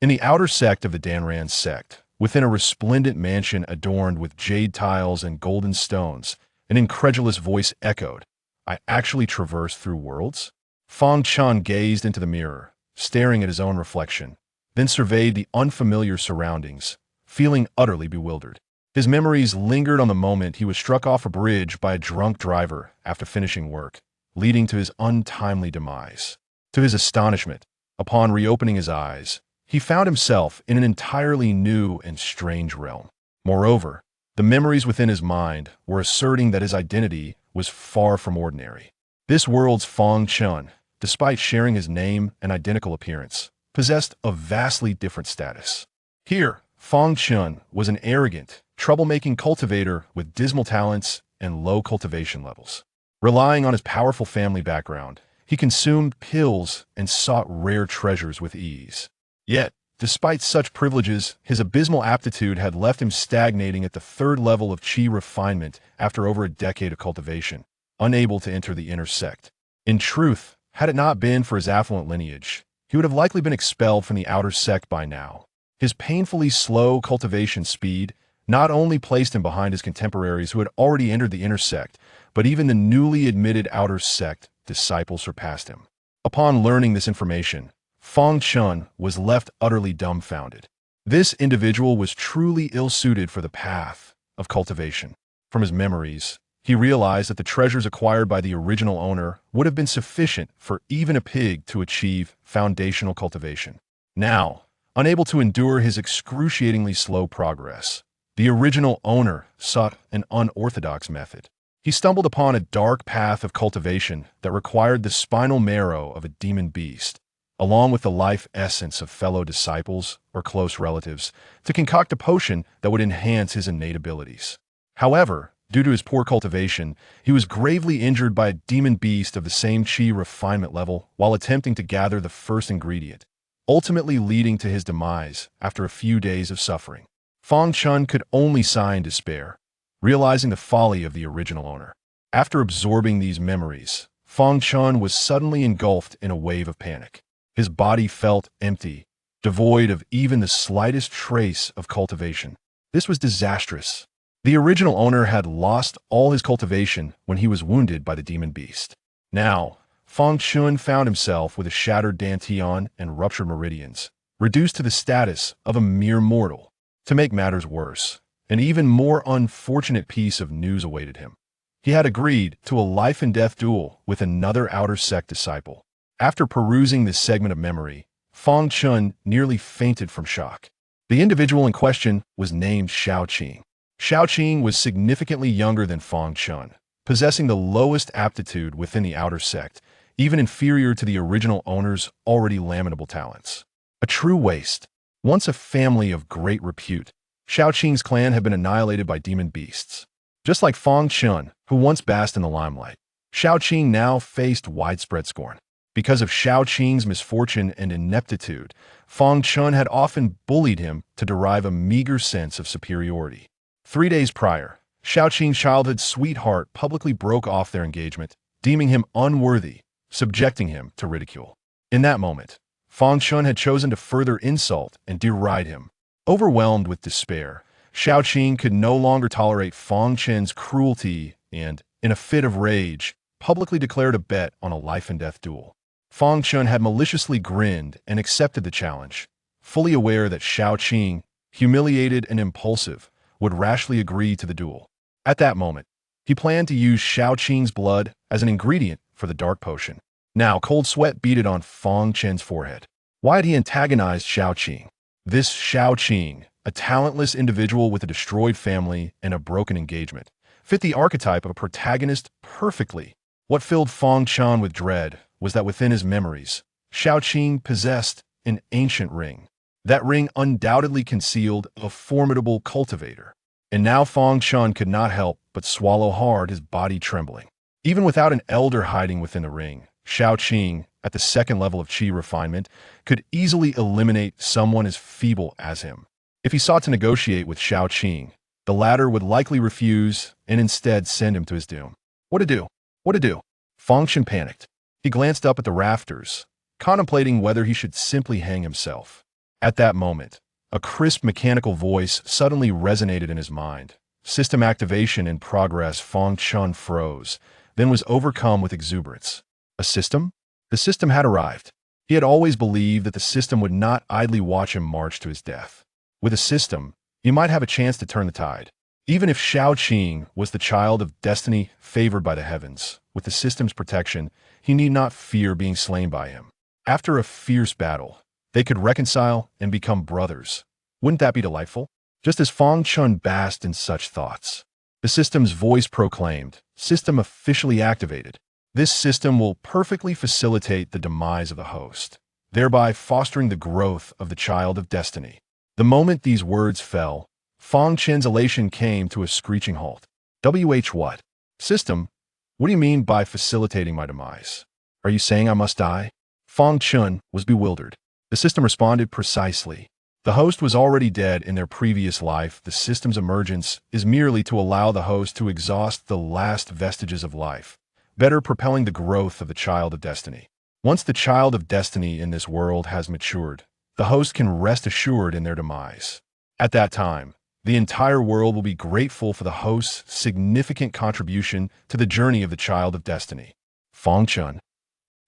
In the outer sect of the Danran sect, within a resplendent mansion adorned with jade tiles and golden stones, an incredulous voice echoed, "I actually traverse through worlds?" Fang Chen gazed into the mirror, staring at his own reflection, then surveyed the unfamiliar surroundings, feeling utterly bewildered. His memories lingered on the moment he was struck off a bridge by a drunk driver after finishing work, leading to his untimely demise. To his astonishment, upon reopening his eyes, he found himself in an entirely new and strange realm. Moreover, the memories within his mind were asserting that his identity was far from ordinary. This world's Fang Chen, despite sharing his name and identical appearance, possessed a vastly different status. Here, Fang Chen was an arrogant, troublemaking cultivator with dismal talents and low cultivation levels. Relying on his powerful family background, he consumed pills and sought rare treasures with ease. Yet, despite such privileges, his abysmal aptitude had left him stagnating at the third level of chi refinement after over a decade of cultivation, unable to enter the inner sect. In truth, had it not been for his affluent lineage, he would have likely been expelled from the outer sect by now. His painfully slow cultivation speed not only placed him behind his contemporaries who had already entered the inner sect, but even the newly admitted outer sect disciples surpassed him. Upon learning this information, Fang Chen was left utterly dumbfounded. This individual was truly ill-suited for the path of cultivation. From his memories, he realized that the treasures acquired by the original owner would have been sufficient for even a pig to achieve foundational cultivation. Now, unable to endure his excruciatingly slow progress, the original owner sought an unorthodox method. He stumbled upon a dark path of cultivation that required the spinal marrow of a demon beast, along with the life essence of fellow disciples or close relatives, to concoct a potion that would enhance his innate abilities. However, due to his poor cultivation, he was gravely injured by a demon beast of the same chi refinement level while attempting to gather the first ingredient, ultimately leading to his demise after a few days of suffering. Fang Chen could only sigh in despair, realizing the folly of the original owner. After absorbing these memories, Fang Chen was suddenly engulfed in a wave of panic. His body felt empty, devoid of even the slightest trace of cultivation. This was disastrous. The original owner had lost all his cultivation when he was wounded by the demon beast. Now, Fang Chen found himself with a shattered dantian and ruptured meridians, reduced to the status of a mere mortal. To make matters worse, an even more unfortunate piece of news awaited him. He had agreed to a life-and-death duel with another outer sect disciple. After perusing this segment of memory, Fang Chen nearly fainted from shock. The individual in question was named Xiaoqing. Xiaoqing was significantly younger than Fang Chen, possessing the lowest aptitude within the outer sect, even inferior to the original owner's already lamentable talents. A true waste. Once a family of great repute, Xiaoqing's clan had been annihilated by demon beasts. Just like Fang Chen, who once basked in the limelight, Xiaoqing now faced widespread scorn. Because of Xiaoqing's misfortune and ineptitude, Fang Chen had often bullied him to derive a meager sense of superiority. 3 days prior, Xiaoqing's childhood sweetheart publicly broke off their engagement, deeming him unworthy, subjecting him to ridicule. In that moment, Fang Chen had chosen to further insult and deride him. Overwhelmed with despair, Xiaoqing could no longer tolerate Fang Chen's cruelty and, in a fit of rage, publicly declared a bet on a life-and-death duel. Fang Chen had maliciously grinned and accepted the challenge, fully aware that Xiaoqing, humiliated and impulsive, would rashly agree to the duel. At that moment, he planned to use Xiaoqing's blood as an ingredient for the dark potion. Now, cold sweat beaded on Fang Chen's forehead. Why had he antagonized Xiaoqing? This Xiaoqing, a talentless individual with a destroyed family and a broken engagement, fit the archetype of a protagonist perfectly. What filled Fang Chen with dread was that within his memories, Xiaoqing possessed an ancient ring. That ring undoubtedly concealed a formidable cultivator. And now Fang Chen could not help but swallow hard, his body trembling. Even without an elder hiding within the ring, Xiaoqing, at the second level of chi refinement, could easily eliminate someone as feeble as him. If he sought to negotiate with Xiaoqing, the latter would likely refuse and instead send him to his doom. What to do? What to do? Fang Chen panicked. He glanced up at the rafters, contemplating whether he should simply hang himself. At that moment, a crisp mechanical voice suddenly resonated in his mind. System activation in progress. Fang Chen froze, then was overcome with exuberance. A system? The system had arrived. He had always believed that the system would not idly watch him march to his death. With a system, he might have a chance to turn the tide. Even if Shao Qing was the child of destiny favored by the heavens, with the system's protection, he need not fear being slain by him. After a fierce battle, they could reconcile and become brothers. Wouldn't that be delightful? Just as Fang Chen basked in such thoughts, the system's voice proclaimed, "System officially activated. This system will perfectly facilitate the demise of the host, thereby fostering the growth of the child of destiny." The moment these words fell, Fang Chen's elation came to a screeching halt. What? System? What do you mean by facilitating my demise? Are you saying I must die? Fang Chen was bewildered. The system responded precisely. The host was already dead in their previous life. The system's emergence is merely to allow the host to exhaust the last vestiges of life, better propelling the growth of the child of destiny. Once the child of destiny in this world has matured, the host can rest assured in their demise. At that time, the entire world will be grateful for the host's significant contribution to the journey of the child of destiny. Fang Chen.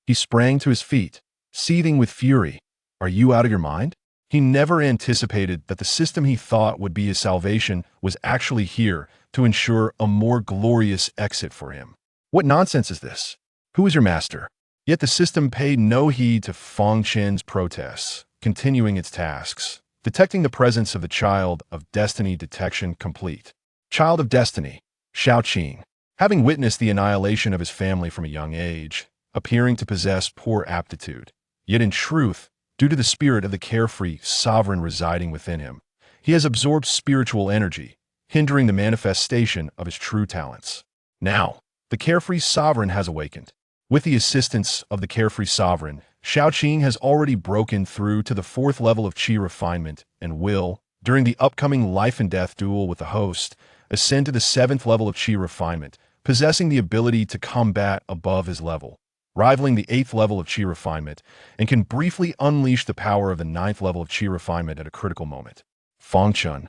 He sprang to his feet, seething with fury. Are you out of your mind? He never anticipated that the system he thought would be his salvation was actually here to ensure a more glorious exit for him. What nonsense is this? Who is your master? Yet the system paid no heed to Fang Chen's protests, continuing its tasks. Detecting the presence of the child of destiny. Detection complete. Child of destiny, Shao Qing, having witnessed the annihilation of his family from a young age, appearing to possess poor aptitude, yet in truth, due to the spirit of the carefree sovereign residing within him, he has absorbed spiritual energy, hindering the manifestation of his true talents. Now, the carefree sovereign has awakened. With the assistance of the carefree sovereign, Shao Qing has already broken through to the 4th level of qi refinement and will, during the upcoming life and death duel with the host, ascend to the 7th level of qi refinement, possessing the ability to combat above his level, rivaling the 8th level of qi refinement, and can briefly unleash the power of the 9th level of qi refinement at a critical moment. Fang Chen.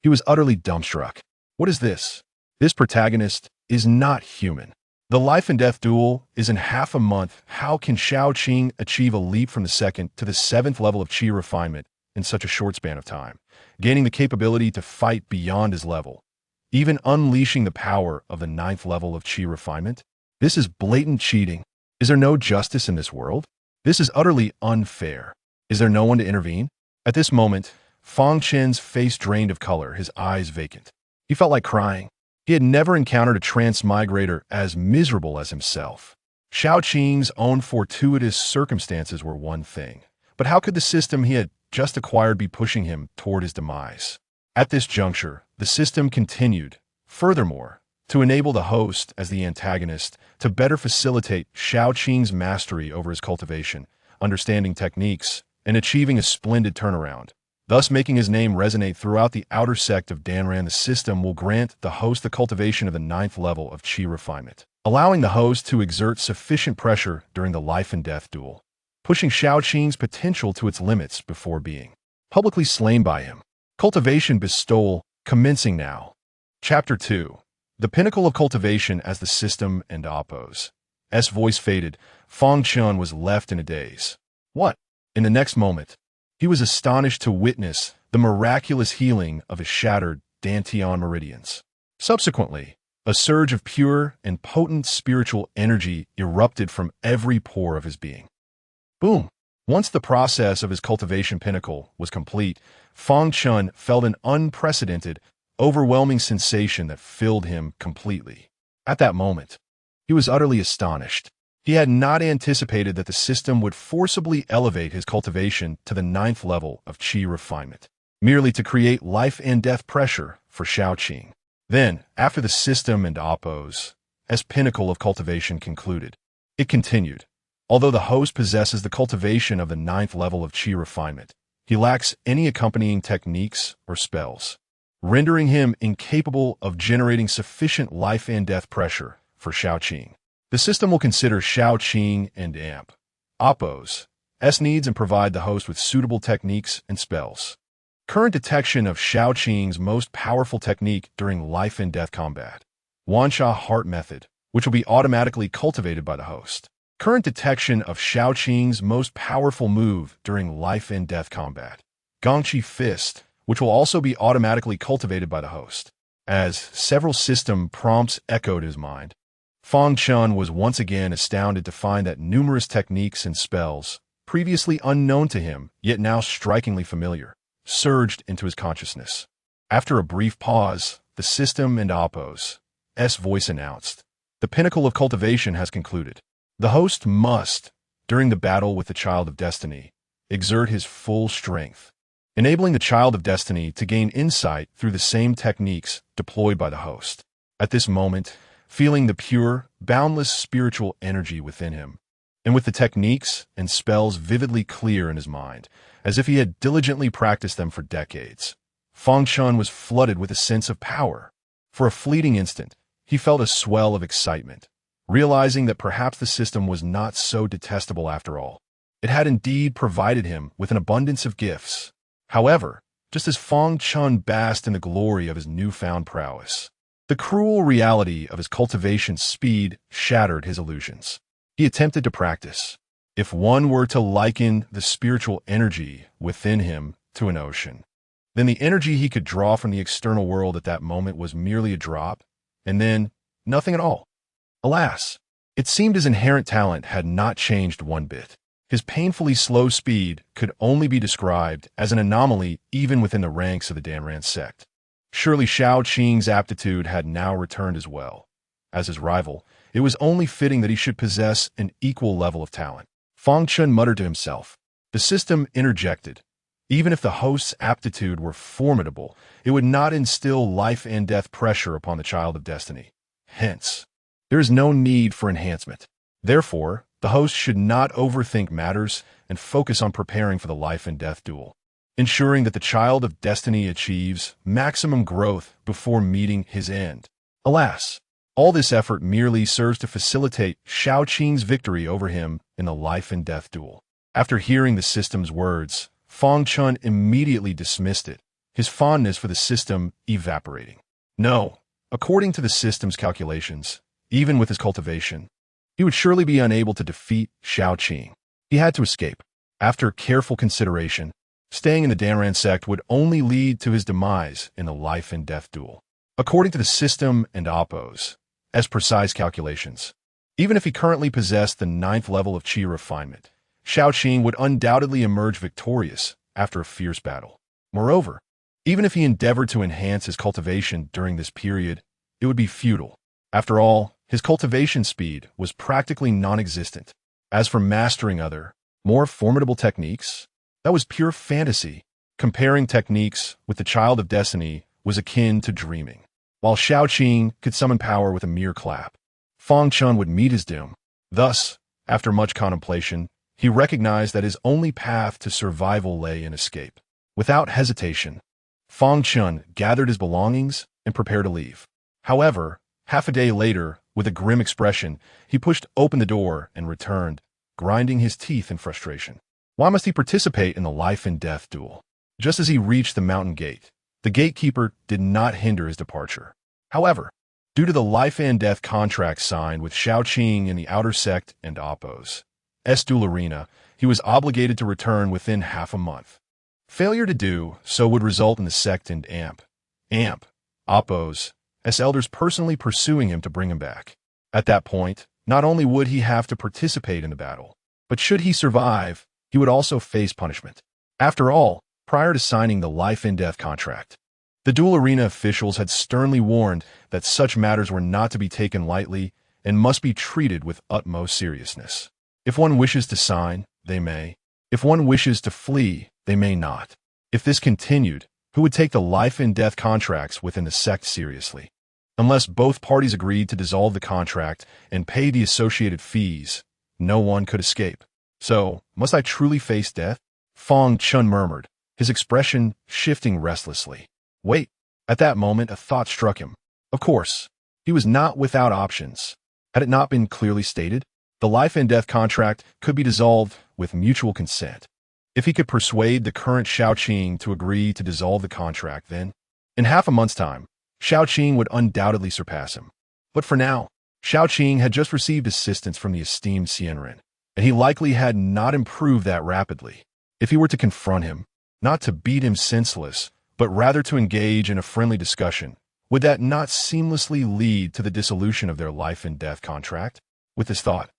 He was utterly dumbstruck. What is this? This protagonist is not human. The life and death duel is in half a month. How can Shao Qing achieve a leap from the 2nd to the 7th level of qi refinement in such a short span of time, gaining the capability to fight beyond his level, even unleashing the power of the 9th level of qi refinement? This is blatant cheating. Is there no justice in this world? This is utterly unfair. Is there no one to intervene? At this moment, Fang Chen's face drained of color, his eyes vacant. He felt like crying. He had never encountered a transmigrator as miserable as himself. Shao Qing's own fortuitous circumstances were one thing, but how could the system he had just acquired be pushing him toward his demise? At this juncture, the system continued, furthermore, to enable the host, as the antagonist, to better facilitate Shao Qing's mastery over his cultivation, understanding techniques, and achieving a splendid turnaround, thus making his name resonate throughout the outer sect of Danran. The system will grant the host the cultivation of the 9th level of qi refinement, allowing the host to exert sufficient pressure during the life and death duel, pushing Shao Qing's potential to its limits before being publicly slain by him. Cultivation bestowal, commencing now. Chapter 2. The pinnacle of cultivation as the system and oppose. S voice faded. Fang Chen was left in a daze. What? In the next moment, he was astonished to witness the miraculous healing of his shattered Dantian meridians. Subsequently, a surge of pure and potent spiritual energy erupted from every pore of his being. Boom! Once the process of his cultivation pinnacle was complete, Fang Chen felt an unprecedented, overwhelming sensation that filled him completely. At that moment, he was utterly astonished. He had not anticipated that the system would forcibly elevate his cultivation to the 9th level of qi refinement, merely to create life and death pressure for Shao Qing. Then, after the system and oppose, as pinnacle of cultivation concluded, it continued. Although the host possesses the cultivation of the 9th level of qi refinement, he lacks any accompanying techniques or spells, rendering him incapable of generating sufficient life and death pressure for Shao Qing. The system will consider Shao Qing and oppose needs and provide the host with suitable techniques and spells. Current detection of Shao Qing's most powerful technique during life and death combat. Wansha Heart Method, which will be automatically cultivated by the host. Current detection of Shao Qing's most powerful move during life and death combat. Gongqi Fist, which will also be automatically cultivated by the host. As several system prompts echoed his mind, Fang Chen was once again astounded to find that numerous techniques and spells, previously unknown to him, yet now strikingly familiar, surged into his consciousness. After a brief pause, the system and Apos' voice announced, "The pinnacle of cultivation has concluded. The host must, during the battle with the Child of Destiny, exert his full strength, enabling the Child of Destiny to gain insight through the same techniques deployed by the host." At this moment, feeling the pure, boundless spiritual energy within him, and with the techniques and spells vividly clear in his mind, as if he had diligently practiced them for decades, Fang Chen was flooded with a sense of power. For a fleeting instant, he felt a swell of excitement, realizing that perhaps the system was not so detestable after all. It had indeed provided him with an abundance of gifts. However, just as Fang Chen basked in the glory of his newfound prowess, the cruel reality of his cultivation speed shattered his illusions. He attempted to practice. If one were to liken the spiritual energy within him to an ocean, then the energy he could draw from the external world at that moment was merely a drop, and then nothing at all. Alas, it seemed his inherent talent had not changed one bit. His painfully slow speed could only be described as an anomaly even within the ranks of the Danran sect. Surely Shao Qing's aptitude had now returned as well. As his rival, it was only fitting that he should possess an equal level of talent. Fang Chen muttered to himself. The system interjected. Even if the host's aptitude were formidable, it would not instill life and death pressure upon the Child of Destiny. Hence, there is no need for enhancement. Therefore, the host should not overthink matters and focus on preparing for the life and death duel, ensuring that the Child of Destiny achieves maximum growth before meeting his end. Alas, all this effort merely serves to facilitate Shao Qing's victory over him in the life and death duel. After hearing the system's words, Fang Chen immediately dismissed it, his fondness for the system evaporating. No, according to the system's calculations, even with his cultivation, he would surely be unable to defeat Shao Qing. He had to escape. After careful consideration, staying in the Danran sect would only lead to his demise in the life and death duel. According to the system and Apos' precise calculations, even if he currently possessed the 9th level of Qi refinement, Shao Qing would undoubtedly emerge victorious after a fierce battle. Moreover, even if he endeavored to enhance his cultivation during this period, it would be futile. After all, his cultivation speed was practically non-existent. As for mastering other, more formidable techniques, that was pure fantasy. Comparing techniques with the Child of Destiny was akin to dreaming. While Shao Qing could summon power with a mere clap, Fang Chen would meet his doom. Thus, after much contemplation, he recognized that his only path to survival lay in escape. Without hesitation, Fang Chen gathered his belongings and prepared to leave. However, half a day later, with a grim expression, he pushed open the door and returned, grinding his teeth in frustration. Why must he participate in the life and death duel? Just as he reached the mountain gate, the gatekeeper did not hinder his departure. However, due to the life and death contract signed with Shao Qing in the outer sect and Apos' duel arena, he was obligated to return within half a month. Failure to do so would result in the sect and Apos' elders personally pursuing him to bring him back. At that point, not only would he have to participate in the battle, but should he survive, he would also face punishment. After all, prior to signing the life and death contract, the duel arena officials had sternly warned that such matters were not to be taken lightly and must be treated with utmost seriousness. If one wishes to sign, they may. If one wishes to flee, they may not. If this continued, who would take the life and death contracts within the sect seriously? Unless both parties agreed to dissolve the contract and pay the associated fees, no one could escape. So, must I truly face death? Fang Chen murmured, his expression shifting restlessly. Wait. At that moment, a thought struck him. Of course, he was not without options. Had it not been clearly stated? The life and death contract could be dissolved with mutual consent. If he could persuade the current Xiaoqing to agree to dissolve the contract, then, in half a month's time, Xiaoqing would undoubtedly surpass him. But for now, Xiaoqing had just received assistance from the esteemed Xianren, and he likely had not improved that rapidly. If he were to confront him, not to beat him senseless, but rather to engage in a friendly discussion, would that not seamlessly lead to the dissolution of their life and death contract? With this thought,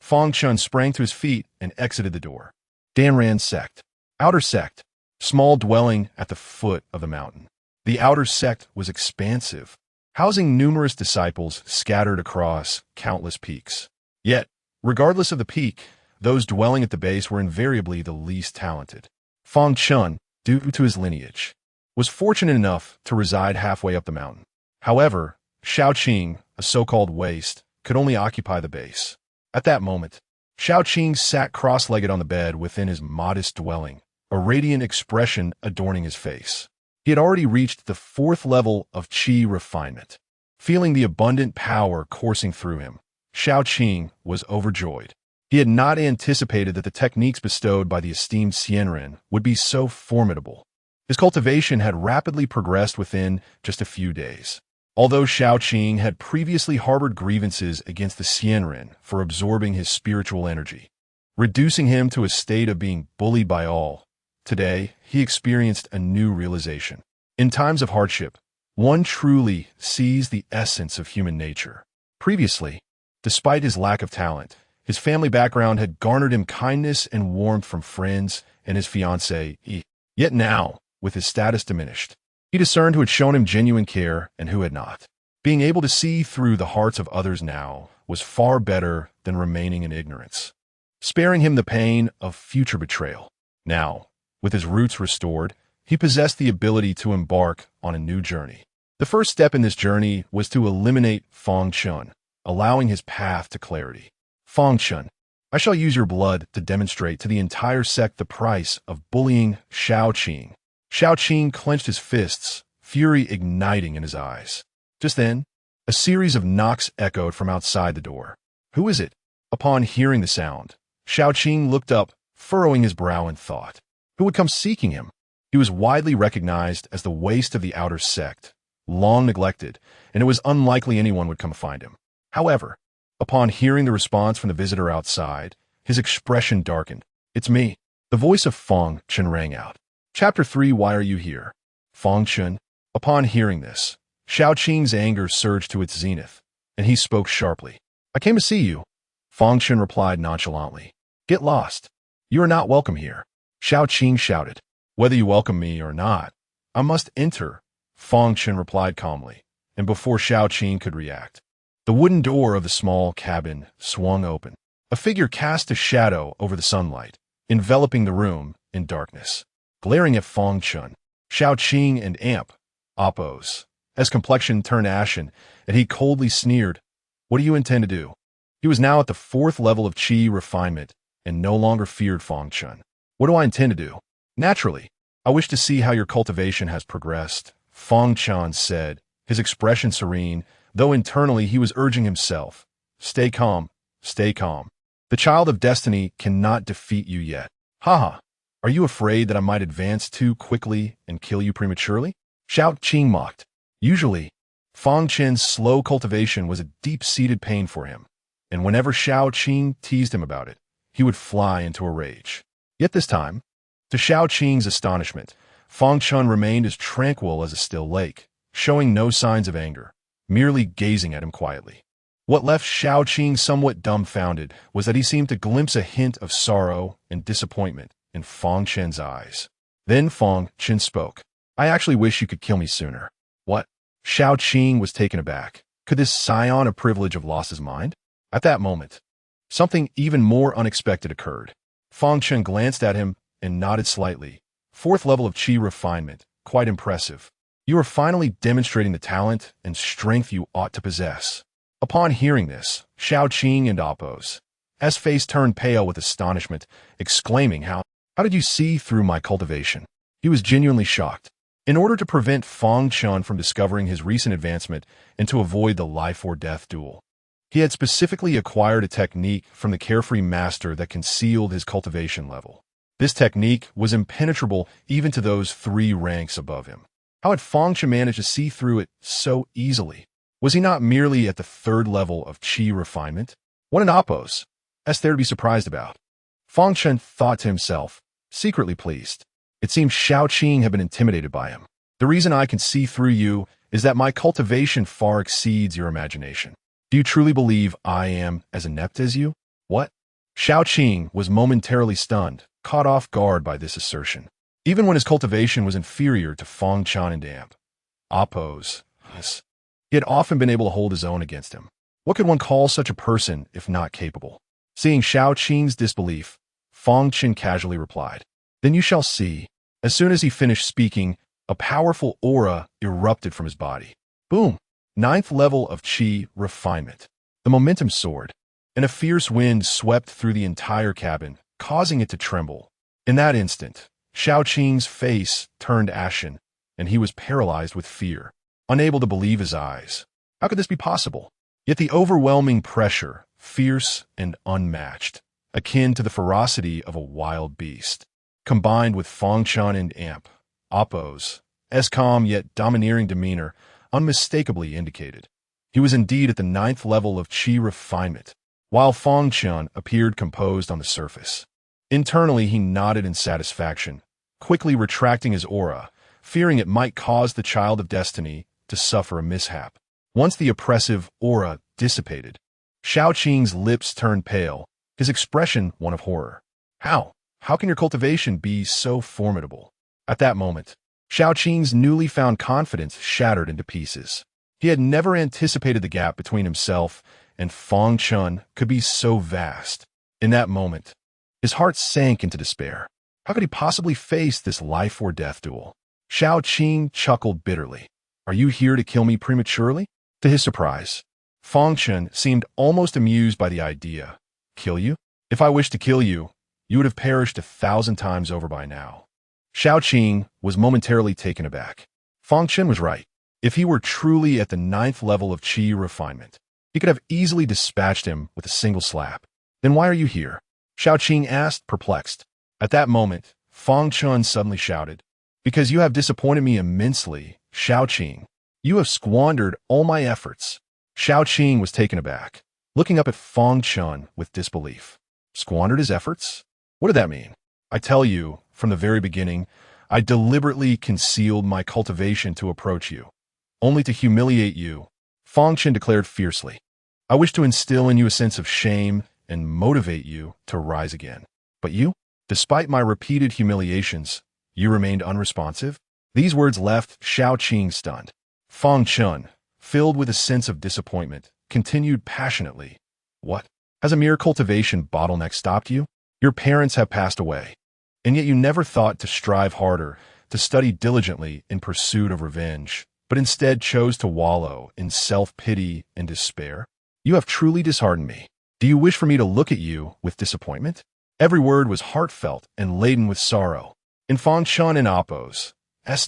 Fang Chen sprang to his feet and exited the door. Danran sect. Outer sect. Small dwelling at the foot of the mountain. The outer sect was expansive, housing numerous disciples scattered across countless peaks. Yet, regardless of the peak, those dwelling at the base were invariably the least talented. Fang Chen, due to his lineage, was fortunate enough to reside halfway up the mountain. However, Xiaoqing, a so-called waste, could only occupy the base. At that moment, Xiaoqing sat cross-legged on the bed within his modest dwelling, a radiant expression adorning his face. He had already reached the 4th level of qi refinement. Feeling the abundant power coursing through him, Xiaoqing was overjoyed. He had not anticipated that the techniques bestowed by the esteemed Xianren would be so formidable. His cultivation had rapidly progressed within just a few days. Although Xiaoqing had previously harbored grievances against the Xianren for absorbing his spiritual energy, reducing him to a state of being bullied by all, today he experienced a new realization. In times of hardship, one truly sees the essence of human nature. Previously, despite his lack of talent, his family background had garnered him kindness and warmth from friends and his fiancée. Yet now, with his status diminished, he discerned who had shown him genuine care and who had not. Being able to see through the hearts of others now was far better than remaining in ignorance, sparing him the pain of future betrayal. Now, with his roots restored, he possessed the ability to embark on a new journey. The first step in this journey was to eliminate Fang Chen, allowing his path to clarity. Fang Chen, I shall use your blood to demonstrate to the entire sect the price of bullying Xiaoqing. Xiaoqing clenched his fists, fury igniting in his eyes. Just then, a series of knocks echoed from outside the door. Who is it? Upon hearing the sound, Xiaoqing looked up, furrowing his brow in thought. Who would come seeking him? He was widely recognized as the waste of the outer sect, long neglected, and it was unlikely anyone would come find him. However, upon hearing the response from the visitor outside, his expression darkened. It's me. The voice of Fang Chen rang out. Chapter 3. Why are you here? Fang Chen. Upon hearing this, Xiaoqing's anger surged to its zenith, and he spoke sharply. I came to see you. Fang Chen replied nonchalantly. Get lost. You are not welcome here. Xiaoqing shouted. Whether you welcome me or not, I must enter, Fang Chen replied calmly, and before Xiaoqing could react, the wooden door of the small cabin swung open. A figure cast a shadow over the sunlight, enveloping the room in darkness. Glaring at Fang Chen, Xiaoqing and Ampos, as complexion turned ashen, and he coldly sneered, What do you intend to do? He was now at the 4th level of qi refinement and no longer feared Fang Chen. What do I intend to do? Naturally, I wish to see how your cultivation has progressed, Fang Chen said, his expression serene, though internally he was urging himself. Stay calm, stay calm. The child of destiny cannot defeat you yet. Haha. Are you afraid that I might advance too quickly and kill you prematurely? Xiaoqing mocked. Usually, Fang Chen's slow cultivation was a deep-seated pain for him, and whenever Xiaoqing teased him about it, he would fly into a rage. Yet this time, to Xiaoqing's astonishment, Fang Chen remained as tranquil as a still lake, showing no signs of anger, merely gazing at him quietly. What left Xiaoqing somewhat dumbfounded was that he seemed to glimpse a hint of sorrow and disappointment in Fang Chen's eyes. Then Fang Chen spoke. I actually wish you could kill me sooner. What? Xiaoqing was taken aback. Could this scion of privilege have lost his mind? At that moment, something even more unexpected occurred. Fang Chen glanced at him and nodded slightly. 4th level of qi refinement. Quite impressive. You are finally demonstrating the talent and strength you ought to possess. Upon hearing this, Xiaoqing and Ampos, his face turned pale with astonishment, exclaiming, How did you see through my cultivation? He was genuinely shocked. In order to prevent Fang Chen from discovering his recent advancement and to avoid the life-or-death duel, He had specifically acquired a technique from the carefree master that concealed his cultivation level. This technique was impenetrable even to those 3 ranks above him. How had Fang Chen managed to see through it so easily? Was he not merely at the 3rd level of qi refinement? What an oppose! That's there to be surprised about. Fang Chen thought to himself, secretly pleased. It seems Xiaoqing had been intimidated by him. The reason I can see through you is that my cultivation far exceeds your imagination. Do you truly believe I am as inept as you? What? Xiaoqing was momentarily stunned, caught off guard by this assertion. Even when his cultivation was inferior to Fang Chen and Damp. Oppose. Yes. He had often been able to hold his own against him. What could one call such a person if not capable? Seeing Xiaoqing's disbelief, Fang Chen casually replied, "Then you shall see." As soon as he finished speaking, a powerful aura erupted from his body. Boom! 9th level of qi refinement. The momentum soared, and a fierce wind swept through the entire cabin, causing it to tremble. In that instant, Xiaoqing's face turned ashen, and he was paralyzed with fear, unable to believe his eyes. How could this be possible? Yet the overwhelming pressure, fierce and unmatched, akin to the ferocity of a wild beast, combined with Fang Chen and Amp, Oppo's calm yet domineering demeanor, unmistakably indicated. He was indeed at the 9th level of qi refinement, while Fang Chen appeared composed on the surface. Internally, he nodded in satisfaction, quickly retracting his aura, fearing it might cause the child of destiny to suffer a mishap. Once the oppressive aura dissipated, Xiaoqing's lips turned pale, his expression one of horror. How? How can your cultivation be so formidable? At that moment, Xiaoqing's newly found confidence shattered into pieces. He had never anticipated the gap between himself and Fang Chen could be so vast. In that moment, his heart sank into despair. How could he possibly face this life-or-death duel? Xiaoqing chuckled bitterly. Are you here to kill me prematurely? To his surprise, Fang Chen seemed almost amused by the idea. Kill you? If I wished to kill you, you would have perished 1,000 times over by now. Xiaoqing was momentarily taken aback. Fang Chen was right. If he were truly at the 9th level of qi refinement, he could have easily dispatched him with a single slap. Then why are you here? Xiaoqing asked, perplexed. At that moment, Fang Chen suddenly shouted, because you have disappointed me immensely, Xiaoqing. You have squandered all my efforts. Xiaoqing was taken aback, looking up at Fang Chen with disbelief. Squandered his efforts? What did that mean? I tell you, from the very beginning, I deliberately concealed my cultivation to approach you, only to humiliate you, Fang Chen declared fiercely. I wish to instill in you a sense of shame and motivate you to rise again. But you, despite my repeated humiliations, you remained unresponsive? These words left Xiaoqing stunned. Fang Chen, filled with a sense of disappointment, continued passionately. What? Has a mere cultivation bottleneck stopped you? Your parents have passed away, and yet you never thought to strive harder, to study diligently in pursuit of revenge, but instead chose to wallow in self-pity and despair? You have truly disheartened me. Do you wish for me to look at you with disappointment? Every word was heartfelt and laden with sorrow. In Fang Chen and Oppo's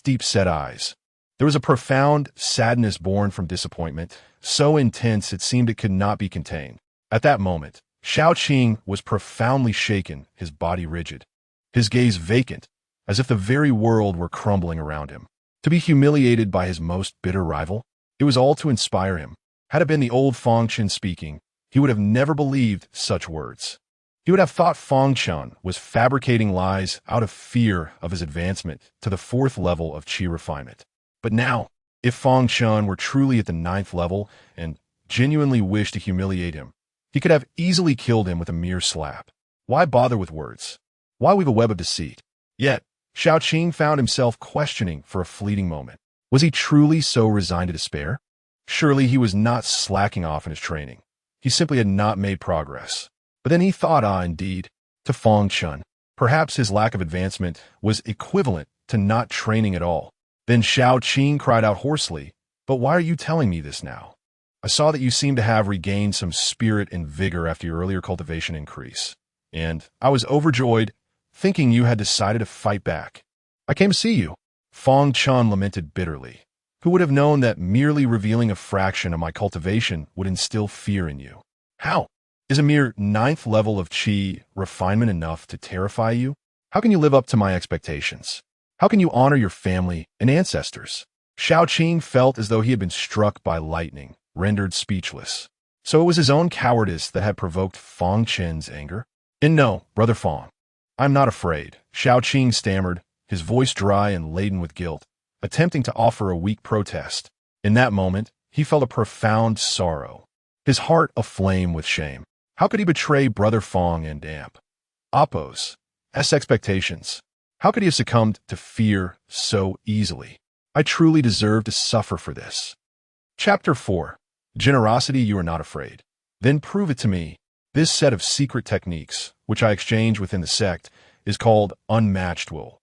deep-set eyes, there was a profound sadness born from disappointment, so intense it seemed it could not be contained. At that moment, Xiaoqing was profoundly shaken, his body rigid, his gaze vacant, as if the very world were crumbling around him. To be humiliated by his most bitter rival, it was all to inspire him. Had it been the old Fang Chen speaking, he would have never believed such words. He would have thought Fang Chen was fabricating lies out of fear of his advancement to the 4th level of qi refinement. But now, if Fang Chen were truly at the 9th level and genuinely wished to humiliate him, he could have easily killed him with a mere slap. Why bother with words? Why weave a web of deceit? Yet, Xiaoqing found himself questioning for a fleeting moment. Was he truly so resigned to despair? Surely he was not slacking off in his training. He simply had not made progress. But then he thought, indeed, to Fang Chen. Perhaps his lack of advancement was equivalent to not training at all. Then Xiaoqing cried out hoarsely, but why are you telling me this now? I saw that you seem to have regained some spirit and vigor after your earlier cultivation increase, and I was overjoyed, thinking you had decided to fight back. I came to see you. Fang Chen lamented bitterly. Who would have known that merely revealing a fraction of my cultivation would instill fear in you? How? Is a mere ninth level of qi refinement enough to terrify you? How can you live up to my expectations? How can you honor your family and ancestors? Shao Qing felt as though he had been struck by lightning, rendered speechless. So it was his own cowardice that had provoked Fang Chen's anger? And no, Brother Fang, I'm not afraid, Shao Qing stammered, his voice dry and laden with guilt, attempting to offer a weak protest. In that moment, he felt a profound sorrow, his heart aflame with shame. How could he betray Brother Fang and Appo's expectations? How could he have succumbed to fear so easily? I truly deserve to suffer for this. Chapter 4. Generosity, you are not afraid. Then prove it to me. This set of secret techniques, which I exchange within the sect, is called unmatched will.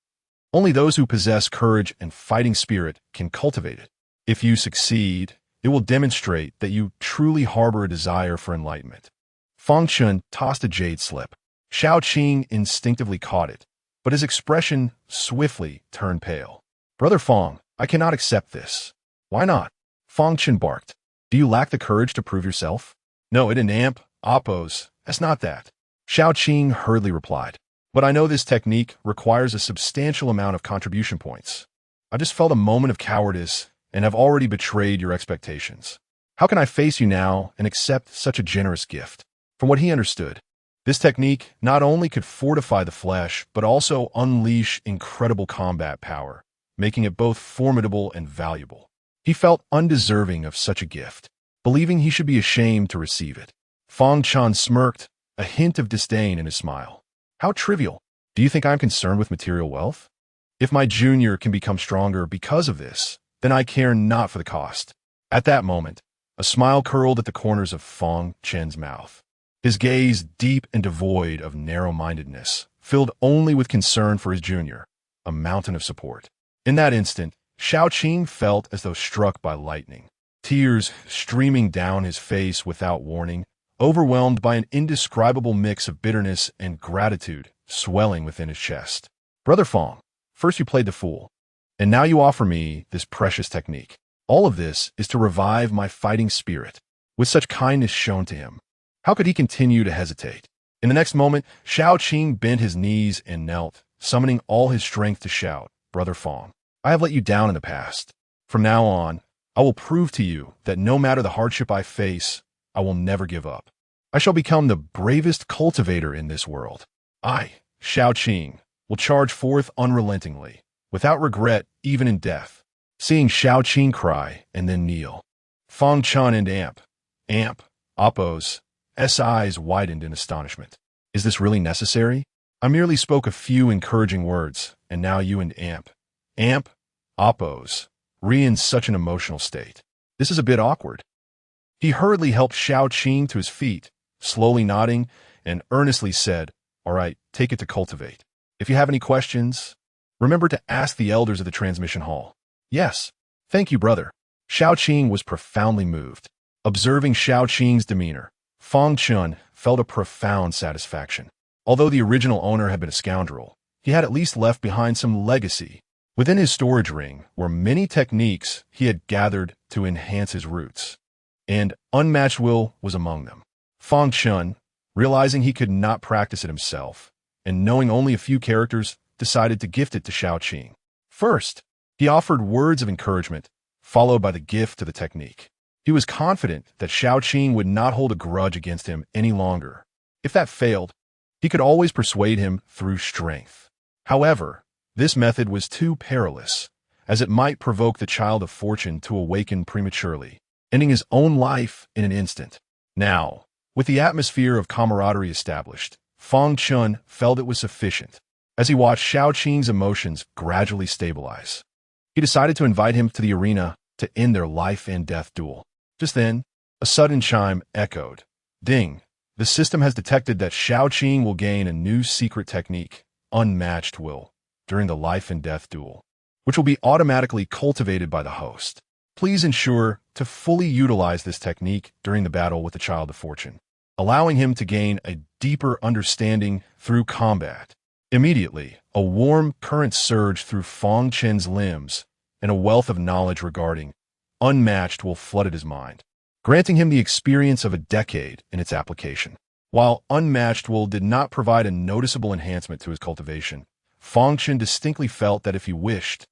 Only those who possess courage and fighting spirit can cultivate it. If you succeed, it will demonstrate that you truly harbor a desire for enlightenment. Fang Chen tossed a jade slip. Shao Qing instinctively caught it, but his expression swiftly turned pale. Brother Fang, I cannot accept this. Why not? Fang Chen barked. Do you lack the courage to prove yourself? No, it ain't Appo's. That's not that. Shao Qing hurriedly replied. But I know this technique requires a substantial amount of contribution points. I just felt a moment of cowardice and have already betrayed your expectations. How can I face you now and accept such a generous gift? From what he understood, this technique not only could fortify the flesh, but also unleash incredible combat power, making it both formidable and valuable. He felt undeserving of such a gift, believing he should be ashamed to receive it. Fang Chen smirked, a hint of disdain in his smile. How trivial. Do you think I'm concerned with material wealth? If my junior can become stronger because of this, then I care not for the cost. At that moment, a smile curled at the corners of Fang Chen's mouth. His gaze, deep and devoid of narrow-mindedness, filled only with concern for his junior, a mountain of support. In that instant, Shao Qing felt as though struck by lightning, tears streaming down his face without warning, overwhelmed by an indescribable mix of bitterness and gratitude swelling within his chest. Brother Fang, first you played the fool, and now you offer me this precious technique. All of this is to revive my fighting spirit, with such kindness shown to him. How could he continue to hesitate? In the next moment, Shao Qing bent his knees and knelt, summoning all his strength to shout, Brother Fang, I have let you down in the past. From now on, I will prove to you that no matter the hardship I face, I will never give up. I shall become the bravest cultivator in this world. I, Shao Qing, will charge forth unrelentingly, without regret even in death. Seeing Shao Qing cry and then kneel, Fang Chen and Appo's eyes widened in astonishment. Is this really necessary? I merely spoke a few encouraging words, and now you and Appo's in such an emotional state. This is a bit awkward. He hurriedly helped Shao Qing to his feet, slowly nodding, and earnestly said, All right, take it to cultivate. If you have any questions, remember to ask the elders of the transmission hall. Yes, thank you, brother. Shao Qing was profoundly moved. Observing Shao Qing's demeanor, Fang Chen felt a profound satisfaction. Although the original owner had been a scoundrel, he had at least left behind some legacy. Within his storage ring were many techniques he had gathered to enhance his roots, and unmatched will was among them. Fang Chen, realizing he could not practice it himself, and knowing only a few characters, decided to gift it to Shao Qing. First, he offered words of encouragement, followed by the gift to the technique. He was confident that Shao Qing would not hold a grudge against him any longer. If that failed, he could always persuade him through strength. However, this method was too perilous, as it might provoke the child of fortune to awaken prematurely, ending his own life in an instant. Now, with the atmosphere of camaraderie established, Fang Chen felt it was sufficient. As he watched Shao Qing's emotions gradually stabilize, he decided to invite him to the arena to end their life and death duel. Just then, a sudden chime echoed. Ding! The system has detected that Shao Qing will gain a new secret technique, unmatched will, during the life and death duel, which will be automatically cultivated by the host. Please ensure to fully utilize this technique during the battle with the Child of Fortune, allowing him to gain a deeper understanding through combat. Immediately, a warm current surged through Fang Chen's limbs, and a wealth of knowledge regarding unmatched will flooded his mind, granting him the experience of a decade in its application. While unmatched will did not provide a noticeable enhancement to his cultivation, Fang Chen distinctly felt that if he wished,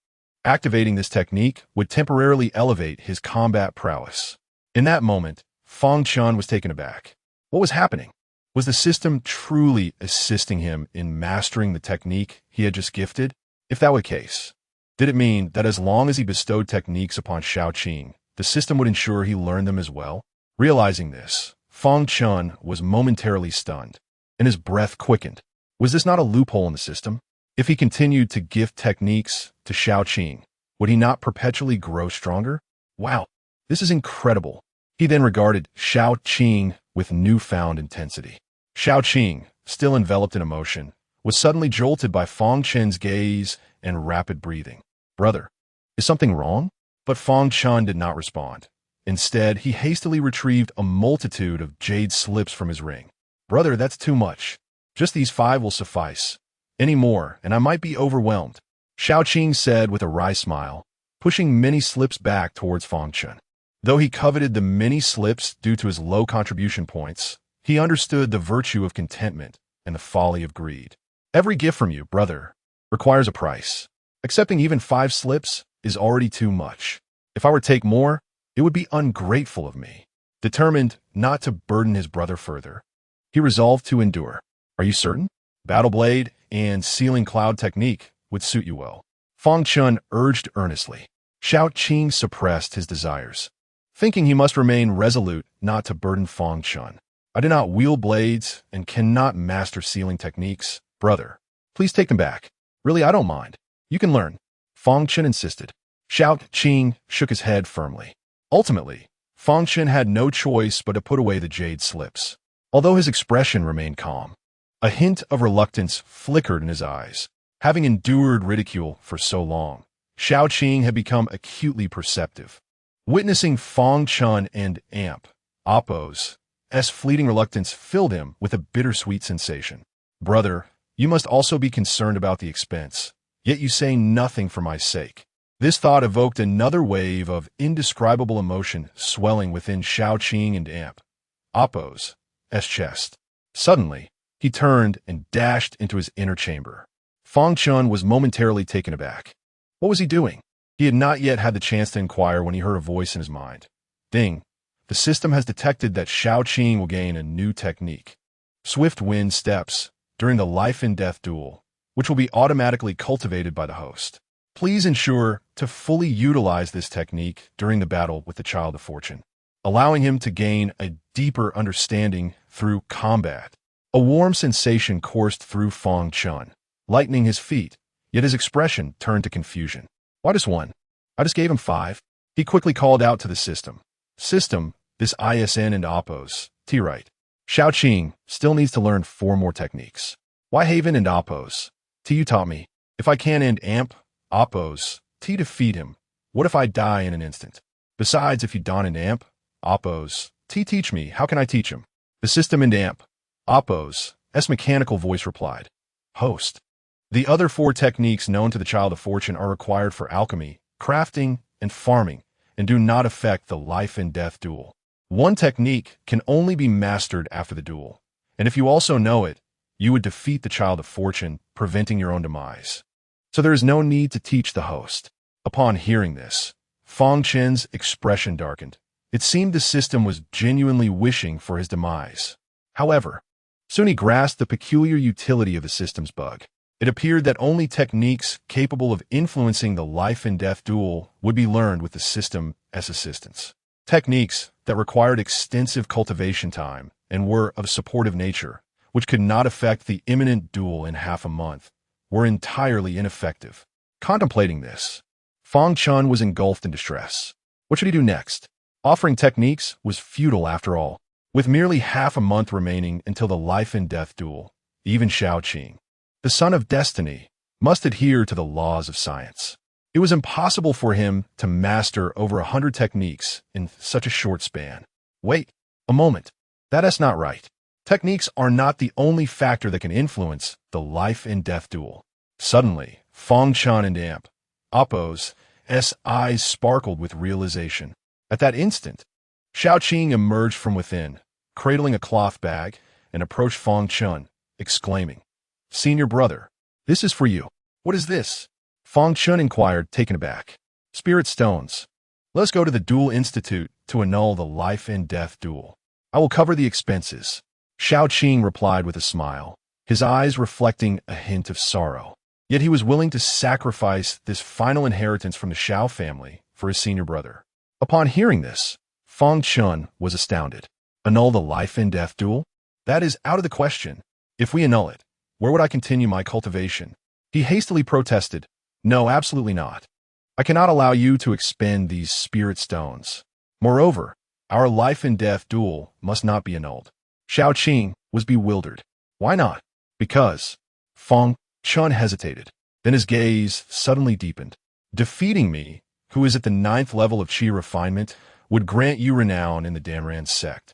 activating this technique would temporarily elevate his combat prowess. In that moment, Fang Chen was taken aback. What was happening? Was the system truly assisting him in mastering the technique he had just gifted? If that were the case, did it mean that as long as he bestowed techniques upon Shaoqing, the system would ensure he learned them as well? Realizing this, Fang Chen was momentarily stunned, and his breath quickened. Was this not a loophole in the system? If he continued to gift techniques to Shaoqing, would he not perpetually grow stronger? Wow, this is incredible. He then regarded Shaoqing with newfound intensity. Shaoqing, still enveloped in emotion, was suddenly jolted by Fang Chen's gaze and rapid breathing. Brother, is something wrong? But Fang Chen did not respond. Instead, he hastily retrieved a multitude of jade slips from his ring. Brother, that's too much. Just these 5 will suffice. Any more, and I might be overwhelmed, Shaoqing said with a wry smile, pushing many slips back towards Fang Chen. Though he coveted the many slips due to his low contribution points, he understood the virtue of contentment and the folly of greed. Every gift from you, brother, requires a price. Accepting even 5 slips is already too much. If I were to take more, it would be ungrateful of me. Determined not to burden his brother further, he resolved to endure. Are you certain? Battle Blade and Sealing Cloud technique would suit you well. Fang Chen urged earnestly. Shaoqing suppressed his desires, thinking he must remain resolute not to burden Fang Chen. I do not wield blades and cannot master sealing techniques. Brother, please take them back. Really, I don't mind. You can learn. Fang Chen insisted. Shaoqing shook his head firmly. Ultimately, Fang Chen had no choice but to put away the jade slips. Although his expression remained calm, a hint of reluctance flickered in his eyes. Having endured ridicule for so long, Shaoqing had become acutely perceptive. Witnessing Fang Chen and Appos' fleeting reluctance filled him with a bittersweet sensation. Brother, you must also be concerned about the expense, yet you say nothing for my sake. This thought evoked another wave of indescribable emotion swelling within Shaoqing and Appos' chest. Suddenly, he turned and dashed into his inner chamber. Fang Chen was momentarily taken aback. What was he doing? He had not yet had the chance to inquire when he heard a voice in his mind. Ding! The system has detected that Shaoqing will gain a new technique. Swift wind steps during the life and death duel, which will be automatically cultivated by the host. Please ensure to fully utilize this technique during the battle with the Child of Fortune, allowing him to gain a deeper understanding through combat. A warm sensation coursed through Fang Chen, lightening his feet, yet his expression turned to confusion. Why just 1? I just gave him 5. He quickly called out to the system. System, this ISN and Appos, T-right. Shaoqing still needs to learn 4 more techniques. Why Haven and Appos? T you taught me. If I can end Appos, T defeat him. What if I die in an instant? Besides, if you don an Appos, T teach me. How can I teach him? The system and Appos' mechanical voice replied. Host. The other 4 techniques known to the Child of Fortune are required for alchemy, crafting, and farming, and do not affect the life and death duel. 1 technique can only be mastered after the duel, and if you also know it, you would defeat the Child of Fortune, preventing your own demise. So there is no need to teach the host. Upon hearing this, Fang Chen's expression darkened. It seemed the system was genuinely wishing for his demise. However, soon he grasped the peculiar utility of the system's bug. It appeared that only techniques capable of influencing the life and death duel would be learned with the system as assistance. Techniques that required extensive cultivation time and were of a supportive nature, which could not affect the imminent duel in half a month, were entirely ineffective. Contemplating this, Fang Chen was engulfed in distress. What should he do next? Offering techniques was futile after all. With merely half a month remaining until the life and death duel, even Shaoqing, the son of destiny, must adhere to the laws of science. It was impossible for him to master over 100 techniques in such a short span. Wait a moment. That's not right. Techniques are not the only factor that can influence the life and death duel. Suddenly, Fang Chen and Appos' eyes sparkled with realization. At that instant, Xiao Qing emerged from within, cradling a cloth bag, and approached Fang Chen, exclaiming, "Senior brother, this is for you." "What is this?" Fang Chen inquired, taken aback. "Spirit stones. Let's go to the Duel Institute to annul the life and death duel. I will cover the expenses." Xiao Qing replied with a smile, his eyes reflecting a hint of sorrow. Yet he was willing to sacrifice this final inheritance from the Xiao family for his senior brother. Upon hearing this, Fang Chen was astounded. "Annul the life and death duel? That is out of the question. If we annul it, where would I continue my cultivation?" He hastily protested, "No, absolutely not. I cannot allow you to expend these spirit stones. Moreover, our life and death duel must not be annulled." Xiao Qing was bewildered. "Why not?" "Because." Fang Chen hesitated. Then his gaze suddenly deepened. "Defeating me, who is at the 9th level of Qi refinement, would grant you renown in the Danran sect.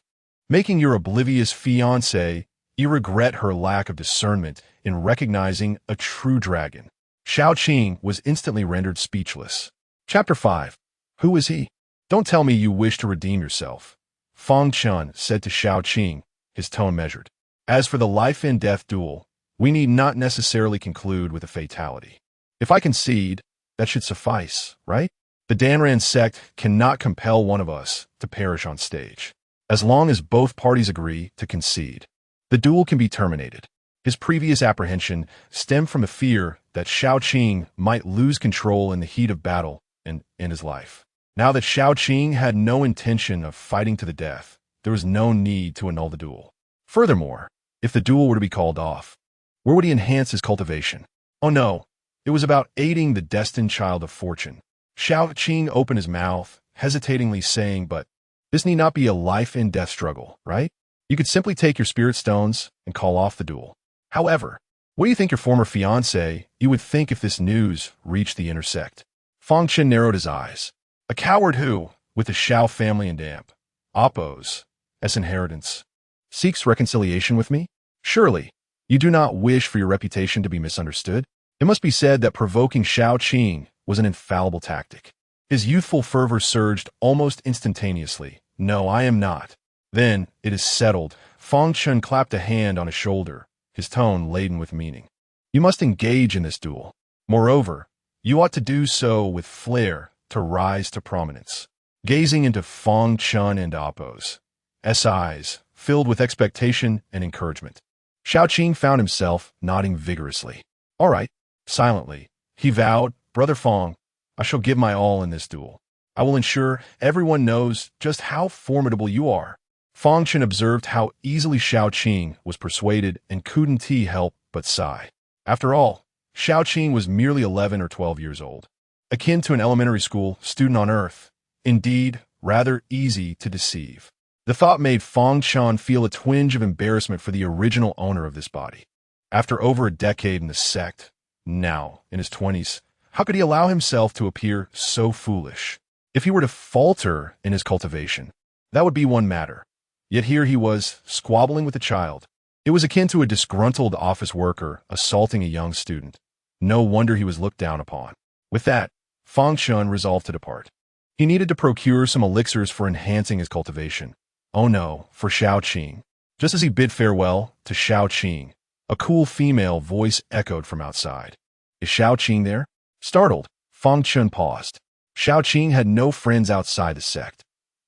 Making your oblivious fiancée, you regret her lack of discernment in recognizing a true dragon." Xiao Qing was instantly rendered speechless. Chapter 5. Who is he? "Don't tell me you wish to redeem yourself," Fang Chen said to Xiao Qing, his tone measured. "As for the life and death duel, we need not necessarily conclude with a fatality. If I concede, that should suffice, right? The Danran sect cannot compel one of us to perish on stage. As long as both parties agree to concede, the duel can be terminated." His previous apprehension stemmed from a fear that Xiao Qing might lose control in the heat of battle and end his life. Now that Xiao Qing had no intention of fighting to the death, there was no need to annul the duel. Furthermore, if the duel were to be called off, where would he enhance his cultivation? Oh no, it was about aiding the destined child of fortune. Xiao Qing opened his mouth, hesitatingly saying, "But this need not be a life and death struggle, right? You could simply take your spirit stones and call off the duel. However, what do you think your former fiancé you would think if this news reached the intersect?" Fang Chen narrowed his eyes. "A coward who, with the Xiao family and Appos as inheritance, seeks reconciliation with me? Surely, you do not wish for your reputation to be misunderstood?" It must be said that provoking Xiao Qing was an infallible tactic. His youthful fervor surged almost instantaneously. "No, I am not." "Then, it is settled." Fang Chen clapped a hand on his shoulder, his tone laden with meaning. "You must engage in this duel. Moreover, you ought to do so with flair to rise to prominence." Gazing into Fang Chen and Appos' eyes, filled with expectation and encouragement, Xiao Qing found himself nodding vigorously. "All right." Silently, he vowed, "Brother Fang, I shall give my all in this duel. I will ensure everyone knows just how formidable you are." Fang Chen observed how easily Xiao Qing was persuaded and couldn't he help but sigh. After all, Xiao Qing was merely 11 or 12 years old, akin to an elementary school student on Earth. Indeed, rather easy to deceive. The thought made Fang Chen feel a twinge of embarrassment for the original owner of this body. After over a decade in the sect, now in his 20s, how could he allow himself to appear so foolish? If he were to falter in his cultivation, that would be one matter. Yet here he was, squabbling with a child. It was akin to a disgruntled office worker assaulting a young student. No wonder he was looked down upon. With that, Fang Chen resolved to depart. He needed to procure some elixirs for enhancing his cultivation. Oh no, for Xiao Qing. Just as he bid farewell to Xiao Qing, a cool female voice echoed from outside. "Is Xiao Qing there?" Startled, Fang Chen paused. Xiao Qing had no friends outside the sect.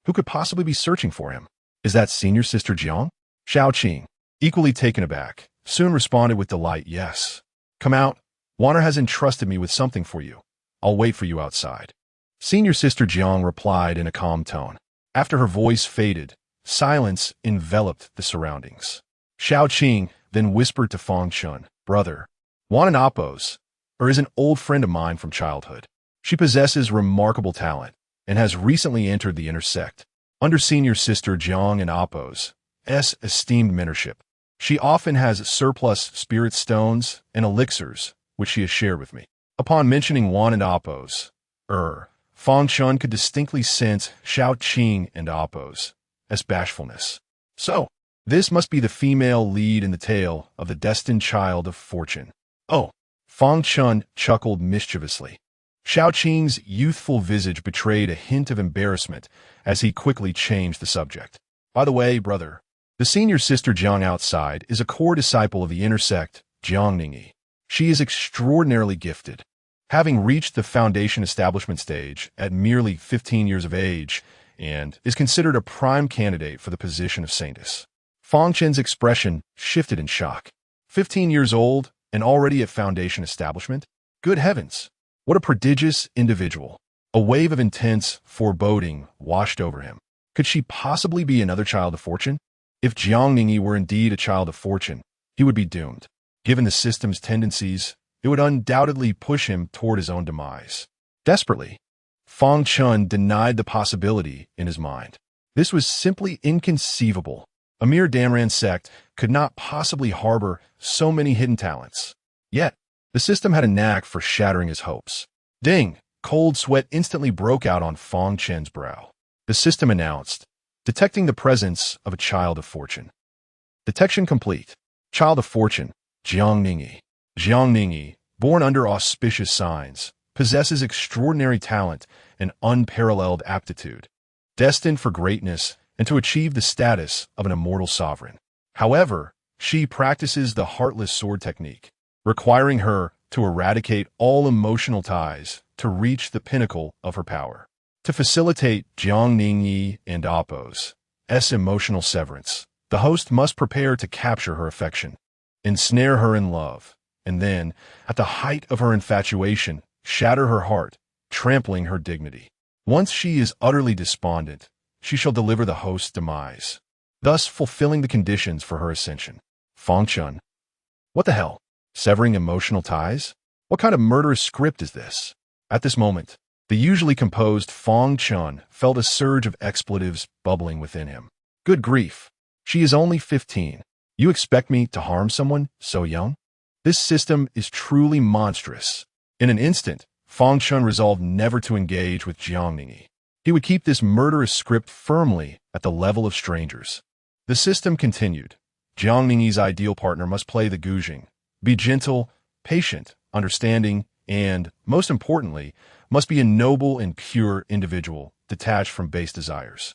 Who could possibly be searching for him? "Is that senior sister Jiang?" Xiao Qing, equally taken aback, soon responded with delight, "Yes. Come out. Wanner has entrusted me with something for you. I'll wait for you outside." Senior sister Jiang replied in a calm tone. After her voice faded, silence enveloped the surroundings. Xiao Qing then whispered to Fang Chen, "Brother, Wan Appos is an old friend of mine from childhood. She possesses remarkable talent and has recently entered the intersect under senior sister Jiang and Appos' esteemed mentorship. She often has surplus spirit stones and elixirs, which she has shared with me." Upon mentioning Wan and Appos, Fang Chen could distinctly sense Xiao Qing and Appos' bashfulness. So, this must be the female lead in the tale of the destined child of fortune. Oh, Fang Chen chuckled mischievously. Xiaoqing's youthful visage betrayed a hint of embarrassment as he quickly changed the subject. By the way, brother, the senior sister Jiang outside is a core disciple of the inner sect, Jiangningi. She is extraordinarily gifted. Having reached the foundation establishment stage at merely 15 years of age, and is considered a prime candidate for the position of saintess. Fang Chen's expression shifted in shock. 15 years old and already at foundation establishment? Good heavens! What a prodigious individual. A wave of intense foreboding washed over him. Could she possibly be another child of fortune? If Jiangningi were indeed a child of fortune, he would be doomed. Given the system's tendencies, it would undoubtedly push him toward his own demise. Desperately, Fang Chen denied the possibility in his mind. This was simply inconceivable. A mere Danran sect could not possibly harbor so many hidden talents. Yet, the system had a knack for shattering his hopes. Ding! Cold sweat instantly broke out on Fang Chen's brow. The system announced, detecting the presence of a child of fortune. Detection complete. Child of fortune, Jiangningi. Jiangningi, born under auspicious signs, possesses extraordinary talent and unparalleled aptitude, destined for greatness and to achieve the status of an immortal sovereign. However, she practices the heartless sword technique, requiring her to eradicate all emotional ties to reach the pinnacle of her power. To facilitate Jiangningi and Appo's emotional severance, the host must prepare to capture her affection, ensnare her in love, and then, at the height of her infatuation, shatter her heart, trampling her dignity. Once she is utterly despondent, she shall deliver the host's demise, thus fulfilling the conditions for her ascension. Fang Chen. What the hell? Severing emotional ties? What kind of murderous script is this? At this moment, the usually composed Fang Chen felt a surge of expletives bubbling within him. Good grief. She is only 15. You expect me to harm someone so young? This system is truly monstrous. In an instant, Fang Chen resolved never to engage with Jiangningi. He would keep this murderous script firmly at the level of strangers. The system continued. Jiangningi's ideal partner must play the guzheng, be gentle, patient, understanding, and, most importantly, must be a noble and pure individual, detached from base desires.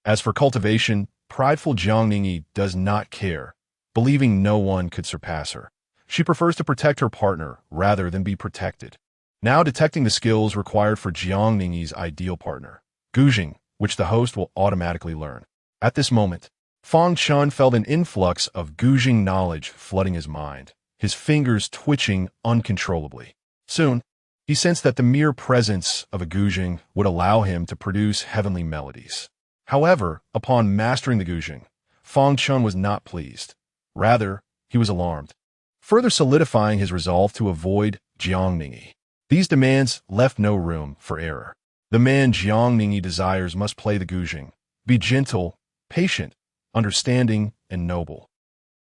As for cultivation, prideful Jiangningi does not care, believing no one could surpass her. She prefers to protect her partner rather than be protected. Now detecting the skills required for Jiangningi's ideal partner, guzheng, which the host will automatically learn. At this moment, Fang Chen felt an influx of guzheng knowledge flooding his mind, his fingers twitching uncontrollably. Soon, he sensed that the mere presence of a guzheng would allow him to produce heavenly melodies. However, upon mastering the guzheng, Fang Chen was not pleased. Rather, he was alarmed, further solidifying his resolve to avoid Jiangningi. These demands left no room for error. The man Jiangningi desires must play the guzheng, be gentle, patient, understanding, and noble.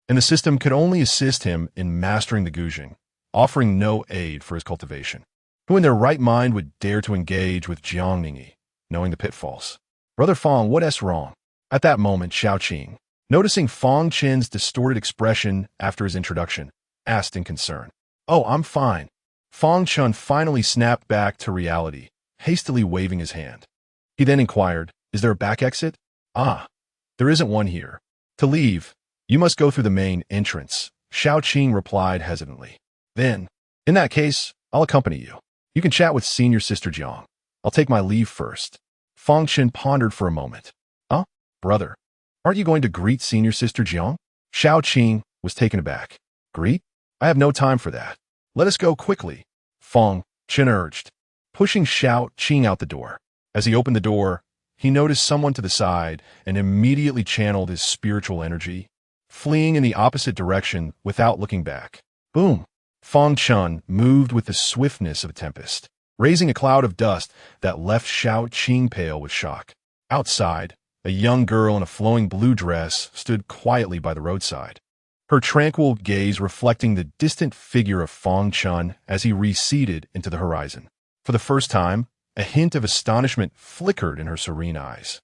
And the system could only assist him in mastering the guzheng, offering no aid for his cultivation. Who in their right mind would dare to engage with Jiangningi, knowing the pitfalls? Brother Fang, what's wrong? At that moment, Xiaoqing, noticing Fang Chen's distorted expression after his introduction, asked in concern. Oh, I'm fine. Fang Chen finally snapped back to reality, hastily waving his hand. He then inquired, is there a back exit? Ah, there isn't one here. To leave, you must go through the main entrance, Xiaoqing replied hesitantly. Then, in that case, I'll accompany you. You can chat with senior sister Jiang. I'll take my leave first. Fang Chen pondered for a moment. Huh? Brother, aren't you going to greet senior sister Jiang? Xiaoqing was taken aback. Greet? I have no time for that. Let us go quickly, Fang Chen urged, pushing Xiaoqing out the door. As he opened the door, he noticed someone to the side and immediately channeled his spiritual energy, fleeing in the opposite direction without looking back. Boom! Fang Chen moved with the swiftness of a tempest, raising a cloud of dust that left Xiaoqing pale with shock. Outside, a young girl in a flowing blue dress stood quietly by the roadside, her tranquil gaze reflecting the distant figure of Fang Chen as he receded into the horizon. For the first time, a hint of astonishment flickered in her serene eyes.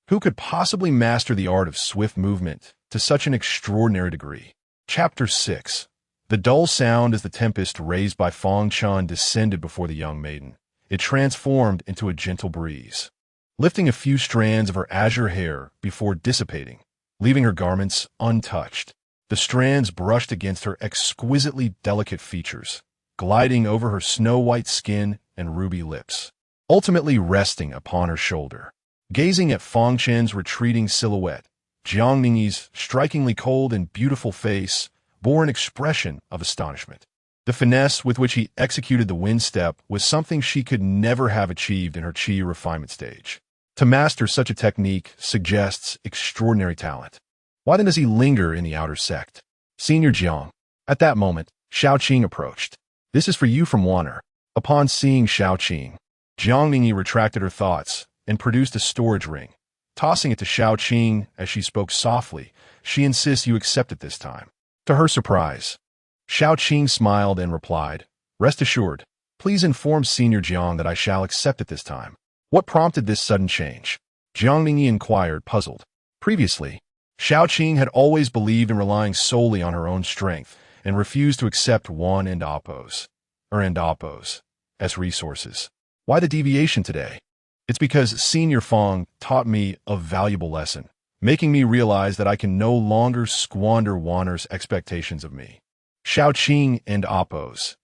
Who could possibly master the art of swift movement to such an extraordinary degree? Chapter 6. The dull sound as the tempest raised by Fang Chen descended before the young maiden. It transformed into a gentle breeze, lifting a few strands of her azure hair before dissipating, leaving her garments untouched. The strands brushed against her exquisitely delicate features, gliding over her snow-white skin and ruby lips, ultimately resting upon her shoulder. Gazing at Fang Chen's retreating silhouette, Jiang Ningyi's strikingly cold and beautiful face bore an expression of astonishment. The finesse with which he executed the wind step was something she could never have achieved in her qi refinement stage. To master such a technique suggests extraordinary talent. Why then does he linger in the outer sect? Senior Jiang. At that moment, Xiao Qing approached. This is for you from Wanner. Upon seeing Xiao Qing, Jiang Ningyi retracted her thoughts and produced a storage ring. Tossing it to Xiao Qing as she spoke softly, she insists you accept it this time. To her surprise, Xiao Qing smiled and replied, Rest assured, please inform Senior Jiang that I shall accept it this time. What prompted this sudden change? Jiang Ningyi inquired, puzzled. Previously, Xiao Qing had always believed in relying solely on her own strength and refused to accept one and oppose as resources. Why the deviation today? It's because Senior Fang taught me a valuable lesson, making me realize that I can no longer squander Wanner's expectations of me. Xiao Qing and Appo's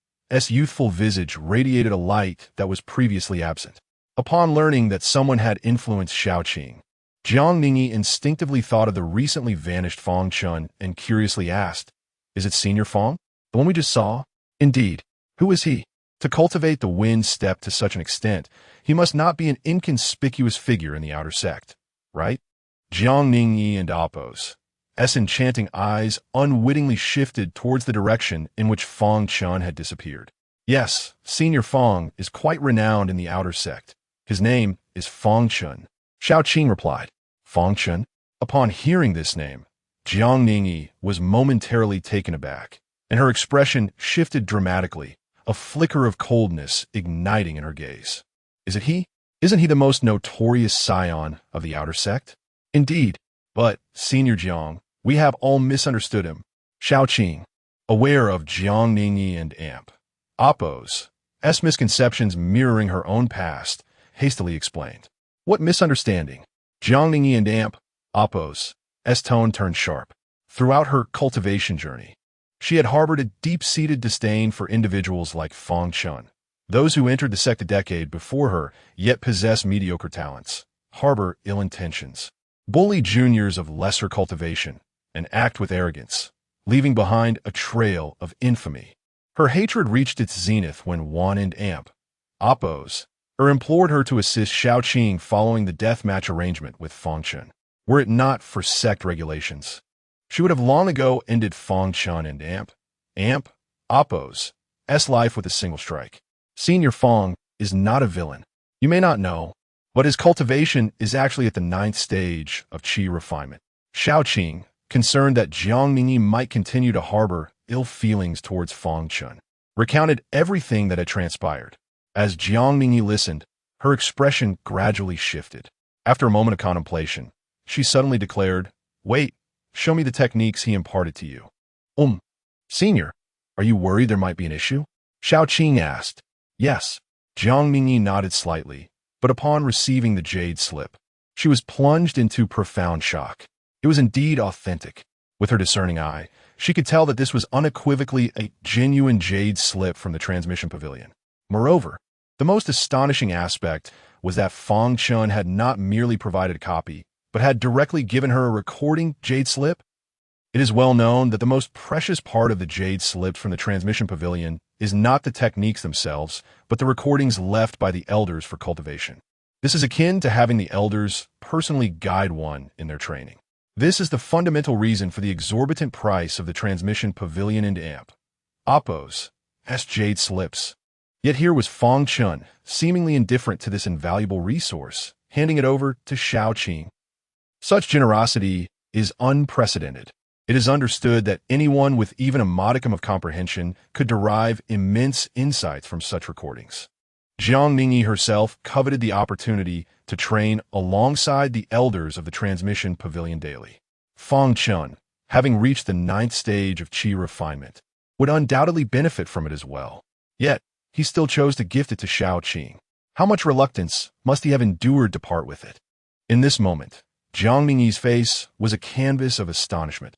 youthful visage radiated a light that was previously absent. Upon learning that someone had influenced Xiao Qing, Jiang Ningyi instinctively thought of the recently vanished Fang Chen and curiously asked, Is it Senior Fang? The one we just saw? Indeed. Who is he? To cultivate the wind step to such an extent, he must not be an inconspicuous figure in the outer sect, right? Jiang Ningyi and Appo's enchanting eyes unwittingly shifted towards the direction in which Fang Chen had disappeared. Yes, Senior Fang is quite renowned in the outer sect. His name is Fang Chen. Xiao Qing replied. Fang Chen? Upon hearing this name, Jiang Ningyi was momentarily taken aback, and her expression shifted dramatically, a flicker of coldness igniting in her gaze. Is it he? Isn't he the most notorious scion of the outer sect? Indeed, but, Senior Jiang, we have all misunderstood him. Xiao Qing, aware of Jiang Ningyi and Appo's misconceptions mirroring her own past, hastily explained. What misunderstanding? Jiang Ningyi and Appo's tone turned sharp. Throughout her cultivation journey, she had harbored a deep-seated disdain for individuals like Fang Chen. Those who entered the sect a decade before her, yet possess mediocre talents, harbor ill intentions, bully juniors of lesser cultivation, and act with arrogance, leaving behind a trail of infamy. Her hatred reached its zenith when Wan and Appo's implored her to assist Xiao Qing following the deathmatch arrangement with Fang Chen. Were it not for sect regulations, she would have long ago ended Fang Chen and Appo's life with a single strike. Senior Fang is not a villain. You may not know, but his cultivation is actually at the 9th stage of qi refinement. Xiao Qing, concerned that Jiang Ningyi might continue to harbor ill feelings towards Fang Chen, recounted everything that had transpired. As Jiang Ningyi listened, her expression gradually shifted. After a moment of contemplation, she suddenly declared, Wait, show me the techniques he imparted to you. Senior, are you worried there might be an issue? Xiao Qing asked. Yes. Jiang Ningyi nodded slightly, but upon receiving the jade slip, she was plunged into profound shock. It was indeed authentic. With her discerning eye, she could tell that this was unequivocally a genuine jade slip from the transmission pavilion. Moreover, the most astonishing aspect was that Fang Chen had not merely provided a copy, but had directly given her a recording jade slip. It is well known that the most precious part of the jade slips from the transmission pavilion is not the techniques themselves, but the recordings left by the elders for cultivation. This is akin to having the elders personally guide one in their training. This is the fundamental reason for the exorbitant price of the transmission pavilion and Appo's jade slips. Yet here was Fang Chen, seemingly indifferent to this invaluable resource, handing it over to Xiao Qing. Such generosity is unprecedented. It is understood that anyone with even a modicum of comprehension could derive immense insights from such recordings. Jiang Ningyi herself coveted the opportunity to train alongside the elders of the transmission pavilion daily. Fang Chen, having reached the 9th stage of qi refinement, would undoubtedly benefit from it as well. Yet, he still chose to gift it to Xiao Qing. How much reluctance must he have endured to part with it? In this moment, Jiang Ningyi's face was a canvas of astonishment.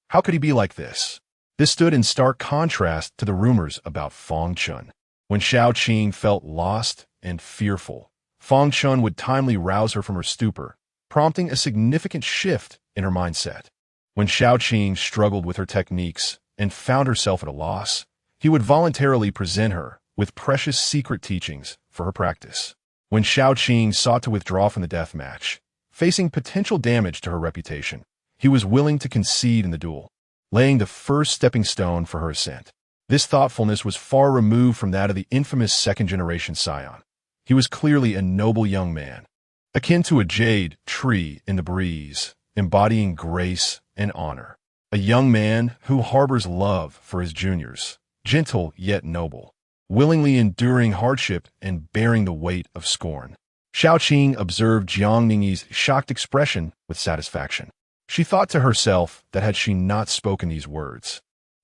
How could he be like this? This stood in stark contrast to the rumors about Fang Chen. When Xiao Qing felt lost and fearful, Fang Chen would timely rouse her from her stupor, prompting a significant shift in her mindset. When Xiao Qing struggled with her techniques and found herself at a loss, he would voluntarily present her with precious secret teachings for her practice. When Xiao Qing sought to withdraw from the death match, facing potential damage to her reputation, he was willing to concede in the duel, laying the first stepping stone for her ascent. This thoughtfulness was far removed from that of the infamous second-generation scion. He was clearly a noble young man, akin to a jade tree in the breeze, embodying grace and honor. A young man who harbors love for his juniors, gentle yet noble, willingly enduring hardship and bearing the weight of scorn. Xiao Qing observed Jiang Ningyi's shocked expression with satisfaction. She thought to herself that had she not spoken these words,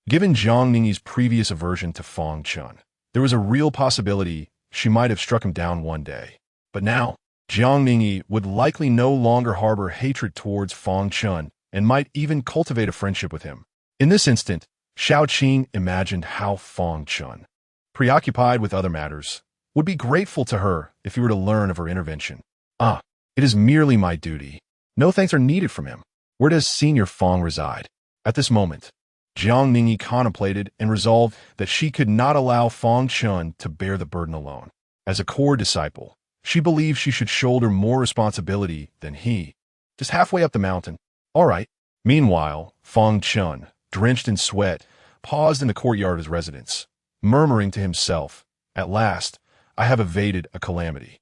given Jiang Ningyi's previous aversion to Fang Chen, there was a real possibility she might have struck him down one day. But now, Jiang Ningyi would likely no longer harbor hatred towards Fang Chen and might even cultivate a friendship with him. In this instant, Xiao Qing imagined how Fang Chen, preoccupied with other matters, would be grateful to her if he were to learn of her intervention. It is merely my duty. No thanks are needed from him. Where does Senior Fang reside? At this moment, Jiang Ningyi contemplated and resolved that she could not allow Fang Chen to bear the burden alone. As a core disciple, she believed she should shoulder more responsibility than he. Just halfway up the mountain. All right. Meanwhile, Fang Chen, drenched in sweat, paused in the courtyard of his residence, murmuring to himself, "At last, I have evaded a calamity.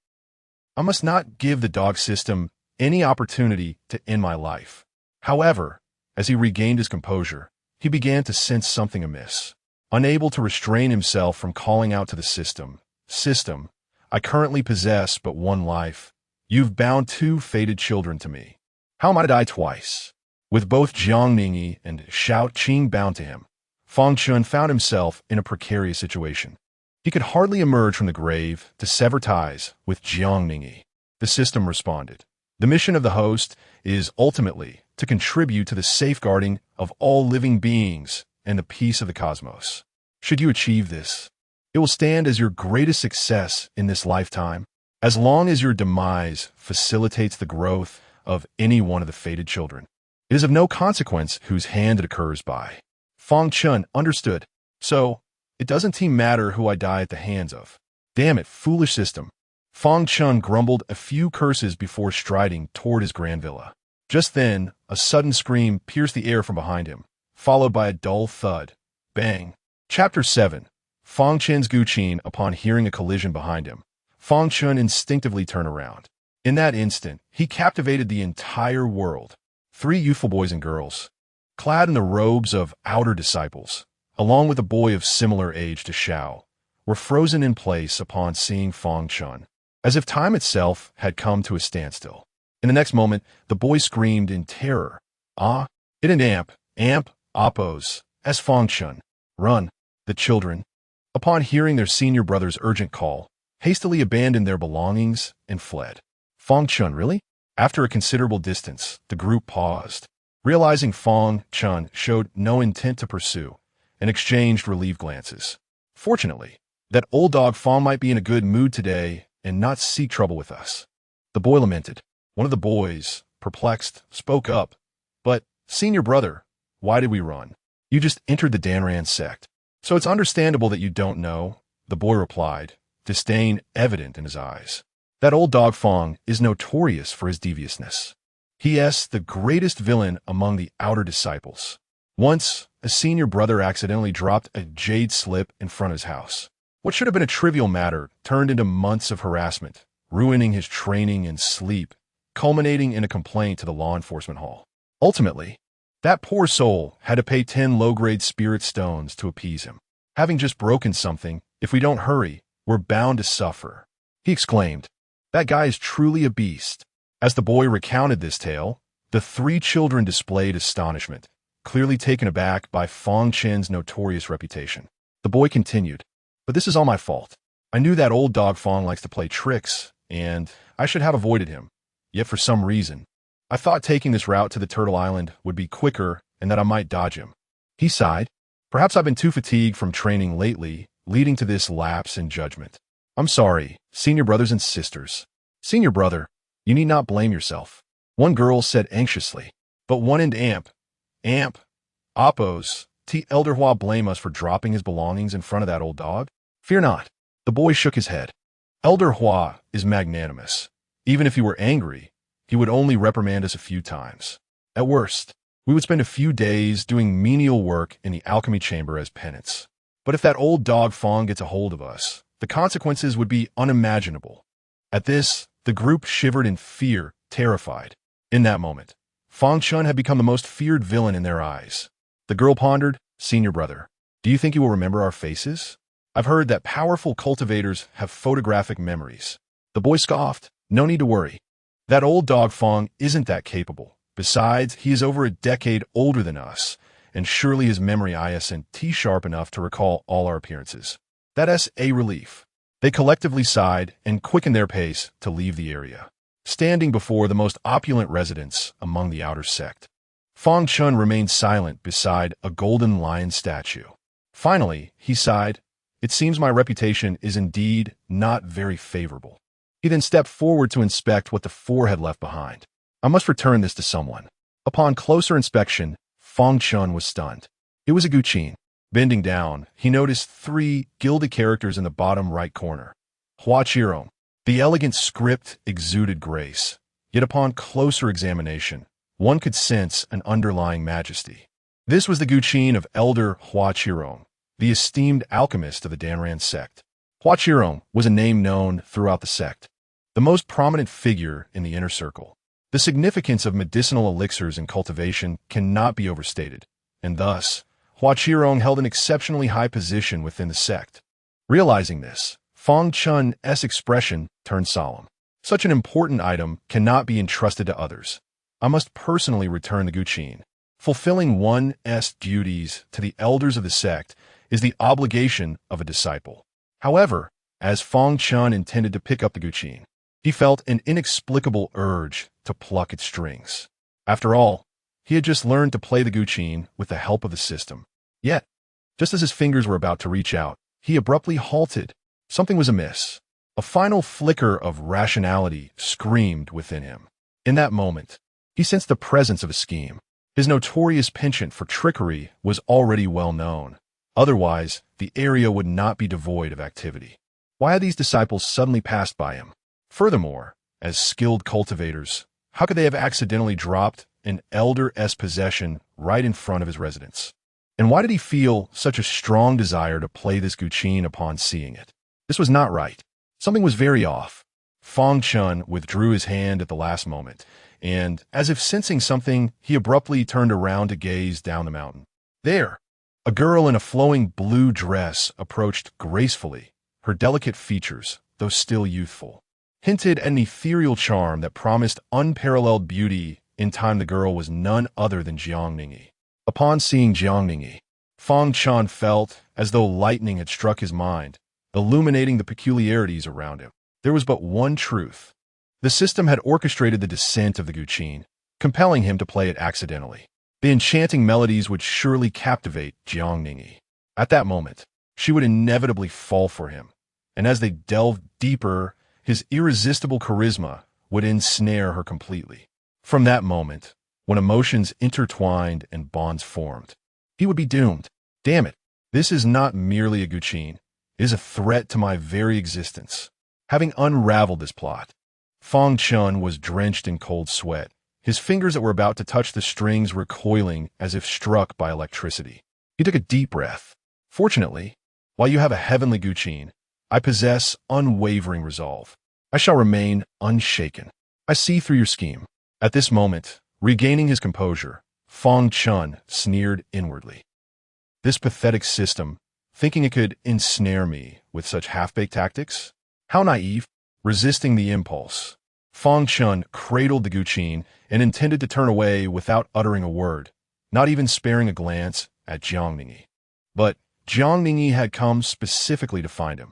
I must not give the dog system any opportunity to end my life." However, as he regained his composure, he began to sense something amiss. Unable to restrain himself from calling out to the system, "System, I currently possess but one life. You've bound two fated children to me. How am I to die twice?" With both Jiang Ningyi and Xiao Qing bound to him, Fang Chen found himself in a precarious situation. He could hardly emerge from the grave to sever ties with Jiang Ningyi. The system responded. The mission of the host is ultimately to contribute to the safeguarding of all living beings and the peace of the cosmos. Should you achieve this, it will stand as your greatest success in this lifetime, as long as your demise facilitates the growth of any one of the fated children. It is of no consequence whose hand it occurs by. Fang Chen understood. So, it doesn't matter who I die at the hands of. Damn it, foolish system. Fang Chen grumbled a few curses before striding toward his grand villa. Just then, a sudden scream pierced the air from behind him, followed by a dull thud. Bang. Chapter 7. Fang Chen's Guqin. Upon hearing a collision behind him, Fang Chen instinctively turned around. In that instant, he captivated the entire world. 3 youthful boys and girls, clad in the robes of outer disciples, along with a boy of similar age to Xiao, were frozen in place upon seeing Fang Chen, as if time itself had come to a standstill. In the next moment, the boy screamed in terror. It an amp, oppos, as Fang Chen. Run. The children, upon hearing their senior brother's urgent call, hastily abandoned their belongings and fled. Fang Chen, really? After a considerable distance, the group paused, realizing Fang Chen showed no intent to pursue, and exchanged relieved glances. Fortunately, that old dog Fang might be in a good mood today and not seek trouble with us. The boy lamented. One of the boys, perplexed, spoke up. But, senior brother, why did we run? You just entered the Danran sect. So it's understandable that you don't know, the boy replied, disdain evident in his eyes. That old dog Fang is notorious for his deviousness. He is the greatest villain among the outer disciples. Once, a senior brother accidentally dropped a jade slip in front of his house. What should have been a trivial matter turned into months of harassment, ruining his training and sleep, culminating in a complaint to the law enforcement hall. Ultimately, that poor soul had to pay 10 low-grade spirit stones to appease him. Having just broken something, if we don't hurry, we're bound to suffer. He exclaimed, "That guy is truly a beast." As the boy recounted this tale, the 3 children displayed astonishment, clearly taken aback by Fang Chen's notorious reputation. The boy continued, "But this is all my fault. I knew that old dog Fang likes to play tricks, and I should have avoided him. Yet for some reason, I thought taking this route to the Turtle Island would be quicker and that I might dodge him." He sighed. "Perhaps I've been too fatigued from training lately, leading to this lapse in judgment. I'm sorry, senior brothers and sisters." "Senior brother, you need not blame yourself," one girl said anxiously. "But one and Amp, Oppos, Elder Hua blame us for dropping his belongings in front of that old dog? Fear not." The boy shook his head. "Elder Hua is magnanimous. Even if he were angry, he would only reprimand us a few times. At worst, we would spend a few days doing menial work in the alchemy chamber as penance. But if that old dog Fang gets a hold of us, the consequences would be unimaginable." At this, the group shivered in fear, terrified. In that moment, Fang Chen had become the most feared villain in their eyes. The girl pondered, "Senior brother, do you think you will remember our faces? I've heard that powerful cultivators have photographic memories." The boy scoffed, "No need to worry. That old dog Fang isn't that capable. Besides, he is over a decade older than us, and surely his memory isn't T-sharp enough to recall all our appearances. That's a relief." They collectively sighed and quickened their pace to leave the area. Standing before the most opulent residence among the outer sect, Fang Chen remained silent beside a golden lion statue. Finally, he sighed, "It seems my reputation is indeed not very favorable." He then stepped forward to inspect what the four had left behind. "I must return this to someone." Upon closer inspection, Fang Chen was stunned. It was a guqin. Bending down, he noticed 3 gilded characters in the bottom right corner. Hua Qirong. The elegant script exuded grace, yet upon closer examination, one could sense an underlying majesty. This was the guqin of Elder Hua Qirong, the esteemed alchemist of the Danran sect. Hua Qirong was a name known throughout the sect, the most prominent figure in the inner circle. The significance of medicinal elixirs in cultivation cannot be overstated, and thus, Hua Qirong held an exceptionally high position within the sect. Realizing this, Fang Chen's expression turned solemn. "Such an important item cannot be entrusted to others. I must personally return the guqin. Fulfilling one's duties to the elders of the sect is the obligation of a disciple." However, as Fang Chen intended to pick up the guqin, he felt an inexplicable urge to pluck its strings. After all, he had just learned to play the guqin with the help of the system. Yet, just as his fingers were about to reach out, he abruptly halted. Something was amiss. A final flicker of rationality screamed within him. In that moment, he sensed the presence of a scheme. His notorious penchant for trickery was already well known. Otherwise, the area would not be devoid of activity. Why had these disciples suddenly passed by him? Furthermore, as skilled cultivators, how could they have accidentally dropped an elder's possession right in front of his residence? And why did he feel such a strong desire to play this guqin upon seeing it? This was not right. Something was very off. Fang Chen withdrew his hand at the last moment, and, as if sensing something, he abruptly turned around to gaze down the mountain. There, a girl in a flowing blue dress approached gracefully. Her delicate features, though still youthful, hinted at an ethereal charm that promised unparalleled beauty. In time, the girl was none other than Jiang Ningyi. Upon seeing Jiang Ningyi, Fang Chen felt as though lightning had struck his mind, illuminating the peculiarities around him. There was but one truth. The system had orchestrated the descent of the guqin, compelling him to play it accidentally. The enchanting melodies would surely captivate Jiang Ningyi. At that moment, she would inevitably fall for him, and as they delved deeper, his irresistible charisma would ensnare her completely. From that moment, when emotions intertwined and bonds formed, he would be doomed. Damn it, this is not merely a guqin. It is a threat to my very existence. Having unraveled this plot, Fang Chen was drenched in cold sweat, his fingers that were about to touch the strings recoiling as if struck by electricity. He took a deep breath. "Fortunately, while you have a heavenly guqin, I possess unwavering resolve. I shall remain unshaken. I see through your scheme." At this moment, regaining his composure, Fang Chen sneered inwardly. This pathetic system, thinking it could ensnare me with such half-baked tactics? How naive! Resisting the impulse, Fang Chen cradled the guqin and intended to turn away without uttering a word. not even sparing a glance at Jiang Ningyi. But Jiang Ningyi had come specifically to find him.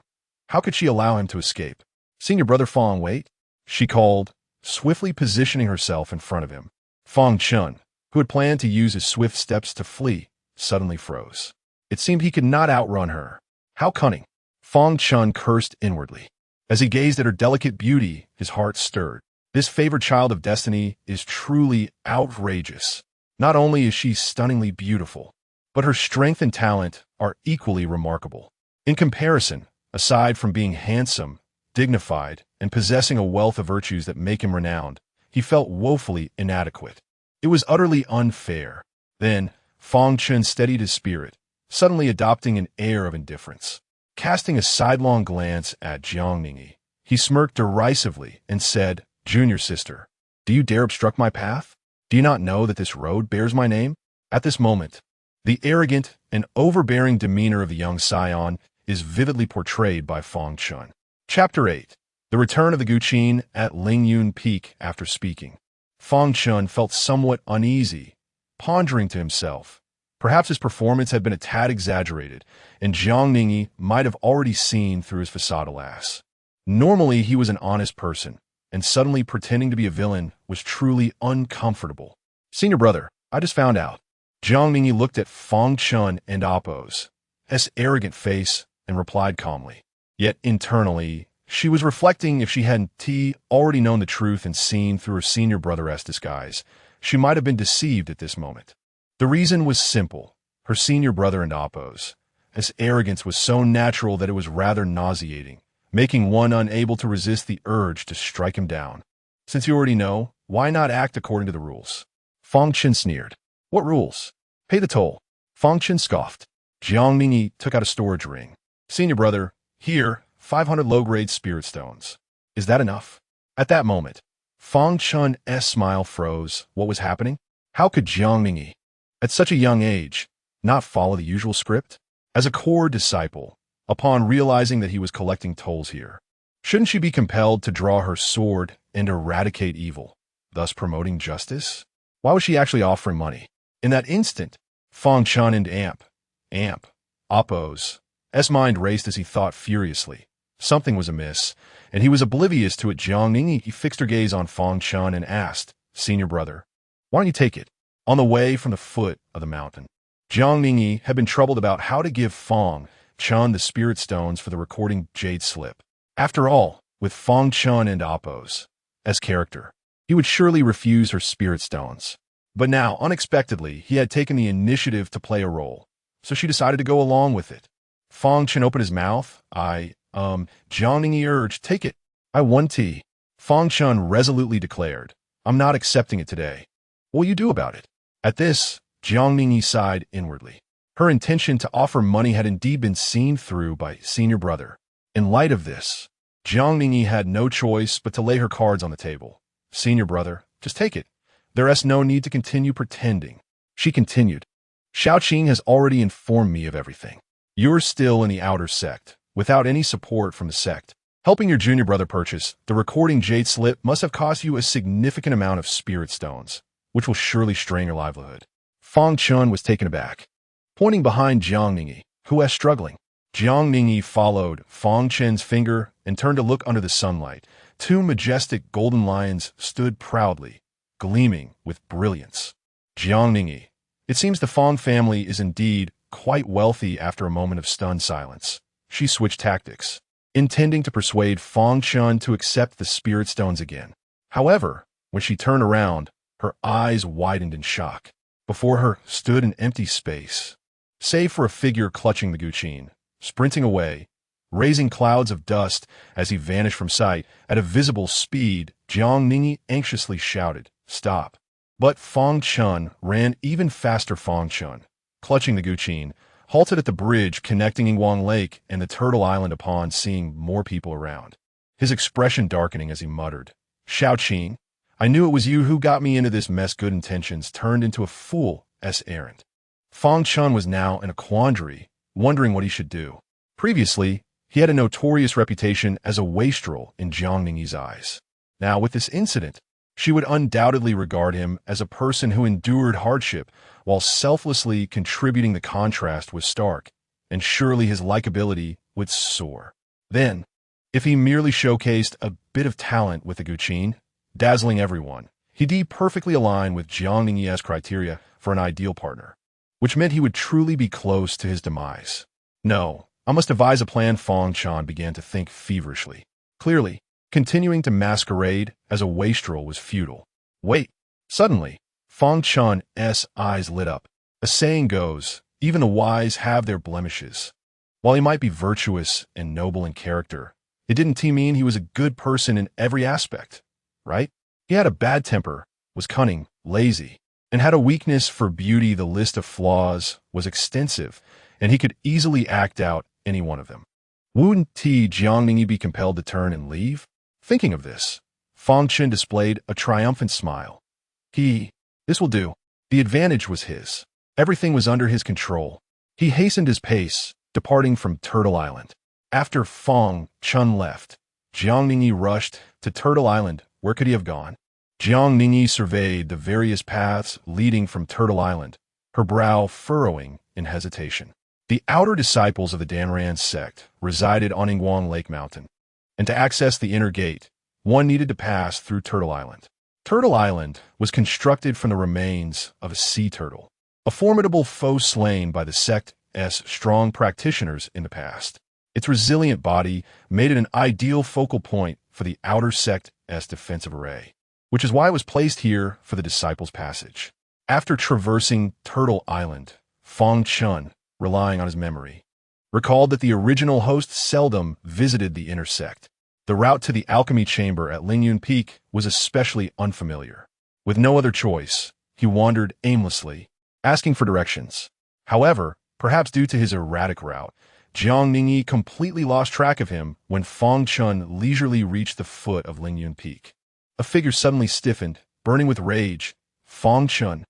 How could she allow him to escape? "Senior brother Fang, wait," she called, swiftly positioning herself in front of him. Fang Chen, who had planned to use his swift steps to flee, suddenly froze. It seemed he could not outrun her. How cunning! Fang Chen cursed inwardly. As he gazed at her delicate beauty, his heart stirred. This favored child of destiny is truly outrageous. Not only is she stunningly beautiful, but her strength and talent are equally remarkable. In comparison, aside from being handsome, dignified, and possessing a wealth of virtues that make him renowned, he felt woefully inadequate. It was utterly unfair. Then, Fang Chen steadied his spirit, suddenly adopting an air of indifference. Casting a sidelong glance at Jiang Ningyi, he smirked derisively and said, "Junior sister, do you dare obstruct my path? Do you not know that this road bears my name?" At this moment, the arrogant and overbearing demeanor of the young scion is vividly portrayed by Fang Chen. Chapter 8. The Return of the Guqin at Lingyun Peak. After speaking, Fang Chen felt somewhat uneasy, pondering to himself. Perhaps his performance had been a tad exaggerated, and Jiang Ningyi might have already seen through his facade alas. Normally, he was an honest person, and suddenly pretending to be a villain was truly uncomfortable. "Senior brother, I just found out." Jiang Ningyi looked at Fang Chen and Appo's arrogant face and replied calmly. Yet internally, she was reflecting if she hadn't already known the truth and seen through her senior brother's disguise, she might have been deceived at this moment. The reason was simple. Her senior brother and Appo's arrogance was so natural that it was rather nauseating, making one unable to resist the urge to strike him down. "Since you already know, why not act according to the rules?" Fang Chen sneered. "What rules?" "Pay the toll." Fang Chen scoffed. Jiang Ningyi took out a storage ring. "Senior brother, here, 500 low-grade spirit stones. Is that enough?" At that moment, Fang Chen's smile froze. What was happening? How could Jiang Ningyi, at such a young age, not follow the usual script? As a core disciple, upon realizing that he was collecting tolls here, shouldn't she be compelled to draw her sword and eradicate evil, thus promoting justice? Why was she actually offering money? In that instant, Fang Chen and Appo's mind raced as he thought furiously. Something was amiss, and he was oblivious to it. Jiang Ningyi fixed her gaze on Fang Chen and asked, "Senior brother, why don't you take it?" On the way from the foot of the mountain, Jiang Ningyi had been troubled about how to give Fang Chen the spirit stones for the recording jade slip. After all, with Fang Chen and Appo's character, he would surely refuse her spirit stones. But now, unexpectedly, he had taken the initiative to play a role, so she decided to go along with it. Fang Chen opened his mouth. Jiang Ningyi urged, "Take it." "I want tea." Fang Chen resolutely declared, "I'm not accepting it today." "What will you do about it?" At this, Jiang Ningyi sighed inwardly. Her intention to offer money had indeed been seen through by senior brother. In light of this, Jiang Ningyi had no choice but to lay her cards on the table. "Senior brother, just take it. There's no need to continue pretending." She continued, "Shaoqing has already informed me of everything. You're still in the outer sect, without any support from the sect. Helping your junior brother purchase the recording jade slip must have cost you a significant amount of spirit stones, which will surely strain your livelihood." Fang Chen was taken aback, pointing behind Jiang Ningyi, who was struggling. Jiang Ningyi followed Fang Chen's finger and turned to look under the sunlight. Two majestic golden lions stood proudly, gleaming with brilliance. "Jiang Ningyi, it seems the Fang family is indeed quite wealthy." After a moment of stunned silence, she switched tactics, intending to persuade Fang Chen to accept the spirit stones again. However, when she turned around, her eyes widened in shock. Before her stood an empty space, save for a figure clutching the Guqin, sprinting away, raising clouds of dust as he vanished from sight. At a visible speed, Jiang Ningyi anxiously shouted, "Stop!" But Fang Chen ran even faster. Fang Chen, clutching the Guqin, halted at the bridge connecting Yingguang Lake and the Turtle Island upon seeing more people around, his expression darkening as he muttered, "Shaoqing, I knew it was you who got me into this mess." Good intentions turned into a fool's errand. Fang Chen was now in a quandary, wondering what he should do. Previously, he had a notorious reputation as a wastrel in Jiang Ningyi's eyes. Now, with this incident, She would undoubtedly regard him as a person who endured hardship while selflessly contributing. The contrast was stark, and surely his likability would soar. Then, if he merely showcased a bit of talent with the Guqin, dazzling everyone, he'd perfectly align with Jiang Ningyi's criteria for an ideal partner, which meant he would truly be close to his demise. No, I must devise a plan. Fang Chen began to think feverishly. Clearly, continuing to masquerade as a wastrel was futile. Wait! Suddenly, Fang Chen's eyes lit up. A saying goes, even the wise have their blemishes. While he might be virtuous and noble in character, it didn't mean he was a good person in every aspect, right? He had a bad temper, was cunning, lazy, and had a weakness for beauty. The list of flaws was extensive, and he could easily act out any one of them. Wouldn't Jiang Ningyi be compelled to turn and leave? Thinking of this, Fang Chen displayed a triumphant smile. This will do. The advantage was his. Everything was under his control. He hastened his pace, departing from Turtle Island. After Fang Chen left, Jiang Ningyi rushed to Turtle Island. Where could he have gone? Jiang Ningyi surveyed the various paths leading from Turtle Island, her brow furrowing in hesitation. The outer disciples of the Danran sect resided on Ingguang Lake Mountain, and to access the inner gate, one needed to pass through Turtle Island. Turtle Island was constructed from the remains of a sea turtle, a formidable foe slain by the sect's strong practitioners in the past. Its resilient body made it an ideal focal point for the outer sect's defensive array, which is why it was placed here for the disciples' passage. After traversing Turtle Island, Fang Chen, relying on his memory, recalled that the original host seldom visited the inner sect. The route to the alchemy chamber at Lingyun Peak was especially unfamiliar. With no other choice, he wandered aimlessly, asking for directions. However, perhaps due to his erratic route, Jiang Ningyi completely lost track of him when Fang Chen leisurely reached the foot of Lingyun Peak. A figure suddenly stiffened, burning with rage. Fang Chen.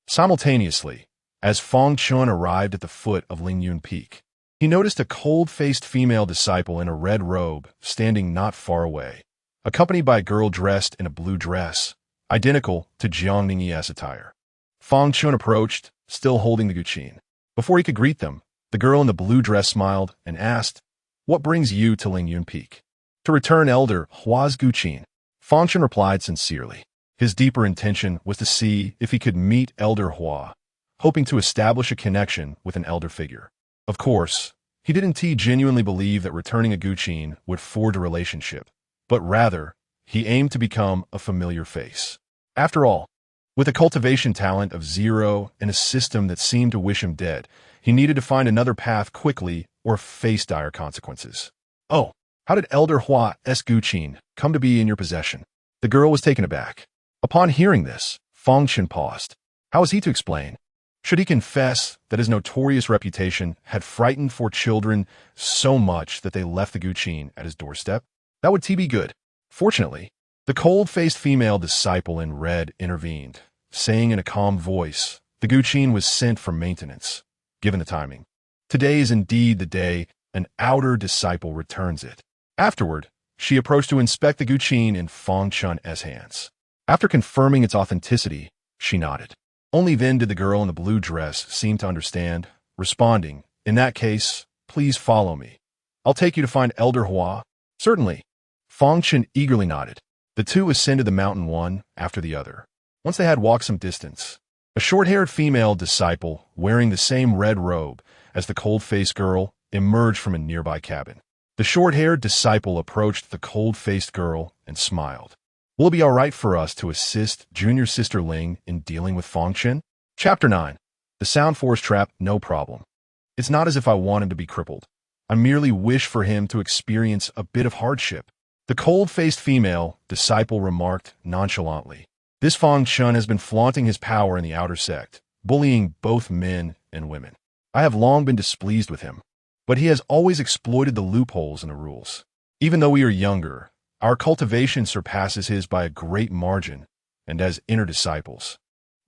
Simultaneously, as Fang Chen arrived at the foot of Lingyun Peak, he noticed a cold-faced female disciple in a red robe standing not far away, accompanied by a girl dressed in a blue dress, identical to Jiang Ningyi's attire. Fang Chen approached, still holding the Guqin. Before he could greet them, the girl in the blue dress smiled and asked, "What brings you to Lingyun Peak?" "To return Elder Hua's Guqin." Fang Chen replied sincerely. His deeper intention was to see if he could meet Elder Hua, hoping to establish a connection with an elder figure. Of course, he didn't genuinely believe that returning a Guqin would forge a relationship, but rather, he aimed to become a familiar face. After all, with a cultivation talent of 0 and a system that seemed to wish him dead, he needed to find another path quickly or face dire consequences. "Oh, how did Elder Hua's Guqin come to be in your possession?" The girl was taken aback. Upon hearing this, Fang Chen paused. How was he to explain? Should he confess that his notorious reputation had frightened 4 children so much that they left the Guqin at his doorstep? That would be good. Fortunately, the cold-faced female disciple in red intervened, saying in a calm voice, "The Guqin was sent for maintenance, given the timing. Today is indeed the day an outer disciple returns it." Afterward, she approached to inspect the Guqin in Fang Chen's hands. After confirming its authenticity, she nodded. Only then did the girl in the blue dress seem to understand, responding, "In that case, please follow me. I'll take you to find Elder Hua." "Certainly." Fang Chen eagerly nodded. The two ascended the mountain one after the other. Once they had walked some distance, a short-haired female disciple, wearing the same red robe as the cold-faced girl, emerged from a nearby cabin. The short-haired disciple approached the cold-faced girl and smiled. "Will it be all right for us to assist Junior Sister Ling in dealing with Fang Chen?" Chapter 9. The Sound Force Trap. No problem. It's not as if I want him to be crippled. I merely wish for him to experience a bit of hardship. The cold-faced female disciple remarked nonchalantly. This Fang Chen has been flaunting his power in the outer sect, bullying both men and women. I have long been displeased with him, but he has always exploited the loopholes in the rules. Even though we are younger, our cultivation surpasses his by a great margin, and as inner disciples,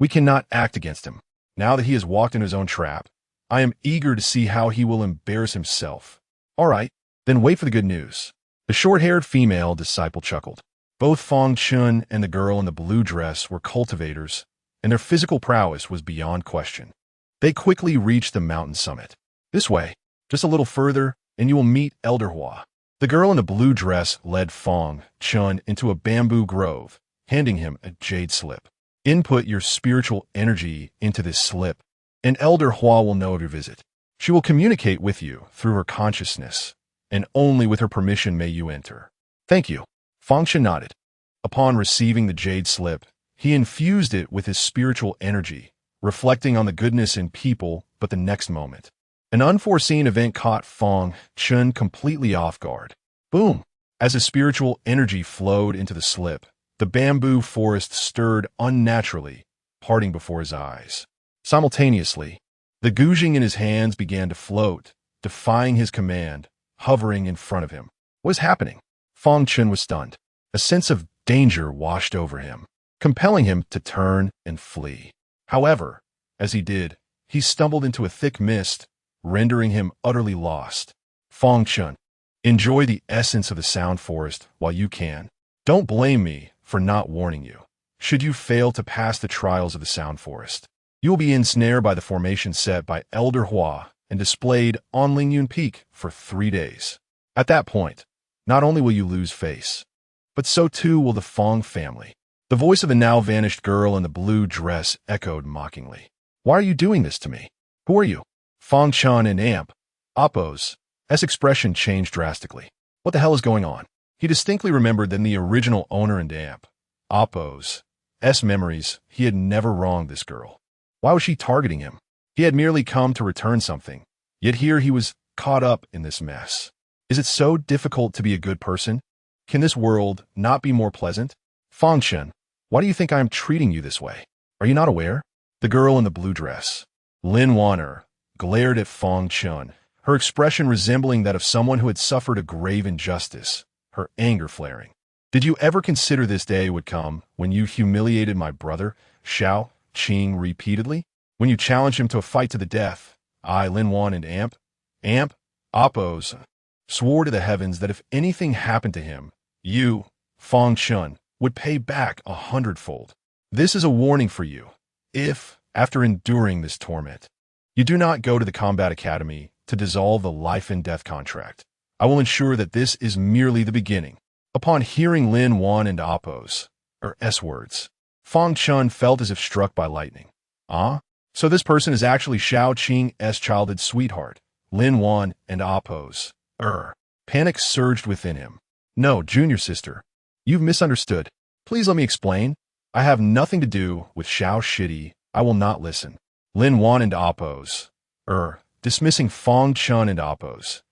we cannot act against him. Now that he has walked into his own trap, I am eager to see how he will embarrass himself. All right, then wait for the good news. The short-haired female disciple chuckled. Both Fang Chen and the girl in the blue dress were cultivators, and their physical prowess was beyond question. They quickly reached the mountain summit. This way, just a little further, and you will meet Elder Hua. The girl in the blue dress led Fang Chen into a bamboo grove, handing him a jade slip. Input your spiritual energy into this slip, and Elder Hua will know of your visit. She will communicate with you through her consciousness, and only with her permission may you enter. Thank you. Fang Chen nodded. Upon receiving the jade slip, he infused it with his spiritual energy, reflecting on the goodness in people, but the next moment, an unforeseen event caught Fang Chen completely off guard. Boom! As his spiritual energy flowed into the slip, the bamboo forest stirred unnaturally, parting before his eyes. Simultaneously, the gujing in his hands began to float, defying his command, hovering in front of him. What was happening? Fang Chen was stunned. A sense of danger washed over him, compelling him to turn and flee. However, as he did, he stumbled into a thick mist, rendering him utterly lost. Fang Chen, enjoy the essence of the sound forest while you can. Don't blame me for not warning you. Should you fail to pass the trials of the sound forest, you will be ensnared by the formation set by Elder Hua and displayed on Lingyun Peak for 3 days. At that point, not only will you lose face, but so too will the Fang family. The voice of the now vanished girl in the blue dress echoed mockingly. Why are you doing this to me? Who are you? Fang Chen and Amp, Oppo's expression changed drastically. What the hell is going on? He distinctly remembered that in the original owner and Amp, Oppo's memories, he had never wronged this girl. Why was she targeting him? He had merely come to return something, yet here he was caught up in this mess. Is it so difficult to be a good person? Can this world not be more pleasant? Fang Chen, why do you think I am treating you this way? Are you not aware? The girl in the blue dress, Lin Wanner, glared at Fang Chen, her expression resembling that of someone who had suffered a grave injustice, her anger flaring. Did you ever consider this day would come when you humiliated my brother, Xiao Qing, repeatedly? When you challenged him to a fight to the death, I, Lin Wan, and Amp, Oppos, swore to the heavens that if anything happened to him, you, Fang Chen, would pay back 100-fold. This is a warning for you. If, after enduring this torment, you do not go to the Combat Academy to dissolve the life and death contract, I will ensure that this is merely the beginning. Upon hearing Lin Wan and Oppo's, words, Fang Chen felt as if struck by lightning. So this person is actually Xiao Qing's childhood sweetheart, Lin Wan and Oppo's. Panic surged within him. No, junior sister, you've misunderstood. Please let me explain. I have nothing to do with Xiao Shidi. I will not listen. Lin Wan and Oppo's. Dismissing Fang Chen and Oppo's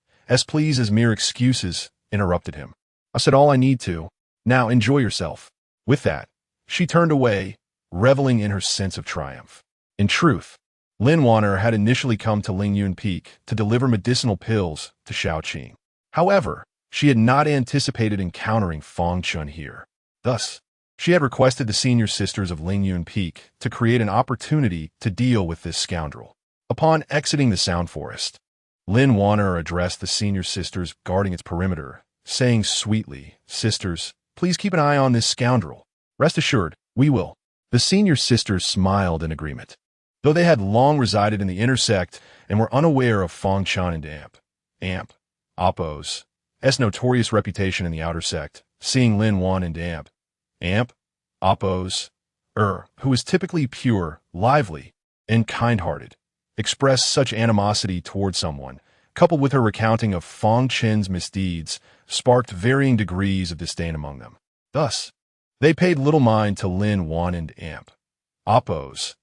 pleas as mere excuses, interrupted him. I said all I need to. Now enjoy yourself. With that, she turned away, reveling in her sense of triumph. In truth, Lin Wanner had initially come to Lingyun Peak to deliver medicinal pills to Xiao Qing. However, she had not anticipated encountering Fang Chen here. Thus, she had requested the senior sisters of Lingyun Peak to create an opportunity to deal with this scoundrel. Upon exiting the sound forest, Lin Wanner addressed the senior sisters guarding its perimeter, saying sweetly, "Sisters, please keep an eye on this scoundrel. Rest assured, we will." The senior sisters smiled in agreement. Though they had long resided in the inner sect and were unaware of Fang Chen and Amp, Oppo's notorious reputation in the outer sect, seeing Lin Wan and Amp, Oppo's, who was typically pure, lively, and kind-hearted, expressed such animosity toward someone, coupled with her recounting of Fang Chen's misdeeds, sparked varying degrees of disdain among them. Thus, they paid little mind to Lin Wan and Amp, Oppo's,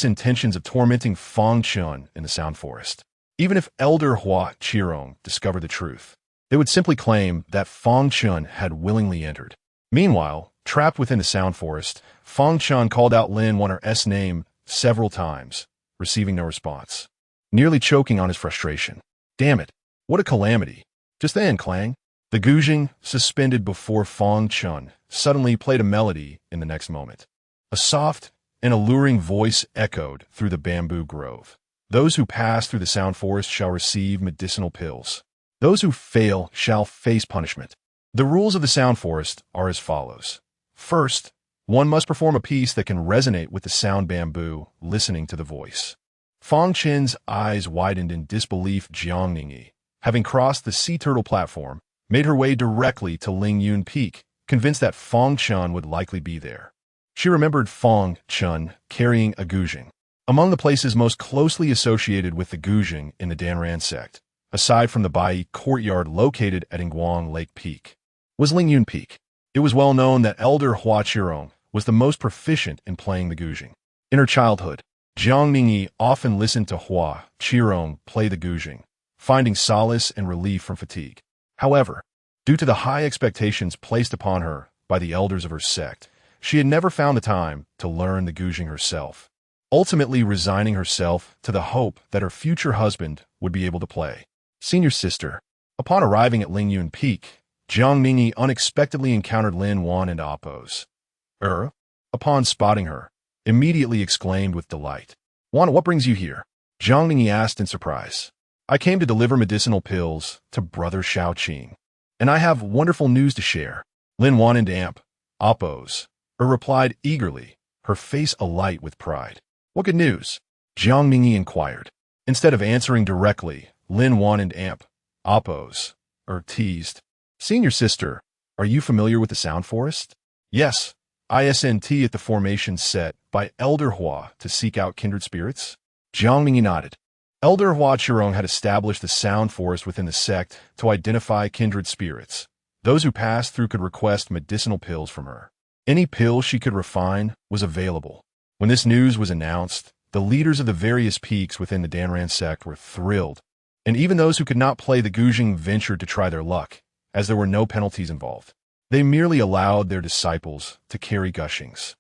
intentions of tormenting Fang Chen in the Sound Forest. Even if Elder Hua Qirong discovered the truth, they would simply claim that Fang Chen had willingly entered. Meanwhile, trapped within the Sound Forest, Fang Chen called out Lin Wanner's name several times, receiving no response, nearly choking on his frustration. Damn it, what a calamity. Just then, clang, the gujing, suspended before Fang Chen, suddenly played a melody in the next moment. A soft and alluring voice echoed through the bamboo grove. Those who pass through the Sound Forest shall receive medicinal pills. Those who fail shall face punishment. The rules of the sound forest are as follows. First, one must perform a piece that can resonate with the sound bamboo, listening to the voice. Fang Chen's eyes widened in disbelief. Jiang Ningyi, having crossed the sea turtle platform, made her way directly to Lingyun Peak, convinced that Fang Chen would likely be there. She remembered Fang Chen carrying a guzheng. Among the places most closely associated with the guzheng in the Danran sect, aside from the Bai courtyard located at Ingguang Lake Peak, was Lingyun Peak. It was well known that Elder Hua Qirong was the most proficient in playing the guzheng. In her childhood, Jiang Ningyi often listened to Hua Qirong play the guzheng, finding solace and relief from fatigue. However, due to the high expectations placed upon her by the elders of her sect, she had never found the time to learn the guzheng herself, ultimately resigning herself to the hope that her future husband would be able to play. Senior sister. Upon arriving at Lingyun Peak, Jiang Ningyi unexpectedly encountered Lin Wan and Appos. Upon spotting her, immediately exclaimed with delight. Wan, what brings you here? Jiang Ningyi asked in surprise. I came to deliver medicinal pills to Brother Shaoqing, and I have wonderful news to share. Lin Wan and Appos replied eagerly, her face alight with pride. What good news? Jiang Ningyi inquired. Instead of answering directly, Lin Wan and Appos teased. Senior sister, are you familiar with the sound forest? Yes, ISNT at the formation set by Elder Hua to seek out kindred spirits? Jiang Ningyi nodded. Elder Hua Qirong had established the sound forest within the sect to identify kindred spirits. Those who passed through could request medicinal pills from her. Any pill she could refine was available. When this news was announced, the leaders of the various peaks within the Danran sect were thrilled, and even those who could not play the guzheng ventured to try their luck, as there were no penalties involved. They merely allowed their disciples to carry gushings,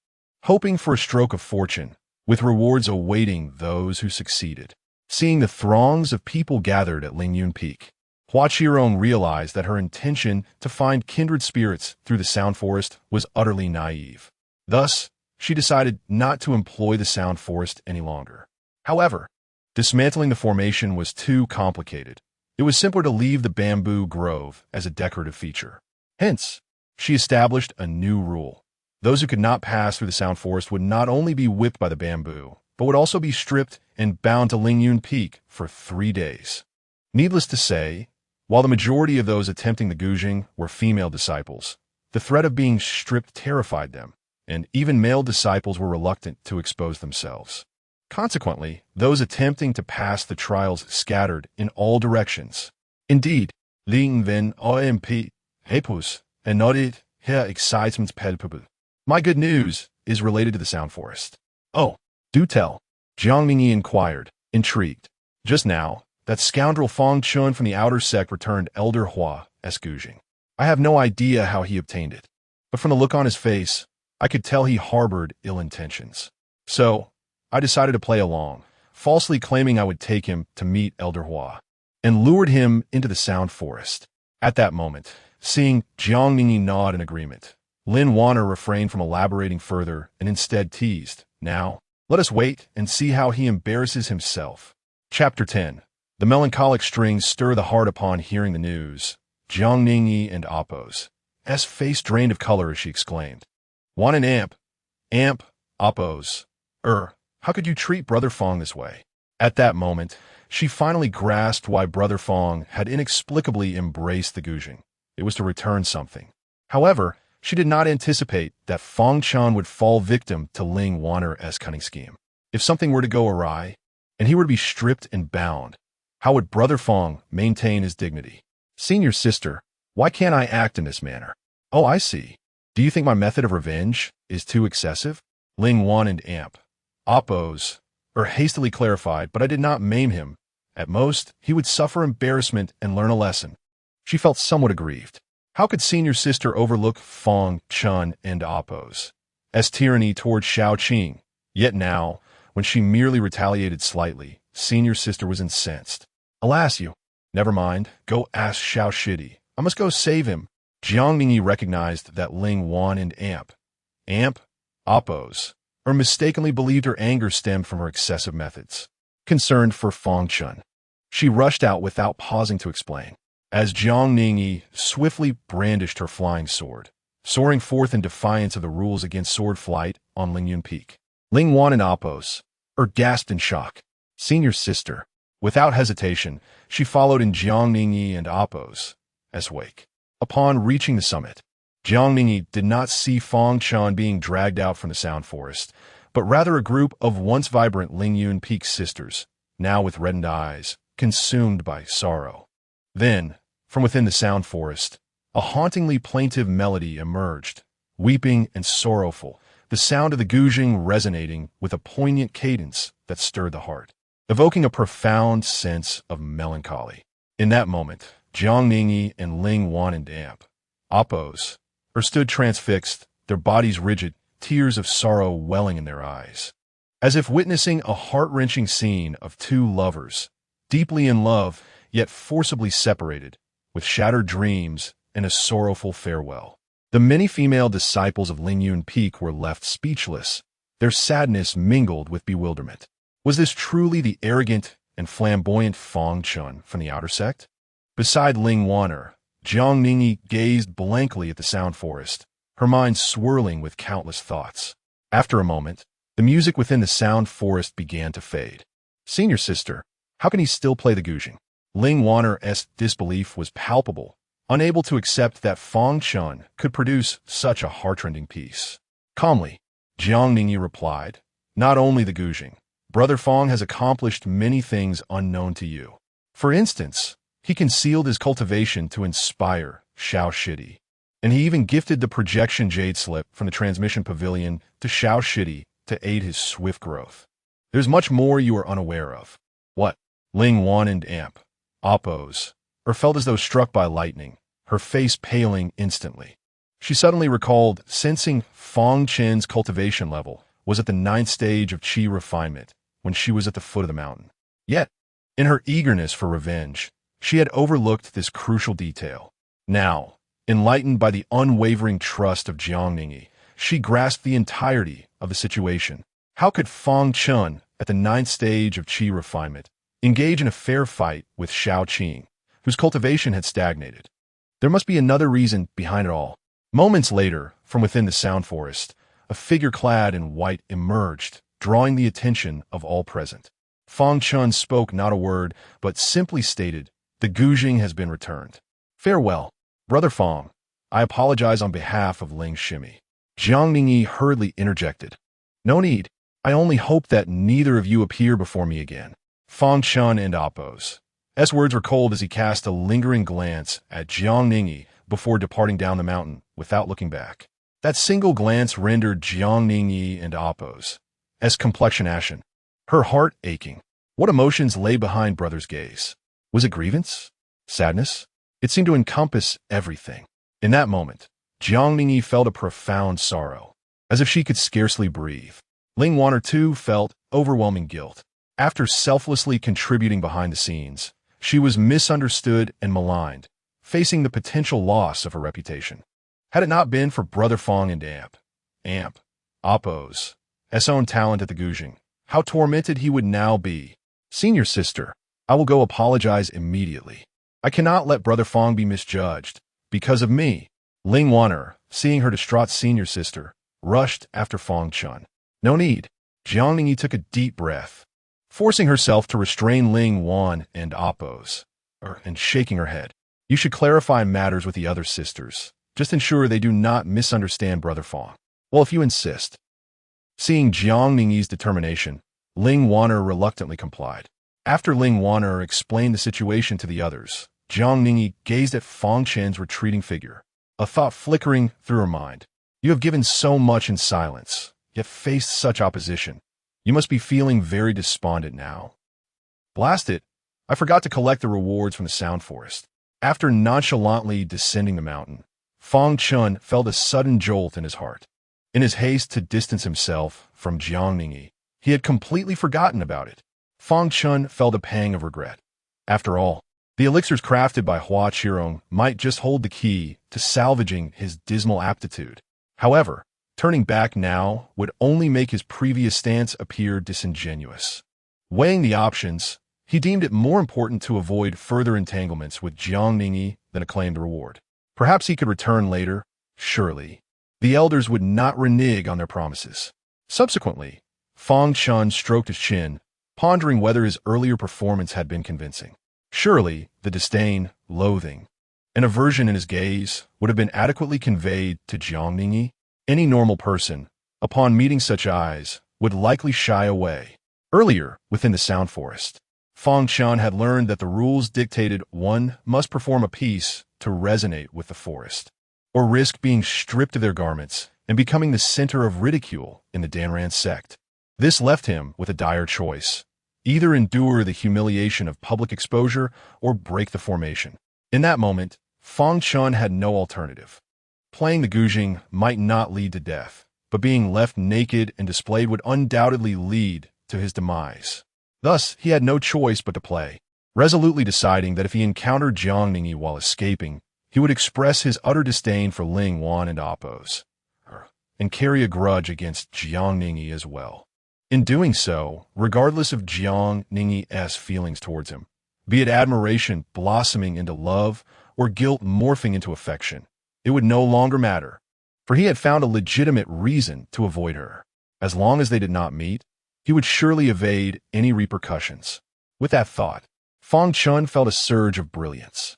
hoping for a stroke of fortune, with rewards awaiting those who succeeded. Seeing the throngs of people gathered at Lingyun Peak, Hua Qirong realized that her intention to find kindred spirits through the sound forest was utterly naive. Thus, she decided not to employ the sound forest any longer. However, dismantling the formation was too complicated. It was simpler to leave the bamboo grove as a decorative feature. Hence, she established a new rule. Those who could not pass through the sound forest would not only be whipped by the bamboo, but would also be stripped and bound to Lingyun Peak for 3 days. Needless to say, while the majority of those attempting the guzheng were female disciples, the threat of being stripped terrified them, and even male disciples were reluctant to expose themselves. Consequently, those attempting to pass the trials scattered in all directions. Indeed, Ling Ven OMP, Hepus, and noted here excitement pedpub. My good news is related to the sound forest. Oh, do tell. Jiang Ningyi inquired, intrigued. Just now, that scoundrel Fang Chen from the outer sect returned Elder Hua's guzheng. I have no idea how he obtained it, but from the look on his face, I could tell he harbored ill intentions. So, I decided to play along, falsely claiming I would take him to meet Elder Hua, and lured him into the sound forest. At that moment, seeing Jiang Ningyi nod in agreement, Lin Wanner refrained from elaborating further and instead teased, Now, let us wait and see how he embarrasses himself. Chapter 10. The melancholic strings stir the heart upon hearing the news. Jiang Ningyi and Appos' face drained of color as she exclaimed, Want an amp, Appos, how could you treat Brother Fang this way? At that moment, she finally grasped why Brother Fang had inexplicably embraced the guzheng. It was to return something. However, she did not anticipate that Fang Chen would fall victim to Ling Wanner's cunning scheme. If something were to go awry, and he were to be stripped and bound, how would Brother Fang maintain his dignity? Senior sister, why can't I act in this manner? Oh, I see. Do you think my method of revenge is too excessive? Ling Wan and Appos hastily clarified, but I did not maim him. At most, he would suffer embarrassment and learn a lesson. She felt somewhat aggrieved. How could senior sister overlook Fang Chen and Appos' tyranny toward Shaoqing? Yet now, when she merely retaliated slightly, senior sister was incensed. Alas you! Never mind, go ask Xiao Shidi. I must go save him. Jiang Ningyi recognized that Ling Wan and Appos mistakenly believed her anger stemmed from her excessive methods. Concerned for Fang Chen, she rushed out without pausing to explain. as Jiang Ningyi swiftly brandished her flying sword, soaring forth in defiance of the rules against sword flight on Lingyun Peak. Ling Wan and Appos gasped in shock. Senior sister. Without hesitation, she followed in Jiang Ningyi and Appos' wake. Upon reaching the summit, Jiang Ningyi did not see Fang Chen being dragged out from the sound forest, but rather a group of once vibrant Lingyun Peak sisters, now with reddened eyes, consumed by sorrow. Then, from within the sound forest, a hauntingly plaintive melody emerged, weeping and sorrowful, the sound of the guzheng resonating with a poignant cadence that stirred the heart, evoking a profound sense of melancholy. In that moment, Jiang Ningyi and Ling Wan and Appos stood transfixed, their bodies rigid, tears of sorrow welling in their eyes, as if witnessing a heart-wrenching scene of two lovers, deeply in love, yet forcibly separated, with shattered dreams and a sorrowful farewell. The many female disciples of Lingyun Peak were left speechless, their sadness mingled with bewilderment. Was this truly the arrogant and flamboyant Fang Chen from the outer sect? Beside Ling Waner, Jiang Ningyi gazed blankly at the sound forest, her mind swirling with countless thoughts. After a moment, the music within the sound forest began to fade. Senior sister, how can he still play the guzheng? Ling Waner's disbelief was palpable, unable to accept that Fang Chen could produce such a heartrending piece. Calmly, Jiang Ningyi replied, not only the guzheng. Brother Fang has accomplished many things unknown to you. For instance, he concealed his cultivation to inspire Xiao Shidi, and he even gifted the projection jade slip from the transmission pavilion to Xiao Shidi to aid his swift growth. There's much more you are unaware of. What? Ling Wan and Appos felt as though struck by lightning, her face paling instantly. She suddenly recalled sensing Fang Chen's cultivation level was at the 9th stage of qi refinement when she was at the foot of the mountain. Yet, in her eagerness for revenge, she had overlooked this crucial detail. Now, enlightened by the unwavering trust of Jiang Ningyi, she grasped the entirety of the situation. How could Fang Chen, at the 9th stage of qi refinement, engage in a fair fight with Xiao Qing, whose cultivation had stagnated? There must be another reason behind it all. Moments later, from within the sound forest, a figure clad in white emerged, drawing the attention of all present. Fang Chen spoke not a word, but simply stated, the guzheng has been returned. Farewell, Brother Fang. I apologize on behalf of Ling Shimi. Jiang Ningyi hurriedly interjected. No need. I only hope that neither of you appear before me again. Fang Chen and Appos' words were cold as he cast a lingering glance at Jiang Ningyi before departing down the mountain without looking back. That single glance rendered Jiang Ningyi and Appos' complexion ashen, her heart aching. What emotions lay behind brother's gaze? Was it grievance? Sadness? It seemed to encompass everything. In that moment, Jiang Ningyi felt a profound sorrow, as if she could scarcely breathe. Ling Waner too felt overwhelming guilt. After selflessly contributing behind the scenes, she was misunderstood and maligned, facing the potential loss of her reputation. Had it not been for Brother Fang and Appos' own talent at the guzheng, how tormented he would now be. Senior sister, I will go apologize immediately. I cannot let Brother Fang be misjudged. Because of me. Ling Waner, seeing her distraught senior sister, rushed after Fang Chen. No need. Jiang Ningyi took a deep breath, forcing herself to restrain Ling Wan and Appos', and shaking her head. You should clarify matters with the other sisters. Just ensure they do not misunderstand Brother Fang. Well, if you insist. Seeing Jiang Ningyi's determination, Ling Waner reluctantly complied. After Ling Waner explained the situation to the others, Jiang Ningyi gazed at Fang Chen's retreating figure, a thought flickering through her mind. You have given so much in silence, yet faced such opposition. You must be feeling very despondent now. Blast it! I forgot to collect the rewards from the sound forest. After nonchalantly descending the mountain, Fang Chen felt a sudden jolt in his heart. In his haste to distance himself from Jiang Ningyi, he had completely forgotten about it. Fang Chen felt a pang of regret. After all, the elixirs crafted by Hua Qirong might just hold the key to salvaging his dismal aptitude. However, turning back now would only make his previous stance appear disingenuous. Weighing the options, He deemed it more important to avoid further entanglements with Jiang Ningyi than a claimed reward. Perhaps he could return later, surely. The elders would not renege on their promises. Subsequently, Fang Chen stroked his chin, pondering whether his earlier performance had been convincing. Surely, the disdain, loathing, and aversion in his gaze would have been adequately conveyed to Jiang Ningyi. Any normal person, upon meeting such eyes, would likely shy away. Earlier, within the Sound Forest, Fang Chen had learned that the rules dictated one must perform a piece to resonate with the forest, or risk being stripped of their garments and becoming the center of ridicule in the Danran sect. This left him with a dire choice: either endure the humiliation of public exposure or break the formation. In that moment, Fang Chen had no alternative. Playing the Gujing might not lead to death, but being left naked and displayed would undoubtedly lead to his demise. Thus, he had no choice but to play, resolutely deciding that if he encountered Jiang Ningyi while escaping, he would express his utter disdain for Ling Wan and Oppos, and carry a grudge against Jiang Ningyi as well. In doing so, regardless of Jiang Ningyi's feelings towards him, be it admiration blossoming into love or guilt morphing into affection, it would no longer matter, for he had found a legitimate reason to avoid her. As long as they did not meet, he would surely evade any repercussions. With that thought, Fang Chen felt a surge of brilliance.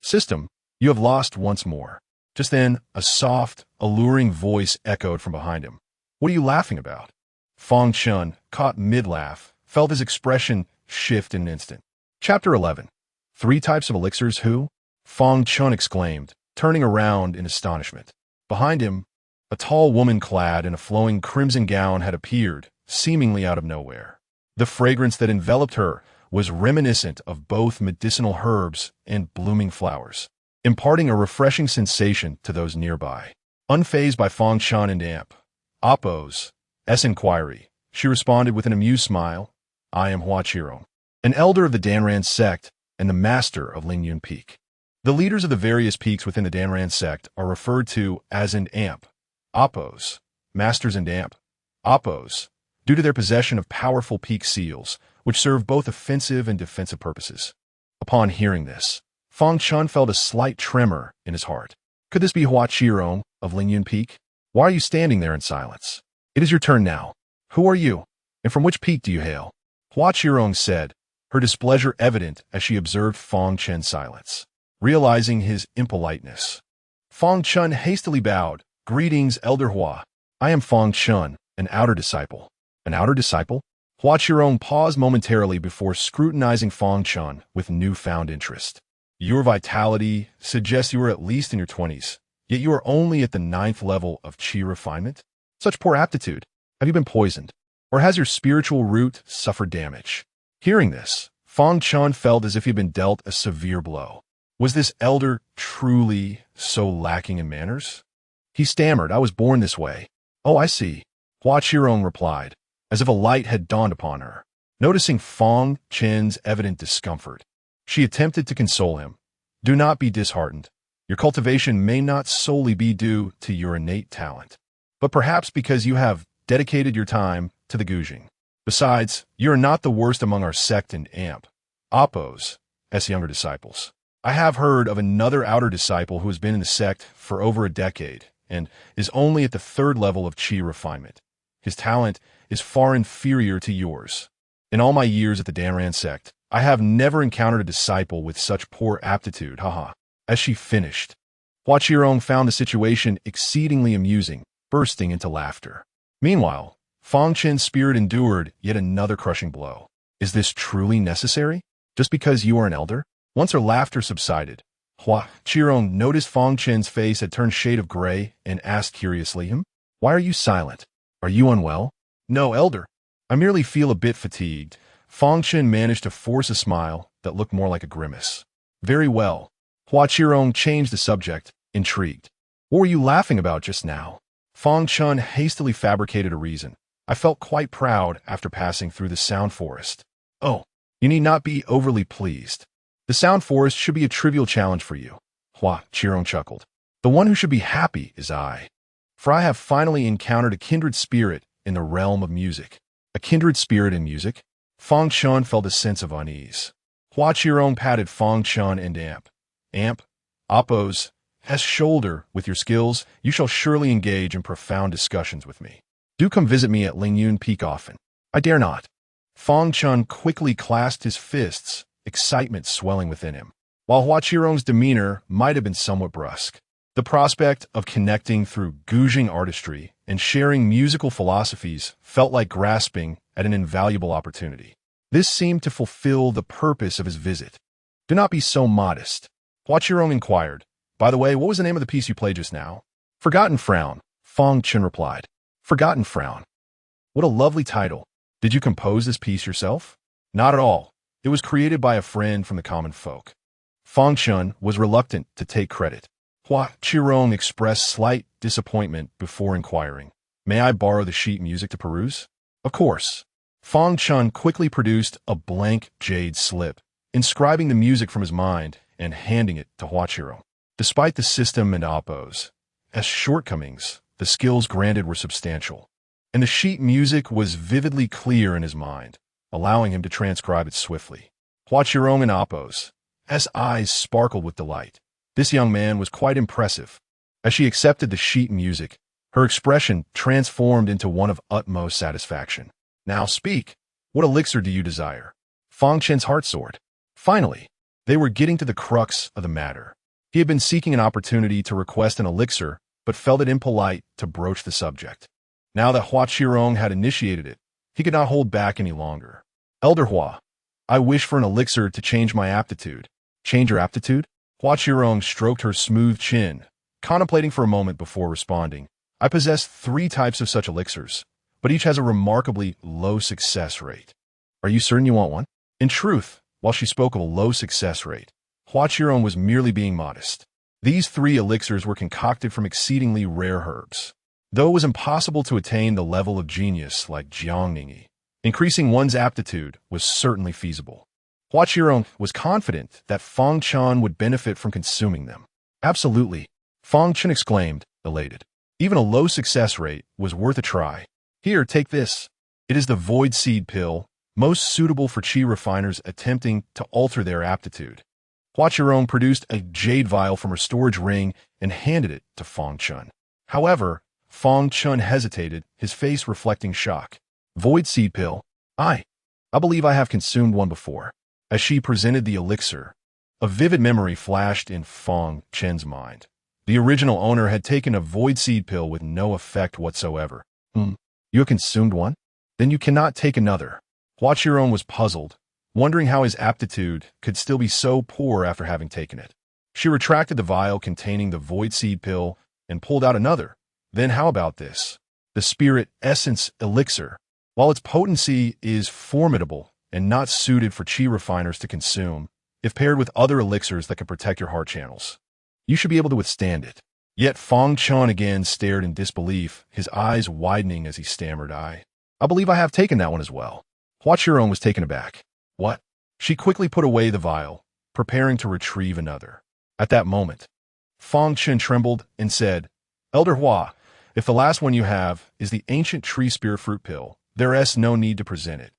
System, you have lost once more. Just then, a soft, alluring voice echoed from behind him. What are you laughing about? Fang Chen, caught mid-laugh, felt his expression shift in an instant. Chapter 11. 3 types of elixirs who? Fang Chen exclaimed, turning around in astonishment. Behind him, a tall woman clad in a flowing crimson gown had appeared, seemingly out of nowhere. The fragrance that enveloped her was reminiscent of both medicinal herbs and blooming flowers, imparting a refreshing sensation to those nearby. Unfazed by Fang Chen and Oppos' inquiry, she responded with an amused smile. I am Hua Qirong, an elder of the Danran sect and the master of Lingyun Peak. The leaders of the various peaks within the Danran sect are referred to as Oppos, masters and Oppos, due to their possession of powerful peak seals, which serve both offensive and defensive purposes. Upon hearing this, Fang Chen felt a slight tremor in his heart. Could this be Hua Qirong of Lingyun Peak? Why are you standing there in silence? It is your turn now. Who are you, and from which peak do you hail? Hua Qirong said, her displeasure evident as she observed Fang Chen's silence. Realizing his impoliteness, Fang Chen hastily bowed. Greetings, Elder Hua. I am Fang Chen, an outer disciple. An outer disciple? Hua Qirong paused momentarily before scrutinizing Fang Chen with newfound interest. Your vitality suggests you are at least in your 20s, yet you are only at the 9th level of qi refinement? Such poor aptitude. Have you been poisoned? Or has your spiritual root suffered damage? Hearing this, Fang Chen felt as if he had been dealt a severe blow. Was this elder truly so lacking in manners? He stammered, I was born this way. Oh, I see. Hua Qirong replied, as if a light had dawned upon her. Noticing Fang Chen's evident discomfort, she attempted to console him. Do not be disheartened. Your cultivation may not solely be due to your innate talent, but perhaps because you have dedicated your time to the Gujing. Besides, you are not the worst among our sect and Oppos' younger disciples. I have heard of another outer disciple who has been in the sect for over a decade and is only at the 3rd level of qi refinement. His talent is far inferior to yours. In all my years at the Danran sect, I have never encountered a disciple with such poor aptitude, As she finished, Hua Qirong found the situation exceedingly amusing, bursting into laughter. Meanwhile, Fang Chen's spirit endured yet another crushing blow. Is this truly necessary? Just because you are an elder? Once her laughter subsided, Hua Qirong noticed Fang Chen's face had turned shade of gray and asked curiously, Why are you silent? Are you unwell? No, elder. I merely feel a bit fatigued. Fang Chen managed to force a smile that looked more like a grimace. Very well. Hua Qirong changed the subject, intrigued. What were you laughing about just now? Fang Chen hastily fabricated a reason. I felt quite proud after passing through the Sound Forest. Oh, you need not be overly pleased. The Sound Forest should be a trivial challenge for you. Hua Qirong chuckled. The one who should be happy is I. For I have finally encountered a kindred spirit in the realm of music. A kindred spirit in music? Fang Chen felt a sense of unease. Hua Qirong patted Fang Chen and Appo's shoulder. With your skills, you shall surely engage in profound discussions with me. Do come visit me at Lingyun Peak often. I dare not. Fang Chen quickly clasped his fists, excitement swelling within him. While Hua Qirong's demeanor might have been somewhat brusque, the prospect of connecting through gouging artistry and sharing musical philosophies felt like grasping at an invaluable opportunity. This seemed to fulfill the purpose of his visit. Do not be so modest. Hua Qirong inquired. By the way, what was the name of the piece you played just now? Forgotten Frown, Fang Chen replied. Forgotten Frown. What a lovely title. Did you compose this piece yourself? Not at all. It was created by a friend from the common folk. Fang Chen was reluctant to take credit. Hua Qirong expressed slight disappointment before inquiring. May I borrow the sheet music to peruse? Of course. Fang Chen quickly produced a blank jade slip, inscribing the music from his mind and handing it to Hua Qirong. Despite the system and Appo's shortcomings, the skills granted were substantial, and the sheet music was vividly clear in his mind, allowing him to transcribe it swiftly. Hua Qirong and Appo's eyes sparkled with delight. This young man was quite impressive. As she accepted the sheet music, her expression transformed into one of utmost satisfaction. Now speak. What elixir do you desire? Fang Chen's heart soared. Finally, they were getting to the crux of the matter. He had been seeking an opportunity to request an elixir, but felt it impolite to broach the subject. Now that Hua Qirong had initiated it, he could not hold back any longer. Elder Hua, I wish for an elixir to change my aptitude. Change your aptitude? Hua Qirong stroked her smooth chin, contemplating for a moment before responding. I possess 3 types of such elixirs, but each has a remarkably low success rate. Are you certain you want one? In truth, while she spoke of a low success rate, Hua Qirong was merely being modest. These 3 elixirs were concocted from exceedingly rare herbs. Though it was impossible to attain the level of genius like Jiangningi, increasing one's aptitude was certainly feasible. Hua Qirong was confident that Fang Chen would benefit from consuming them. Absolutely, Fang Chen exclaimed, elated. Even a low success rate was worth a try. Here, take this. It is the void seed pill, most suitable for chi refiners attempting to alter their aptitude. Hua Qirong produced a jade vial from her storage ring and handed it to Fang Chen. However, Fang Chen hesitated, his face reflecting shock. Void seed pill? I believe I have consumed one before. As she presented the elixir, a vivid memory flashed in Fang Chen's mind. The original owner had taken a void seed pill with no effect whatsoever. You have consumed one? Then you cannot take another. Hua Qirong was puzzled, wondering how his aptitude could still be so poor after having taken it. She retracted the vial containing the void seed pill and pulled out another. Then how about this? The spirit essence elixir. While its potency is formidable and not suited for chi refiners to consume, if paired with other elixirs that can protect your heart channels, you should be able to withstand it. Yet Fang Chen again stared in disbelief, his eyes widening as he stammered, I believe I have taken that one as well. Hua Qirong was taken aback. What? She quickly put away the vial, preparing to retrieve another. At that moment, Fang Chen trembled and said, Elder Hua, if the last one you have is the ancient tree spear fruit pill, there is no need to present it.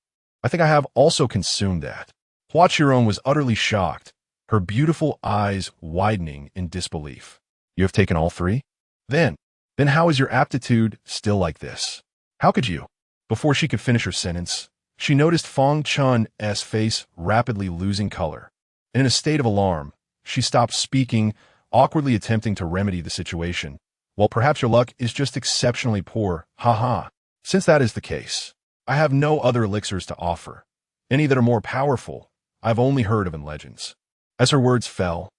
I think I have also consumed that. Hua Qirong was utterly shocked, her beautiful eyes widening in disbelief. You have taken all 3? Then how is your aptitude still like this? How could you? Before she could finish her sentence, she noticed Fang Chen's face rapidly losing color. In a state of alarm, she stopped speaking, awkwardly attempting to remedy the situation. Well, perhaps your luck is just exceptionally poor, haha. Since that is the case, I have no other elixirs to offer. Any that are more powerful, I've only heard of in legends. As her words fell,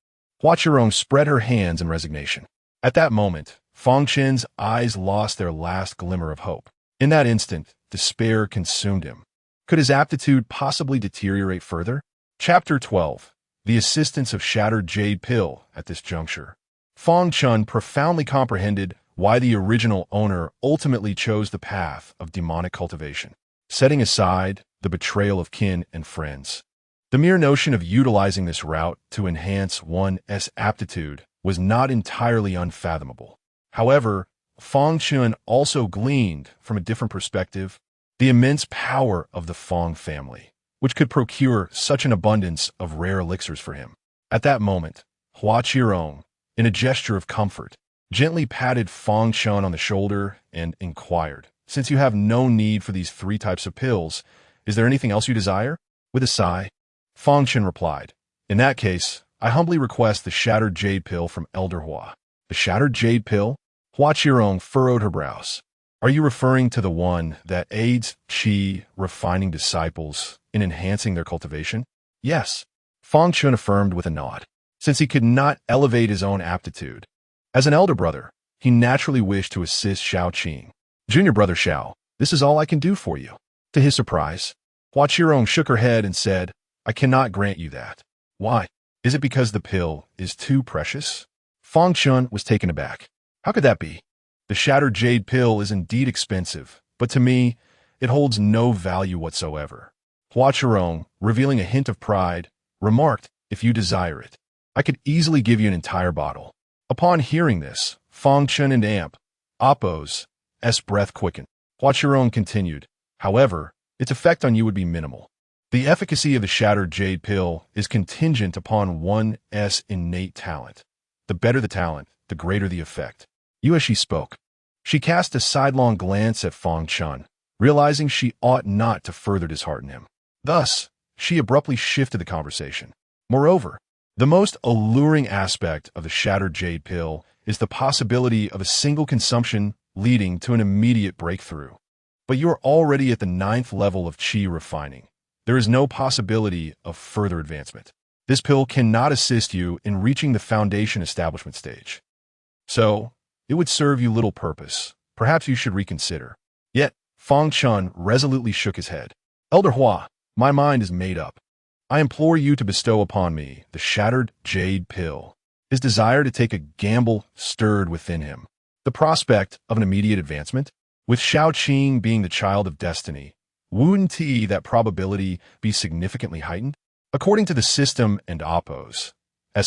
Hua Qirong spread her hands in resignation. At that moment, Fang Chen's eyes lost their last glimmer of hope. In that instant, despair consumed him. Could his aptitude possibly deteriorate further? Chapter 12. The Assistance of Shattered Jade Pill. At this juncture, Fang Chen profoundly comprehended why the original owner ultimately chose the path of demonic cultivation, setting aside the betrayal of kin and friends. The mere notion of utilizing this route to enhance one's aptitude was not entirely unfathomable. However, Fang Chen also gleaned from a different perspective the immense power of the Fang family. which could procure such an abundance of rare elixirs for him. At that moment, Hua Qirong, in a gesture of comfort, gently patted Fang Chen on the shoulder and inquired, "Since you have no need for these 3 types of pills, is there anything else you desire?" With a sigh, Fang Chen replied, "In that case, I humbly request the shattered jade pill from Elder Hua." The shattered jade pill? Hua Qirong furrowed her brows. "Are you referring to the one that aids qi refining disciples in enhancing their cultivation?" "Yes," Fang Chen affirmed with a nod. Since he could not elevate his own aptitude, as an elder brother, he naturally wished to assist Xiao Qing. "Junior brother Xiao, this is all I can do for you." To his surprise, Hua Qirong shook her head and said, "I cannot grant you that." "Why? Is it because the pill is too precious?" Fang Chen was taken aback. "How could that be? The shattered jade pill is indeed expensive, but to me, it holds no value whatsoever." Hua Qirong, revealing a hint of pride, remarked, "If you desire it, I could easily give you an entire bottle." Upon hearing this, Fang Chen and Appo's breath quickened. Hua Qirong continued, "However, its effect on you would be minimal. The efficacy of the shattered jade pill is contingent upon one's innate talent. The better the talent, the greater the effect." As she spoke, she cast a sidelong glance at Fang Chen, realizing she ought not to further dishearten him. Thus, she abruptly shifted the conversation. "Moreover, the most alluring aspect of the shattered jade pill is the possibility of a single consumption leading to an immediate breakthrough. But you are already at the 9th level of qi refining. There is no possibility of further advancement. This pill cannot assist you in reaching the foundation establishment stage. So, it would serve you little purpose. Perhaps you should reconsider." Yet, Fang Chen resolutely shook his head. "Elder Hua, my mind is made up. I implore you to bestow upon me the shattered jade pill." His desire to take a gamble stirred within him. The prospect of an immediate advancement, with Xiao Qing being the child of destiny, wouldn't that probability be significantly heightened? According to the system and Appo's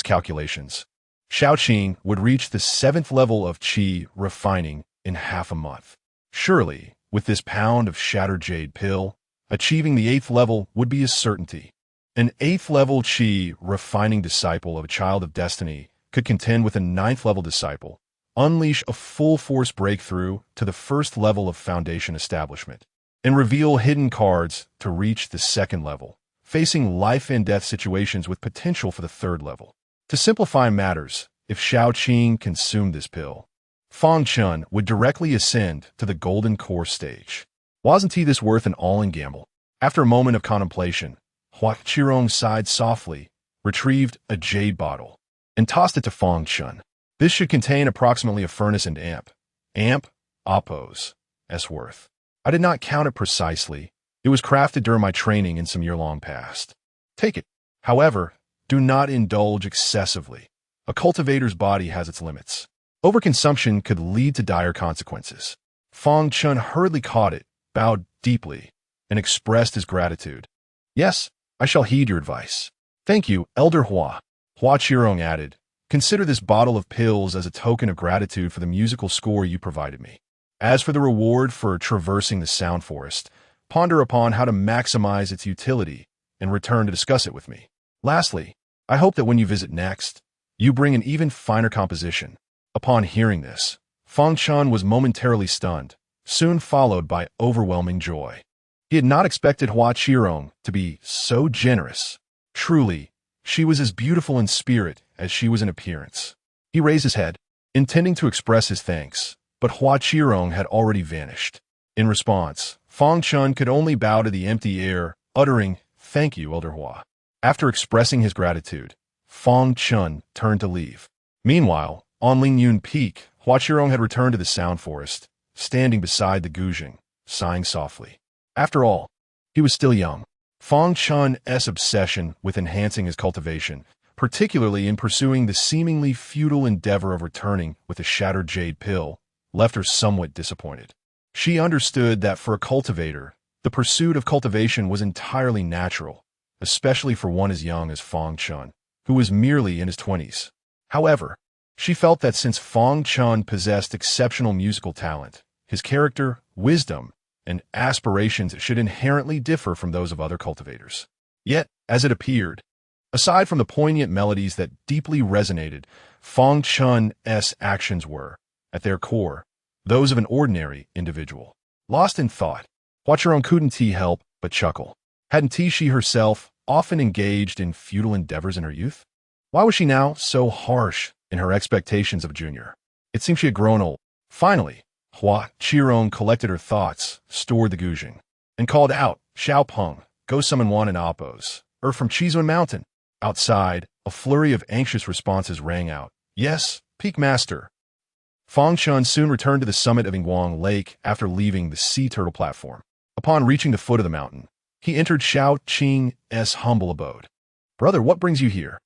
calculations, Xiao Qing would reach the 7th level of qi refining in half a month. Surely, with this pound of shattered jade pill, achieving the 8th level would be a certainty. An 8th level qi refining disciple of a child of destiny could contend with a 9th level disciple, unleash a full force breakthrough to the 1st level of foundation establishment, and reveal hidden cards to reach the 2nd level, facing life and death situations with potential for the 3rd level. To simplify matters, if Xiao Qing consumed this pill, Fang Chen would directly ascend to the golden core stage. Wasn't this worth an all-in gamble? After a moment of contemplation, Hua Qirong sighed softly, retrieved a jade bottle, and tossed it to Fang Chen. This should contain approximately a furnace and Appo's worth. I did not count it precisely. It was crafted during my training in some year-long past. Take it. However, do not indulge excessively. A cultivator's body has its limits. Overconsumption could lead to dire consequences. Fang Chen hurriedly caught it, bowed deeply, and expressed his gratitude. "Yes, I shall heed your advice." "Thank you, Elder Hua." Hua Qirong added, "Consider this bottle of pills as a token of gratitude for the musical score you provided me. As for the reward for traversing the sound forest, ponder upon how to maximize its utility and return to discuss it with me. Lastly, I hope that when you visit next, you bring an even finer composition." Upon hearing this, Fang Chen was momentarily stunned, soon followed by overwhelming joy. He had not expected Hua Qirong to be so generous. Truly, she was as beautiful in spirit as she was in appearance. He raised his head, intending to express his thanks, but Hua Qirong had already vanished. In response, Fang Chen could only bow to the empty air, uttering, "Thank you, Elder Hua." After expressing his gratitude, Fang Chen turned to leave. Meanwhile, on Lingyun Peak, Hua Qirong had returned to the sound forest, standing beside the Guzheng, sighing softly. After all, he was still young. Fang Chen's obsession with enhancing his cultivation, particularly in pursuing the seemingly futile endeavor of returning with the shattered jade pill, left her somewhat disappointed. She understood that for a cultivator, the pursuit of cultivation was entirely natural, especially for one as young as Fang Chen, who was merely in his 20s. However, she felt that since Fang Chen possessed exceptional musical talent, his character, wisdom, and aspirations should inherently differ from those of other cultivators. Yet, as it appeared, aside from the poignant melodies that deeply resonated, Fang Chen's actions were, at their core, those of an ordinary individual. Lost in thought, Huaqiron couldn't help but chuckle. Hadn't she herself often engaged in futile endeavors in her youth? Why was she now so harsh in her expectations of Junior? It seemed she had grown old. Finally, Huaqiron collected her thoughts, stored the guzheng, and called out, "Xiao Peng, go summon Wan and Appos, from Chizuan Mountain." Outside, a flurry of anxious responses rang out. "Yes, Peak Master." Fang Chen soon returned to the summit of Yingguang Lake after leaving the sea turtle platform. Upon reaching the foot of the mountain, he entered Xiao Qing's humble abode. "Brother, what brings you here?"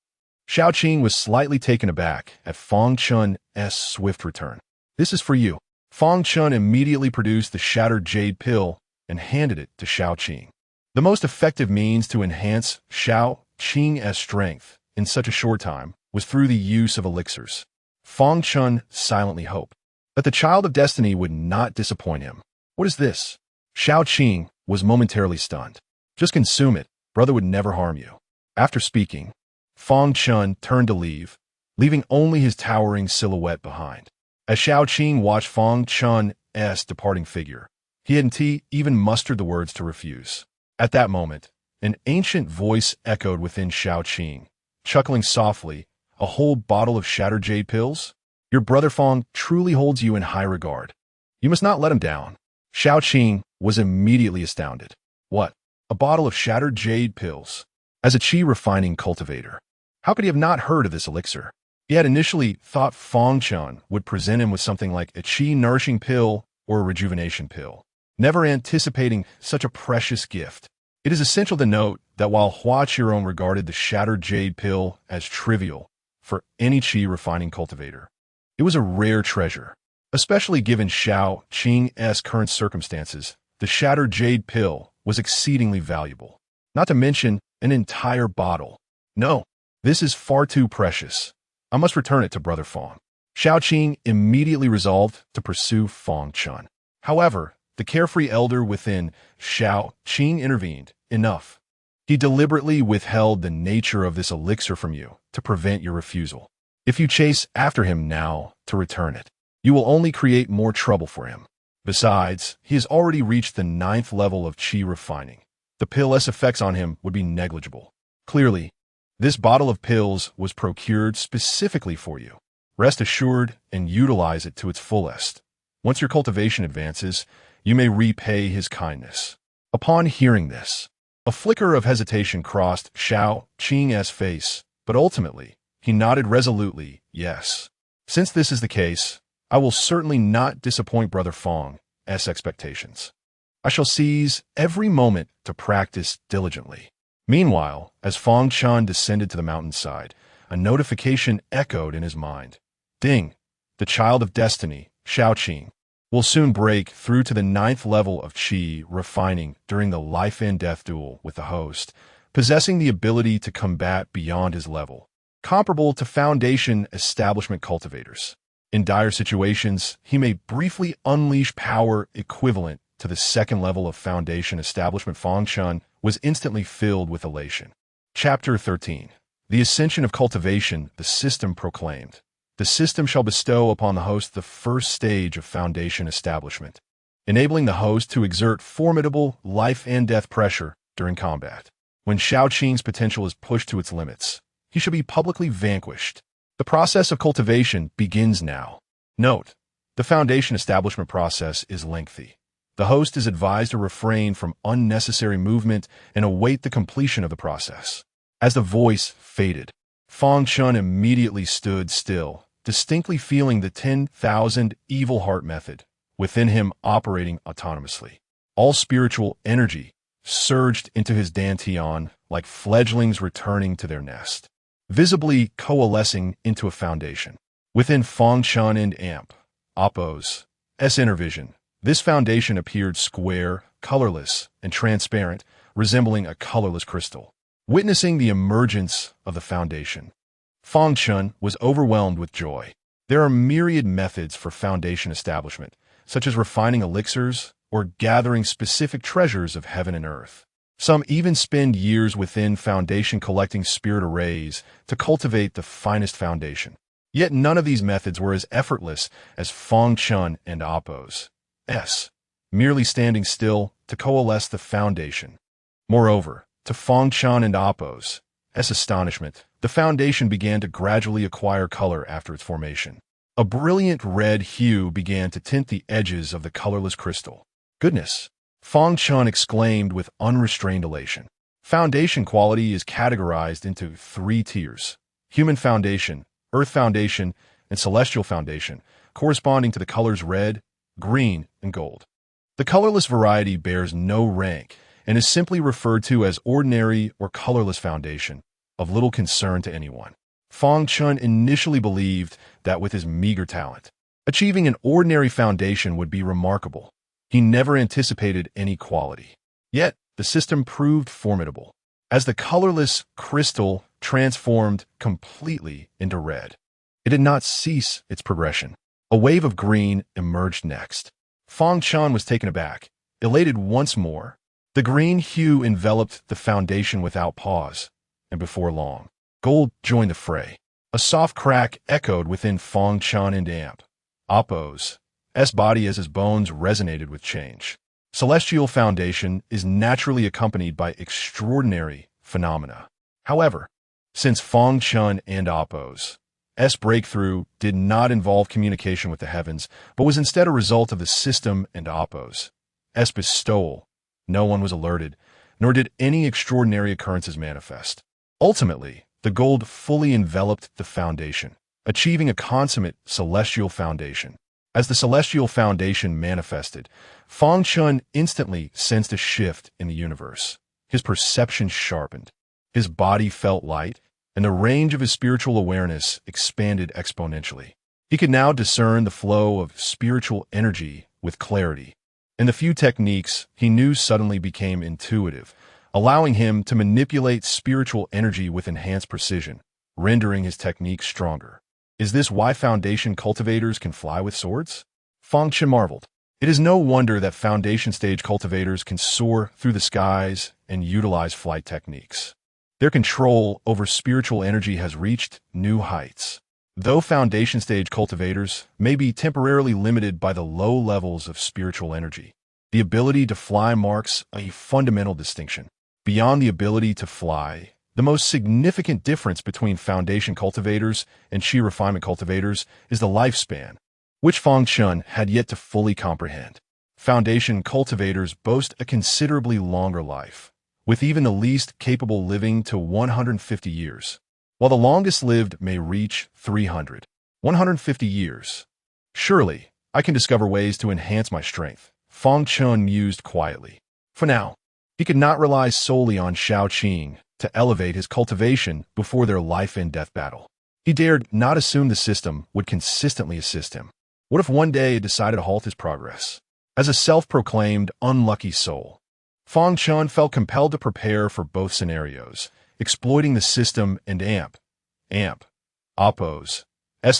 Xiao Qing was slightly taken aback at Fang Chen's swift return. "This is for you." Fang Chen immediately produced the shattered jade pill and handed it to Xiao Qing. The most effective means to enhance Xiao Qing's strength in such a short time was through the use of elixirs. Fang Chen silently hoped that the child of destiny would not disappoint him. "What is this?" Xiao Qing was momentarily stunned. "Just consume it. Brother would never harm you." After speaking, Fang Chen turned to leave, leaving only his towering silhouette behind. As Xiao Qing watched Fang Chen's departing figure, he hadn't even mustered the words to refuse. At that moment, an ancient voice echoed within Xiao Qing, chuckling softly, "A whole bottle of shattered jade pills? Your brother Fang truly holds you in high regard. You must not let him down." Xiao Qing was immediately astounded. What? A bottle of shattered jade pills? As a qi refining cultivator, how could he have not heard of this elixir? He had initially thought Fang Chen would present him with something like a qi nourishing pill or a rejuvenation pill, never anticipating such a precious gift. It is essential to note that while Huaqiron regarded the shattered jade pill as trivial for any qi refining cultivator, it was a rare treasure. Especially given Xiao Qing's current circumstances, the shattered jade pill was exceedingly valuable. Not to mention an entire bottle. "No, this is far too precious. I must return it to Brother Fang." Xiao Qing immediately resolved to pursue Fang Chen. However, the carefree elder within Xiao Qing intervened. "Enough. He deliberately withheld the nature of this elixir from you to prevent your refusal. If you chase after him now to return it, you will only create more trouble for him. Besides, he has already reached the 9th level of qi refining. The perilous effects on him would be negligible. Clearly, this bottle of pills was procured specifically for you. Rest assured and utilize it to its fullest. Once your cultivation advances, you may repay his kindness." Upon hearing this, a flicker of hesitation crossed Xiao Qing's face, but ultimately, he nodded resolutely, "Yes. Since this is the case, I will certainly not disappoint Brother Fang's expectations. I shall seize every moment to practice diligently." Meanwhile, as Fang Chen descended to the mountainside, a notification echoed in his mind. "Ding! The child of destiny, Xiao Qing, will soon break through to the 9th level of qi refining during the life and death duel with the host, possessing the ability to combat beyond his level, comparable to Foundation establishment cultivators. In dire situations, he may briefly unleash power equivalent to the 2nd level of Foundation establishment." Fang Chen was instantly filled with elation. Chapter 13. The Ascension of Cultivation, the System proclaimed. The system shall bestow upon the host the first stage of Foundation establishment, enabling the host to exert formidable life and death pressure during combat. When Xiao Qing's potential is pushed to its limits, he shall be publicly vanquished. The process of cultivation begins now. Note, the Foundation establishment process is lengthy. The host is advised to refrain from unnecessary movement and await the completion of the process. As the voice faded, Fang Chen immediately stood still, distinctly feeling the 10,000 evil heart method within him operating autonomously. All spiritual energy surged into his dantian like fledglings returning to their nest, visibly coalescing into a foundation. Within Fang Chen and Appos' inner vision, this foundation appeared square, colorless, and transparent, resembling a colorless crystal. Witnessing the emergence of the foundation, Fang Chen was overwhelmed with joy. There are myriad methods for Foundation establishment, such as refining elixirs, or gathering specific treasures of heaven and earth. Some even spend years within foundation collecting spirit arrays to cultivate the finest foundation. Yet none of these methods were as effortless as Fang Chen and Apos. Merely standing still to coalesce the foundation. Moreover, to Fang Chen and Apos' astonishment, the foundation began to gradually acquire color after its formation. A brilliant red hue began to tint the edges of the colorless crystal. "Goodness!" Fang Chen exclaimed with unrestrained elation. Foundation quality is categorized into 3 tiers: human foundation, earth foundation, and celestial foundation, corresponding to the colors red, green, and gold. The colorless variety bears no rank and is simply referred to as ordinary or colorless foundation, of little concern to anyone. Fang Chen initially believed that with his meager talent, achieving an ordinary foundation would be remarkable. He never anticipated any quality. Yet, the system proved formidable, as the colorless crystal transformed completely into red. It did not cease its progression. A wave of green emerged next. Fang Chen was taken aback, elated once more. The green hue enveloped the foundation without pause, and before long, gold joined the fray. A soft crack echoed within Fang Chen and Apos' body as his bones resonated with change. Celestial foundation is naturally accompanied by extraordinary phenomena. However, since Fang Chen and Apos' breakthrough did not involve communication with the heavens, but was instead a result of the system and Apos' bestowal, no one was alerted, nor did any extraordinary occurrences manifest. Ultimately, the gold fully enveloped the foundation, achieving a consummate celestial foundation. As the celestial foundation manifested, Fang Chen instantly sensed a shift in the universe. His perception sharpened. His body felt light, and the range of his spiritual awareness expanded exponentially. He could now discern the flow of spiritual energy with clarity, and the few techniques he knew suddenly became intuitive, allowing him to manipulate spiritual energy with enhanced precision, rendering his techniques stronger. Is this why foundation cultivators can fly with swords? Fang Chen marveled. It is no wonder that foundation stage cultivators can soar through the skies and utilize flight techniques. Their control over spiritual energy has reached new heights. Though foundation stage cultivators may be temporarily limited by the low levels of spiritual energy, the ability to fly marks a fundamental distinction. Beyond the ability to fly, the most significant difference between foundation cultivators and chi refinement cultivators is the lifespan, which Fang Chen had yet to fully comprehend. Foundation cultivators boast a considerably longer life, with even the least capable living to 150 years, while the longest lived may reach 150 years. Surely, I can discover ways to enhance my strength, Fang Chen mused quietly. For now, he could not rely solely on Shaoqing to elevate his cultivation before their life and death battle. He dared not assume the system would consistently assist him. What if one day it decided to halt his progress? As a self-proclaimed unlucky soul, Fang Chen felt compelled to prepare for both scenarios, exploiting the system and Apos'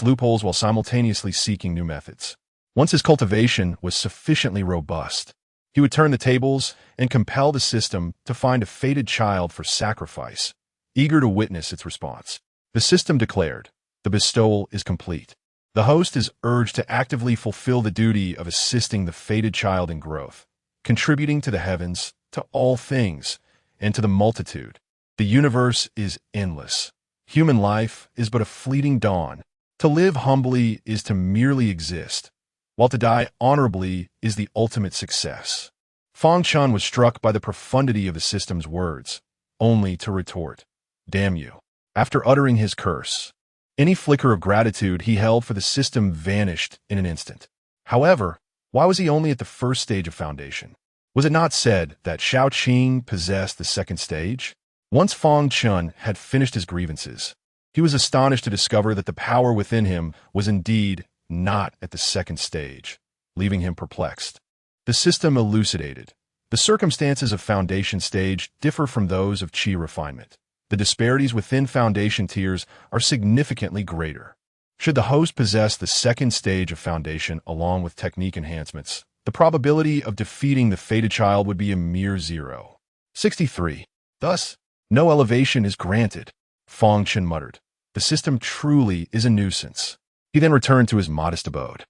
loopholes while simultaneously seeking new methods. Once his cultivation was sufficiently robust, he would turn the tables and compel the system to find a fated child for sacrifice, eager to witness its response. The system declared, the bestowal is complete. The host is urged to actively fulfill the duty of assisting the fated child in growth, contributing to the heavens, to all things, and to the multitude. The universe is endless. Human life is but a fleeting dawn. To live humbly is to merely exist, while to die honorably is the ultimate success. Fang Chen was struck by the profundity of the system's words, only to retort, "Damn you." After uttering his curse, any flicker of gratitude he held for the system vanished in an instant. However, why was he only at the first stage of foundation? Was it not said that Shaoqing possessed the second stage? Once Fang Chen had finished his grievances, he was astonished to discover that the power within him was indeed not at the second stage, leaving him perplexed. The system elucidated. The circumstances of foundation stage differ from those of chi refinement. The disparities within foundation tiers are significantly greater. Should the host possess the second stage of foundation along with technique enhancements, the probability of defeating the fated child would be a mere 0. 63. Thus, no elevation is granted. Fang Chen muttered. The system truly is a nuisance. He then returned to his modest abode.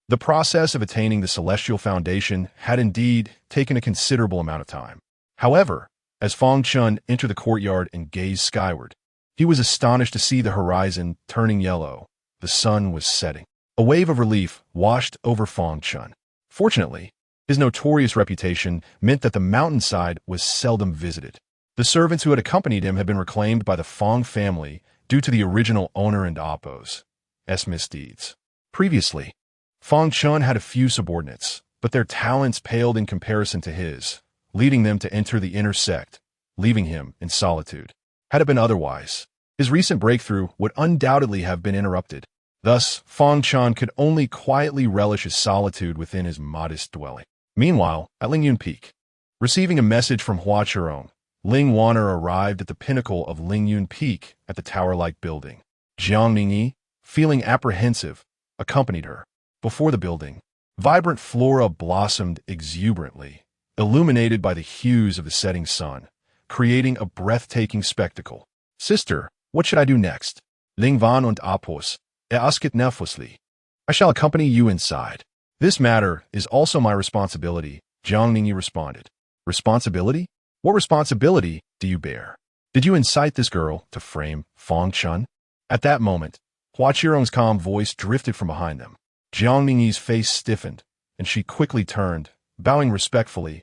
The process of attaining the celestial foundation had indeed taken a considerable amount of time. However, as Fang Chen entered the courtyard and gazed skyward, he was astonished to see the horizon turning yellow. The sun was setting. A wave of relief washed over Fang Chen. Fortunately, his notorious reputation meant that the mountainside was seldom visited. The servants who had accompanied him had been reclaimed by the Fang family due to the original owner and Apos' misdeeds. Previously, Fang Chen had a few subordinates, but their talents paled in comparison to his, leading them to enter the inner sect, leaving him in solitude. Had it been otherwise, his recent breakthrough would undoubtedly have been interrupted. Thus, Fang Chen could only quietly relish his solitude within his modest dwelling. Meanwhile, at Lingyun Peak, receiving a message from Hua Chirong, Ling Wanner arrived at the pinnacle of Lingyun Peak at the tower-like building. Jiang Ningyi, feeling apprehensive, accompanied her. Before the building, vibrant flora blossomed exuberantly, illuminated by the hues of the setting sun, creating a breathtaking spectacle. Sister, what should I do next? Ling Van und Apos, asked nervously. I shall accompany you inside. This matter is also my responsibility, Jiang Ningyi responded. Responsibility? What responsibility do you bear? Did you incite this girl to frame Fang Chen? At that moment, Hua Qirong's calm voice drifted from behind them. Jiang Ningyi's face stiffened, and she quickly turned, bowing respectfully.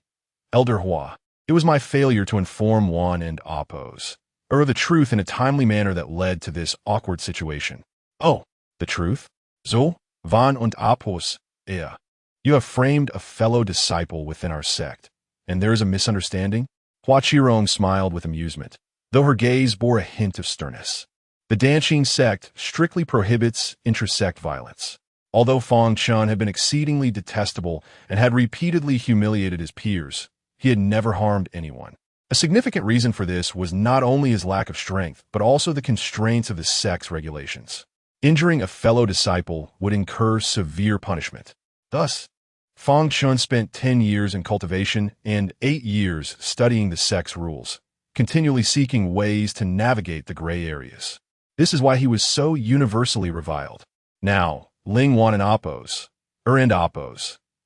Elder Hua, it was my failure to inform Wan and Apos the truth in a timely manner that led to this awkward situation. Oh, the truth? So, Van und Apos, you have framed a fellow disciple within our sect, and there is a misunderstanding? Hua Qirong smiled with amusement, though her gaze bore a hint of sternness. The Danqing sect strictly prohibits intra-sect violence. Although Fang Chen had been exceedingly detestable and had repeatedly humiliated his peers, he had never harmed anyone. A significant reason for this was not only his lack of strength, but also the constraints of the sect's regulations. Injuring a fellow disciple would incur severe punishment. Thus, Fang Chen spent 10 years in cultivation and 8 years studying the sect's rules, continually seeking ways to navigate the gray areas. This is why he was so universally reviled. Now, Ling Wan and Apos'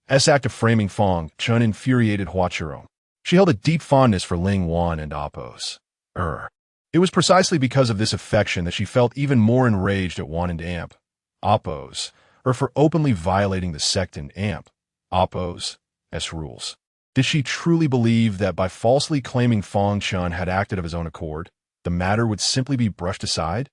act of framing Fang Chen infuriated Hua Qirong. She held a deep fondness for Ling Wan and Apos'. It was precisely because of this affection that she felt even more enraged at Wan and Apos' for openly violating the sect and Apos' rules. Did she truly believe that by falsely claiming Fang Chen had acted of his own accord, the matter would simply be brushed aside?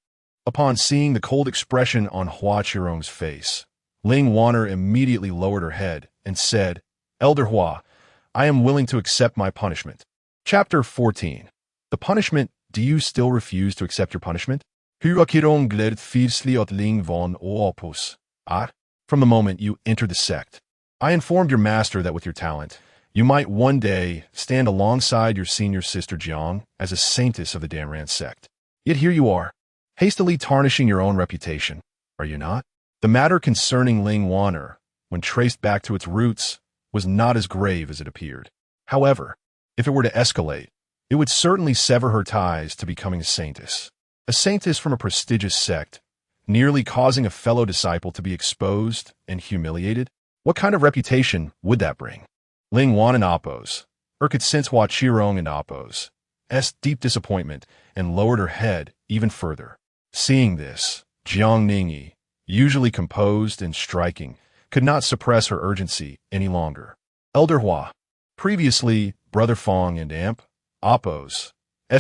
Upon seeing the cold expression on Hua Qirong's face, Ling Wanner immediately lowered her head and said, Elder Hua, I am willing to accept my punishment. Chapter 14. The punishment. Do you still refuse to accept your punishment? Hua Qirong glared fiercely at Ling Van Apos. From the moment you entered the sect, I informed your master that with your talent, you might one day stand alongside your senior sister Jiang as a saintess of the Danran sect. Yet here you are, hastily tarnishing your own reputation, are you not? The matter concerning Ling Wanner, when traced back to its roots, was not as grave as it appeared. However, if it were to escalate, it would certainly sever her ties to becoming a saintess. A saintess from a prestigious sect, nearly causing a fellow disciple to be exposed and humiliated? What kind of reputation would that bring? Ling Wan and Apos' could sense Hua Qirong and Apos' deep disappointment and lowered her head even further. Seeing this, Jiang Ningyi, usually composed and striking, could not suppress her urgency any longer. Elder Hua, previously Brother Fang and Apos'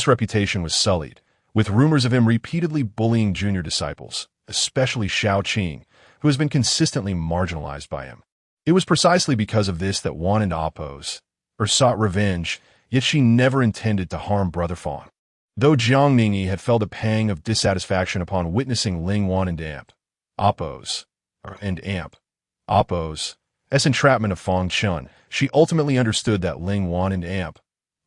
reputation was sullied, with rumors of him repeatedly bullying junior disciples, especially Shao Qing, who has been consistently marginalized by him. It was precisely because of this that Wan and Apos' sought revenge, yet she never intended to harm Brother Fang. Though Jiang Ningyi had felt a pang of dissatisfaction upon witnessing Ling Wan and Apos' entrapment of Fang Chen, she ultimately understood that Ling Wan and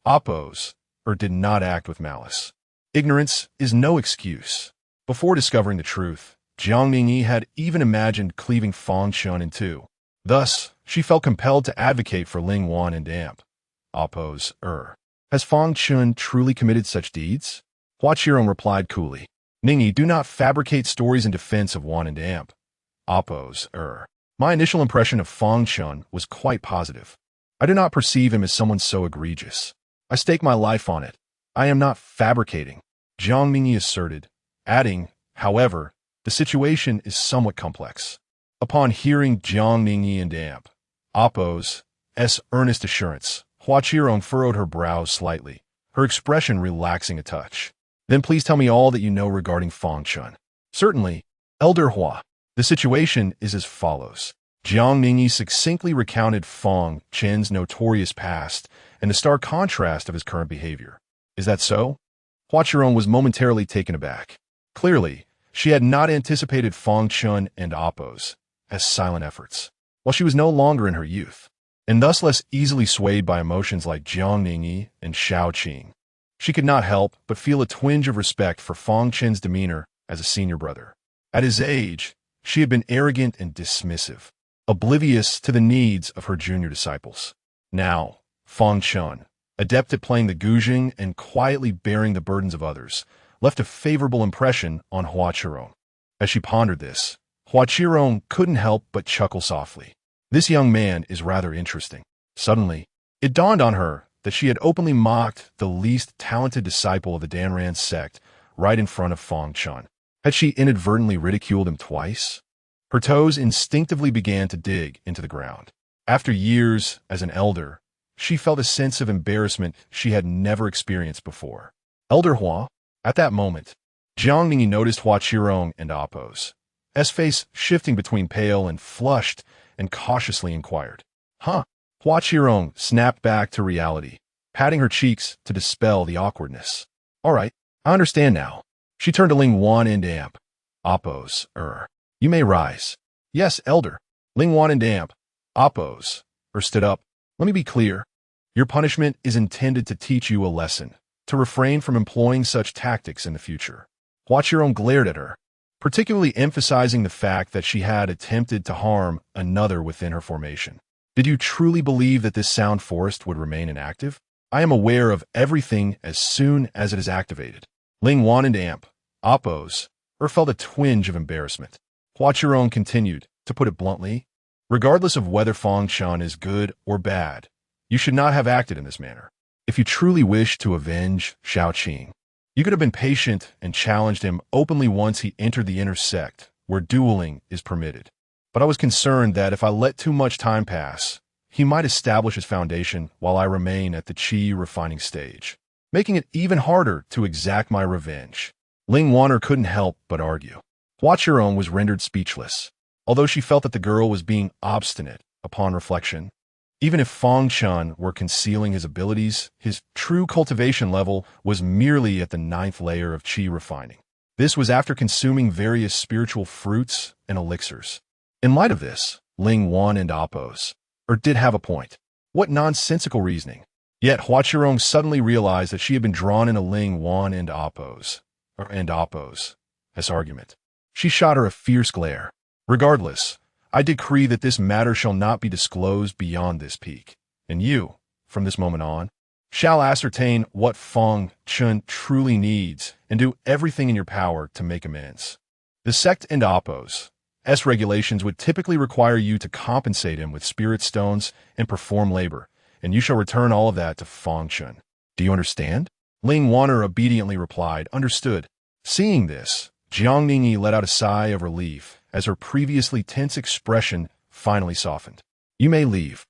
Apos' did not act with malice. Ignorance is no excuse. Before discovering the truth, Jiang Ningyi had even imagined cleaving Fang Chen in two. Thus, she felt compelled to advocate for Ling Wan and Amp. Oppose. Has Fang Chen truly committed such deeds? Hua Qirong replied coolly. Ningyi, do not fabricate stories in defense of Wan and Amp. Oppose. My initial impression of Fang Chen was quite positive. I do not perceive him as someone so egregious. I stake my life on it. I am not fabricating, Jiang Ningyi asserted, adding, however, the situation is somewhat complex. Upon hearing Jiang Ningyi and Amp. Oppose's earnest assurance, Hua Qirong furrowed her brows slightly, her expression relaxing a touch. Then please tell me all that you know regarding Fang Chen. Certainly, Elder Hua. The situation is as follows. Jiang Ningyi succinctly recounted Fang Chen's notorious past and the stark contrast of his current behavior. Is that so? Hua Qirong was momentarily taken aback. Clearly, she had not anticipated Fang Chen and Oppose as silent efforts, while she was no longer in her youth, and thus less easily swayed by emotions like Jiang Ningyi and Shao Qing. She could not help but feel a twinge of respect for Fang Chen's demeanor as a senior brother. At his age, she had been arrogant and dismissive, oblivious to the needs of her junior disciples. Now, Fang Chen, adept at playing the guzheng and quietly bearing the burdens of others, left a favorable impression on Hua Qirong. As she pondered this, Hua Qirong couldn't help but chuckle softly. This young man is rather interesting. Suddenly, it dawned on her that she had openly mocked the least talented disciple of the Danran sect right in front of Fang Chen. Had she inadvertently ridiculed him twice? Her toes instinctively began to dig into the ground. After years as an elder, she felt a sense of embarrassment she had never experienced before. Elder Hua? At that moment, Jiang Ningyi noticed Hua Qirong and Oppose's face shifting between pale and flushed and cautiously inquired. Huh? Hua Qirong snapped back to reality, patting her cheeks to dispel the awkwardness. All right, I understand now. She turned to Ling Wan and Amp. Oppose. You may rise. Yes, Elder. Ling Wan and Amp. Oppose. Stood up. Let me be clear. Your punishment is intended to teach you a lesson, to refrain from employing such tactics in the future. Hua Qirong glared at her, particularly emphasizing the fact that she had attempted to harm another within her formation. Did you truly believe that this sound forest would remain inactive? I am aware of everything as soon as it is activated. Ling Wan and Amp. Oppose. Felt a twinge of embarrassment. Hua Qirong continued, to put it bluntly, regardless of whether Fang Chen is good or bad, you should not have acted in this manner. If you truly wished to avenge Shao Qing, you could have been patient and challenged him openly once he entered the inner sect, where dueling is permitted. But I was concerned that if I let too much time pass, he might establish his foundation while I remain at the qi refining stage, making it even harder to exact my revenge. Ling Wanner couldn't help but argue. Hua Qirong was rendered speechless, although she felt that the girl was being obstinate. Upon reflection, even if Fang Chen were concealing his abilities, his true cultivation level was merely at the 9th layer of qi refining. This was after consuming various spiritual fruits and elixirs. In light of this, Ling Wan and Oppose did have a point. What nonsensical reasoning. Yet Hua Qirong suddenly realized that she had been drawn into Ling Wan and Oppose's argument. She shot her a fierce glare. Regardless, I decree that this matter shall not be disclosed beyond this peak, and you, from this moment on, shall ascertain what Fang Chen truly needs and do everything in your power to make amends. The sect and Oppose's regulations would typically require you to compensate him with spirit stones and perform labor, and you shall return all of that to Fang Chen. Do you understand? Ling Wanner obediently replied, understood. Seeing this, Jiang Ningyi let out a sigh of relief as her previously tense expression finally softened. You may leave.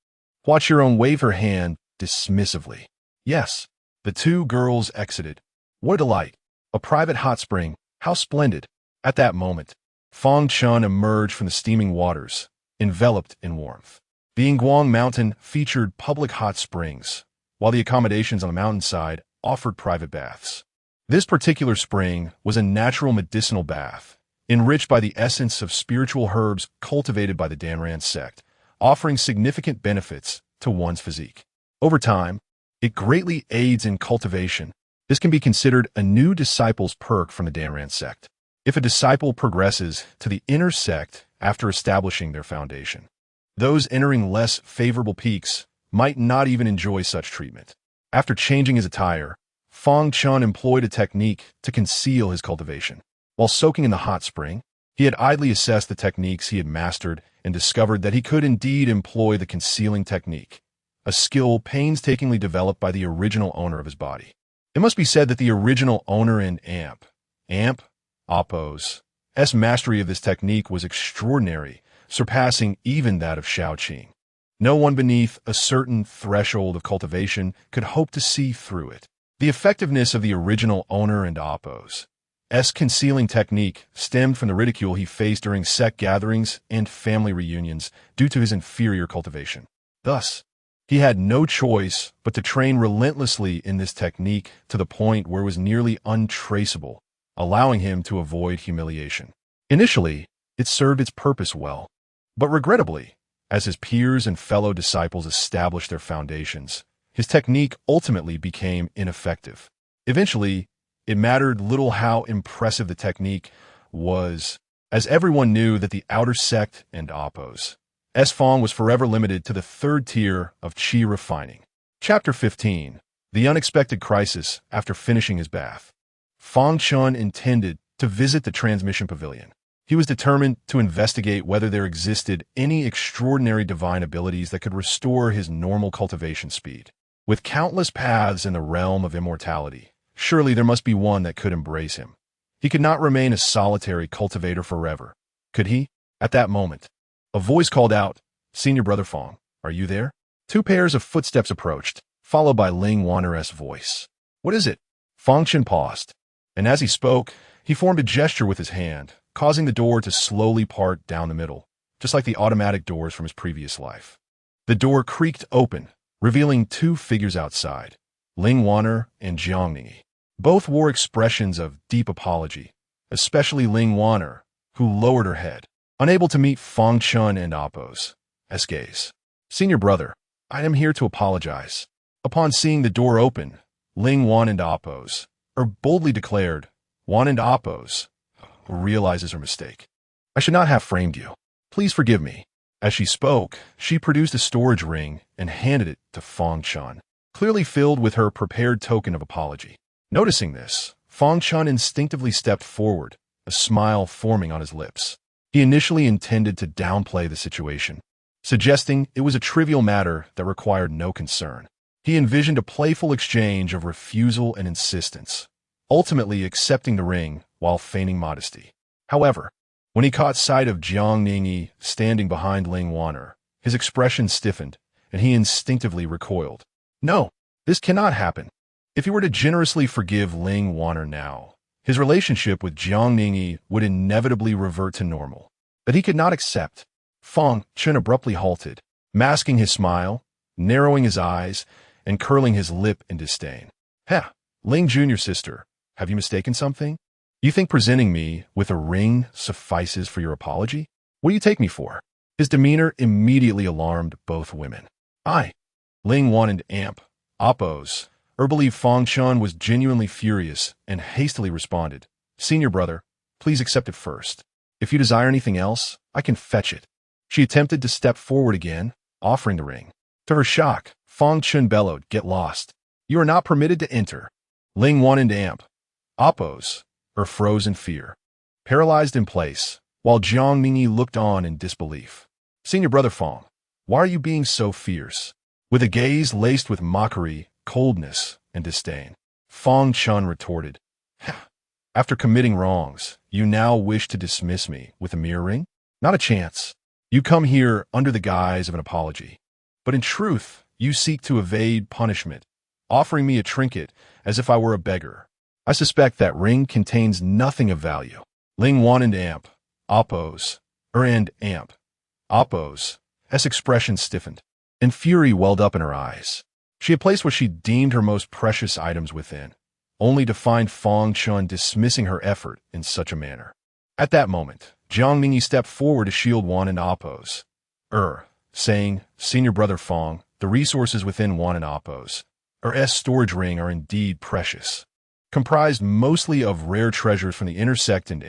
Hua Qirong waved her hand dismissively. Yes. The two girls exited. What a delight. A private hot spring. How splendid. At that moment, Fang Chen emerged from the steaming waters, enveloped in warmth. The Yingguang Mountain featured public hot springs, while the accommodations on the mountainside offered private baths. This particular spring was a natural medicinal bath, enriched by the essence of spiritual herbs cultivated by the Danran sect, offering significant benefits to one's physique. Over time, it greatly aids in cultivation. This can be considered a new disciple's perk from the Danran sect, if a disciple progresses to the inner sect after establishing their foundation. Those entering less favorable peaks might not even enjoy such treatment. After changing his attire, Fang Chen employed a technique to conceal his cultivation. While soaking in the hot spring, he had idly assessed the techniques he had mastered and discovered that he could indeed employ the concealing technique, a skill painstakingly developed by the original owner of his body. It must be said that the original owner and Apo's mastery of this technique was extraordinary, surpassing even that of Shaoqing. No one beneath a certain threshold of cultivation could hope to see through it. The effectiveness of the original owner and Apo's concealing technique stemmed from the ridicule he faced during sect gatherings and family reunions due to his inferior cultivation. Thus, he had no choice but to train relentlessly in this technique to the point where it was nearly untraceable, allowing him to avoid humiliation. Initially, it served its purpose well, but regrettably, as his peers and fellow disciples established their foundations, his technique ultimately became ineffective. Eventually, it mattered little how impressive the technique was, as everyone knew that the outer sect and Apo's Fang was forever limited to the third tier of qi refining. Chapter 15. The Unexpected Crisis After Finishing His Bath. Fang Chen intended to visit the transmission pavilion. He was determined to investigate whether there existed any extraordinary divine abilities that could restore his normal cultivation speed. With countless paths in the realm of immortality, surely there must be one that could embrace him. He could not remain a solitary cultivator forever, could he? At that moment, a voice called out, "Senior Brother Fang, are you there?" Two pairs of footsteps approached, followed by Ling Wanner's voice. "What is it?" Fang Chen paused, and as he spoke, he formed a gesture with his hand, causing the door to slowly part down the middle, just like the automatic doors from his previous life. The door creaked open, revealing two figures outside, Ling Wanner and Jiang Ningyi. Both wore expressions of deep apology, especially Ling Wanner, who lowered her head, unable to meet Fang Chen and Apo's gaze. "Senior brother, I am here to apologize." Upon seeing the door open, Ling Wan and Apo's boldly declared, "Wan and Apo's," who realizes her mistake. "I should not have framed you. Please forgive me." As she spoke, she produced a storage ring and handed it to Fang Chen, clearly filled with her prepared token of apology. Noticing this, Fang Chen instinctively stepped forward, a smile forming on his lips. He initially intended to downplay the situation, suggesting it was a trivial matter that required no concern. He envisioned a playful exchange of refusal and insistence, ultimately accepting the ring while feigning modesty. However, when he caught sight of Jiang Ningyi standing behind Ling Wanner, his expression stiffened, and he instinctively recoiled. No, this cannot happen. If he were to generously forgive Ling Wanner now, his relationship with Jiang Ningyi would inevitably revert to normal. But he could not accept. Fang Chen abruptly halted, masking his smile, narrowing his eyes, and curling his lip in disdain. "Heh, Ling Jr. sister, have you mistaken something? You think presenting me with a ring suffices for your apology? What do you take me for?" His demeanor immediately alarmed both women. Ling Wan and Apo's believed Fang Chen was genuinely furious and hastily responded, "Senior brother, please accept it first. If you desire anything else, I can fetch it." She attempted to step forward again, offering the ring. To her shock, Fang Chen bellowed, "Get lost. You are not permitted to enter." Ling Wan and Apo's froze in fear, paralyzed in place, while Jiang Ningyi looked on in disbelief. "Senior brother Fang, why are you being so fierce?" With a gaze laced with mockery, coldness, and disdain, Fang Chen retorted, "After committing wrongs, you now wish to dismiss me with a mere ring? Not a chance. You come here under the guise of an apology, but in truth, you seek to evade punishment, offering me a trinket as if I were a beggar. I suspect that ring contains nothing of value." Ling Wan and Apo's expression stiffened, and fury welled up in her eyes. She had placed what she deemed her most precious items within, only to find Fang Chen dismissing her effort in such a manner. At that moment, Jiang Ningyi stepped forward to shield Wan and Apo's, saying, "Senior brother Fang, the resources within Wan and Apo's storage ring are indeed precious, comprised mostly of rare treasures from the intersect and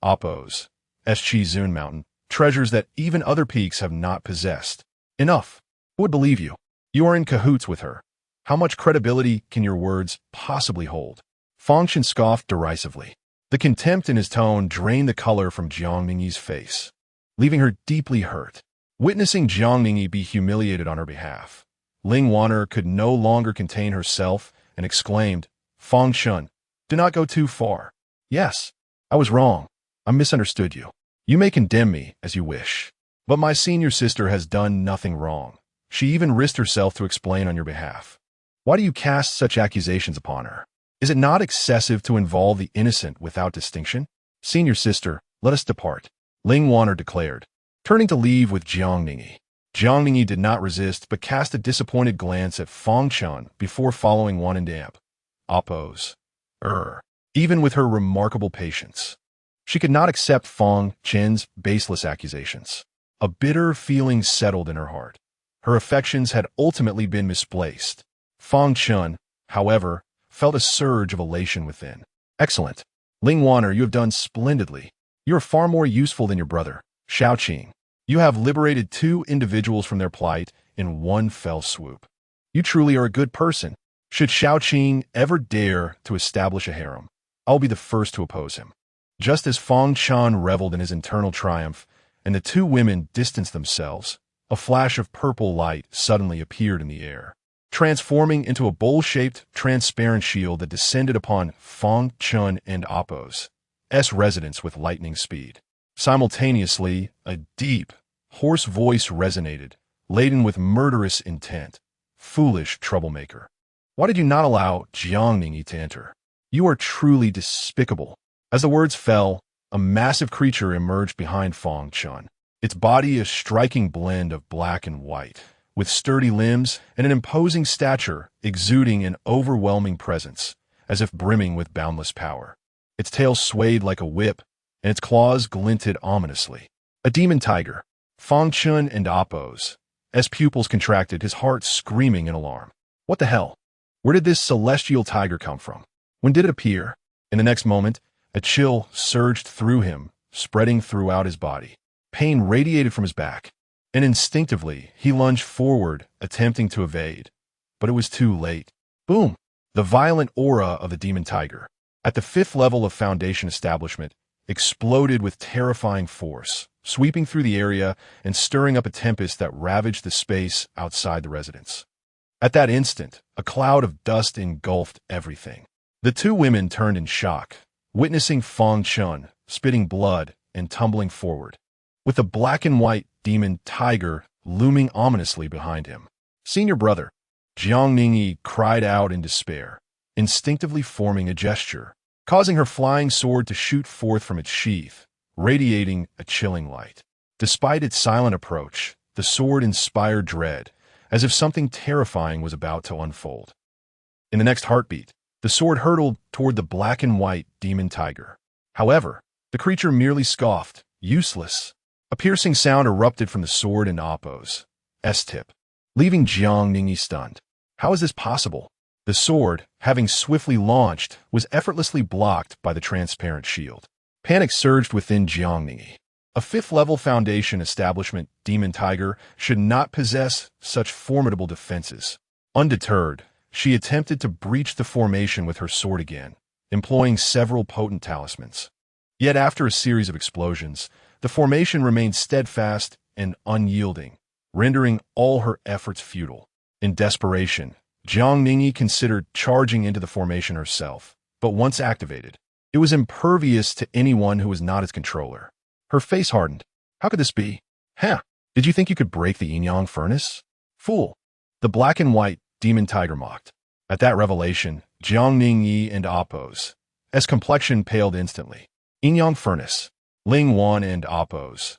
Apo's Qi Zun Mountain, treasures that even other peaks have not possessed. Enough. Who would believe you? You are in cahoots with her. How much credibility can your words possibly hold? Fang Chen scoffed derisively. The contempt in his tone drained the color from Jiang Ningyi's face, leaving her deeply hurt. Witnessing Jiang Ningyi be humiliated on her behalf, Ling Wanner could no longer contain herself and exclaimed, Fang Chen, do not go too far. Yes, I was wrong. I misunderstood you. You may condemn me as you wish. But my senior sister has done nothing wrong. She even risked herself to explain on your behalf. Why do you cast such accusations upon her? Is it not excessive to involve the innocent without distinction? Senior sister, let us depart, Ling Wanner declared, turning to leave with Jiang Ningyi. Jiang Ningyi did not resist but cast a disappointed glance at Fang Chen before following one in damp. Oppose. Even with her remarkable patience, she could not accept Fang Chen's baseless accusations. A bitter feeling settled in her heart. Her affections had ultimately been misplaced. Fang Chen, however, felt a surge of elation within. Excellent. Ling Wanner, you have done splendidly. You are far more useful than your brother, Shaoqing. You have liberated two individuals from their plight in one fell swoop. You truly are a good person. Should Shaoqing ever dare to establish a harem, I'll be the first to oppose him. Just as Fang Chen reveled in his internal triumph, and the two women distanced themselves, a flash of purple light suddenly appeared in the air, transforming into a bowl-shaped, transparent shield that descended upon Fang Chen and Appo's residence with lightning speed. Simultaneously, a deep, hoarse voice resonated, laden with murderous intent. Foolish troublemaker. Why did you not allow Jiang Ningyi to enter? You are truly despicable. As the words fell, a massive creature emerged behind Fang Chen. Its body a striking blend of black and white, with sturdy limbs and an imposing stature exuding an overwhelming presence, as if brimming with boundless power. Its tail swayed like a whip, and its claws glinted ominously. A demon tiger. Fang Chen and Appo's pupils contracted, his heart screaming in alarm. What the hell? Where did this celestial tiger come from? When did it appear? In the next moment, a chill surged through him, spreading throughout his body. Pain radiated from his back, and instinctively he lunged forward, attempting to evade. But it was too late. Boom! The violent aura of the demon tiger, at the 5th level of Foundation establishment, exploded with terrifying force, sweeping through the area and stirring up a tempest that ravaged the space outside the residence. At that instant, a cloud of dust engulfed everything. The two women turned in shock, witnessing Fang Chen spitting blood and tumbling forward, with the black and white demon tiger looming ominously behind him. Senior brother, Jiang Ningyi cried out in despair, instinctively forming a gesture, causing her flying sword to shoot forth from its sheath, radiating a chilling light. Despite its silent approach, the sword inspired dread, as if something terrifying was about to unfold. In the next heartbeat, the sword hurtled toward the black and white demon tiger. However, the creature merely scoffed, useless. A piercing sound erupted from the sword and Appo's tip, leaving Jiang Ningyi stunned. How is this possible? The sword, having swiftly launched, was effortlessly blocked by the transparent shield. Panic surged within Jiang Ningyi. A 5th-level Foundation establishment demon tiger should not possess such formidable defenses. Undeterred, she attempted to breach the formation with her sword again, employing several potent talismans. Yet after a series of explosions, the formation remained steadfast and unyielding, rendering all her efforts futile. In desperation, Jiang Ningyi considered charging into the formation herself, but once activated, it was impervious to anyone who was not its controller. Her face hardened. How could this be? Did you think you could break the yin-yang furnace? Fool! The black and white demon tiger mocked. At that revelation, Jiang Ningyi and Appo's complexion paled instantly. Yin-yang furnace. Ling Wan and Appo's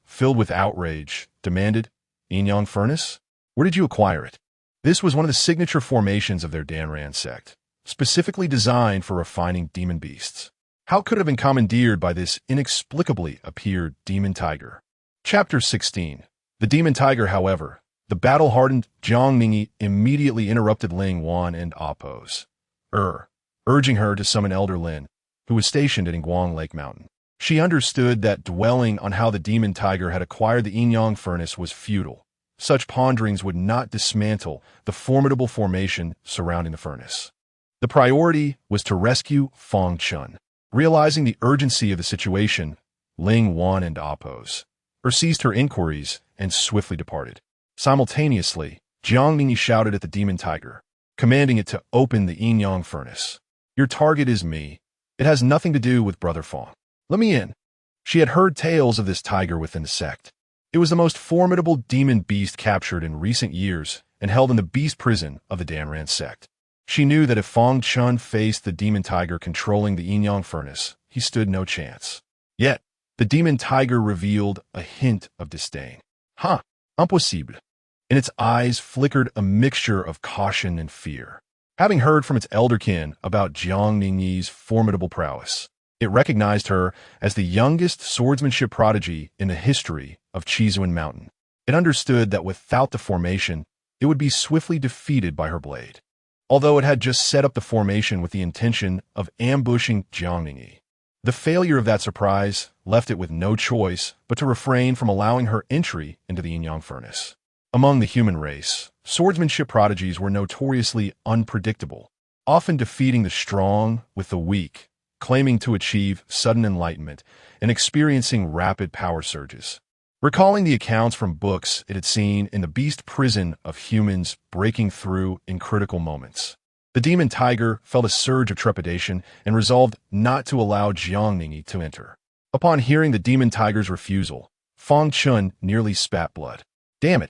filled with outrage, demanded, Yin-yang furnace? Where did you acquire it? This was one of the signature formations of their Danran sect, specifically designed for refining demon beasts. How could it have been commandeered by this inexplicably appeared demon tiger? Chapter 16. The demon tiger, however, the battle-hardened Jiang Ningyi immediately interrupted Ling Wan and Appo's urging her to summon Elder Lin, who was stationed at Ingguang Lake Mountain. She understood that dwelling on how the demon tiger had acquired the yin-yang furnace was futile. Such ponderings would not dismantle the formidable formation surrounding the furnace. The priority was to rescue Fang Chen. Realizing the urgency of the situation, Ling Wan and Oppose ceased her inquiries and swiftly departed. Simultaneously, Jiang Ningyi shouted at the demon tiger, commanding it to open the yin-yang furnace. Your target is me. It has nothing to do with Brother Fang. Let me in. She had heard tales of this tiger within the sect. It was the most formidable demon beast captured in recent years and held in the beast prison of the Danran sect. She knew that if Fang Chen faced the demon tiger controlling the yin-yang furnace, he stood no chance. Yet, the demon tiger revealed a hint of disdain. Impossible. In its eyes flickered a mixture of caution and fear. Having heard from its elderkin about Jiang Ningyi's formidable prowess, it recognized her as the youngest swordsmanship prodigy in the history of Chizuan Mountain. It understood that without the formation, it would be swiftly defeated by her blade. Although it had just set up the formation with the intention of ambushing Jiang Ningyi, the failure of that surprise left it with no choice but to refrain from allowing her entry into the yin-yang furnace. Among the human race, swordsmanship prodigies were notoriously unpredictable, often defeating the strong with the weak, claiming to achieve sudden enlightenment and experiencing rapid power surges. Recalling the accounts from books it had seen in the beast prison of humans breaking through in critical moments, the demon tiger felt a surge of trepidation and resolved not to allow Jiang Ningyi to enter. Upon hearing the demon tiger's refusal, Fang Chen nearly spat blood. Damn it!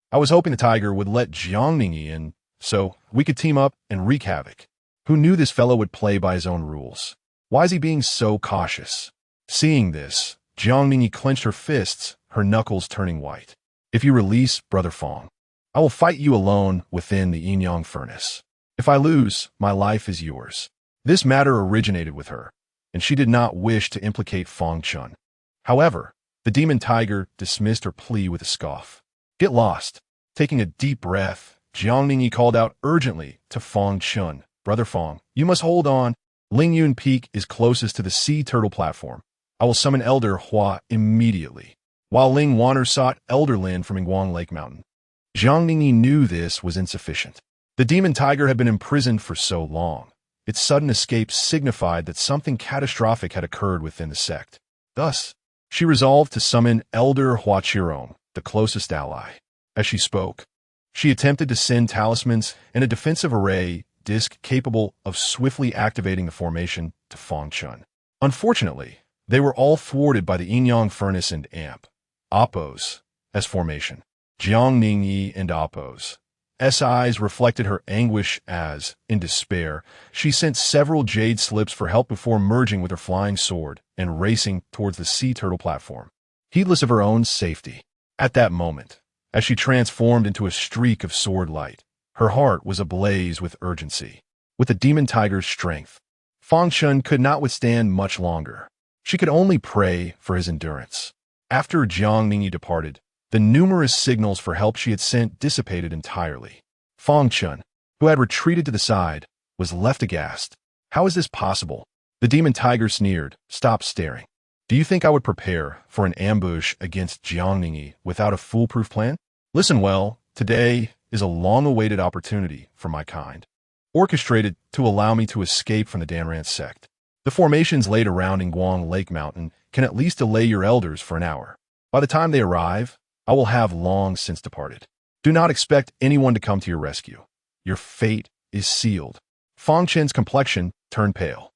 I was hoping the tiger would let Jiang Ningyi in so we could team up and wreak havoc. Who knew this fellow would play by his own rules? Why is he being so cautious? Seeing this, Jiang Ningyi clenched her fists, her knuckles turning white. If you release Brother Fang, I will fight you alone within the yin-yang furnace. If I lose, my life is yours. This matter originated with her, and she did not wish to implicate Fang Chen. However, the demon tiger dismissed her plea with a scoff. Get lost. Taking a deep breath, Jiang Ningyi called out urgently to Fang Chen. Brother Fang, you must hold on. Lingyun Peak is closest to the sea turtle platform. I will summon Elder Hua immediately. While Ling Wanner sought Elder Lin from Ingguang Lake Mountain, Jiang Ningyi knew this was insufficient. The demon tiger had been imprisoned for so long. Its sudden escape signified that something catastrophic had occurred within the sect. Thus, she resolved to summon Elder Hua Qirong, the closest ally. As she spoke, she attempted to send talismans and a defensive array disk capable of swiftly activating the formation to Fang Chen. Unfortunately, they were all thwarted by the yin-yang furnace and amp. Oppose as formation. Jiang Ningyi and Oppose. eyes reflected her anguish as, in despair, she sent several jade slips for help before merging with her flying sword and racing towards the sea turtle platform, heedless of her own safety. At that moment, as she transformed into a streak of sword light, her heart was ablaze with urgency. With the demon tiger's strength, Fang Chen could not withstand much longer. She could only pray for his endurance. After Jiang Ningyi departed, the numerous signals for help she had sent dissipated entirely. Fang Chen, who had retreated to the side, was left aghast. How is this possible? The demon tiger sneered, stopped staring. Do you think I would prepare for an ambush against Jiang Ningyi without a foolproof plan? Listen well, today is a long-awaited opportunity for my kind, orchestrated to allow me to escape from the Danran sect. The formations laid around Ingguang Lake Mountain can at least delay your elders for an hour. By the time they arrive, I will have long since departed. Do not expect anyone to come to your rescue. Your fate is sealed. Fang Chen's complexion turned pale.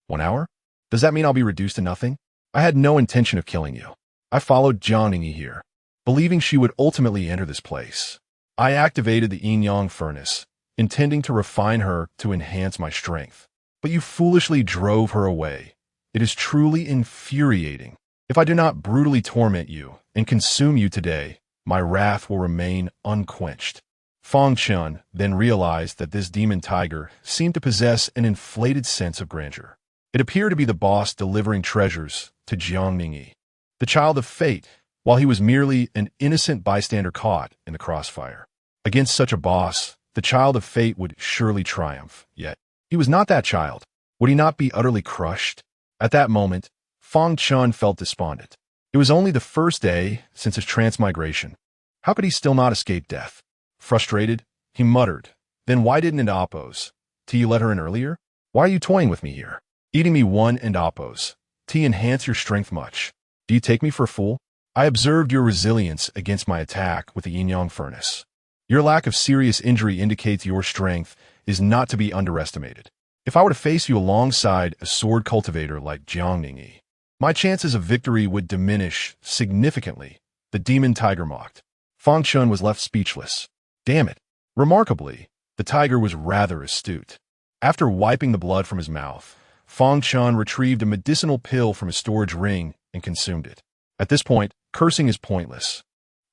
1 hour? Does that mean I'll be reduced to nothing? I had no intention of killing you. I followed Jiang Ningyi here, believing she would ultimately enter this place. I activated the yin-yang furnace, intending to refine her to enhance my strength. But you foolishly drove her away. It is truly infuriating. If I do not brutally torment you and consume you today, my wrath will remain unquenched. Fang Chen then realized that this demon tiger seemed to possess an inflated sense of grandeur. It appeared to be the boss delivering treasures to Jiang Ningyi, the child of fate, while he was merely an innocent bystander caught in the crossfire. Against such a boss, the child of fate would surely triumph. Yet, he was not that child. Would he not be utterly crushed? At that moment, Fang Chen felt despondent. It was only the first day since his transmigration. How could he still not escape death? Frustrated, he muttered, "Then why didn't it oppose? You let her in earlier? Why are you toying with me here? Eating me one and oppose. Enhance your strength much. Do you take me for a fool? I observed your resilience against my attack with the yin-yang furnace. Your lack of serious injury indicates your strength is not to be underestimated. If I were to face you alongside a sword cultivator like Jiangning, my chances of victory would diminish significantly," the demon tiger mocked. Fang Chen was left speechless. Damn it. Remarkably, the tiger was rather astute. After wiping the blood from his mouth, Fang Chen retrieved a medicinal pill from his storage ring and consumed it. At this point, cursing is pointless.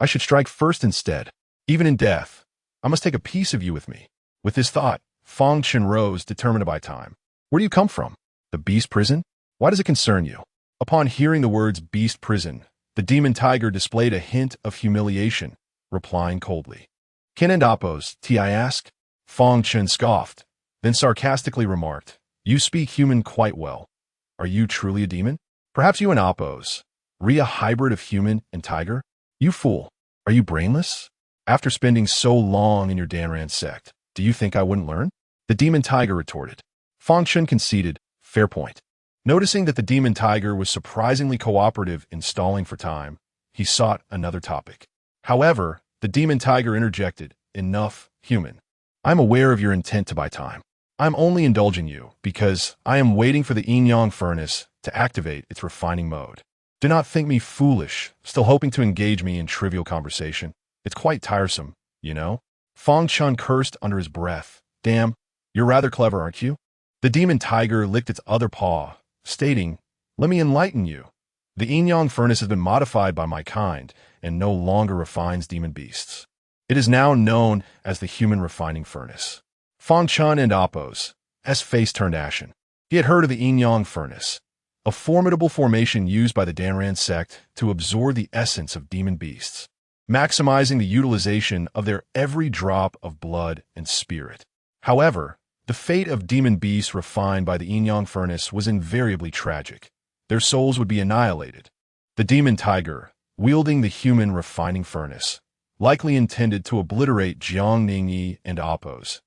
I should strike first instead. Even in death, I must take a piece of you with me. With this thought, Fang Chen rose, determined to buy time. Where do you come from? The beast prison? Why does it concern you? Upon hearing the words beast prison, the demon tiger displayed a hint of humiliation, replying coldly. Can and oppose, I ask? Fang Chen scoffed, then sarcastically remarked, You speak human quite well. Are you truly a demon? Perhaps you and oppose. A hybrid of human and tiger? You fool. Are you brainless? After spending so long in your Danran sect, do you think I wouldn't learn? The demon tiger retorted. Fang Chen conceded, fair point. Noticing that the demon tiger was surprisingly cooperative in stalling for time, he sought another topic. However, the demon tiger interjected, Enough, human. I'm aware of your intent to buy time. I'm only indulging you because I am waiting for the yin-yang furnace to activate its refining mode. Do not think me foolish, still hoping to engage me in trivial conversation. It's quite tiresome, you know? Fang Chen cursed under his breath. Damn, you're rather clever, aren't you? The demon tiger licked its other paw, stating, Let me enlighten you. The yin-yang furnace has been modified by my kind and no longer refines demon beasts. It is now known as the human refining furnace. Fang Chen and Appo's face turned ashen. He had heard of the yin-yang furnace, a formidable formation used by the Danran sect to absorb the essence of demon beasts, maximizing the utilization of their every drop of blood and spirit. However, the fate of demon beasts refined by the yin-yang furnace was invariably tragic. Their souls would be annihilated. The demon tiger, wielding the human refining furnace, likely intended to obliterate Jiangning and Appo's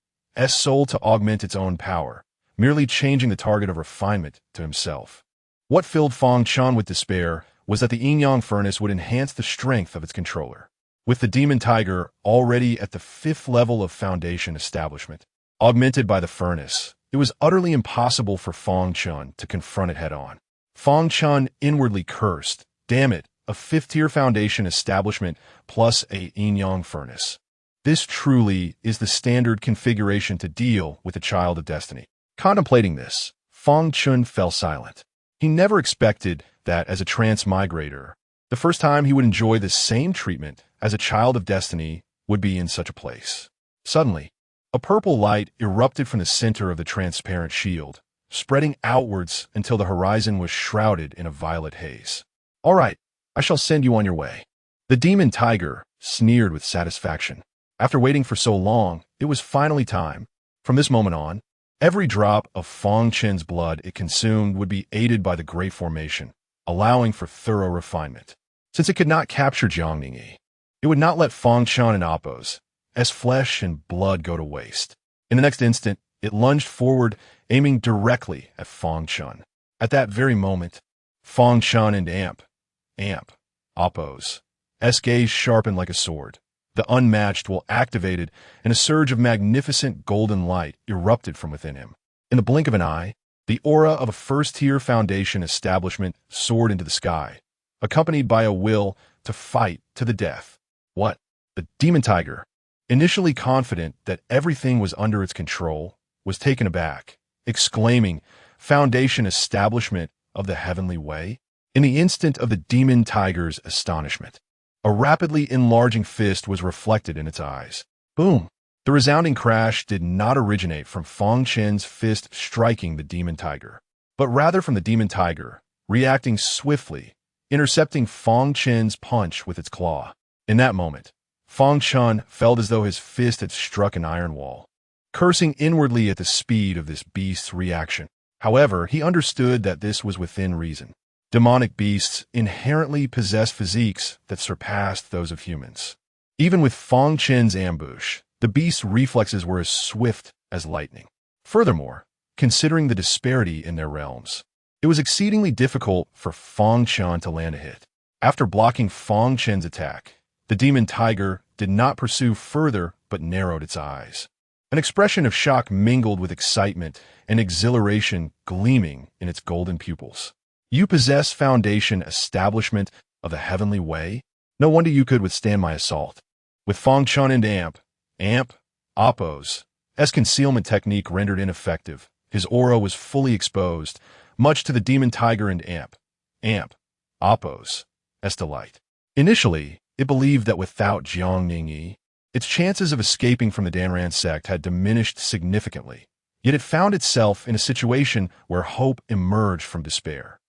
soul to augment its own power, merely changing the target of refinement to himself. What filled Fang Chen with despair was that the yin-yang furnace would enhance the strength of its controller. With the demon tiger already at the 5th level of foundation establishment, augmented by the furnace, it was utterly impossible for Fang Chen to confront it head-on. Fang Chen inwardly cursed, damn it, a 5th-tier foundation establishment plus a yin-yang furnace. This truly is the standard configuration to deal with a child of destiny. Contemplating this, Fang Chen fell silent. He never expected that as a transmigrator, the first time he would enjoy the same treatment as a child of destiny would be in such a place. Suddenly, a purple light erupted from the center of the transparent shield, spreading outwards until the horizon was shrouded in a violet haze. All right, I shall send you on your way. The demon tiger sneered with satisfaction. After waiting for so long, it was finally time. From this moment on, every drop of Fang Chen's blood it consumed would be aided by the Great Formation, allowing for thorough refinement. Since it could not capture Jiangning, it would not let Fang Chen and Appo's flesh and blood go to waste. In the next instant, it lunged forward, aiming directly at Fang Chen. At that very moment, Fang Chen and Appo's gaze sharpened like a sword. The unmatched will activated, and a surge of magnificent golden light erupted from within him. In the blink of an eye, the aura of a first-tier foundation establishment soared into the sky, accompanied by a will to fight to the death. What? The demon tiger, initially confident that everything was under its control, was taken aback, exclaiming, Foundation establishment of the heavenly way? In the instant of the demon tiger's astonishment, a rapidly enlarging fist was reflected in its eyes. Boom! The resounding crash did not originate from Fang Chen's fist striking the demon tiger, but rather from the demon tiger, reacting swiftly, intercepting Fang Chen's punch with its claw. In that moment, Fang Chen felt as though his fist had struck an iron wall, cursing inwardly at the speed of this beast's reaction. However, he understood that this was within reason. Demonic beasts inherently possess physiques that surpassed those of humans. Even with Fang Chen's ambush, the beast's reflexes were as swift as lightning. Furthermore, considering the disparity in their realms, it was exceedingly difficult for Fang Chen to land a hit. After blocking Fang Chen's attack, the demon tiger did not pursue further but narrowed its eyes. An expression of shock mingled with excitement and exhilaration gleaming in its golden pupils. You possess foundation establishment of the heavenly way? No wonder you could withstand my assault. With Fang Chen and Oppos, as concealment technique rendered ineffective, his aura was fully exposed, much to the demon tiger and Oppos' delight. Initially, it believed that without Jiang Ningyi, its chances of escaping from the Danran sect had diminished significantly, yet it found itself in a situation where hope emerged from despair.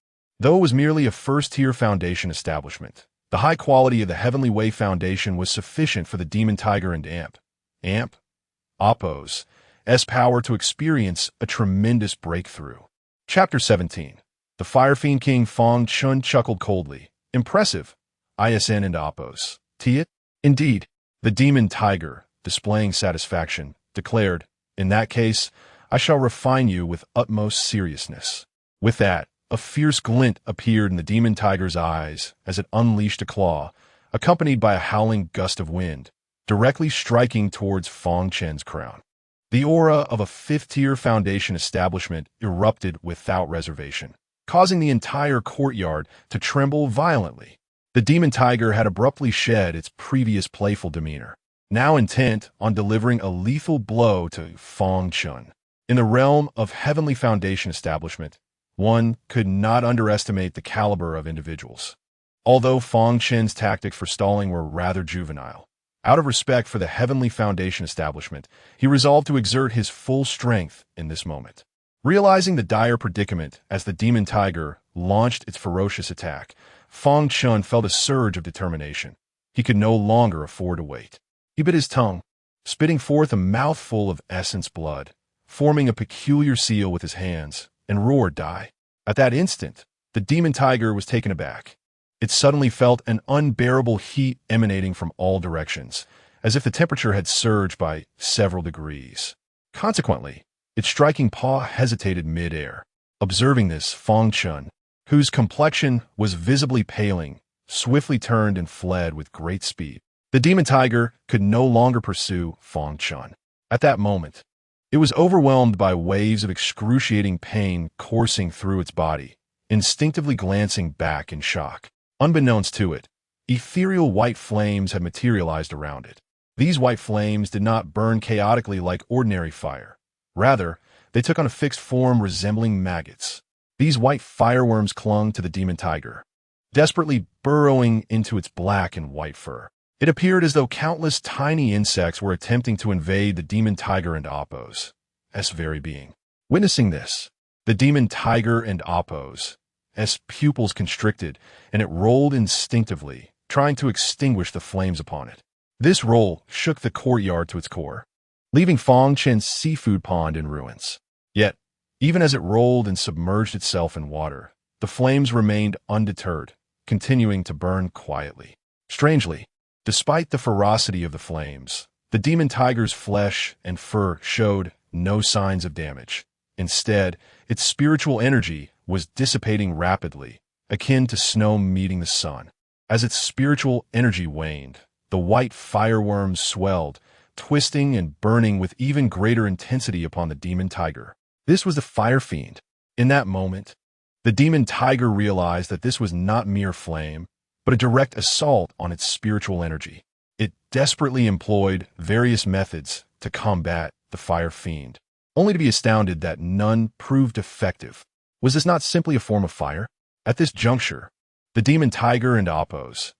Though it was merely a first-tier foundation establishment, the high quality of the Heavenly Way Foundation was sufficient for the demon tiger and Oppos' power to experience a tremendous breakthrough. Chapter 17. The Fire Fiend King Fang Chen chuckled coldly. Impressive, ISN and Oppos. Tiet? Indeed. The demon tiger, displaying satisfaction, declared, In that case, I shall refine you with utmost seriousness. With that, a fierce glint appeared in the demon tiger's eyes as it unleashed a claw, accompanied by a howling gust of wind, directly striking towards Fang Chen's crown. The aura of a fifth-tier foundation establishment erupted without reservation, causing the entire courtyard to tremble violently. The demon tiger had abruptly shed its previous playful demeanor, now intent on delivering a lethal blow to Fang Chen. In the realm of Heavenly Foundation establishment, one could not underestimate the caliber of individuals. Although Fang Chen's tactics for stalling were rather juvenile, out of respect for the Heavenly Foundation establishment, he resolved to exert his full strength in this moment. Realizing the dire predicament as the demon tiger launched its ferocious attack, Fang Chen felt a surge of determination. He could no longer afford to wait. He bit his tongue, spitting forth a mouthful of essence blood, forming a peculiar seal with his hands, and roared, Die. At that instant, the demon tiger was taken aback. It suddenly felt an unbearable heat emanating from all directions, as if the temperature had surged by several degrees. Consequently, its striking paw hesitated mid-air. Observing this, Fang Chen, whose complexion was visibly paling, swiftly turned and fled with great speed. The demon tiger could no longer pursue Fang Chen. At that moment, it was overwhelmed by waves of excruciating pain coursing through its body, instinctively glancing back in shock. Unbeknownst to it, ethereal white flames had materialized around it. These white flames did not burn chaotically like ordinary fire. Rather, they took on a fixed form resembling maggots. These white fireworms clung to the demon tiger, desperately burrowing into its black and white fur. It appeared as though countless tiny insects were attempting to invade the demon tiger and Oppos' very being. Witnessing this, the demon tiger and Oppos' pupils constricted, and it rolled instinctively, trying to extinguish the flames upon it. This roll shook the courtyard to its core, leaving Fang Chen's seafood pond in ruins. Yet, even as it rolled and submerged itself in water, the flames remained undeterred, continuing to burn quietly. Strangely, despite the ferocity of the flames, the demon tiger's flesh and fur showed no signs of damage. Instead, its spiritual energy was dissipating rapidly, akin to snow meeting the sun. As its spiritual energy waned, the white fireworms swelled, twisting and burning with even greater intensity upon the demon tiger. This was the fire fiend. In that moment, the demon tiger realized that this was not mere flame, but a direct assault on its spiritual energy. It desperately employed various methods to combat the fire fiend, only to be astounded that none proved effective. Was this not simply a form of fire? At this juncture, the demon tiger and Oppos'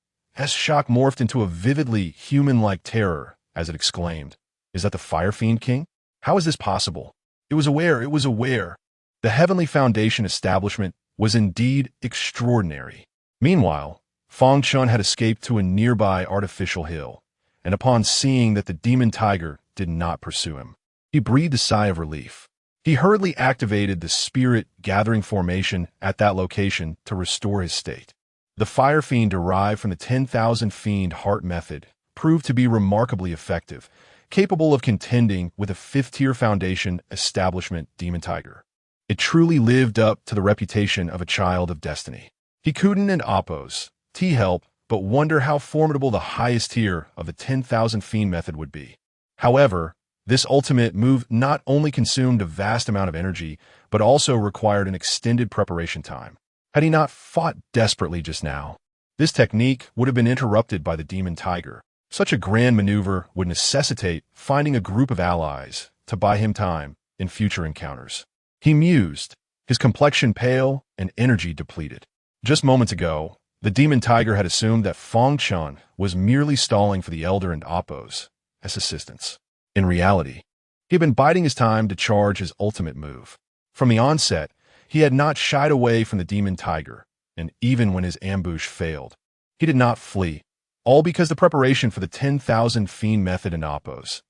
shock morphed into a vividly human-like terror as it exclaimed, Is that the Fire Fiend King? How is this possible? It was aware. The Heavenly Foundation establishment was indeed extraordinary. Meanwhile, Fang Chen had escaped to a nearby artificial hill, and upon seeing that the demon tiger did not pursue him, he breathed a sigh of relief. He hurriedly activated the spirit-gathering formation at that location to restore his state. The fire fiend derived from the 10,000 fiend heart method proved to be remarkably effective, capable of contending with a fifth-tier foundation establishment demon tiger. It truly lived up to the reputation of a child of destiny. He couldn't and oppose, help, but wonder how formidable the highest tier of the 10,000 fiend method would be. However, this ultimate move not only consumed a vast amount of energy, but also required an extended preparation time. Had he not fought desperately just now, this technique would have been interrupted by the demon tiger. Such a grand maneuver would necessitate finding a group of allies to buy him time in future encounters. He mused, his complexion pale and energy depleted. Just moments ago, the demon tiger had assumed that Fang Chen was merely stalling for the elder and Oppos as assistants. In reality, he had been biding his time to charge his ultimate move. From the onset, he had not shied away from the demon tiger, and even when his ambush failed, he did not flee, all because the preparation for the 10,000 fiend method in Oppos'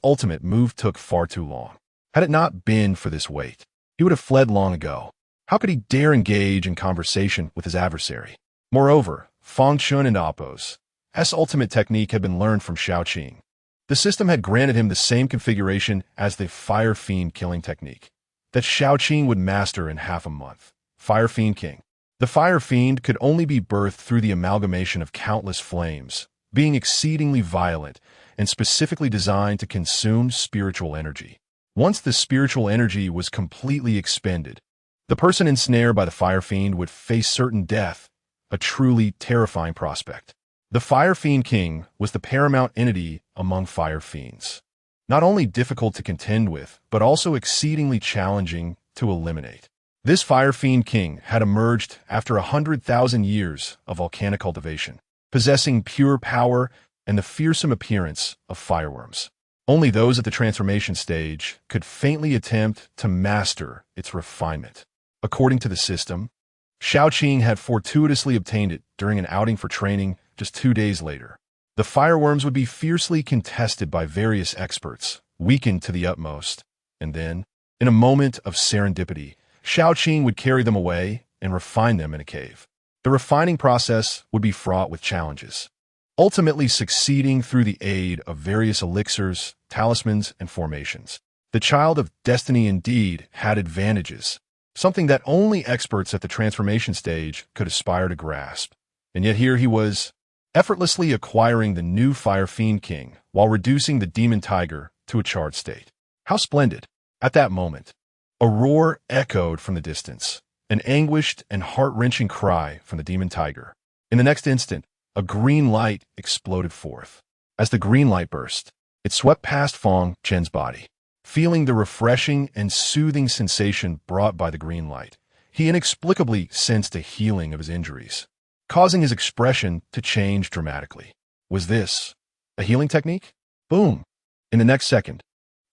ultimate move took far too long. Had it not been for this wait, he would have fled long ago. How could he dare engage in conversation with his adversary? Moreover, Fang Chen and Oppos' ultimate technique had been learned from Shaoqing. The system had granted him the same configuration as the Fire Fiend killing technique that Shaoqing would master in half a month. Fire Fiend King. The Fire Fiend could only be birthed through the amalgamation of countless flames, being exceedingly violent and specifically designed to consume spiritual energy. Once the spiritual energy was completely expended, the person ensnared by the Fire Fiend would face certain death, a truly terrifying prospect. The Fire Fiend King was the paramount entity among Fire Fiends. Not only difficult to contend with, but also exceedingly challenging to eliminate. This Fire Fiend King had emerged after 100,000 years of volcanic cultivation, possessing pure power and the fearsome appearance of fireworms. Only those at the transformation stage could faintly attempt to master its refinement. According to the system, Shaoqing had fortuitously obtained it during an outing for training just 2 days later. The fireworms would be fiercely contested by various experts, weakened to the utmost, and then, in a moment of serendipity, Shaoqing would carry them away and refine them in a cave. The refining process would be fraught with challenges, ultimately succeeding through the aid of various elixirs, talismans, and formations. The child of destiny indeed had advantages, something that only experts at the transformation stage could aspire to grasp. And yet here he was, effortlessly acquiring the new Fire Fiend King while reducing the demon tiger to a charred state. How splendid! At that moment, a roar echoed from the distance, an anguished and heart-wrenching cry from the demon tiger. In the next instant, a green light exploded forth. As the green light burst, it swept past Fang Chen's body. Feeling the refreshing and soothing sensation brought by the green light, he inexplicably sensed a healing of his injuries, causing his expression to change dramatically. Was this a healing technique? Boom! In the next second,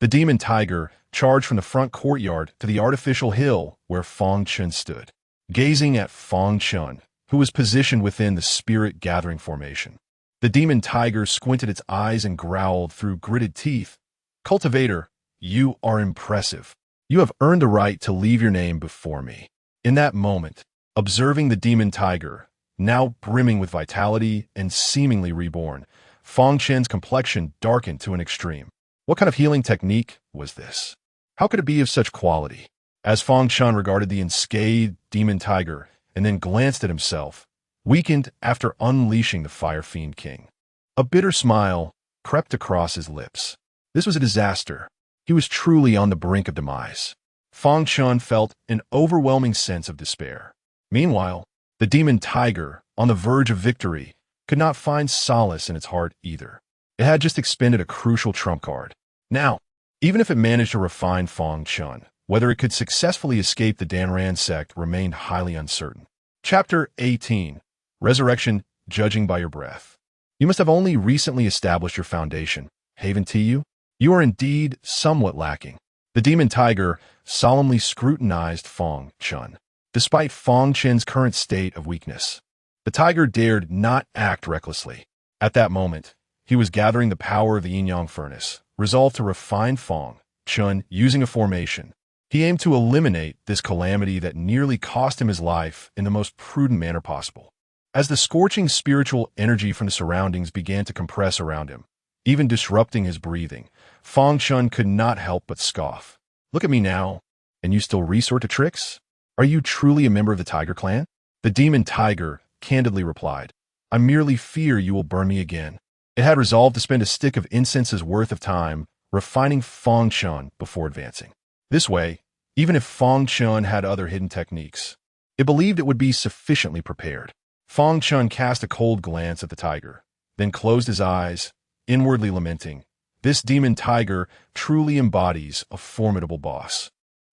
the demon tiger charged from the front courtyard to the artificial hill where Fang Chen stood, gazing at Fang Chen, who was positioned within the spirit-gathering formation. The demon tiger squinted its eyes and growled through gritted teeth, "Cultivator, you are impressive. You have earned the right to leave your name before me." In that moment, observing the demon tiger, now brimming with vitality and seemingly reborn, Fang Chen's complexion darkened to an extreme. What kind of healing technique was this? How could it be of such quality? As Fang Chen regarded the unscathed demon tiger and then glanced at himself, weakened after unleashing the Fire Fiend King, a bitter smile crept across his lips. This was a disaster. He was truly on the brink of demise. Fang Chen felt an overwhelming sense of despair. Meanwhile, the demon tiger, on the verge of victory, could not find solace in its heart either. It had just expended a crucial trump card. Now, even if it managed to refine Fang Chen, whether it could successfully escape the Danran sect remained highly uncertain. Chapter 18. Resurrection, Judging by Your Breath. You must have only recently established your foundation, haven't you? You are indeed somewhat lacking. The demon tiger solemnly scrutinized Fang Chen. Despite Fang Chen's current state of weakness, the tiger dared not act recklessly. At that moment, he was gathering the power of the yin-yang furnace, resolved to refine Fang Chen using a formation He aimed to eliminate this calamity that nearly cost him his life in the most prudent manner possible. As the scorching spiritual energy from the surroundings began to compress around him, even disrupting his breathing, Fang Chen could not help but scoff. "Look at me now, and you still resort to tricks? Are you truly a member of the Tiger Clan?" The demon tiger candidly replied, "I merely fear you will burn me again." It had resolved to spend a stick of incense's worth of time refining Fang Chen before advancing. This way, even if Fang Chen had other hidden techniques, it believed it would be sufficiently prepared. Fang Chen cast a cold glance at the tiger, then closed his eyes, inwardly lamenting, "This demon tiger truly embodies a formidable boss,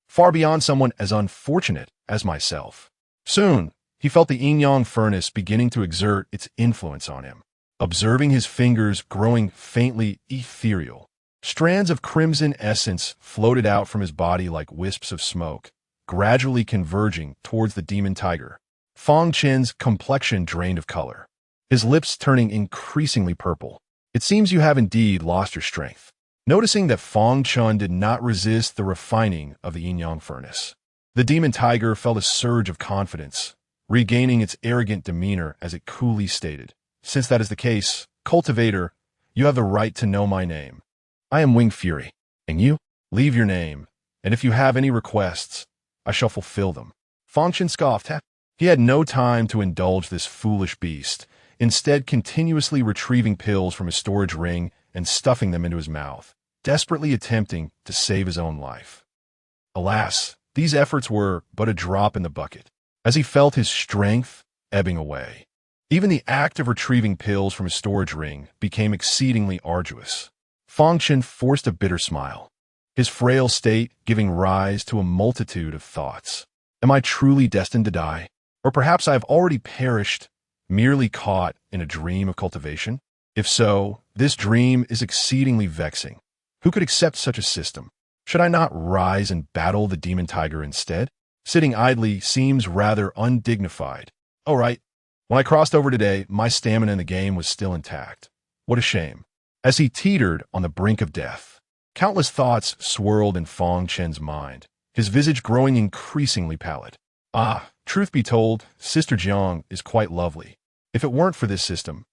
far beyond someone as unfortunate as myself." Soon, he felt the yin-yang furnace beginning to exert its influence on him. Observing his fingers growing faintly ethereal, strands of crimson essence floated out from his body like wisps of smoke, gradually converging towards the demon tiger. Fang Chen's complexion drained of color, his lips turning increasingly purple. "It seems you have indeed lost your strength." Noticing that Fang Chen did not resist the refining of the yin-yang furnace, the demon tiger felt a surge of confidence, regaining its arrogant demeanor as it coolly stated, "Since that is the case, cultivator, you have the right to know my name. I am Winged Fury, and you? Leave your name, and if you have any requests, I shall fulfill them." Fang Chen scoffed. He had no time to indulge this foolish beast, instead continuously retrieving pills from his storage ring and stuffing them into his mouth, desperately attempting to save his own life. Alas, these efforts were but a drop in the bucket, as he felt his strength ebbing away. Even the act of retrieving pills from his storage ring became exceedingly arduous. Fang Chen forced a bitter smile, his frail state giving rise to a multitude of thoughts. Am I truly destined to die? Or perhaps I have already perished, merely caught in a dream of cultivation? If so, this dream is exceedingly vexing. Who could accept such a system? Should I not rise and battle the demon tiger instead? Sitting idly seems rather undignified. Oh, right. When I crossed over today, my stamina in the game was still intact. What a shame. As he teetered on the brink of death, countless thoughts swirled in Fang Chen's mind, his visage growing increasingly pallid. Ah, truth be told, Sister Jiang is quite lovely. If it weren't for this system,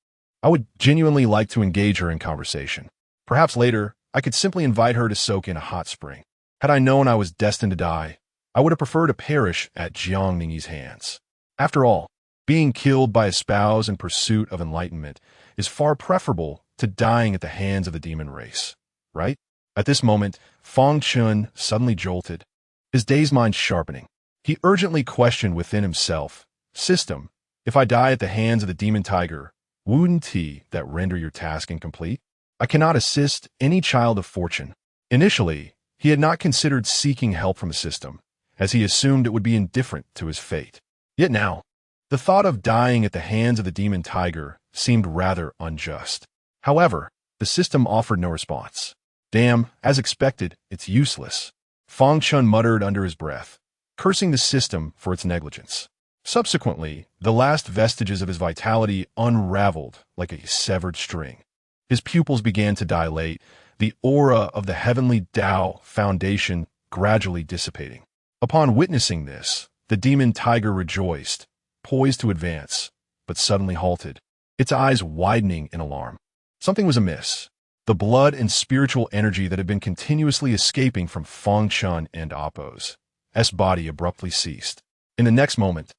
I would genuinely like to engage her in conversation. Perhaps later, I could simply invite her to soak in a hot spring. Had I known I was destined to die, I would have preferred to perish at Jiang Ningyi's hands. After all, being killed by a spouse in pursuit of enlightenment is far preferable to dying at the hands of the demon race, right? At this moment, Fang Chen suddenly jolted, his dazed mind sharpening. He urgently questioned within himself, "System, if I die at the hands of the demon tiger, wouldn't that render your task incomplete? I cannot assist any child of fortune." Initially, he had not considered seeking help from the system, as he assumed it would be indifferent to his fate. Yet now, the thought of dying at the hands of the demon tiger seemed rather unjust. However, the system offered no response. "Damn, as expected, it's useless," Fang Chen muttered under his breath, cursing the system for its negligence. Subsequently, the last vestiges of his vitality unraveled like a severed string. His pupils began to dilate, the aura of the Heavenly Dao Foundation gradually dissipating. Upon witnessing this, the demon tiger rejoiced, poised to advance, but suddenly halted, its eyes widening in alarm. Something was amiss. The blood and spiritual energy that had been continuously escaping from Fang Chen and Appo's body abruptly ceased. In the next moment,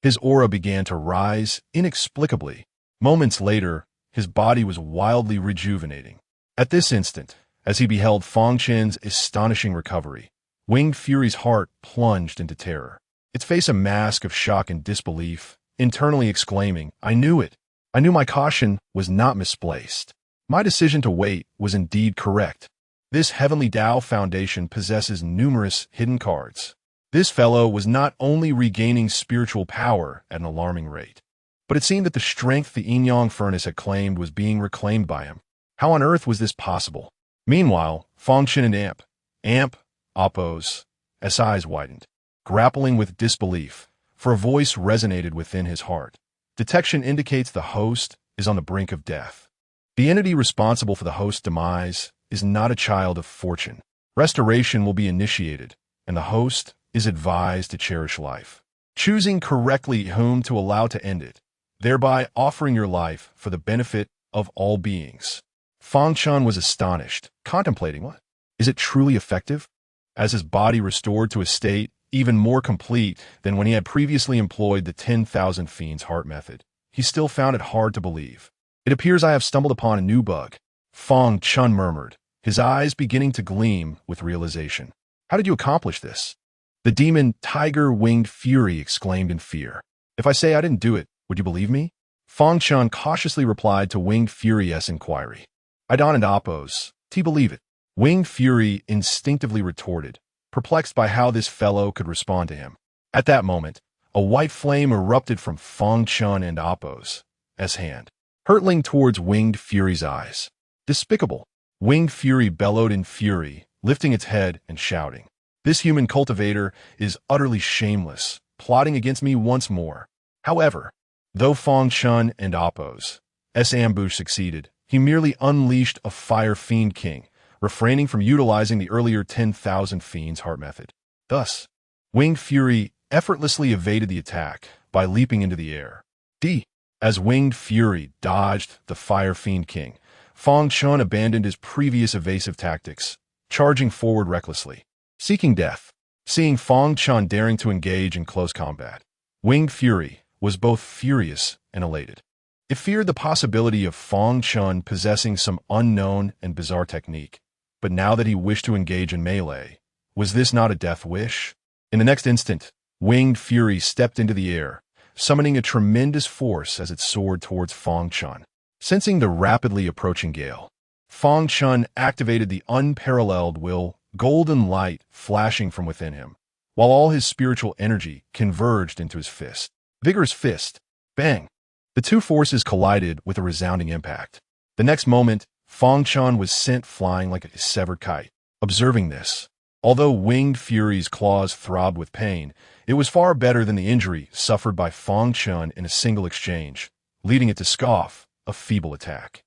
his aura began to rise inexplicably. Moments later, his body was wildly rejuvenating. At this instant, as he beheld Fang Chen's astonishing recovery, Winged Fury's heart plunged into terror, its face a mask of shock and disbelief, internally exclaiming, "I knew it! I knew my caution was not misplaced. My decision to wait was indeed correct. This Heavenly Dao Foundation possesses numerous hidden cards." This fellow was not only regaining spiritual power at an alarming rate, but it seemed that the strength the yin-yang furnace had claimed was being reclaimed by him. How on earth was this possible? Meanwhile, Fang Chen and Appo's eyes widened, grappling with disbelief, for a voice resonated within his heart. Detection indicates the host is on the brink of death. The entity responsible for the host's demise is not a child of fortune. Restoration will be initiated, and the host is advised to cherish life, choosing correctly whom to allow to end it, thereby offering your life for the benefit of all beings. Fang Chen was astonished, contemplating what? Is it truly effective? As his body restored to a state even more complete than when he had previously employed the 10,000 Fiends heart method, he still found it hard to believe. It appears I have stumbled upon a new bug, Fang Chen murmured, his eyes beginning to gleam with realization. How did you accomplish this? The demon tiger-winged fury exclaimed in fear. If I say I didn't do it, would you believe me? Fang Chen cautiously replied to Winged Fury's inquiry. I don't and oppose. To believe it. Winged Fury instinctively retorted, perplexed by how this fellow could respond to him. At that moment, a white flame erupted from Fang Chen and Oppo's hand, hurtling towards Winged Fury's eyes. Despicable! Winged Fury bellowed in fury, lifting its head and shouting. This human cultivator is utterly shameless, plotting against me once more. However, though Fang Chen and Oppo's ambush succeeded, he merely unleashed a fire fiend king, refraining from utilizing the earlier 10,000 Fiends heart method. Thus, Winged Fury effortlessly evaded the attack by leaping into the air. As Winged Fury dodged the fire fiend king, Fang Chen abandoned his previous evasive tactics, charging forward recklessly, seeking death. Seeing Fang Chen daring to engage in close combat, Winged Fury was both furious and elated. It feared the possibility of Fang Chen possessing some unknown and bizarre technique, but now that he wished to engage in melee, was this not a death wish? In the next instant, Winged Fury stepped into the air, summoning a tremendous force as it soared towards Fang Chen. Sensing the rapidly approaching gale, Fang Chen activated the unparalleled will, golden light flashing from within him, while all his spiritual energy converged into his fist. Vigorous fist. Bang! The two forces collided with a resounding impact. The next moment, Fang Chen was sent flying like a severed kite. Observing this, although Winged Fury's claws throbbed with pain, it was far better than the injury suffered by Fang Chen in a single exchange, leading it to scoff a feeble attack.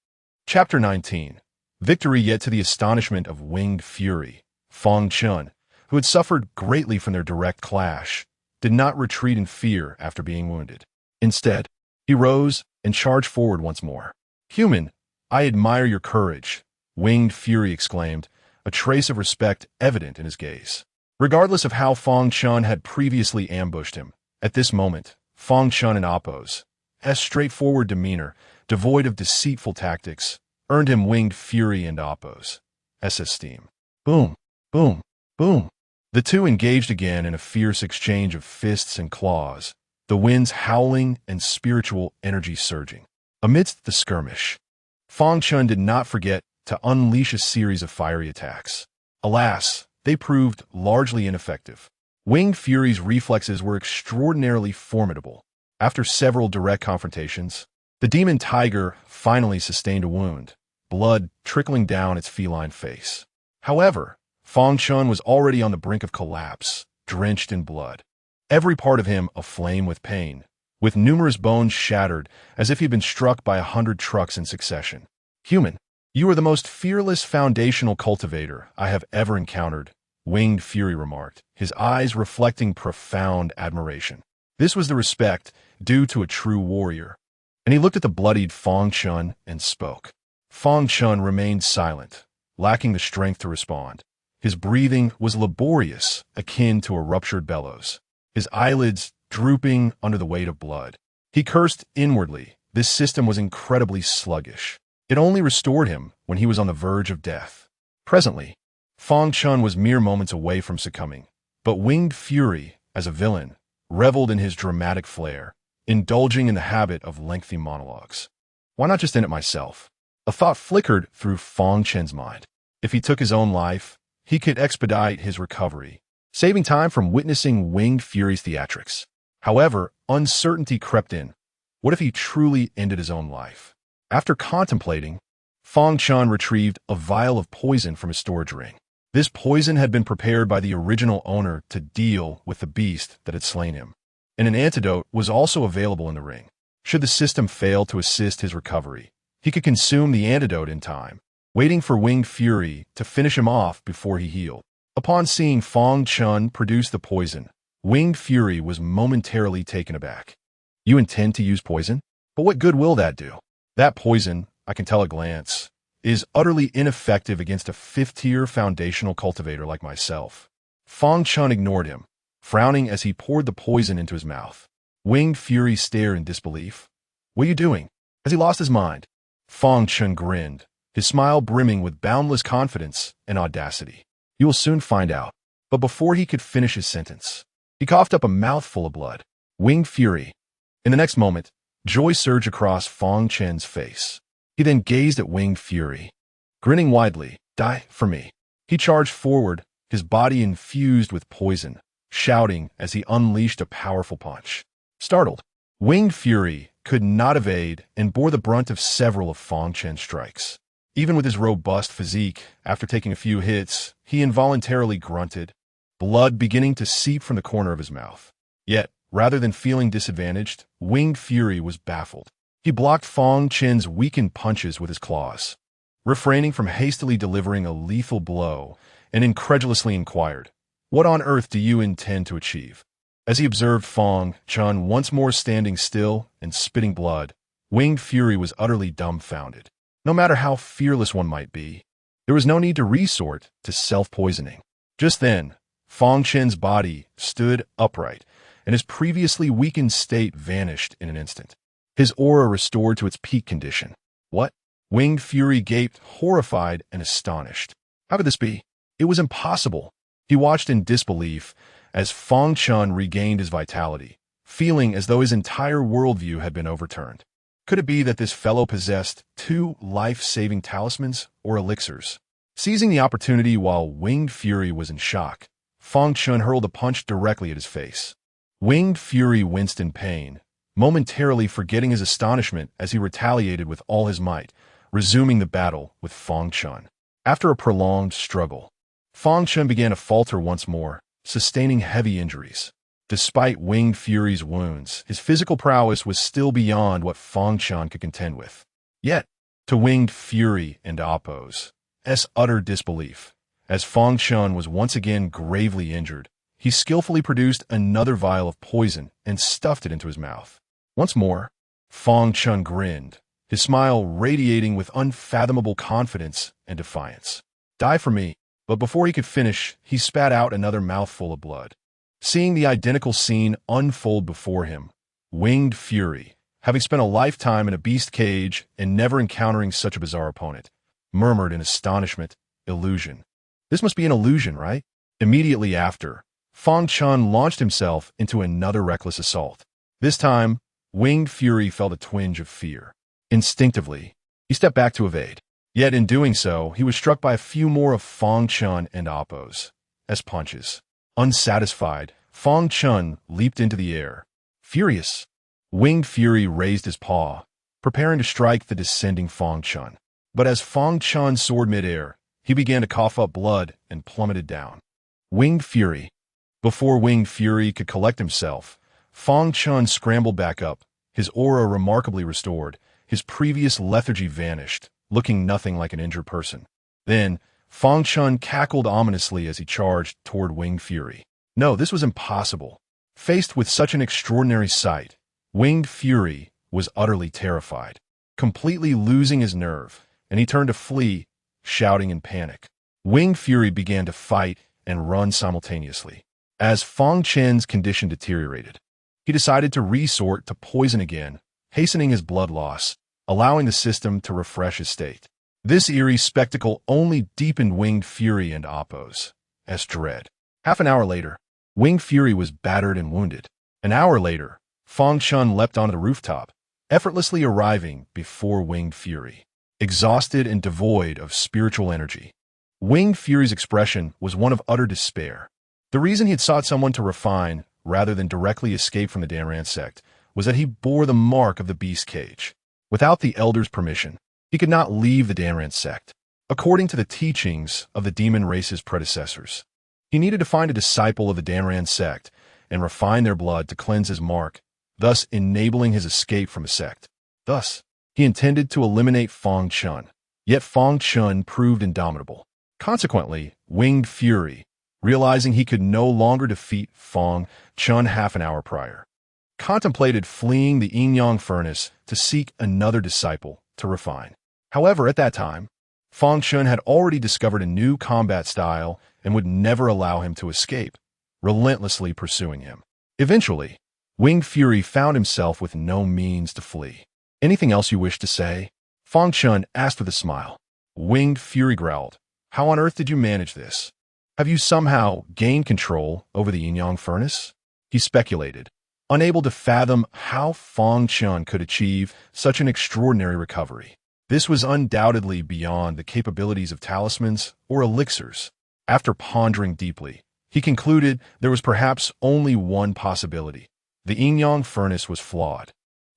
Chapter 19. Victory. Yet to the astonishment of Winged Fury, Fang Chen, who had suffered greatly from their direct clash, did not retreat in fear after being wounded. Instead, he rose and charged forward once more. Human, I admire your courage, Winged Fury exclaimed, a trace of respect evident in his gaze. Regardless of how Fang Chen had previously ambushed him, at this moment, Fang Chen and Oppo's straightforward demeanor, devoid of deceitful tactics, earned him Winged Fury and Oppo's esteem. Boom, boom, boom. The two engaged again in a fierce exchange of fists and claws, the winds howling and spiritual energy surging. Amidst the skirmish, Fang Chen did not forget to unleash a series of fiery attacks. Alas, they proved largely ineffective. Winged Fury's reflexes were extraordinarily formidable. After several direct confrontations, the demon tiger finally sustained a wound, blood trickling down its feline face. However, Fang Chen was already on the brink of collapse, drenched in blood. Every part of him aflame with pain, with numerous bones shattered as if he'd been struck by 100 trucks in succession. Human, you are the most fearless foundational cultivator I have ever encountered, Winged Fury remarked, his eyes reflecting profound admiration. This was the respect due to a true warrior. And he looked at the bloodied Fang Chen and spoke. Fang Chen remained silent, lacking the strength to respond. His breathing was laborious, akin to a ruptured bellows, his eyelids drooping under the weight of blood. He cursed inwardly. This system was incredibly sluggish. It only restored him when he was on the verge of death. Presently, Fang Chen was mere moments away from succumbing, but Winged Fury, as a villain, reveled in his dramatic flair, indulging in the habit of lengthy monologues. Why not just end it myself? A thought flickered through Fang Chen's mind. If he took his own life, he could expedite his recovery, saving time from witnessing Winged Fury's theatrics. However, uncertainty crept in. What if he truly ended his own life? After contemplating, Fang Chen retrieved a vial of poison from his storage ring. This poison had been prepared by the original owner to deal with the beast that had slain him, and an antidote was also available in the ring. Should the system fail to assist his recovery, he could consume the antidote in time, waiting for Winged Fury to finish him off before he healed. Upon seeing Fang Chen produce the poison, Winged Fury was momentarily taken aback. You intend to use poison? But what good will that do? That poison, I can tell at a glance, is utterly ineffective against a fifth-tier foundational cultivator like myself. Fang Chen ignored him, frowning as he poured the poison into his mouth. Winged Fury stared in disbelief. What are you doing? Has he lost his mind? Fang Chen grinned, his smile brimming with boundless confidence and audacity. You will soon find out. But before he could finish his sentence, he coughed up a mouthful of blood. Winged Fury. In the next moment, joy surged across Fang Chen's face. He then gazed at Winged Fury. Grinning widely, "Die for me." He charged forward, his body infused with poison, shouting as he unleashed a powerful punch. Startled, Winged Fury could not evade and bore the brunt of several of Fang Chen's strikes. Even with his robust physique, after taking a few hits, he involuntarily grunted, blood beginning to seep from the corner of his mouth. Yet, rather than feeling disadvantaged, Winged Fury was baffled. He blocked Fang Chen's weakened punches with his claws, refraining from hastily delivering a lethal blow, and incredulously inquired, "What on earth do you intend to achieve?" As he observed Fang Chen once more standing still and spitting blood, Winged Fury was utterly dumbfounded. No matter how fearless one might be, there was no need to resort to self-poisoning. Just then, Fang Chen's body stood upright, and his previously weakened state vanished in an instant. His aura restored to its peak condition. What? Winged Fury gaped, horrified and astonished. How could this be? It was impossible. He watched in disbelief as Fang Chen regained his vitality, feeling as though his entire worldview had been overturned. Could it be that this fellow possessed 2 life-saving talismans or elixirs? Seizing the opportunity while Winged Fury was in shock, Fang Chen hurled a punch directly at his face. Winged Fury winced in pain, momentarily forgetting his astonishment as he retaliated with all his might, resuming the battle with Fang Chen. After a prolonged struggle, Fang Chen began to falter once more, sustaining heavy injuries. Despite Winged Fury's wounds, his physical prowess was still beyond what Fang Chen could contend with. Yet, to Winged Fury and Appo's utter disbelief, as Fang Chen was once again gravely injured, he skillfully produced another vial of poison and stuffed it into his mouth. Once more, Fang Chen grinned, his smile radiating with unfathomable confidence and defiance. "Die for me." But before he could finish, he spat out another mouthful of blood. Seeing the identical scene unfold before him, Winged Fury, having spent a lifetime in a beast cage and never encountering such a bizarre opponent, murmured in astonishment, "Illusion. This must be an illusion, right?" Immediately after, Fang Chen launched himself into another reckless assault. This time, Winged Fury felt a twinge of fear. Instinctively, he stepped back to evade. Yet in doing so, he was struck by a few more of Fang Chen and Appo's punches. Unsatisfied, Fang Chen leaped into the air. Furious, Winged Fury raised his paw, preparing to strike the descending Fang Chen. But as Fang Chen soared midair, he began to cough up blood and plummeted down. Winged Fury. Before Winged Fury could collect himself, Fang Chen scrambled back up, his aura remarkably restored, his previous lethargy vanished, looking nothing like an injured person. Then, Fang Chen cackled ominously as he charged toward Winged Fury. No, this was impossible. Faced with such an extraordinary sight, Winged Fury was utterly terrified, completely losing his nerve, and he turned to flee, shouting in panic. Winged Fury began to fight and run simultaneously. As Fang Chen's condition deteriorated, he decided to resort to poison again, hastening his blood loss, allowing the system to refresh his state. This eerie spectacle only deepened Winged Fury and Appo's dread. Half an hour later, Winged Fury was battered and wounded. An hour later, Fang Chen leapt onto the rooftop, effortlessly arriving before Winged Fury. Exhausted and devoid of spiritual energy, Winged Fury's expression was one of utter despair. The reason he had sought someone to refine, rather than directly escape from the Danran sect, was that he bore the mark of the beast cage. Without the Elder's permission, he could not leave the Danran sect. According to the teachings of the demon race's predecessors, he needed to find a disciple of the Danran sect and refine their blood to cleanse his mark, thus enabling his escape from the sect. Thus, he intended to eliminate Fang Chen, yet Fang Chen proved indomitable. Consequently, Winged Fury, realizing he could no longer defeat Fang Chen half an hour prior. Contemplated fleeing the yin-yang furnace to seek another disciple to refine. However, at that time, Fang Chen had already discovered a new combat style and would never allow him to escape, relentlessly pursuing him. Eventually, Winged Fury found himself with no means to flee. "Anything else you wish to say?" Fang Chen asked with a smile. Winged Fury growled, "How on earth did you manage this? Have you somehow gained control over the yin-yang furnace?" He speculated, unable to fathom how Fang Chen could achieve such an extraordinary recovery. This was undoubtedly beyond the capabilities of talismans or elixirs. After pondering deeply, he concluded there was perhaps only one possibility. The yin-yang furnace was flawed.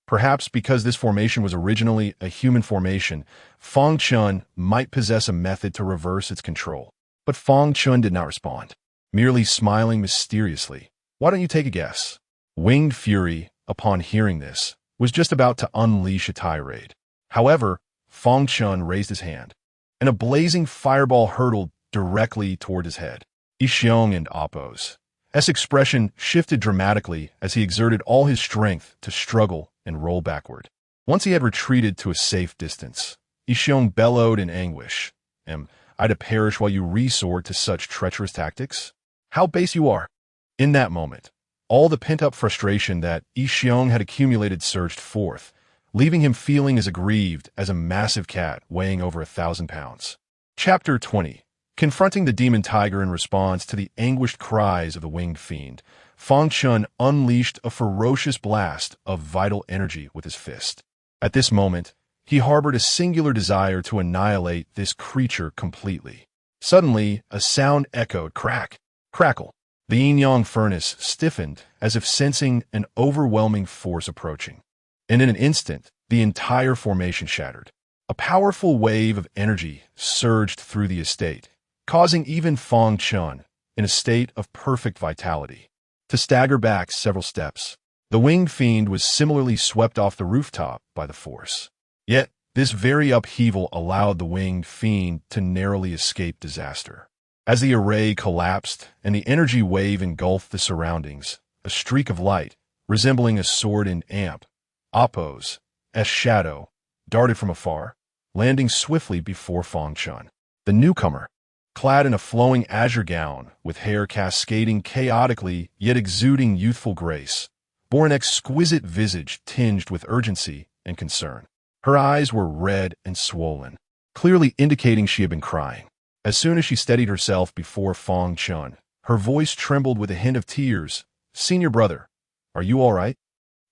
Perhaps because this formation was originally a human formation, Fang Chen might possess a method to reverse its control. But Fang Chen did not respond, merely smiling mysteriously. "Why don't you take a guess?" Winged Fury, upon hearing this, was just about to unleash a tirade. However, Fang Chen raised his hand, and a blazing fireball hurtled directly toward his head. Yixiong and Appos. S expression shifted dramatically as he exerted all his strength to struggle and roll backward. Once he had retreated to a safe distance, Yixiong bellowed in anguish, "Am I to perish while you resort to such treacherous tactics? How base you are!" In that moment, all the pent-up frustration that Yixiong had accumulated surged forth, leaving him feeling as aggrieved as a massive cat weighing over 1,000 pounds. Chapter 20. Confronting the demon tiger in response to the anguished cries of the winged fiend, Fang Chen unleashed a ferocious blast of vital energy with his fist. At this moment, he harbored a singular desire to annihilate this creature completely. Suddenly, a sound echoed, crack, crackle. The yin-yang furnace stiffened as if sensing an overwhelming force approaching. And in an instant, the entire formation shattered. A powerful wave of energy surged through the estate, causing even Fang Chen, in a state of perfect vitality, to stagger back several steps. The winged fiend was similarly swept off the rooftop by the force. Yet, this very upheaval allowed the winged fiend to narrowly escape disaster. As the array collapsed and the energy wave engulfed the surroundings, a streak of light, resembling a sword in amp, Appos, S shadow, darted from afar, landing swiftly before Fang Chen. The newcomer, clad in a flowing azure gown with hair cascading chaotically yet exuding youthful grace, bore an exquisite visage tinged with urgency and concern. Her eyes were red and swollen, clearly indicating she had been crying. As soon as she steadied herself before Fang Chen, her voice trembled with a hint of tears. "Senior brother, are you all right?"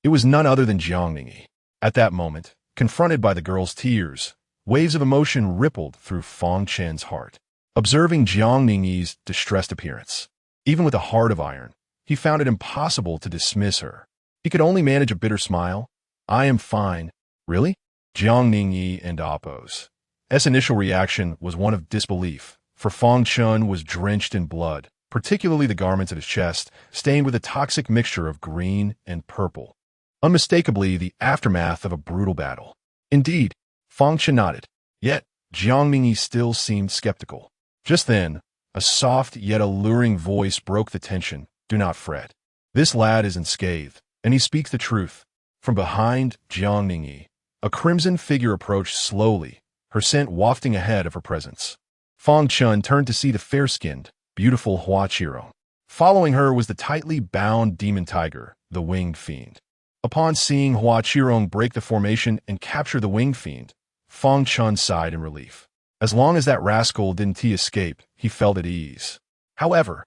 It was none other than Jiang Ningyi. At that moment, confronted by the girl's tears, waves of emotion rippled through Fang Chen's heart. Observing Jiang Ningyi's distressed appearance, even with a heart of iron, he found it impossible to dismiss her. He could only manage a bitter smile. "I am fine." "Really?" Jiang Ningyi and Appos. S initial reaction was one of disbelief, for Fang Chen was drenched in blood, particularly the garments at his chest, stained with a toxic mixture of green and purple. Unmistakably the aftermath of a brutal battle. Indeed, Fang Chen nodded. Yet, Jiang Ningyi still seemed skeptical. Just then, a soft yet alluring voice broke the tension. "Do not fret. This lad is unscathed, and he speaks the truth." From behind Jiang Ningyi, a crimson figure approached slowly, her scent wafting ahead of her presence. Fang Chen turned to see the fair-skinned, beautiful Hua Qirong. Following her was the tightly bound demon tiger, the winged fiend. Upon seeing Hua Qirong break the formation and capture the winged fiend, Fang Chen sighed in relief. As long as that rascal didn't escape, he felt at ease. However,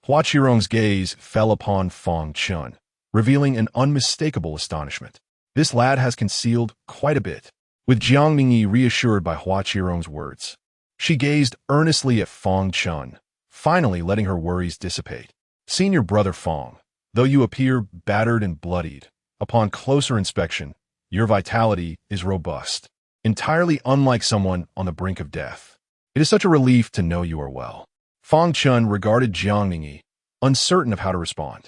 Hua Qirong's gaze fell upon Fang Chen, revealing an unmistakable astonishment. This lad has concealed quite a bit. With Jiang Ningyi reassured by Hua Qirong's words, she gazed earnestly at Fang Chen, finally letting her worries dissipate. "Senior brother Fang, though you appear battered and bloodied, upon closer inspection, your vitality is robust, entirely unlike someone on the brink of death. It is such a relief to know you are well." Fang Chen regarded Jiang Ningyi, uncertain of how to respond.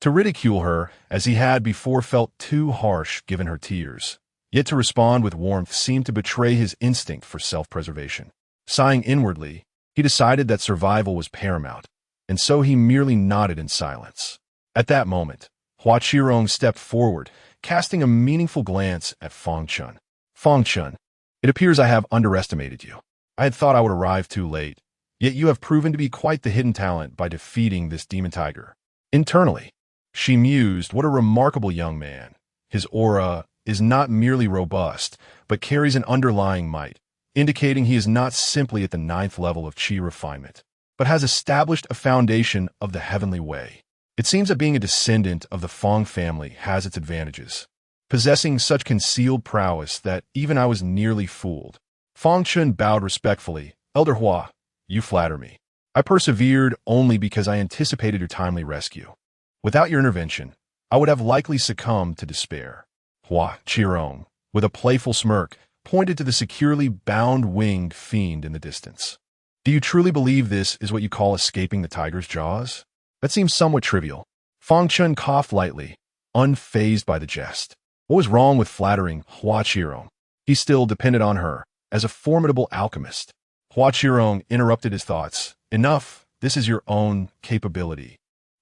To ridicule her, as he had before, felt too harsh given her tears. Yet to respond with warmth seemed to betray his instinct for self-preservation. Sighing inwardly, he decided that survival was paramount, and so he merely nodded in silence. At that moment, Hua Qirong stepped forward, casting a meaningful glance at Fang Chen. Fang Chen, it appears I have underestimated you. I had thought I would arrive too late, yet you have proven to be quite the hidden talent by defeating this demon tiger. Internally, she mused, what a remarkable young man. His aura is not merely robust, but carries an underlying might, indicating he is not simply at the 9th level of Qi refinement, but has established a foundation of the heavenly way. It seems that being a descendant of the Fang family has its advantages, possessing such concealed prowess that even I was nearly fooled. Fang Chen bowed respectfully. Elder Hua, you flatter me. I persevered only because I anticipated your timely rescue. Without your intervention, I would have likely succumbed to despair. Hua Qirong, with a playful smirk, pointed to the securely bound winged fiend in the distance. Do you truly believe this is what you call escaping the tiger's jaws? That seems somewhat trivial. Fang Chen coughed lightly, unfazed by the jest. What was wrong with flattering Hua Qirong? He still depended on her as a formidable alchemist. Hua Qirong interrupted his thoughts. Enough, this is your own capability.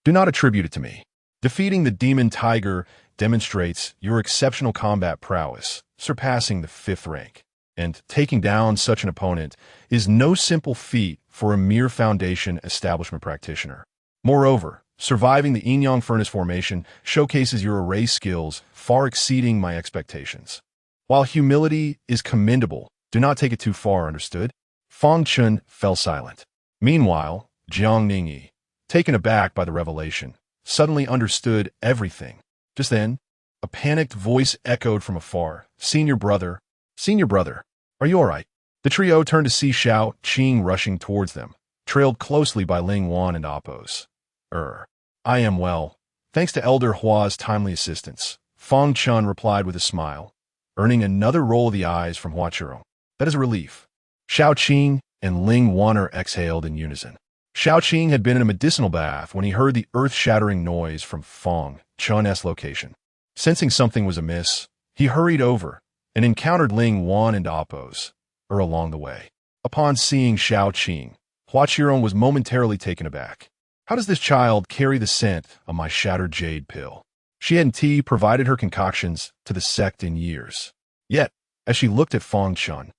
Do not attribute it to me. Defeating the demon tiger demonstrates your exceptional combat prowess, surpassing the 5th rank. And taking down such an opponent is no simple feat for a mere foundation establishment practitioner. Moreover, surviving the yin yang furnace formation showcases your array skills far exceeding my expectations. While humility is commendable, do not take it too far, understood? Fang Chen fell silent. Meanwhile, Jiang Ningyi, taken aback by the revelation, suddenly understood everything. Just then, a panicked voice echoed from afar. Senior brother, are you all right? The trio turned to see Xiao Qing rushing towards them, trailed closely by Ling Wan and Appos. I am well, thanks to Elder Hua's timely assistance, Fang Chen replied with a smile, earning another roll of the eyes from Hua Qirong. That is a relief. Xiao Qing and Ling Wan exhaled in unison. Xiao Qing had been in a medicinal bath when he heard the earth-shattering noise from Fang Chen's location. Sensing something was amiss, he hurried over and encountered Ling Wan and Appos along the way. Upon seeing Xiao Qing, Hua Qirong was momentarily taken aback. How does this child carry the scent of my shattered jade pill? She hadn't provided her concoctions to the sect in years. Yet, as she looked at Fang Chen,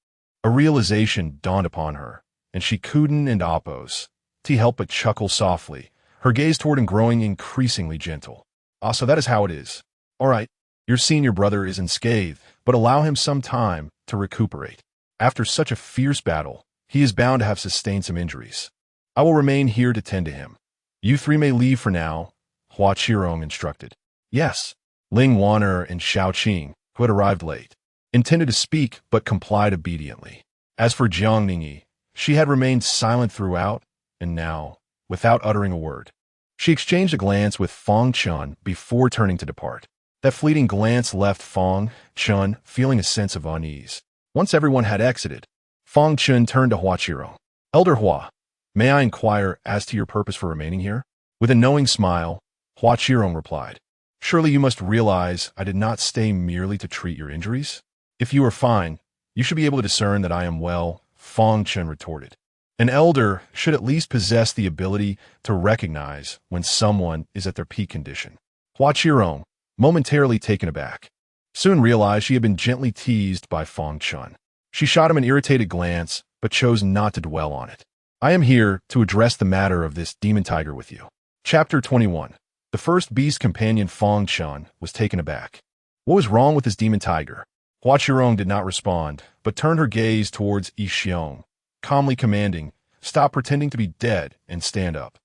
a realization dawned upon her, and she couldn't and Appos help but chuckle softly, her gaze toward him growing increasingly gentle. So that is how it is. All right, your senior brother is unscathed, but allow him some time to recuperate. After such a fierce battle, he is bound to have sustained some injuries. I will remain here to tend to him. You 3 may leave for now, Hua Qirong instructed. Yes, Ling Wan'er and Xiao Qing, who had arrived late, intended to speak but complied obediently. As for Jiang Ningyi, she had remained silent throughout, and now, without uttering a word, she exchanged a glance with Fang Chen before turning to depart. That fleeting glance left Fang Chen feeling a sense of unease. Once everyone had exited, Fang Chen turned to Hua Qirong. Elder Hua, may I inquire as to your purpose for remaining here? With a knowing smile, Hua Qirong replied, Surely you must realize I did not stay merely to treat your injuries? If you are fine, you should be able to discern that I am well, Fang Chen retorted. An elder should at least possess the ability to recognize when someone is at their peak condition. Hua Qirong, momentarily taken aback, soon realized she had been gently teased by Fang Chen. She shot him an irritated glance, but chose not to dwell on it. I am here to address the matter of this demon tiger with you. Chapter 21. The first beast companion Fang Chen was taken aback. What was wrong with this demon tiger? Hua Qirong did not respond, but turned her gaze towards Yixiong, calmly commanding, stop pretending to be dead and stand up.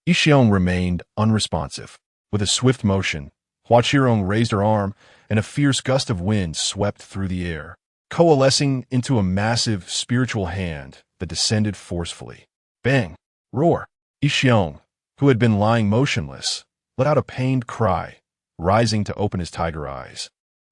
Yixiong remained unresponsive. With a swift motion, Hua Qirong raised her arm, and a fierce gust of wind swept through the air, coalescing into a massive spiritual hand that descended forcefully. Bang! Roar! Yixiong, who had been lying motionless, let out a pained cry, rising to open his tiger eyes,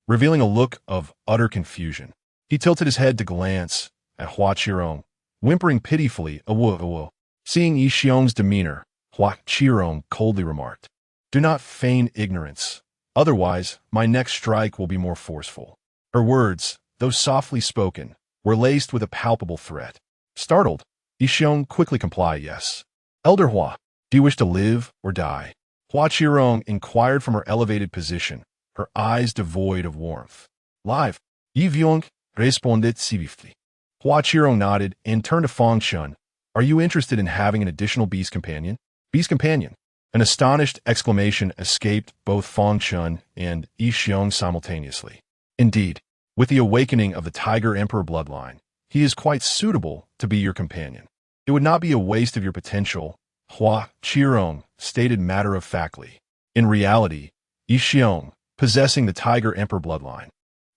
revealing a look of utter confusion. He tilted his head to glance at Hua Qirong, whimpering pitifully, awo. Seeing Yixiong's demeanor, Hua Qirong coldly remarked, Do not feign ignorance, otherwise my next strike will be more forceful. Her words, though softly spoken, were laced with a palpable threat. Startled, Yixiong quickly complied, Yes. Elder Hua, Do you wish to live or die? Hua Qirong inquired from her elevated position, her eyes devoid of warmth. Live. Yi Vyong responded swiftly. Hua Qirong nodded and turned to Fang Chen. Are you interested in having an additional beast companion? Beast companion? An astonished exclamation escaped both Fang Chen and Yi Xiong simultaneously. Indeed, with the awakening of the Tiger Emperor bloodline, he is quite suitable to be your companion. It would not be a waste of your potential, Hua Qirong stated matter-of-factly. In reality, Yi Xiong, possessing the Tiger Emperor bloodline,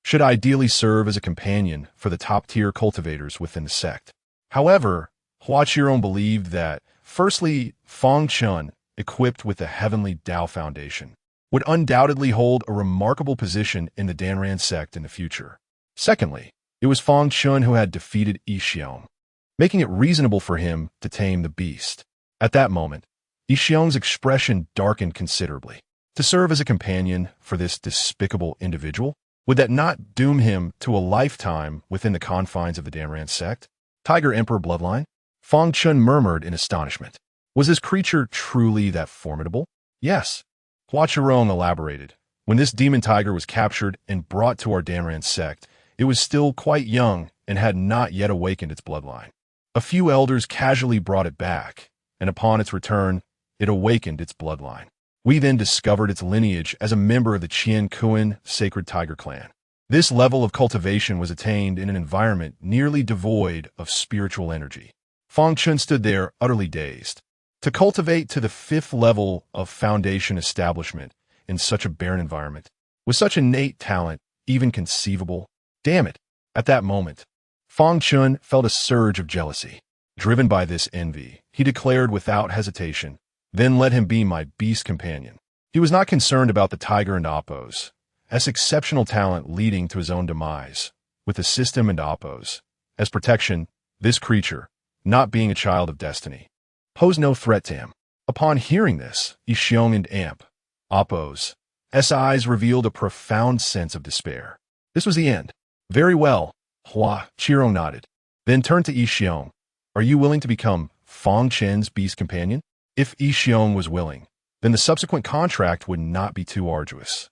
should ideally serve as a companion for the top-tier cultivators within the sect. However, Hua Qirong believed that, firstly, Fang Chen, equipped with the Heavenly Dao Foundation, would undoubtedly hold a remarkable position in the Danran sect in the future. Secondly, it was Fang Chen who had defeated Yi Xiong, making it reasonable for him to tame the beast. At that moment, Yi Xiong's expression darkened considerably. To serve as a companion for this despicable individual? Would that not doom him to a lifetime within the confines of the Danran sect? Tiger Emperor bloodline? Fang Chen murmured in astonishment. Was this creature truly that formidable? Yes. Hua Qirong elaborated. When this demon tiger was captured and brought to our Danran sect, it was still quite young and had not yet awakened its bloodline. A few elders casually brought it back, and upon its return, it awakened its bloodline. We then discovered its lineage as a member of the Qian Kuan Sacred Tiger Clan. This level of cultivation was attained in an environment nearly devoid of spiritual energy. Fang Chen stood there utterly dazed. To cultivate to the 5th level of foundation establishment in such a barren environment, was such innate talent even conceivable? Damn it! At that moment, Fang Chen felt a surge of jealousy. Driven by this envy, he declared without hesitation, "Then let him be my beast companion." He was not concerned about the tiger and Oppos, as exceptional talent leading to his own demise, with the system and Oppos. As protection, this creature, not being a child of destiny, posed no threat to him. Upon hearing this, Yi Xiong and Oppos' eyes revealed a profound sense of despair. This was the end. Very well, Hua Qirong nodded, then turned to Yi Xiong. Are you willing to become Fang Chen's beast companion? If Yi Xiong was willing, then the subsequent contract would not be too arduous.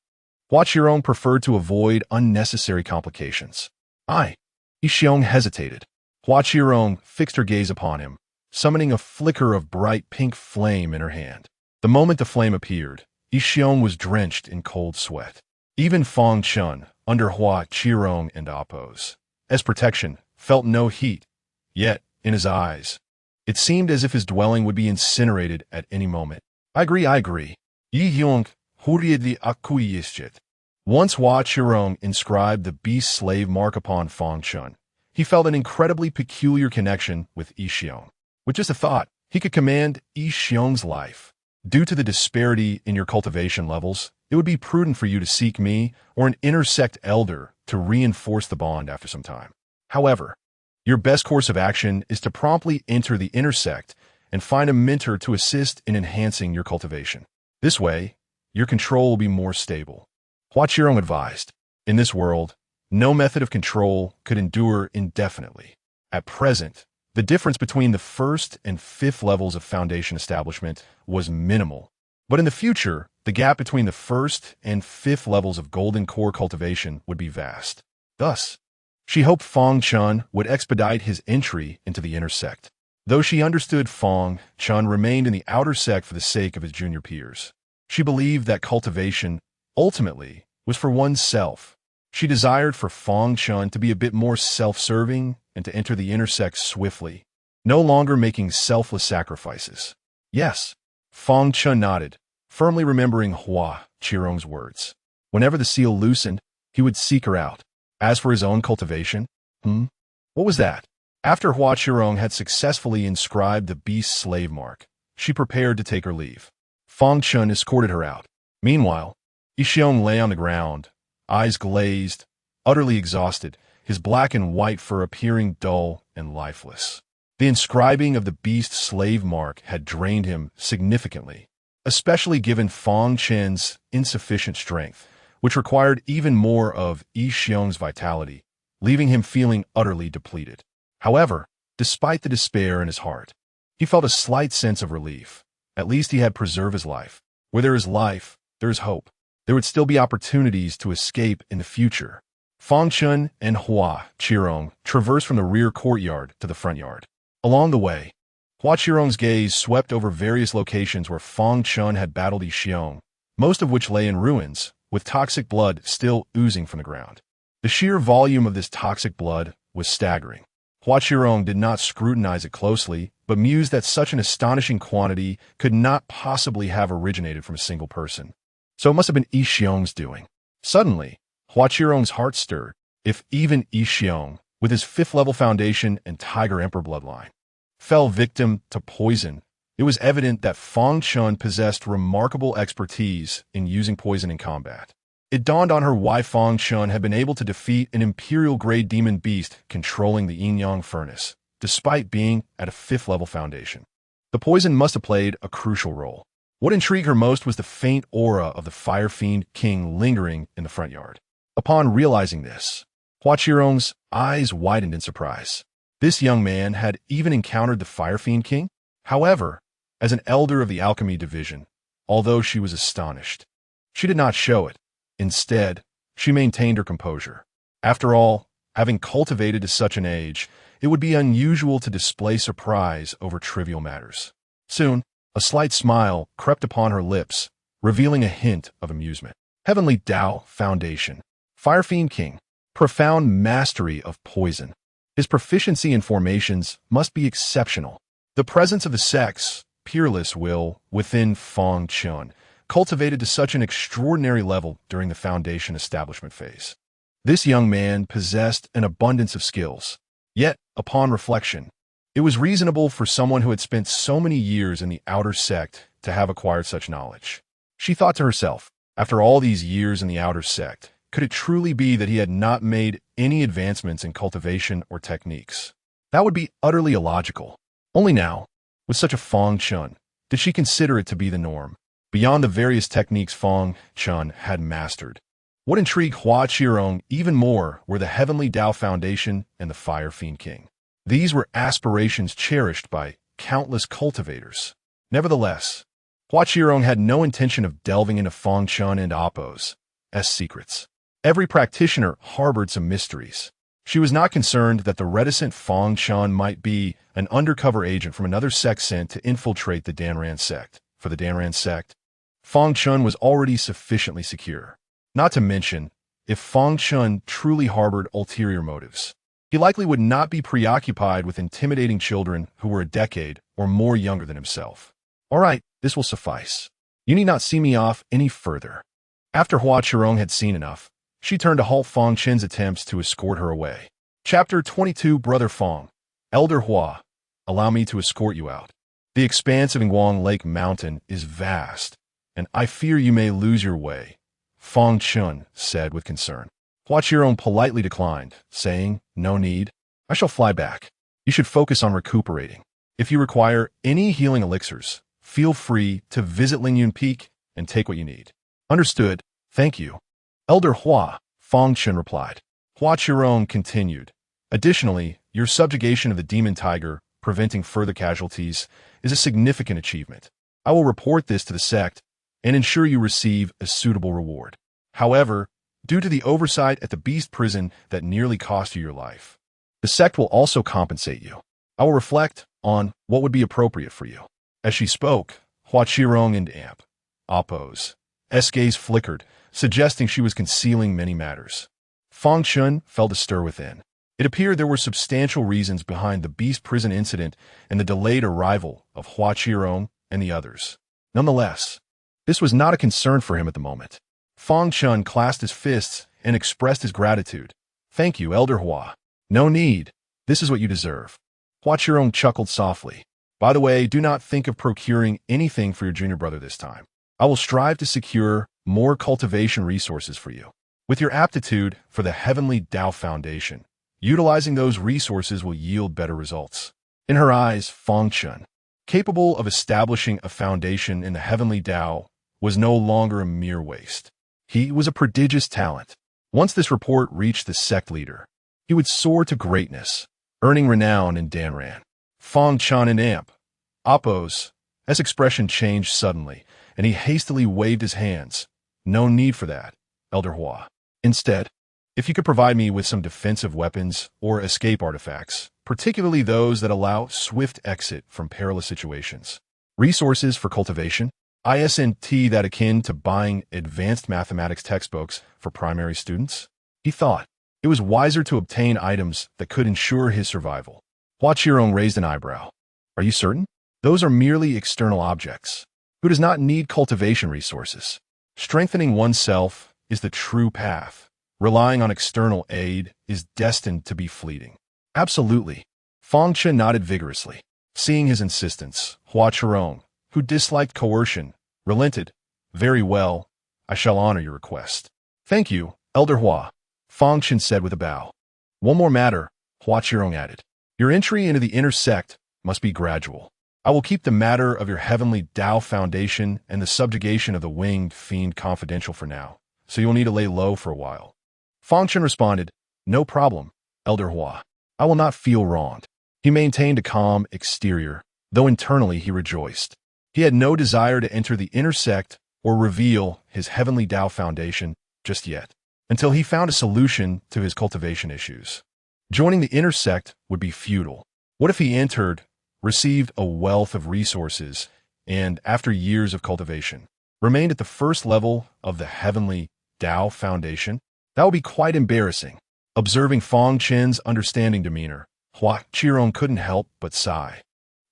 Hua Qirong preferred to avoid unnecessary complications. Yi Xiong hesitated. Hua Qirong fixed her gaze upon him, summoning a flicker of bright pink flame in her hand. The moment the flame appeared, Yi Xiong was drenched in cold sweat. Even Fang Chen, under Hua Qirong and Oppos, as protection, felt no heat. Yet, in his eyes, it seemed as if his dwelling would be incinerated at any moment. I agree. Yi Hyung hurriedly acquiesced. Once Hua Qirong inscribed the beast slave mark upon Fang Chen, he felt an incredibly peculiar connection with Yi Xiong. With just a thought, he could command Yi Xiong's life. Due to the disparity in your cultivation levels, it would be prudent for you to seek me or an intersect elder to reinforce the bond after some time. However, your best course of action is to promptly enter the intersect and find a mentor to assist in enhancing your cultivation. This way, your control will be more stable. Hua Qirong advised. In this world, no method of control could endure indefinitely. At present, the difference between the 1st and 5th levels of foundation establishment was minimal. But in the future, the gap between the 1st and 5th levels of golden core cultivation would be vast. Thus, she hoped Fang Chen would expedite his entry into the inner sect. Though she understood Fang Chen remained in the outer sect for the sake of his junior peers, she believed that cultivation, ultimately, was for oneself. She desired for Fang Chen to be a bit more self-serving and to enter the inner sect swiftly, no longer making selfless sacrifices. Yes, Fang Chen nodded, firmly remembering Hua Qirong's words. Whenever the seal loosened, he would seek her out. As for his own cultivation, what was that? After Hua Qirong had successfully inscribed the beast's slave mark, she prepared to take her leave. Fang Chen escorted her out. Meanwhile, Yi Xiong lay on the ground, eyes glazed, utterly exhausted, his black and white fur appearing dull and lifeless. The inscribing of the beast's slave mark had drained him significantly, especially given Fang Chen's insufficient strength, which required even more of Yi Xiong's vitality, leaving him feeling utterly depleted. However, despite the despair in his heart, he felt a slight sense of relief, At least he had preserved his life. Where there is life, there is hope. There would still be opportunities to escape in the future. Fang Chen and Hua Qirong traversed from the rear courtyard to the front yard. Along the way, Hua Qirong's gaze swept over various locations where Fang Chen had battled Yixiong, most of which lay in ruins, with toxic blood still oozing from the ground. The sheer volume of this toxic blood was staggering. Hua Qirong did not scrutinize it closely, but mused that such an astonishing quantity could not possibly have originated from a single person. So it must have been Yixiong's doing. Suddenly, Hua Qirong's heart stirred. If even Yixiong, with his 5th-level foundation and Tiger Emperor bloodline, fell victim to poison, it was evident that Fang Chen possessed remarkable expertise in using poison in combat. It dawned on her why Fang Chen had been able to defeat an Imperial-grade demon beast controlling the yin-yang furnace, despite being at a 5th-level foundation. The poison must have played a crucial role. What intrigued her most was the faint aura of the Fire Fiend King lingering in the front yard. Upon realizing this, Hua Qirong's eyes widened in surprise. This young man had even encountered the Fire Fiend King? However, as an elder of the alchemy division, although she was astonished, she did not show it. Instead, she maintained her composure. After all, having cultivated to such an age, it would be unusual to display surprise over trivial matters. Soon, a slight smile crept upon her lips, revealing a hint of amusement. Heavenly Dao Foundation. Fire Fiend King. Profound mastery of poison. His proficiency in formations must be exceptional. The presence of the sex, perilous will, within Fang Chen, cultivated to such an extraordinary level during the foundation establishment phase. This young man possessed an abundance of skills. Yet, upon reflection, it was reasonable for someone who had spent so many years in the outer sect to have acquired such knowledge. She thought to herself, after all these years in the outer sect, could it truly be that he had not made any advancements in cultivation or techniques? That would be utterly illogical. Only now, with such a Fang Chen, did she consider it to be the norm, beyond the various techniques Fang Chen had mastered. What intrigued Hua Qirong even more were the Heavenly Dao Foundation and the Fire Fiend King. These were aspirations cherished by countless cultivators. Nevertheless, Hua Qirong had no intention of delving into Fang Chen and Appo's secrets. Every practitioner harbored some mysteries. She was not concerned that the reticent Fang Chen might be an undercover agent from another sect sent to infiltrate the Danran sect. For the Danran sect, Fang Chen was already sufficiently secure. Not to mention, if Fang Chen truly harbored ulterior motives, he likely would not be preoccupied with intimidating children who were a decade or more younger than himself. All right, this will suffice. You need not see me off any further. After Hua Qirong had seen enough, she turned to halt Fang Chen's attempts to escort her away. Chapter 22 Brother Fang. Elder Hua, allow me to escort you out. The expanse of Ingguang Lake Mountain is vast, and I fear you may lose your way, Fang Chen said with concern. Hua Qirong politely declined, saying, no need. I shall fly back. You should focus on recuperating. If you require any healing elixirs, feel free to visit Lingyun Peak and take what you need. Understood. Thank you. Elder Hua, Fang Chen replied. Hua Qirong continued. Additionally, your subjugation of the demon tiger, preventing further casualties, is a significant achievement. I will report this to the sect and ensure you receive a suitable reward. However, due to the oversight at the beast prison that nearly cost you your life, the sect will also compensate you. I will reflect on what would be appropriate for you. As she spoke, Hua Qirong and Appo's gaze flickered, suggesting she was concealing many matters. Fang Chen felt a stir within. It appeared there were substantial reasons behind the beast prison incident and the delayed arrival of Hua Qirong and the others. Nonetheless, this was not a concern for him at the moment. Fang Chen clasped his fists and expressed his gratitude. Thank you, Elder Hua. No need. This is what you deserve. Hua Qirong chuckled softly. By the way, do not think of procuring anything for your junior brother this time. I will strive to secure more cultivation resources for you. With your aptitude for the Heavenly Dao Foundation, utilizing those resources will yield better results. In her eyes, Fang Chen, capable of establishing a foundation in the Heavenly Dao, was no longer a mere waste. He was a prodigious talent. Once this report reached the sect leader, he would soar to greatness, earning renown in Danran. Fang Chen and Appo's His expression changed suddenly, and he hastily waved his hands. No need for that, Elder Hua. Instead, if you could provide me with some defensive weapons or escape artifacts, particularly those that allow swift exit from perilous situations. Resources for cultivation, isn't that akin to buying advanced mathematics textbooks for primary students? He thought it was wiser to obtain items that could ensure his survival. Hua Qirong raised an eyebrow. Are you certain? Those are merely external objects. Who does not need cultivation resources? Strengthening oneself is the true path. Relying on external aid is destined to be fleeting. Absolutely. Fang Chen nodded vigorously. Seeing his insistence, Hua Qirong, who disliked coercion, relented. Very well, I shall honor your request. Thank you, Elder Hua, Fang Chen said with a bow. One more matter, Hua Qirong added. Your entry into the inner sect must be gradual. I will keep the matter of your Heavenly Dao Foundation and the subjugation of the winged fiend confidential for now, so you'll need to lay low for a while. Fang Chen responded, No problem, Elder Hua. I will not feel wronged. He maintained a calm exterior, though internally he rejoiced. He had no desire to enter the inner sect or reveal his Heavenly Dao Foundation just yet, until he found a solution to his cultivation issues. Joining the inner sect would be futile. What if he entered, received a wealth of resources, and, after years of cultivation, remained at the first level of the Heavenly Dao Foundation? That would be quite embarrassing. Observing Fang Chen's understanding demeanor, Hua Qirong couldn't help but sigh.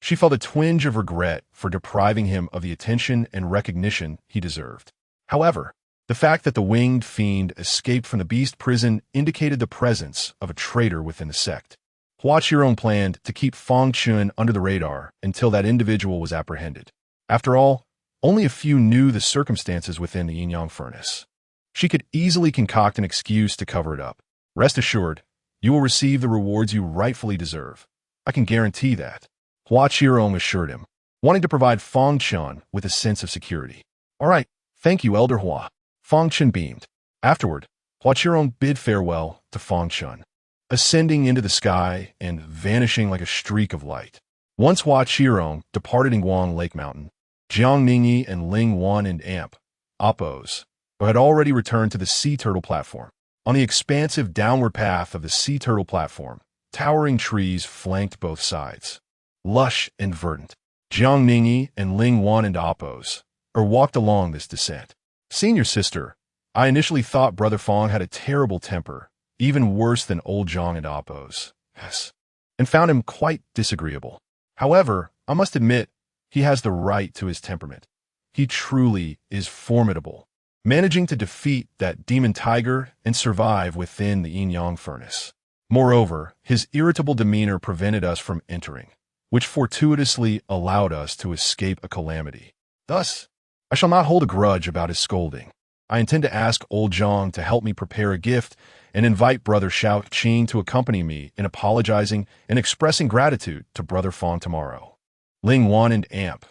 She felt a twinge of regret for depriving him of the attention and recognition he deserved. However, the fact that the winged fiend escaped from the beast prison indicated the presence of a traitor within the sect. Hua Qirong planned to keep Fang Chen under the radar until that individual was apprehended. After all, only a few knew the circumstances within the yin-yang furnace. She could easily concoct an excuse to cover it up. Rest assured, you will receive the rewards you rightfully deserve. I can guarantee that, Hua Qirong assured him, wanting to provide Fang Chen with a sense of security. All right, thank you, Elder Hua. Fang Chen beamed. Afterward, Hua Qirong bid farewell to Fang Chen, ascending into the sky and vanishing like a streak of light. Once Hua Qirong departed in Guang Lake Mountain, Jiang Ningyi and Ling Wan and Amp, Oppos, who had already returned to the sea turtle platform. On the expansive downward path of the sea turtle platform, towering trees flanked both sides. Lush and verdant, Jiang Ningyi and Ling Wan and Oppos walked along this descent. Senior sister, I initially thought Brother Fang had a terrible temper, even worse than old Zhang and Oppos. Yes, and found him quite disagreeable. However, I must admit, he has the right to his temperament. He truly is formidable, managing to defeat that demon tiger and survive within the yin-yang furnace. Moreover, his irritable demeanor prevented us from entering, which fortuitously allowed us to escape a calamity. Thus, I shall not hold a grudge about his scolding. I intend to ask old Zhang to help me prepare a gift and invite Brother Xiao Qing to accompany me in apologizing and expressing gratitude to Brother Fang tomorrow. Ling Wan and Amp,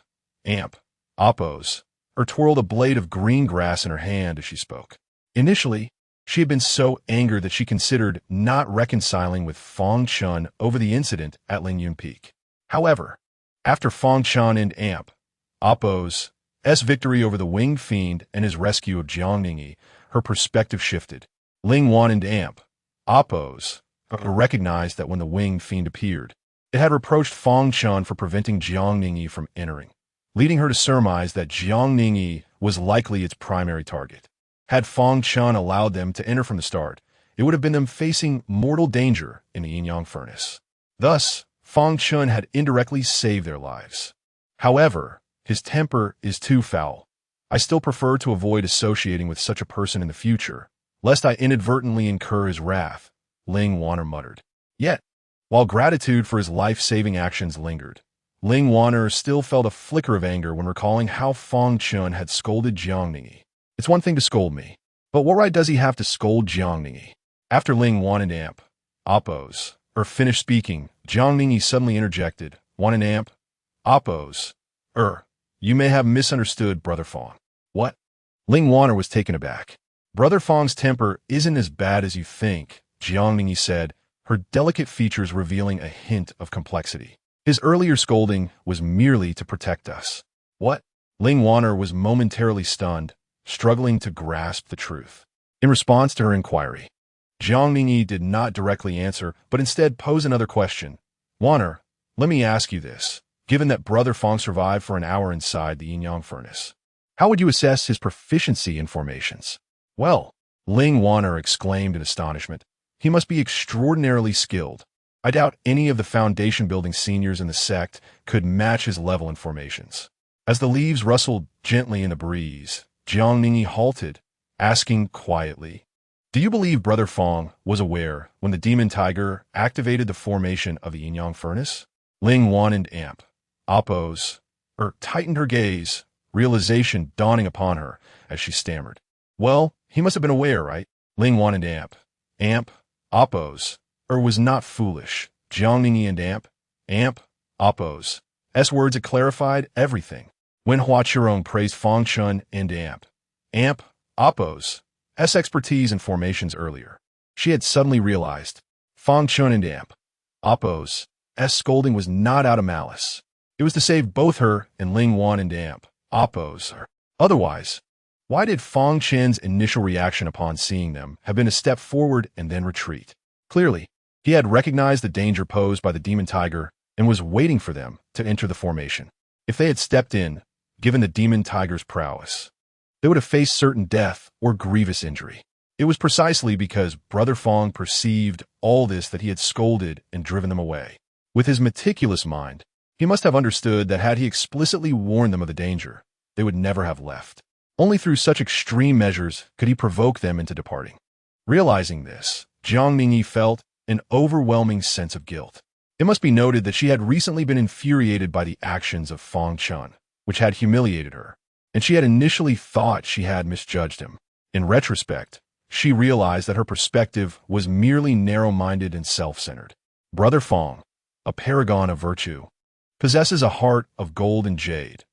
Oppos, twirled a blade of green grass in her hand as she spoke. Initially, she had been so angered that she considered not reconciling with Fang Chen over the incident at Lingyun Peak. However, after Fang Chen and Amp, Oppos' victory over the winged fiend and his rescue of Jiang Ningyi, her perspective shifted. Ling Wan and Amp, Oppos, recognized that when the winged fiend appeared, it had reproached Fang Chen for preventing Jiang Ningyi from entering, leading her to surmise that Jiang Ningyi was likely its primary target. Had Fang Chen allowed them to enter from the start, it would have been them facing mortal danger in the yin-yang furnace. Thus, Fang Chen had indirectly saved their lives. However, his temper is too foul. I still prefer to avoid associating with such a person in the future, lest I inadvertently incur his wrath, Ling Wanner muttered. Yet, while gratitude for his life-saving actions lingered, Ling Wanner still felt a flicker of anger when recalling how Fang Chen had scolded Jiang Ningyi. It's one thing to scold me, but what right does he have to scold Jiang Ningyi? After Ling Wan and Amp, Oppos, finished speaking, Jiang Ningyi suddenly interjected, Wan and Amp, Oppos, you may have misunderstood Brother Fang. What? Ling Wanner was taken aback. Brother Fang's temper isn't as bad as you think, Jiang Ningyi said, her delicate features revealing a hint of complexity. His earlier scolding was merely to protect us. What? Ling Wanner was momentarily stunned, struggling to grasp the truth. In response to her inquiry, Jiang Ningyi did not directly answer, but instead posed another question. Wanner, let me ask you this. Given that Brother Fang survived for an hour inside the yin-yang furnace, how would you assess his proficiency in formations? Well, Ling Wanner exclaimed in astonishment, he must be extraordinarily skilled. I doubt any of the foundation-building seniors in the sect could match his level in formations. As the leaves rustled gently in the breeze, Jiang Ningyi halted, asking quietly, do you believe Brother Fang was aware when the demon tiger activated the formation of the yin-yang furnace? Ling Wanted amp, oppose, tightened her gaze, realization dawning upon her as she stammered. Well, he must have been aware, right? Ling wanted amp, oppose, was not foolish. Jiang Ningyi and amp, oppose. S words had clarified everything. When Hua Qirong praised Fang Chen and amp, oppose, S expertise in formations earlier, she had suddenly realized Fang Chen and amp, oppose, S scolding was not out of malice. It was to save both her and Ling Wan and amp, oppose. Otherwise, why did Fang Chen's initial reaction upon seeing them have been a step forward and then retreat? Clearly, he had recognized the danger posed by the demon tiger and was waiting for them to enter the formation. If they had stepped in, given the demon tiger's prowess, they would have faced certain death or grievous injury. It was precisely because Brother Fang perceived all this that he had scolded and driven them away. With his meticulous mind, he must have understood that had he explicitly warned them of the danger, they would never have left. Only through such extreme measures could he provoke them into departing. Realizing this, Jiang Ningyi felt an overwhelming sense of guilt. It must be noted that she had recently been infuriated by the actions of Fang Chen, which had humiliated her, and she had initially thought she had misjudged him. In retrospect, she realized that her perspective was merely narrow-minded and self-centered. Brother Fang, a paragon of virtue, possesses a heart of gold and jade.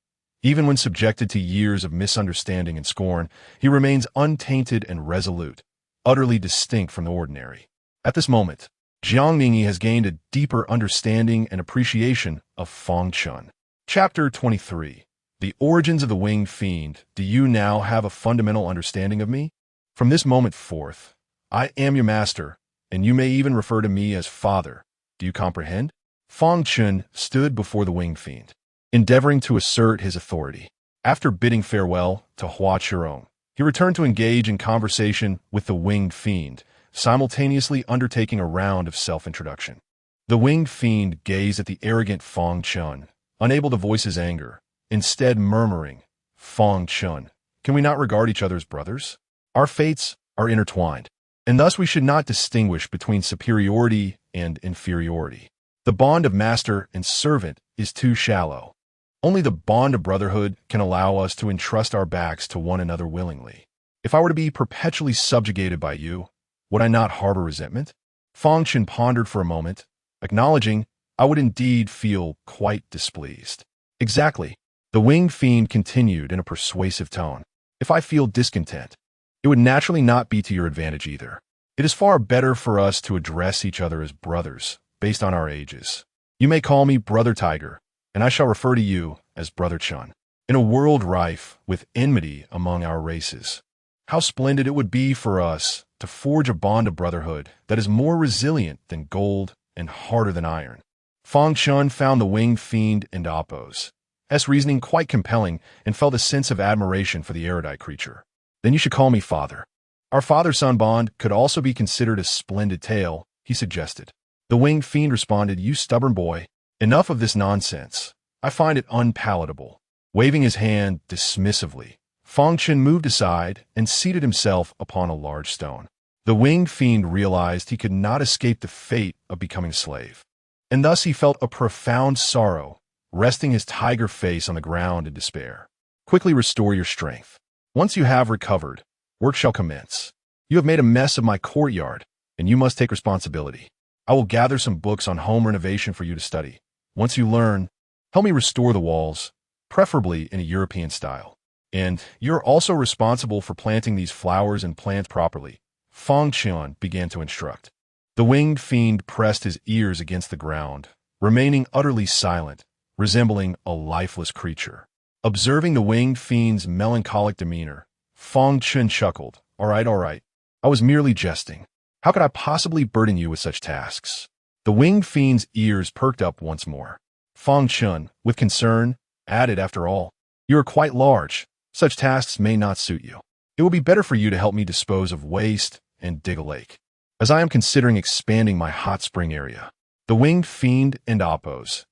Even when subjected to years of misunderstanding and scorn, he remains untainted and resolute, utterly distinct from the ordinary. At this moment, Jiang Ningyi has gained a deeper understanding and appreciation of Fang Chen. Chapter 23. The Origins of the Winged Fiend. Do you now have a fundamental understanding of me? From this moment forth, I am your master, and you may even refer to me as Father. Do you comprehend? Fang Chen stood before the Winged Fiend, endeavoring to assert his authority. After bidding farewell to Hua Qirong, he returned to engage in conversation with the Winged Fiend, simultaneously undertaking a round of self-introduction. The Winged Fiend gazed at the arrogant Fang Chen, unable to voice his anger, instead murmuring, Fang Chen, can we not regard each other as brothers? Our fates are intertwined, and thus we should not distinguish between superiority and inferiority. The bond of master and servant is too shallow. Only the bond of brotherhood can allow us to entrust our backs to one another willingly. If I were to be perpetually subjugated by you, would I not harbor resentment? Fang Chen pondered for a moment, acknowledging I would indeed feel quite displeased. Exactly. The Winged Fiend continued in a persuasive tone. If I feel discontent, it would naturally not be to your advantage either. It is far better for us to address each other as brothers, based on our ages. You may call me Brother Tiger, and I shall refer to you as Brother Chen. In a world rife with enmity among our races, how splendid it would be for us to forge a bond of brotherhood that is more resilient than gold and harder than iron. Fang Chen found the Winged Fiend and oppose S reasoning quite compelling and felt a sense of admiration for the erudite creature. Then you should call me Father. Our father-son bond could also be considered a splendid tale, he suggested. The Winged Fiend responded, you stubborn boy, enough of this nonsense. I find it unpalatable. Waving his hand dismissively, Fang Chen moved aside and seated himself upon a large stone. The Winged Fiend realized he could not escape the fate of becoming a slave, and thus he felt a profound sorrow, resting his tiger face on the ground in despair. Quickly restore your strength. Once you have recovered, work shall commence. You have made a mess of my courtyard, and you must take responsibility. I will gather some books on home renovation for you to study. Once you learn, help me restore the walls, preferably in a European style. And you're also responsible for planting these flowers and plants properly. Fang Chen began to instruct. The Winged Fiend pressed his ears against the ground, remaining utterly silent, resembling a lifeless creature. Observing the winged fiend's melancholic demeanor, Fang Chen chuckled. All right. I was merely jesting. How could I possibly burden you with such tasks? The winged fiend's ears perked up once more. Fang Chen, with concern, added, after all, you are quite large. Such tasks may not suit you. It will be better for you to help me dispose of waste and dig a lake, as I am considering expanding my hot spring area. The winged fiend and Oppo's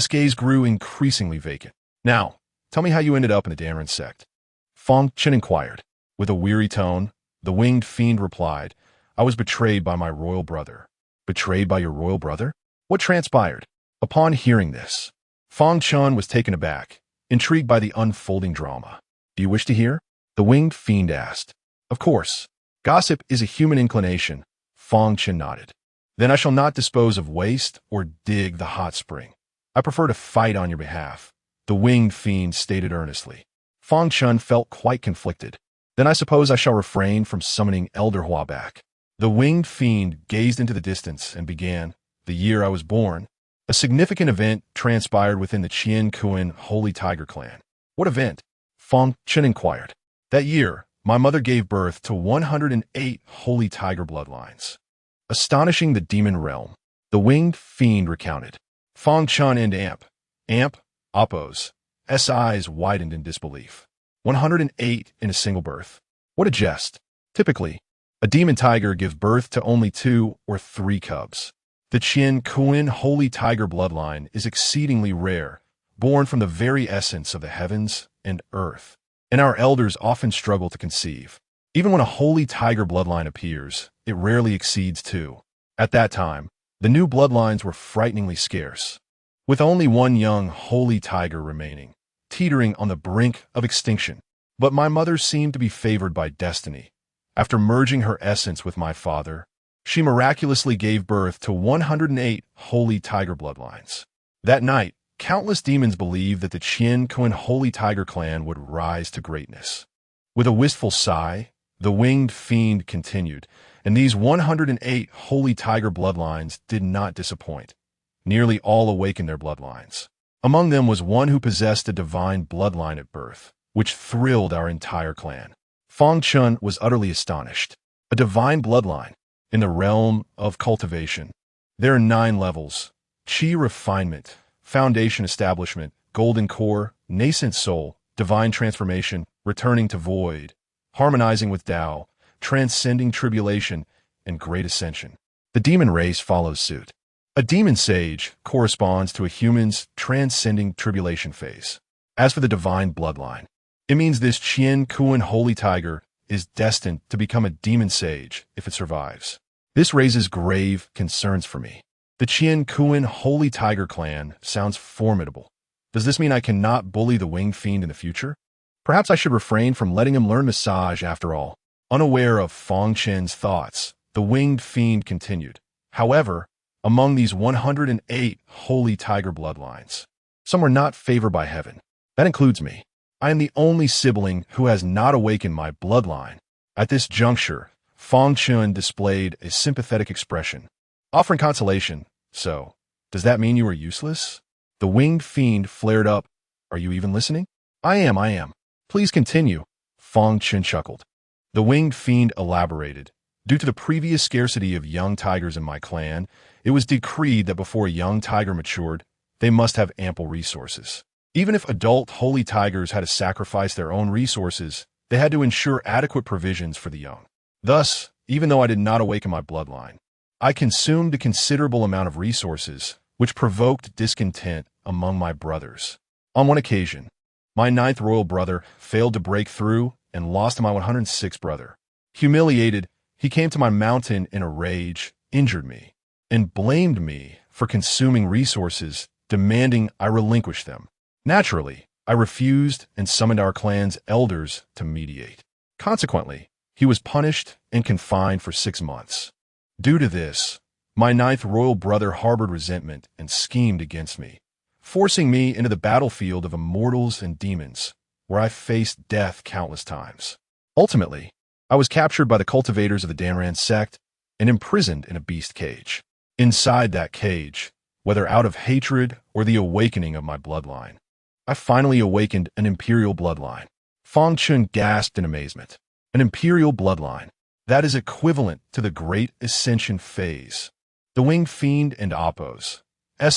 gaze grew increasingly vacant. Now, tell me how you ended up in the Danran sect. Fang Chen inquired. With a weary tone, the winged fiend replied, I was betrayed by my royal brother. Betrayed by your royal brother? What transpired? Upon hearing this, Fang Chen was taken aback, intrigued by the unfolding drama. Do you wish to hear? The winged fiend asked. Of course. Gossip is a human inclination. Fang Chen nodded. Then I shall not dispose of waste or dig the hot spring. I prefer to fight on your behalf, the winged fiend stated earnestly. Fang Chen felt quite conflicted. Then I suppose I shall refrain from summoning Elder Hua back. The winged fiend gazed into the distance and began, the year I was born. A significant event transpired within the Qian Kuan Holy Tiger clan. What event? Fang Chen inquired. That year, my mother gave birth to 108 Holy Tiger bloodlines. Astonishing the demon realm, the winged fiend recounted. Fang Chen and Oppo's eyes widened in disbelief. 108 in a single birth. What a jest. Typically, a demon tiger gives birth to only 2 or 3 cubs. The Qian Kuan Holy Tiger bloodline is exceedingly rare, born from the very essence of the heavens and earth, and our elders often struggle to conceive. Even when a Holy Tiger bloodline appears, it rarely exceeds 2. At that time, the new bloodlines were frighteningly scarce, with only one young Holy Tiger remaining, teetering on the brink of extinction. But my mother seemed to be favored by destiny. After merging her essence with my father, she miraculously gave birth to 108 Holy Tiger bloodlines. That night, countless demons believed that the Qian Kuan Holy Tiger clan would rise to greatness. With a wistful sigh, the winged fiend continued, and these 108 Holy Tiger bloodlines did not disappoint. Nearly all awakened their bloodlines. Among them was one who possessed a divine bloodline at birth, which thrilled our entire clan. Fang Chen was utterly astonished. A divine bloodline. In the realm of cultivation, there are 9 levels: Qi refinement, foundation establishment, golden core, nascent soul, divine transformation, returning to void, harmonizing with Tao, transcending tribulation, and great ascension. The demon race follows suit. A demon sage corresponds to a human's transcending tribulation phase. As for the divine bloodline, it means this Qian Kuan Holy Tiger is destined to become a demon sage if it survives. This raises grave concerns for me. The Qian Kuan Holy Tiger clan sounds formidable. Does this mean I cannot bully the winged fiend in the future? Perhaps I should refrain from letting him learn massage after all. Unaware of Fang Chen's thoughts, the winged fiend continued. However, among these 108 Holy Tiger bloodlines, some were not favored by heaven. That includes me. I am the only sibling who has not awakened my bloodline. At this juncture, Fang Chen displayed a sympathetic expression, offering consolation. So, does that mean you are useless? The winged fiend flared up. Are you even listening? I am. Please continue. Fang Chen chuckled. The winged fiend elaborated. Due to the previous scarcity of young tigers in my clan, it was decreed that before a young tiger matured, they must have ample resources. Even if adult holy tigers had to sacrifice their own resources, they had to ensure adequate provisions for the young. Thus, even though I did not awaken my bloodline, I consumed a considerable amount of resources, which provoked discontent among my brothers. On one occasion, my 9th royal brother failed to break through and lost to my 106th brother. Humiliated, he came to my mountain in a rage, injured me, and blamed me for consuming resources, demanding I relinquish them. Naturally, I refused and summoned our clan's elders to mediate. Consequently, he was punished and confined for 6 months. Due to this, my 9th royal brother harbored resentment and schemed against me, forcing me into the battlefield of immortals and demons, where I faced death countless times. Ultimately, I was captured by the cultivators of the Danran sect and imprisoned in a beast cage. Inside that cage, whether out of hatred or the awakening of my bloodline, I finally awakened an imperial bloodline. Fang Chen gasped in amazement. An imperial bloodline. That is equivalent to the Great Ascension phase. The Winged Fiend and Apo's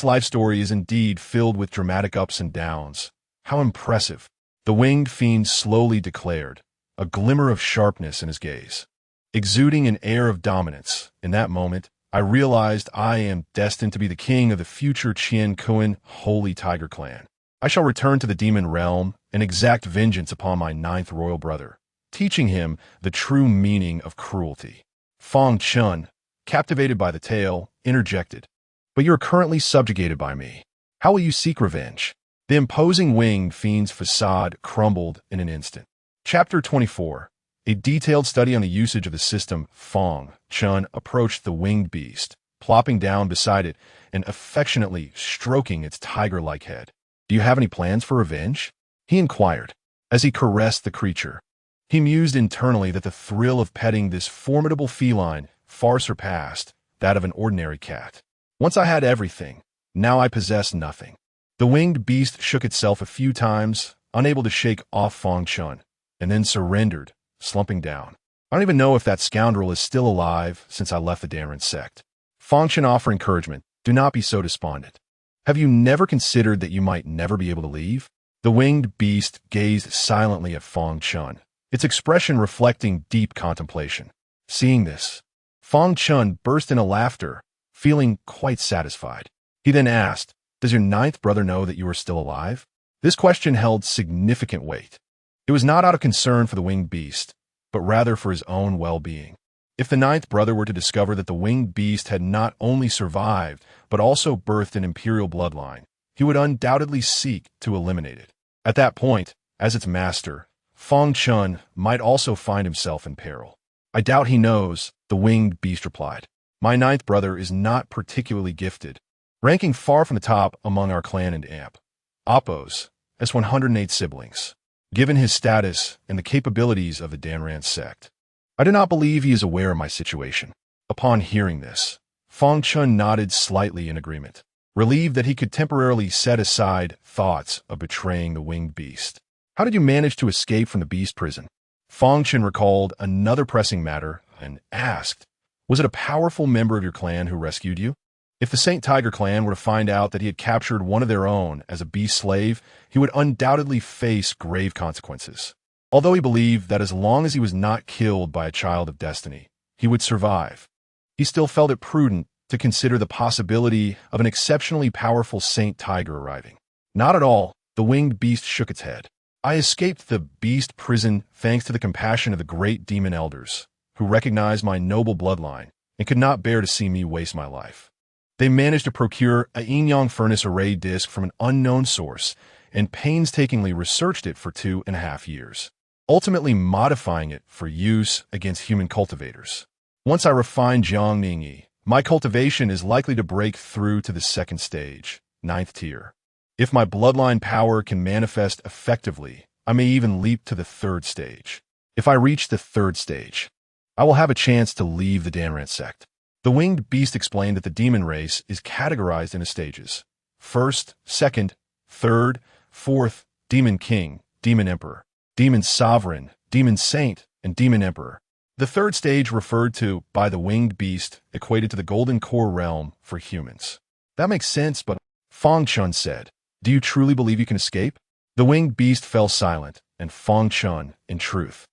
life story is indeed filled with dramatic ups and downs. How impressive. The Winged Fiend slowly declared, a glimmer of sharpness in his gaze. Exuding an air of dominance, in that moment, I realized I am destined to be the king of the future Qian Kuan Holy Tiger Clan. I shall return to the demon realm and exact vengeance upon my ninth royal brother, teaching him the true meaning of cruelty. Fang Chen, captivated by the tale, interjected, "But you are currently subjugated by me. How will you seek revenge?" The imposing Winged Fiend's facade crumbled in an instant. Chapter 24. A detailed study on the usage of the system. Fang Chen approached the winged beast, plopping down beside it and affectionately stroking its tiger-like head. "Do you have any plans for revenge?" he inquired, as he caressed the creature. He mused internally that the thrill of petting this formidable feline far surpassed that of an ordinary cat. Once I had everything, now I possessed nothing. The winged beast shook itself a few times, unable to shake off Fang Chen, and then surrendered, slumping down. I don't even know if that scoundrel is still alive since I left the Danran sect. Fang Chen offered encouragement. "Do not be so despondent. Have you never considered that you might never be able to leave?" The winged beast gazed silently at Fang Chen, its expression reflecting deep contemplation. Seeing this, Fang Chen burst into laughter, feeling quite satisfied. He then asked, "Does your ninth brother know that you are still alive?" This question held significant weight. It was not out of concern for the winged beast, but rather for his own well-being. If the ninth brother were to discover that the winged beast had not only survived, but also birthed an imperial bloodline, he would undoubtedly seek to eliminate it. At that point, as its master, Fang Chen might also find himself in peril. "I doubt he knows," the winged beast replied. "My ninth brother is not particularly gifted, ranking far from the top among our clan and amp. Apo's has 108 siblings. Given his status and the capabilities of the Danran sect, I do not believe he is aware of my situation." Upon hearing this, Fang Chen nodded slightly in agreement, relieved that he could temporarily set aside thoughts of betraying the winged beast. "How did you manage to escape from the beast prison?" Fang Chen recalled another pressing matter and asked, "Was it a powerful member of your clan who rescued you?" If the Saint Tiger clan were to find out that he had captured one of their own as a beast slave, he would undoubtedly face grave consequences. Although he believed that as long as he was not killed by a child of destiny, he would survive, he still felt it prudent to consider the possibility of an exceptionally powerful Saint Tiger arriving. "Not at all," the winged beast shook its head. "I escaped the beast prison thanks to the compassion of the great demon elders, who recognized my noble bloodline and could not bear to see me waste my life. They managed to procure a yin-yang furnace array disk from an unknown source and painstakingly researched it for 2.5 years, ultimately modifying it for use against human cultivators. Once I refine Jiangning, my cultivation is likely to break through to the second stage, 9th tier. If my bloodline power can manifest effectively, I may even leap to the 3rd stage. If I reach the 3rd stage, I will have a chance to leave the Danran sect." The winged beast explained that the demon race is categorized into stages: 1st, 2nd, 3rd, 4th, demon king, demon emperor, demon sovereign, demon saint, and demon emperor. The 3rd stage referred to by the winged beast equated to the golden core realm for humans. "That makes sense, but," Fang Chen said, "do you truly believe you can escape?" The winged beast fell silent, and Fang Chen, in truth,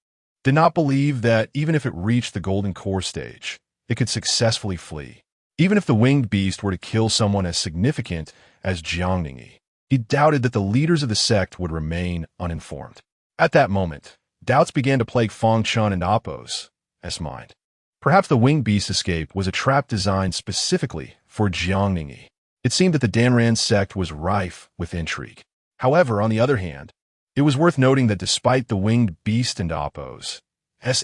did not believe that even if it reached the golden core stage, it could successfully flee. Even if the winged beast were to kill someone as significant as Jiangning, he doubted that the leaders of the sect would remain uninformed. At that moment, doubts began to plague Fang Chen and Apo's mind. Perhaps the winged beast's escape was a trap designed specifically for Jiangning. It seemed that the Danran sect was rife with intrigue. However, on the other hand, it was worth noting that despite the winged beast and Apo's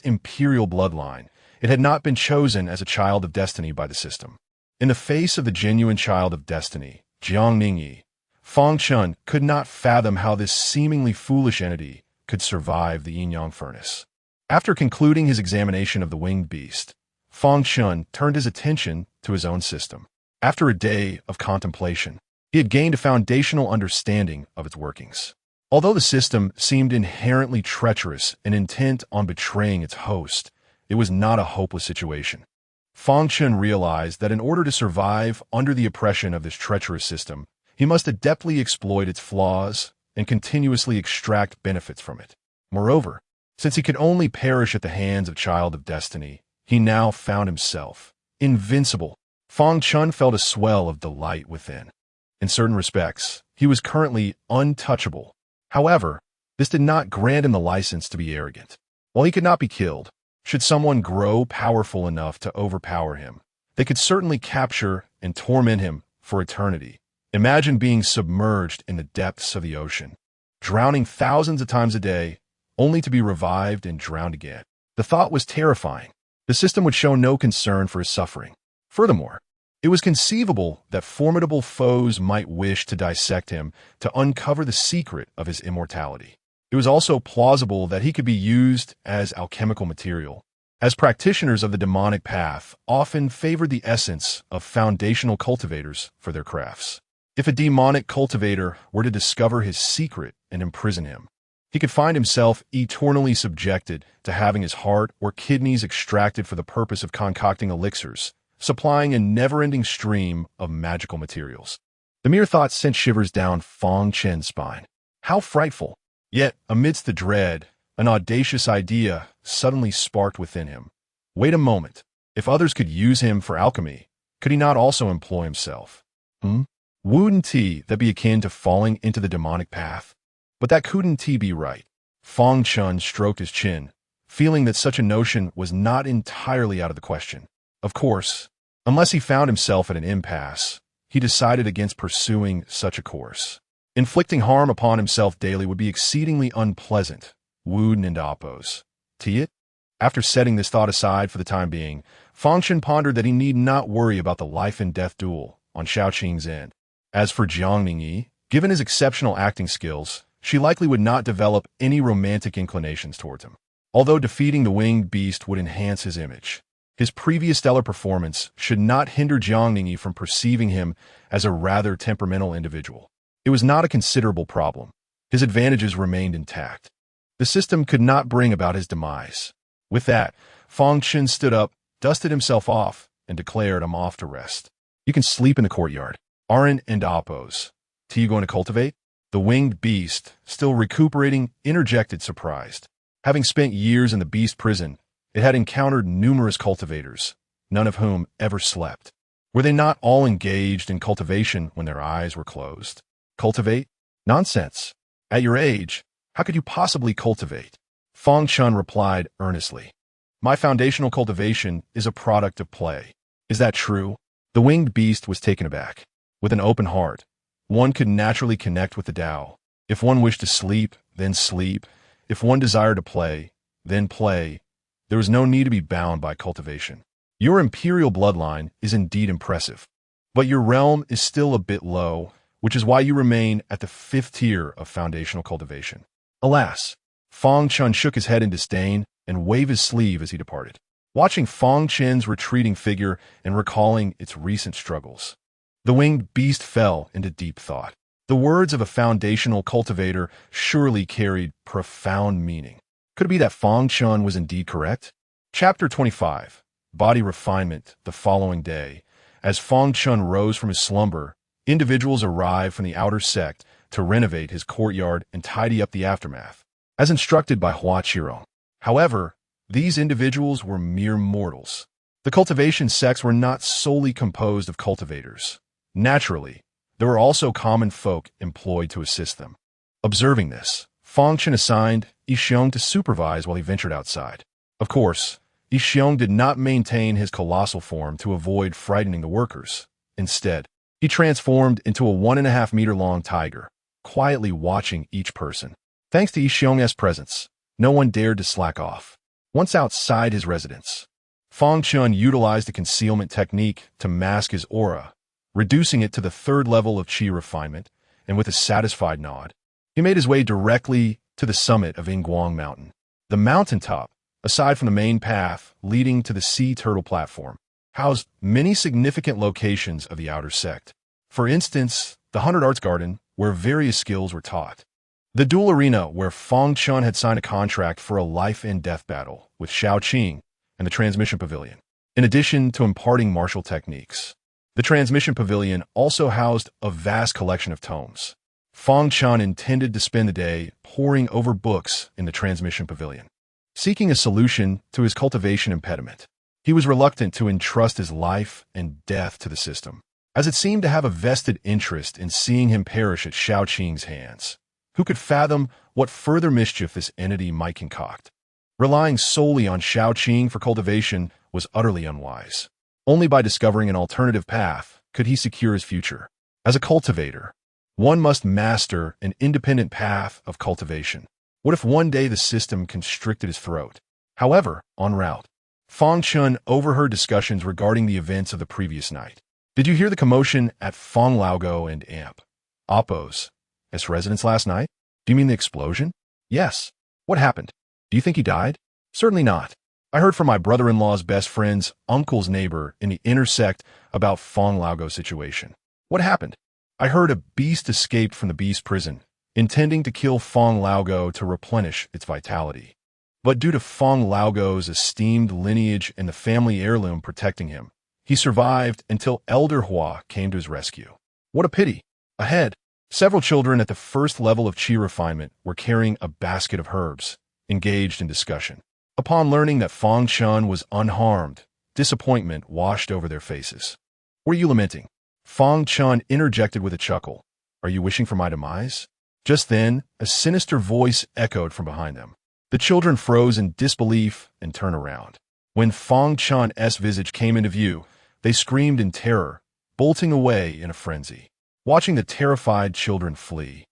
imperial bloodline, it had not been chosen as a child of destiny by the system. In the face of the genuine child of destiny, Jiangning, Fang Chen could not fathom how this seemingly foolish entity could survive the yin-yang furnace. After concluding his examination of the winged beast, Fang Chen turned his attention to his own system. After a day of contemplation, He had gained a foundational understanding of its workings. Although the system seemed inherently treacherous and intent on betraying its host, it was not a hopeless situation. Fang Chen realized that in order to survive under the oppression of this treacherous system, he must adeptly exploit its flaws and continuously extract benefits from it. Moreover, since he could only perish at the hands of Child of Destiny, he now found himself invincible. Fang Chen felt a swell of delight within. In certain respects, he was currently untouchable. However, this did not grant him the license to be arrogant. While he could not be killed, should someone grow powerful enough to overpower him, they could certainly capture and torment him for eternity. Imagine being submerged in the depths of the ocean, drowning thousands of times a day, only to be revived and drowned again. The thought was terrifying. The system would show no concern for his suffering. Furthermore, it was conceivable that formidable foes might wish to dissect him to uncover the secret of his immortality. It was also plausible that he could be used as alchemical material, as practitioners of the demonic path often favored the essence of foundational cultivators for their crafts. If a demonic cultivator were to discover his secret and imprison him, he could find himself eternally subjected to having his heart or kidneys extracted for the purpose of concocting elixirs, supplying a never-ending stream of magical materials. The mere thought sent shivers down Fang Chen's spine. How frightful! Yet, amidst the dread, an audacious idea suddenly sparked within him. Wait a moment. If others could use him for alchemy, could he not also employ himself? Wouldn't that be akin to falling into the demonic path? But that couldn't be right. Fang Chen stroked his chin, feeling that such a notion was not entirely out of the question. Of course, unless he found himself at an impasse, he decided against pursuing such a course. Inflicting harm upon himself daily would be exceedingly unpleasant. Wouldn't and oppose. It? After setting this thought aside for the time being, Fang Chen pondered that he need not worry about the life-and-death duel on Shaoqing's end. As for Jiang Ningyi, given his exceptional acting skills, she likely would not develop any romantic inclinations towards him. Although defeating the winged beast would enhance his image, his previous stellar performance should not hinder Jiang Ningyi from perceiving him as a rather temperamental individual. It was not a considerable problem. His advantages remained intact. The system could not bring about his demise. With that, Fang Chen stood up, dusted himself off, and declared, "I'm off to rest. You can sleep in the courtyard. Arin and oppose. You going to cultivate?" The winged beast, still recuperating, interjected surprised. Having spent years in the beast prison, it had encountered numerous cultivators, none of whom ever slept. Were they not all engaged in cultivation when their eyes were closed? Cultivate? Nonsense. At your age, how could you possibly cultivate? Fang Chen replied earnestly. My foundational cultivation is a product of play. Is that true? The winged beast was taken aback. With an open heart, one could naturally connect with the Tao. If one wished to sleep, then sleep. If one desired to play, then play. There was no need to be bound by cultivation. Your imperial bloodline is indeed impressive, but your realm is still a bit low, which is why you remain at the 5th tier of foundational cultivation. Alas! Fang Chen shook his head in disdain and waved his sleeve as he departed. Watching Fang Chen's retreating figure and recalling its recent struggles, the winged beast fell into deep thought. The words of a foundational cultivator surely carried profound meaning. Could it be that Fang Chen was indeed correct? Chapter 25. Body Refinement. The following day, as Fang Chen rose from his slumber, individuals arrived from the outer sect to renovate his courtyard and tidy up the aftermath, as instructed by Hua Qirong. However, these individuals were mere mortals. The cultivation sects were not solely composed of cultivators. Naturally, there were also common folk employed to assist them. Observing this, Fang Chen assigned Yixiong to supervise while he ventured outside. Of course, Yixiong did not maintain his colossal form to avoid frightening the workers. Instead, he transformed into a 1.5-meter-long tiger, quietly watching each person. Thanks to Yixiong's presence, no one dared to slack off. Once outside his residence, Fang Chen utilized a concealment technique to mask his aura, reducing it to the 3rd level of qi refinement, and with a satisfied nod, he made his way directly to the summit of Yinguang Mountain. The mountaintop, aside from the main path leading to the sea turtle platform, housed many significant locations of the outer sect. For instance, the 100 Arts Garden, where various skills were taught. The duel arena, where Fang Chen had signed a contract for a life-and-death battle with Shao Qing, and the transmission pavilion. In addition to imparting martial techniques, the transmission pavilion also housed a vast collection of tomes. Fang Chen intended to spend the day poring over books in the transmission pavilion, seeking a solution to his cultivation impediment. He was reluctant to entrust his life and death to the system, as it seemed to have a vested interest in seeing him perish at Shao Qing's hands. Who could fathom what further mischief this entity might concoct? Relying solely on Shao Qing for cultivation was utterly unwise. Only by discovering an alternative path could he secure his future. As a cultivator, one must master an independent path of cultivation. What if one day the system constricted his throat? However, en route, Fang Chen overheard discussions regarding the events of the previous night. Did you hear the commotion at Fang Laogo and Amp Oppo's residence last night? Do you mean the explosion? Yes. What happened? Do you think he died? Certainly not. I heard from my brother-in-law's best friend's uncle's neighbor in the inner sect about Fang Laogo's situation. What happened? I heard a beast escaped from the beast prison, intending to kill Fang Laogo to replenish its vitality. But due to Fang Laogo's esteemed lineage and the family heirloom protecting him, he survived until Elder Hua came to his rescue. What a pity. Ahead, several children at the first level of Qi refinement were carrying a basket of herbs, engaged in discussion. Upon learning that Fang Chen was unharmed, disappointment washed over their faces. Were you lamenting? Fang Chen interjected with a chuckle. Are you wishing for my demise? Just then, a sinister voice echoed from behind them. The children froze in disbelief and turned around. When Fang Chen's visage came into view, they screamed in terror, bolting away in a frenzy. Watching the terrified children flee,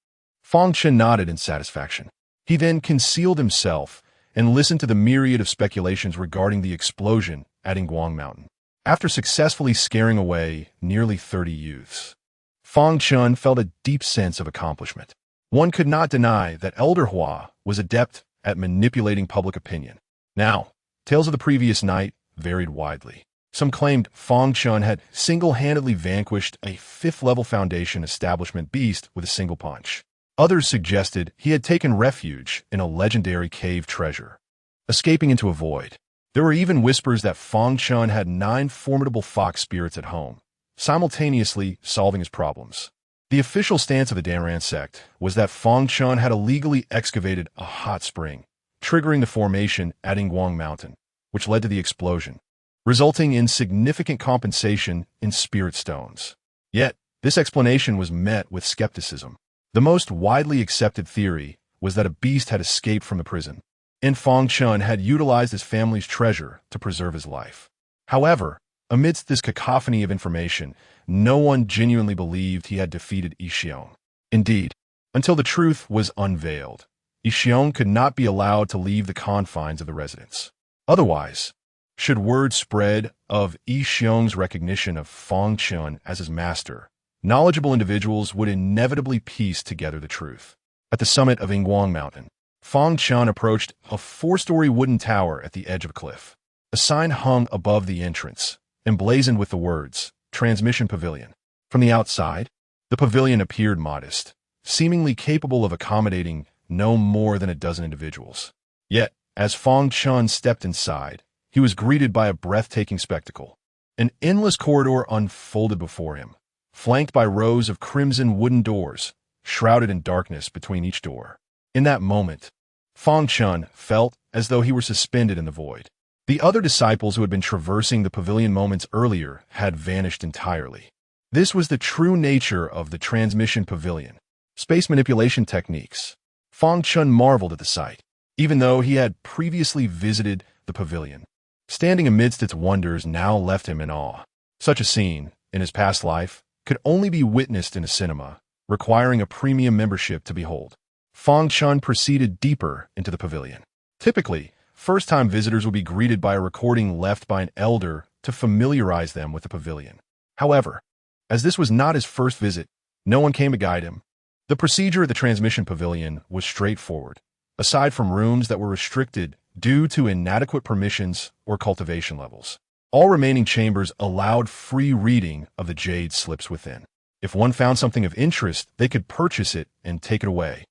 Fang Chen nodded in satisfaction. He then concealed himself and listened to the myriad of speculations regarding the explosion at Ingguang Mountain. After successfully scaring away nearly 30 youths, Fang Chen felt a deep sense of accomplishment. One could not deny that Elder Hua was adept at manipulating public opinion. Now, tales of the previous night varied widely. Some claimed Fang Chen had single-handedly vanquished a 5th-level Foundation establishment beast with a single punch. Others suggested he had taken refuge in a legendary cave treasure, escaping into a void. There were even whispers that Fang Chen had 9 formidable fox spirits at home, simultaneously solving his problems. The official stance of the Danran sect was that Fang Chen had illegally excavated a hot spring, triggering the formation at Ingguang Mountain, which led to the explosion, resulting in significant compensation in spirit stones. Yet, this explanation was met with skepticism. The most widely accepted theory was that a beast had escaped from the prison, and Fang Chen had utilized his family's treasure to preserve his life. However, amidst this cacophony of information, no one genuinely believed he had defeated Yixiong. Indeed, until the truth was unveiled, Yixiong could not be allowed to leave the confines of the residence. Otherwise, should word spread of Yixiong's recognition of Fang Chen as his master, knowledgeable individuals would inevitably piece together the truth. At the summit of Ingguang Mountain, Fang Chen approached a 4-story wooden tower at the edge of a cliff. A sign hung above the entrance, emblazoned with the words, Transmission Pavilion. From the outside, the pavilion appeared modest, seemingly capable of accommodating no more than a dozen individuals. Yet, as Fang Chen stepped inside, he was greeted by a breathtaking spectacle. An endless corridor unfolded before him, flanked by rows of crimson wooden doors, shrouded in darkness between each door. In that moment, Fang Chen felt as though he were suspended in the void. The other disciples who had been traversing the pavilion moments earlier had vanished entirely. This was the true nature of the transmission pavilion. Space manipulation techniques. Fang Chen marveled at the sight, even though he had previously visited the pavilion. Standing amidst its wonders now left him in awe. Such a scene, in his past life, could only be witnessed in a cinema, requiring a premium membership to behold. Fang Chen proceeded deeper into the pavilion. Typically, first-time visitors would be greeted by a recording left by an elder to familiarize them with the pavilion. However, as this was not his first visit, no one came to guide him. The procedure at the transmission pavilion was straightforward, aside from rooms that were restricted due to inadequate permissions or cultivation levels. All remaining chambers allowed free reading of the jade slips within. If one found something of interest, they could purchase it and take it away.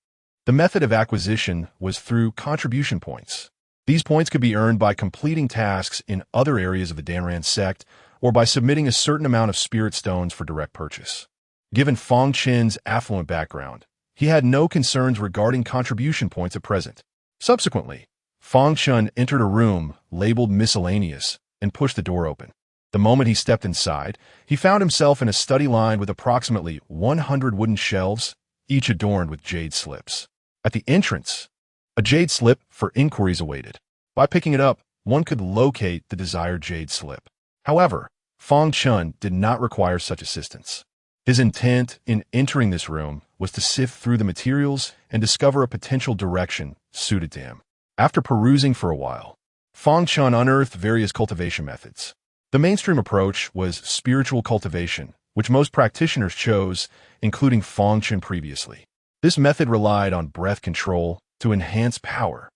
The method of acquisition was through contribution points. These points could be earned by completing tasks in other areas of the Danran sect or by submitting a certain amount of spirit stones for direct purchase. Given Fang Chen's affluent background, he had no concerns regarding contribution points at present. Subsequently, Fang Chen entered a room labeled miscellaneous and pushed the door open. The moment he stepped inside, he found himself in a study lined with approximately 100 wooden shelves, each adorned with jade slips. At the entrance, a jade slip for inquiries awaited. By picking it up, one could locate the desired jade slip. However, Fang Chen did not require such assistance. His intent in entering this room was to sift through the materials and discover a potential direction suited to him. After perusing for a while, Fang Chen unearthed various cultivation methods. The mainstream approach was spiritual cultivation, which most practitioners chose, including Fang Chen previously. This method relied on breath control to enhance power.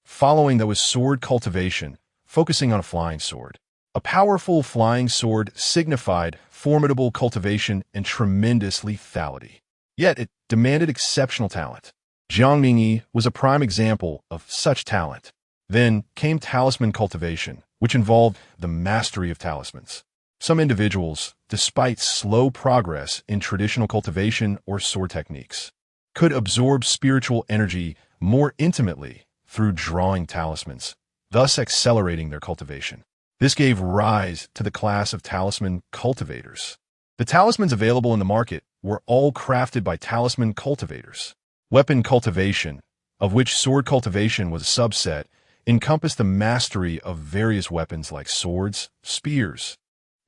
Following that was sword cultivation, focusing on a flying sword. A powerful flying sword signified formidable cultivation and tremendous lethality. Yet it demanded exceptional talent. Jiang Mingyi was a prime example of such talent. Then came talisman cultivation, which involved the mastery of talismans. Some individuals, despite slow progress in traditional cultivation or sword techniques, could absorb spiritual energy more intimately through drawing talismans, thus accelerating their cultivation. This gave rise to the class of talisman cultivators. The talismans available in the market were all crafted by talisman cultivators. Weapon cultivation, of which sword cultivation was a subset, encompassed the mastery of various weapons like swords, spears,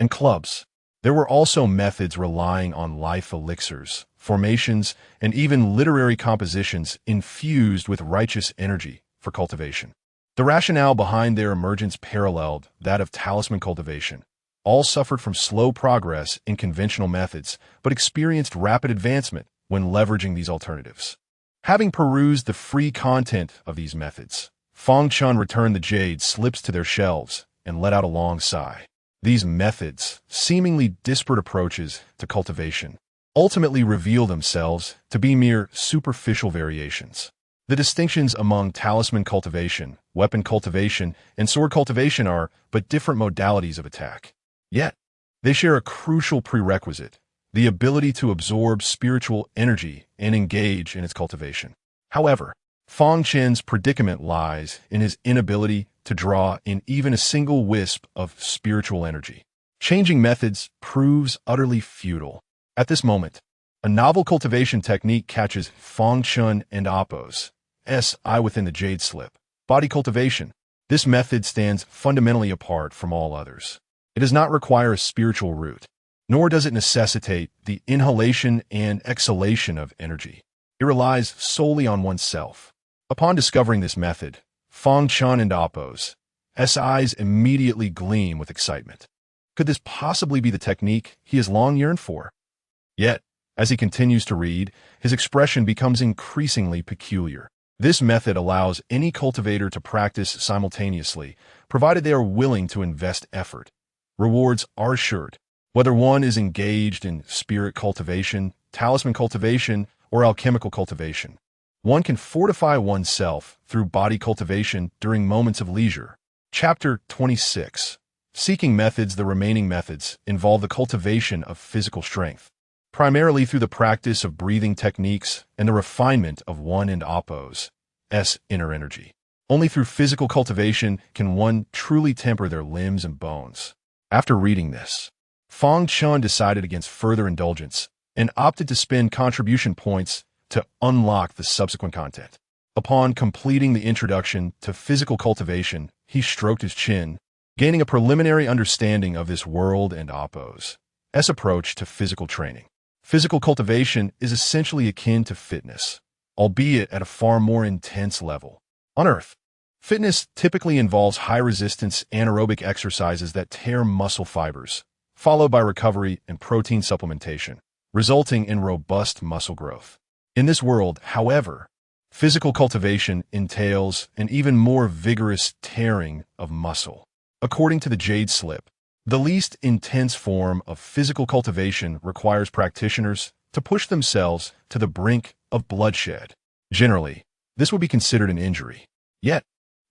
and clubs. There were also methods relying on life elixirs, formations, and even literary compositions infused with righteous energy for cultivation. The rationale behind their emergence paralleled that of talisman cultivation. All suffered from slow progress in conventional methods, but experienced rapid advancement when leveraging these alternatives. Having perused the free content of these methods, Fang Chen returned the jade slips to their shelves and let out a long sigh. These methods, seemingly disparate approaches to cultivation, ultimately reveal themselves to be mere superficial variations. The distinctions among talisman cultivation, weapon cultivation, and sword cultivation are but different modalities of attack. Yet, they share a crucial prerequisite: the ability to absorb spiritual energy and engage in its cultivation. However, Fang Chen's predicament lies in his inability to draw in even a single wisp of spiritual energy. Changing methods proves utterly futile. At this moment, a novel cultivation technique catches Fang Chen and Appo's eye within the jade slip. Body cultivation. This method stands fundamentally apart from all others. It does not require a spiritual root, nor does it necessitate the inhalation and exhalation of energy. It relies solely on oneself. Upon discovering this method, Fang Chen and Appo's eyes immediately gleam with excitement. Could this possibly be the technique he has long yearned for? Yet, as he continues to read, his expression becomes increasingly peculiar. This method allows any cultivator to practice simultaneously, provided they are willing to invest effort. Rewards are assured. Whether one is engaged in spirit cultivation, talisman cultivation, or alchemical cultivation, one can fortify oneself through body cultivation during moments of leisure. Chapter 26. Seeking methods. The remaining methods involve the cultivation of physical strength, primarily through the practice of breathing techniques and the refinement of one and Appo's inner energy. Only through physical cultivation can one truly temper their limbs and bones. After reading this, Fang Chen decided against further indulgence and opted to spend contribution points to unlock the subsequent content. Upon completing the introduction to physical cultivation, he stroked his chin, gaining a preliminary understanding of this world and Appo's approach to physical training. Physical cultivation is essentially akin to fitness, albeit at a far more intense level. On Earth, fitness typically involves high-resistance anaerobic exercises that tear muscle fibers, followed by recovery and protein supplementation, resulting in robust muscle growth. In this world, however, physical cultivation entails an even more vigorous tearing of muscle. According to the Jade Slip, The least intense form of physical cultivation requires practitioners to push themselves to the brink of bloodshed. Generally, this would be considered an injury. Yet,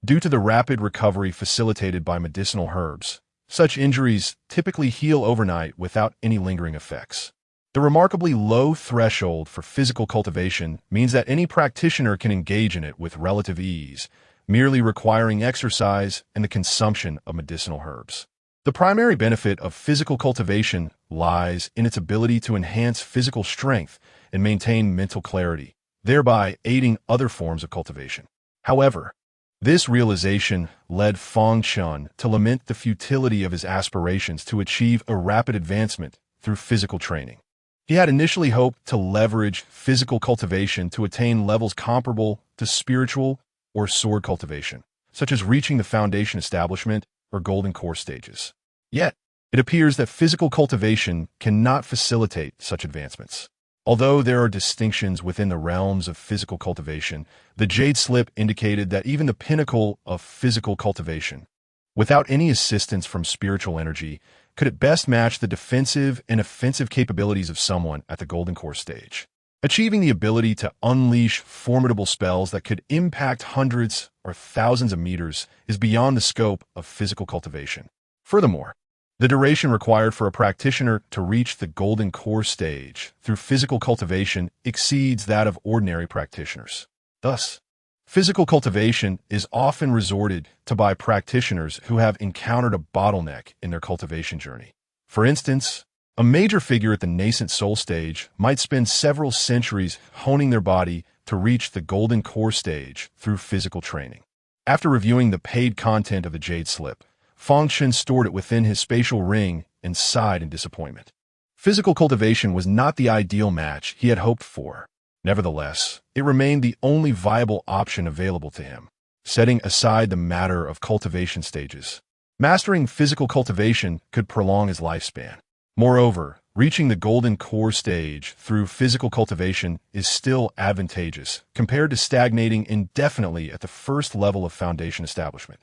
due to the rapid recovery facilitated by medicinal herbs, such injuries typically heal overnight without any lingering effects. The remarkably low threshold for physical cultivation means that any practitioner can engage in it with relative ease, merely requiring exercise and the consumption of medicinal herbs. The primary benefit of physical cultivation lies in its ability to enhance physical strength and maintain mental clarity, thereby aiding other forms of cultivation. However, this realization led Fang Chen to lament the futility of his aspirations to achieve a rapid advancement through physical training. He had initially hoped to leverage physical cultivation to attain levels comparable to spiritual or sword cultivation, such as reaching the foundation establishment or golden core stages. Yet, it appears that physical cultivation cannot facilitate such advancements. Although there are distinctions within the realms of physical cultivation, the Jade Slip indicated that even the pinnacle of physical cultivation, without any assistance from spiritual energy, could at best match the defensive and offensive capabilities of someone at the golden core stage. Achieving the ability to unleash formidable spells that could impact hundreds or thousands of meters is beyond the scope of physical cultivation. Furthermore, the duration required for a practitioner to reach the golden core stage through physical cultivation exceeds that of ordinary practitioners. Thus, physical cultivation is often resorted to by practitioners who have encountered a bottleneck in their cultivation journey. For instance, a major figure at the nascent soul stage might spend several centuries honing their body to reach the golden core stage through physical training. After reviewing the paid content of the Jade Slip, Fang Chen stored it within his spatial ring and sighed in disappointment. Physical cultivation was not the ideal match he had hoped for. Nevertheless, it remained the only viable option available to him. Setting aside the matter of cultivation stages, mastering physical cultivation could prolong his lifespan. Moreover, reaching the golden core stage through physical cultivation is still advantageous compared to stagnating indefinitely at the first level of foundation establishment.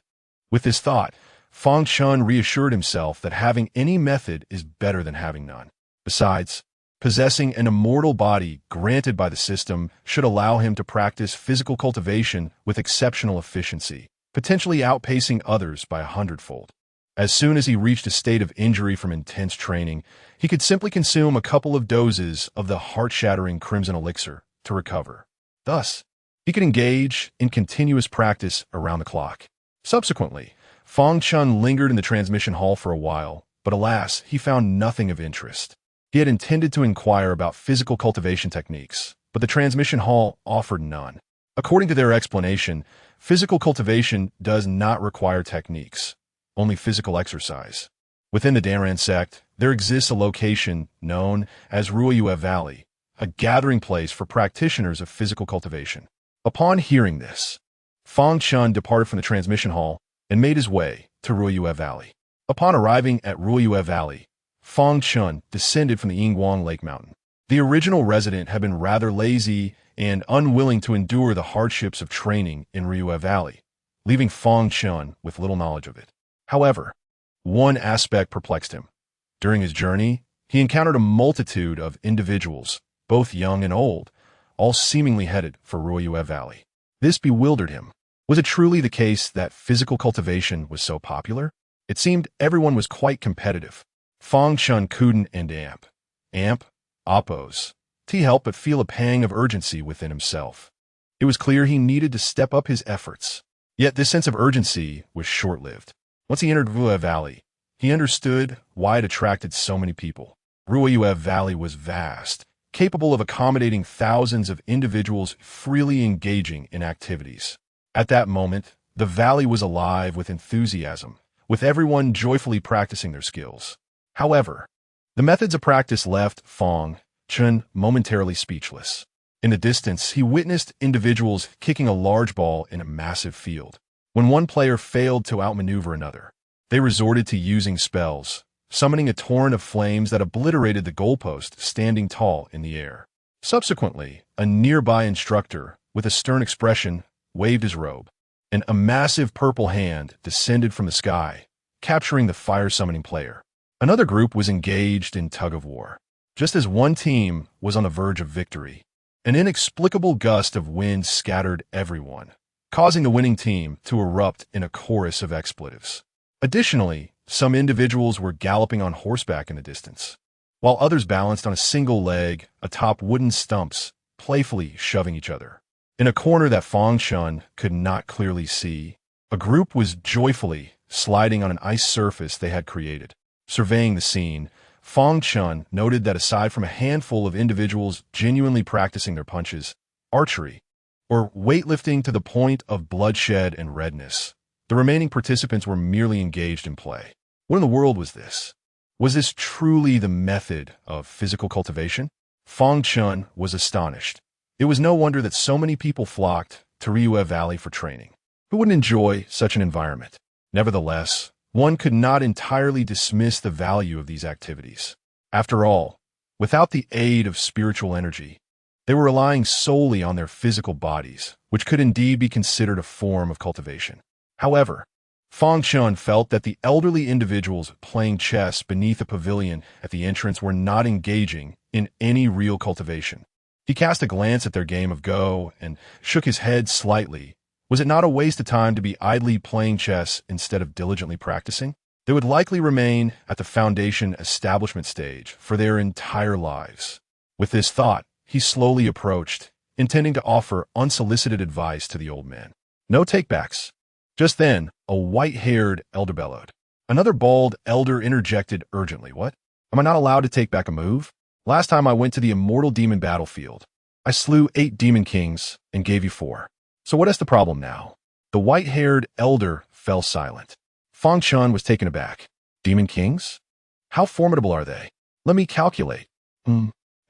With this thought, Fang Chen reassured himself that having any method is better than having none. Besides, possessing an immortal body granted by the system should allow him to practice physical cultivation with exceptional efficiency, potentially outpacing others by 100-fold. As soon as he reached a state of injury from intense training, he could simply consume a couple of doses of the heart-shattering crimson elixir to recover. Thus, he could engage in continuous practice around the clock. Subsequently, Fang Chen lingered in the transmission hall for a while, but alas, he found nothing of interest. He had intended to inquire about physical cultivation techniques, but the transmission hall offered none. According to their explanation, physical cultivation does not require techniques, only physical exercise. Within the Danran sect, there exists a location known as Ruoyue Valley, a gathering place for practitioners of physical cultivation. Upon hearing this, Fang Chen departed from the transmission hall and made his way to Ruoyue Valley. Upon arriving at Ruoyue Valley, Fang Chen descended from the Yingguang Lake Mountain. The original resident had been rather lazy and unwilling to endure the hardships of training in Ruoyue Valley, leaving Fang Chen with little knowledge of it. However, one aspect perplexed him. During his journey, he encountered a multitude of individuals, both young and old, all seemingly headed for Ruoyue Valley. This bewildered him. Was it truly the case that physical cultivation was so popular? It seemed everyone was quite competitive. Fang Chen couldn't amp, oppose. He helped but feel a pang of urgency within himself. It was clear he needed to step up his efforts. Yet this sense of urgency was short-lived. Once he entered Ruoyue Valley, he understood why it attracted so many people. Ruoyue Valley was vast, capable of accommodating thousands of individuals freely engaging in activities. At that moment, the valley was alive with enthusiasm, with everyone joyfully practicing their skills. However, the methods of practice left Fang Chen momentarily speechless. In the distance, he witnessed individuals kicking a large ball in a massive field. When one player failed to outmaneuver another, they resorted to using spells, summoning a torrent of flames that obliterated the goalpost standing tall in the air. Subsequently, a nearby instructor, with a stern expression, waved his robe, and a massive purple hand descended from the sky, capturing the fire-summoning player. Another group was engaged in tug-of-war. Just as one team was on the verge of victory, an inexplicable gust of wind scattered everyone, causing the winning team to erupt in a chorus of expletives. Additionally, some individuals were galloping on horseback in the distance, while others balanced on a single leg atop wooden stumps, playfully shoving each other. In a corner that Fang Chen could not clearly see, a group was joyfully sliding on an ice surface they had created. Surveying the scene, Fang Chen noted that aside from a handful of individuals genuinely practicing their punches, archery, or weightlifting to the point of bloodshed and redness, the remaining participants were merely engaged in play. What in the world was this? Was this truly the method of physical cultivation? Fang Chen was astonished. It was no wonder that so many people flocked to Ryue Valley for training. Who wouldn't enjoy such an environment? Nevertheless, one could not entirely dismiss the value of these activities. After all, without the aid of spiritual energy, they were relying solely on their physical bodies, which could indeed be considered a form of cultivation. However, Fang Chen felt that the elderly individuals playing chess beneath a pavilion at the entrance were not engaging in any real cultivation. He cast a glance at their game of Go and shook his head slightly. Was it not a waste of time to be idly playing chess instead of diligently practicing? They would likely remain at the foundation establishment stage for their entire lives. With this thought, he slowly approached, intending to offer unsolicited advice to the old man. No takebacks. Just then, a white-haired elder bellowed. Another bald elder interjected urgently. What? Am I not allowed to take back a move? Last time I went to the immortal demon battlefield, I slew 8 demon kings and gave you 4. So what is the problem now? The white-haired elder fell silent. Fang Chen was taken aback. Demon kings? How formidable are they? Let me calculate.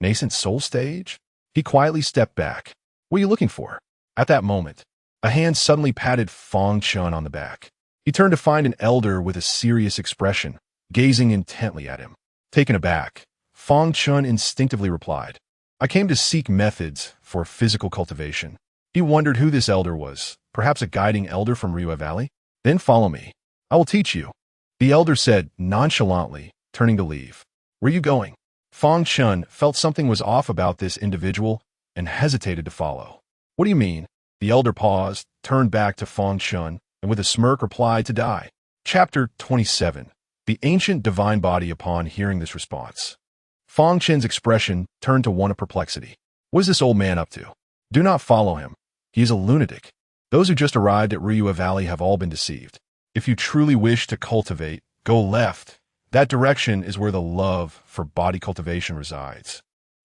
Nascent soul stage? He quietly stepped back. What are you looking for? At that moment, a hand suddenly patted Fang Chen on the back. He turned to find an elder with a serious expression, gazing intently at him. Taken aback, Fang Chen instinctively replied, I came to seek methods for physical cultivation. He wondered who this elder was, perhaps a guiding elder from Ryue Valley. Then follow me. I will teach you, the elder said nonchalantly, turning to leave. Where are you going? Fang Chen felt something was off about this individual and hesitated to follow. What do you mean? The elder paused, turned back to Fang Chen, and with a smirk replied to die. Chapter 27. The ancient divine body. Upon hearing this response, Fang Chen's expression turned to one of perplexity. What is this old man up to? Do not follow him. He is a lunatic. Those who just arrived at Ryue Valley have all been deceived. If you truly wish to cultivate, go left. That direction is where the love for body cultivation resides.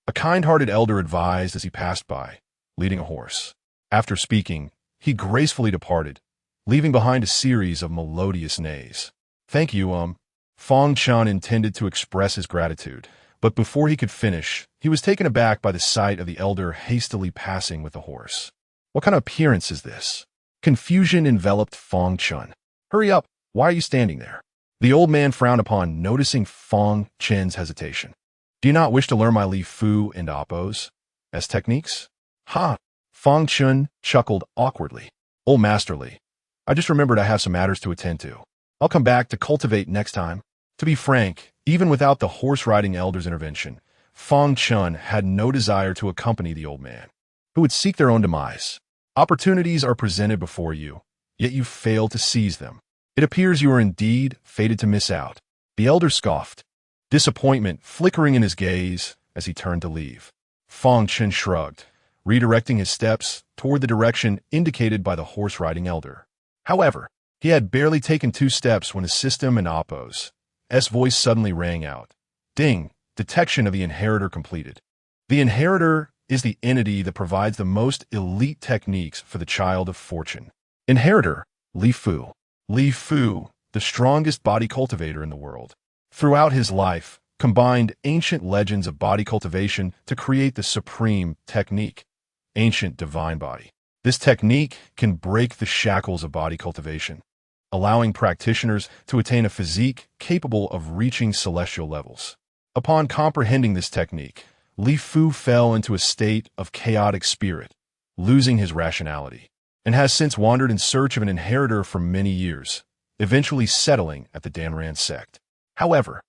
A kind-hearted elder advised as he passed by, leading a horse. After speaking, he gracefully departed, leaving behind a series of melodious neighs. Thank you, Fang Chen intended to express his gratitude, but before he could finish, he was taken aback by the sight of the elder hastily passing with the horse. What kind of appearance is this? Confusion enveloped Fang Chen. Hurry up, why are you standing there? The old man frowned upon noticing Fang Chen's hesitation. Do you not wish to learn my Li Fu and Appos as techniques? Ha! Fang Chen chuckled awkwardly. Oh, masterly. I just remembered I have some matters to attend to. I'll come back to cultivate next time. To be frank, even without the horse-riding elder's intervention, Fang Chen had no desire to accompany the old man, who would seek their own demise. Opportunities are presented before you, yet you fail to seize them. It appears you are indeed fated to miss out. The elder scoffed, disappointment flickering in his gaze as he turned to leave. Fang Chen shrugged, redirecting his steps toward the direction indicated by the horse-riding elder. However, he had barely taken 2 steps when the system and Appos' voice suddenly rang out. Ding! Detection of the inheritor completed. The inheritor is the entity that provides the most elite techniques for the child of fortune. Inheritor, Li Fu. Li Fu, the strongest body cultivator in the world. Throughout his life, combined ancient legends of body cultivation to create the supreme technique, ancient divine body. This technique can break the shackles of body cultivation, allowing practitioners to attain a physique capable of reaching celestial levels. Upon comprehending this technique, Li Fu fell into a state of chaotic spirit, losing his rationality, and has since wandered in search of an inheritor for many years, eventually settling at the Danran sect. However,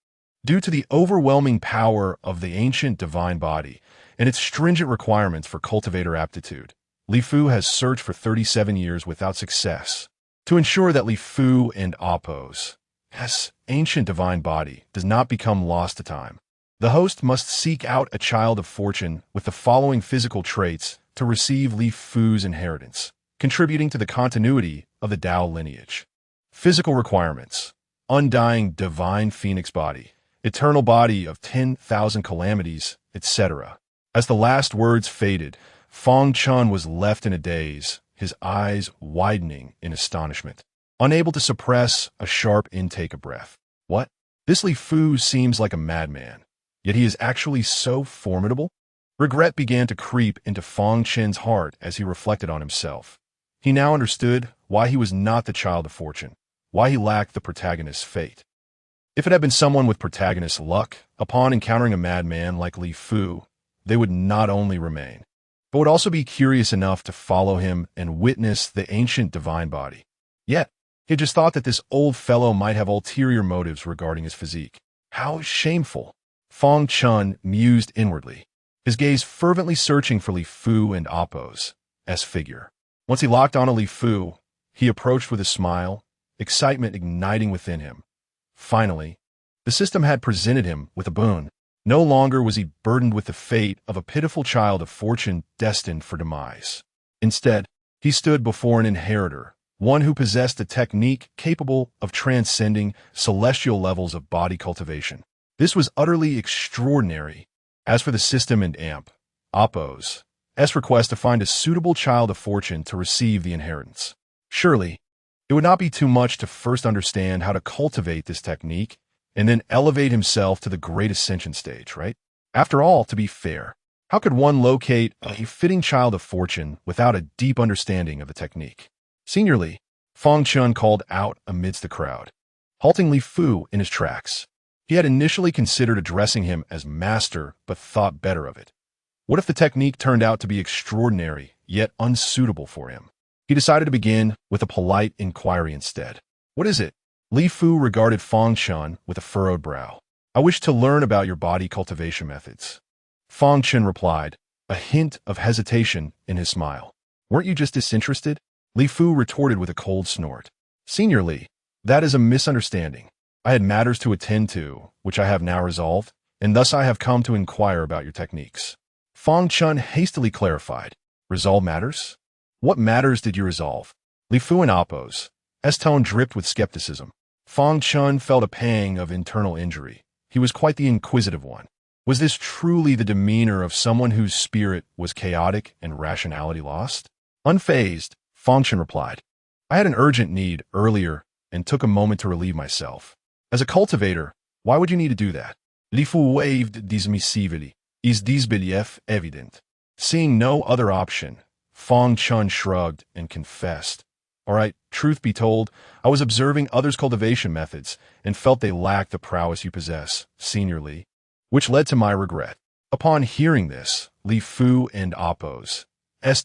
due to the overwhelming power of the ancient divine body and its stringent requirements for cultivator aptitude, Li Fu has searched for 37 years without success to ensure that Li Fu and Apos, his ancient divine body, does not become lost to time. The host must seek out a child of fortune with the following physical traits to receive Li Fu's inheritance, contributing to the continuity of the Dao lineage. Physical requirements: undying divine phoenix body, eternal body of 10,000 calamities, etc. As the last words faded, Fang Chen was left in a daze, his eyes widening in astonishment, unable to suppress a sharp intake of breath. What? This Li Fu seems like a madman, yet he is actually so formidable? Regret began to creep into Fang Chen's heart as he reflected on himself. He now understood why he was not the child of fortune, why he lacked the protagonist's fate. If it had been someone with protagonist's luck, upon encountering a madman like Li Fu, they would not only remain, but would also be curious enough to follow him and witness the ancient divine body. Yet, he had just thought that this old fellow might have ulterior motives regarding his physique. How shameful! Fang Chen mused inwardly, his gaze fervently searching for Li Fu and Apos' figure. Once he locked on a Li Fu, he approached with a smile, excitement igniting within him. Finally, the system had presented him with a boon. No longer was he burdened with the fate of a pitiful child of fortune destined for demise. Instead, he stood before an inheritor, one who possessed a technique capable of transcending celestial levels of body cultivation. This was utterly extraordinary. As for the system and Apos' request to find a suitable child of fortune to receive the inheritance. Surely, it would not be too much to first understand how to cultivate this technique and then elevate himself to the great ascension stage, right? After all, to be fair, how could one locate a fitting child of fortune without a deep understanding of the technique? Seniorly, Fang Chen called out amidst the crowd, halting Li Fu in his tracks. He had initially considered addressing him as master, but thought better of it. What if the technique turned out to be extraordinary, yet unsuitable for him? He decided to begin with a polite inquiry instead. What is it? Li Fu regarded Fang Chen with a furrowed brow. I wish to learn about your body cultivation methods. Fang Chen replied, a hint of hesitation in his smile. Weren't you just disinterested? Li Fu retorted with a cold snort. Senior Li, that is a misunderstanding. I had matters to attend to, which I have now resolved, and thus I have come to inquire about your techniques. Fang Chen hastily clarified. Resolve matters? What matters did you resolve? Li Fu and Apos' tone dripped with skepticism. Fang Chen felt a pang of internal injury. He was quite the inquisitive one. Was this truly the demeanor of someone whose spirit was chaotic and rationality lost? Unfazed, Fang Chen replied, I had an urgent need earlier and took a moment to relieve myself. As a cultivator, why would you need to do that? Li Fu waved dismissively. Is this belief evident? Seeing no other option, Fang Chen shrugged and confessed. All right, truth be told, I was observing others' cultivation methods and felt they lacked the prowess you possess, Senior Li, which led to my regret. Upon hearing this, Li Fu and Apos'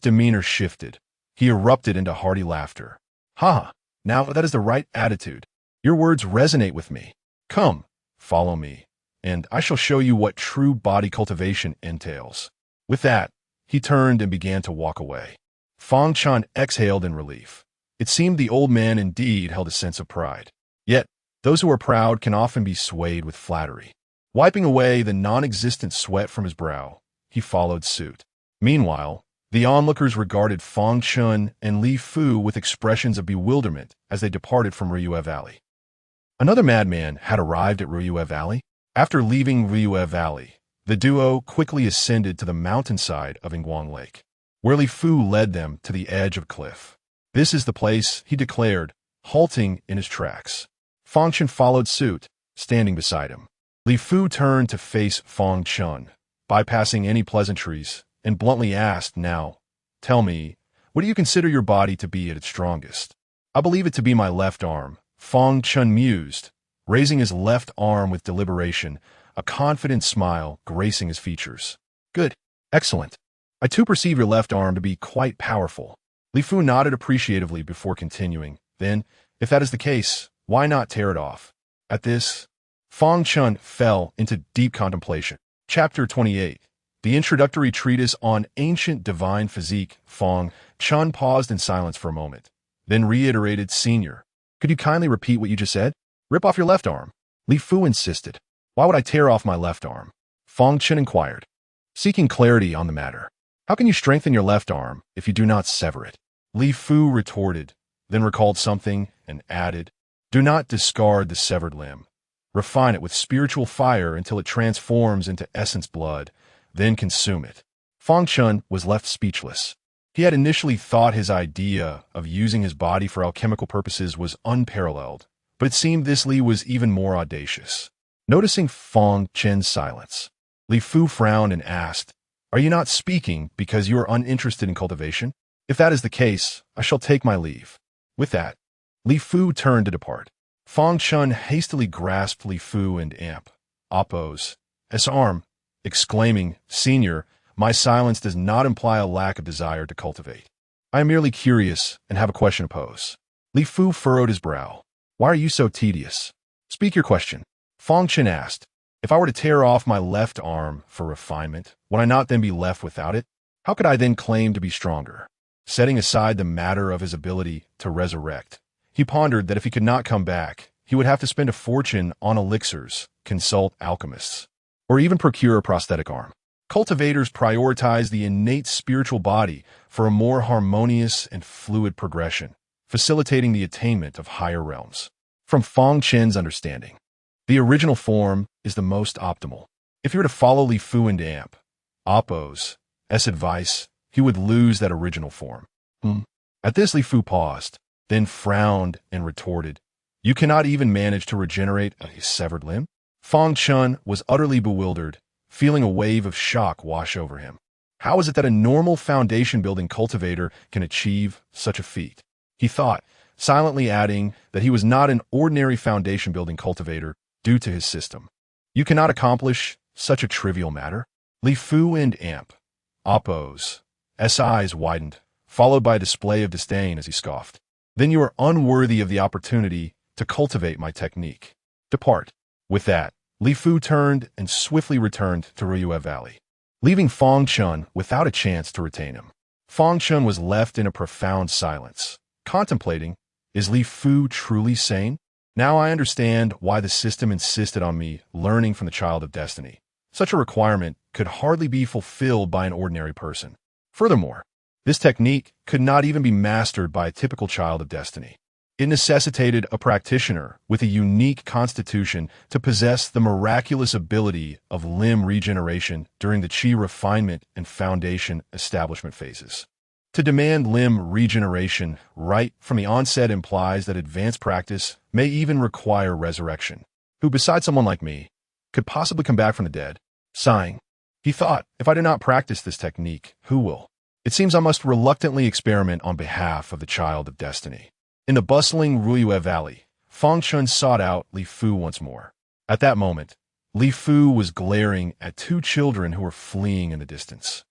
demeanor shifted. He erupted into hearty laughter. Ha! Now that is the right attitude. Your words resonate with me. Come, follow me, and I shall show you what true body cultivation entails. With that, he turned and began to walk away. Fang Chen exhaled in relief. It seemed the old man indeed held a sense of pride. Yet, those who are proud can often be swayed with flattery. Wiping away the non-existent sweat from his brow, he followed suit. Meanwhile, the onlookers regarded Fang Chen and Li Fu with expressions of bewilderment as they departed from Riyue Valley. Another madman had arrived at Riyue Valley. After leaving Riyue Valley, the duo quickly ascended to the mountainside of Ingguang Lake, where Li Fu led them to the edge of a cliff. This is the place, he declared, halting in his tracks. Fang Chen followed suit, standing beside him. Li Fu turned to face Fang Chen, bypassing any pleasantries, and bluntly asked, now, tell me, what do you consider your body to be at its strongest? I believe it to be my left arm, Fang Chen mused, raising his left arm with deliberation, a confident smile gracing his features. Good. Excellent. I too perceive your left arm to be quite powerful. Li Fu nodded appreciatively before continuing. Then, if that is the case, Why not tear it off? At this, Fang Chen fell into deep contemplation. Chapter 28. The introductory treatise on ancient divine physique. Fang Chen paused in silence for a moment, then reiterated, "Senior, could you kindly repeat what you just said?" "Rip off your left arm," Li Fu insisted. "Why would I tear off my left arm?" Fang Chen inquired, seeking clarity on the matter. "How can you strengthen your left arm if you do not sever it?" Li Fu retorted, then recalled something and added, "Do not discard the severed limb. Refine it with spiritual fire until it transforms into essence blood, then consume it." Fang Chen was left speechless. He had initially thought his idea of using his body for alchemical purposes was unparalleled, but it seemed this Li was even more audacious. Noticing Fang Chen's silence, Li Fu frowned and asked, "Are you not speaking because you are uninterested in cultivation? If that is the case, I shall take my leave." With that, Li Fu turned to depart. Fang Chen hastily grasped Li Fu and App's arm, exclaiming, "Senior, my silence does not imply a lack of desire to cultivate. I am merely curious and have a question to pose." Li Fu furrowed his brow. "Why are you so tedious? Speak your question." Fang Chen asked, "If I were to tear off my left arm for refinement, would I not then be left without it? How could I then claim to be stronger?" Setting aside the matter of his ability to resurrect, he pondered that if he could not come back, he would have to spend a fortune on elixirs, consult alchemists, or even procure a prosthetic arm. Cultivators prioritize the innate spiritual body for a more harmonious and fluid progression, facilitating the attainment of higher realms. From Fang Chen's understanding, the original form is the most optimal. If you were to follow Li Fu and App's advice, he would lose that original form. At this, Li Fu paused, then frowned and retorted, "You cannot even manage to regenerate a severed limb?" Fang Chen was utterly bewildered, feeling a wave of shock wash over him. How is it that a normal foundation-building cultivator can achieve such a feat? He thought, silently adding that he was not an ordinary foundation-building cultivator due to his system. "You cannot accomplish such a trivial matter?" Li Fu and App's eyes widened, followed by a display of disdain as he scoffed. "Then you are unworthy of the opportunity to cultivate my technique. Depart." With that, Li Fu turned and swiftly returned to Ruyue Valley, leaving Fang Chen without a chance to retain him. Fang Chen was left in a profound silence, contemplating, is Li Fu truly sane? Now I understand why the system insisted on me learning from the Child of Destiny. Such a requirement could hardly be fulfilled by an ordinary person. Furthermore, this technique could not even be mastered by a typical Child of Destiny. It necessitated a practitioner with a unique constitution to possess the miraculous ability of limb regeneration during the Qi refinement and foundation establishment phases. To demand limb regeneration right from the onset implies that advanced practice may even require resurrection. Who, besides someone like me, could possibly come back from the dead? Sighing, he thought, if I do not practice this technique, who will? It seems I must reluctantly experiment on behalf of the Child of Destiny. In the bustling Ruyue Valley, Fang Chen sought out Li Fu once more. At that moment, Li Fu was glaring at two children who were fleeing in the distance,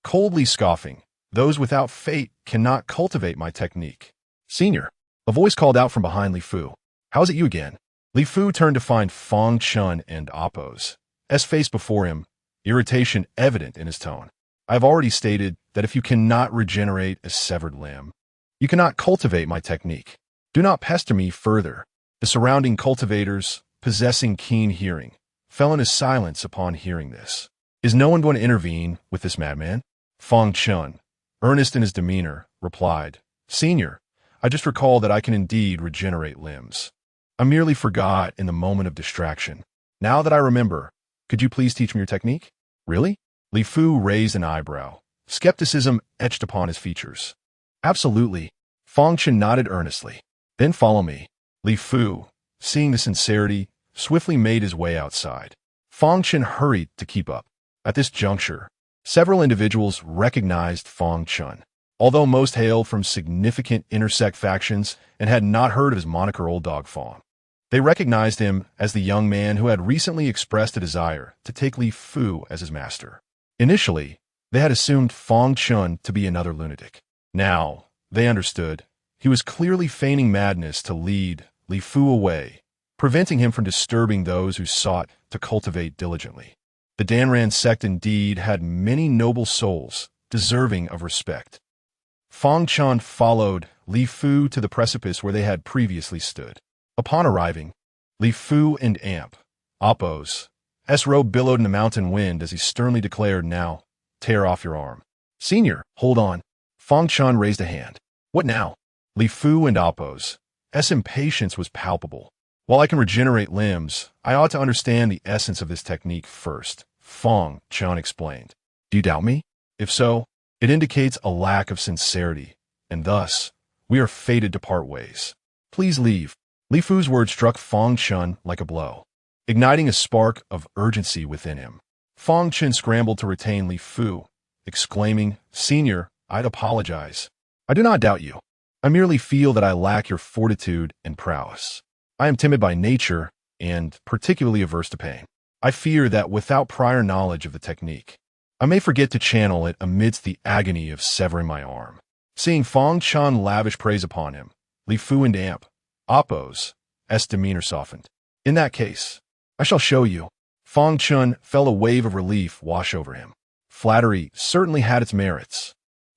coldly scoffing, "Those without fate cannot cultivate my technique." "Senior," a voice called out from behind Li Fu. "How is it you again?" Li Fu turned to find Fang Chen and App's face before him, irritation evident in his tone. "I have already stated that if you cannot regenerate a severed limb, you cannot cultivate my technique. Do not pester me further." The surrounding cultivators, possessing keen hearing, fell into silence upon hearing this. "Is no one going to intervene with this madman?" Fang Chen, earnest in his demeanor, replied, "Senior, I just recall that I can indeed regenerate limbs. I merely forgot in the moment of distraction. Now that I remember, could you please teach me your technique?" "Really?" Li Fu raised an eyebrow. Skepticism etched upon his features. "Absolutely." Fang Chen nodded earnestly. "Then follow me." Li Fu, seeing the sincerity, swiftly made his way outside. Fang Chen hurried to keep up. At this juncture, several individuals recognized Fang Chen, although most hailed from significant intersect factions and had not heard of his moniker Old Dog Fang. They recognized him as the young man who had recently expressed a desire to take Li Fu as his master. Initially, they had assumed Fang Chen to be another lunatic. Now, they understood, he was clearly feigning madness to lead Li Fu away, preventing him from disturbing those who sought to cultivate diligently. The Danran sect indeed had many noble souls, deserving of respect. Fang Chen followed Li Fu to the precipice where they had previously stood. Upon arriving, Li Fu and Ampos, S-Row billowed in the mountain wind as he sternly declared, "Now, tear off your arm." "Senior, hold on." Fang Chen raised a hand. "What now?" Li Fu and Ampos' impatience was palpable. "While I can regenerate limbs, I ought to understand the essence of this technique first," Fang Chen explained. "Do you doubt me? If so, it indicates a lack of sincerity, and thus, we are fated to part ways. Please leave." Li Fu's words struck Fang Chen like a blow, igniting a spark of urgency within him. Fang Chen scrambled to retain Li Fu, exclaiming, "Senior, I'd apologize. I do not doubt you. I merely feel that I lack your fortitude and prowess. I am timid by nature and particularly averse to pain. I fear that without prior knowledge of the technique, I may forget to channel it amidst the agony of severing my arm." Seeing Fang Chen lavish praise upon him, Li Fu and Ampos' demeanor softened. "In that case, I shall show you." Fang Chen felt a wave of relief wash over him. Flattery certainly had its merits.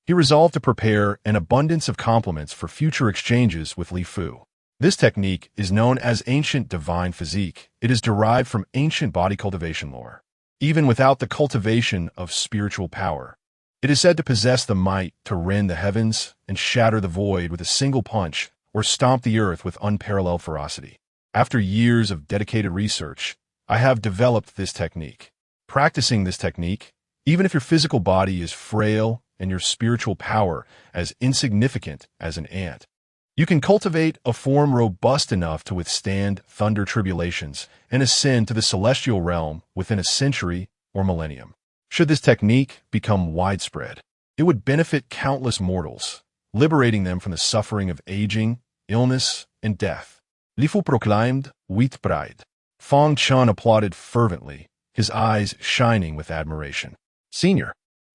He resolved to prepare an abundance of compliments for future exchanges with Li Fu. This technique is known as ancient divine physique. It is derived from ancient body cultivation lore. Even without the cultivation of spiritual power, it is said to possess the might to rend the heavens and shatter the void with a single punch or stomp the earth with unparalleled ferocity. After years of dedicated research, I have developed this technique. Practicing this technique, even if your physical body is frail and your spiritual power as insignificant as an ant, you can cultivate a form robust enough to withstand thunder tribulations and ascend to the celestial realm within a century or millennium. Should this technique become widespread, it would benefit countless mortals, liberating them from the suffering of aging, illness, and death. Li Fu proclaimed with pride. Fang Chen applauded fervently, his eyes shining with admiration. "Senior,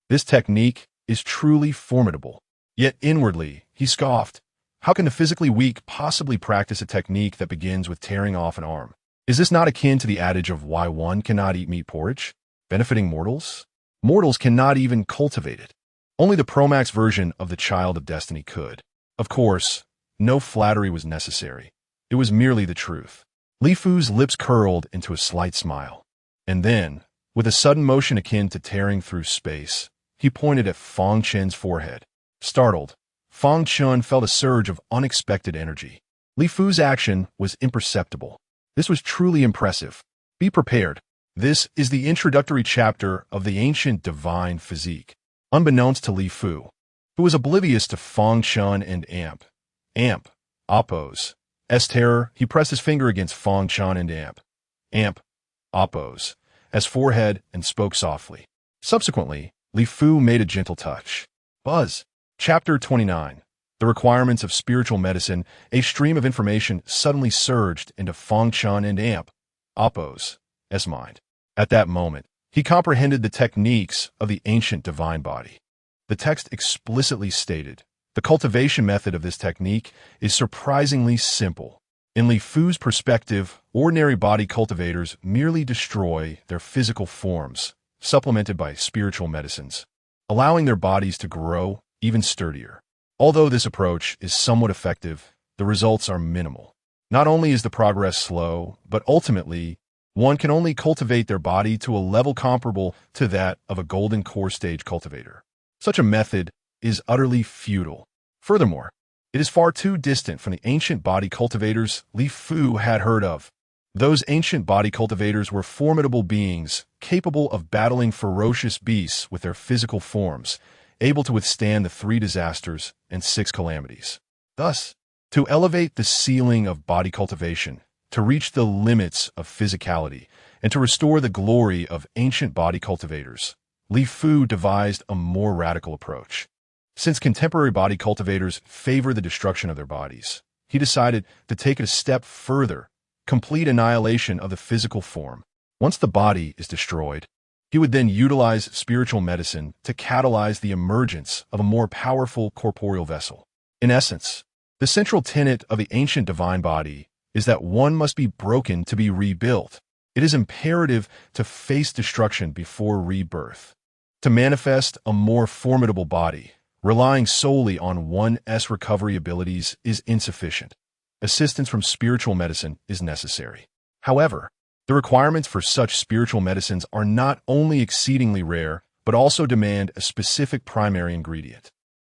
this technique is truly formidable." Yet inwardly, he scoffed. How can the physically weak possibly practice a technique that begins with tearing off an arm? Is this not akin to the adage of why one cannot eat meat porridge, benefiting mortals? Mortals cannot even cultivate it. Only the Promax version of the Child of Destiny could. Of course, no flattery was necessary. It was merely the truth. Li Fu's lips curled into a slight smile. And then, with a sudden motion akin to tearing through space, he pointed at Fang Chen's forehead. Startled, Fang Chen felt a surge of unexpected energy. Li Fu's action was imperceptible. This was truly impressive. Be prepared. This is the introductory chapter of the ancient divine physique. Unbeknownst to Li Fu, who was oblivious to Fang Chen and Ampos' terror, he pressed his finger against Fang Chen and Ampos' forehead and spoke softly. Subsequently, Li Fu made a gentle touch. Buzz. Chapter 29. The requirements of spiritual medicine. A stream of information suddenly surged into Fang Chen and Ampos' mind. At that moment, he comprehended the techniques of the ancient divine body. The text explicitly stated, the cultivation method of this technique is surprisingly simple. In Li Fu's perspective, ordinary body cultivators merely destroy their physical forms, supplemented by spiritual medicines, allowing their bodies to grow even sturdier. Although this approach is somewhat effective, the results are minimal. Not only is the progress slow, but ultimately, one can only cultivate their body to a level comparable to that of a golden core stage cultivator. Such a method is utterly futile. Furthermore, it is far too distant from the ancient body cultivators Li Fu had heard of. Those ancient body cultivators were formidable beings, capable of battling ferocious beasts with their physical forms, able to withstand the 3 disasters and 6 calamities. Thus, to elevate the ceiling of body cultivation, to reach the limits of physicality, and to restore the glory of ancient body cultivators, Li Fu devised a more radical approach. Since contemporary body cultivators favor the destruction of their bodies, he decided to take it a step further, complete annihilation of the physical form. Once the body is destroyed, he would then utilize spiritual medicine to catalyze the emergence of a more powerful corporeal vessel. In essence, the central tenet of the ancient divine body is that one must be broken to be rebuilt. It is imperative to face destruction before rebirth. To manifest a more formidable body, relying solely on one's recovery abilities is insufficient. Assistance from spiritual medicine is necessary. However, the requirements for such spiritual medicines are not only exceedingly rare, but also demand a specific primary ingredient.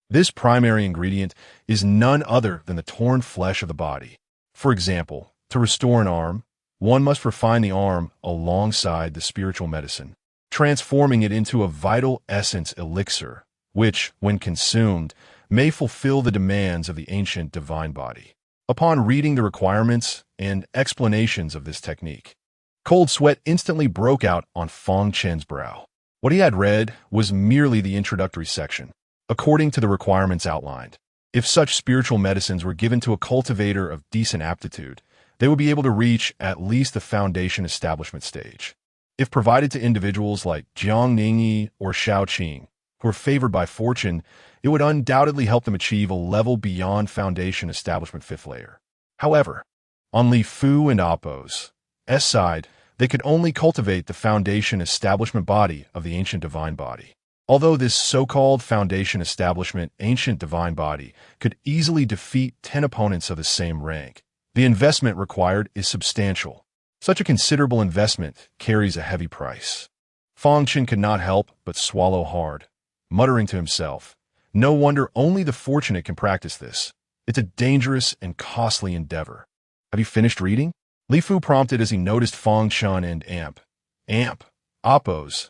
This primary ingredient is none other than the torn flesh of the body. For example, to restore an arm, one must refine the arm alongside the spiritual medicine, transforming it into a vital essence elixir, which, when consumed, may fulfill the demands of the ancient divine body. Upon reading the requirements and explanations of this technique, cold sweat instantly broke out on Fang Chen's brow. What he had read was merely the introductory section. According to the requirements outlined, if such spiritual medicines were given to a cultivator of decent aptitude, they would be able to reach at least the foundation establishment stage. If provided to individuals like Jiang Ningyi or Shao Qing, who are favored by fortune, it would undoubtedly help them achieve a level beyond foundation establishment 5th layer. However, on Li Fu and Appo's side, they could only cultivate the foundation establishment body of the ancient divine body. Although this so-called foundation establishment ancient divine body could easily defeat 10 opponents of the same rank, the investment required is substantial. Such a considerable investment carries a heavy price. Fang Chen could not help but swallow hard, muttering to himself, "No wonder only the fortunate can practice this. It's a dangerous and costly endeavor." "Have you finished reading?" Li Fu prompted as he noticed Fang Chen and Appo's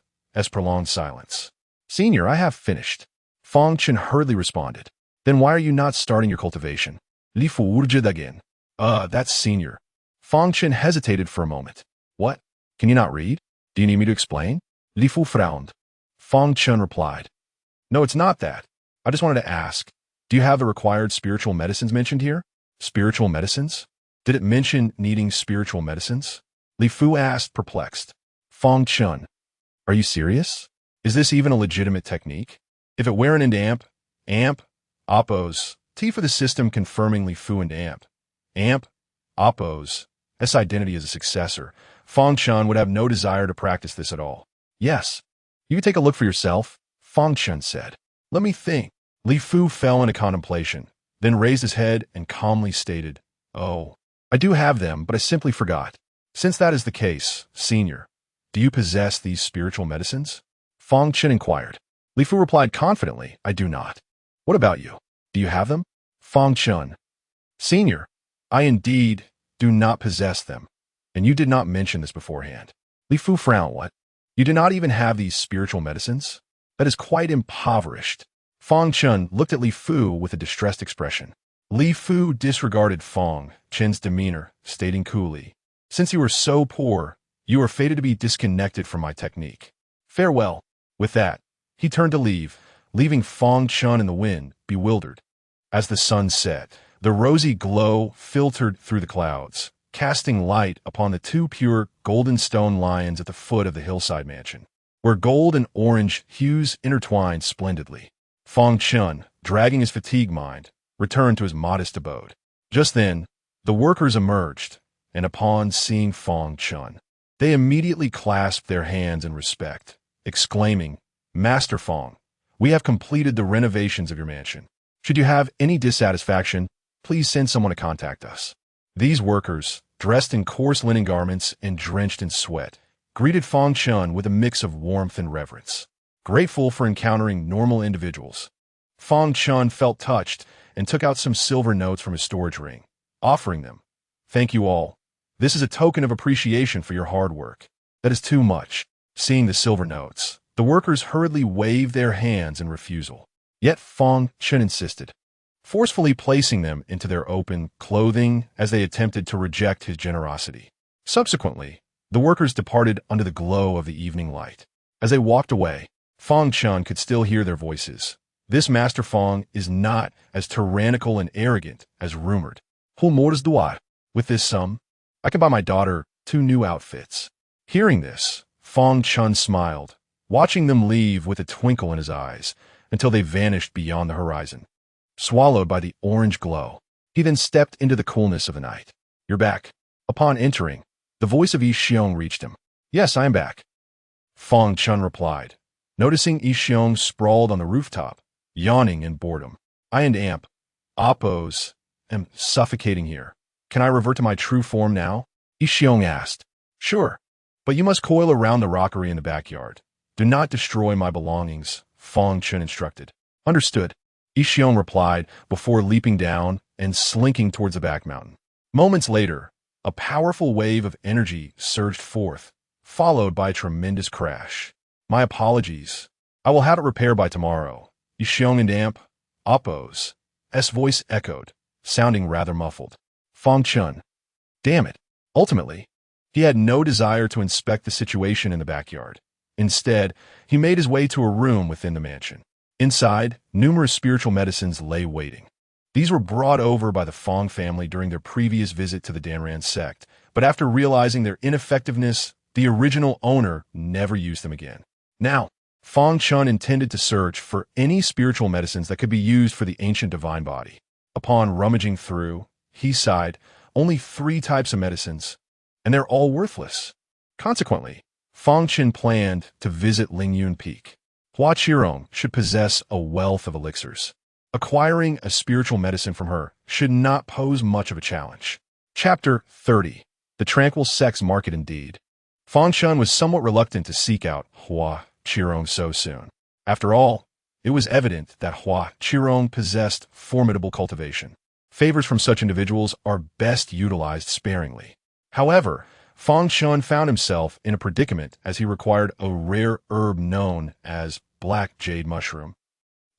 prolonged silence. "Senior, I have finished." Fang Chen hurriedly responded. "Then why are you not starting your cultivation?" Li Fu urged again. That's senior." Fang Chen hesitated for a moment. "What? Can you not read? Do you need me to explain?" Li Fu frowned. Fang Chen replied, "No, it's not that. I just wanted to ask, do you have the required spiritual medicines mentioned here?" "Spiritual medicines? Did it mention needing spiritual medicines?" Li Fu asked, perplexed. "Fang Chen, are you serious? Is this even a legitimate technique? If it weren't into Appo's, T for the system confirming Li Fu and Appo's identity as a successor, Fang Chen would have no desire to practice this at all." "Yes, you can take a look for yourself," Fang Chen said. "Let me think." Li Fu fell into contemplation, then raised his head and calmly stated, "Oh, I do have them, but I simply forgot." "Since that is the case, senior, do you possess these spiritual medicines?" Fang Chen inquired. Li Fu replied confidently, "I do not." "What about you? Do you have them?" Fang Chen. "Senior, I indeed do not possess them, and you did not mention this beforehand." Li Fu frowned. "What? You do not even have these spiritual medicines? That is quite impoverished." Fang Chen looked at Li Fu with a distressed expression. Li Fu disregarded Fang Chen's demeanor, stating coolly, "Since you are so poor, you are fated to be disconnected from my technique. Farewell." With that, he turned to leave, leaving Fang Chen in the wind, bewildered. As the sun set, the rosy glow filtered through the clouds, casting light upon the 2 pure golden stone lions at the foot of the hillside mansion, where gold and orange hues intertwined splendidly. Fang Chen, dragging his fatigued mind, returned to his modest abode. Just then, the workers emerged, and upon seeing Fang Chen, they immediately clasped their hands in respect, exclaiming, "Master Fang, we have completed the renovations of your mansion. Should you have any dissatisfaction, please send someone to contact us." These workers, dressed in coarse linen garments and drenched in sweat, greeted Fang Chen with a mix of warmth and reverence. Grateful for encountering normal individuals, Fang Chen felt touched and took out some silver notes from his storage ring, offering them. "Thank you all. This is a token of appreciation for your hard work." "That is too much." Seeing the silver notes, the workers hurriedly waved their hands in refusal. Yet Fang Chen insisted, forcefully placing them into their open clothing as they attempted to reject his generosity. Subsequently, the workers departed under the glow of the evening light. As they walked away, Fang Chen could still hear their voices. "This Master Fang is not as tyrannical and arrogant as rumored. Humors doar. With this sum, I can buy my daughter 2 new outfits." Hearing this, Fang Chen smiled, watching them leave with a twinkle in his eyes until they vanished beyond the horizon, swallowed by the orange glow. He then stepped into the coolness of the night. You're back. Upon entering, the voice of Yi Xiong reached him. Yes, I am back. Fang Chen replied, noticing Yi Xiong sprawled on the rooftop, yawning in boredom. I and Amp, Oppos, am suffocating here. Can I revert to my true form now? Yi Xiong asked. Sure, but you must coil around the rockery in the backyard. Do not destroy my belongings, Fang Chen instructed. Understood, Yi Xiong replied before leaping down and slinking towards the back mountain. Moments later, a powerful wave of energy surged forth, followed by a tremendous crash. My apologies. I will have it repaired by tomorrow. Yi Xiong and Amp, Oppos, voice echoed, sounding rather muffled. Fang Chen. Damn it. Ultimately, he had no desire to inspect the situation in the backyard. Instead, he made his way to a room within the mansion. Inside, numerous spiritual medicines lay waiting. These were brought over by the Fang family during their previous visit to the Danran sect, but after realizing their ineffectiveness, the original owner never used them again. Now, Fang Chen intended to search for any spiritual medicines that could be used for the ancient divine body. Upon rummaging through, he sighed, only 3 types of medicines, and they're all worthless. Consequently, Fang Chen planned to visit Lingyun Peak. Hua Qirong should possess a wealth of elixirs. Acquiring a spiritual medicine from her should not pose much of a challenge. Chapter 30. The Tranquil Sex Market Indeed. Fang Chen was somewhat reluctant to seek out Hua Qirong so soon. After all, it was evident that Hua Qirong possessed formidable cultivation. Favors from such individuals are best utilized sparingly. However, Fang Chen found himself in a predicament as he required a rare herb known as black jade mushroom.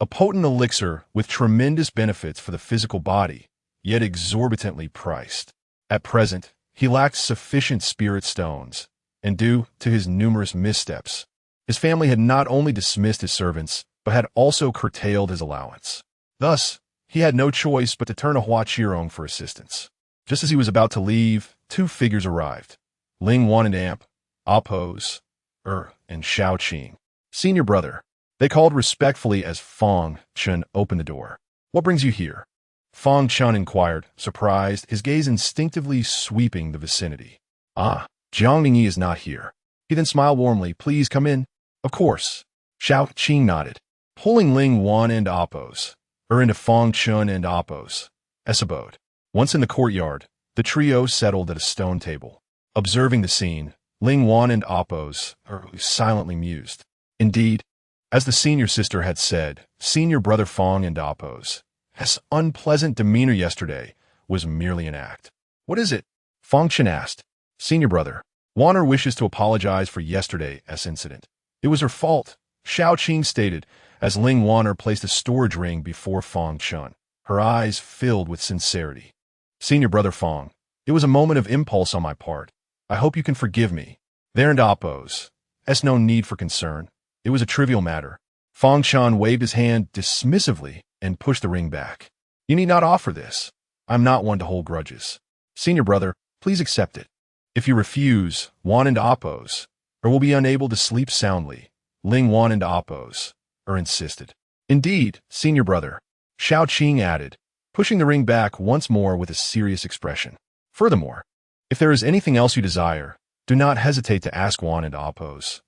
A potent elixir with tremendous benefits for the physical body, yet exorbitantly priced. At present, he lacked sufficient spirit stones, and due to his numerous missteps, his family had not only dismissed his servants, but had also curtailed his allowance. Thus, he had no choice but to turn to Hua Qirong for assistance. Just as he was about to leave, 2 figures arrived. Ling Wan and Amp, Oppos, and Xiao Qing. Senior brother. They called respectfully as Fang Chen opened the door. What brings you here? Fang Chen inquired, surprised, his gaze instinctively sweeping the vicinity. Ah, Jiang Ningyi is not here. He then smiled warmly. Please come in. Of course. Xiao Qing nodded, pulling Ling Wan and Oppos, into Fang Chen and Oppos' abode. Once in the courtyard, the trio settled at a stone table. Observing the scene, Ling Wan and Oppos silently mused. Indeed, as the senior sister had said, senior brother Fang and Oppos' unpleasant demeanor yesterday was merely an act. What is it? Fang Chen asked. Senior brother, Wanner wishes to apologize for yesterday's incident. It was her fault, Xiao Qing stated, as Ling Wanner placed a storage ring before Fang Chen, her eyes filled with sincerity. Senior brother Fang, it was a moment of impulse on my part. I hope you can forgive me. There and Oppos. No need for concern. It was a trivial matter. Fang Chen waved his hand dismissively and pushed the ring back. You need not offer this. I'm not one to hold grudges. Senior brother, please accept it. If you refuse, Wan and Oppos, will be unable to sleep soundly. Ling Wan and Oppos, insisted. Indeed, senior brother, Xiao Qing added, pushing the ring back once more with a serious expression. Furthermore, if there is anything else you desire, do not hesitate to ask Wan and Oppos.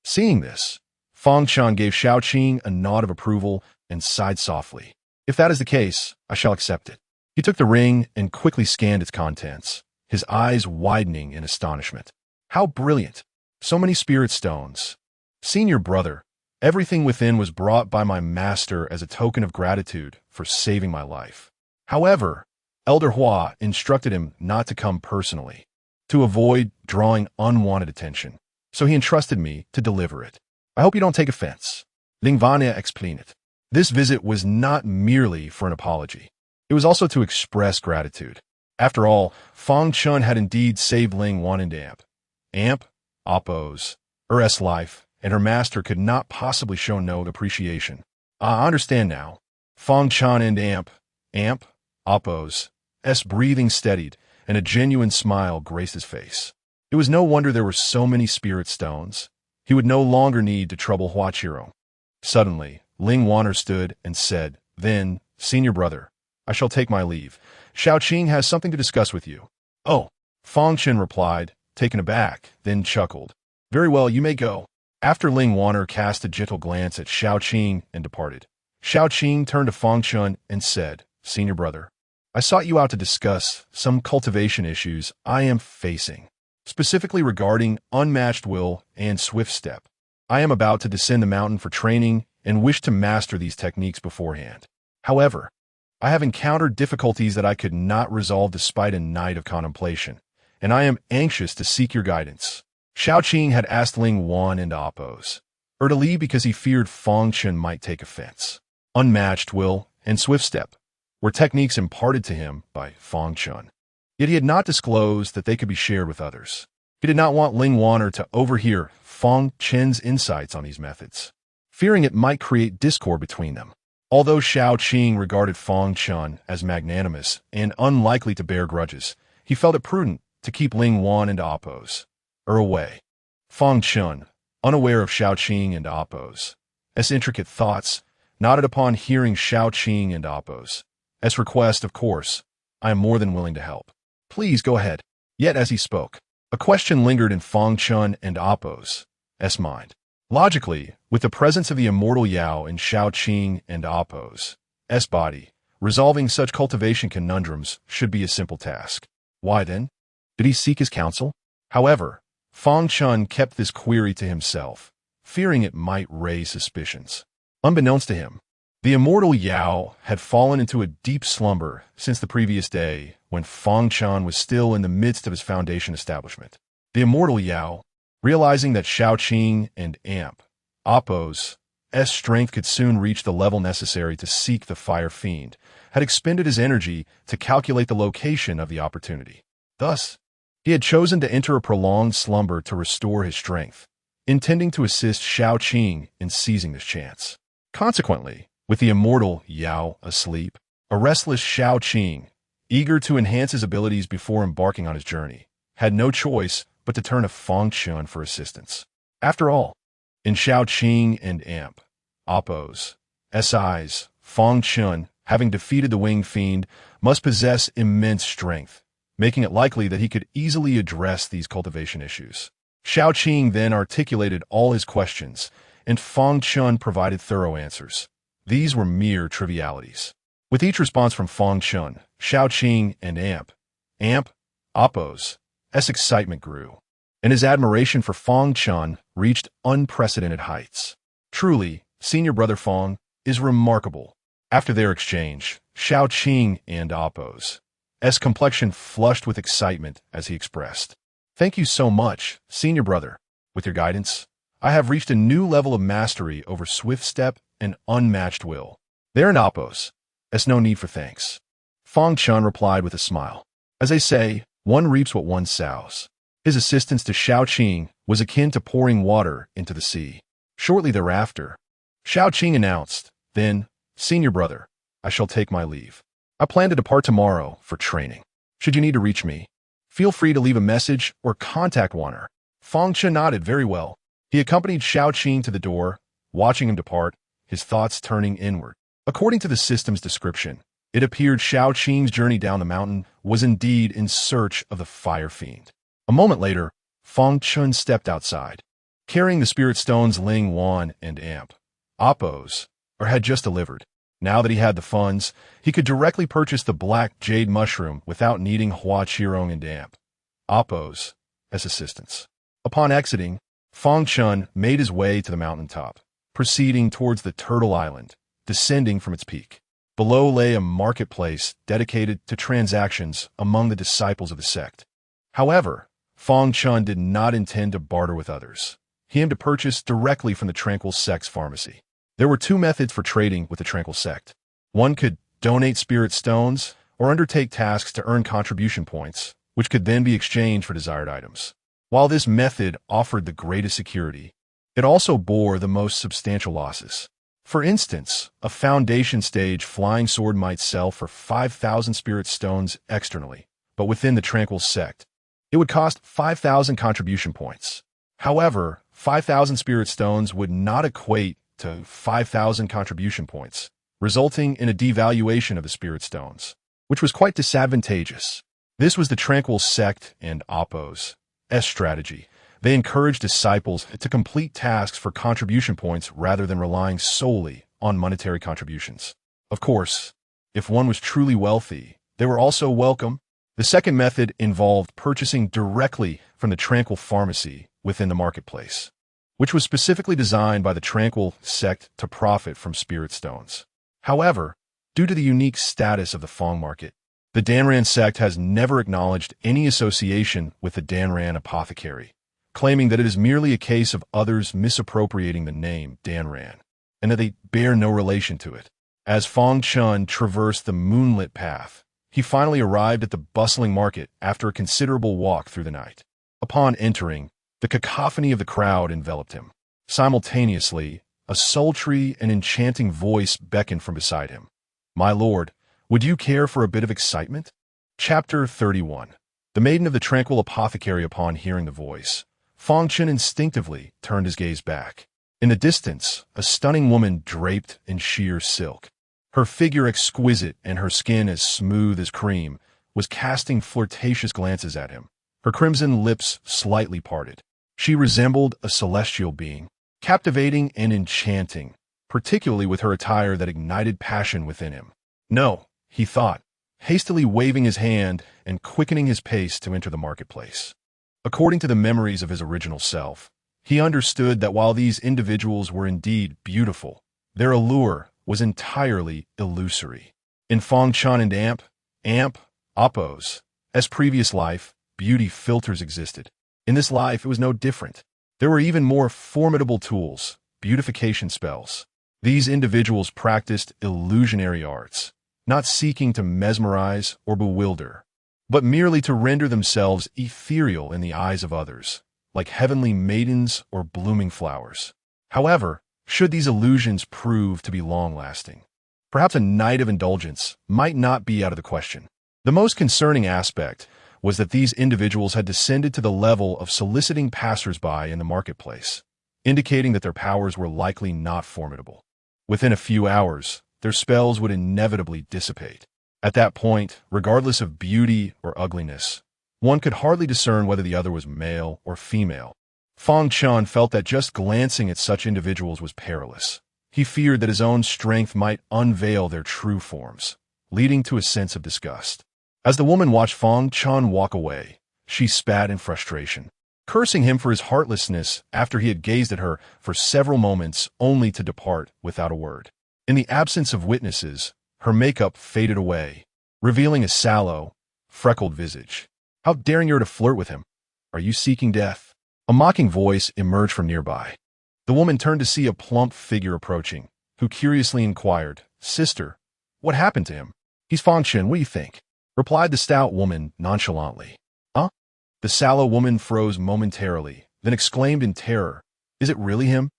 Seeing this, Fang Chen gave Xiao Qing a nod of approval and sighed softly. If that is the case, I shall accept it. He took the ring and quickly scanned its contents, his eyes widening in astonishment. How brilliant! So many spirit stones. Senior brother, everything within was brought by my master as a token of gratitude for saving my life. However, Elder Hua instructed him not to come personally, to avoid drawing unwanted attention, so he entrusted me to deliver it. I hope you don't take offense. Ling Vanya explained it. This visit was not merely for an apology. It was also to express gratitude. After all, Fang Chen had indeed saved Ling Wan and Amp, Oppos, life, and her master could not possibly show no appreciation. I understand now. Fang Chen and Amp, Oppos' breathing steadied, and a genuine smile graced his face. It was no wonder there were so many spirit stones. He would no longer need to trouble Hua Qirong. Suddenly, Ling Wanner stood and said, Then, senior brother, I shall take my leave. Xiao Qing has something to discuss with you. Oh, Fang Chen replied, taken aback, then chuckled. Very well, you may go. After Ling Waner cast a gentle glance at Xiao Qing and departed, Xiao Qing turned to Fang Chen and said, Senior brother, I sought you out to discuss some cultivation issues I am facing, specifically regarding unmatched will and swift step. I am about to descend the mountain for training and wish to master these techniques beforehand. However, I have encountered difficulties that I could not resolve despite a night of contemplation, and I am anxious to seek your guidance. Xiao Qing had asked Ling Wan and oppose, to leave because he feared Fang Chen might take offense. Unmatched will and swift step were techniques imparted to him by Fang Chen, yet he had not disclosed that they could be shared with others. He did not want Ling Waner to overhear Fang Chen's insights on these methods, fearing it might create discord between them. Although Xiao Qing regarded Fang Chen as magnanimous and unlikely to bear grudges, he felt it prudent to keep Ling Wan and oppose away. Fang Chen, unaware of Xiao Qing and oppose's intricate thoughts, nodded upon hearing Xiao Qing and oppose's request. Of course, I am more than willing to help. Please go ahead. Yet as he spoke, a question lingered in Fang Chen and oppose's mind. Logically, with the presence of the immortal Yao in Xiao Qing and oppose's body, resolving such cultivation conundrums should be a simple task. Why then? Did he seek his counsel? However, Fang Chen kept this query to himself, fearing it might raise suspicions. Unbeknownst to him, the immortal Yao had fallen into a deep slumber since the previous day when Fang Chen was still in the midst of his foundation establishment. The immortal Yao, realizing that Xiao Qing and oppose's strength could soon reach the level necessary to seek the fire fiend, had expended his energy to calculate the location of the opportunity. Thus, he had chosen to enter a prolonged slumber to restore his strength, intending to assist Xiao Qing in seizing this chance. Consequently, with the immortal Yao asleep, a restless Xiao Qing, eager to enhance his abilities before embarking on his journey, had no choice but to turn to Fang Chen for assistance. After all, in Xiao Qing and oppose's eyes, Fang Chen, having defeated the winged fiend, must possess immense strength, making it likely that he could easily address these cultivation issues. Xiao Qing then articulated all his questions, and Fang Chen provided thorough answers. These were mere trivialities. With each response from Fang Chen, Xiao Qing and oppose's excitement grew, and his admiration for Fang Chen reached unprecedented heights. Truly, Senior Brother Fang is remarkable. After their exchange, Xiao Qing and oppose's complexion flushed with excitement as he expressed, Thank you so much, Senior Brother. With your guidance, I have reached a new level of mastery over swift step and unmatched will. There in oppose, no need for thanks. Fang Chen replied with a smile. As they say, one reaps what one sows. His assistance to Xiao Qing was akin to pouring water into the sea. Shortly thereafter, Xiao Qing announced, Then, Senior Brother, I shall take my leave. I plan to depart tomorrow for training. Should you need to reach me, feel free to leave a message or contact Waner. Fang Chen nodded very well. He accompanied Xiao Qing to the door, watching him depart, his thoughts turning inward. According to the system's description, it appeared Xiao Qing's journey down the mountain was indeed in search of the fire fiend. A moment later, Fang Chen stepped outside, carrying the spirit stones Ling Wan and oppose had just delivered. Now that he had the funds, he could directly purchase the black jade mushroom without needing Hua Qirong and oppose as assistance. Upon exiting, Fang Chen made his way to the mountaintop, proceeding towards the Turtle Island, descending from its peak. Below lay a marketplace dedicated to transactions among the disciples of the sect. However, Fang Chen did not intend to barter with others. He aimed to purchase directly from the Tranquil Sect's pharmacy. There were two methods for trading with the Tranquil Sect. One could donate spirit stones or undertake tasks to earn contribution points, which could then be exchanged for desired items. While this method offered the greatest security, it also bore the most substantial losses. For instance, a foundation stage flying sword might sell for 5,000 spirit stones externally, but within the Tranquil Sect, it would cost 5,000 contribution points. However, 5,000 spirit stones would not equate to 5,000 contribution points, resulting in a devaluation of the spirit stones, which was quite disadvantageous. This was the tranquil sect and Apos' strategy. They encouraged disciples to complete tasks for contribution points rather than relying solely on monetary contributions. Of course, if one was truly wealthy, they were also welcome. The second method involved purchasing directly from the tranquil pharmacy within the marketplace, which was specifically designed by the tranquil sect to profit from spirit stones. However, due to the unique status of the Fang market, the Danran sect has never acknowledged any association with the Danran apothecary, claiming that it is merely a case of others misappropriating the name Danran, and that they bear no relation to it. As Fang Chen traversed the moonlit path, he finally arrived at the bustling market after a considerable walk through the night. Upon entering, the cacophony of the crowd enveloped him. Simultaneously, a sultry and enchanting voice beckoned from beside him. "My lord, would you care for a bit of excitement?" Chapter 31. The Maiden of the Tranquil Apothecary. Upon hearing the voice, Fang Chen instinctively turned his gaze back. In the distance, a stunning woman draped in sheer silk, her figure exquisite and her skin as smooth as cream, was casting flirtatious glances at him, her crimson lips slightly parted. She resembled a celestial being, captivating and enchanting, particularly with her attire that ignited passion within him. "No," he thought, hastily waving his hand and quickening his pace to enter the marketplace. According to the memories of his original self, he understood that while these individuals were indeed beautiful, their allure was entirely illusory. In Fang Chen and Apos' previous life, beauty filters existed. In this life, it was no different. There were even more formidable tools, beautification spells. These individuals practiced illusionary arts, not seeking to mesmerize or bewilder, but merely to render themselves ethereal in the eyes of others, like heavenly maidens or blooming flowers. However, should these illusions prove to be long-lasting, perhaps a night of indulgence might not be out of the question. The most concerning aspect was that these individuals had descended to the level of soliciting passers-by in the marketplace, indicating that their powers were likely not formidable. Within a few hours, their spells would inevitably dissipate. At that point, regardless of beauty or ugliness, one could hardly discern whether the other was male or female. Fang Chen felt that just glancing at such individuals was perilous. He feared that his own strength might unveil their true forms, leading to a sense of disgust. As the woman watched Fang Chen walk away, she spat in frustration, cursing him for his heartlessness after he had gazed at her for several moments only to depart without a word. In the absence of witnesses, her makeup faded away, revealing a sallow, freckled visage. "How daring you to flirt with him? Are you seeking death?" A mocking voice emerged from nearby. The woman turned to see a plump figure approaching, who curiously inquired, "Sister, what happened to him?" "He's Fang Chen, what do you think?" replied the stout woman nonchalantly. "Huh?" The sallow woman froze momentarily, then exclaimed in terror, "Is it really him?"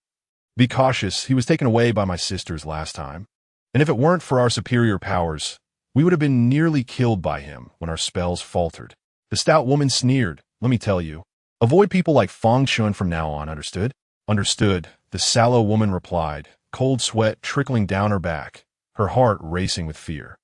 "Be cautious, he was taken away by my sisters last time. And if it weren't for our superior powers, we would have been nearly killed by him when our spells faltered." The stout woman sneered, "Let me tell you, avoid people like Fang Chen from now on, understood?" "Understood," the sallow woman replied, cold sweat trickling down her back, her heart racing with fear.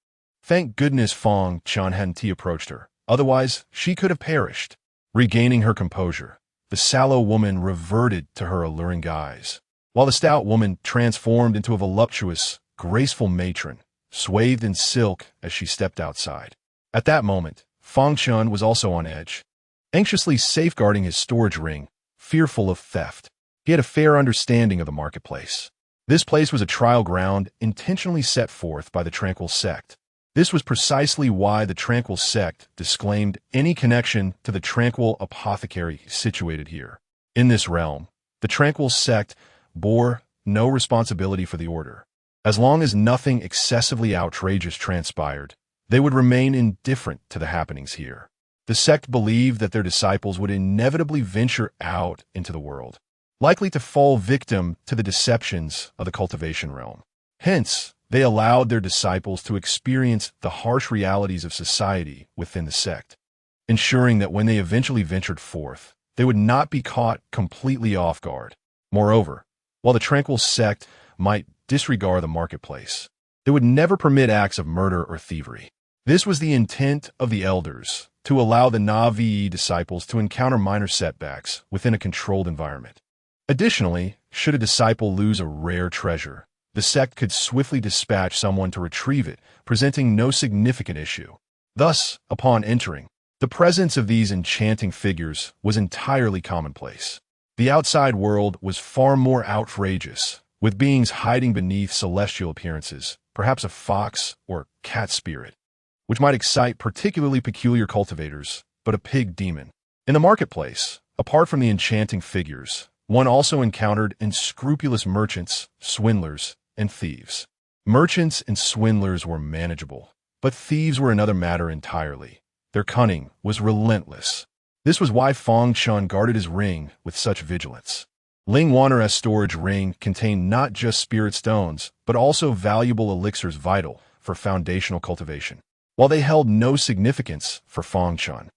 Thank goodness Fang Chen hadn't approached her, otherwise she could have perished. Regaining her composure, the sallow woman reverted to her alluring guise, while the stout woman transformed into a voluptuous, graceful matron, swathed in silk as she stepped outside. At that moment, Fang Chen was also on edge, anxiously safeguarding his storage ring, fearful of theft. He had a fair understanding of the marketplace. This place was a trial ground intentionally set forth by the Tranquil sect. This was precisely why the Tranquil sect disclaimed any connection to the Tranquil apothecary situated here. In this realm, the Tranquil sect bore no responsibility for the order. As long as nothing excessively outrageous transpired, they would remain indifferent to the happenings here. The sect believed that their disciples would inevitably venture out into the world, likely to fall victim to the deceptions of the cultivation realm. Hence, they allowed their disciples to experience the harsh realities of society within the sect, ensuring that when they eventually ventured forth, they would not be caught completely off guard. Moreover, while the Tranquil sect might disregard the marketplace, they would never permit acts of murder or thievery. This was the intent of the elders, to allow the na'vi disciples to encounter minor setbacks within a controlled environment. Additionally, should a disciple lose a rare treasure, the sect could swiftly dispatch someone to retrieve it, presenting no significant issue. Thus, upon entering, the presence of these enchanting figures was entirely commonplace. The outside world was far more outrageous, with beings hiding beneath celestial appearances, perhaps a fox or cat spirit, which might excite particularly peculiar cultivators, but a pig demon. In the marketplace, apart from the enchanting figures, one also encountered unscrupulous merchants, swindlers, and thieves. Merchants and swindlers were manageable, but thieves were another matter entirely. Their cunning was relentless. This was why Fang Chen guarded his ring with such vigilance. Ling Wanner's storage ring contained not just spirit stones, but also valuable elixirs vital for foundational cultivation. While they held no significance for Fang Chen,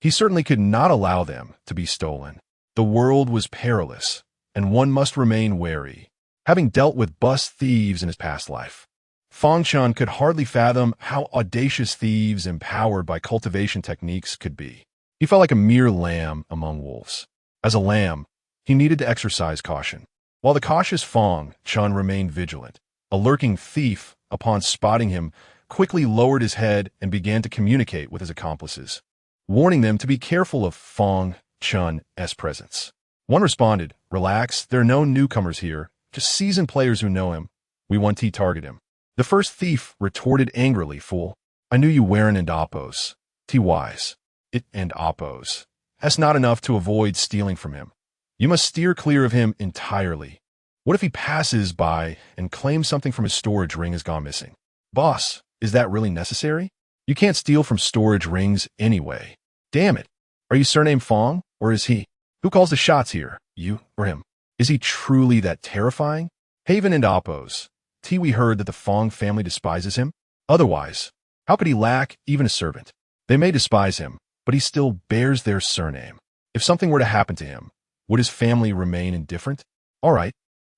he certainly could not allow them to be stolen. The world was perilous, and one must remain wary. Having dealt with bust thieves in his past life, Fang Chen could hardly fathom how audacious thieves empowered by cultivation techniques could be. He felt like a mere lamb among wolves. As a lamb, he needed to exercise caution. While the cautious Fang Chen remained vigilant, a lurking thief, upon spotting him, quickly lowered his head and began to communicate with his accomplices, warning them to be careful of Fang Chen's presence. One responded, "Relax, there are no newcomers here, just seasoned players who know him. We want to target him." The first thief retorted angrily, "Fool, I knew you weren't and oppos. T-wise. It and oppos. That's not enough to avoid stealing from him. You must steer clear of him entirely. What if he passes by and claims something from his storage ring has gone missing? Boss, is that really necessary? You can't steal from storage rings anyway. Damn it. Are you surnamed Fang, or is he? Who calls the shots here, you or him? Is he truly that terrifying? Haven and oppos. We heard that the Fang family despises him. Otherwise, how could he lack even a servant? They may despise him, but he still bears their surname. If something were to happen to him, would his family remain indifferent? All right,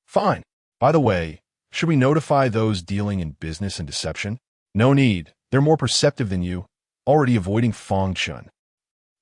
fine. By the way, should we notify those dealing in business and deception? No need. They're more perceptive than you, already avoiding Fang Chen.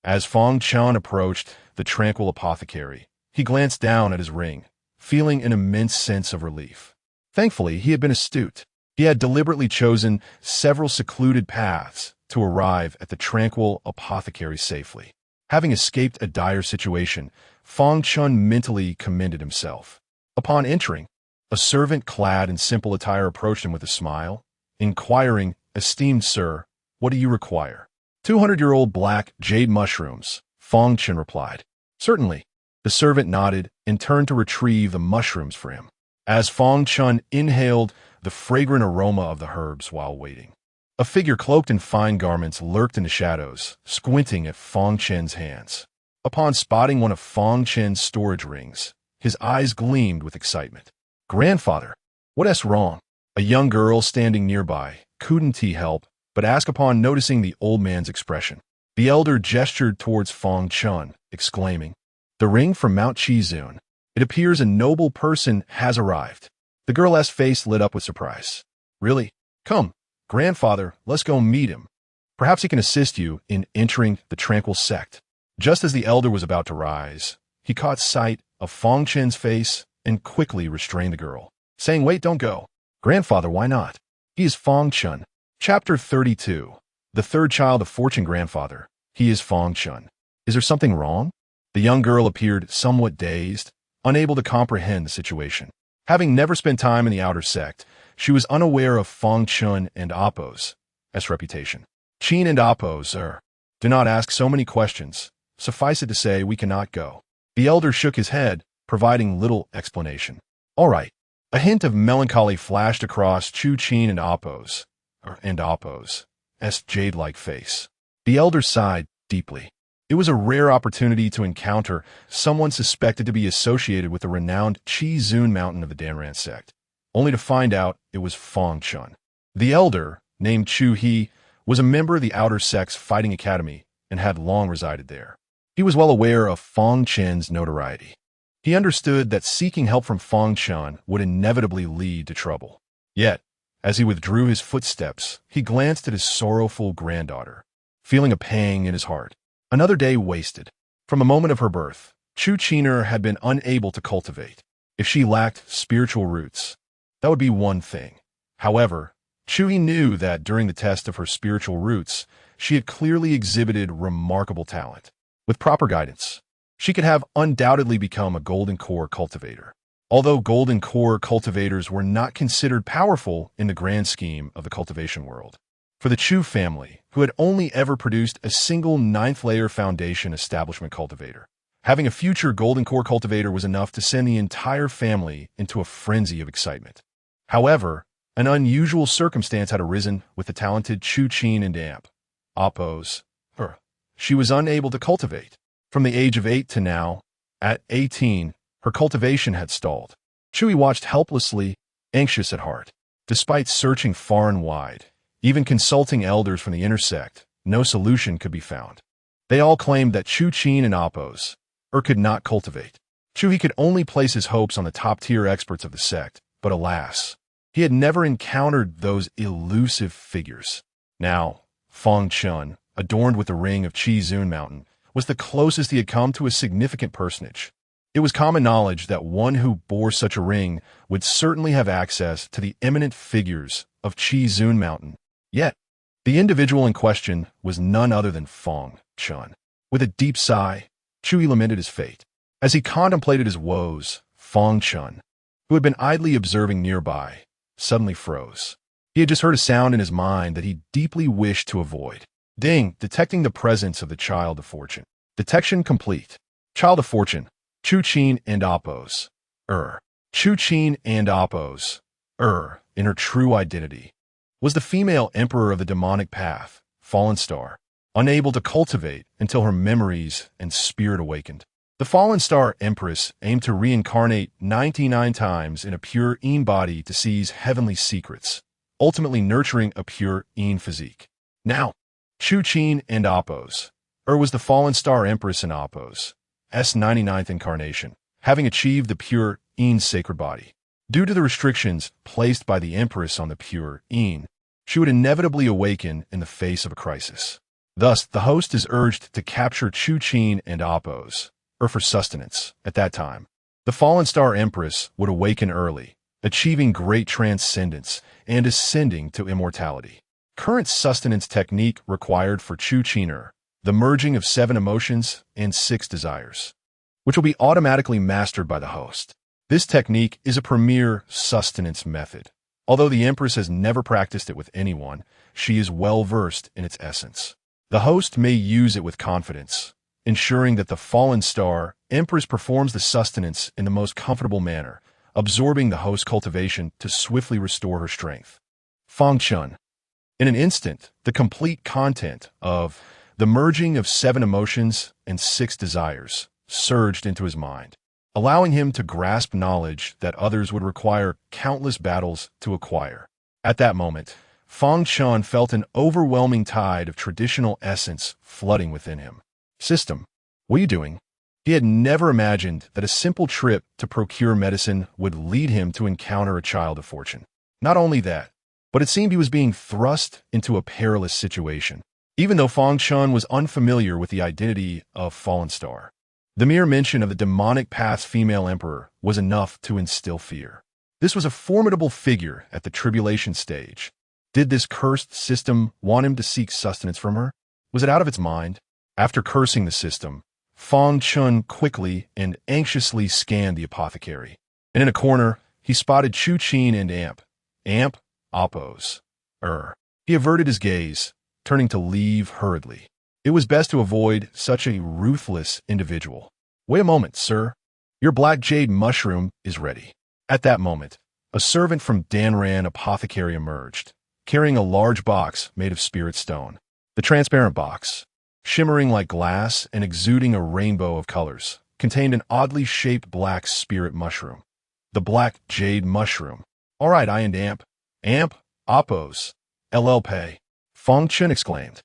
As Fang Chen approached the tranquil apothecary, he glanced down at his ring, feeling an immense sense of relief. Thankfully, he had been astute. He had deliberately chosen several secluded paths to arrive at the tranquil apothecary safely. Having escaped a dire situation, Fang Chen mentally commended himself. Upon entering, a servant clad in simple attire approached him with a smile, inquiring, "Esteemed sir, what do you require?" 200-year-old black jade mushrooms, Fang Chen replied. "Certainly." The servant nodded and turned to retrieve the mushrooms for him. As Fang Chen inhaled the fragrant aroma of the herbs while waiting, a figure cloaked in fine garments lurked in the shadows, squinting at Fang Chen's hands. Upon spotting one of Fang Chen's storage rings, his eyes gleamed with excitement. "Grandfather, what's wrong?" A young girl standing nearby couldn't help but ask upon noticing the old man's expression. The elder gestured towards Fang Chen, exclaiming, "The ring from Mount Chizun. It appears a noble person has arrived." The girl's face lit up with surprise. "Really? Come, grandfather, let's go meet him. Perhaps he can assist you in entering the tranquil sect." Just as the elder was about to rise, he caught sight of Fang Chen's face and quickly restrained the girl, saying, "Wait, don't go." "Grandfather, why not? He is Fang Chen." Chapter 32. The third child of Fortune Grandfather. He is Fang Chen. Is there something wrong? The young girl appeared somewhat dazed, unable to comprehend the situation. Having never spent time in the outer sect, she was unaware of Fang Chen and Appo's reputation. Qin and Appo's do not ask so many questions. Suffice it to say, we cannot go. The elder shook his head, providing little explanation. All right. A hint of melancholy flashed across Chu Qin and Appo's jade-like face. The elder sighed deeply. It was a rare opportunity to encounter someone suspected to be associated with the renowned Chizun Mountain of the Danran sect, only to find out it was Fang Chen. The elder, named Chu He, was a member of the Outer Sect's fighting academy and had long resided there. He was well aware of Fang Chen's notoriety. He understood that seeking help from Fang Chen would inevitably lead to trouble. Yet, as he withdrew his footsteps, he glanced at his sorrowful granddaughter. feeling a pang in his heart. Another day wasted. From the moment of her birth, Chu Qiner had been unable to cultivate. If she lacked spiritual roots, that would be one thing. However, Chu knew that during the test of her spiritual roots, she had clearly exhibited remarkable talent. With proper guidance, she could have undoubtedly become a golden core cultivator. Although golden core cultivators were not considered powerful in the grand scheme of the cultivation world. For the Chu family, who had only ever produced a single ninth-layer foundation establishment cultivator, having a future golden core cultivator was enough to send the entire family into a frenzy of excitement. However, an unusual circumstance had arisen with the talented Chu Qin and Appos. She was unable to cultivate. From the age of 8 to now, at 18, her cultivation had stalled. Chu watched helplessly, anxious at heart. Despite searching far and wide, even consulting elders from the inner sect, no solution could be found. They all claimed that Chu Qin and Appos could not cultivate. Chu could only place his hopes on the top-tier experts of the sect, but alas, he had never encountered those elusive figures. Now, Fang Chen, adorned with the ring of Qi Zun Mountain, was the closest he had come to a significant personage. It was common knowledge that one who bore such a ring would certainly have access to the eminent figures of Qi Zun Mountain. Yet, the individual in question was none other than Fang Chen. With a deep sigh, Chu lamented his fate. As he contemplated his woes, Fang Chen, who had been idly observing nearby, suddenly froze. He had just heard a sound in his mind that he deeply wished to avoid. Ding! Detecting the presence of the Child of Fortune. Detection complete. Child of Fortune, Chu Qin and Appos. Chu Qin and Appos, in her true identity, was the female emperor of the demonic path, Fallen Star, unable to cultivate until her memories and spirit awakened. The Fallen Star Empress aimed to reincarnate 99 times in a pure Yin body to seize heavenly secrets, ultimately nurturing a pure Yin physique. Now, Chu Qin and Appos, was the Fallen Star Empress in Appos' 99th incarnation, having achieved the pure Yin sacred body. Due to the restrictions placed by the Empress on the pure Yin, she would inevitably awaken in the face of a crisis. Thus, the host is urged to capture Chu Qin and Appos, for sustenance. At that time, the Fallen Star Empress would awaken early, achieving great transcendence and ascending to immortality. Current sustenance technique required for Chu Qiner, the merging of 7 emotions and 6 desires, which will be automatically mastered by the host. This technique is a premier sustenance method. Although the Empress has never practiced it with anyone, she is well versed in its essence. The host may use it with confidence, ensuring that the Fallen Star Empress performs the sustenance in the most comfortable manner, absorbing the host's cultivation to swiftly restore her strength. Fang Chen. In an instant, the complete content of the merging of 7 emotions and 6 desires surged into his mind, allowing him to grasp knowledge that others would require countless battles to acquire. At that moment, Fang Chen felt an overwhelming tide of traditional essence flooding within him. System, what are you doing? He had never imagined that a simple trip to procure medicine would lead him to encounter a Child of Fortune. Not only that, but it seemed he was being thrust into a perilous situation, even though Fang Chen was unfamiliar with the identity of Fallen Star. The mere mention of the demonic path's female emperor was enough to instill fear. This was a formidable figure at the tribulation stage. Did this cursed system want him to seek sustenance from her? Was it out of its mind? After cursing the system, Fang Chen quickly and anxiously scanned the apothecary, and in a corner, he spotted Chu Qin and Appos. He averted his gaze, turning to leave hurriedly. It was best to avoid such a ruthless individual. Wait a moment, sir. Your black jade mushroom is ready. At that moment, a servant from Danran Apothecary emerged, carrying a large box made of spirit stone. The transparent box, shimmering like glass and exuding a rainbow of colors, contained an oddly shaped black spirit mushroom. The black jade mushroom. All right, I and Appos, LLP. Fang Chen exclaimed,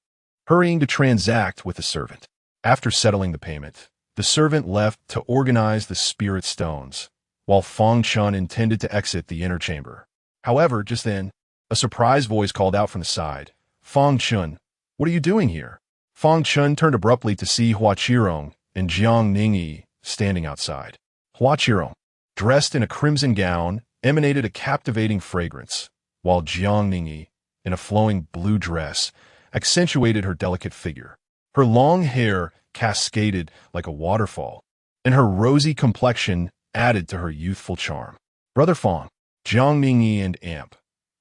hurrying to transact with the servant. After settling the payment, the servant left to organize the spirit stones, while Fang Chen intended to exit the inner chamber. However, just then, a surprise voice called out from the side, Fang Chen, what are you doing here? Fang Chen turned abruptly to see Hua Qirong and Jiang Ningyi standing outside. Hua Qirong, dressed in a crimson gown, emanated a captivating fragrance, while Jiang Ningyi, in a flowing blue dress, accentuated her delicate figure. Her long hair cascaded like a waterfall, and her rosy complexion added to her youthful charm. Brother Fang, Jiang Ningyi and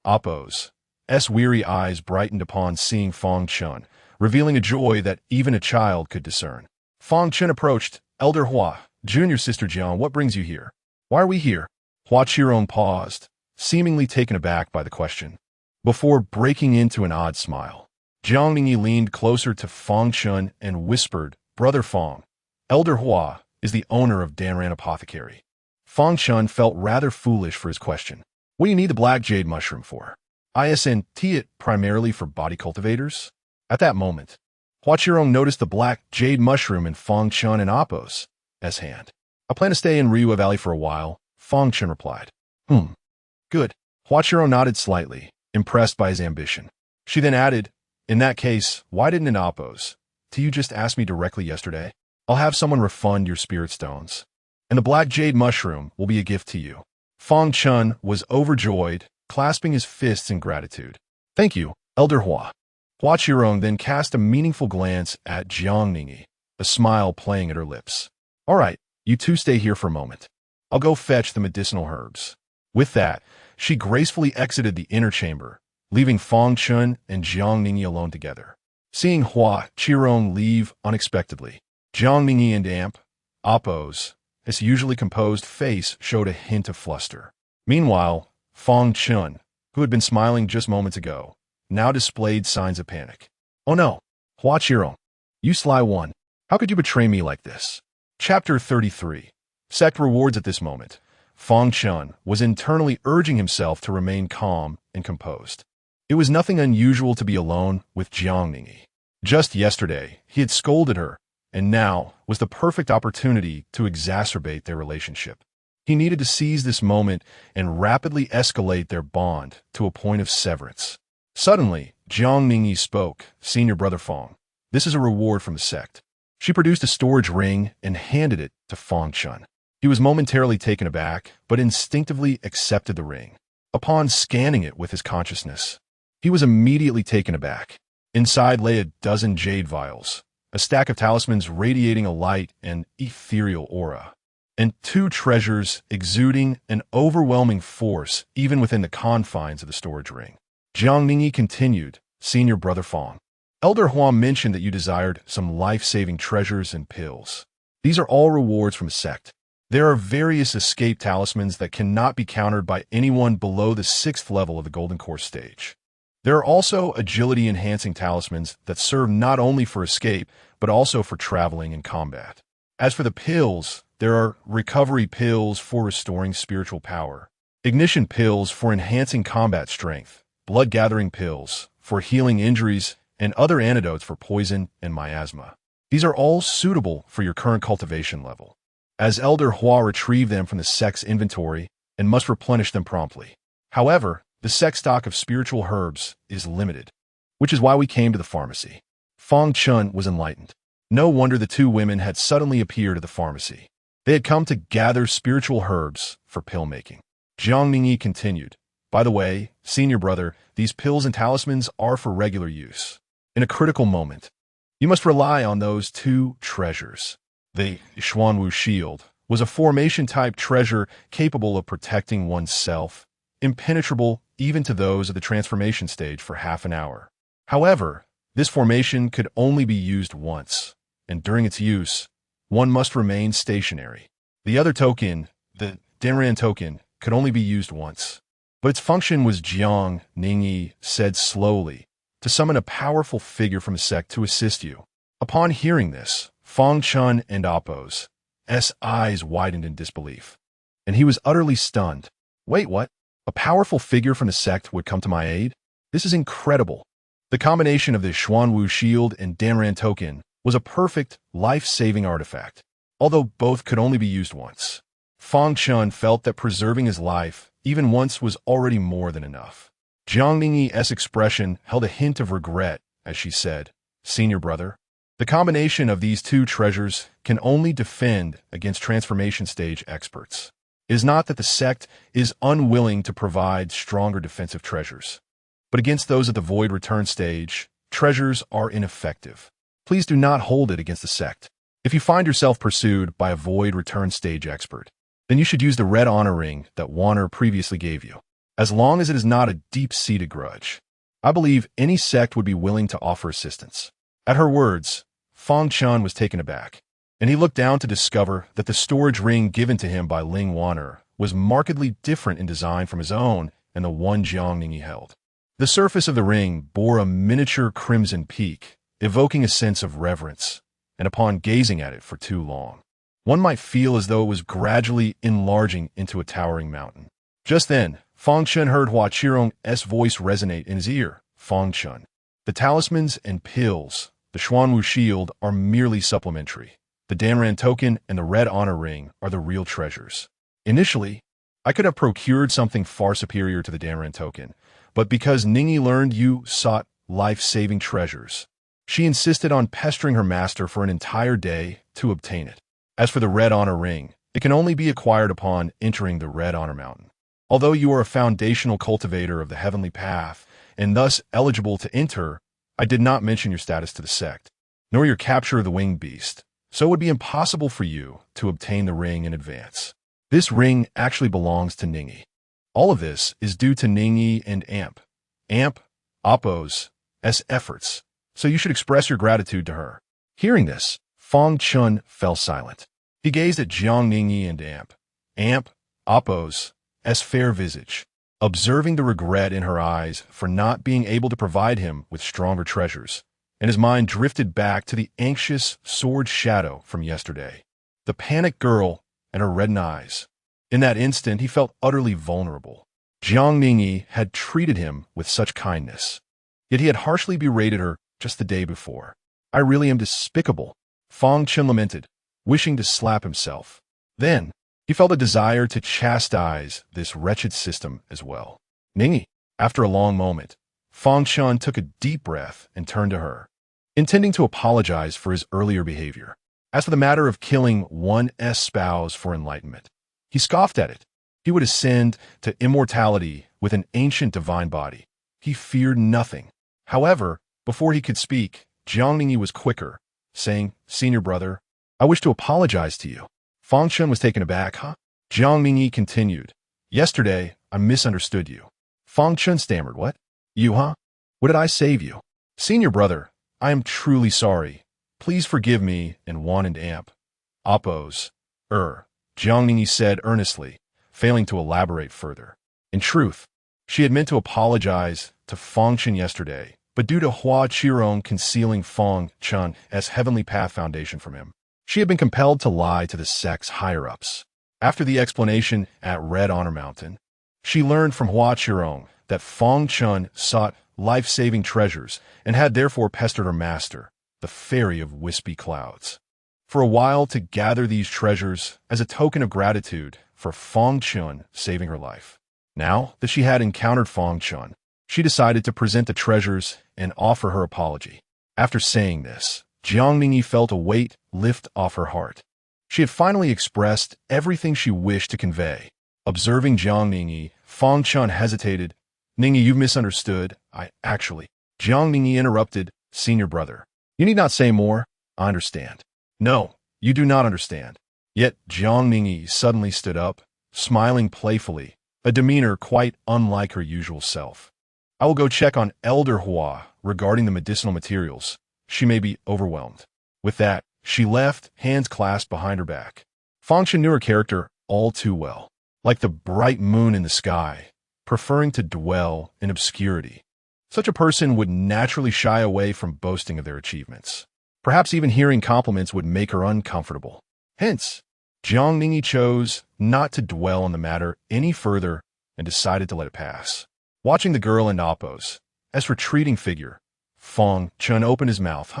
Apos' weary eyes brightened upon seeing Fang Chen, revealing a joy that even a child could discern. Fang Chen approached. Elder Hua, junior sister Jiang, what brings you here? Why are we here? Hua Qirong paused, seemingly taken aback by the question, before breaking into an odd smile. Jiang Ningyi leaned closer to Fang Chen and whispered, Brother Fang, Elder Hua is the owner of Danran Apothecary. Fang Chen felt rather foolish for his question. What do you need the black jade mushroom for? Isn't it primarily for body cultivators? At that moment, Hua Qirong noticed the black jade mushroom in Fang Chen and Apos' hand. I plan to stay in Ryua Valley for a while, Fang Chen replied. Good. Hua Qirong nodded slightly, impressed by his ambition. She then added, in that case, why didn't an Apos? You just asked me directly yesterday? I'll have someone refund your spirit stones. And the black jade mushroom will be a gift to you. Fang Chen was overjoyed, clasping his fists in gratitude. Thank you, Elder Hua. Hua Qirong then cast a meaningful glance at Jiang Ningyi, a smile playing at her lips. All right, you two stay here for a moment. I'll go fetch the medicinal herbs. With that, she gracefully exited the inner chamber, leaving Fang Chen and Jiang Ningyi alone together. Seeing Hua Qirong leave unexpectedly, Jiang Ningyi and Apos' his usually composed face showed a hint of fluster. Meanwhile, Fang Chen, who had been smiling just moments ago, now displayed signs of panic. Oh no, Hua Qirong, you sly one. How could you betray me like this? Chapter 33. Sect rewards. At this moment, Fang Chen was internally urging himself to remain calm and composed. It was nothing unusual to be alone with Jiang Ningyi. Just yesterday, he had scolded her, and now was the perfect opportunity to exacerbate their relationship. He needed to seize this moment and rapidly escalate their bond to a point of severance. Suddenly, Jiang Ningyi spoke, Senior Brother Fang. This is a reward from the sect. She produced a storage ring and handed it to Fang Chen. He was momentarily taken aback, but instinctively accepted the ring. Upon scanning it with his consciousness, he was immediately taken aback. Inside lay a dozen jade vials, a stack of talismans radiating a light and ethereal aura, and two treasures exuding an overwhelming force even within the confines of the storage ring. Jiang Ningyi continued, Senior Brother Fang. Elder Hua mentioned that you desired some life-saving treasures and pills. These are all rewards from a sect. There are various escape talismans that cannot be countered by anyone below the 6th level of the Golden Core stage. There are also agility-enhancing talismans that serve not only for escape, but also for traveling and combat. As for the pills, there are recovery pills for restoring spiritual power, ignition pills for enhancing combat strength, blood-gathering pills for healing injuries, and other antidotes for poison and miasma. These are all suitable for your current cultivation level, as Elder Hua retrieved them from the sect's inventory and must replenish them promptly. However, the sect stock of spiritual herbs is limited, which is why we came to the pharmacy. Fang Chen was enlightened. No wonder the two women had suddenly appeared at the pharmacy. They had come to gather spiritual herbs for pill making. Jiang Ningyi continued, By the way, Senior Brother, these pills and talismans are for regular use. In a critical moment, you must rely on those two treasures. The Xuanwu Shield was a formation-type treasure capable of protecting oneself, impenetrable even to those of the transformation stage for half an hour. However, this formation could only be used once, and during its use, one must remain stationary. The other token, the Danran token, could only be used once. But its function was, Jiang Ningyi said slowly, to summon a powerful figure from a sect to assist you. Upon hearing this, Fang Chen and Apos' eyes widened in disbelief, and he was utterly stunned. Wait, what? A powerful figure from the sect would come to my aid? This is incredible. The combination of the Xuanwu Shield and Danran token was a perfect, life-saving artifact, although both could only be used once. Fang Chen felt that preserving his life, even once, was already more than enough. Jiang Ningyi's expression held a hint of regret as she said, Senior Brother, The combination of these two treasures can only defend against transformation stage experts. It is not that the sect is unwilling to provide stronger defensive treasures, but against those at the void return stage, treasures are ineffective. Please do not hold it against the sect. If you find yourself pursued by a void return stage expert, then you should use the red honor ring that Wanner previously gave you, as long as it is not a deep-seated grudge. I believe any sect would be willing to offer assistance. At her words, Fang Chen was taken aback, and he looked down to discover that the storage ring given to him by Ling Wanner was markedly different in design from his own and the one Jiang Ningyi held. The surface of the ring bore a miniature crimson peak, evoking a sense of reverence, and upon gazing at it for too long, one might feel as though it was gradually enlarging into a towering mountain. Just then, Fang Chen heard Hua Qirong's voice resonate in his ear. Fang Chen. The talismans and pills, the Xuanwu shield, are merely supplementary. The Danran token and the red honor ring are the real treasures. Initially, I could have procured something far superior to the Danran token, but because Ningyi learned you sought life-saving treasures, she insisted on pestering her master for an entire day to obtain it. As for the red honor ring, it can only be acquired upon entering the red honor mountain. Although you are a foundational cultivator of the heavenly path and thus eligible to enter, I did not mention your status to the sect, nor your capture of the winged beast, so it would be impossible for you to obtain the ring in advance. This ring actually belongs to Ningyi. All of this is due to Ningyi and Appo's efforts, so you should express your gratitude to her. Hearing this, Fang Chen fell silent. He gazed at Jiang Ningyi and Appo's fair visage, observing the regret in her eyes for not being able to provide him with stronger treasures, and his mind drifted back to the anxious sword shadow from yesterday, the panicked girl and her reddened eyes. In that instant, he felt utterly vulnerable. Jiang Ningyi had treated him with such kindness, yet he had harshly berated her just the day before. I really am despicable, Fang Chen lamented, wishing to slap himself. Then, he felt a desire to chastise this wretched system as well. Ningyi. After a long moment, Fang Chen took a deep breath and turned to her, intending to apologize for his earlier behavior. As for the matter of killing one's spouse for enlightenment, he scoffed at it. He would ascend to immortality with an ancient divine body. He feared nothing. However, before he could speak, Jiang Ningyi was quicker, saying, "Senior brother, I wish to apologize to you." Fang Chen was taken aback. Jiang Ningyi continued, "Yesterday, I misunderstood you." Fang Chen stammered, "What? You, What did I save you?" "Senior brother, I am truly sorry. Please forgive me and Wan and Appo's. Jiang Ningyi said earnestly, failing to elaborate further. In truth, she had meant to apologize to Fang Chen yesterday, but due to Hua Qirong concealing Fang Chen's Heavenly Path Foundation from him, she had been compelled to lie to the sect's higher-ups. After the explanation at Red Honor Mountain, she learned from Hua Qirong that Fang Chen sought life-saving treasures and had therefore pestered her master, the Fairy of Wispy Clouds, for a while to gather these treasures as a token of gratitude for Fang Chen saving her life. Now that she had encountered Fang Chen, she decided to present the treasures and offer her apology. After saying this, Jiang Ningyi felt a weight lift off her heart. She had finally expressed everything she wished to convey. Observing Jiang Ningyi, Fang Chen hesitated. "Ningyi, you've misunderstood. Jiang Ningyi interrupted, "Senior brother, you need not say more. I understand." "No, you do not understand." Yet Jiang Ningyi suddenly stood up, smiling playfully, a demeanor quite unlike her usual self. "I will go check on Elder Hua regarding the medicinal materials. She may be overwhelmed." With that, she left, hands clasped behind her back. Fang Chen knew her character all too well, like the bright moon in the sky, preferring to dwell in obscurity. Such a person would naturally shy away from boasting of their achievements. Perhaps even hearing compliments would make her uncomfortable. Hence, Jiang Ningyi chose not to dwell on the matter any further and decided to let it pass. Watching the girl and Appo's retreating figure, Fang Chen opened his mouth.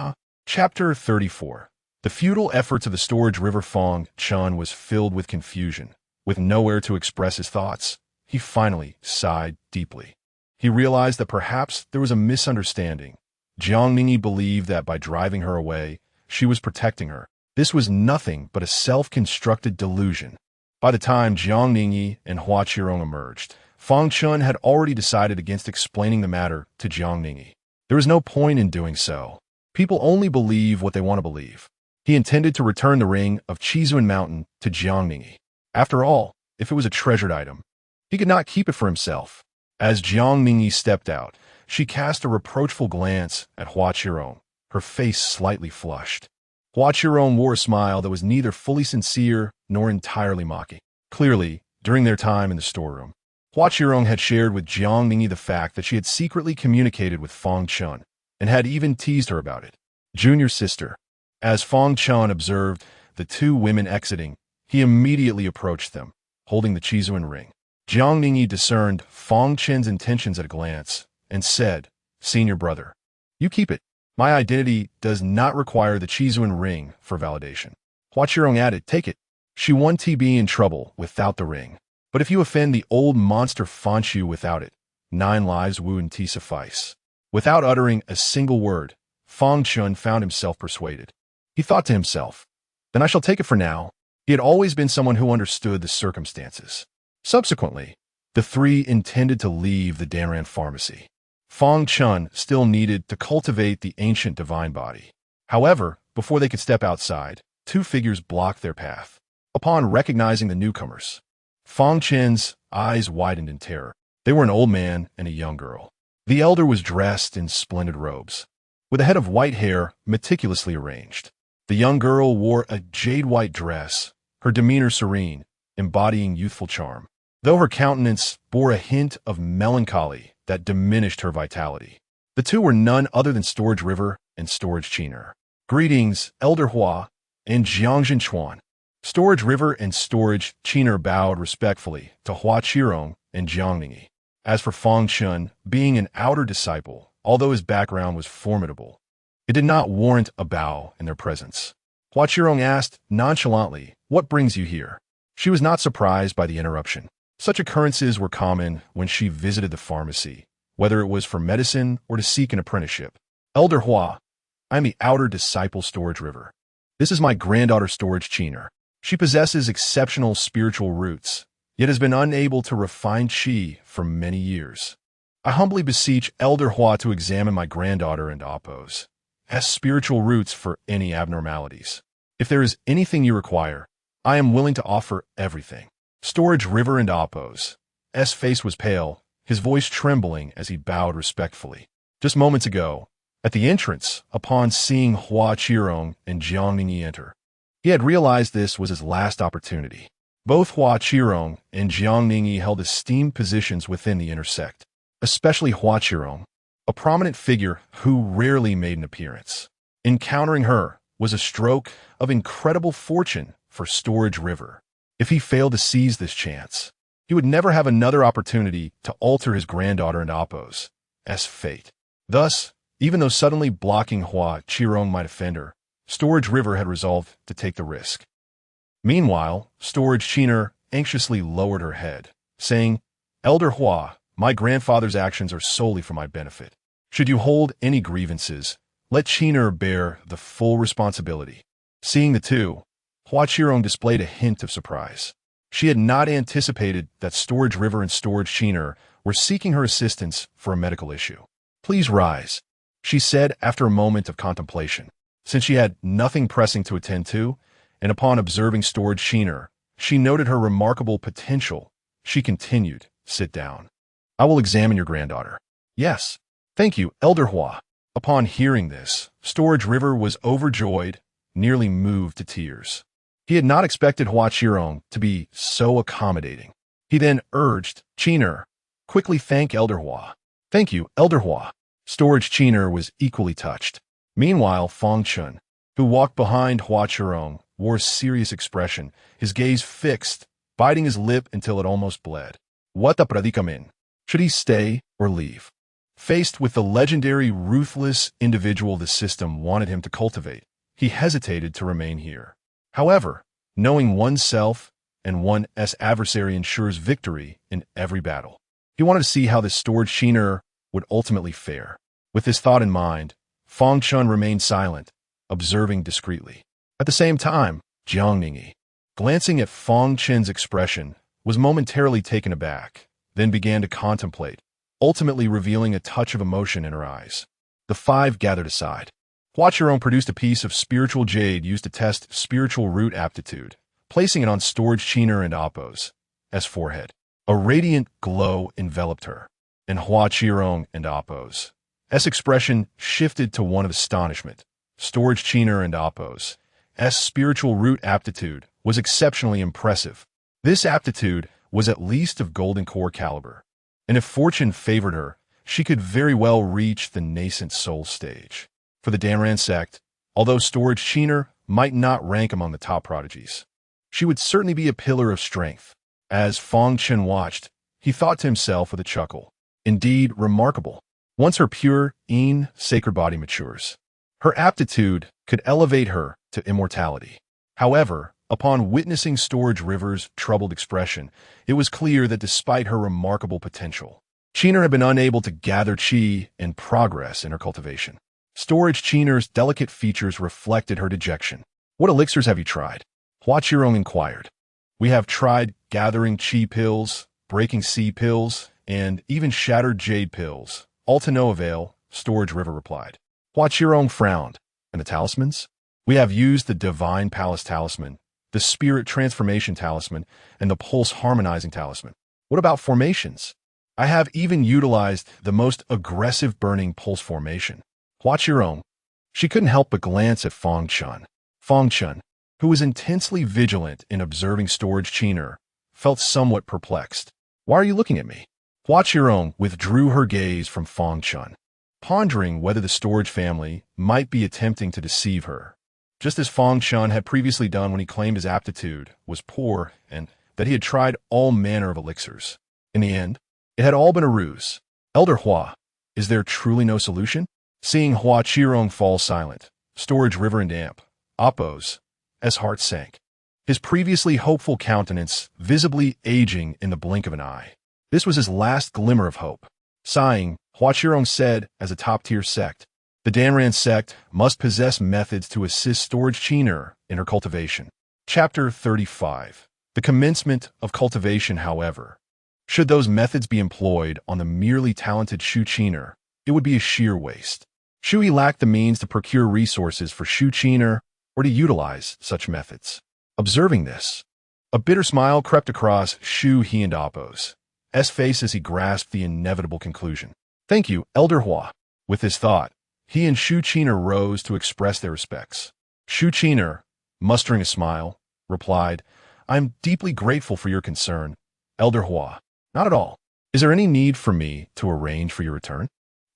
Chapter 34. The futile efforts of the storage river. Fang Chen was filled with confusion. With nowhere to express his thoughts, he finally sighed deeply. He realized that perhaps there was a misunderstanding. Jiang Ningyi believed that by driving her away, she was protecting her. This was nothing but a self-constructed delusion. By the time Jiang Ningyi and Hua Qirong emerged, Fang Chen had already decided against explaining the matter to Jiang Ningyi. There was no point in doing so. People only believe what they want to believe. He intended to return the ring of Chizuan Mountain to Jiang Ningyi. After all, if it was a treasured item, he could not keep it for himself. As Jiang Ningyi stepped out, she cast a reproachful glance at Hua Qirong, her face slightly flushed. Hua Qirong wore a smile that was neither fully sincere nor entirely mocking. Clearly, during their time in the storeroom, Hua Qirong had shared with Jiang Ningyi the fact that she had secretly communicated with Fang Chen and had even teased her about it. Junior sister. As Fang Chen observed the two women exiting, he immediately approached them, holding the Chizuan ring. Jiang Ningyi discerned Fang Chen's intentions at a glance and said, "Senior brother, you keep it. My identity does not require the Chizuan ring for validation." Hua Qirong added, "Take it. She won't be in trouble without the ring. But if you offend the old monster Fanshu without it, 9 lives wouldn't suffice." Without uttering a single word, Fang Chen found himself persuaded. He thought to himself, "Then I shall take it for now." He had always been someone who understood the circumstances. Subsequently, the three intended to leave the Danran pharmacy. Fang Chen still needed to cultivate the ancient divine body. However, before they could step outside, 2 figures blocked their path. Upon recognizing the newcomers, Fang Chen's eyes widened in terror. They were an old man and a young girl. The elder was dressed in splendid robes, with a head of white hair meticulously arranged. The young girl wore a jade-white dress, her demeanor serene, embodying youthful charm, though her countenance bore a hint of melancholy that diminished her vitality. The two were none other than Storage River and Storage Chiner. "Greetings, Elder Hua and Jiangxin Chuan." Storage River and Storage Chiner bowed respectfully to Hua Qirong and Jiang Ningyi. As for Fang Chen, being an outer disciple, although his background was formidable, it did not warrant a bow in their presence. Hua Qirong asked nonchalantly, "What brings you here?" She was not surprised by the interruption. Such occurrences were common when she visited the pharmacy, whether it was for medicine or to seek an apprenticeship. "Elder Hua, I am the outer disciple Storage River. This is my granddaughter Storage Chiner. She possesses exceptional spiritual roots, yet has been unable to refine qi for many years. I humbly beseech Elder Hua to examine my granddaughter and oppose has spiritual roots for any abnormalities. If there is anything you require, I am willing to offer everything." Storage River and Oppo's face was pale, his voice trembling as he bowed respectfully. Just moments ago, at the entrance, upon seeing Hua Qirong and Jiang Ningyi enter, he had realized this was his last opportunity. Both Hua Qirong and Jiang Ningyi held esteemed positions within the inner sect, especially Hua Qirong, a prominent figure who rarely made an appearance. Encountering her was a stroke of incredible fortune for Storage River. If he failed to seize this chance, he would never have another opportunity to alter his granddaughter and Oppo's fate. Thus, even though suddenly blocking Hua Qirong might offend her, Storage River had resolved to take the risk. Meanwhile, Storage Chiner anxiously lowered her head, saying, "Elder Hua, my grandfather's actions are solely for my benefit. Should you hold any grievances, let Chiner bear the full responsibility." Seeing the two, Hua Qirong displayed a hint of surprise. She had not anticipated that Storage River and Storage Chiner were seeking her assistance for a medical issue. "Please rise," she said after a moment of contemplation. Since she had nothing pressing to attend to, and upon observing Storage Chiner, she noted her remarkable potential, she continued, "Sit down. I will examine your granddaughter." "Yes, thank you, Elder Hua." Upon hearing this, Storage River was overjoyed, nearly moved to tears. He had not expected Hua Qirong to be so accommodating. He then urged, "Chiner, quickly thank Elder Hua." "Thank you, Elder Hua." Storage Chiner was equally touched. Meanwhile, Fang Chen, who walked behind Hua Qirong, wore a serious expression, his gaze fixed, biting his lip until it almost bled. What the predicament? Should he stay or leave? Faced with the legendary ruthless individual the system wanted him to cultivate, he hesitated to remain here. However, knowing oneself and one's adversary ensures victory in every battle. He wanted to see how this Storage Chiner would ultimately fare. With this thought in mind, Fang Chen remained silent, observing discreetly. At the same time, Jiang Ningyi, glancing at Fang Chen's expression, was momentarily taken aback, then began to contemplate, ultimately revealing a touch of emotion in her eyes. The five gathered aside. Hua Qirong produced a piece of spiritual jade used to test spiritual root aptitude, placing it on storage Qiner and Appo's forehead. A radiant glow enveloped her, and Hua Qirong and Appo's expression shifted to one of astonishment. Storage Qiner and Appo's spiritual root aptitude was exceptionally impressive. This aptitude was at least of golden core caliber, and if fortune favored her, she could very well reach the nascent soul stage. For the Danran sect, although storage Qiner might not rank among the top prodigies, she would certainly be a pillar of strength. As Fang Chen watched, he thought to himself with a chuckle, indeed remarkable. Once her pure, sacred body matures, her aptitude could elevate her to immortality. However, upon witnessing Storage River's troubled expression, it was clear that despite her remarkable potential, Qiner had been unable to gather qi and progress in her cultivation. Storage Qiner's delicate features reflected her dejection. What elixirs have you tried? Hua Qirong inquired. We have tried gathering qi pills, breaking sea pills, and even shattered jade pills. All to no avail, Storage River replied. Hua Qirong frowned. And the talismans? We have used the Divine Palace Talisman, the Spirit Transformation Talisman, and the Pulse Harmonizing Talisman. What about formations? I have even utilized the most aggressive burning pulse formation. Hua Qirong. She couldn't help but glance at Fang Chen. Fang Chen, who was intensely vigilant in observing Storage Qiner, felt somewhat perplexed. Why are you looking at me? Hua Qirong withdrew her gaze from Fang Chen, pondering whether the Storage family might be attempting to deceive her, just as Fang Chen had previously done when he claimed his aptitude was poor and that he had tried all manner of elixirs. In the end, it had all been a ruse. Elder Hua, is there truly no solution? Seeing Hua Qirong fall silent, Storage River and Appo's heart sank, his previously hopeful countenance visibly aging in the blink of an eye. This was his last glimmer of hope. Sighing, Hua Qirong said, as a top-tier sect, the Danran sect must possess methods to assist Storage Qiner in her cultivation. Chapter 35. The commencement of cultivation, however. Should those methods be employed on the merely talented Shu Qiner, it would be a sheer waste. Shu lacked the means to procure resources for Shu Qiner or to utilize such methods. Observing this, a bitter smile crept across Shu He and Appo's face as he grasped the inevitable conclusion. Thank you, Elder Hua. With this thought, he and Shu Qiner rose to express their respects. Shu Qiner, mustering a smile, replied, I'm deeply grateful for your concern, Elder Hua. Not at all. Is there any need for me to arrange for your return?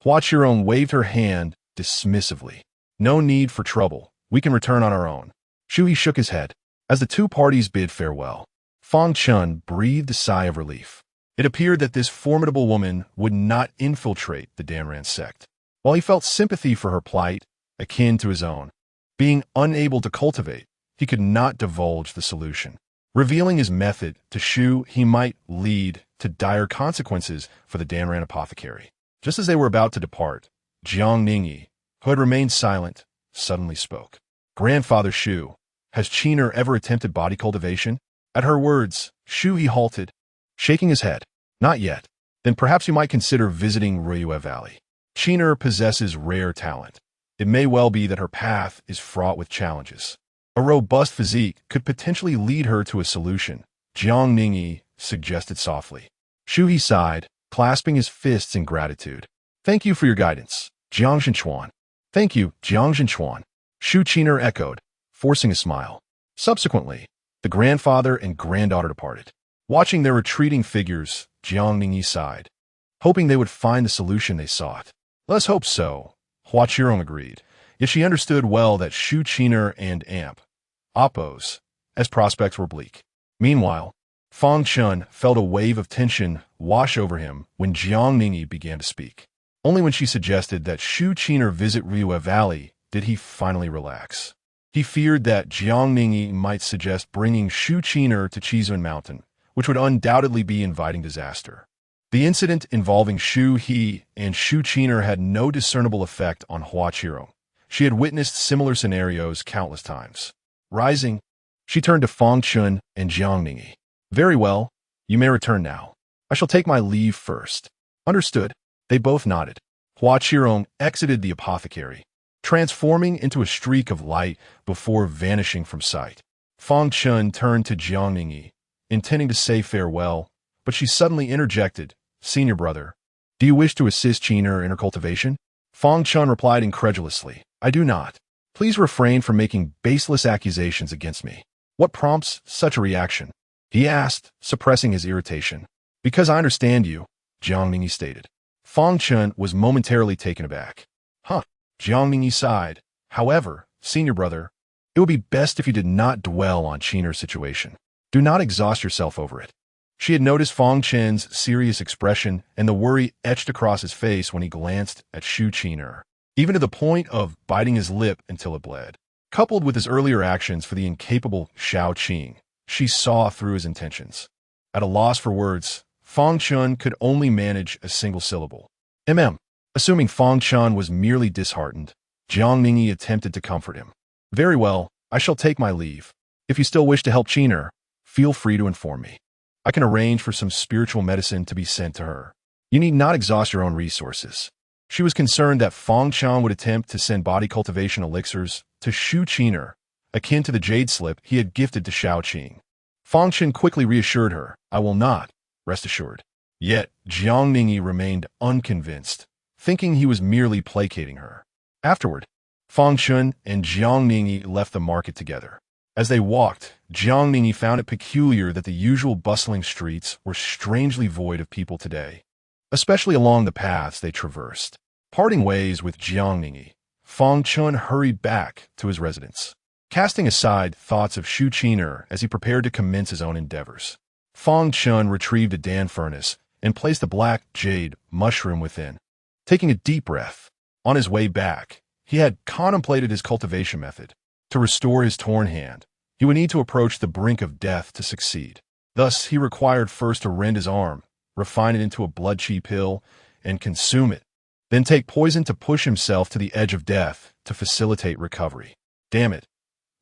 Hua Qirong waved her hand dismissively. No need for trouble. We can return on our own. Shu He shook his head. As the two parties bid farewell, Fang Chen breathed a sigh of relief. It appeared that this formidable woman would not infiltrate the Danran sect. While he felt sympathy for her plight, akin to his own, being unable to cultivate, he could not divulge the solution. Revealing his method to Shu, he might lead to dire consequences for the Danran apothecary. Just as they were about to depart, Jiang Ningyi, who had remained silent, suddenly spoke. Grandfather Shu, has Qiner ever attempted body cultivation? At her words, Shu He halted, shaking his head. Not yet. Then perhaps you might consider visiting Ruyue Valley. Qiner possesses rare talent. It may well be that her path is fraught with challenges. A robust physique could potentially lead her to a solution, Jiang Ningyi suggested softly. Shu He sighed, clasping his fists in gratitude. Thank you for your guidance, Jiang Zhenchuan. Thank you, Jiang Zhenchuan. Shu Qiner echoed, forcing a smile. Subsequently, the grandfather and granddaughter departed. Watching their retreating figures, Jiang Ningyi sighed, hoping they would find the solution they sought. Let's hope so, Hua Qirong agreed, yet she understood well that Shu Qiner and Appo's prospects were bleak. Meanwhile, Fang Chen felt a wave of tension wash over him when Jiang Ningyi began to speak. Only when she suggested that Shu Qiner visit Ruyue Valley did he finally relax. He feared that Jiang Ningyi might suggest bringing Shu Qiner to Qizun Mountain, which would undoubtedly be inviting disaster. The incident involving Shu He and Shu Qiner had no discernible effect on Hua Qirong. She had witnessed similar scenarios countless times. Rising, she turned to Fang Chen and Jiang Ningyi. Very well, you may return now. I shall take my leave first. Understood. They both nodded. Hua Qirong exited the apothecary, transforming into a streak of light before vanishing from sight. Fang Chen turned to Jiang Ningyi, intending to say farewell, but she suddenly interjected, Senior brother, do you wish to assist Qiner in her cultivation? Fang Chen replied incredulously, I do not. Please refrain from making baseless accusations against me. What prompts such a reaction? He asked, suppressing his irritation. Because I understand you, Jiang Ningyi stated. Fang Chen was momentarily taken aback. Huh, Jiang Ningyi sighed. However, senior brother, it would be best if you did not dwell on Qiner's situation. Do not exhaust yourself over it. She had noticed Fang Chen's serious expression and the worry etched across his face when he glanced at Shu Qiner, even to the point of biting his lip until it bled. Coupled with his earlier actions for the incapable Xiao Qing, she saw through his intentions. At a loss for words, Fang Chen could only manage a single syllable. Assuming Fang Chen was merely disheartened, Jiang Ningyi attempted to comfort him. Very well, I shall take my leave. If you still wish to help Qiner, feel free to inform me. I can arrange for some spiritual medicine to be sent to her. You need not exhaust your own resources. She was concerned that Fang Chen would attempt to send body cultivation elixirs to Shu Qiner, akin to the jade slip he had gifted to Xiao Qing. Fang Chen quickly reassured her, I will not, rest assured. Yet, Jiang Ningyi remained unconvinced, thinking he was merely placating her. Afterward, Fang Chen and Jiang Ningyi left the market together. As they walked, Jiang Ningyi found it peculiar that the usual bustling streets were strangely void of people today, especially along the paths they traversed. Parting ways with Jiang Ningyi, Fang Chen hurried back to his residence, casting aside thoughts of Shu Qiner as he prepared to commence his own endeavors. Fang Chen retrieved a Dan furnace and placed the black jade mushroom within. Taking a deep breath, on his way back, he had contemplated his cultivation method. To restore his torn hand, he would need to approach the brink of death to succeed. Thus, he required first to rend his arm, refine it into a blood chi pill, and consume it, then take poison to push himself to the edge of death to facilitate recovery. Damn it.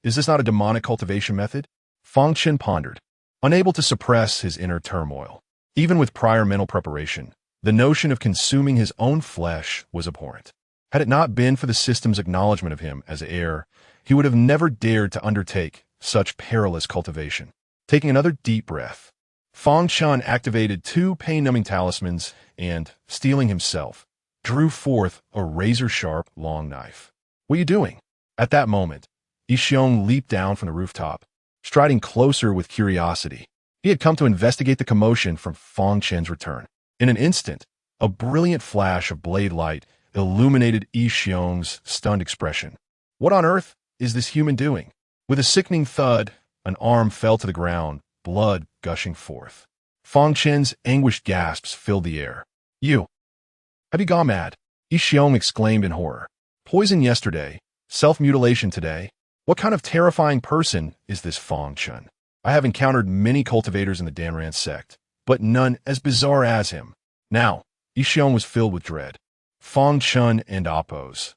Is this not a demonic cultivation method? Fang Chen pondered, unable to suppress his inner turmoil. Even with prior mental preparation, the notion of consuming his own flesh was abhorrent. Had it not been for the system's acknowledgement of him as heir, he would have never dared to undertake such perilous cultivation. Taking another deep breath, Fang Chen activated 2 pain-numbing talismans and, steeling himself, drew forth a razor-sharp long knife. What are you doing? At that moment, Yixiong leaped down from the rooftop, striding closer with curiosity. He had come to investigate the commotion from Fang Chen's return. In an instant, a brilliant flash of blade light illuminated Yixiong's stunned expression. What on earth is this human doing? With a sickening thud, an arm fell to the ground, blood gushing forth. Fang Chen's anguished gasps filled the air. Have you gone mad? Yixiong exclaimed in horror. Poison yesterday, self-mutilation today. What kind of terrifying person is this Fang Chen? I have encountered many cultivators in the Danran sect, but none as bizarre as him. Now, Yixiong was filled with dread. Fang Chen and Apos'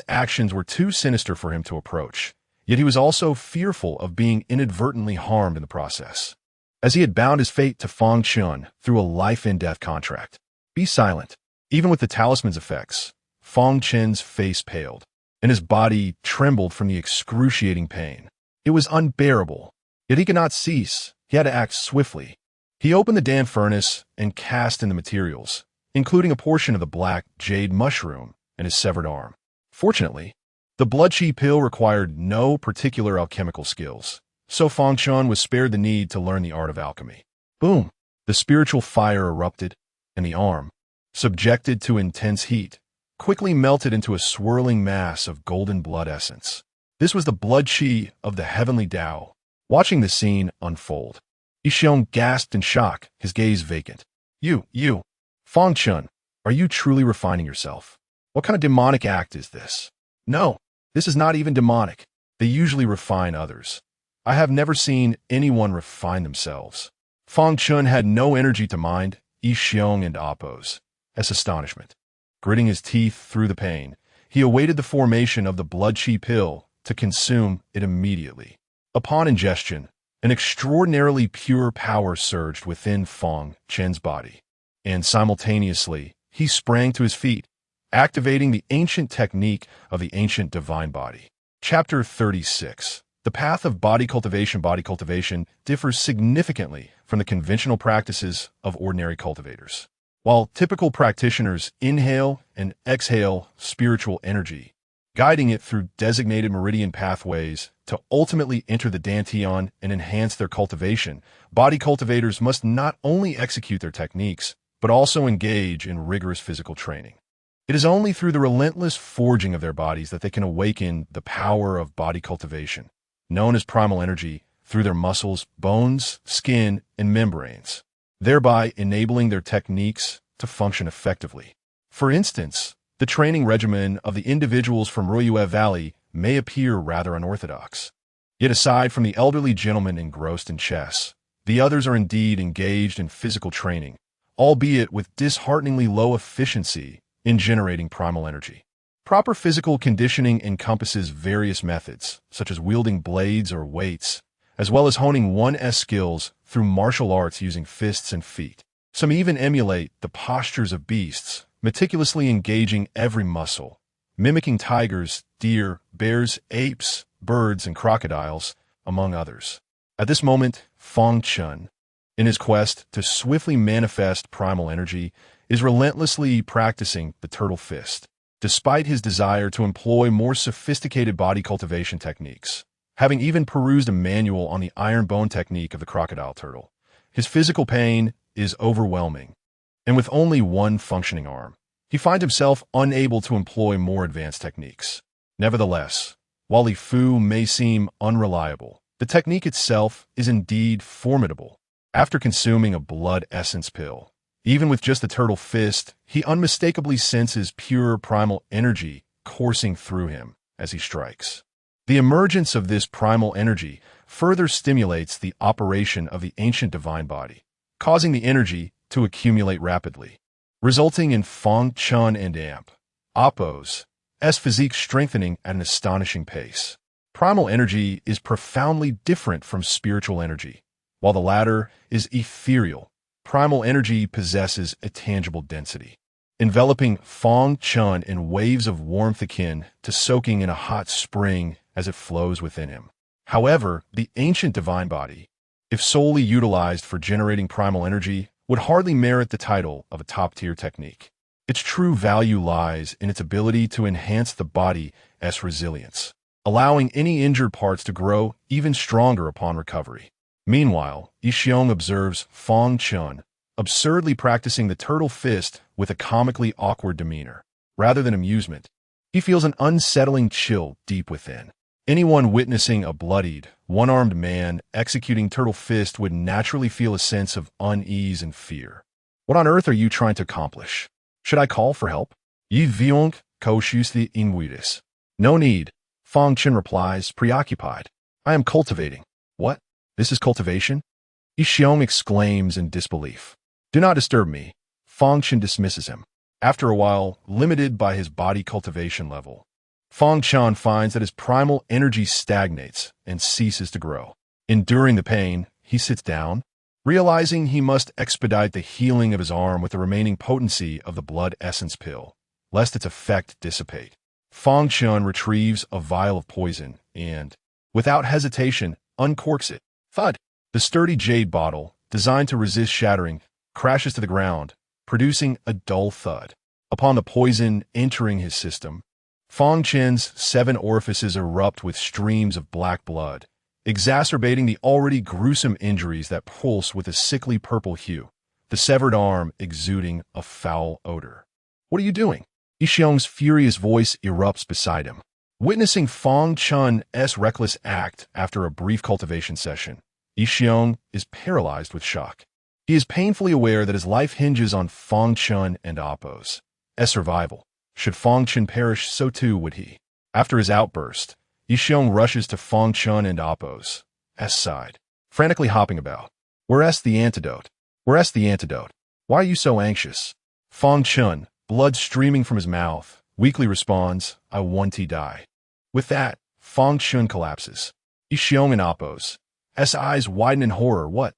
actions were too sinister for him to approach, yet he was also fearful of being inadvertently harmed in the process, as he had bound his fate to Fang Chen through a life-and-death contract. Be silent. Even with the talisman's effects, Fang Chen's face paled, and his body trembled from the excruciating pain. It was unbearable, yet he could not cease. He had to act swiftly. He opened the Dan furnace and cast in the materials, including a portion of the black jade mushroom and his severed arm. Fortunately, the blood chi pill required no particular alchemical skills, so Fang Chen was spared the need to learn the art of alchemy. Boom! The spiritual fire erupted, and the arm, subjected to intense heat, quickly melted into a swirling mass of golden blood essence. This was the blood chi of the Heavenly Dao. Watching the scene unfold, Yixiong gasped in shock, his gaze vacant. Fang Chen, are you truly refining yourself? What kind of demonic act is this? No, this is not even demonic. They usually refine others. I have never seen anyone refine themselves. Fang Chen had no energy to mind Yixiong and Apos' astonishment. Gritting his teeth through the pain, He awaited the formation of the blood-chi pill to consume it immediately. Upon ingestion, an extraordinarily pure power surged within Fang Chen's body, and simultaneously, he sprang to his feet, activating the ancient technique of the ancient divine body. Chapter 36. The path of body cultivation differs significantly from the conventional practices of ordinary cultivators. While typical practitioners inhale and exhale spiritual energy, guiding it through designated meridian pathways to ultimately enter the dantian and enhance their cultivation, body cultivators must not only execute their techniques, but also engage in rigorous physical training. It is only through the relentless forging of their bodies that they can awaken the power of body cultivation, known as primal energy, through their muscles, bones, skin, and membranes, thereby enabling their techniques to function effectively. For instance, the training regimen of the individuals from Royue Valley may appear rather unorthodox. Yet aside from the elderly gentleman engrossed in chess, the others are indeed engaged in physical training, albeit with dishearteningly low efficiency in generating primal energy. Proper physical conditioning encompasses various methods, such as wielding blades or weights, as well as honing one's skills through martial arts using fists and feet. Some even emulate the postures of beasts, meticulously engaging every muscle, mimicking tigers, deer, bears, apes, birds, and crocodiles, among others. At this moment, Fang Chen, in his quest to swiftly manifest primal energy, is relentlessly practicing the turtle fist, despite his desire to employ more sophisticated body cultivation techniques. Having even perused a manual on the iron bone technique of the crocodile turtle, his physical pain is overwhelming, and with only one functioning arm, he finds himself unable to employ more advanced techniques. Nevertheless, while Li Fu may seem unreliable, the technique itself is indeed formidable. After consuming a blood essence pill, even with just the turtle fist, he unmistakably senses pure primal energy coursing through him as he strikes. The emergence of this primal energy further stimulates the operation of the ancient divine body, causing the energy to accumulate rapidly, resulting in Fang Chen and Apos' physique strengthening at an astonishing pace. Primal energy is profoundly different from spiritual energy. While the latter is ethereal, primal energy possesses a tangible density, enveloping Fang Chen in waves of warmth akin to soaking in a hot spring as it flows within him. However, the ancient divine body, if solely utilized for generating primal energy, would hardly merit the title of a top-tier technique. Its true value lies in its ability to enhance the body's resilience, allowing any injured parts to grow even stronger upon recovery. Meanwhile, Yixiong observes Fang Chen absurdly practicing the turtle fist with a comically awkward demeanor. Rather than amusement, he feels an unsettling chill deep within. Anyone witnessing a bloodied, one-armed man executing turtle fist would naturally feel a sense of unease and fear. What on earth are you trying to accomplish? Should I call for help? Yi viong the inguidis. No need, Fang Chen replies, preoccupied. I am cultivating. What? This is cultivation? Yixiong exclaims in disbelief. Do not disturb me. Fang Chen dismisses him. After a while, limited by his body cultivation level, Fang Chen finds that his primal energy stagnates and ceases to grow. Enduring the pain, he sits down, realizing he must expedite the healing of his arm with the remaining potency of the blood essence pill, lest its effect dissipate. Fang Chen retrieves a vial of poison and, without hesitation, uncorks it. Thud! The sturdy jade bottle, designed to resist shattering, crashes to the ground, producing a dull thud. Upon the poison entering his system, Fang Chen's 7 orifices erupt with streams of black blood, exacerbating the already gruesome injuries that pulse with a sickly purple hue, the severed arm exuding a foul odor. What are you doing? Yixiong's furious voice erupts beside him. Witnessing Fang Chen's reckless act after a brief cultivation session, Yixiong is paralyzed with shock. He is painfully aware that his life hinges on Fang Chen and Apos' survival. Should Fang Chen perish, so too would he. After his outburst, Yixiong rushes to Fang Chen and Apos' side, frantically hopping about. Where's the antidote? Where's the antidote? Why are you so anxious? Fang Chen, blood streaming from his mouth, weakly responds, I want to die. With that, Fang Chen collapses. Yixiong and Appo's eyes widen in horror. What?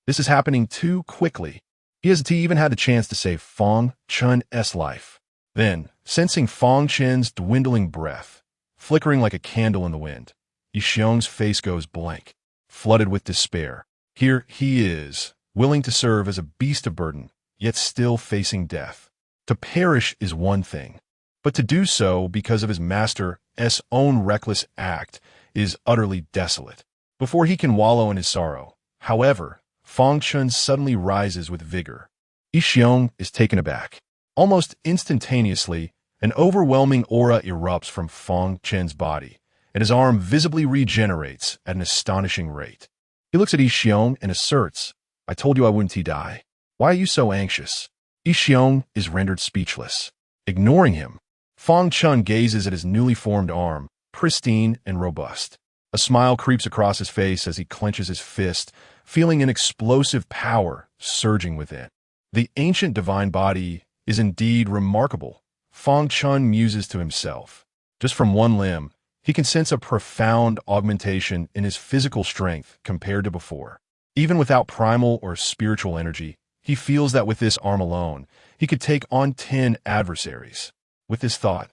This is happening too quickly. He hasn't even had the chance to save Fang Chen's life. Then, sensing Fang Chen's dwindling breath, flickering like a candle in the wind, Yixiong's face goes blank, flooded with despair. Here he is, willing to serve as a beast of burden, yet still facing death. To perish is one thing, but to do so because of his master's own reckless act is utterly desolate. Before he can wallow in his sorrow, however, Fang Chen suddenly rises with vigor. Yixiong is taken aback. Almost instantaneously, an overwhelming aura erupts from Fang Chen's body, and his arm visibly regenerates at an astonishing rate. He looks at Yixiong and asserts, I told you I wouldn't die. Why are you so anxious? Yixiong is rendered speechless. Ignoring him, Fang Chen gazes at his newly formed arm, pristine and robust. A smile creeps across his face as he clenches his fist, feeling an explosive power surging within. The ancient divine body is indeed remarkable, Fang Chen muses to himself. Just from one limb, he can sense a profound augmentation in his physical strength compared to before. Even without primal or spiritual energy, he feels that with this arm alone, he could take on 10 adversaries. With this thought,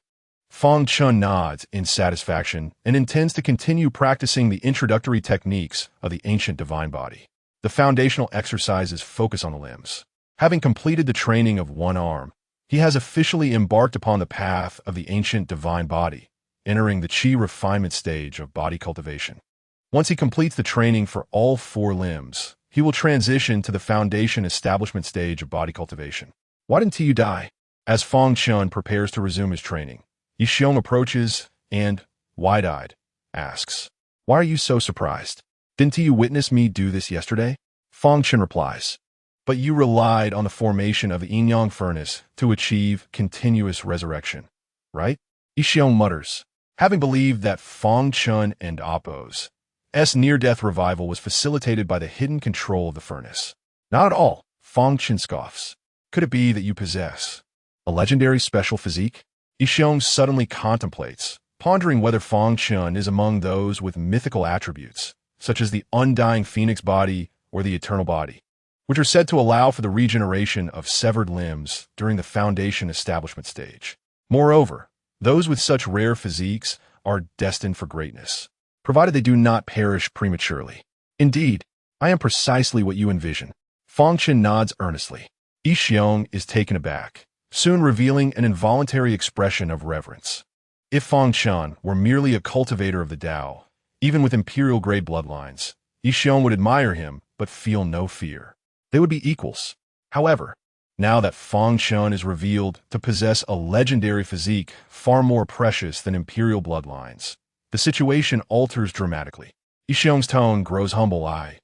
Fang Chen nods in satisfaction and intends to continue practicing the introductory techniques of the ancient divine body. The foundational exercises focus on the limbs. Having completed the training of one arm, he has officially embarked upon the path of the ancient divine body, entering the chi refinement stage of body cultivation. Once he completes the training for all 4 limbs, he will transition to the foundation establishment stage of body cultivation. Why didn't you die? As Fang Chen prepares to resume his training, Yixiong approaches and, wide-eyed, asks, Why are you so surprised? Didn't you witness me do this yesterday? Fang Chen replies, But you relied on the formation of the yin-yang furnace to achieve continuous resurrection, right? Yixiong mutters, having believed that Fang Chen and Appo's near-death revival was facilitated by the hidden control of the furnace. Not at all, Fang Chen scoffs. Could it be that you possess a legendary special physique? Yixiong suddenly contemplates, pondering whether Fang Chen is among those with mythical attributes, such as the undying phoenix body or the eternal body, which are said to allow for the regeneration of severed limbs during the foundation establishment stage. Moreover, those with such rare physiques are destined for greatness, provided they do not perish prematurely. Indeed, I am precisely what you envision. Fang Chen nods earnestly. Yixiong is taken aback, soon revealing an involuntary expression of reverence. If Fang Chen were merely a cultivator of the Tao, even with imperial-grade bloodlines, Yixiong would admire him but feel no fear. They would be equals. However, now that Fang Chen is revealed to possess a legendary physique far more precious than imperial bloodlines, the situation alters dramatically. Yixiong's tone grows humble. I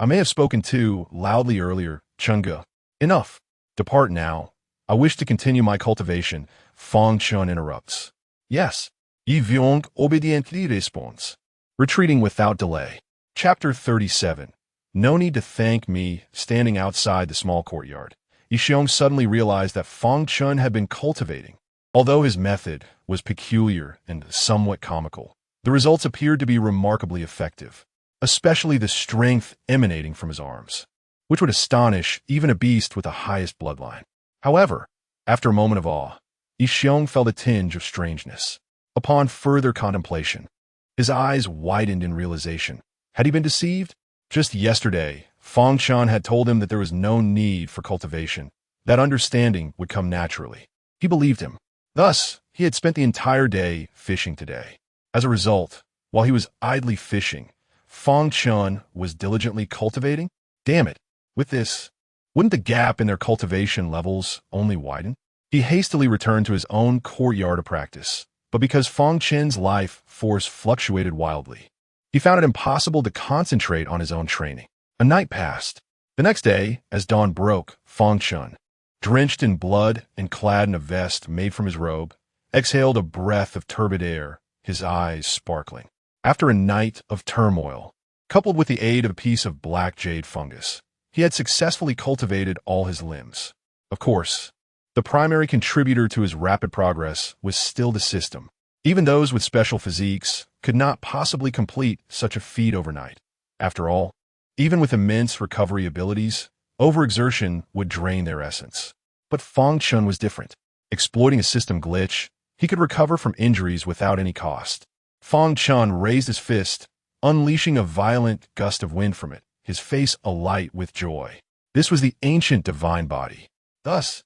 may have spoken too loudly earlier, Chunga. Enough. Depart now. I wish to continue my cultivation. Fang Chen interrupts. Yes. Yixiong obediently responds, retreating without delay. Chapter 37. No need to thank me. Standing outside the small courtyard, Yixiong suddenly realized that Fang Chen had been cultivating. Although his method was peculiar and somewhat comical, the results appeared to be remarkably effective, especially the strength emanating from his arms, which would astonish even a beast with the highest bloodline. However, after a moment of awe, Yixiong felt a tinge of strangeness. Upon further contemplation, his eyes widened in realization. Had he been deceived? Just yesterday, Fang Chen had told him that there was no need for cultivation, that understanding would come naturally. He believed him. Thus, he had spent the entire day fishing today. As a result, while he was idly fishing, Fang Chen was diligently cultivating? Damn it. With this, wouldn't the gap in their cultivation levels only widen? He hastily returned to his own courtyard to practice, but because Fang Chen's life force fluctuated wildly, he found it impossible to concentrate on his own training. A night passed. The next day, as dawn broke, Fang Chen, drenched in blood and clad in a vest made from his robe, exhaled a breath of turbid air, his eyes sparkling. After a night of turmoil, coupled with the aid of a piece of black jade fungus, he had successfully cultivated all his limbs. Of course, The primary contributor to his rapid progress was still the system. Even those with special physiques could not possibly complete such a feat overnight. After all, even with immense recovery abilities, overexertion would drain their essence. But Fang Chen was different. Exploiting a system glitch, he could recover from injuries without any cost. Fang Chen raised his fist, unleashing a violent gust of wind from it, his face alight with joy. This was the ancient divine body. Thus,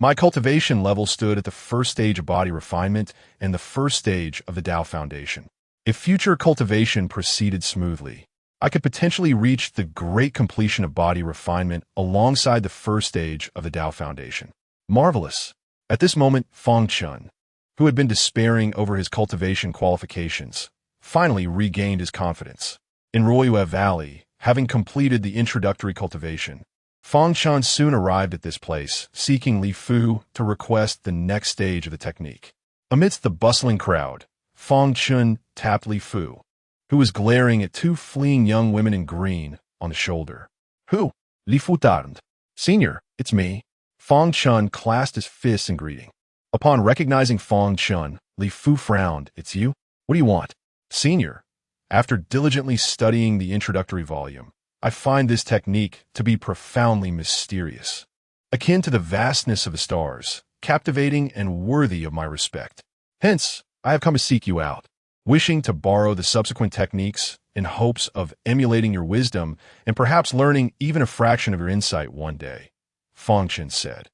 my cultivation level stood at the first stage of body refinement and the first stage of the Dao Foundation. If future cultivation proceeded smoothly, I could potentially reach the great completion of body refinement alongside the first stage of the Dao Foundation. Marvelous. At this moment, Fang Chen, who had been despairing over his cultivation qualifications, finally regained his confidence. In Royue Valley, having completed the introductory cultivation, Fang Chen soon arrived at this place, seeking Li Fu to request the next stage of the technique. Amidst the bustling crowd, Fang Chen tapped Li Fu, who was glaring at two fleeing young women in green, on the shoulder. Who? Li Fu turned. Senior, it's me. Fang Chen clasped his fists in greeting. Upon recognizing Fang Chen, Li Fu frowned. It's you? What do you want? Senior, after diligently studying the introductory volume, I find this technique to be profoundly mysterious, akin to the vastness of the stars, captivating and worthy of my respect. Hence, I have come to seek you out, wishing to borrow the subsequent techniques in hopes of emulating your wisdom and perhaps learning even a fraction of your insight one day. Fang Chen said.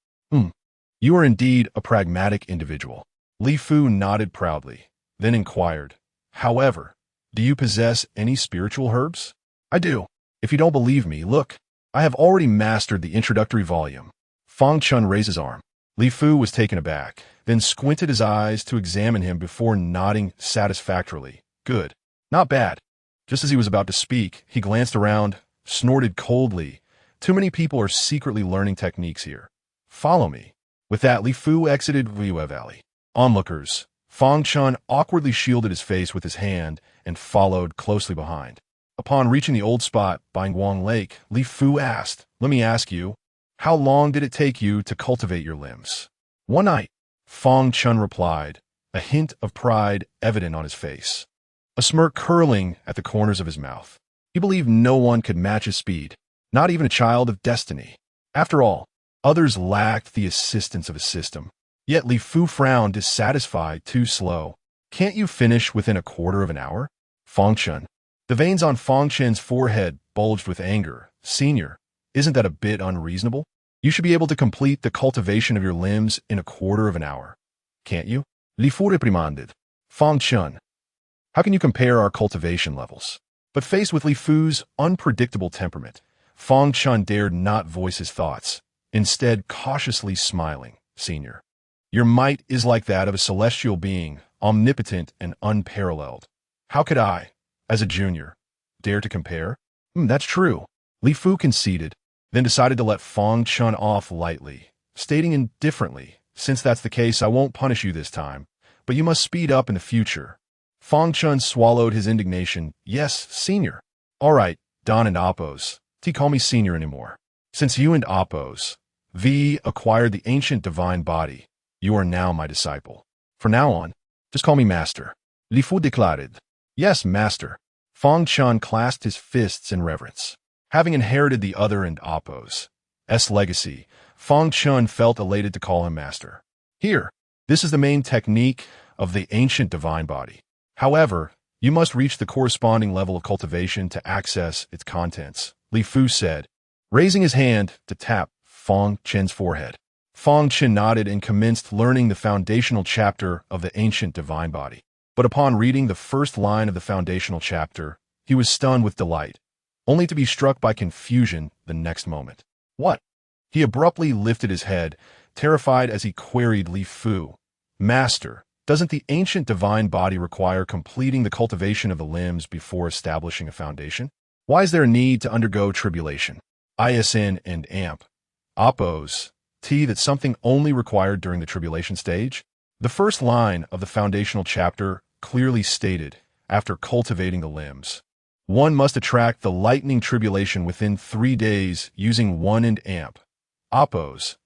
You are indeed a pragmatic individual. Li Fu nodded proudly, then inquired, however, do you possess any spiritual herbs? I do. If you don't believe me, look. I have already mastered the introductory volume. Fang Chen raised his arm. Li Fu was taken aback, then squinted his eyes to examine him before nodding satisfactorily. Good. Not bad. Just as he was about to speak, he glanced around, snorted coldly. Too many people are secretly learning techniques here. Follow me. With that, Li Fu exited Royue Valley. Onlookers, Fang Chen awkwardly shielded his face with his hand and followed closely behind. Upon reaching the old spot by Guang Lake, Li Fu asked, let me ask you, how long did it take you to cultivate your limbs? One night, Fang Chen replied, a hint of pride evident on his face, a smirk curling at the corners of his mouth. He believed no one could match his speed, not even a child of destiny. After all, others lacked the assistance of a system. Yet Li Fu frowned, dissatisfied, too slow. Can't you finish within a quarter of an hour? Fang Chen. The veins on Fang Chen's forehead bulged with anger. Senior, isn't that a bit unreasonable? You should be able to complete the cultivation of your limbs in a quarter of an hour. Can't you? Li Fu reprimanded. Fang Chen, how can you compare our cultivation levels? But faced with Li Fu's unpredictable temperament, Fang Chen dared not voice his thoughts, instead cautiously smiling. Senior, your might is like that of a celestial being, omnipotent and unparalleled. How could I, as a junior, dare to compare? That's true. Li Fu conceded, then decided to let Fang Chen off lightly, stating indifferently, since that's the case, I won't punish you this time, but you must speed up in the future. Fang Chen swallowed his indignation. Yes, senior. All right, Don and Appos, don't call me senior anymore. Since you and Appos, V acquired the ancient divine body, you are now my disciple. From now on, just call me master. Li Fu declared. Yes, master. Fang Chen clasped his fists in reverence. Having inherited the other and Appos' legacy, Fang Chen felt elated to call him master. Here, this is the main technique of the ancient divine body. However, you must reach the corresponding level of cultivation to access its contents, Li Fu said, raising his hand to tap Fang Chen's forehead. Fang Chen nodded and commenced learning the foundational chapter of the ancient divine body. But upon reading the first line of the foundational chapter, he was stunned with delight, only to be struck by confusion the next moment. What? He abruptly lifted his head, terrified as he queried Li Fu. Master, doesn't the ancient divine body require completing the cultivation of the limbs before establishing a foundation? Why is there a need to undergo tribulation? ISN and AMP. Appos, that something only required during the tribulation stage? The first line of the foundational chapter clearly stated, after cultivating the limbs, one must attract the lightning tribulation within 3 days using 1 and AMP. Appos'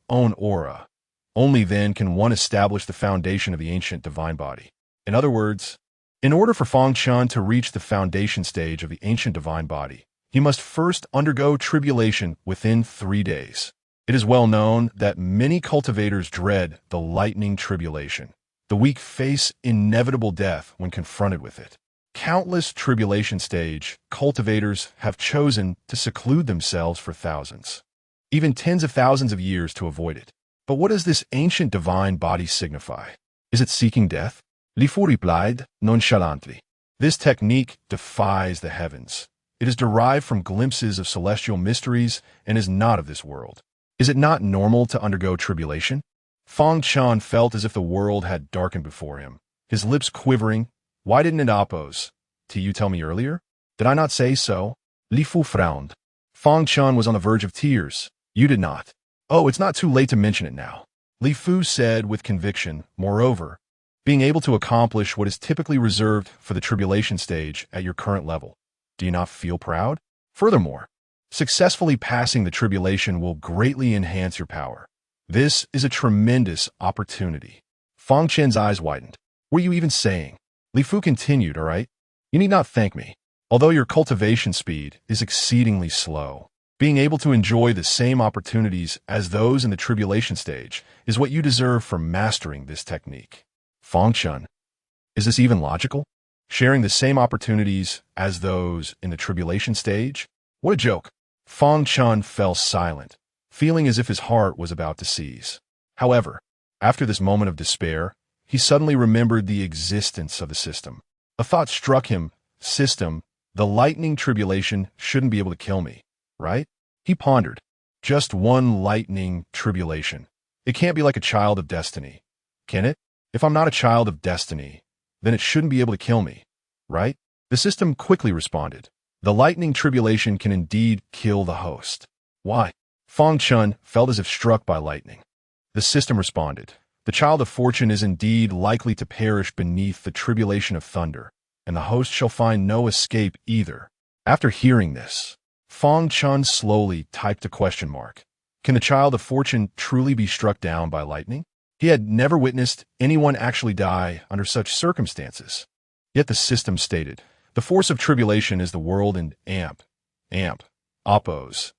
own aura, Only then can one establish the foundation of the ancient divine body. In other words, in order for Fang Chen to reach the foundation stage of the ancient divine body, he must first undergo tribulation within 3 days. It is well known that many cultivators dread the lightning tribulation. The weak face inevitable death when confronted with it. Countless tribulation stage cultivators have chosen to seclude themselves for thousands, even tens of thousands of years to avoid it. But what does this ancient divine body signify? Is it seeking death? Li Fu replied nonchalantly. This technique defies the heavens. It is derived from glimpses of celestial mysteries and is not of this world. Is it not normal to undergo tribulation? Fang Chen felt as if the world had darkened before him, his lips quivering. Why didn't it oppose? Did you tell me earlier? Did I not say so? Li Fu frowned. Fang Chen was on the verge of tears. You did not. Oh, it's not too late to mention it now. Li Fu said with conviction. Moreover, being able to accomplish what is typically reserved for the tribulation stage at your current level, do you not feel proud? Furthermore, successfully passing the tribulation will greatly enhance your power. This is a tremendous opportunity. Fang Chen's eyes widened. Were you even saying? Li Fu continued, all right? You need not thank me. Although your cultivation speed is exceedingly slow, being able to enjoy the same opportunities as those in the tribulation stage is what you deserve for mastering this technique. Fang Chen, is this even logical? Sharing the same opportunities as those in the tribulation stage? What a joke. Fang Chen fell silent, feeling as if his heart was about to seize. However, after this moment of despair, he suddenly remembered the existence of the system. A thought struck him. System, the lightning tribulation shouldn't be able to kill me, right? He pondered. Just one lightning tribulation. It can't be like a child of destiny, can it? If I'm not a child of destiny, then it shouldn't be able to kill me, right? The system quickly responded. The lightning tribulation can indeed kill the host. Why? Fang Chen felt as if struck by lightning. The system responded. The child of fortune is indeed likely to perish beneath the tribulation of thunder, and the host shall find no escape either. After hearing this, Fang Chen slowly typed a question mark. Can the child of fortune truly be struck down by lightning? He had never witnessed anyone actually die under such circumstances. Yet the system stated, the force of tribulation is the world and amp, oppose,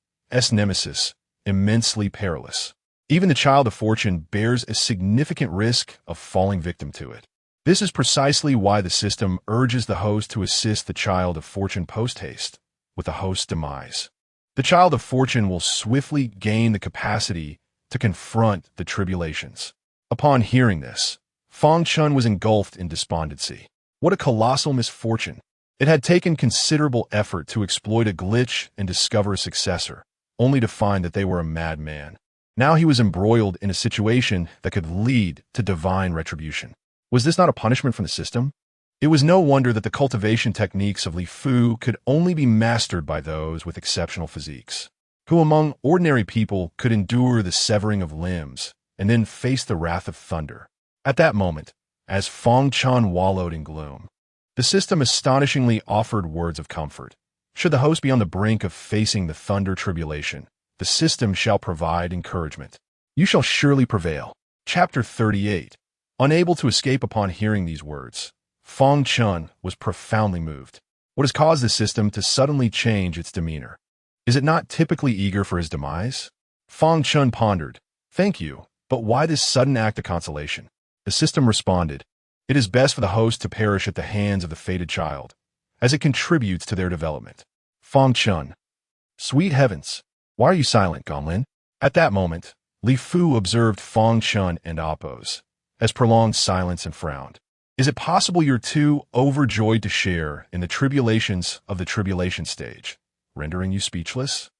nemesis, immensely perilous. Even the child of fortune bears a significant risk of falling victim to it. This is precisely why the system urges the host to assist the child of fortune post-haste with the host's demise. The child of fortune will swiftly gain the capacity to confront the tribulations. Upon hearing this, Fang Chen was engulfed in despondency. What a colossal misfortune! It had taken considerable effort to exploit a glitch and discover a successor, only to find that they were a madman. Now he was embroiled in a situation that could lead to divine retribution. Was this not a punishment from the system? It was no wonder that the cultivation techniques of Li Fu could only be mastered by those with exceptional physiques, who among ordinary people could endure the severing of limbs and then face the wrath of thunder. At that moment, as Fang Chen wallowed in gloom, the system astonishingly offered words of comfort. Should the host be on the brink of facing the thunder tribulation, the system shall provide encouragement. You shall surely prevail. Chapter 38. Unable to escape upon hearing these words, Fang Chen was profoundly moved. What has caused the system to suddenly change its demeanor? Is it not typically eager for his demise? Fang Chen pondered. Thank you, but why this sudden act of consolation? The system responded. It is best for the host to perish at the hands of the fated child, as it contributes to their development. Fang Chen. Sweet heavens! Why are you silent, Gomlin? At that moment, Li Fu observed Fang Chen and oppose, as prolonged silence and frowned. Is it possible you're too overjoyed to share in the tribulations of the tribulation stage, rendering you speechless?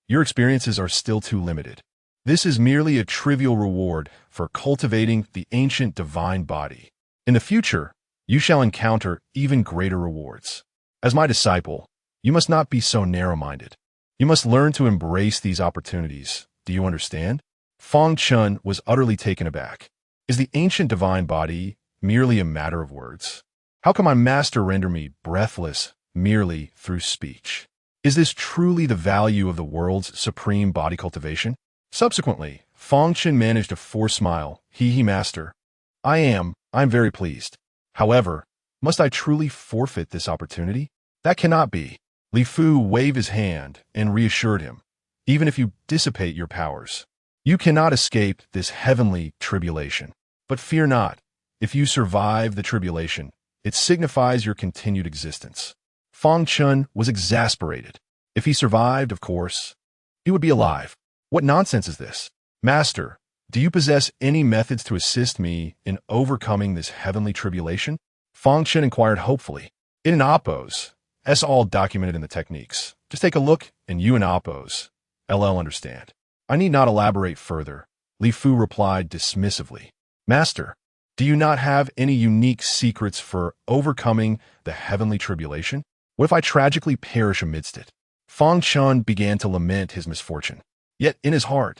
Your experiences are still too limited. This is merely a trivial reward for cultivating the ancient divine body. In the future, you shall encounter even greater rewards. As my disciple, you must not be so narrow-minded. You must learn to embrace these opportunities. Do you understand? Fang Chen was utterly taken aback. Is the ancient divine body merely a matter of words? How can my master render me breathless merely through speech? Is this truly the value of the world's supreme body cultivation? Subsequently, Fang Chen managed a forced smile. Master. I'm very pleased. However, must I truly forfeit this opportunity? That cannot be. Li Fu waved his hand and reassured him. Even if you dissipate your powers, you cannot escape this heavenly tribulation. But fear not. If you survive the tribulation, it signifies your continued existence. Fang Chen was exasperated. If he survived, of course, he would be alive. What nonsense is this? Master, do you possess any methods to assist me in overcoming this heavenly tribulation? Fang Chen inquired hopefully. In an oppose, as all documented in the techniques. Just take a look, and you and oppose. LL understand. I need not elaborate further. Li Fu replied dismissively. Master, do you not have any unique secrets for overcoming the heavenly tribulation? What if I tragically perish amidst it? Fang Chen began to lament his misfortune. Yet in his heart,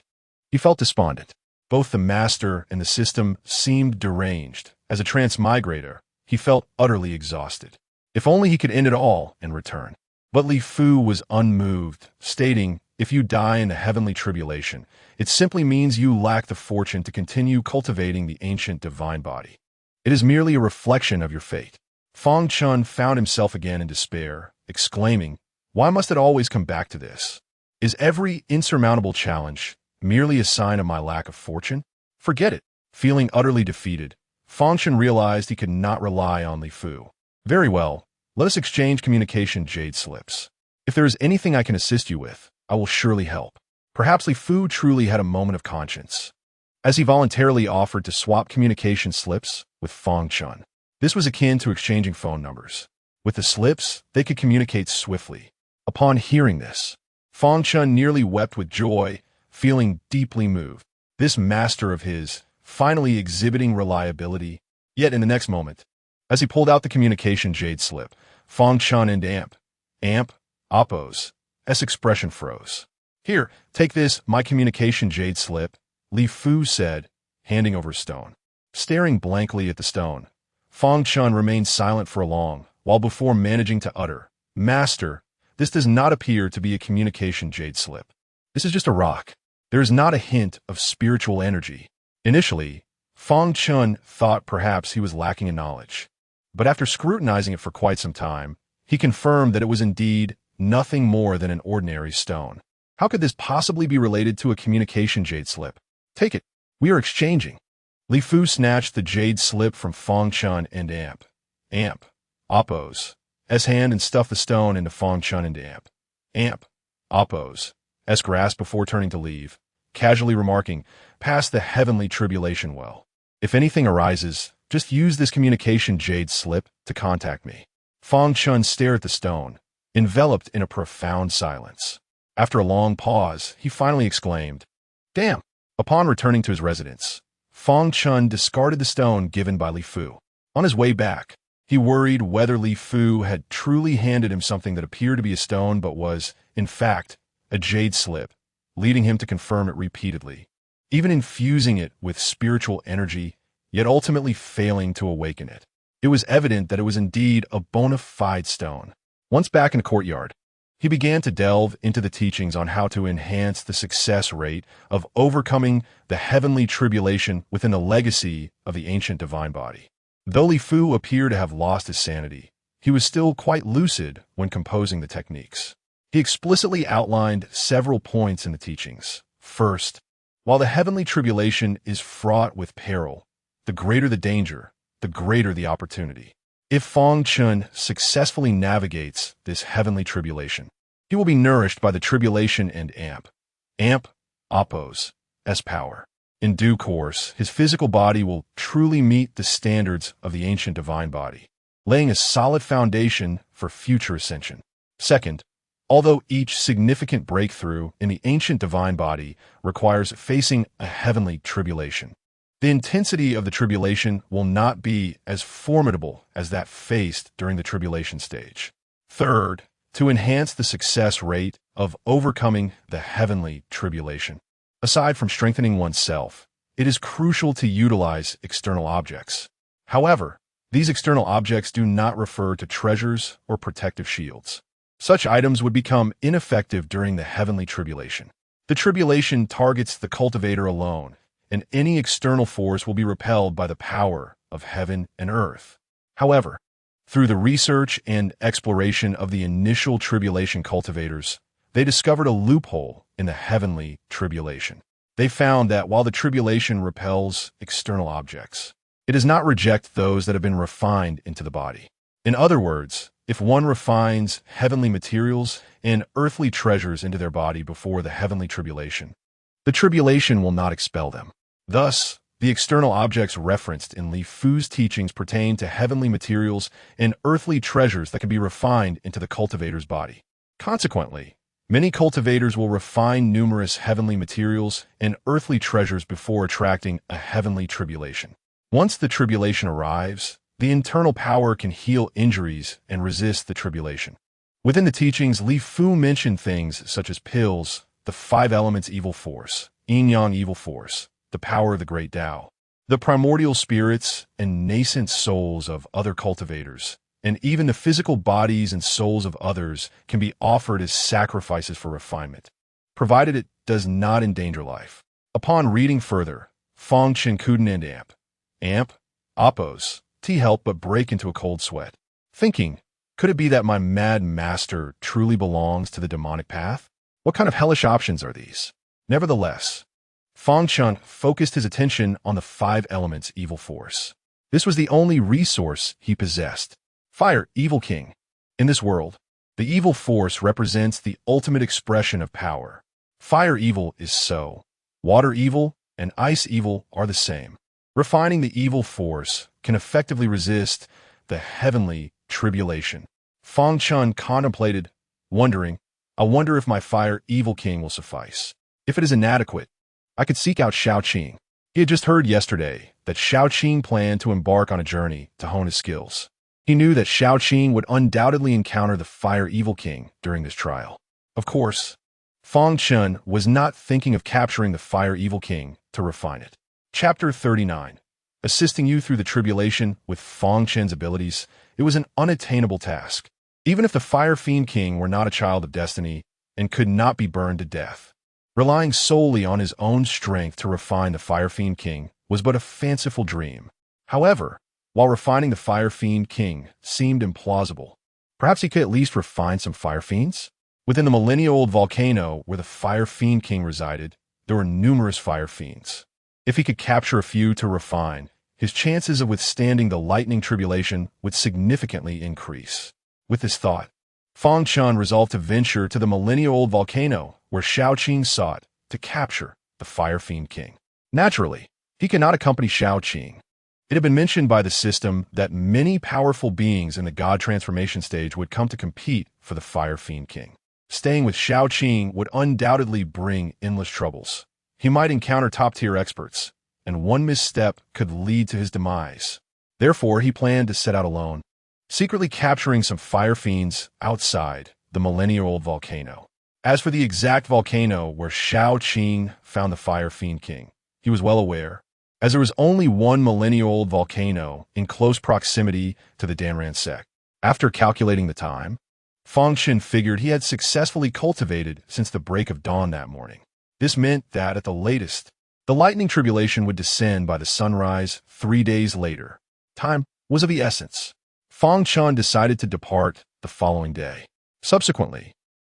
he felt despondent. Both the master and the system seemed deranged. As a transmigrator, he felt utterly exhausted. If only he could end it all and return. But Li Fu was unmoved, stating, if you die in the heavenly tribulation, it simply means you lack the fortune to continue cultivating the ancient divine body. It is merely a reflection of your fate. Fang Chen found himself again in despair, exclaiming, why must it always come back to this? Is every insurmountable challenge merely a sign of my lack of fortune? Forget it. Feeling utterly defeated, Fang Chen realized he could not rely on Li Fu. Very well, let us exchange communication jade slips. If there is anything I can assist you with, I will surely help. Perhaps Li Fu truly had a moment of conscience, as he voluntarily offered to swap communication slips with Fang Chen. This was akin to exchanging phone numbers. With the slips, they could communicate swiftly. Upon hearing this, Fang Chen nearly wept with joy, feeling deeply moved. This master of his, finally exhibiting reliability. Yet in the next moment, as he pulled out the communication jade slip, Fang Chen and oppose, expression froze. Here, take this, my communication jade slip, Li Fu said, handing over a stone. Staring blankly at the stone, Fang Chen remained silent for a long while before managing to utter, Master, this does not appear to be a communication jade slip. This is just a rock. There is not a hint of spiritual energy. Initially, Fang Chen thought perhaps he was lacking in knowledge. But after scrutinizing it for quite some time, he confirmed that it was indeed nothing more than an ordinary stone. How could this possibly be related to a communication jade slip? Take it. We are exchanging. Li Fu snatched the jade slip from Fang Chen and oppose, hand and stuffed the stone into Fang Chen and oppose, grasp before turning to leave, casually remarking, pass the heavenly tribulation well. If anything arises, just use this communication jade slip to contact me. Fang Chen stared at the stone, enveloped in a profound silence. After a long pause, he finally exclaimed, Damn! Upon returning to his residence, Fang Chen discarded the stone given by Li Fu. On his way back, he worried whether Li Fu had truly handed him something that appeared to be a stone but was, in fact, a jade slip, leading him to confirm it repeatedly, even infusing it with spiritual energy, yet ultimately failing to awaken it. It was evident that it was indeed a bona fide stone. Once back in the courtyard, he began to delve into the teachings on how to enhance the success rate of overcoming the heavenly tribulation within the legacy of the ancient divine body. Though Li Fu appeared to have lost his sanity, he was still quite lucid when composing the techniques. He explicitly outlined several points in the teachings. First, while the heavenly tribulation is fraught with peril, the greater the danger, the greater the opportunity. If Fang Chen successfully navigates this heavenly tribulation, he will be nourished by the tribulation and oppose, power. In due course, his physical body will truly meet the standards of the ancient divine body, laying a solid foundation for future ascension. Second, although each significant breakthrough in the ancient divine body requires facing a heavenly tribulation, the intensity of the tribulation will not be as formidable as that faced during the tribulation stage. Third, to enhance the success rate of overcoming the heavenly tribulation, aside from strengthening oneself, it is crucial to utilize external objects. However, these external objects do not refer to treasures or protective shields. Such items would become ineffective during the heavenly tribulation. The tribulation targets the cultivator alone, and any external force will be repelled by the power of heaven and earth. However, through the research and exploration of the initial tribulation cultivators, they discovered a loophole in the heavenly tribulation. They found that while the tribulation repels external objects, it does not reject those that have been refined into the body. In other words, if one refines heavenly materials and earthly treasures into their body before the heavenly tribulation, the tribulation will not expel them. Thus, the external objects referenced in Li Fu's teachings pertain to heavenly materials and earthly treasures that can be refined into the cultivator's body. Consequently, many cultivators will refine numerous heavenly materials and earthly treasures before attracting a heavenly tribulation. Once the tribulation arrives, the internal power can heal injuries and resist the tribulation. Within the teachings, Li Fu mentioned things such as pills, the 5 elements evil force, yin-yang evil force, the power of the great Tao, the primordial spirits and nascent souls of other cultivators, and even the physical bodies and souls of others can be offered as sacrifices for refinement, provided it does not endanger life. Upon reading further, Fang Chen couldn't end amp, oppose, help but break into a cold sweat, thinking, could it be that my mad master truly belongs to the demonic path? What kind of hellish options are these? Nevertheless, Fang Chen focused his attention on the 5 elements evil force. This was the only resource he possessed. Fire, evil king. In this world, the evil force represents the ultimate expression of power. Fire evil is so. Water evil and ice evil are the same. Refining the evil force can effectively resist the heavenly tribulation. Fang Chen contemplated, wondering, I wonder if my fire evil king will suffice. If it is inadequate, I could seek out Shaoqing. He had just heard yesterday that Shaoqing planned to embark on a journey to hone his skills. He knew that Shaoqing would undoubtedly encounter the Fire Evil King during this trial. Of course, Fang Chen was not thinking of capturing the Fire Evil King to refine it. Chapter 39. Assisting you through the tribulation with Fang Chen's abilities, it was an unattainable task. Even if the Fire Fiend King were not a child of destiny and could not be burned to death, relying solely on his own strength to refine the Fire Fiend King was but a fanciful dream. However, while refining the Fire Fiend King seemed implausible, perhaps he could at least refine some Fire Fiends? Within the millennia-old volcano where the Fire Fiend King resided, there were numerous Fire Fiends. If he could capture a few to refine, his chances of withstanding the lightning tribulation would significantly increase. With this thought, Fang Chen resolved to venture to the millennia-old volcano where Shaoqing sought to capture the Fire Fiend King. Naturally, he could not accompany Shaoqing. It had been mentioned by the system that many powerful beings in the God transformation stage would come to compete for the Fire Fiend King. Staying with Shaoqing would undoubtedly bring endless troubles. He might encounter top-tier experts, and one misstep could lead to his demise. Therefore, he planned to set out alone, secretly capturing some Fire Fiends outside the millennia-old volcano. As for the exact volcano where Shaoqing found the Fire Fiend King, he was well aware, as there was only one millennia-old volcano in close proximity to the Danran sect. After calculating the time, Fang Chen figured he had successfully cultivated since the break of dawn that morning. This meant that, at the latest, the lightning tribulation would descend by the sunrise 3 days later. Time was of the essence. Fang Chen decided to depart the following day. Subsequently,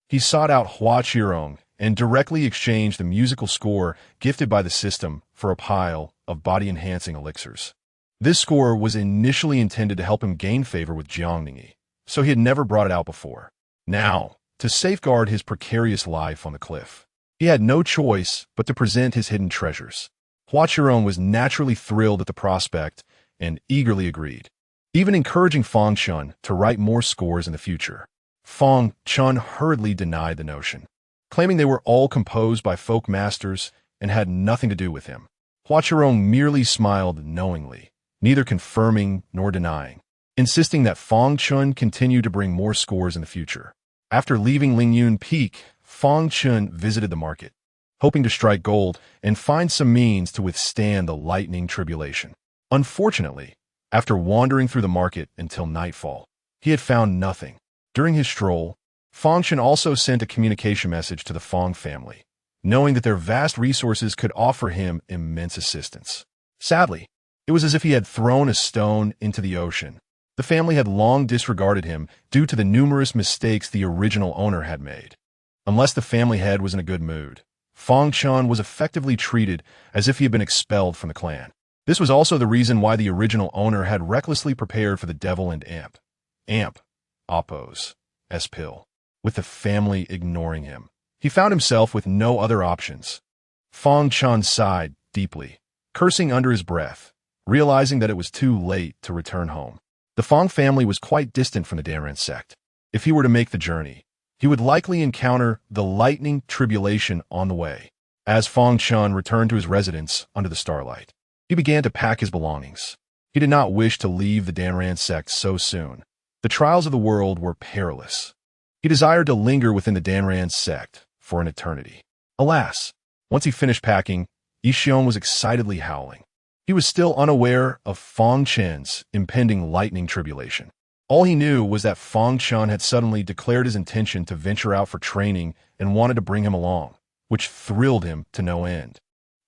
he sought out Hua Qirong and directly exchanged the musical score gifted by the system for a pile of body-enhancing elixirs. This score was initially intended to help him gain favor with Jiangning, so he had never brought it out before. Now, to safeguard his precarious life on the cliff, he had no choice but to present his hidden treasures. Hua Qirong was naturally thrilled at the prospect and eagerly agreed, even encouraging Fang Chen to write more scores in the future. Fang Chen hurriedly denied the notion, claiming they were all composed by folk masters and had nothing to do with him. Hua Qirong merely smiled knowingly, neither confirming nor denying, insisting that Fang Chen continue to bring more scores in the future. After leaving Lingyun Peak, Fang Chen visited the market, hoping to strike gold and find some means to withstand the lightning tribulation. Unfortunately, after wandering through the market until nightfall, he had found nothing. During his stroll, Fang Chen also sent a communication message to the Fang family, knowing that their vast resources could offer him immense assistance. Sadly, it was as if he had thrown a stone into the ocean. The family had long disregarded him due to the numerous mistakes the original owner had made. Unless the family head was in a good mood, Fang Chen was effectively treated as if he had been expelled from the clan. This was also the reason why the original owner had recklessly prepared for the devil and amp, oppose, pill. With the family ignoring him, he found himself with no other options. Fang Chen sighed deeply, cursing under his breath, realizing that it was too late to return home. The Fang family was quite distant from the Danran sect. If he were to make the journey, he would likely encounter the lightning tribulation on the way. As Fang Chen returned to his residence under the starlight, he began to pack his belongings. He did not wish to leave the Danran sect so soon. The trials of the world were perilous. He desired to linger within the Danran sect for an eternity. Alas, once he finished packing, Yixiong was excitedly howling. He was still unaware of Fang Chen's impending lightning tribulation. All he knew was that Fang Chen had suddenly declared his intention to venture out for training and wanted to bring him along, which thrilled him to no end.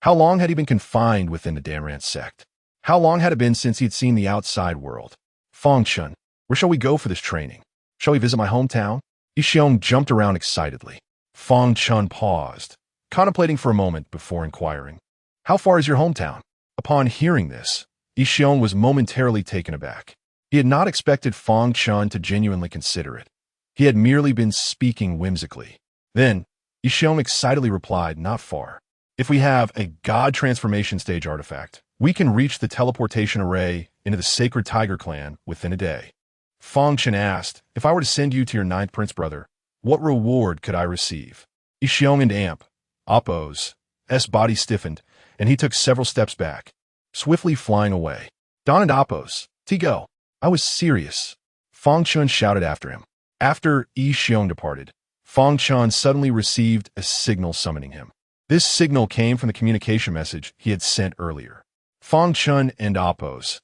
How long had he been confined within the Danran sect? How long had it been since he had seen the outside world? Fang Chen, where shall we go for this training? Shall we visit my hometown? Yixiong jumped around excitedly. Fang Chen paused, contemplating for a moment before inquiring, "How far is your hometown?" Upon hearing this, Yixiong was momentarily taken aback. He had not expected Fang Chen to genuinely consider it. He had merely been speaking whimsically. Then, Yixiong excitedly replied, "Not far. If we have a God transformation stage artifact, we can reach the teleportation array into the sacred tiger clan within a day." Fang Chen asked, "If I were to send you to your ninth prince brother, what reward could I receive?" Yixiong and Oppo's body stiffened, and he took several steps back, swiftly flying away. "Don and Oppos, go. I was serious," Fang Chen shouted after him. After Yixiong departed, Fang Chen suddenly received a signal summoning him. This signal came from the communication message he had sent earlier. Fang Chen and Oppos'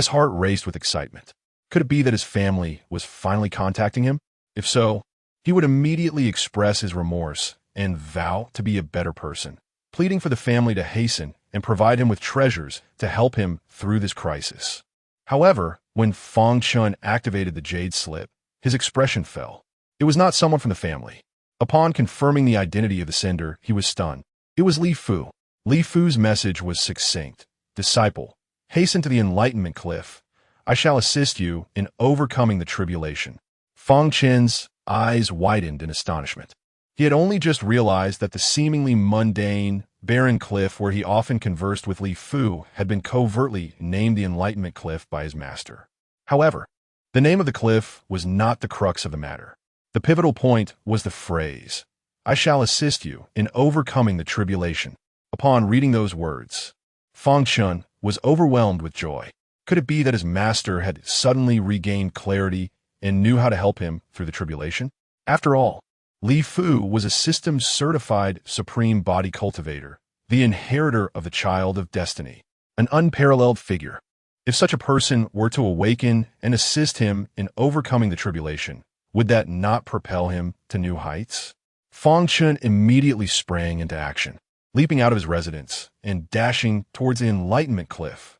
heart raced with excitement. Could it be that his family was finally contacting him? If so, he would immediately express his remorse and vow to be a better person, pleading for the family to hasten and provide him with treasures to help him through this crisis. However, when Fang Chen activated the jade slip, his expression fell. It was not someone from the family. Upon confirming the identity of the sender, he was stunned. It was Li Fu. Li Fu's message was succinct. "Disciple, hasten to the enlightenment cliff. I shall assist you in overcoming the tribulation." Fang Chen's eyes widened in astonishment. He had only just realized that the seemingly mundane, barren cliff where he often conversed with Li Fu had been covertly named the Enlightenment Cliff by his master. However, the name of the cliff was not the crux of the matter. The pivotal point was the phrase, "I shall assist you in overcoming the tribulation." Upon reading those words, Fang Chen was overwhelmed with joy. Could it be that his master had suddenly regained clarity and knew how to help him through the tribulation? After all, Li Fu was a systems-certified supreme body cultivator, the inheritor of the child of destiny, an unparalleled figure. If such a person were to awaken and assist him in overcoming the tribulation, would that not propel him to new heights? Fang Chen immediately sprang into action, leaping out of his residence and dashing towards the Enlightenment Cliff.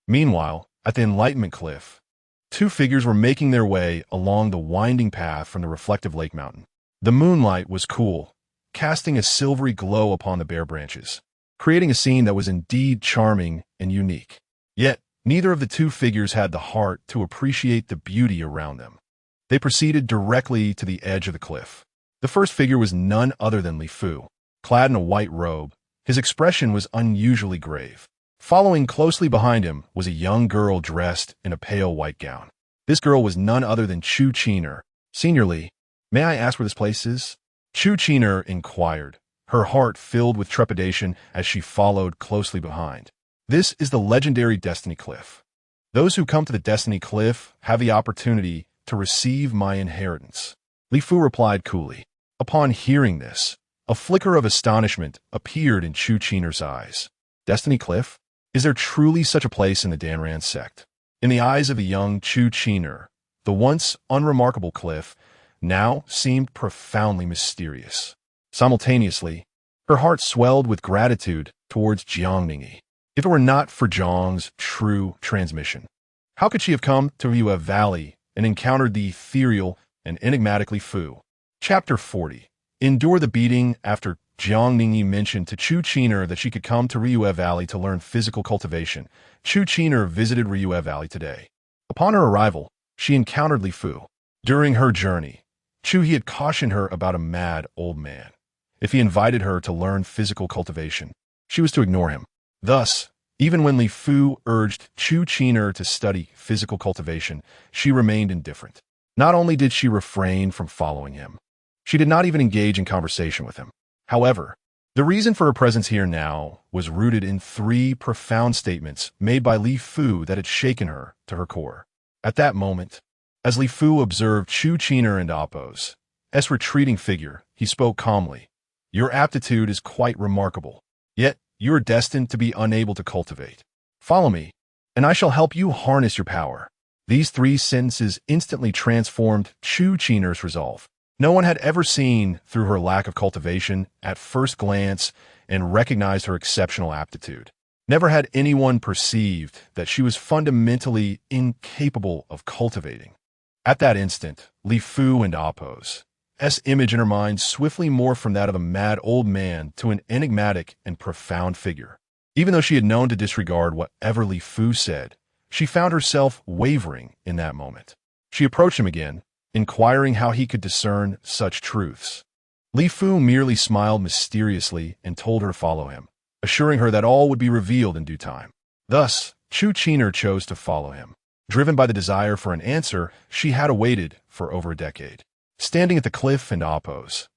Meanwhile, at the Enlightenment Cliff, two figures were making their way along the winding path from the reflective lake mountain. The moonlight was cool, casting a silvery glow upon the bare branches, creating a scene that was indeed charming and unique. Yet, neither of the two figures had the heart to appreciate the beauty around them. They proceeded directly to the edge of the cliff. The first figure was none other than Li Fu. Clad in a white robe, his expression was unusually grave. Following closely behind him was a young girl dressed in a pale white gown. This girl was none other than Chu Qiner. "Senior Li, may I ask where this place is?" Chu Qiner inquired, her heart filled with trepidation as she followed closely behind. "This is the legendary Destiny Cliff. Those who come to the Destiny Cliff have the opportunity to receive my inheritance," Li Fu replied coolly. Upon hearing this, a flicker of astonishment appeared in Chu Qiner's eyes. Destiny Cliff? Is there truly such a place in the Danran sect? In the eyes of the young Chu Qiner, the once unremarkable cliff now seemed profoundly mysterious. Simultaneously, Her heart swelled with gratitude towards Jiangningi. If it were not for Zhang's true transmission, how could she have come to Yue Valley and encountered the ethereal and enigmatically Fu? Chapter 40. Endure the beating. After Jiangningi mentioned to Chu Qiner that she could come to Ryue Valley to learn physical cultivation, Chu Qiner visited Ryue Valley today. Upon her arrival, she encountered Li Fu. During her journey, Chu He had cautioned her about a mad old man. If he invited her to learn physical cultivation, she was to ignore him. Thus, even when Li Fu urged Chu Qiner to study physical cultivation, she remained indifferent. Not only did she refrain from following him, she did not even engage in conversation with him. However, the reason for her presence here now was rooted in 3 profound statements made by Li Fu that had shaken her to her core. At that moment, as Li Fu observed Chu Qiner and Appo's retreating figure, he spoke calmly. Your aptitude is quite remarkable, yet you are destined to be unable to cultivate. Follow me, and I shall help you harness your power. These 3 sentences instantly transformed Chu Qiner's resolve. No one had ever seen through her lack of cultivation at first glance and recognized her exceptional aptitude. Never had anyone perceived that she was fundamentally incapable of cultivating. At that instant, Li Fu and Appo's image in her mind swiftly morphed from that of a mad old man to an enigmatic and profound figure. Even though she had known to disregard whatever Li Fu said, she found herself wavering in that moment. She approached him again, inquiring how he could discern such truths. Li Fu merely smiled mysteriously and told her to follow him, assuring her that all would be revealed in due time. Thus, Chu Qiner chose to follow him. Driven by the desire for an answer she had awaited for over a decade. Standing at the cliff and Appo's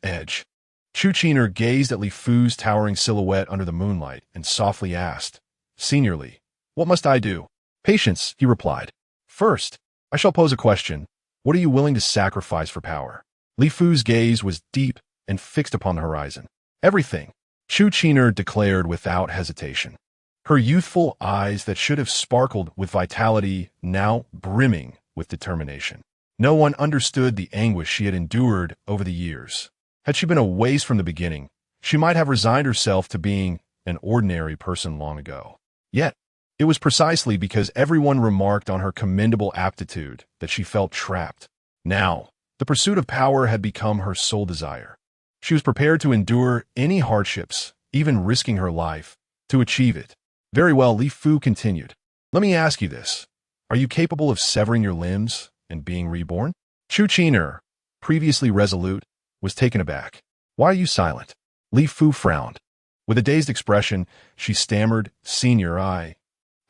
edge, Chu Qiner gazed at Li Fu's towering silhouette under the moonlight and softly asked, Senior Li, what must I do? Patience, he replied. First, I shall pose a question. What are you willing to sacrifice for power? Li Fu's gaze was deep and fixed upon the horizon. Everything, Chu Qiner declared without hesitation. Her youthful eyes that should have sparkled with vitality now brimming with determination. No one understood the anguish she had endured over the years. Had she been a waste from the beginning, she might have resigned herself to being an ordinary person long ago. Yet, it was precisely because everyone remarked on her commendable aptitude that she felt trapped. Now, the pursuit of power had become her sole desire. She was prepared to endure any hardships, even risking her life, to achieve it. Very well, Li Fu continued. Let me ask you this. Are you capable of severing your limbs and being reborn? Chu Qiner, previously resolute, was taken aback. Why are you silent? Li Fu frowned. With a dazed expression, she stammered, Senior, I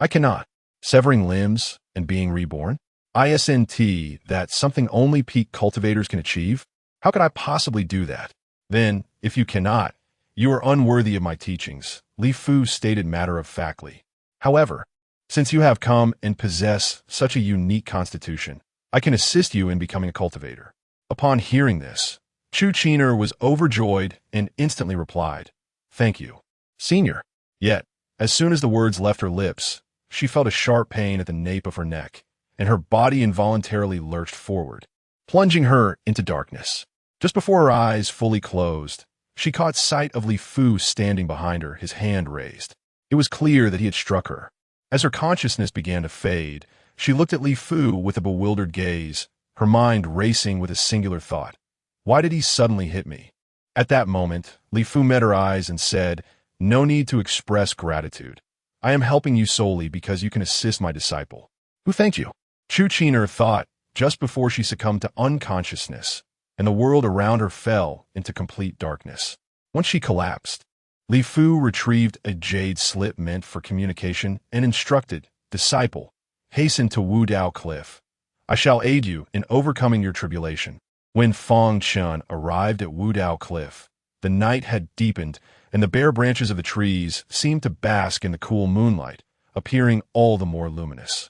cannot. Severing limbs and being reborn? ISNT, that's something only peak cultivators can achieve? How could I possibly do that? Then, if you cannot, you are unworthy of my teachings, Li Fu stated matter-of-factly. However, since you have come and possess such a unique constitution, I can assist you in becoming a cultivator. Upon hearing this, Chu Qiner was overjoyed and instantly replied, Thank you, Senior. Yet, as soon as the words left her lips, she felt a sharp pain at the nape of her neck, and her body involuntarily lurched forward, plunging her into darkness. Just before her eyes fully closed, she caught sight of Li Fu standing behind her, his hand raised. It was clear that he had struck her. As her consciousness began to fade, she looked at Li Fu with a bewildered gaze, her mind racing with a singular thought. Why did he suddenly hit me? At that moment, Li Fu met her eyes and said, No need to express gratitude. I am helping you solely because you can assist my disciple. Who thanked you? Chu Qiner thought just before she succumbed to unconsciousness, and the world around her fell into complete darkness. Once she collapsed, Li Fu retrieved a jade slip meant for communication and instructed, Disciple, hasten to Wu Dao Cliff. I shall aid you in overcoming your tribulation. When Fang Chen arrived at Wu Dao Cliff, the night had deepened and the bare branches of the trees seemed to bask in the cool moonlight, appearing all the more luminous.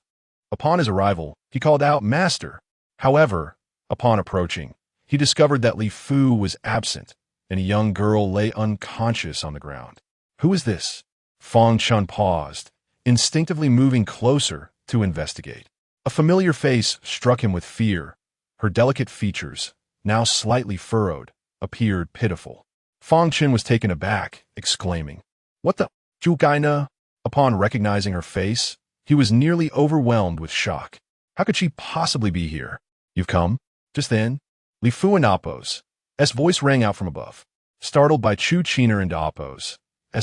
Upon his arrival, he called out, Master. However, upon approaching, he discovered that Li Fu was absent, and a young girl lay unconscious on the ground. Who is this? Fang Chen paused, instinctively moving closer to investigate. A familiar face struck him with fear. Her delicate features, now slightly furrowed, appeared pitiful. Fang Chen was taken aback, exclaiming, "What the Jugaina?" Upon recognizing her face, he was nearly overwhelmed with shock. How could she possibly be here? "You've come?" Just then, Li Fu and Appo's voice rang out from above. Startled by Chu Qiner and Appo's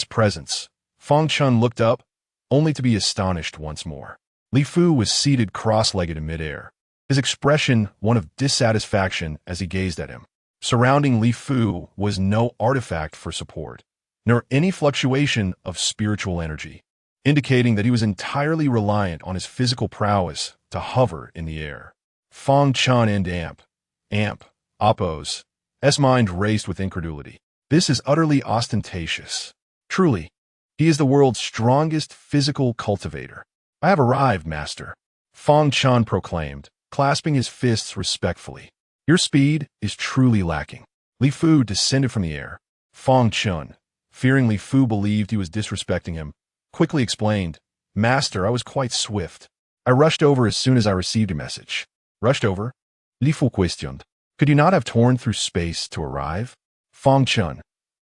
presence, Fang Chen looked up, only to be astonished once more. Li Fu was seated cross-legged in midair, his expression one of dissatisfaction as he gazed at him. Surrounding Li Fu was no artifact for support, nor any fluctuation of spiritual energy, indicating that he was entirely reliant on his physical prowess to hover in the air. Fang Chen and Appo's mind raced with incredulity. This is utterly ostentatious. Truly, he is the world's strongest physical cultivator. "I have arrived, master," Fang Chen proclaimed, clasping his fists respectfully. "Your speed is truly lacking." Li Fu descended from the air. Fang Chen, fearing Li Fu believed he was disrespecting him, quickly explained, "Master, I was quite swift. I rushed over as soon as I received your message." "Rushed over?" Li Fu questioned. "Could you not have torn through space to arrive?" Fang Chen.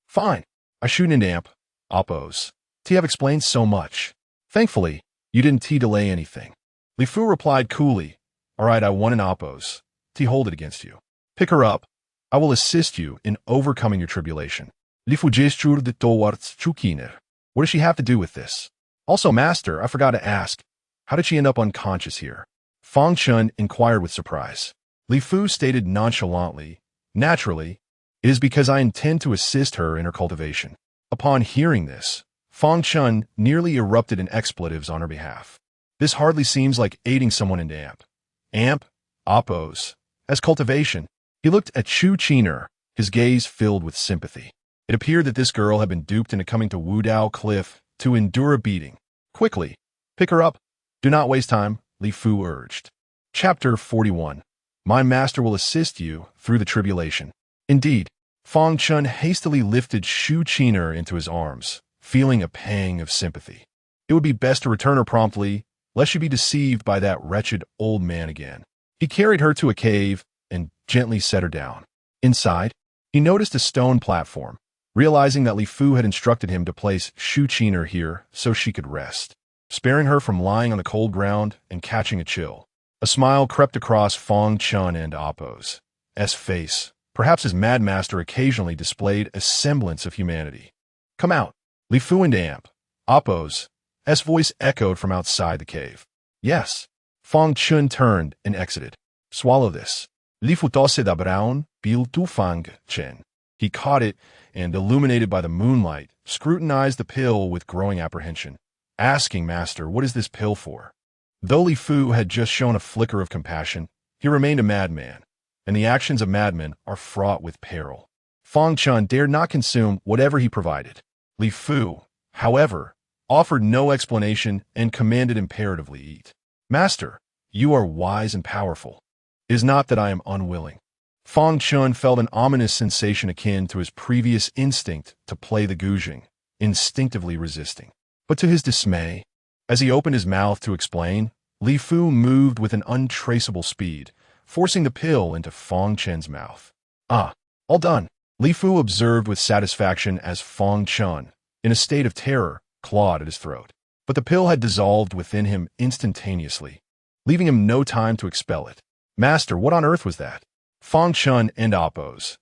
"Fine. I shoot into Appo's. T have explained so much. Thankfully, you didn't delay anything." Li Fu replied coolly, "All right, I won an Appo's. Hold it against you. Pick her up. I will assist you in overcoming your tribulation." Li Fu gestured towards Chu Qiner. "What does she have to do with this? Also, master, I forgot to ask, how did she end up unconscious here?" Fang Chen inquired with surprise. Li Fu stated nonchalantly, "Naturally, it is because I intend to assist her in her cultivation." Upon hearing this, Fang Chen nearly erupted in expletives on her behalf. This hardly seems like aiding someone in Appo's cultivation. He looked at Chu Qiner, his gaze filled with sympathy. It appeared that this girl had been duped into coming to Wudao Cliff to endure a beating. "Quickly, pick her up. Do not waste time," Li Fu urged. Chapter 41. My master will assist you through the tribulation. Indeed, Fang Chen hastily lifted Chu Qiner into his arms, feeling a pang of sympathy. It would be best to return her promptly, lest she be deceived by that wretched old man again. He carried her to a cave and gently set her down. Inside, he noticed a stone platform, realizing that Li Fu had instructed him to place Chu Qiner here so she could rest, sparing her from lying on the cold ground and catching a chill. A smile crept across Fang Chen and Appo's face. Perhaps his mad master occasionally displayed a semblance of humanity. "Come out." Li Fu and Appo's voice echoed from outside the cave. "Yes." Fang Chen turned and exited. "Swallow this." Li Fu tossed da brown bil to Fang Chen. He caught it and, illuminated by the moonlight, scrutinized the pill with growing apprehension, asking, "Master, what is this pill for?" Though Li Fu had just shown a flicker of compassion, he remained a madman, and the actions of madmen are fraught with peril. Fang Chen dared not consume whatever he provided. Li Fu, however, offered no explanation and commanded imperatively, "Eat." "Master, you are wise and powerful. It is not that I am unwilling." Fang Chen felt an ominous sensation akin to his previous instinct to play the guzheng, instinctively resisting. But to his dismay, as he opened his mouth to explain, Li Fu moved with an untraceable speed, forcing the pill into Fang Chen's mouth. "Ah, all done," Li Fu observed with satisfaction as Fang Chen, in a state of terror, clawed at his throat. But the pill had dissolved within him instantaneously, leaving him no time to expel it. "Master, what on earth was that?" Fang Chen and Appo's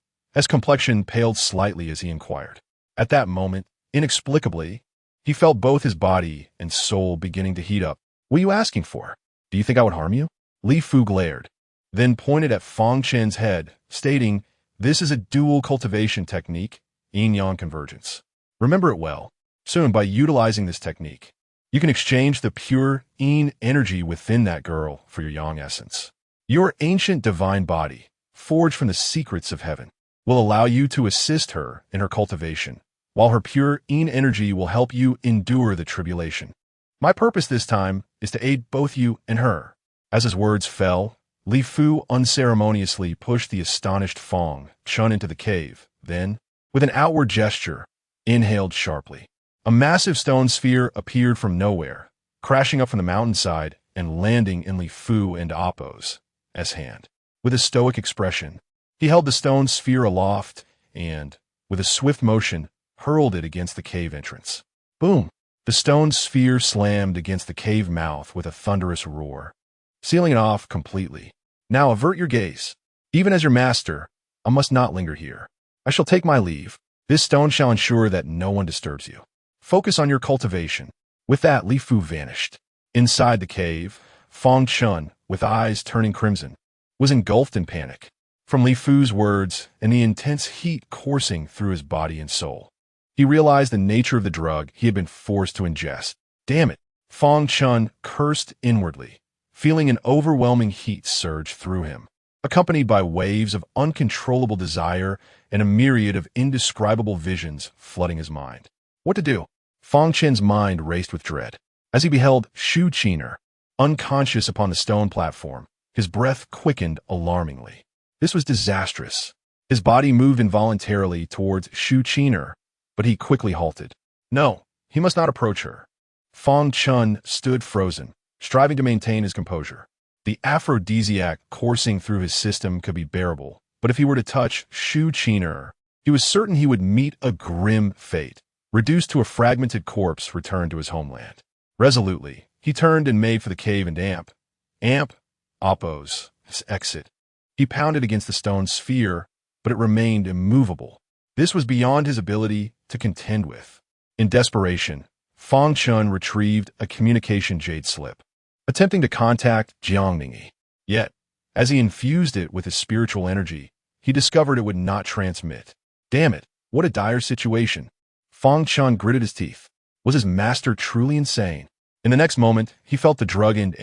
complexion paled slightly as he inquired. At that moment, inexplicably, he felt both his body and soul beginning to heat up. "What are you asking for? Do you think I would harm you?" Li Fu glared, then pointed at Fang Chen's head, stating, "This is a dual cultivation technique, yin-yang convergence. Remember it well. Soon, by utilizing this technique, you can exchange the pure yin energy within that girl for your yang essence. Your ancient divine body, forged from the secrets of heaven, will allow you to assist her in her cultivation, while her pure yin energy will help you endure the tribulation. My purpose this time is to aid both you and her." As his words fell, Li Fu unceremoniously pushed the astonished Fang Chen into the cave, then, with an outward gesture, inhaled sharply. A massive stone sphere appeared from nowhere, crashing up from the mountainside and landing in Li Fu and Appo's hand. With a stoic expression, he held the stone sphere aloft and, with a swift motion, hurled it against the cave entrance. Boom! The stone sphere slammed against the cave mouth with a thunderous roar, sealing it off completely. Now avert your gaze. Even as your master, I must not linger here. I shall take my leave. This stone shall ensure that no one disturbs you. Focus on your cultivation. With that, Li Fu vanished. Inside the cave, Fang Chen, with eyes turning crimson, was engulfed in panic. From Li Fu's words and the intense heat coursing through his body and soul, he realized the nature of the drug he had been forced to ingest. Damn it! Fang Chen cursed inwardly, feeling an overwhelming heat surge through him, accompanied by waves of uncontrollable desire and a myriad of indescribable visions flooding his mind. What to do? Fang Chen's mind raced with dread. As he beheld Shu Qiner, unconscious upon the stone platform, his breath quickened alarmingly. This was disastrous. His body moved involuntarily towards Shu Qiner, but he quickly halted. No, he must not approach her. Fang Chen stood frozen, striving to maintain his composure. The aphrodisiac coursing through his system could be bearable, but if he were to touch Shu Qiner, he was certain he would meet a grim fate, reduced to a fragmented corpse returned to his homeland. Resolutely, he turned and made for the cave and oppose, his exit. He pounded against the stone sphere, but it remained immovable. This was beyond his ability to contend with. In desperation, Fang Chen retrieved a communication jade slip, attempting to contact Jiangning. Yet, as he infused it with his spiritual energy, he discovered it would not transmit. Damn it, what a dire situation. Fang Chen gritted his teeth. Was his master truly insane? In the next moment, he felt the drug end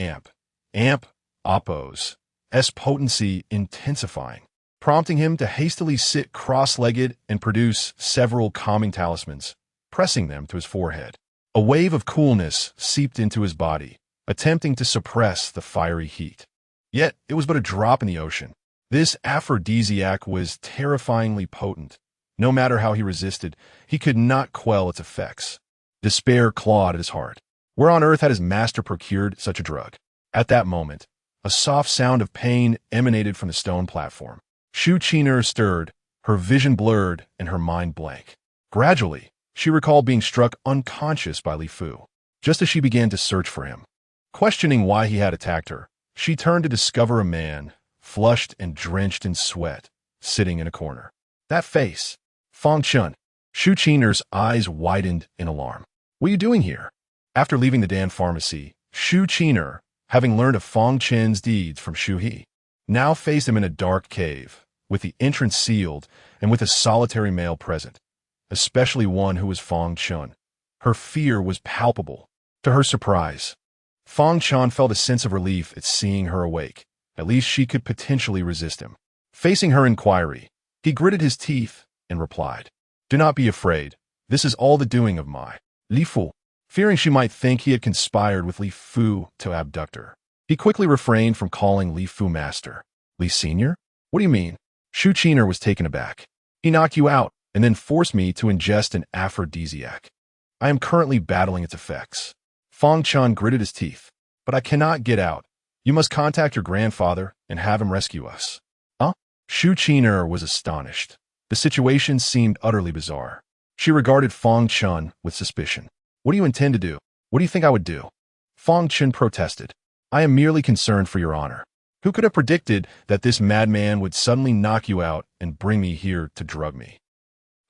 oppose, potency intensifying, prompting him to hastily sit cross-legged and produce several calming talismans, pressing them to his forehead. A wave of coolness seeped into his body, attempting to suppress the fiery heat. Yet it was but a drop in the ocean. This aphrodisiac was terrifyingly potent. No matter how he resisted, he could not quell its effects. Despair clawed at his heart. Where on earth had his master procured such a drug? At that moment, a soft sound of pain emanated from the stone platform. Shu Qiner stirred, her vision blurred and her mind blank. Gradually, she recalled being struck unconscious by Li Fu, just as she began to search for him. Questioning why he had attacked her, she turned to discover a man, flushed and drenched in sweat, sitting in a corner. That face! Fang Chen. Shu Qiner's eyes widened in alarm. What are you doing here? After leaving the Dan pharmacy, Shu Qiner, having learned of Fang Chen's deeds from Shu He, now faced him in a dark cave, with the entrance sealed and with a solitary male present, especially one who was Fang Chen. Her fear was palpable. To her surprise, Fang Chen felt a sense of relief at seeing her awake. At least she could potentially resist him. Facing her inquiry, he gritted his teeth and replied, "Do not be afraid. This is all the doing of my Li Fu." Fearing she might think he had conspired with Li Fu to abduct her, he quickly refrained from calling Li Fu master. "Li Senior? What do you mean?" Shu Qiner was taken aback. "He knocked you out and then forced me to ingest an aphrodisiac. I am currently battling its effects." Fang Chen gritted his teeth. "But I cannot get out. You must contact your grandfather and have him rescue us." Huh? Shu Qiner was astonished. The situation seemed utterly bizarre. She regarded Fang Chen with suspicion. "What do you intend to do? What do you think I would do?" Fang Chen protested. "I am merely concerned for your honor. Who could have predicted that this madman would suddenly knock you out and bring me here to drug me?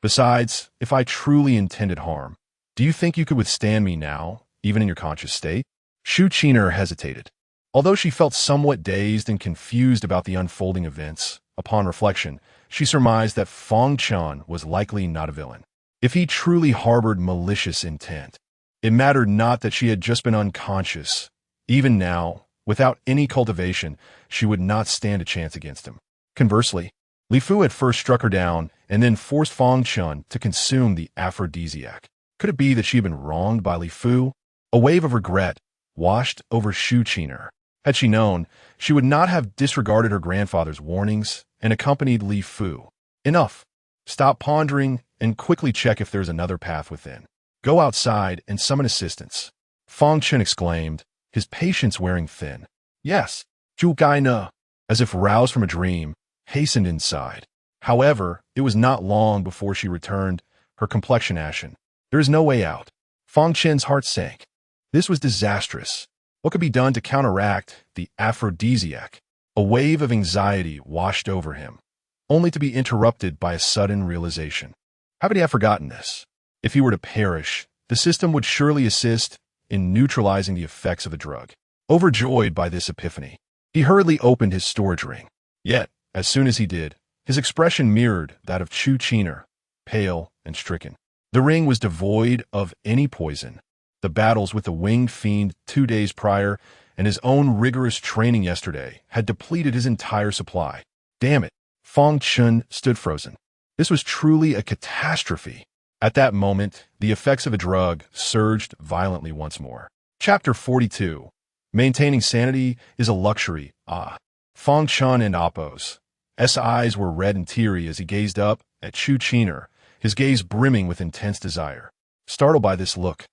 Besides, if I truly intended harm, do you think you could withstand me now, even in your conscious state?" Shu Qiner hesitated. Although she felt somewhat dazed and confused about the unfolding events, upon reflection, she surmised that Fang Chen was likely not a villain. If he truly harbored malicious intent, it mattered not that she had just been unconscious. Even now, without any cultivation, she would not stand a chance against him. Conversely, Li Fu had first struck her down and then forced Fang Chen to consume the aphrodisiac. Could it be that she had been wronged by Li Fu? A wave of regret washed over Shu Qiner. Had she known, she would not have disregarded her grandfather's warnings and accompanied Li Fu. Enough. Stop pondering and quickly check if there's another path within. Go outside and summon assistance. Fang Chen exclaimed, his patience wearing thin. Yes, Zhu Gai Ne, as if roused from a dream, hastened inside. However, it was not long before she returned, her complexion ashen. There is no way out. Fang Chen's heart sank. This was disastrous. What could be done to counteract the aphrodisiac? A wave of anxiety washed over him, only to be interrupted by a sudden realization. Haven't I forgotten this? If he were to perish, the system would surely assist in neutralizing the effects of the drug. Overjoyed by this epiphany, he hurriedly opened his storage ring. Yet, as soon as he did, his expression mirrored that of Chu Chiner, pale and stricken. The ring was devoid of any poison. The battles with the winged fiend 2 days prior and his own rigorous training yesterday had depleted his entire supply. Damn it! Fang Chen stood frozen. This was truly a catastrophe. At that moment, the effects of a drug surged violently once more. Chapter 42. Maintaining sanity is a luxury. Fang Chen and Appos. S. eyes were red and teary as he gazed up at Chu Chiner, his gaze brimming with intense desire. Startled by this look,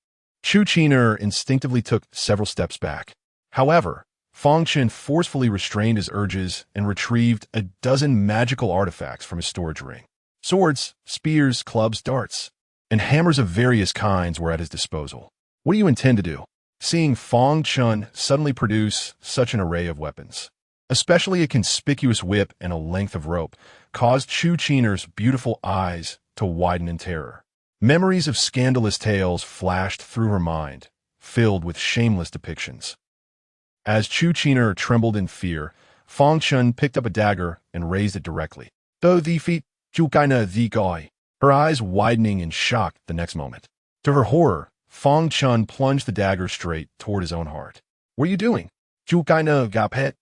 Chu Chiner instinctively took several steps back. However, Fang Chen forcefully restrained his urges and retrieved a dozen magical artifacts from his storage ring. Swords, spears, clubs, darts, and hammers of various kinds were at his disposal. What do you intend to do? Seeing Fang Chen suddenly produce such an array of weapons, especially a conspicuous whip and a length of rope, caused Chu Chiner's beautiful eyes to widen in terror. Memories of scandalous tales flashed through her mind, filled with shameless depictions. As Chu Chiner trembled in fear, Fang Chen picked up a dagger and raised it directly. Though the feet, Chu Kaina the guy. Her eyes widening in shock the next moment. To her horror, Fang Chen plunged the dagger straight toward his own heart. What are you doing? Chu Kaina gapet.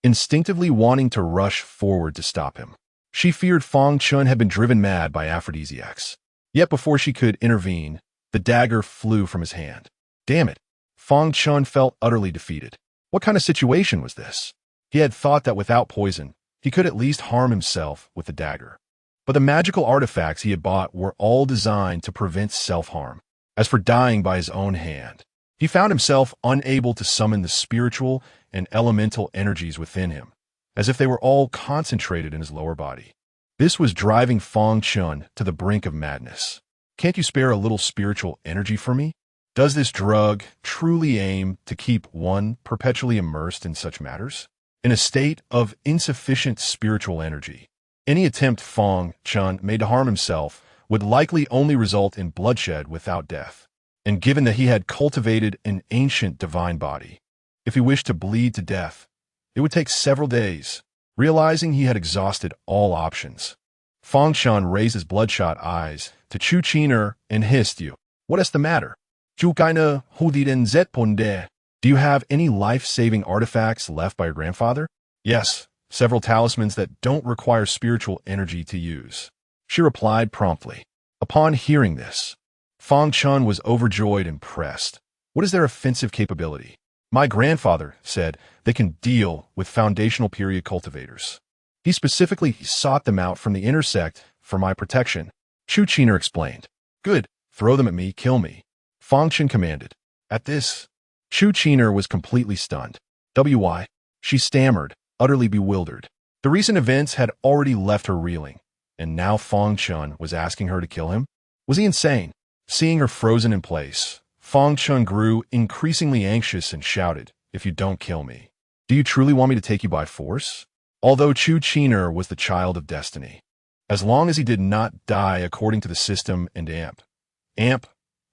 Instinctively wanting to rush forward to stop him. She feared Fang Chen had been driven mad by aphrodisiacs. Yet before she could intervene, the dagger flew from his hand. Damn it! Fang Chen felt utterly defeated. What kind of situation was this? He had thought that without poison, he could at least harm himself with the dagger. But the magical artifacts he had bought were all designed to prevent self-harm. As for dying by his own hand, he found himself unable to summon the spiritual and elemental energies within him, as if they were all concentrated in his lower body. This was driving Fang Chen to the brink of madness. Can't you spare a little spiritual energy for me? Does this drug truly aim to keep one perpetually immersed in such matters? In a state of insufficient spiritual energy, any attempt Fang Chen made to harm himself would likely only result in bloodshed without death. And given that he had cultivated an ancient divine body, if he wished to bleed to death, it would take several days. Realizing he had exhausted all options, Fang Chen raised his bloodshot eyes to Chu Chiner and hissed, "You, what is the matter? Chu Kaina hudiden zetponde. Do you have any life-saving artifacts left by your grandfather?" "Yes, several talismans that don't require spiritual energy to use," she replied promptly. Upon hearing this, Fang Chen was overjoyed and pressed. "What is their offensive capability?" "My grandfather said they can deal with foundational period cultivators. He specifically sought them out from the intersect for my protection," Chu Chiner explained. "Good, throw them at me, kill me," Fang Chen commanded. At this, Chu Chiner was completely stunned. "Why?" she stammered, utterly bewildered. The recent events had already left her reeling, and now Fang Chen was asking her to kill him? Was he insane? Seeing her frozen in place, Fang Chen grew increasingly anxious and shouted, "If you don't kill me, do you truly want me to take you by force?" Although Chu Chiner was the child of destiny, as long as he did not die according to the system and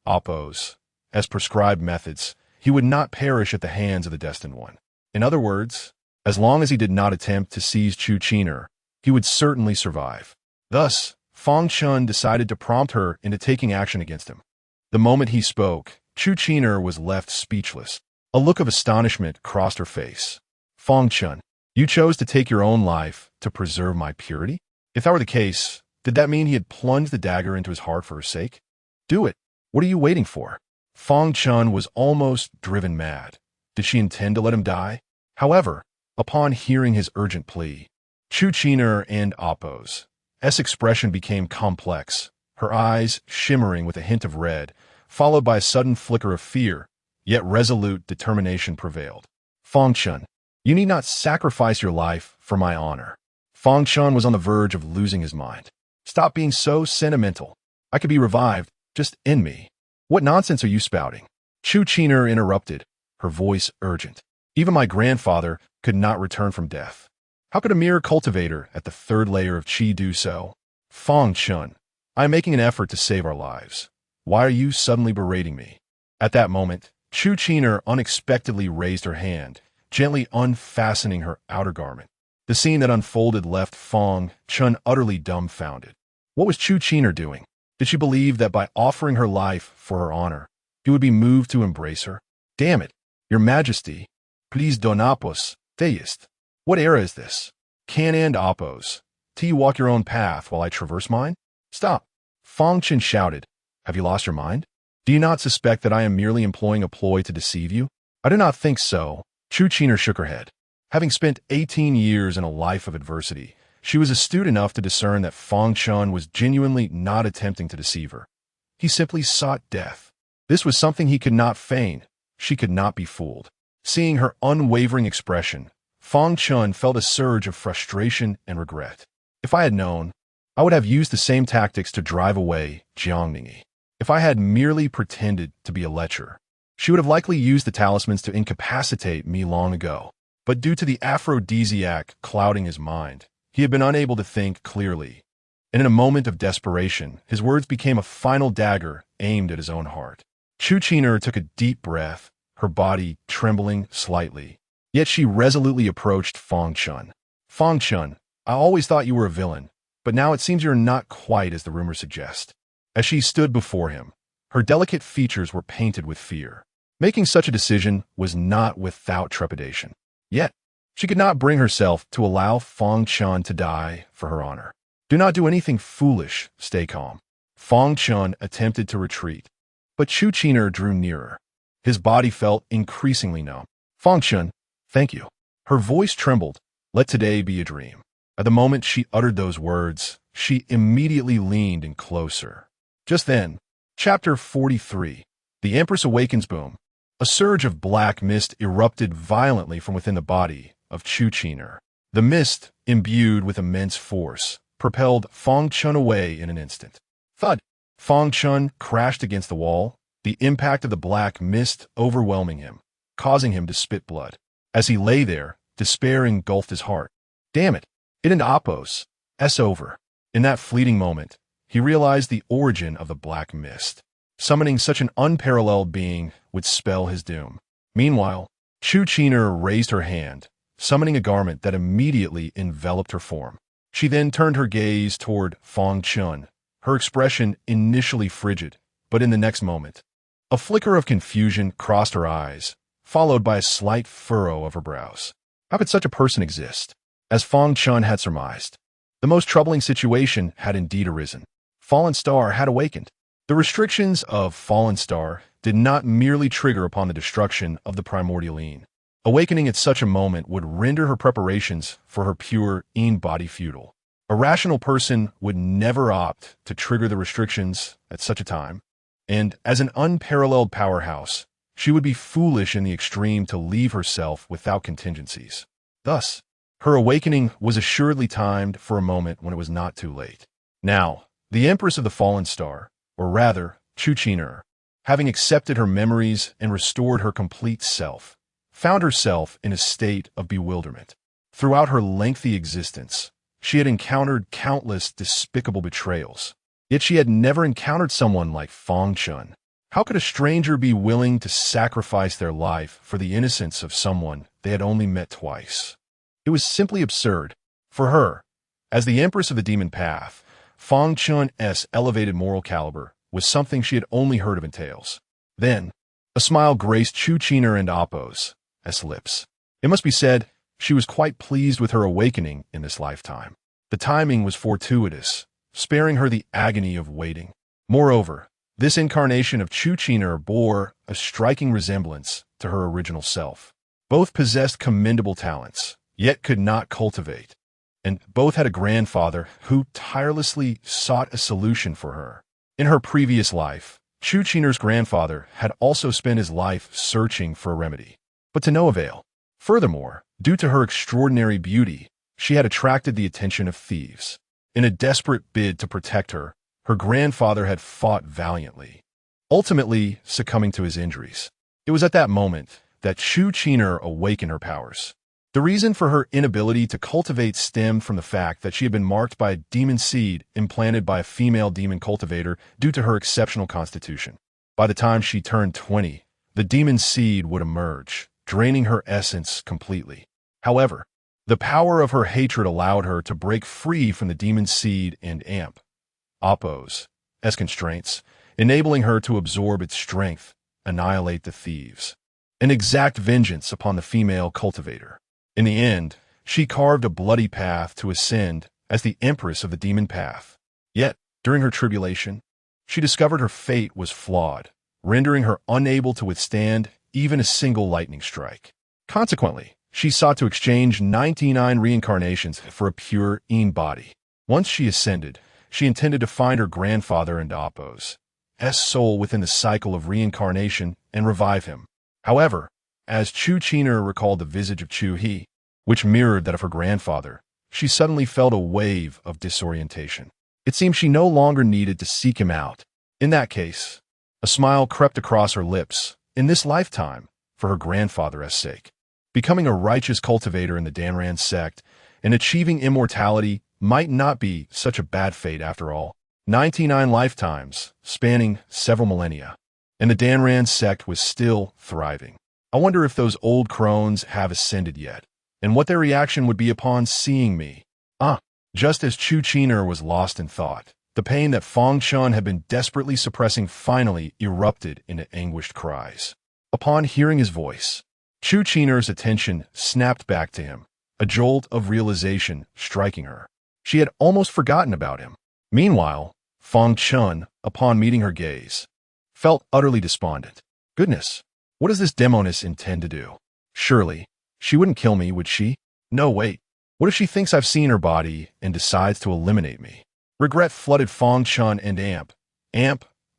Appos, as prescribed methods, he would not perish at the hands of the destined one. In other words, as long as he did not attempt to seize Chu Chiner, he would certainly survive. Thus, Fang Chen decided to prompt her into taking action against him. The moment he spoke, Chu Chiner was left speechless. A look of astonishment crossed her face. "Fang Chen, you chose to take your own life to preserve my purity? If that were the case, did that mean he had plunged the dagger into his heart for her sake? Do it. What are you waiting for?" Fang Chen was almost driven mad. Did she intend to let him die? However, upon hearing his urgent plea, Chu Chiner and Appos' expression became complex, her eyes shimmering with a hint of red, followed by a sudden flicker of fear, yet resolute determination prevailed. "Fang Chen, you need not sacrifice your life for my honor." Fang Chen was on the verge of losing his mind. Stop being so sentimental. I could be revived, just in me. What nonsense are you spouting? Chu Qiner interrupted, her voice urgent. Even my grandfather could not return from death. How could a mere cultivator at the third layer of Qi do so? Fang Chen, I am making an effort to save our lives. Why are you suddenly berating me? At that moment, Chu Qiner unexpectedly raised her hand, gently unfastening her outer garment. The scene that unfolded left Fang Chen utterly dumbfounded. What was Chu Qiner doing? Did she believe that by offering her life for her honor, he would be moved to embrace her? Damn it, Your Majesty, please don apos, theist. What era is this? Can and oppose. Do you walk your own path while I traverse mine? Stop. Fang Chen shouted. Have you lost your mind? Do you not suspect that I am merely employing a ploy to deceive you? I do not think so. Chu Qiner shook her head. Having spent 18 years in a life of adversity, she was astute enough to discern that Fang Chen was genuinely not attempting to deceive her. He simply sought death. This was something he could not feign. She could not be fooled. Seeing her unwavering expression, Fang Chen felt a surge of frustration and regret. If I had known, I would have used the same tactics to drive away Jiangning. If I had merely pretended to be a lecher, she would have likely used the talismans to incapacitate me long ago. But due to the aphrodisiac clouding his mind, he had been unable to think clearly, and in a moment of desperation, his words became a final dagger aimed at his own heart. Chu Qiner took a deep breath, her body trembling slightly. Yet she resolutely approached Fang Chen. Fang Chen, I always thought you were a villain, but now it seems you're not quite as the rumors suggest. As she stood before him, her delicate features were painted with fear. Making such a decision was not without trepidation. Yet, she could not bring herself to allow Fang Chen to die for her honor. Do not do anything foolish, stay calm. Fang Chen attempted to retreat, but Chu Qiner drew nearer. His body felt increasingly numb. Fang Chen, thank you. Her voice trembled. Let today be a dream. At the moment she uttered those words, she immediately leaned in closer. Just then, Chapter 43, The Empress Awakens. Boom. A surge of black mist erupted violently from within the body of Chu Qiner. The mist, imbued with immense force, propelled Fang Chen away in an instant. Thud! Fang Chen crashed against the wall, the impact of the black mist overwhelming him, causing him to spit blood. As he lay there, despair engulfed his heart. Damn it! It and Apos. S over. In that fleeting moment, he realized the origin of the black mist. Summoning such an unparalleled being would spell his doom. Meanwhile, Chu Qiner raised her hand, summoning a garment that immediately enveloped her form. She then turned her gaze toward Fang Chen, her expression initially frigid, but in the next moment, a flicker of confusion crossed her eyes, followed by a slight furrow of her brows. How could such a person exist? As Fang Chen had surmised, the most troubling situation had indeed arisen. Fallen Star had awakened. The restrictions of Fallen Star did not merely trigger upon the destruction of the primordial Yin. Awakening at such a moment would render her preparations for her pure Yin body futile. A rational person would never opt to trigger the restrictions at such a time, and as an unparalleled powerhouse, she would be foolish in the extreme to leave herself without contingencies. Thus, her awakening was assuredly timed for a moment when it was not too late. Now, the Empress of the Fallen Star, or rather, Chu Qiner, having accepted her memories and restored her complete self, found herself in a state of bewilderment. Throughout her lengthy existence, she had encountered countless despicable betrayals, yet she had never encountered someone like Fang Chen. How could a stranger be willing to sacrifice their life for the innocence of someone they had only met twice? It was simply absurd. For her, as the Empress of the Demon Path, Fang Chen's elevated moral caliber was something she had only heard of in tales. Then, a smile graced Chu Qiner and Apos' lips. It must be said, she was quite pleased with her awakening in this lifetime. The timing was fortuitous, sparing her the agony of waiting. Moreover, this incarnation of Chu Qiner bore a striking resemblance to her original self. Both possessed commendable talents, yet could not cultivate, and both had a grandfather who tirelessly sought a solution for her. In her previous life, Chu Qiner's grandfather had also spent his life searching for a remedy, but to no avail. Furthermore, due to her extraordinary beauty, she had attracted the attention of thieves. In a desperate bid to protect her, her grandfather had fought valiantly, ultimately succumbing to his injuries. It was at that moment that Chu Qiner awakened her powers. The reason for her inability to cultivate stemmed from the fact that she had been marked by a demon seed implanted by a female demon cultivator due to her exceptional constitution. By the time she turned 20, the demon seed would emerge, draining her essence completely. However, the power of her hatred allowed her to break free from the demon seed and oppose as constraints, enabling her to absorb its strength, annihilate the thieves, and exact vengeance upon the female cultivator. In the end, she carved a bloody path to ascend as the empress of the demon path. Yet, during her tribulation, she discovered her fate was flawed, rendering her unable to withstand even a single lightning strike. Consequently, she sought to exchange 99 reincarnations for a pure body. Once she ascended, she intended to find her grandfather and Appo's soul within the cycle of reincarnation and revive him. However, as Chu Qiner recalled the visage of Chu He, which mirrored that of her grandfather, she suddenly felt a wave of disorientation. It seemed she no longer needed to seek him out. In that case, a smile crept across her lips, in this lifetime, for her grandfather's sake. Becoming a righteous cultivator in the Danran sect and achieving immortality might not be such a bad fate after all. 99 lifetimes, spanning several millennia, and the Danran sect was still thriving. I wonder if those old crones have ascended yet, and what their reaction would be upon seeing me. Just as Chu Qiner was lost in thought, the pain that Fang Chen had been desperately suppressing finally erupted into anguished cries. Upon hearing his voice, Chu Qiner's attention snapped back to him, a jolt of realization striking her. She had almost forgotten about him. Meanwhile, Fang Chen, upon meeting her gaze, felt utterly despondent. Goodness, what does this demoness intend to do? Surely, she wouldn't kill me, would she? No, wait. What if she thinks I've seen her body and decides to eliminate me? Regret flooded Fang Chen and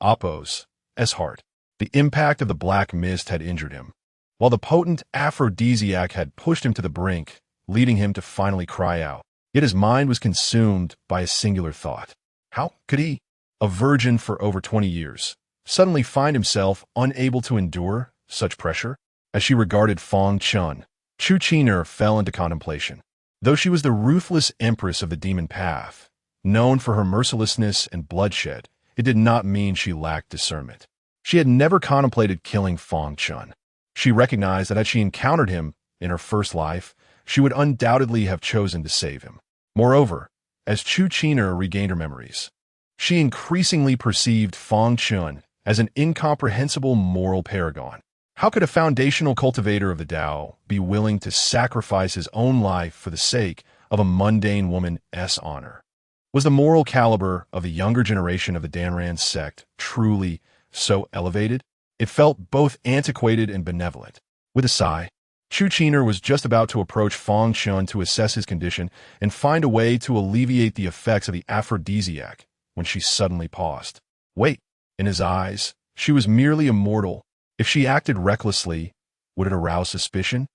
Appo's heart. The impact of the black mist had injured him, while the potent aphrodisiac had pushed him to the brink, leading him to finally cry out. Yet his mind was consumed by a singular thought. How could he, a virgin for over 20 years, suddenly find himself unable to endure such pressure? As she regarded Fang Chen, Chu Qiner fell into contemplation. Though she was the ruthless empress of the demon path, known for her mercilessness and bloodshed, it did not mean she lacked discernment. She had never contemplated killing Fang Chen. She recognized that had she encountered him in her first life, she would undoubtedly have chosen to save him. Moreover, as Chu Qiner regained her memories, she increasingly perceived Fang Chen as an incomprehensible moral paragon. How could a foundational cultivator of the Tao be willing to sacrifice his own life for the sake of a mundane woman's honor? Was the moral caliber of the younger generation of the Danran sect truly so elevated? It felt both antiquated and benevolent. With a sigh, Chu Qiner was just about to approach Fang Chen to assess his condition and find a way to alleviate the effects of the aphrodisiac when she suddenly paused. Wait, in his eyes, she was merely a mortal. If she acted recklessly, would it arouse suspicion?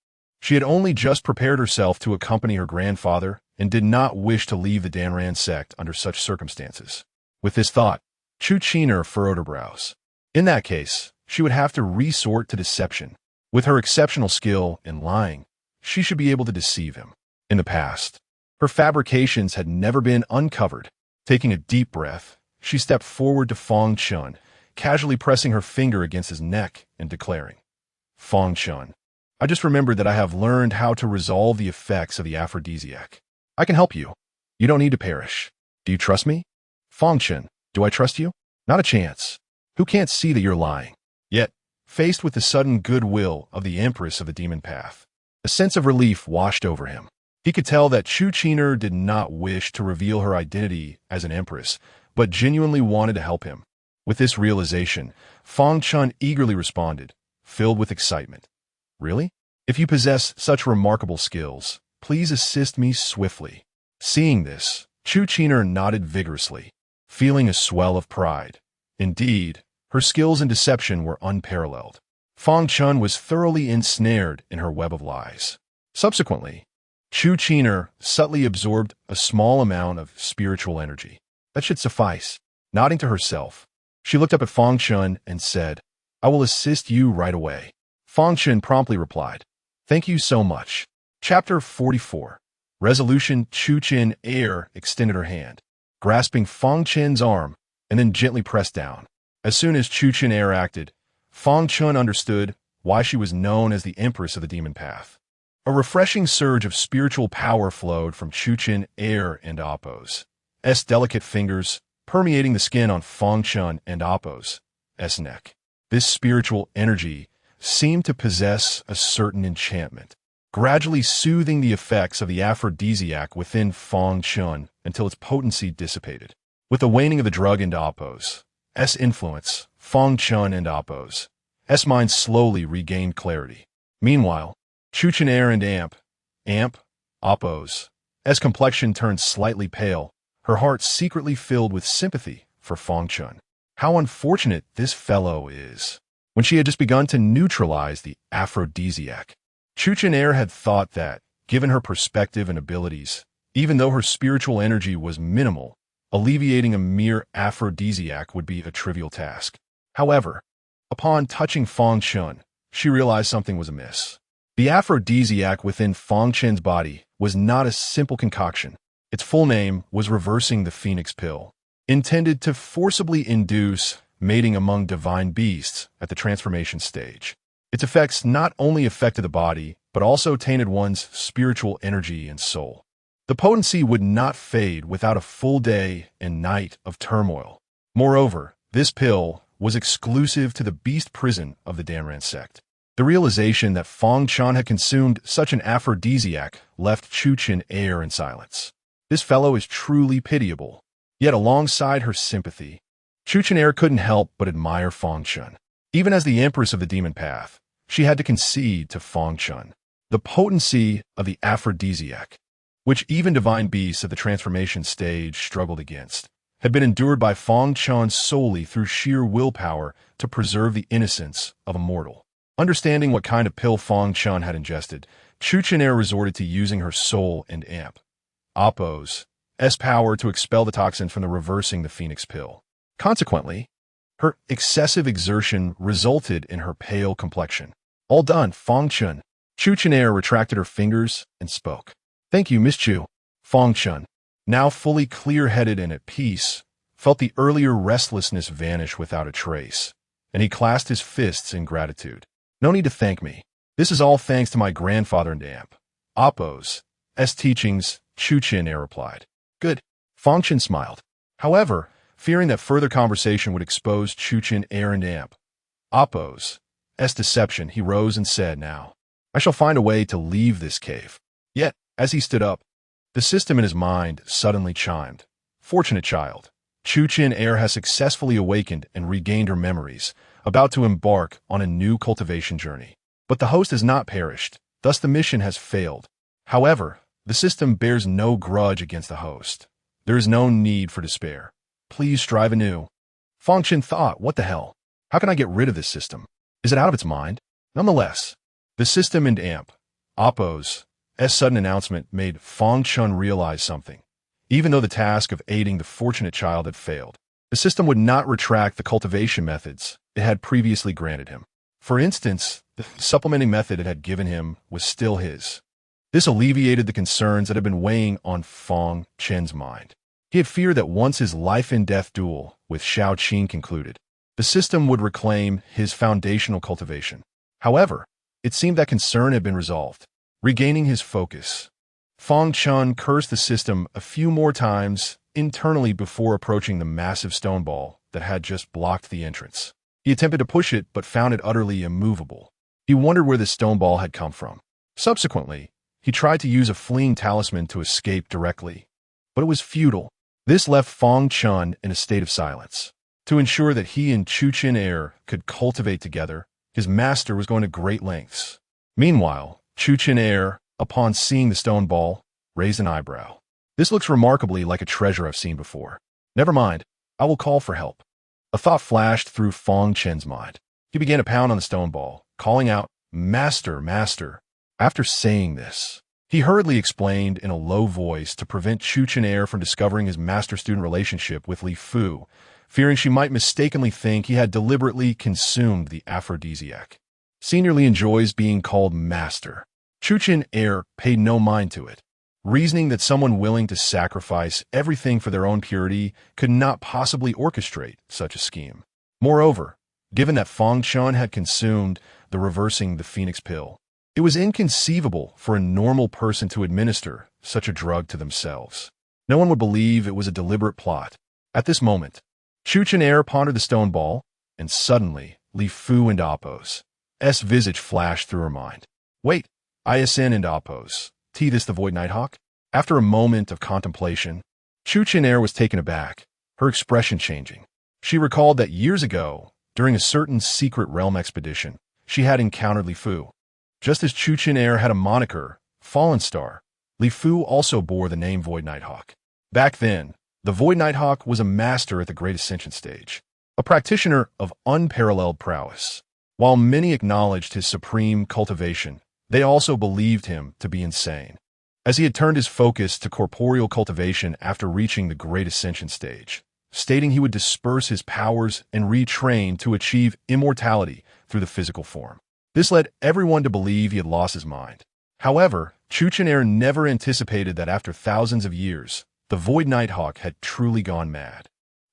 She had only just prepared herself to accompany her grandfather and did not wish to leave the Danran sect under such circumstances. With this thought, Chu Qiner furrowed her brows. In that case, she would have to resort to deception. With her exceptional skill in lying, she should be able to deceive him. In the past, her fabrications had never been uncovered. Taking a deep breath, she stepped forward to Fang Chen, casually pressing her finger against his neck and declaring, Fang Chen, I just remembered that I have learned how to resolve the effects of the aphrodisiac. I can help you. You don't need to perish. Do you trust me? Fang Chen, do I trust you? Not a chance. Who can't see that you're lying? Yet, faced with the sudden goodwill of the empress of the demon path, a sense of relief washed over him. He could tell that Chu Qiner did not wish to reveal her identity as an empress, but genuinely wanted to help him. With this realization, Fang Chen eagerly responded, filled with excitement. Really? If you possess such remarkable skills, please assist me swiftly. Seeing this, Chu Qiner nodded vigorously, feeling a swell of pride. Indeed, her skills in deception were unparalleled. Fang Chen was thoroughly ensnared in her web of lies. Subsequently, Chu Qiner subtly absorbed a small amount of spiritual energy. That should suffice. Nodding to herself, she looked up at Fang Chen and said, I will assist you right away. Fang Chen promptly replied, Thank you so much. Chapter 44. Resolution. Chu Qin Air extended her hand, grasping Fang Chen's arm, and then gently pressed down. As soon as Chu Qin Air acted, Fang Chen understood why she was known as the Empress of the Demon Path. A refreshing surge of spiritual power flowed from Chu Qin Air and Appo's delicate fingers, permeating the skin on Fang Chen and Appo's neck. This spiritual energy seemed to possess a certain enchantment, gradually soothing the effects of the aphrodisiac within Fang Chen until its potency dissipated. With the waning of the drug into Appo's influence, Fang Chen and Appo's mind slowly regained clarity. Meanwhile, Chu Qin Air and Appo's complexion turned slightly pale, her heart secretly filled with sympathy for Fang Chen. How unfortunate this fellow is. When she had just begun to neutralize the aphrodisiac, Chu Qin Air had thought that, given her perspective and abilities, even though her spiritual energy was minimal, alleviating a mere aphrodisiac would be a trivial task. However, upon touching Fang Chen, she realized something was amiss. The aphrodisiac within Fang Chen's body was not a simple concoction. Its full name was reversing the Phoenix Pill, intended to forcibly induce mating among divine beasts at the transformation stage. Its effects not only affected the body, but also tainted one's spiritual energy and soul. The potency would not fade without a full day and night of turmoil. Moreover, this pill was exclusive to the beast prison of the Danran sect. The realization that Fang Chen had consumed such an aphrodisiac left Chu Qin Air in silence. This fellow is truly pitiable. Yet alongside her sympathy, Chu Qin Air couldn't help but admire Fang Chen. Even as the Empress of the Demon Path, she had to concede to Fang Chen. The potency of the aphrodisiac, which even divine beasts at the transformation stage struggled against, had been endured by Fang Chen solely through sheer willpower to preserve the innocence of a mortal. Understanding what kind of pill Fang Chen had ingested, Chu Qin Air resorted to using her soul and Appo's power to expel the toxin from the reversing the Phoenix Pill. Consequently, her excessive exertion resulted in her pale complexion. All done, Fang Chen. Chu Qin Air retracted her fingers and spoke. Thank you, Miss Chu. Fang Chen, now fully clear-headed and at peace, felt the earlier restlessness vanish without a trace, and he clasped his fists in gratitude. No need to thank me. This is all thanks to my grandfather and Appo's teachings, Chu Qin Air replied. Good. Fang Chen smiled. However, fearing that further conversation would expose Chu Qin Air and Appo's deception, he rose and said, Now, I shall find a way to leave this cave. Yet, as he stood up, the system in his mind suddenly chimed. Fortunate child. Chu Qin Air has successfully awakened and regained her memories, about to embark on a new cultivation journey. But the host has not perished, thus the mission has failed. However, the system bears no grudge against the host. There is no need for despair. Please strive anew. Fang Chen thought, what the hell? How can I get rid of this system? Is it out of its mind? Nonetheless, the system and Appo's sudden announcement made Fang Chen realize something. Even though the task of aiding the fortunate child had failed, the system would not retract the cultivation methods it had previously granted him. For instance, the supplementing method it had given him was still his. This alleviated the concerns that had been weighing on Fang Chen's mind. He had feared that once his life-and-death duel with Shao Qing concluded, the system would reclaim his foundational cultivation. However, it seemed that concern had been resolved. Regaining his focus, Fang Chen cursed the system a few more times internally before approaching the massive stone ball that had just blocked the entrance. He attempted to push it but found it utterly immovable. He wondered where the stone ball had come from. Subsequently, he tried to use a fleeing talisman to escape directly, but it was futile. This left Fang Chen in a state of silence. To ensure that he and Chu Qin Air could cultivate together, his master was going to great lengths. Meanwhile, Chu Qin Air, upon seeing the stone ball, raised an eyebrow. This looks remarkably like a treasure I've seen before. Never mind, I will call for help. A thought flashed through Fang Chen's mind. He began to pound on the stone ball, calling out, Master, Master. After saying this, He hurriedly explained in a low voice to prevent Chu Chen from discovering his master-student relationship with Li Fu, fearing she might mistakenly think he had deliberately consumed the aphrodisiac. Senior Li enjoys being called master. Chu Chen paid no mind to it, reasoning that someone willing to sacrifice everything for their own purity could not possibly orchestrate such a scheme. Moreover, given that Fang Chen had consumed the reversing the phoenix pill, it was inconceivable for a normal person to administer such a drug to themselves. No one would believe it was a deliberate plot. At this moment, Chu Chen pondered the stone ball, and suddenly Li Fu and Apos' visage flashed through her mind. Wait, ISN and Apos, this the Void Nighthawk? After a moment of contemplation, Chu Chen was taken aback, her expression changing. She recalled that years ago, during a certain secret realm expedition, she had encountered Li Fu. Just as Chu Chen had a moniker, Fallen Star, Li Fu also bore the name Void Nighthawk. Back then, the Void Nighthawk was a master at the Great Ascension stage, a practitioner of unparalleled prowess. While many acknowledged his supreme cultivation, they also believed him to be insane, as he had turned his focus to corporeal cultivation after reaching the Great Ascension stage, stating he would disperse his powers and retrain to achieve immortality through the physical form. This led everyone to believe he had lost his mind. However, Chu Chen never anticipated that after thousands of years, the Void Nighthawk had truly gone mad.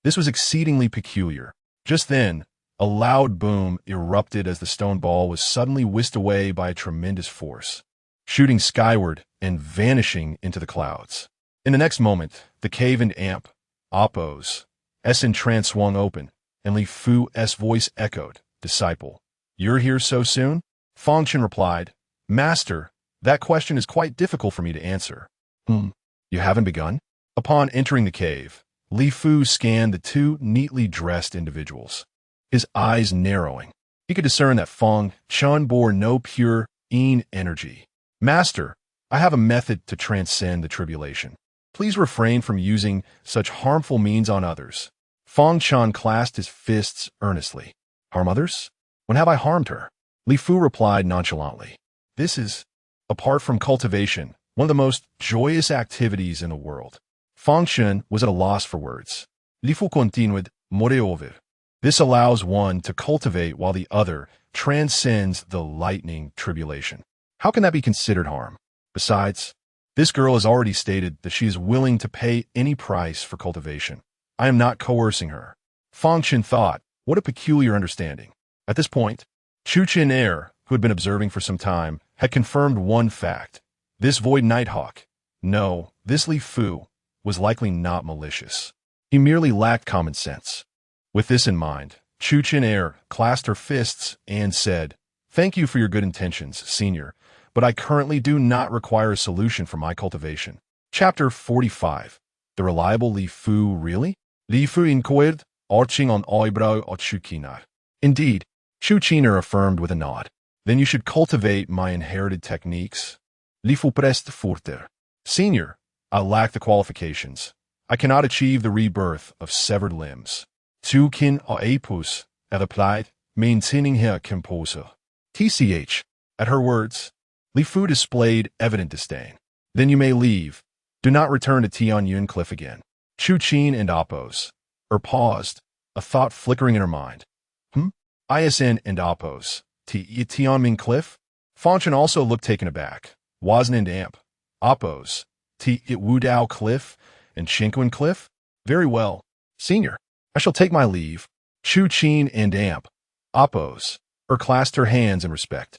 This was exceedingly peculiar. Just then, a loud boom erupted as the stone ball was suddenly whisked away by a tremendous force, shooting skyward and vanishing into the clouds. In the next moment, the cave and amp, Apos' entrance swung open, and Li Fu's voice echoed, "Disciple, you're here so soon?" Fang Chen replied, "Master, that question is quite difficult for me to answer." You haven't begun?" Upon entering the cave, Li Fu scanned the two neatly dressed individuals, his eyes narrowing. He could discern that Fang Chen bore no pure energy. "Master, I have a method to transcend the tribulation. Please refrain from using such harmful means on others." Fang Chen clasped his fists earnestly. "Harm others? When have I harmed her?" Li Fu replied nonchalantly. "This is, apart from cultivation, one of the most joyous activities in the world." Fang Chen was at a loss for words. Li Fu continued, "Moreover, this allows one to cultivate while the other transcends the lightning tribulation. How can that be considered harm? Besides, this girl has already stated that she is willing to pay any price for cultivation. I am not coercing her." Fang Chen thought, what a peculiar understanding. At this point, Chu Chen who had been observing for some time, had confirmed one fact. This Void Nighthawk, no, this Li Fu, was likely not malicious. He merely lacked common sense. With this in mind, Chu Chen clasped her fists and said, "Thank you for your good intentions, Senior, but I currently do not require a solution for my cultivation." Chapter 45. The reliable Li Fu, really? Li Fu inquired, arching on eyebrow at Chu Chen. "Indeed," Chu Chen affirmed with a nod. "Then you should cultivate my inherited techniques." Li Fu pressed further. "Senior, I lack the qualifications. I cannot achieve the rebirth of severed limbs." Tu kin Apos had applied, maintaining her composure. At her words, Li Fu displayed evident disdain. "Then you may leave. Do not return to Tianyun Cliff again." Chu Chen and Apos paused, a thought flickering in her mind. ISN and Apos, Tianming Cliff? Fang Chen also looked taken aback. Wazen and Amp, Apos, Wudao Cliff, and Shinquan Cliff? Very well. Senior, I shall take my leave. Chu Chen and Amp, Apos, clasped her hands in respect,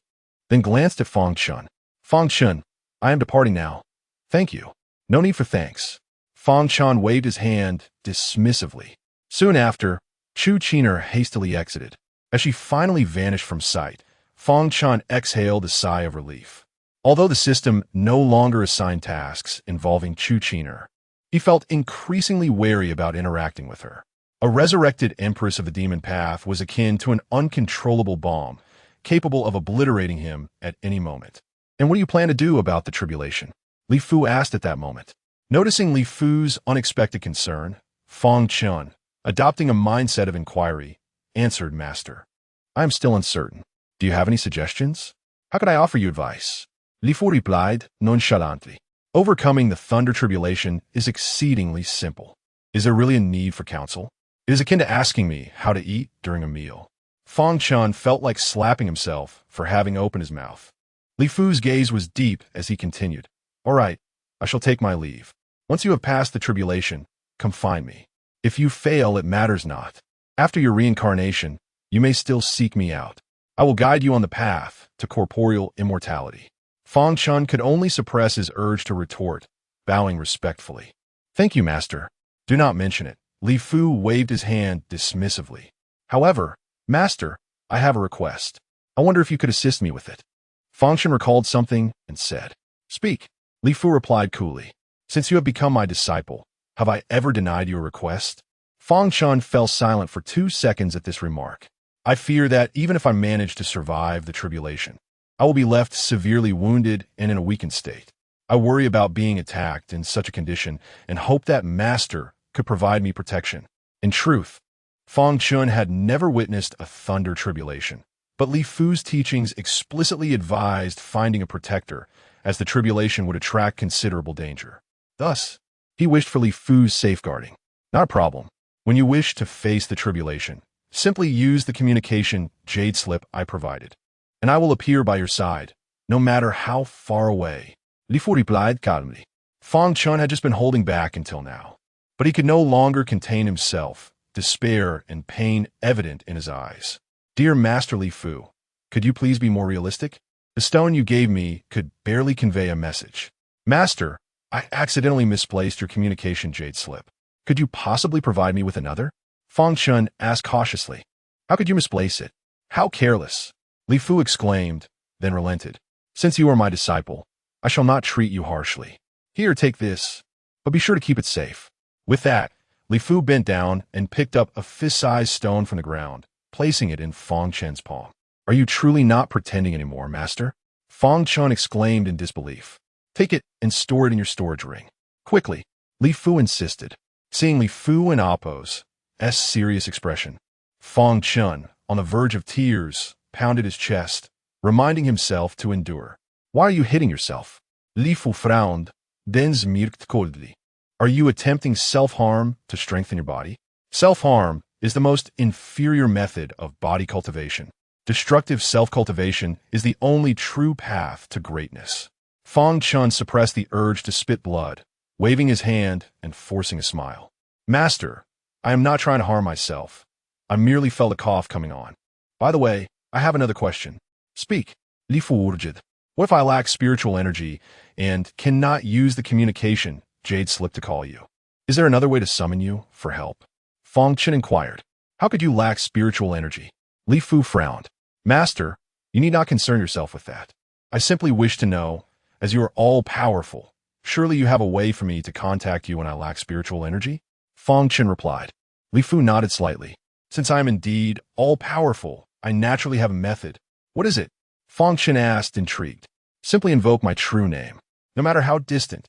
then glanced at Fang Chen. "Fang Chen, I am departing now." "Thank you. No need for thanks." Fang Chen waved his hand dismissively. Soon after, Chu Chen hastily exited. As she finally vanished from sight, Fang Chen exhaled a sigh of relief. Although the system no longer assigned tasks involving Chu Chen, he felt increasingly wary about interacting with her. A resurrected empress of the demon path was akin to an uncontrollable bomb, capable of obliterating him at any moment. "And what do you plan to do about the tribulation?" Li Fu asked at that moment. Noticing Li Fu's unexpected concern, Fang Chen, adopting a mindset of inquiry, answered, "Master, I am still uncertain. Do you have any suggestions? How could I offer you advice?" Li Fu replied nonchalantly. Overcoming the thunder tribulation is exceedingly simple. Is there really a need for counsel? It is akin to asking me how to eat during a meal. Fang Chen felt like slapping himself for having opened his mouth. Li Fu's gaze was deep as he continued. All right, I shall take my leave. Once you have passed the tribulation, come find me. If you fail, it matters not. After your reincarnation, you may still seek me out. I will guide you on the path to corporeal immortality. Fang Chen could only suppress his urge to retort, bowing respectfully. Thank you, master. Do not mention it. Li Fu waved his hand dismissively. However, master, I have a request. I wonder if you could assist me with it. Fang Chen recalled something and said, Speak. Li Fu replied coolly. Since you have become my disciple, have I ever denied you a request? Fang Chen fell silent for 2 seconds at this remark. I fear that even if I manage to survive the tribulation, I will be left severely wounded and in a weakened state. I worry about being attacked in such a condition and hope that master could provide me protection. In truth, Fang Chen had never witnessed a thunder tribulation, but Li Fu's teachings explicitly advised finding a protector, as the tribulation would attract considerable danger. Thus, he wished for Li Fu's safeguarding. Not a problem. When you wish to face the tribulation, simply use the communication jade slip I provided, and I will appear by your side, no matter how far away. Li Fu replied calmly. Fang Chen had just been holding back until now, but he could no longer contain himself, despair and pain evident in his eyes. Dear Master Li Fu, could you please be more realistic? The stone you gave me could barely convey a message. Master, I accidentally misplaced your communication jade slip. Could you possibly provide me with another? Fang Chen asked cautiously. How could you misplace it? How careless! Li Fu exclaimed, then relented. Since you are my disciple, I shall not treat you harshly. Here, take this, but be sure to keep it safe. With that, Li Fu bent down and picked up a fist-sized stone from the ground, placing it in Fang Chen's palm. Are you truly not pretending anymore, master? Fang Chen exclaimed in disbelief. Take it and store it in your storage ring. Quickly, Li Fu insisted. Seeing Li Fu and Appo's serious expression, Fang Chen, on the verge of tears, pounded his chest, reminding himself to endure. Why are you hitting yourself? Li Fu frowned, then smirked coldly. Are you attempting self-harm to strengthen your body? Self-harm is the most inferior method of body cultivation. Destructive self-cultivation is the only true path to greatness. Fang Chen suppressed the urge to spit blood, waving his hand and forcing a smile. Master, I am not trying to harm myself. I merely felt a cough coming on. By the way, I have another question. Speak. Li Fu urged. What if I lack spiritual energy and cannot use the communication jade slip to call you? Is there another way to summon you for help? Fang Chen inquired. How could you lack spiritual energy? Li Fu frowned. Master, you need not concern yourself with that. I simply wish to know, as you are all-powerful, surely you have a way for me to contact you when I lack spiritual energy? Fang Chen replied. Li Fu nodded slightly. Since I am indeed all-powerful, I naturally have a method. What is it? Fang Chen asked, intrigued. Simply invoke my true name, no matter how distant.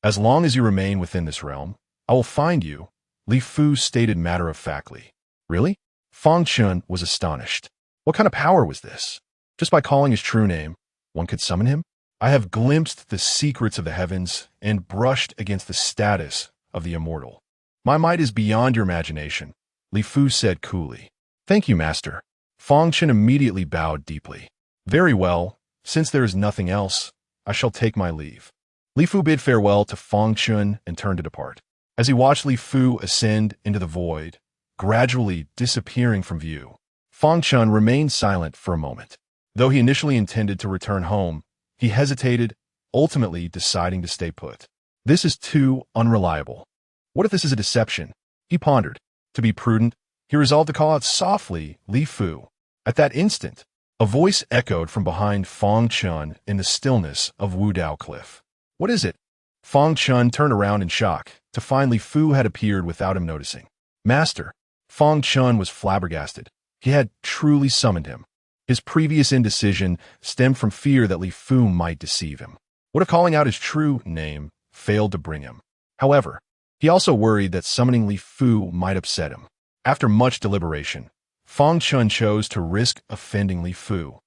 As long as you remain within this realm, I will find you, Li Fu stated matter-of-factly. Really? Fang Chen was astonished. What kind of power was this? Just by calling his true name, one could summon him? I have glimpsed the secrets of the heavens and brushed against the status of the immortal. My might is beyond your imagination, Li Fu said coolly. Thank you, master. Fang Chen immediately bowed deeply. Very well, since there is nothing else, I shall take my leave. Li Fu bid farewell to Fang Chen and turned to depart. As he watched Li Fu ascend into the void, gradually disappearing from view, Fang Chen remained silent for a moment. Though he initially intended to return home, he hesitated, ultimately deciding to stay put. This is too unreliable. What if this is a deception? He pondered. To be prudent, he resolved to call out softly, Li Fu. At that instant, a voice echoed from behind Fang Chen in the stillness of Wudao Cliff. What is it? Fang Chen turned around in shock to find Li Fu had appeared without him noticing. Master. Fang Chen was flabbergasted. He had truly summoned him. His previous indecision stemmed from fear that Li Fu might deceive him. What if calling out his true name failed to bring him? However, he also worried that summoning Li Fu might upset him. After much deliberation, Fang Chen chose to risk offending Li Fu.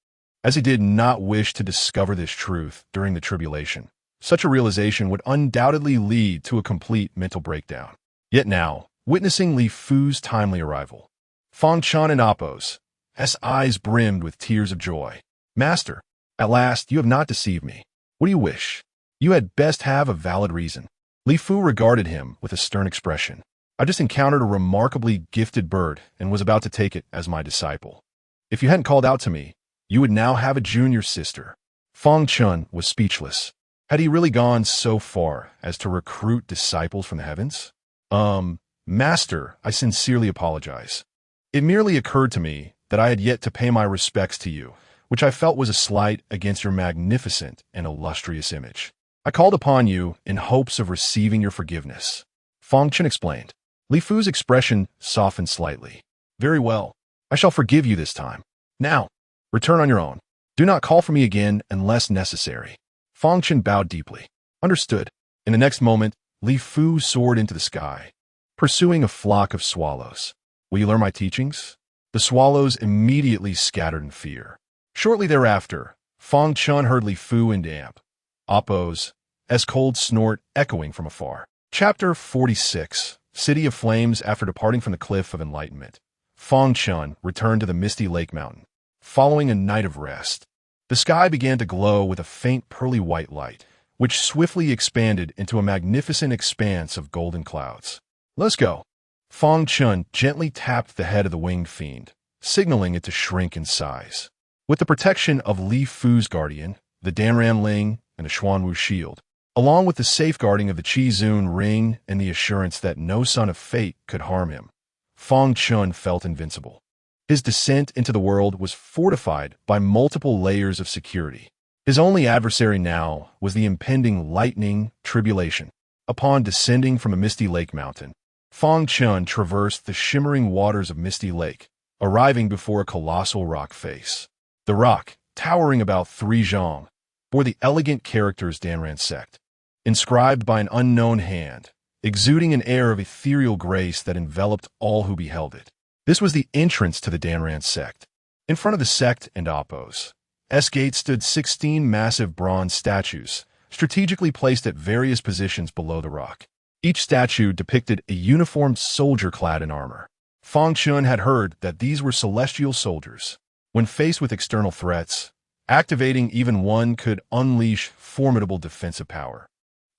as he did not wish to discover this truth during the tribulation. Such a realization would undoubtedly lead to a complete mental breakdown. Yet now, witnessing Li Fu's timely arrival, Fang Chen and Apos, eyes brimmed with tears of joy. Master, at last you have not deceived me. What do you wish? You had best have a valid reason. Li Fu regarded him with a stern expression. I just encountered a remarkably gifted bird and was about to take it as my disciple. If you hadn't called out to me, you would now have a junior sister. Fang Chen was speechless. Had he really gone so far as to recruit disciples from the heavens? Master, I sincerely apologize. It merely occurred to me that I had yet to pay my respects to you, which I felt was a slight against your magnificent and illustrious image. I called upon you in hopes of receiving your forgiveness. Fang Chen explained. Li Fu's expression softened slightly. Very well. I shall forgive you this time. Now, return on your own. Do not call for me again unless necessary. Fang Chen bowed deeply. Understood. In the next moment, Li Fu soared into the sky, pursuing a flock of swallows. Will you learn my teachings? The swallows immediately scattered in fear. Shortly thereafter, Fang Chen heard Li Fu and Apos' cold snort echoing from afar. Chapter 46. City of Flames. After departing from the Cliff of Enlightenment, Fang Chen returned to the misty lake mountain. Following a night of rest, the sky began to glow with a faint pearly white light, which swiftly expanded into a magnificent expanse of golden clouds. Let's go. Fang Chen gently tapped the head of the winged fiend, signaling it to shrink in size. With the protection of Li Fu's guardian, the Danran Ling, and a Xuanwu shield, along with the safeguarding of the Qi Zun ring and the assurance that no son of fate could harm him, Fang Chen felt invincible. His descent into the world was fortified by multiple layers of security. His only adversary now was the impending lightning tribulation. Upon descending from a misty lake mountain, Fang Chen traversed the shimmering waters of Misty Lake, arriving before a colossal rock face. The rock, towering about 3 zhang, bore the elegant characters Danran sect, inscribed by an unknown hand, exuding an air of ethereal grace that enveloped all who beheld it. This was the entrance to the Danran sect. In front of the sect and Apos' gate stood 16 massive bronze statues, strategically placed at various positions below the rock. Each statue depicted a uniformed soldier clad in armor. Fang Chen had heard that these were celestial soldiers. When faced with external threats, activating even one could unleash formidable defensive power.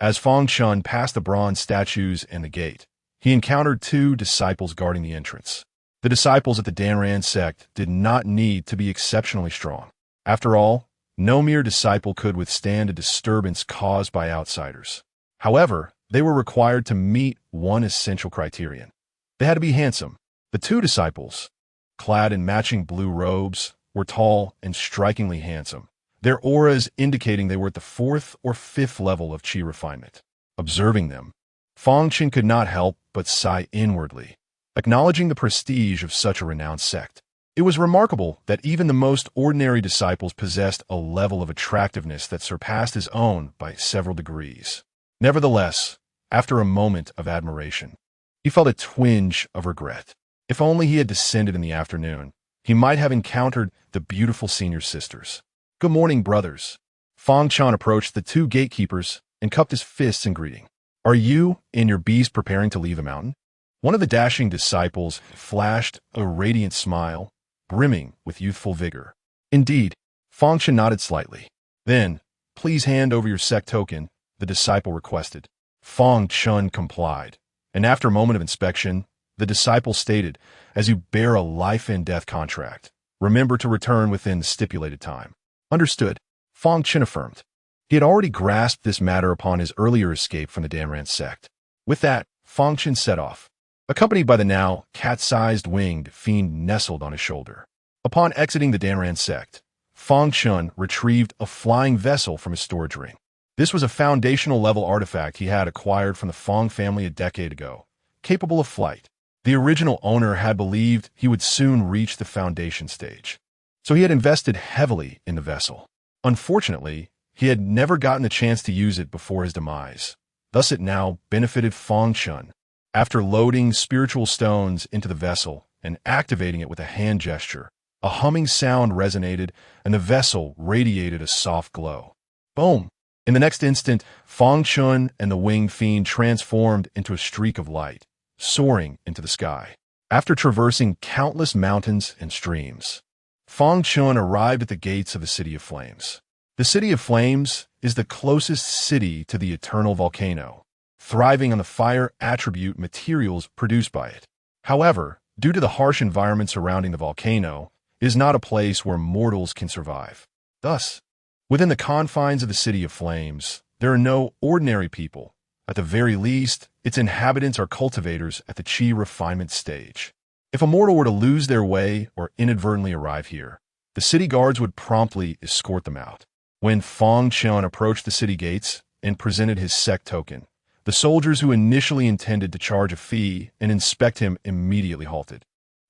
As Fang Chen passed the bronze statues and the gate, he encountered 2 disciples guarding the entrance. The disciples at the Danran sect did not need to be exceptionally strong. After all, no mere disciple could withstand a disturbance caused by outsiders. However, they were required to meet one essential criterion. They had to be handsome. The 2 disciples, clad in matching blue robes, were tall and strikingly handsome, their auras indicating they were at the 4th or 5th level of Qi refinement. Observing them, Fang Chen could not help but sigh inwardly, acknowledging the prestige of such a renowned sect. It was remarkable that even the most ordinary disciples possessed a level of attractiveness that surpassed his own by several degrees. Nevertheless, after a moment of admiration, he felt a twinge of regret. If only he had descended in the afternoon, he might have encountered the beautiful senior sisters. Good morning, brothers. Fang Chen approached the 2 gatekeepers and cupped his fists in greeting. Are you and your beast preparing to leave the mountain? One of the dashing disciples flashed a radiant smile, brimming with youthful vigor. Indeed, Fang Chen nodded slightly. Then, please hand over your sect token, the disciple requested. Fang Chen complied, and after a moment of inspection, the disciple stated, as you bear a life and death contract, remember to return within the stipulated time. Understood, Fang Chen affirmed. He had already grasped this matter upon his earlier escape from the Danran sect. With that, Fang Chen set off, accompanied by the now cat-sized winged fiend nestled on his shoulder. Upon exiting the Danran sect, Fang Chen retrieved a flying vessel from his storage ring. This was a foundational level artifact he had acquired from the Fang family a decade ago, capable of flight. The original owner had believed he would soon reach the foundation stage, so he had invested heavily in the vessel. Unfortunately, he had never gotten the chance to use it before his demise. Thus it now benefited Fang Chen. After loading spiritual stones into the vessel and activating it with a hand gesture, A humming sound resonated, and the vessel radiated a soft glow. Boom! In the next instant, Fang Chen and the winged fiend transformed into a streak of light, soaring into the sky. After traversing countless mountains and streams, Fang Chen arrived at the gates of the City of Flames. The City of Flames is the closest city to the eternal volcano, thriving on the fire attribute materials produced by it. However, due to the harsh environment surrounding the volcano, it is not a place where mortals can survive. Thus, within the confines of the City of Flames, there are no ordinary people. At the very least, its inhabitants are cultivators at the chi refinement stage. If a mortal were to lose their way or inadvertently arrive here, the city guards would promptly escort them out. When Fang Chen approached the city gates and presented his sect token, the soldiers who initially intended to charge a fee and inspect him immediately halted,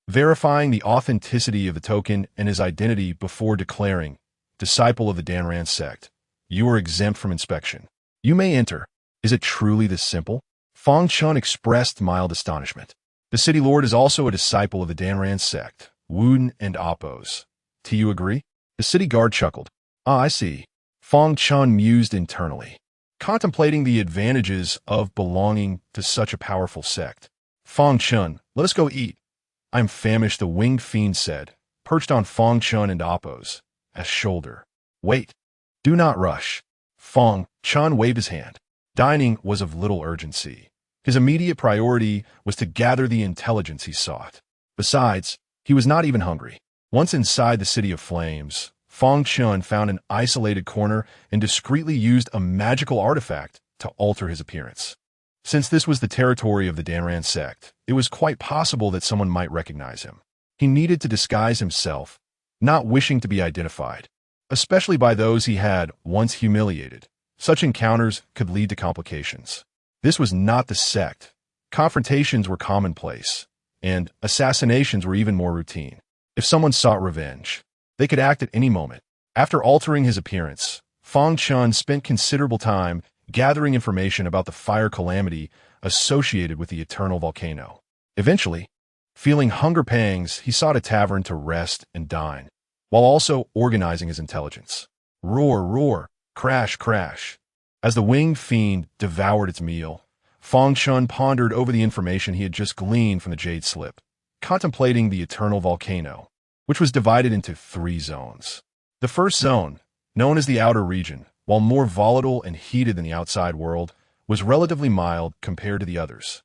verifying the authenticity of the token and his identity before declaring, "Disciple of the Danran sect, you are exempt from inspection. You may enter." Is it truly this simple? Fang Chen expressed mild astonishment. The city lord is also a disciple of the Danran sect, Wooden and Oppos. Do you agree? The city guard chuckled. Ah, I see. Fang Chen mused internally, contemplating the advantages of belonging to such a powerful sect. Fang Chen, let us go eat. I am famished, the winged fiend said, perched on Fang Chen and Oppos' shoulder. Wait. Do not rush. Fang Chen waved his hand. Dining was of little urgency. His immediate priority was to gather the intelligence he sought. Besides, he was not even hungry. Once inside the City of Flames, Fang Chen found an isolated corner and discreetly used a magical artifact to alter his appearance. Since this was the territory of the Danran sect, it was quite possible that someone might recognize him. He needed to disguise himself, not wishing to be identified, especially by those he had once humiliated. Such encounters could lead to complications. This was not the sect. Confrontations were commonplace, and assassinations were even more routine. If someone sought revenge, they could act at any moment. After altering his appearance, Fang Chen spent considerable time gathering information about the fire calamity associated with the eternal volcano. Eventually, feeling hunger pangs, he sought a tavern to rest and dine, while also organizing his intelligence. Roar, roar, crash, crash. As the winged fiend devoured its meal, Fang Chen pondered over the information he had just gleaned from the jade slip, contemplating the eternal volcano, which was divided into 3 zones. The first zone, known as the outer region, while more volatile and heated than the outside world, was relatively mild compared to the others.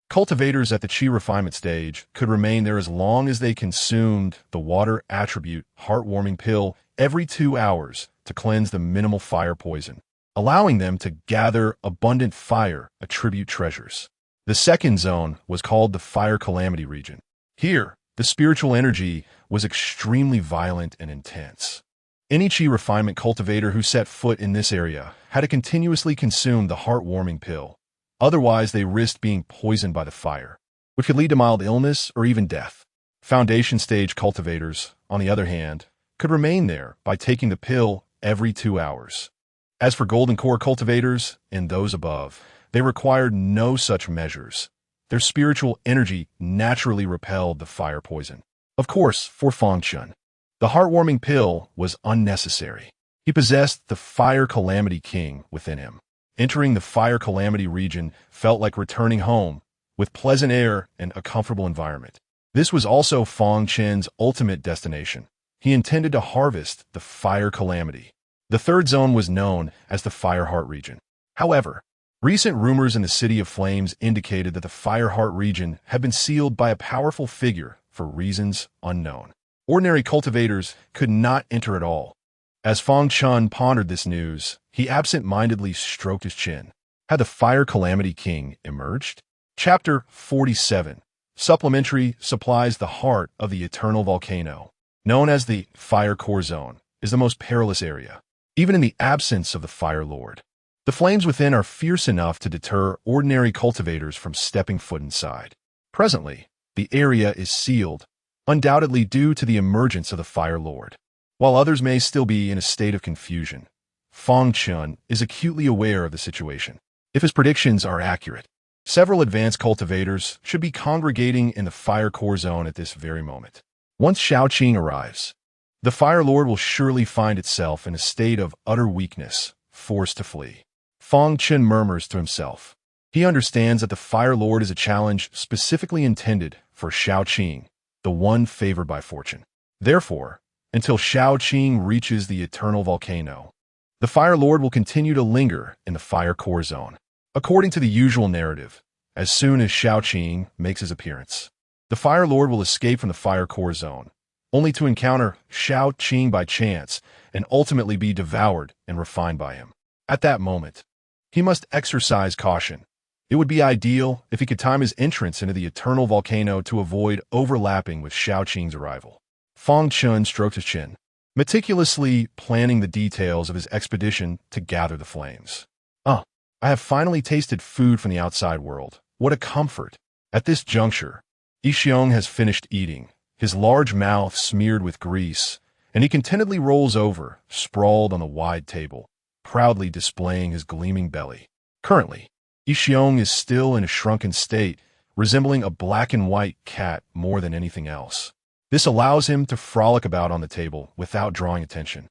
Cultivators at the chi refinement stage could remain there as long as they consumed the water attribute heartwarming pill every 2 hours to cleanse the minimal fire poison, allowing them to gather abundant fire attribute treasures. The second zone was called the fire calamity region. Here, the spiritual energy was extremely violent and intense. Any chi refinement cultivator who set foot in this area had to continuously consume the heartwarming pill. Otherwise, they risked being poisoned by the fire, which could lead to mild illness or even death. Foundation stage cultivators, on the other hand, could remain there by taking the pill every 2 hours. As for golden core cultivators and those above, they required no such measures. Their spiritual energy naturally repelled the fire poison. Of course, for Fang Chen, the heartwarming pill was unnecessary. He possessed the Fire Calamity King within him. Entering the Fire Calamity region felt like returning home, with pleasant air and a comfortable environment. This was also Fang Chen's ultimate destination. He intended to harvest the Fire Calamity. The third zone was known as the Fire Heart region. However, recent rumors in the City of Flames indicated that the Fire Heart region had been sealed by a powerful figure for reasons unknown. Ordinary cultivators could not enter at all. As Fang Chen pondered this news, he absent-mindedly stroked his chin. Had the Fire Calamity King emerged? Chapter 47. Supplementary supplies. The heart of the eternal volcano, known as the Fire Core Zone, is the most perilous area, even in the absence of the Fire Lord. The flames within are fierce enough to deter ordinary cultivators from stepping foot inside. Presently, the area is sealed, undoubtedly due to the emergence of the Fire Lord. While others may still be in a state of confusion, Fang Chen is acutely aware of the situation. If his predictions are accurate, several advanced cultivators should be congregating in the Fire Core Zone at this very moment. Once Xiao Qing arrives, the Fire Lord will surely find itself in a state of utter weakness, forced to flee. Fang Chen murmurs to himself. He understands that the Fire Lord is a challenge specifically intended for Xiao Qing, the one favored by fortune. Therefore, until Xiao Qing reaches the eternal volcano, the Fire Lord will continue to linger in the Fire Core Zone. According to the usual narrative, as soon as Xiao Qing makes his appearance, the Fire Lord will escape from the Fire Core Zone, only to encounter Xiao Qing by chance and ultimately be devoured and refined by him. At that moment, he must exercise caution. It would be ideal if he could time his entrance into the eternal volcano to avoid overlapping with Xiao Qing's arrival. Fang Chen stroked his chin, meticulously planning the details of his expedition to gather the flames. I have finally tasted food from the outside world. What a comfort. At this juncture, Yixiong has finished eating, his large mouth smeared with grease, and he contentedly rolls over, sprawled on the wide table, proudly displaying his gleaming belly. Currently, Yixiong is still in a shrunken state, resembling a black and white cat more than anything else. This allows him to frolic about on the table without drawing attention.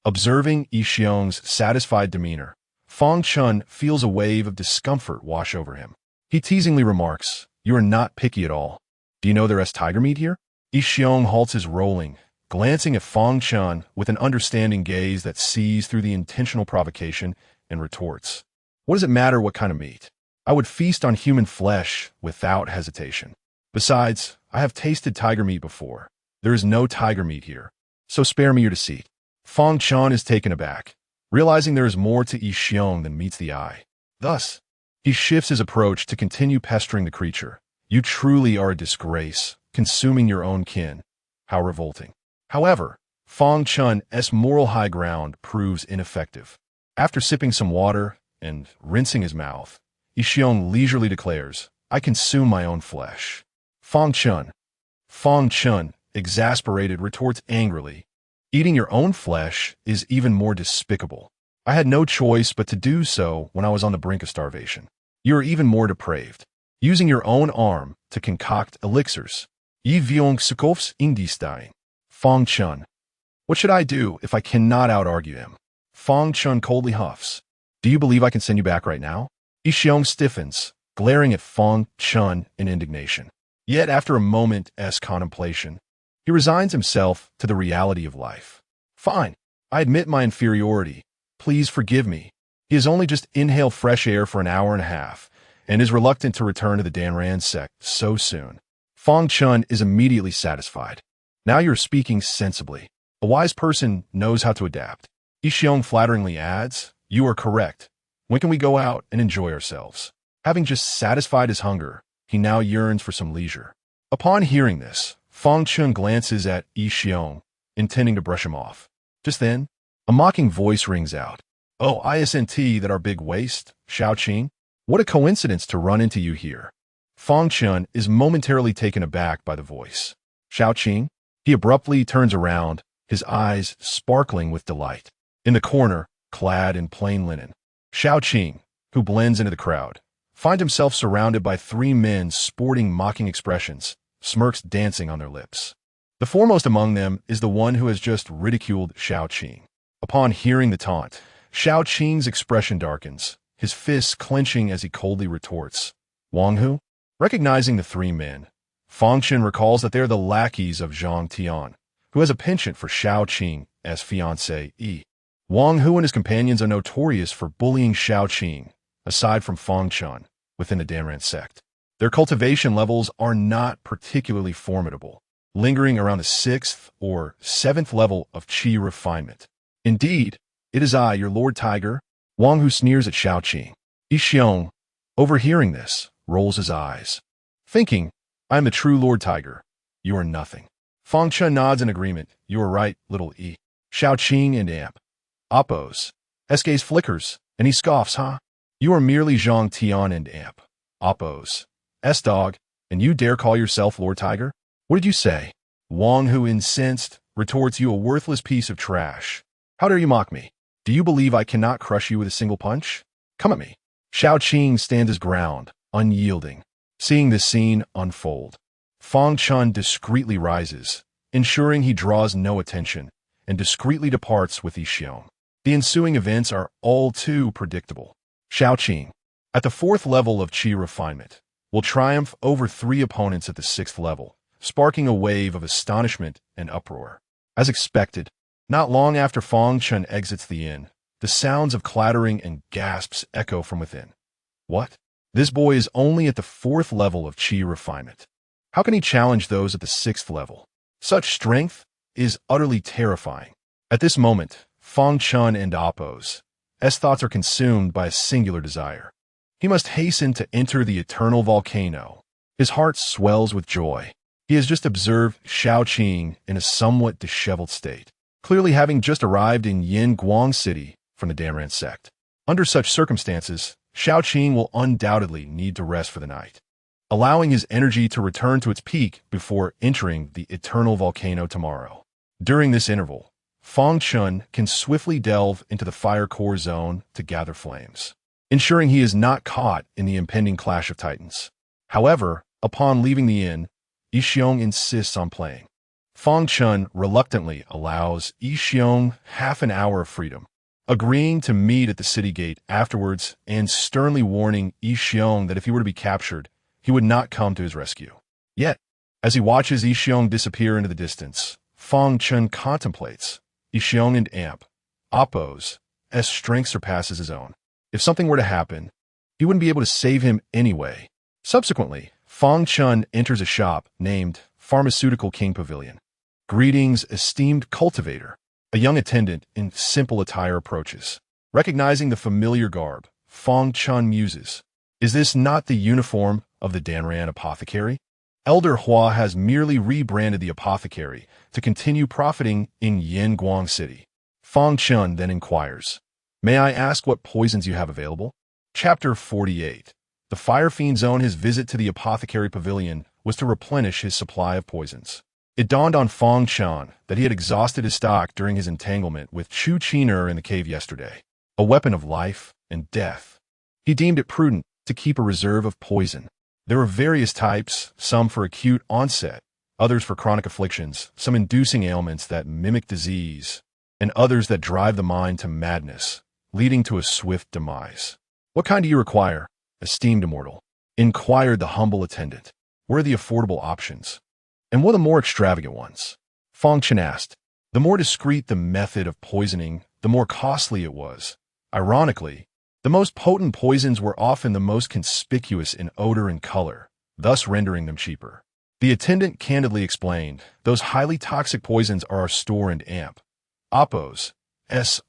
Observing Yixiong's satisfied demeanor, Fang Chen feels a wave of discomfort wash over him. He teasingly remarks, "You are not picky at all. Do you know there is tiger meat here?" Yixiong halts his rolling, glancing at Fang Chen with an understanding gaze that sees through the intentional provocation and retorts, "What does it matter what kind of meat? I would feast on human flesh without hesitation. Besides, I have tasted tiger meat before. There is no tiger meat here, so spare me your deceit." Fang Chen is taken aback, realizing there is more to Yixiong than meets the eye. Thus, he shifts his approach to continue pestering the creature. "You truly are a disgrace, consuming your own kin. How revolting." However, Fang Chen's moral high ground proves ineffective. After sipping some water and rinsing his mouth, Yixiong leisurely declares, "I consume my own flesh." Fang Chen, exasperated, retorts angrily, "Eating your own flesh is even more despicable. I had no choice but to do so when I was on the brink of starvation. You are even more depraved, using your own arm to concoct elixirs. Yi viong sukovs indistain." Fang Chen, "What should I do if I cannot out-argue him?" Fang Chen coldly huffs, "Do you believe I can send you back right now?" Yixiong stiffens, glaring at Fang Chen in indignation. Yet after a moment's contemplation, he resigns himself to the reality of life. "Fine, I admit my inferiority. Please forgive me." He has only just inhaled fresh air for an hour and a half, and is reluctant to return to the Danran sect so soon. Fang Chen is immediately satisfied. "Now you're speaking sensibly. A wise person knows how to adapt." Yixiong flatteringly adds, "You are correct. When can we go out and enjoy ourselves?" Having just satisfied his hunger, he now yearns for some leisure. Upon hearing this, Fang Chen glances at Yixiong, intending to brush him off. Just then, a mocking voice rings out. "Oh, isn't that our big waist, Xiao Qing? What a coincidence to run into you here." Fang Chen is momentarily taken aback by the voice. "Xiao Qing?" He abruptly turns around, his eyes sparkling with delight. In the corner, clad in plain linen, Xiao Qing, who blends into the crowd, finds himself surrounded by three men sporting mocking expressions, smirks dancing on their lips. The foremost among them is the one who has just ridiculed Xiao Qing. Upon hearing the taunt, Xiao Qing's expression darkens, his fists clenching as he coldly retorts, "Wang Hu?" Recognizing the three men, Fang Chen recalls that they are the lackeys of Zhang Tian, who has a penchant for Xiao Qing as fiancé. Wang Hu and his companions are notorious for bullying Xiao Qing, aside from Fang Chen, within the Danran sect. Their cultivation levels are not particularly formidable, lingering around the 6th or 7th level of qi refinement. "Indeed, it is I, your Lord Tiger." Wang Hu sneers at Xiao Qing. Yixiong, overhearing this, rolls his eyes, thinking, "I am the true Lord Tiger. You are nothing." Fang Chen nods in agreement. "You are right, little E." Xiao Qing and Amp. Oppos. SK's flickers, and he scoffs, "Huh? You are merely Zhang Tian and Amp. Oppos. S-Dog, and you dare call yourself Lord Tiger? What did you say?" Wang Hu, incensed, retorts, "You a worthless piece of trash. How dare you mock me? Do you believe I cannot crush you with a single punch? Come at me." Xiao Qing stands his ground, unyielding. Seeing this scene unfold, Fang Chen discreetly rises, ensuring he draws no attention, and discreetly departs with Yixiong. The ensuing events are all too predictable. Shaoqing, at the 4th level of Qi refinement, will triumph over 3 opponents at the 6th level, sparking a wave of astonishment and uproar. As expected, not long after Fang Chen exits the inn, the sounds of clattering and gasps echo from within. What? This boy is only at the 4th level of Qi refinement. How can he challenge those at the 6th level? Such strength is utterly terrifying. At this moment, Fang Chen and Appo's thoughts are consumed by a singular desire. He must hasten to enter the eternal volcano. His heart swells with joy. He has just observed Shaoqing in a somewhat disheveled state, clearly having just arrived in Yin Guang City from the Danran sect. Under such circumstances, Shaoqing will undoubtedly need to rest for the night, allowing his energy to return to its peak before entering the eternal volcano tomorrow. During this interval, Fang Chen can swiftly delve into the fire core zone to gather flames, ensuring he is not caught in the impending clash of titans. However, upon leaving the inn, Yixiong insists on playing. Fang Chen reluctantly allows Yixiong half an hour of freedom, agreeing to meet at the city gate afterwards and sternly warning Yixiong that if he were to be captured, he would not come to his rescue. Yet, as he watches Yixiong disappear into the distance, Fang Chen contemplates Yixiong and Appo's strength surpasses his own. If something were to happen, he wouldn't be able to save him anyway. Subsequently, Fang Chen enters a shop named Pharmaceutical King Pavilion. Greetings, esteemed cultivator. A young attendant in simple attire approaches. Recognizing the familiar garb, Fang Chen muses, "Is this not the uniform of the Danran apothecary?" Elder Hua has merely rebranded the apothecary to continue profiting in Yin Guang City. Fang Chen then inquires, "May I ask what poisons you have available?" Chapter 48. The Fire Fiend's own his visit to the apothecary pavilion was to replenish his supply of poisons. It dawned on Fang Chen that he had exhausted his stock during his entanglement with Chu Qiner in the cave yesterday, a weapon of life and death. He deemed it prudent to keep a reserve of poison. There were various types, some for acute onset, others for chronic afflictions, some inducing ailments that mimic disease, and others that drive the mind to madness, leading to a swift demise. "What kind do you require, esteemed immortal?" inquired the humble attendant. "Where are the affordable options? And what are the more extravagant ones?" Fang Chen asked. The more discreet the method of poisoning, the more costly it was. Ironically, the most potent poisons were often the most conspicuous in odor and color, thus rendering them cheaper. The attendant candidly explained, "Those highly toxic poisons are our store and Appo's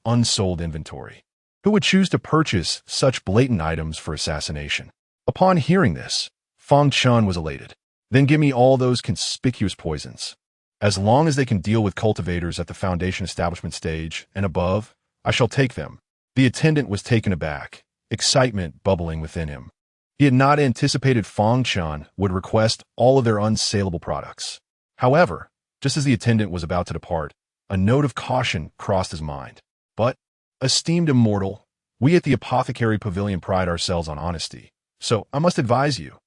unsold inventory. Who would choose to purchase such blatant items for assassination?" Upon hearing this, Fang Chen was elated. "Then give me all those conspicuous poisons. As long as they can deal with cultivators at the foundation establishment stage and above, I shall take them." The attendant was taken aback, excitement bubbling within him. He had not anticipated Fang Chen would request all of their unsaleable products. However, just as the attendant was about to depart, a note of caution crossed his mind. "But, esteemed immortal, we at the Apothecary Pavilion pride ourselves on honesty, so I must advise you.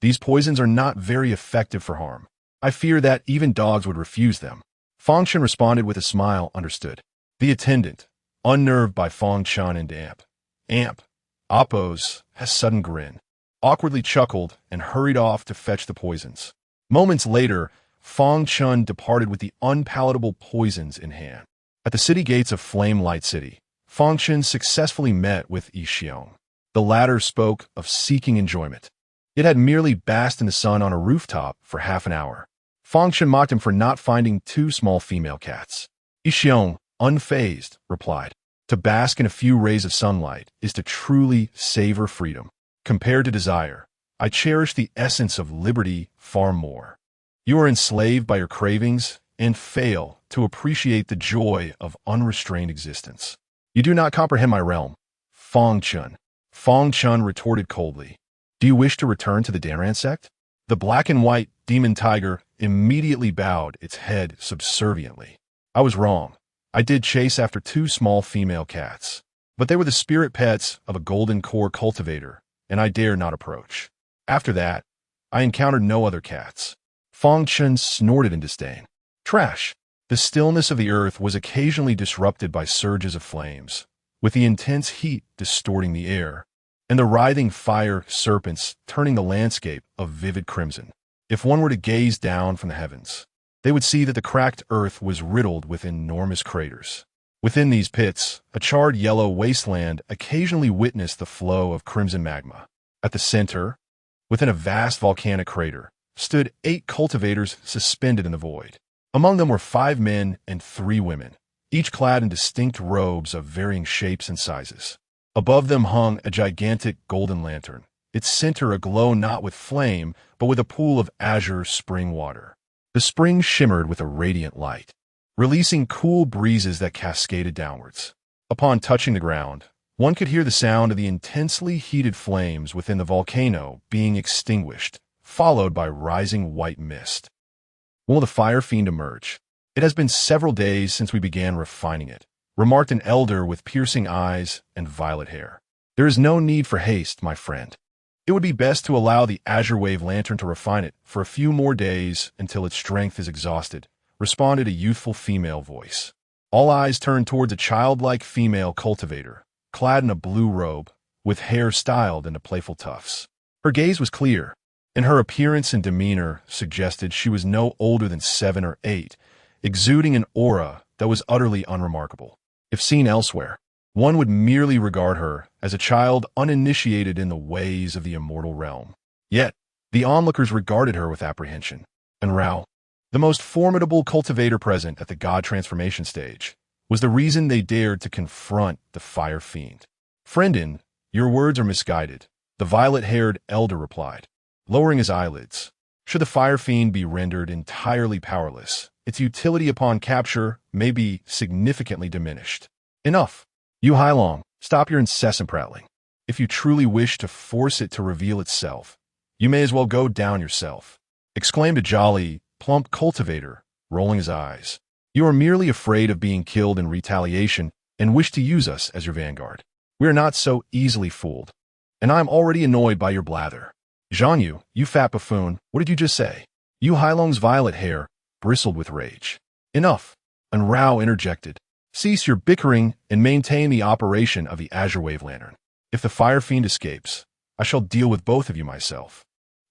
These poisons are not very effective for harm. I fear that even dogs would refuse them." Fang Chen responded with a smile. "Understood." The attendant, unnerved by Fang Chen and Appo's sudden grin, awkwardly chuckled and hurried off to fetch the poisons. Moments later, Fang Chen departed with the unpalatable poisons in hand. At the city gates of Flame Light City, Fang Chen successfully met with Yixiong. The latter spoke of seeking enjoyment. It had merely basked in the sun on a rooftop for half an hour. Fang Chen mocked him for not finding 2 small female cats. Yixiong, unfazed, replied, "To bask in a few rays of sunlight is to truly savor freedom. Compared to desire, I cherish the essence of liberty far more. You are enslaved by your cravings and fail to appreciate the joy of unrestrained existence. You do not comprehend my realm, Fang Chen." Fang Chen retorted coldly, "Do you wish to return to the Danran sect?" The black and white demon tiger immediately bowed its head subserviently. "I was wrong. I did chase after 2 small female cats, but they were the spirit pets of a golden core cultivator, and I dare not approach. After that, I encountered no other cats." Fang Chen snorted in disdain. Trash. The stillness of the earth was occasionally disrupted by surges of flames, with the intense heat distorting the air, and the writhing fire serpents turning the landscape of vivid crimson. If one were to gaze down from the heavens, they would see that the cracked earth was riddled with enormous craters. Within these pits, a charred yellow wasteland occasionally witnessed the flow of crimson magma. At the center, within a vast volcanic crater, stood 8 cultivators suspended in the void. Among them were 5 men and 3 women, each clad in distinct robes of varying shapes and sizes. Above them hung a gigantic golden lantern, its center aglow not with flame, but with a pool of azure spring water. The spring shimmered with a radiant light, releasing cool breezes that cascaded downwards. Upon touching the ground, one could hear the sound of the intensely heated flames within the volcano being extinguished, followed by rising white mist. When will the fire fiend emerge? It has been several days since we began refining it, remarked an elder with piercing eyes and violet hair. There is no need for haste, my friend. It would be best to allow the azure wave lantern to refine it for a few more days until its strength is exhausted, responded a youthful female voice. All eyes turned towards a childlike female cultivator, clad in a blue robe, with hair styled into playful tufts. Her gaze was clear, and her appearance and demeanor suggested she was no older than 7 or 8, exuding an aura that was utterly unremarkable. If seen elsewhere, one would merely regard her as a child uninitiated in the ways of the immortal realm. Yet, the onlookers regarded her with apprehension. Unravel, the most formidable cultivator present at the god transformation stage, was the reason they dared to confront the fire fiend. Friendin, your words are misguided, the violet-haired elder replied, lowering his eyelids. Should the fire fiend be rendered entirely powerless, its utility upon capture may be significantly diminished. Enough. You Hailong, stop your incessant prattling. If you truly wish to force it to reveal itself, you may as well go down yourself, exclaimed a jolly, plump cultivator, rolling his eyes. You are merely afraid of being killed in retaliation and wish to use us as your vanguard. We are not so easily fooled, and I am already annoyed by your blather. Zhanyu, you fat buffoon, what did you just say? Yu Hailong's violet hair bristled with rage. Enough, and Rao interjected. Cease your bickering and maintain the operation of the azure wave lantern. If the fire fiend escapes, I shall deal with both of you myself.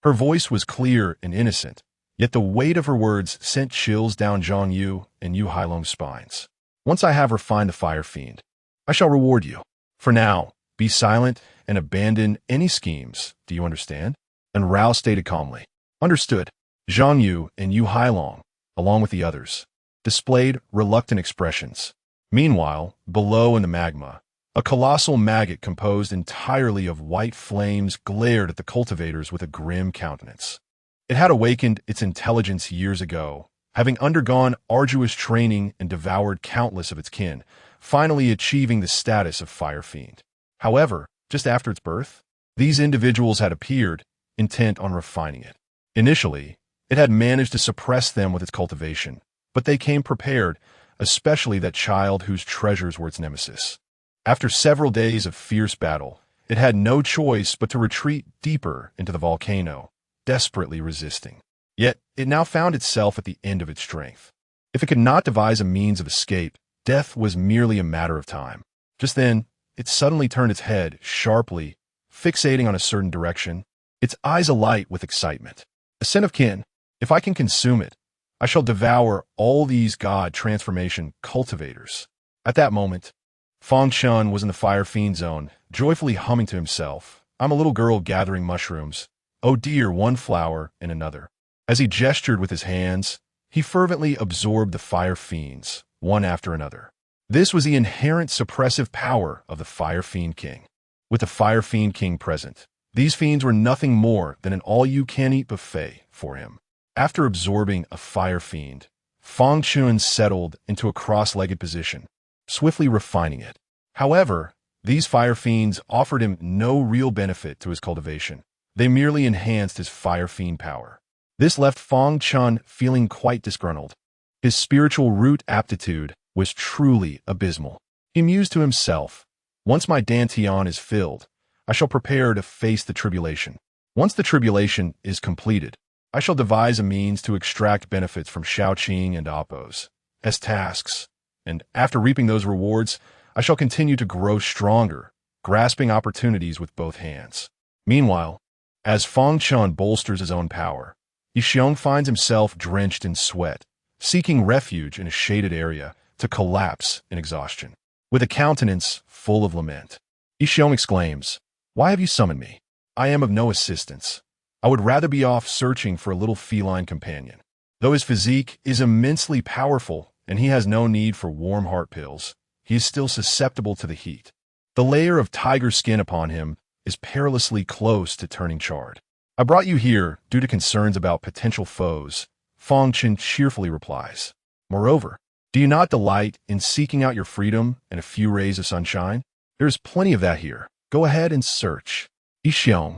Her voice was clear and innocent, yet the weight of her words sent chills down Zhanyu and Yu Hailong's spines. Once I have refined the fire fiend, I shall reward you. For now, be silent and abandon any schemes, do you understand? And Rao stated calmly. Understood. Zhanyu and Yu Hailong, along with the others, displayed reluctant expressions. Meanwhile, below in the magma, a colossal maggot composed entirely of white flames glared at the cultivators with a grim countenance. It had awakened its intelligence years ago, having undergone arduous training and devoured countless of its kin, finally achieving the status of fire fiend. However, just after its birth, these individuals had appeared, intent on refining it. Initially, it had managed to suppress them with its cultivation, but they came prepared, especially that child whose treasures were its nemesis. After several days of fierce battle, it had no choice but to retreat deeper into the volcano, desperately resisting. Yet, it now found itself at the end of its strength. If it could not devise a means of escape, death was merely a matter of time. Just then, it suddenly turned its head sharply, fixating on a certain direction, its eyes alight with excitement. A sin of kin, if I can consume it, I shall devour all these god transformation cultivators. At that moment, Fang Chen was in the fire fiend zone, joyfully humming to himself. I'm a little girl gathering mushrooms. Oh dear, one flower and another. As he gestured with his hands, he fervently absorbed the fire fiends, one after another. This was the inherent suppressive power of the Fire Fiend King. With the Fire Fiend King present, these fiends were nothing more than an all-you-can-eat buffet for him. After absorbing a fire fiend, Fang Chen settled into a cross-legged position, swiftly refining it. However, these fire fiends offered him no real benefit to his cultivation. They merely enhanced his fire fiend power. This left Fang Chen feeling quite disgruntled. His spiritual root aptitude was truly abysmal. He mused to himself, once my dantian is filled, I shall prepare to face the tribulation. Once the tribulation is completed, I shall devise a means to extract benefits from Shaoqing and Apos as tasks, and after reaping those rewards, I shall continue to grow stronger, grasping opportunities with both hands. Meanwhile, as Fang Chen bolsters his own power, Yixiong finds himself drenched in sweat, seeking refuge in a shaded area to collapse in exhaustion. With a countenance full of lament, Yixiong exclaims, "Why have you summoned me? I am of no assistance. I would rather be off searching for a little feline companion." Though his physique is immensely powerful and he has no need for warm heart pills, he is still susceptible to the heat. The layer of tiger skin upon him is perilously close to turning charred. "I brought you here due to concerns about potential foes," Fang Chen cheerfully replies. "Moreover, do you not delight in seeking out your freedom and a few rays of sunshine? There is plenty of that here. Go ahead and search." Yixiong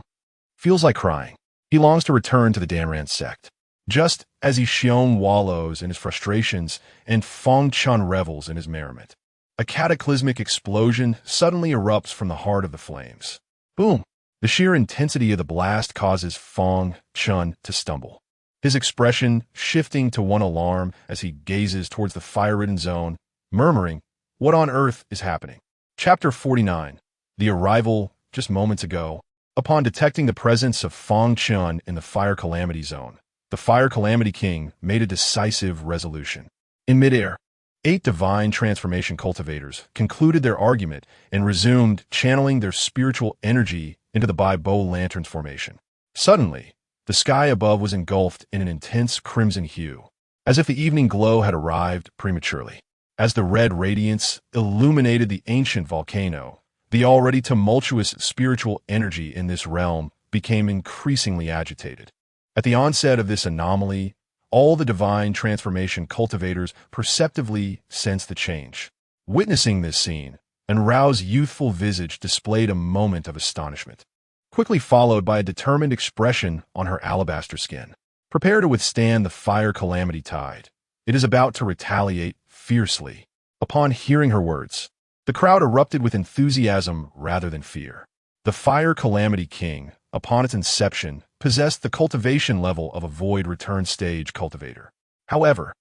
feels like crying. He longs to return to the Danran sect. Just as Yixiong wallows in his frustrations and Fang Chen revels in his merriment, a cataclysmic explosion suddenly erupts from the heart of the flames. Boom! The sheer intensity of the blast causes Fang Chen to stumble, his expression shifting to one alarm as he gazes towards the fire-ridden zone, murmuring, "What on earth is happening?" Chapter 49. The arrival just moments ago. Upon detecting the presence of Fang Chen in the Fire Calamity Zone, the Fire Calamity King made a decisive resolution. In midair, 8 divine transformation cultivators concluded their argument and resumed channeling their spiritual energy into the Bai-Bo Lantern's formation. Suddenly, the sky above was engulfed in an intense crimson hue, as if the evening glow had arrived prematurely. As the red radiance illuminated the ancient volcano, the already tumultuous spiritual energy in this realm became increasingly agitated. At the onset of this anomaly, all the divine transformation cultivators perceptively sensed the change. Witnessing this scene, Enrao's youthful visage displayed a moment of astonishment, quickly followed by a determined expression on her alabaster skin. Prepare to withstand the fire calamity tide. It is about to retaliate fiercely. Upon hearing her words, the crowd erupted with enthusiasm rather than fear. The Fire Calamity King, upon its inception, possessed the cultivation level of a void return stage cultivator. However,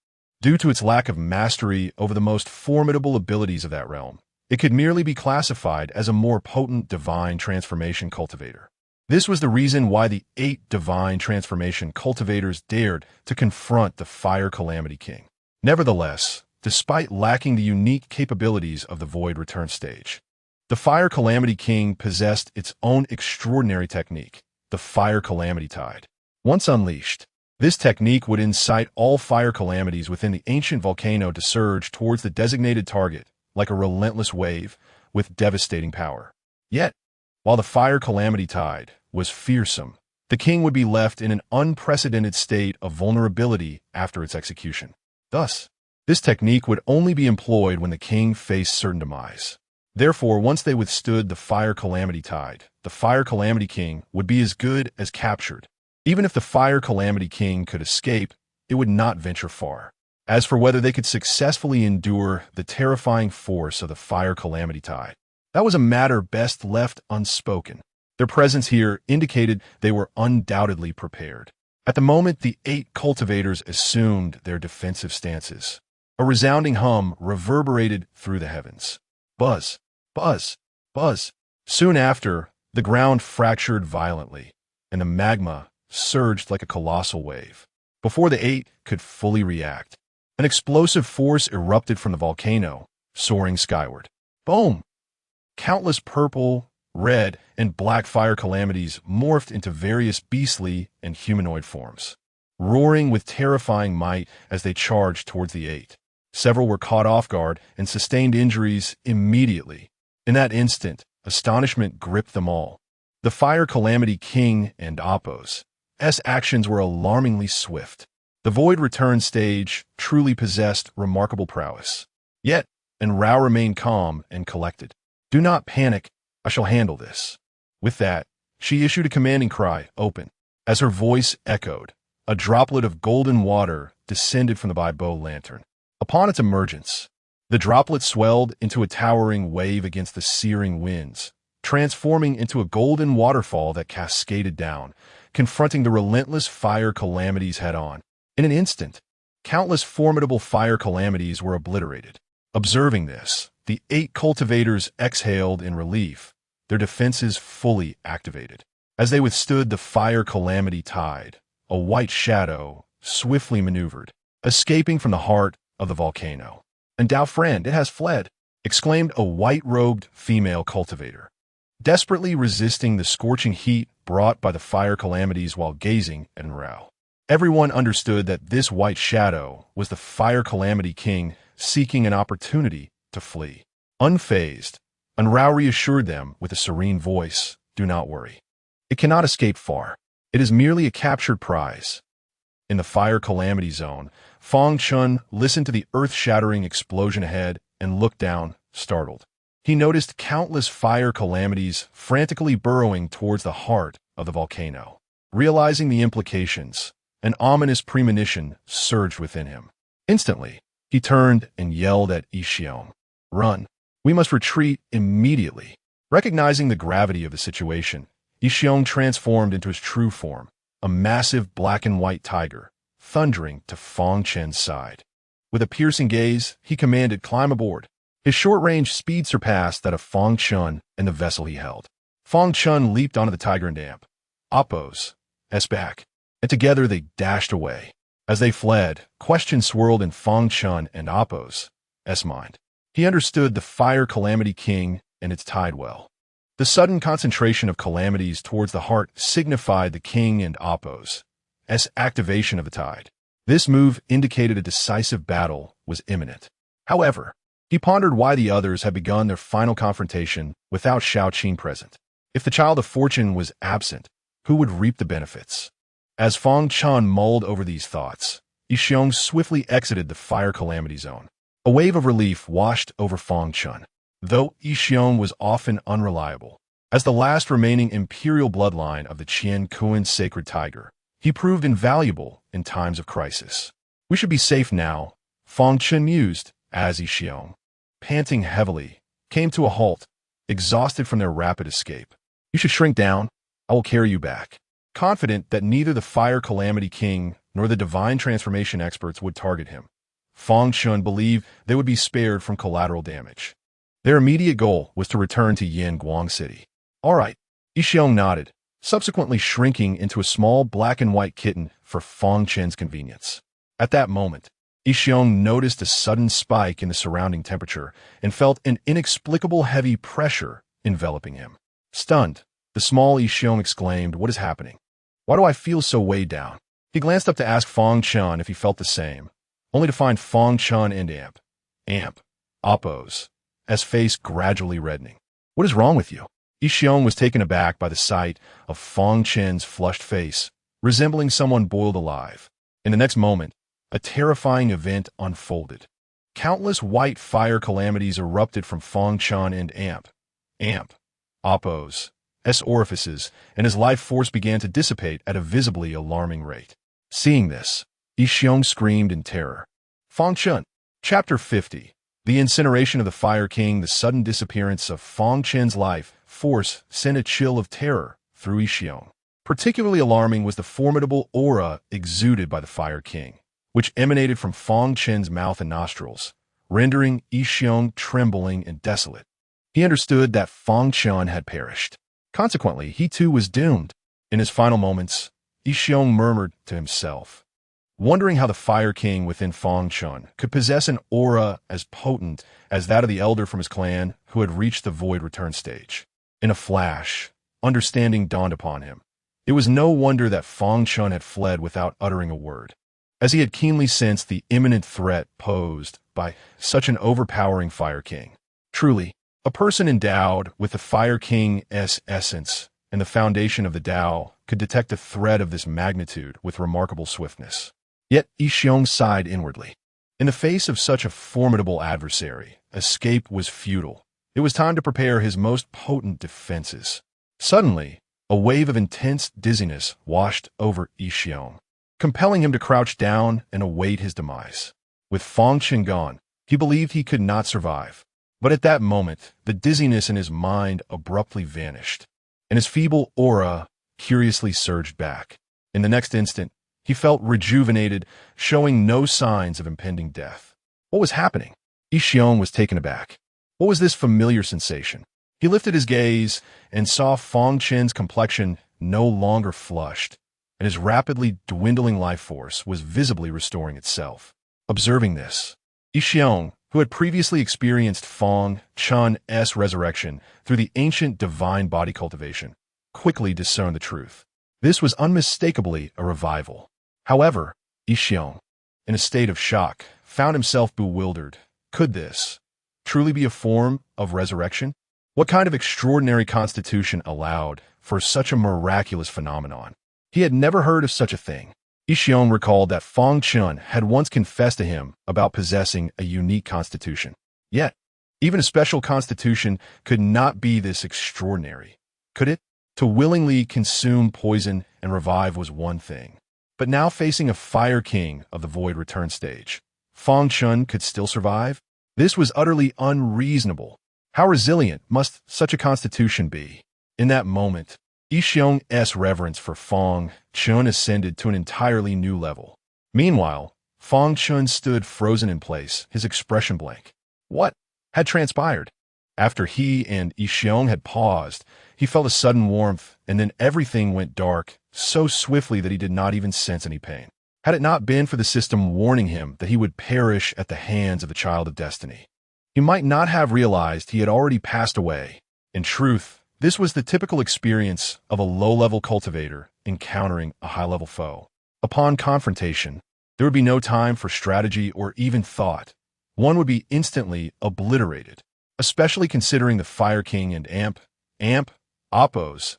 due to its lack of mastery over the most formidable abilities of that realm, it could merely be classified as a more potent divine transformation cultivator. This was the reason why the 8 divine transformation cultivators dared to confront the Fire Calamity King. Nevertheless, despite lacking the unique capabilities of the Void Return stage, the Fire Calamity King possessed its own extraordinary technique, the Fire Calamity Tide. Once unleashed, this technique would incite all fire calamities within the ancient volcano to surge towards the designated target like a relentless wave with devastating power. Yet, while the Fire Calamity Tide was fearsome, the king would be left in an unprecedented state of vulnerability after its execution. Thus, this technique would only be employed when the king faced certain demise. Therefore, once they withstood the Fire Calamity Tide, the Fire Calamity King would be as good as captured. Even if the Fire Calamity King could escape, it would not venture far. As for whether they could successfully endure the terrifying force of the Fire Calamity Tide, that was a matter best left unspoken. Their presence here indicated they were undoubtedly prepared. At the moment the 8 cultivators assumed their defensive stances, a resounding hum reverberated through the heavens. Buzz, buzz, buzz. Soon after, the ground fractured violently, and the magma surged like a colossal wave. Before the 8 could fully react, an explosive force erupted from the volcano, soaring skyward. Boom! Countless purple, red, and black fire calamities morphed into various beastly and humanoid forms, roaring with terrifying might as they charged towards the 8. Several were caught off guard and sustained injuries immediately. In that instant, astonishment gripped them all. The Fire Calamity King and Apos' actions were alarmingly swift. The Void Return stage truly possessed remarkable prowess. Yet, Enrao remained calm and collected. "Do not panic, I shall handle this." With that, she issued a commanding cry, "Open." As her voice echoed, a droplet of golden water descended from the Bai-Bo lantern. Upon its emergence, the droplet swelled into a towering wave against the searing winds, transforming into a golden waterfall that cascaded down, confronting the relentless fire calamities head-on. In an instant, countless formidable fire calamities were obliterated. Observing this, the 8 cultivators exhaled in relief, their defenses fully activated. As they withstood the fire calamity tide, a white shadow swiftly maneuvered, escaping from the heart of the volcano. "And Dao friend, it has fled," exclaimed a white-robed female cultivator, desperately resisting the scorching heat brought by the fire calamities while gazing at Enrao. Everyone understood that this white shadow was the fire calamity king seeking an opportunity to flee. Unfazed, Enrao reassured them with a serene voice, "Do not worry. It cannot escape far. It is merely a captured prize." In the fire calamity zone, Fang Chen listened to the earth-shattering explosion ahead and looked down, startled. He noticed countless fire calamities frantically burrowing towards the heart of the volcano. Realizing the implications, an ominous premonition surged within him. Instantly, he turned and yelled at Yixiong, "Run! We must retreat immediately." Recognizing the gravity of the situation, Yixiong transformed into his true form, a massive black and white tiger, thundering to Fang Chen's side. With a piercing gaze, he commanded, "Climb aboard." His short-range speed surpassed that of Fang Chen and the vessel he held. Fang Chen leaped onto the tiger and amp, Oppos, S back, and together they dashed away. As they fled, questions swirled in Fang Chen and Oppos' mind. He understood the fire calamity king and its tide well. The sudden concentration of calamities towards the heart signified the king and Oppos' activation of the tide. This move indicated a decisive battle was imminent. However, he pondered why the others had begun their final confrontation without Shaoqin present. If the child of fortune was absent, who would reap the benefits? As Fang Chen mulled over these thoughts, Yixiong swiftly exited the fire calamity zone. A wave of relief washed over Fang Chen. Though Yixiong was often unreliable, as the last remaining imperial bloodline of the Qian Kuan sacred tiger, he proved invaluable in times of crisis. "We should be safe now," Fang Chen mused, as Yixiong, panting heavily, came to a halt, exhausted from their rapid escape. "You should shrink down. I will carry you back." Confident that neither the fire calamity king nor the divine transformation experts would target him, Fang Chen believed they would be spared from collateral damage. Their immediate goal was to return to Yanguang City. "All right," Yixiong nodded, subsequently shrinking into a small black and white kitten for Fang Chen's convenience. At that moment, Yixiong noticed a sudden spike in the surrounding temperature and felt an inexplicable heavy pressure enveloping him. Stunned, the small Yixiong exclaimed, "What is happening? Why do I feel so weighed down?" He glanced up to ask Fang Chen if he felt the same, only to find Fang Chen and Amp, Oppos' face gradually reddening. "What is wrong with you?" Yixiong was taken aback by the sight of Fang Chen's flushed face, resembling someone boiled alive. In the next moment, a terrifying event unfolded. Countless white fire calamities erupted from Fang Chen and Amp, Oppos' orifices, and his life force began to dissipate at a visibly alarming rate. Seeing this, Yixiong screamed in terror. Fang Chen, Chapter 50. The incineration of the Fire King. The sudden disappearance of Fang Chen's life force sent a chill of terror through Yixiong. Particularly alarming was the formidable aura exuded by the Fire King, which emanated from Fang Chen's mouth and nostrils, rendering Yixiong trembling and desolate. He understood that Fang Chen had perished. Consequently, he too was doomed. In his final moments, Yixiong murmured to himself, wondering how the Fire King within Fang Chen could possess an aura as potent as that of the elder from his clan who had reached the void return stage. In a flash, understanding dawned upon him. It was no wonder that Fang Chen had fled without uttering a word, as he had keenly sensed the imminent threat posed by such an overpowering Fire King. Truly, a person endowed with the Fire King's essence and the foundation of the Tao could detect a threat of this magnitude with remarkable swiftness. Yet Yixiong sighed inwardly. In the face of such a formidable adversary, escape was futile. It was time to prepare his most potent defenses. Suddenly, a wave of intense dizziness washed over Yixiong, compelling him to crouch down and await his demise. With Fang Chen gone, he believed he could not survive. But at that moment, the dizziness in his mind abruptly vanished, and his feeble aura curiously surged back. In the next instant, he felt rejuvenated, showing no signs of impending death. What was happening? Yixiong was taken aback. What was this familiar sensation? He lifted his gaze and saw Fang Chen's complexion no longer flushed, and his rapidly dwindling life force was visibly restoring itself. Observing this, Yixiong, who had previously experienced Fang Chen's resurrection through the ancient divine body cultivation, quickly discerned the truth. This was unmistakably a revival. However, Yixiong, in a state of shock, found himself bewildered. Could this truly be a form of resurrection? What kind of extraordinary constitution allowed for such a miraculous phenomenon? He had never heard of such a thing. Yixiong recalled that Fang Chen had once confessed to him about possessing a unique constitution. Yet, even a special constitution could not be this extraordinary, could it? To willingly consume poison and revive was one thing. But now facing a Fire King of the Void Return stage, Fang Chen could still survive? This was utterly unreasonable. How resilient must such a constitution be? In that moment, Yixiong's reverence for Fang Chen ascended to an entirely new level. Meanwhile, Fang Chen stood frozen in place, his expression blank. What had transpired? After he and Yixiong had paused, he felt a sudden warmth, and then everything went dark so swiftly that he did not even sense any pain. Had it not been for the system warning him that he would perish at the hands of the child of destiny, he might not have realized he had already passed away. In truth, this was the typical experience of a low-level cultivator encountering a high-level foe. Upon confrontation, there would be no time for strategy or even thought. One would be instantly obliterated, especially considering the Fire King and Appo's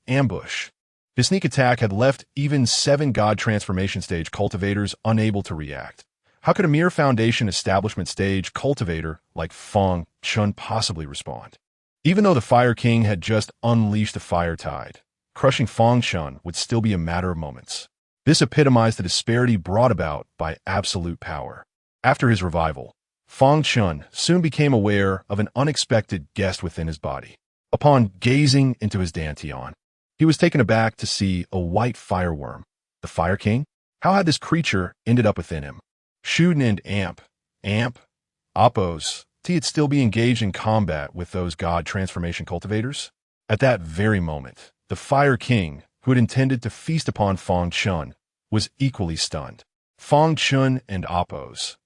ambush. His sneak attack had left even 7 God Transformation Stage cultivators unable to react. How could a mere Foundation Establishment Stage cultivator like Fang Chen possibly respond? Even though the Fire King had just unleashed a fire tide, crushing Fang Chen would still be a matter of moments. This epitomized the disparity brought about by absolute power. After his revival, Fang Chen soon became aware of an unexpected guest within his body. Upon gazing into his dantian, he was taken aback to see a white fireworm. The Fire King? How had this creature ended up within him? Shuden and Appo's he'd still be engaged in combat with those God Transformation cultivators? At that very moment, the Fire King, who had intended to feast upon Fang Chen, was equally stunned. Fang Chen and Appo's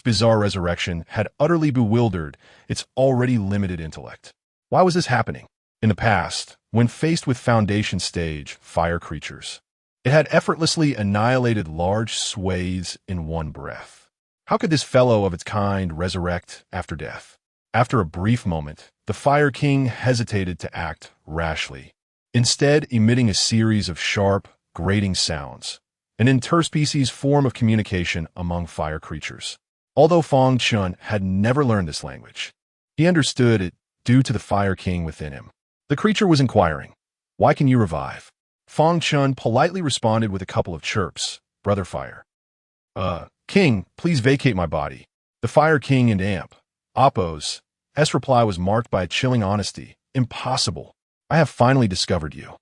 bizarre resurrection had utterly bewildered its already limited intellect. Why was this happening? In the past, when faced with Foundation Stage fire creatures, it had effortlessly annihilated large swathes in one breath. How could this fellow of its kind resurrect after death? After a brief moment, the Fire King hesitated to act rashly, instead emitting a series of sharp, grating sounds, an interspecies form of communication among fire creatures. Although Fang Chen had never learned this language, he understood it due to the Fire King within him. The creature was inquiring, "Why can you revive?" Fang Chen politely responded with a couple of chirps. "Brother Fire. King, please vacate my body." The Fire King and Appo's reply was marked by a chilling honesty. "Impossible. I have finally discovered you.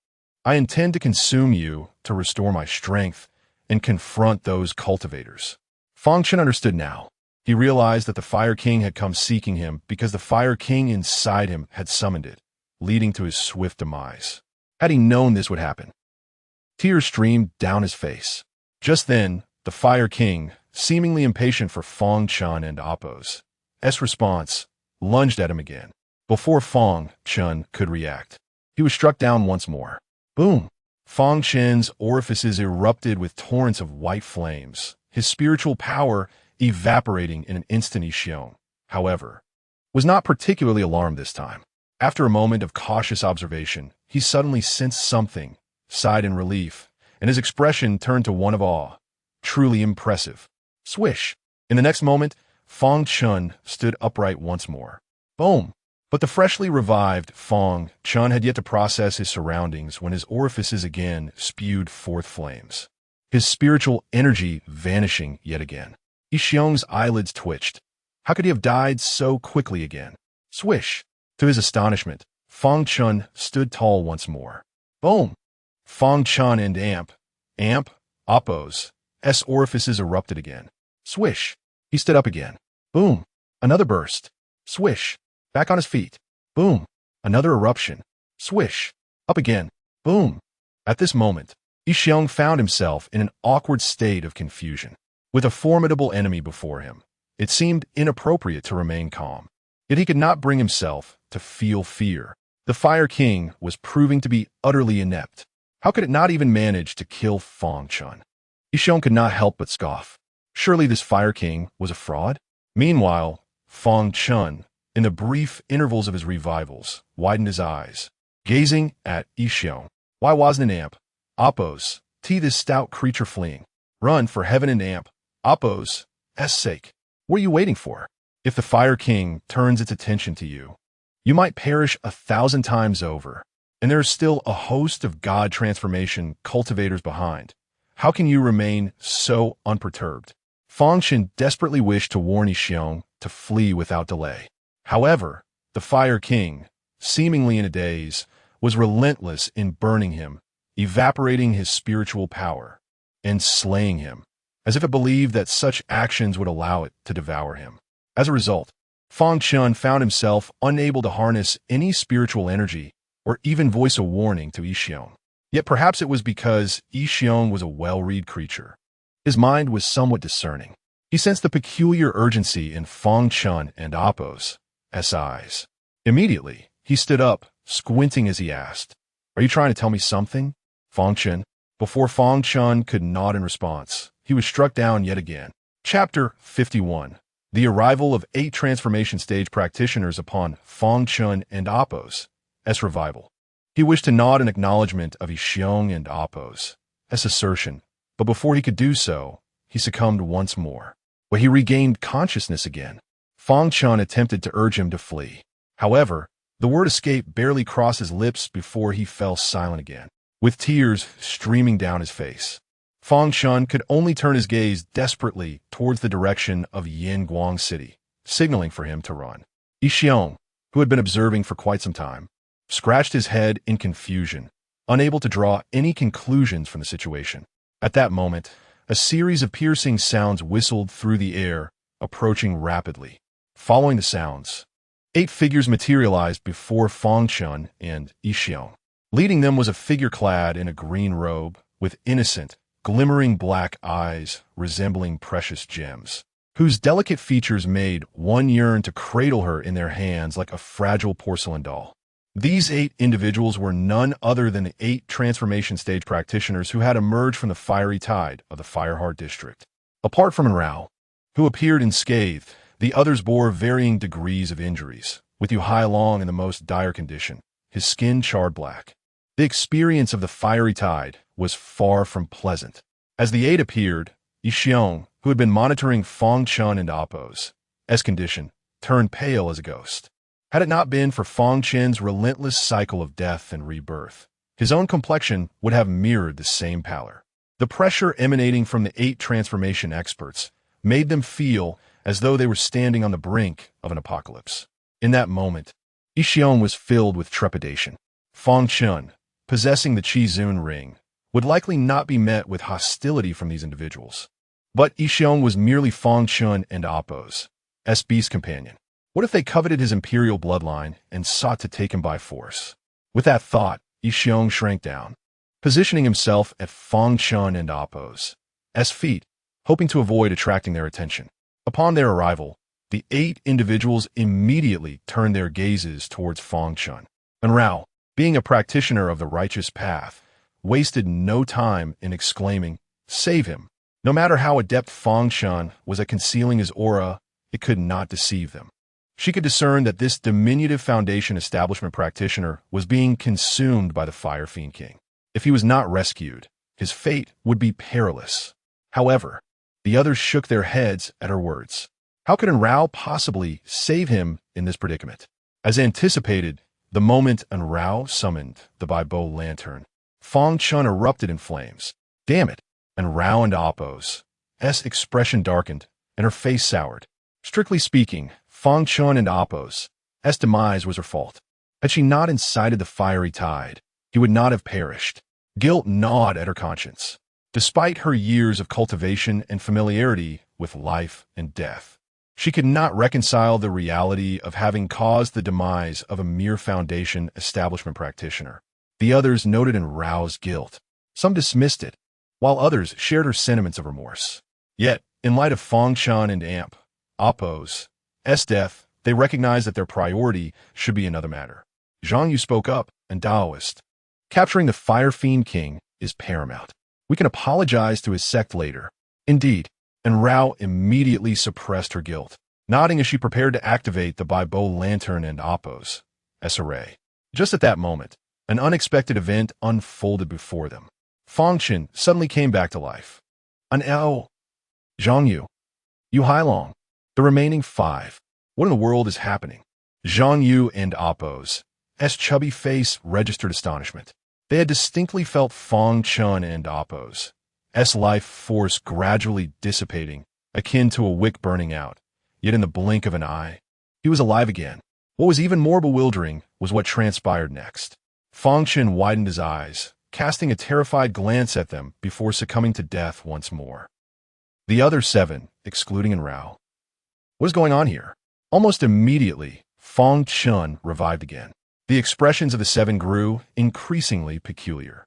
I intend to consume you to restore my strength and confront those cultivators." Fang Chen understood now. He realized that the Fire King had come seeking him because the Fire King inside him had summoned it, leading to his swift demise. Had he known this would happen? Tears streamed down his face. Just then, the Fire King, seemingly impatient for Fang Chen and Appo's response, lunged at him again. Before Fang Chen could react, he was struck down once more. Boom! Fang Chen's orifices erupted with torrents of white flames, his spiritual power evaporating in an instant. Yixiong, however, was not particularly alarmed this time. After a moment of cautious observation, he suddenly sensed something, sighed in relief, and his expression turned to one of awe. Truly impressive. Swish! In the next moment, Fang Chen stood upright once more. Boom! But the freshly revived Fang Chen had yet to process his surroundings when his orifices again spewed forth flames, his spiritual energy vanishing yet again. Yixiong's eyelids twitched. How could he have died so quickly again? Swish! To his astonishment, Fang Chen stood tall once more. Boom! Fang Chen and Oppos, orifices erupted again. Swish! He stood up again. Boom! Another burst. Swish! Back on his feet. Boom! Another eruption. Swish! Up again. Boom! At this moment, Yixiong found himself in an awkward state of confusion. With a formidable enemy before him, it seemed inappropriate to remain calm. Yet he could not bring himself to feel fear. The Fire King was proving to be utterly inept. How could it not even manage to kill Fang Chen? Yixiong could not help but scoff. Surely this Fire King was a fraud? Meanwhile, Fang Chen, in the brief intervals of his revivals, widened his eyes, gazing at Yixiong. Why wasn't an Oppos, this stout creature fleeing? Run for heaven and Oppos' sake. What are you waiting for? If the Fire King turns its attention to you, you might perish 1,000 times over, and there is still a host of God transformation cultivators behind. How can you remain so unperturbed? Fang Chen desperately wished to warn Yixiong to flee without delay. However, the Fire King, seemingly in a daze, was relentless in burning him, evaporating his spiritual power, and slaying him, as if it believed that such actions would allow it to devour him. As a result, Fang Chen found himself unable to harness any spiritual energy or even voice a warning to Yixiong. Yet perhaps it was because Yixiong was a well-read creature. His mind was somewhat discerning. He sensed the peculiar urgency in Fang Chen and Oppos' eyes. Immediately, he stood up, squinting as he asked, "Are you trying to tell me something, Fang Chen?" Before Fang Chen could nod in response, he was struck down yet again. Chapter 51. The arrival of 8 transformation stage practitioners upon Fang Chen and Oppos' revival. He wished to nod in acknowledgement of Yixiong and Oppos' assertion, but before he could do so, he succumbed once more. When he regained consciousness again, Fang Chen attempted to urge him to flee. However, the word escape barely crossed his lips before he fell silent again, with tears streaming down his face. Fang Chen could only turn his gaze desperately towards the direction of Yanguang City, signaling for him to run. Yixiong, who had been observing for quite some time, scratched his head in confusion, unable to draw any conclusions from the situation. At that moment, a series of piercing sounds whistled through the air, approaching rapidly. Following the sounds, 8 figures materialized before Fang Chen and Yixiong. Leading them was a figure clad in a green robe, with innocent, glimmering black eyes resembling precious gems, whose delicate features made one yearn to cradle her in their hands like a fragile porcelain doll. These 8 individuals were none other than the 8 transformation stage practitioners who had emerged from the fiery tide of the Fireheart district. Apart from Enrao, who appeared unscathed, the others bore varying degrees of injuries, with Yu Hailong in the most dire condition, his skin charred black. The experience of the fiery tide was far from pleasant. As the 8 appeared, Yixiong, who had been monitoring Fang Chen and Oppos' condition, turned pale as a ghost. Had it not been for Fang Chen's relentless cycle of death and rebirth, his own complexion would have mirrored the same pallor. The pressure emanating from the 8 transformation experts made them feel as though they were standing on the brink of an apocalypse. In that moment, Yixiong was filled with trepidation. Fang Chen, possessing the Qizun ring, would likely not be met with hostility from these individuals. But Yixiong was merely Fang Chen and Oppos' beast companion. What if they coveted his imperial bloodline and sought to take him by force? With that thought, Yixiong shrank down, positioning himself at Fang Chen and Oppos' feet, hoping to avoid attracting their attention. Upon their arrival, the 8 individuals immediately turned their gazes towards Fang Chen. Enrao, being a practitioner of the righteous path, wasted no time in exclaiming, "Save him!" No matter how adept Fang Chen was at concealing his aura, it could not deceive them. She could discern that this diminutive foundation establishment practitioner was being consumed by the Fire Fiend King. If he was not rescued, his fate would be perilous. However, the others shook their heads at her words. How could Enrao possibly save him in this predicament? As anticipated, the moment Enrao summoned the Baibo lantern, Fang Chen erupted in flames. Damn it! Enrao and Oppos' expression darkened, and her face soured. Strictly speaking, Fang Chen and Apos' demise was her fault. Had she not incited the fiery tide, he would not have perished. Guilt gnawed at her conscience. Despite her years of cultivation and familiarity with life and death, she could not reconcile the reality of having caused the demise of a mere foundation establishment practitioner. The others noted and roused guilt. Some dismissed it, while others shared her sentiments of remorse. Yet, in light of Fang Chen and Apos' death, they recognized that their priority should be another matter. Zhang Yu spoke up, and Daoist. Capturing the Fire Fiend King is paramount. We can apologize to his sect later. Indeed, and Rao immediately suppressed her guilt, nodding as she prepared to activate the Baibo Lantern and Apos' array. Just at that moment, an unexpected event unfolded before them. Fang Chen suddenly came back to life. Zhang Yu, Yu Hailong, the remaining 5. What in the world is happening? Zhang Yu and Apos' chubby face registered astonishment. They had distinctly felt Fang Chen and Apos' life force gradually dissipating, akin to a wick burning out. Yet in the blink of an eye, he was alive again. What was even more bewildering was what transpired next. Fang Chen widened his eyes, casting a terrified glance at them before succumbing to death once more. The other 7, excluding Rao. What is going on here? Almost immediately, Fang Chen revived again. The expressions of the 7 grew increasingly peculiar.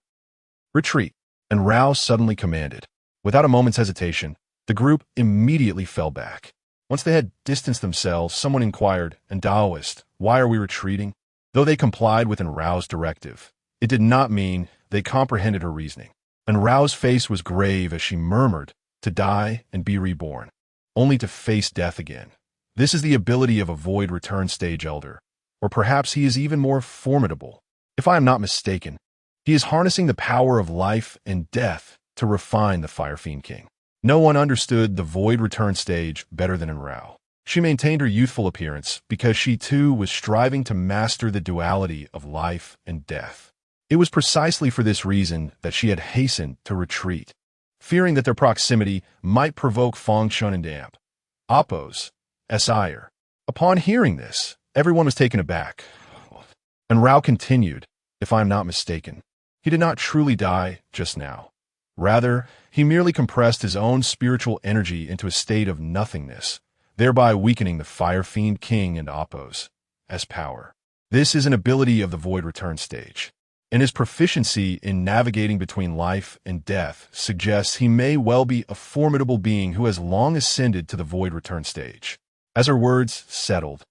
Retreat, and Rao suddenly commanded. Without a moment's hesitation, the group immediately fell back. Once they had distanced themselves, someone inquired, "And Daoist, why are we retreating?" Though they complied with Rao's directive, it did not mean they comprehended her reasoning. And Rao's face was grave as she murmured, "To die and be reborn, only to face death again. This is the ability of a void return stage elder. Or perhaps he is even more formidable. If I am not mistaken, he is harnessing the power of life and death to refine the Fire Fiend King." No one understood the void return stage better than Rao. She maintained her youthful appearance because she too was striving to master the duality of life and death. It was precisely for this reason that she had hastened to retreat, fearing that their proximity might provoke Fang Chen and Apos' ire. Upon hearing this, everyone was taken aback. And Rao continued, "If I am not mistaken, he did not truly die just now. Rather, he merely compressed his own spiritual energy into a state of nothingness, thereby weakening the Fire Fiend King and Apos' power. This is an ability of the Void Return stage, and his proficiency in navigating between life and death suggests he may well be a formidable being who has long ascended to the Void Return stage." As her words settled,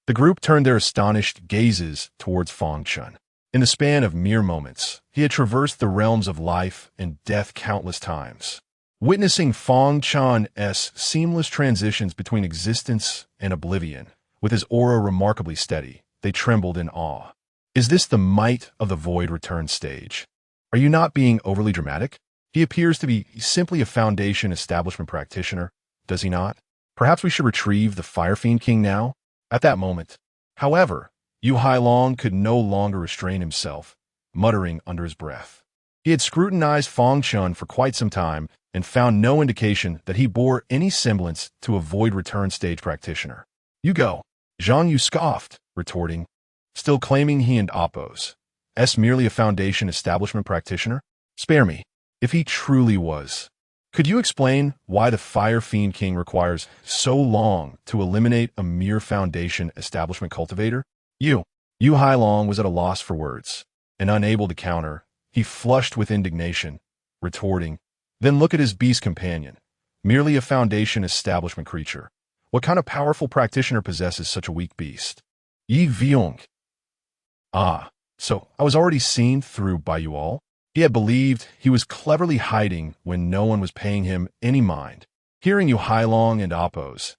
the group turned their astonished gazes towards Fang Chen. In the span of mere moments, he had traversed the realms of life and death countless times. Witnessing Fang Chen's seamless transitions between existence and oblivion, with his aura remarkably steady, they trembled in awe. Is this the might of the Void Return stage? Are you not being overly dramatic? He appears to be simply a foundation establishment practitioner, does he not? Perhaps we should retrieve the Fire Fiend King now? At that moment, however, Yu Hailong could no longer restrain himself, muttering under his breath. He had scrutinized Fang Chen for quite some time and found no indication that he bore any semblance to a Void Return stage practitioner. "You go," Zhang Yu scoffed, retorting, still claiming he and Apos' merely a foundation establishment practitioner? "Spare me, if he truly was. Could you explain why the Fire Fiend King requires so long to eliminate a mere foundation establishment cultivator?" Yu Hailong was at a loss for words, and unable to counter, he flushed with indignation, retorting, "Then look at his beast companion, merely a foundation establishment creature. What kind of powerful practitioner possesses such a weak beast?" Yi Vyong. So I was already seen through by you all? He had believed he was cleverly hiding when no one was paying him any mind. Hearing Yu Hailong and Apos'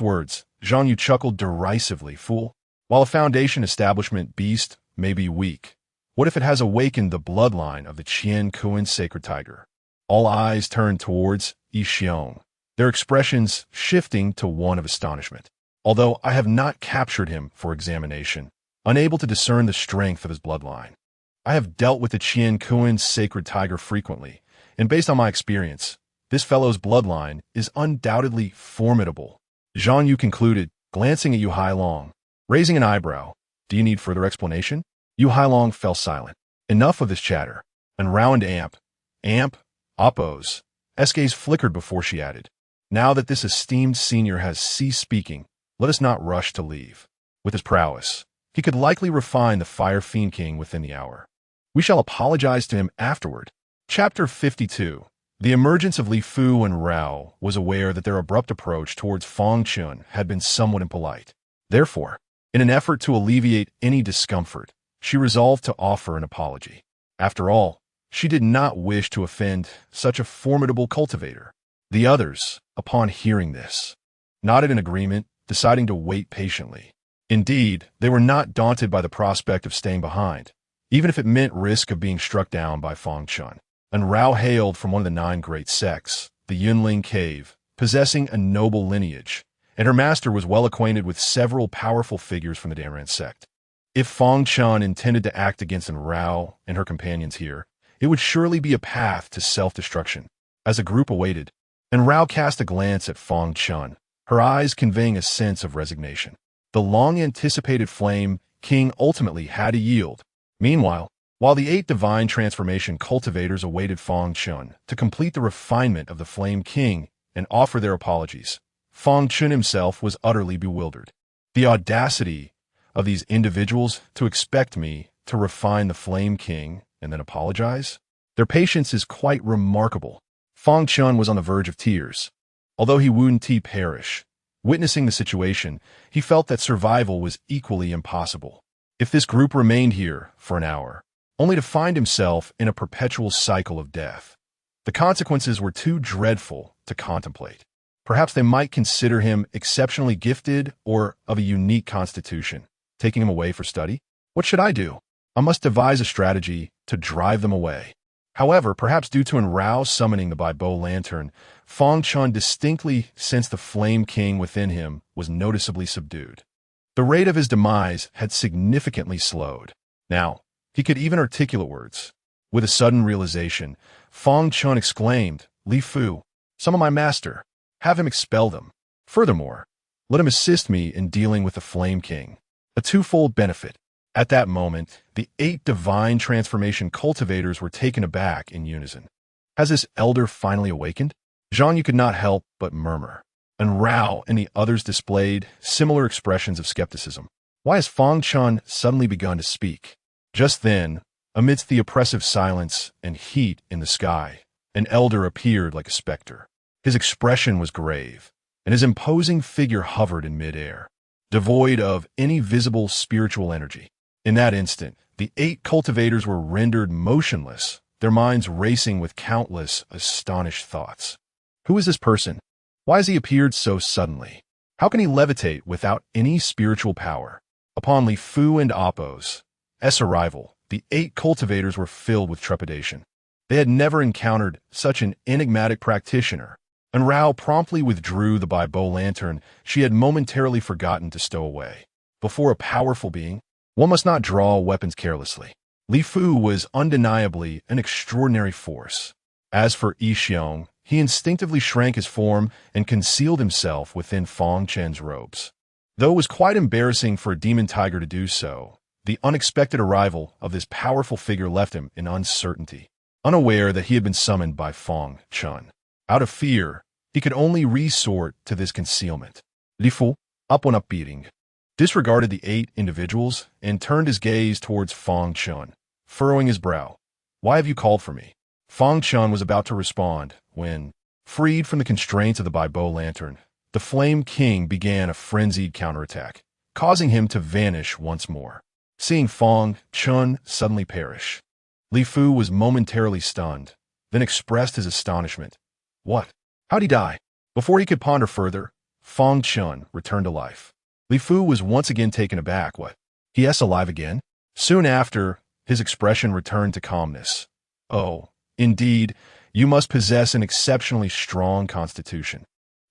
words, Zhang Yu chuckled derisively, "Fool. While a foundation establishment beast may be weak, what if it has awakened the bloodline of the Qian Kuan sacred tiger?" All eyes turned towards Yi Xiong, their expressions shifting to one of astonishment. Although I have not captured him for examination, unable to discern the strength of his bloodline. I have dealt with the Qian Kuan sacred tiger frequently, and based on my experience, this fellow's bloodline is undoubtedly formidable. Zhang Yu concluded, glancing at Yu Hailong. Raising an eyebrow. Do you need further explanation? Yu Hailong fell silent. Enough of this chatter. Unround amp. Amp. Oppos. S gaze flickered before she added. Now that this esteemed senior has ceased speaking, let us not rush to leave. With his prowess, he could likely refine the Fire Fiend King within the hour. We shall apologize to him afterward. Chapter 52. The emergence of Li Fu and Rao was aware that their abrupt approach towards Fang Chen had been somewhat impolite. Therefore, in an effort to alleviate any discomfort, she resolved to offer an apology. After all, she did not wish to offend such a formidable cultivator. The others, upon hearing this, nodded in agreement, deciding to wait patiently. Indeed, they were not daunted by the prospect of staying behind, even if it meant risk of being struck down by Fang Chen. And Rao hailed from one of the 9 great sects, the Yunling Cave, possessing a noble lineage, and her master was well acquainted with several powerful figures from the Danran sect. If Fang Chen intended to act against Rao and her companions here, it would surely be a path to self-destruction. As the group awaited, and Rao cast a glance at Fang Chen, her eyes conveying a sense of resignation. The long-anticipated Flame King ultimately had to yield. Meanwhile, while the 8 divine transformation cultivators awaited Fang Chen to complete the refinement of the Flame King and offer their apologies, Fang Chen himself was utterly bewildered. The audacity of these individuals to expect me to refine the Flame King and then apologize? Their patience is quite remarkable. Fang Chen was on the verge of tears. Although he wouldn't perish, witnessing the situation, he felt that survival was equally impossible. If this group remained here for an hour, only to find himself in a perpetual cycle of death, the consequences were too dreadful to contemplate. Perhaps they might consider him exceptionally gifted or of a unique constitution, taking him away for study. What should I do? I must devise a strategy to drive them away. However, perhaps due to Rao summoning the Baibo lantern, Fang Chen distinctly sensed the Flame King within him was noticeably subdued. The rate of his demise had significantly slowed. Now, he could even articulate words. With a sudden realization, Fang Chen exclaimed, Li Fu, summon my master. Have him expel them. Furthermore, let him assist me in dealing with the Flame King. A twofold benefit. At that moment, the 8 divine transformation cultivators were taken aback in unison. Has this elder finally awakened? Zhang Yu could not help but murmur. And Rao and the others displayed similar expressions of skepticism. Why has Fang Chen suddenly begun to speak? Just then, amidst the oppressive silence and heat in the sky, an elder appeared like a specter. His expression was grave, and his imposing figure hovered in midair, devoid of any visible spiritual energy. In that instant, the 8 cultivators were rendered motionless, their minds racing with countless, astonished thoughts. Who is this person? Why has he appeared so suddenly? How can he levitate without any spiritual power? Upon Li Fu and Appo's arrival, the 8 cultivators were filled with trepidation. They had never encountered such an enigmatic practitioner, and Rao promptly withdrew the Baibo lantern she had momentarily forgotten to stow away. Before a powerful being, one must not draw weapons carelessly. Li Fu was undeniably an extraordinary force. As for Yi Xiong, he instinctively shrank his form and concealed himself within Fang Chen's robes. Though it was quite embarrassing for a demon tiger to do so, the unexpected arrival of this powerful figure left him in uncertainty, unaware that he had been summoned by Fang Chen. Out of fear, he could only resort to this concealment. Li Fu, up one beating, disregarded the 8 individuals and turned his gaze towards Fang Chen, furrowing his brow. Why have you called for me? Fang Chen was about to respond when, freed from the constraints of the Baibo lantern, the Flame King began a frenzied counterattack, causing him to vanish once more. Seeing Fang Chen suddenly perish, Li Fu was momentarily stunned, then expressed his astonishment. What? How'd he die? Before he could ponder further, Fang Chen returned to life. Li Fu was once again taken aback. What? He is alive again? Soon after, his expression returned to calmness. Oh, indeed, you must possess an exceptionally strong constitution.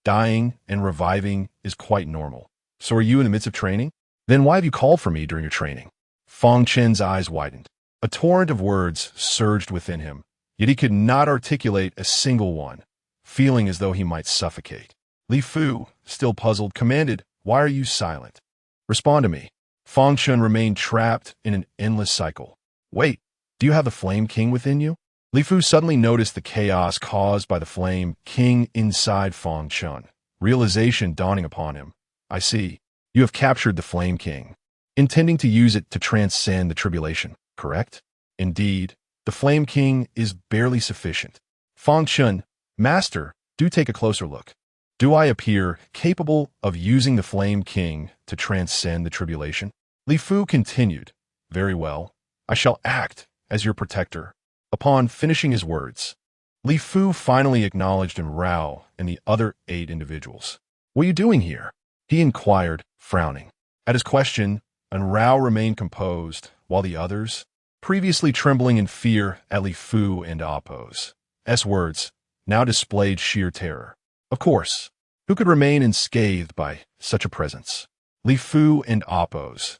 Dying and reviving is quite normal. So are you in the midst of training? Then why have you called for me during your training? Fang Chen's eyes widened. A torrent of words surged within him, yet he could not articulate a single one, feeling as though he might suffocate. Li Fu, still puzzled, commanded, "Why are you silent? Respond to me." Fang Chen remained trapped in an endless cycle. "Wait, do you have the Flame King within you?" Li Fu suddenly noticed the chaos caused by the Flame King inside Fang Chen. Realization dawning upon him. "I see. You have captured the Flame King, intending to use it to transcend the tribulation, correct?" "Indeed, the Flame King is barely sufficient." Fang Chen, "Master, do take a closer look. Do I appear capable of using the Flame King to transcend the tribulation?" Li Fu continued, "Very well. I shall act as your protector." Upon finishing his words, Li Fu finally acknowledged Rao and the other 8 individuals. "What are you doing here?" he inquired, frowning. At his question, Rao remained composed, while the others, previously trembling in fear at Li Fu and Appo's words, now displayed sheer terror. Of course, who could remain unscathed by such a presence? Li Fu and Appo's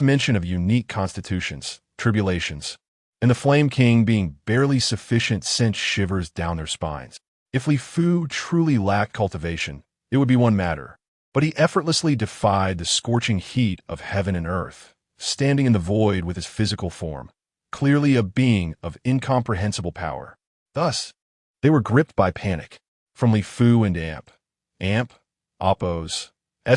mention of unique constitutions, tribulations, and the Flame King being barely sufficient sent shivers down their spines. If Li Fu truly lacked cultivation, it would be one matter, but he effortlessly defied the scorching heat of heaven and earth, standing in the void with his physical form, clearly a being of incomprehensible power. Thus, they were gripped by panic. From Li Fu and Appo's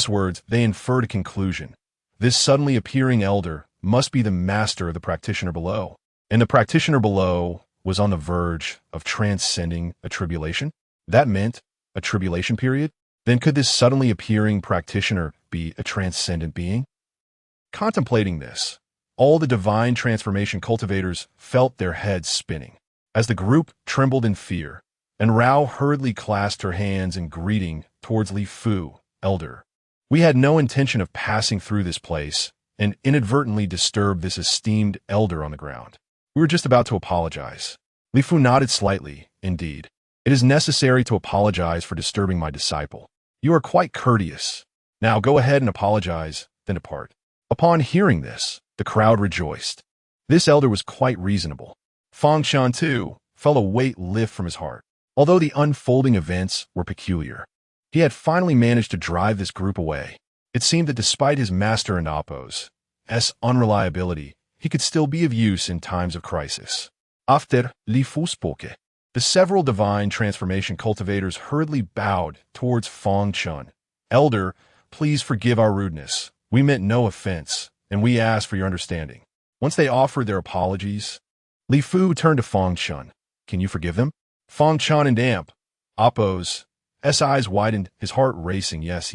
words, they inferred a conclusion. This suddenly appearing elder must be the master of the practitioner below, and the practitioner below was on the verge of transcending a tribulation. That meant a tribulation period? Then could this suddenly appearing practitioner be a transcendent being? Contemplating this, all the divine transformation cultivators felt their heads spinning. As the group trembled in fear, and Rao hurriedly clasped her hands in greeting towards Li Fu, elder. "We had no intention of passing through this place and inadvertently disturb this esteemed elder on the ground. We were just about to apologize." Li Fu nodded slightly. "Indeed, it is necessary to apologize for disturbing my disciple. You are quite courteous. Now go ahead and apologize, then depart." Upon hearing this, the crowd rejoiced. This elder was quite reasonable. Fang Chen, too, felt a weight lift from his heart. Although the unfolding events were peculiar, he had finally managed to drive this group away. It seemed that despite his master and Appo's unreliability, he could still be of use in times of crisis. After Li Fu spoke, the several divine transformation cultivators hurriedly bowed towards Fang Chen. "Elder, please forgive our rudeness. We meant no offense, and we ask for your understanding." Once they offered their apologies, Li Fu turned to Fang Chen. "Can you forgive them?" Fang Chen and Appo's eyes widened, his heart racing. Yes.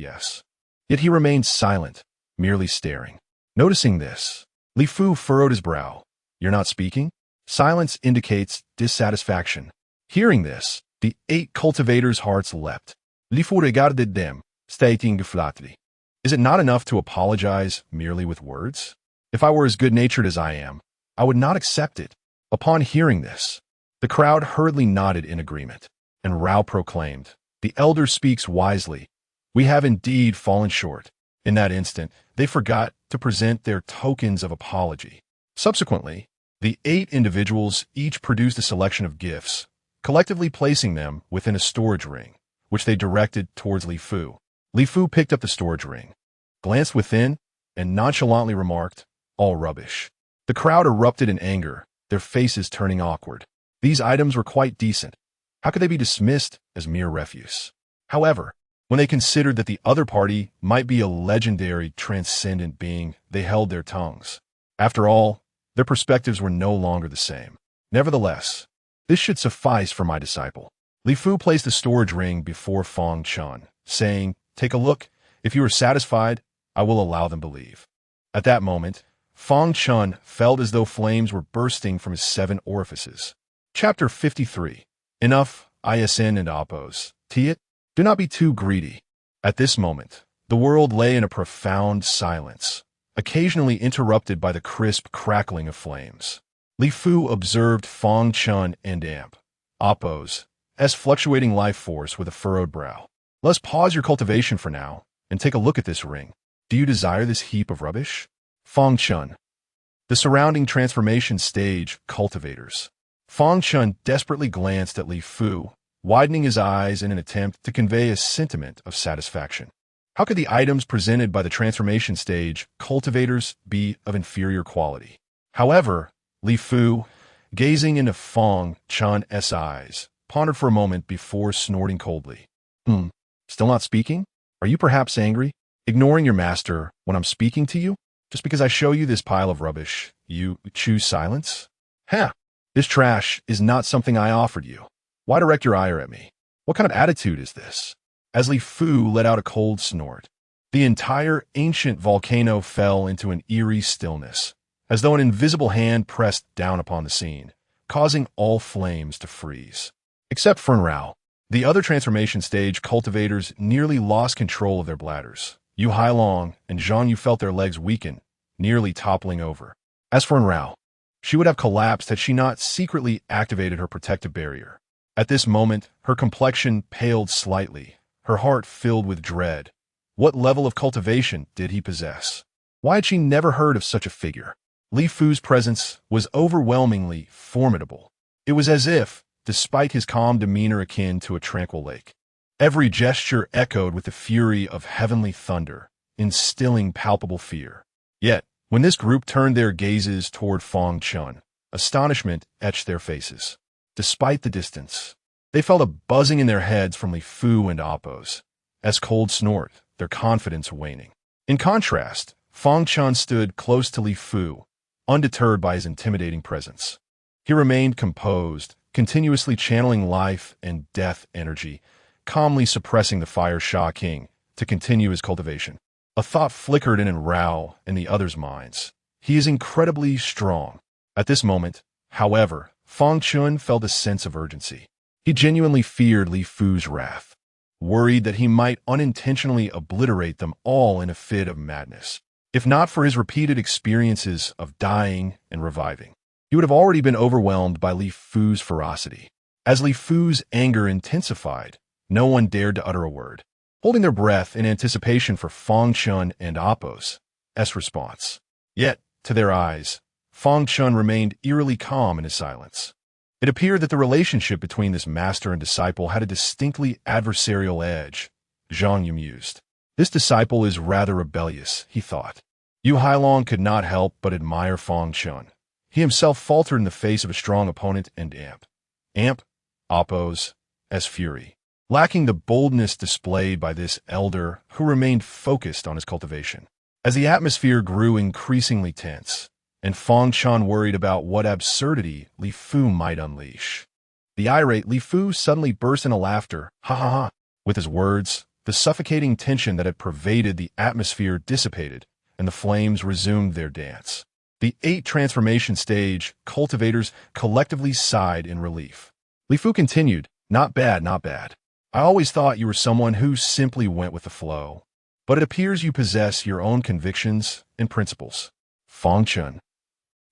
Yet he remained silent, merely staring. Noticing this, Li Fu furrowed his brow. "You're not speaking?" Silence indicates dissatisfaction. Hearing this, the 8 cultivators' hearts leapt. Li Fu regarded them, stating flatly, "Is it not enough to apologize merely with words? If I were as good-natured as I am, I would not accept it." Upon hearing this, the crowd hurriedly nodded in agreement, and Rao proclaimed, "The elder speaks wisely. We have indeed fallen short." In that instant, they forgot to present their tokens of apology. Subsequently, the 8 individuals each produced a selection of gifts, collectively placing them within a storage ring, which they directed towards Li Fu. Li Fu picked up the storage ring, glanced within, and nonchalantly remarked, "All rubbish." The crowd erupted in anger, their faces turning awkward. These items were quite decent. How could they be dismissed as mere refuse? However, when they considered that the other party might be a legendary transcendent being, they held their tongues. After all, their perspectives were no longer the same. Nevertheless, this should suffice for my disciple. Li Fu placed the storage ring before Fang Chen, saying, "Take a look. If you are satisfied, I will allow them to leave." At that moment, Fang Chen felt as though flames were bursting from his 7 orifices. Chapter 53. Enough, ISN and Appo's. Do not be too greedy. At this moment, the world lay in a profound silence, occasionally interrupted by the crisp crackling of flames. Li Fu observed Fang Chen and Appo's fluctuating life force with a furrowed brow. "Let's pause your cultivation for now and take a look at this ring. Do you desire this heap of rubbish?" Fang Chen. The surrounding transformation stage cultivators. Fang Chen desperately glanced at Li Fu widening his eyes in an attempt to convey a sentiment of satisfaction. How could the items presented by the transformation stage cultivators be of inferior quality? However, Li Fu, gazing into Fang Chen's eyes, pondered for a moment before snorting coldly. Still not speaking? Are you perhaps angry? Ignoring your master when I'm speaking to you? Just because I show you this pile of rubbish, you choose silence? This trash is not something I offered you. Why direct your ire at me? What kind of attitude is this? As Li Fu let out a cold snort, the entire ancient volcano fell into an eerie stillness, as though an invisible hand pressed down upon the scene, causing all flames to freeze. Except for Enrao, the other transformation stage cultivators nearly lost control of their bladders. Yu Hailong and Zhang Yu felt their legs weaken, nearly toppling over. As for Enrao, she would have collapsed had she not secretly activated her protective barrier. At this moment, her complexion paled slightly, her heart filled with dread. What level of cultivation did he possess? Why had she never heard of such a figure? Li Fu's presence was overwhelmingly formidable. It was as if, despite his calm demeanor akin to a tranquil lake, every gesture echoed with the fury of heavenly thunder, instilling palpable fear. Yet, when this group turned their gazes toward Fang Chen, astonishment etched their faces. Despite the distance, they felt a buzzing in their heads from Li Fu and Appos, as cold snort, their confidence waning. In contrast, Fang Chen stood close to Li Fu, undeterred by his intimidating presence. He remained composed, continuously channeling life and death energy, calmly suppressing the Fire Sha King to continue his cultivation. A thought flickered in Enrao and the others' minds. He is incredibly strong. At this moment, however, Fang Chen felt a sense of urgency. He genuinely feared Li Fu's wrath, worried that he might unintentionally obliterate them all in a fit of madness. If not for his repeated experiences of dying and reviving, he would have already been overwhelmed by Li Fu's ferocity. As Li Fu's anger intensified, no one dared to utter a word, holding their breath in anticipation for Fang Chen and Appos' response. Yet, to their eyes, Fang Chen remained eerily calm in his silence. It appeared that the relationship between this master and disciple had a distinctly adversarial edge. Zhang Yu mused. This disciple is rather rebellious, he thought. Yu Hailong could not help but admire Fang Chen. He himself faltered in the face of a strong opponent and Appos' fury, lacking the boldness displayed by this elder who remained focused on his cultivation. As the atmosphere grew increasingly tense, and Fang Chen worried about what absurdity Li Fu might unleash, the irate Li Fu suddenly burst into laughter, ha ha ha. With his words, the suffocating tension that had pervaded the atmosphere dissipated, and the flames resumed their dance. The 8 transformation stage cultivators collectively sighed in relief. Li Fu continued, not bad, not bad. I always thought you were someone who simply went with the flow, but it appears you possess your own convictions and principles. Fang Chen.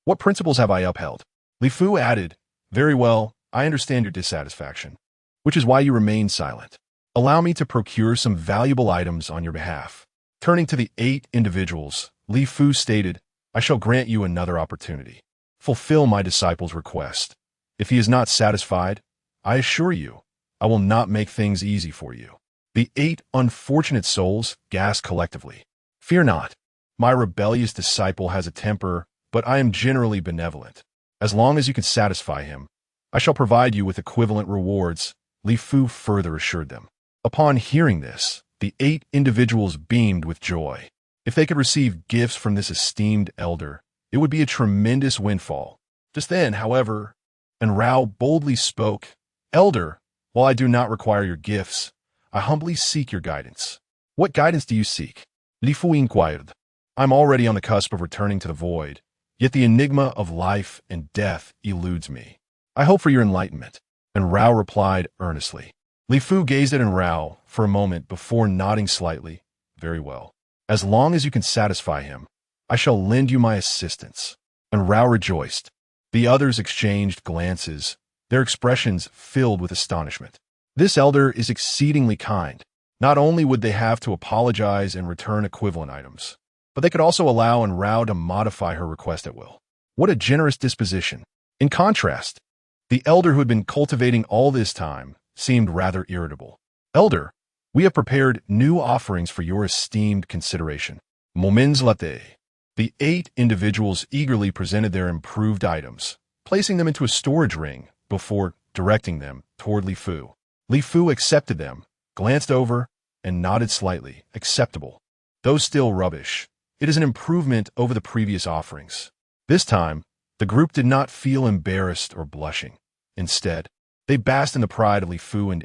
What principles have I upheld? Li Fu added, very well, I understand your dissatisfaction, which is why you remain silent. Allow me to procure some valuable items on your behalf. Turning to the 8 individuals, Li Fu stated, I shall grant you another opportunity. Fulfill my disciple's request. If he is not satisfied, I assure you, I will not make things easy for you. The 8 unfortunate souls gasped collectively. Fear not. My rebellious disciple has a temper, but I am generally benevolent. As long as you can satisfy him, I shall provide you with equivalent rewards, Li Fu further assured them. Upon hearing this, the 8 individuals beamed with joy. If they could receive gifts from this esteemed elder, it would be a tremendous windfall. Just then, however, Enrao boldly spoke, Elder, while I do not require your gifts, I humbly seek your guidance. What guidance do you seek? Li Fu inquired. I'm already on the cusp of returning to the void, yet the enigma of life and death eludes me. I hope for your enlightenment. Enrao replied earnestly. Li Fu gazed at Enrao for a moment before nodding slightly. Very well. As long as you can satisfy him, I shall lend you my assistance. Enrao rejoiced. The others exchanged glances, their expressions filled with astonishment. This elder is exceedingly kind. Not only would they have to apologize and return equivalent items, but they could also allow Enrao to modify her request at will. What a generous disposition. In contrast, the elder who had been cultivating all this time seemed rather irritable. Elder, we have prepared new offerings for your esteemed consideration. Moments latte. The 8 individuals eagerly presented their improved items, placing them into a storage ring before directing them toward Li Fu. Li Fu accepted them, glanced over, and nodded slightly. Acceptable. Though still rubbish, it is an improvement over the previous offerings. This time, the group did not feel embarrassed or blushing. Instead, they basked in the pride of Li Fu and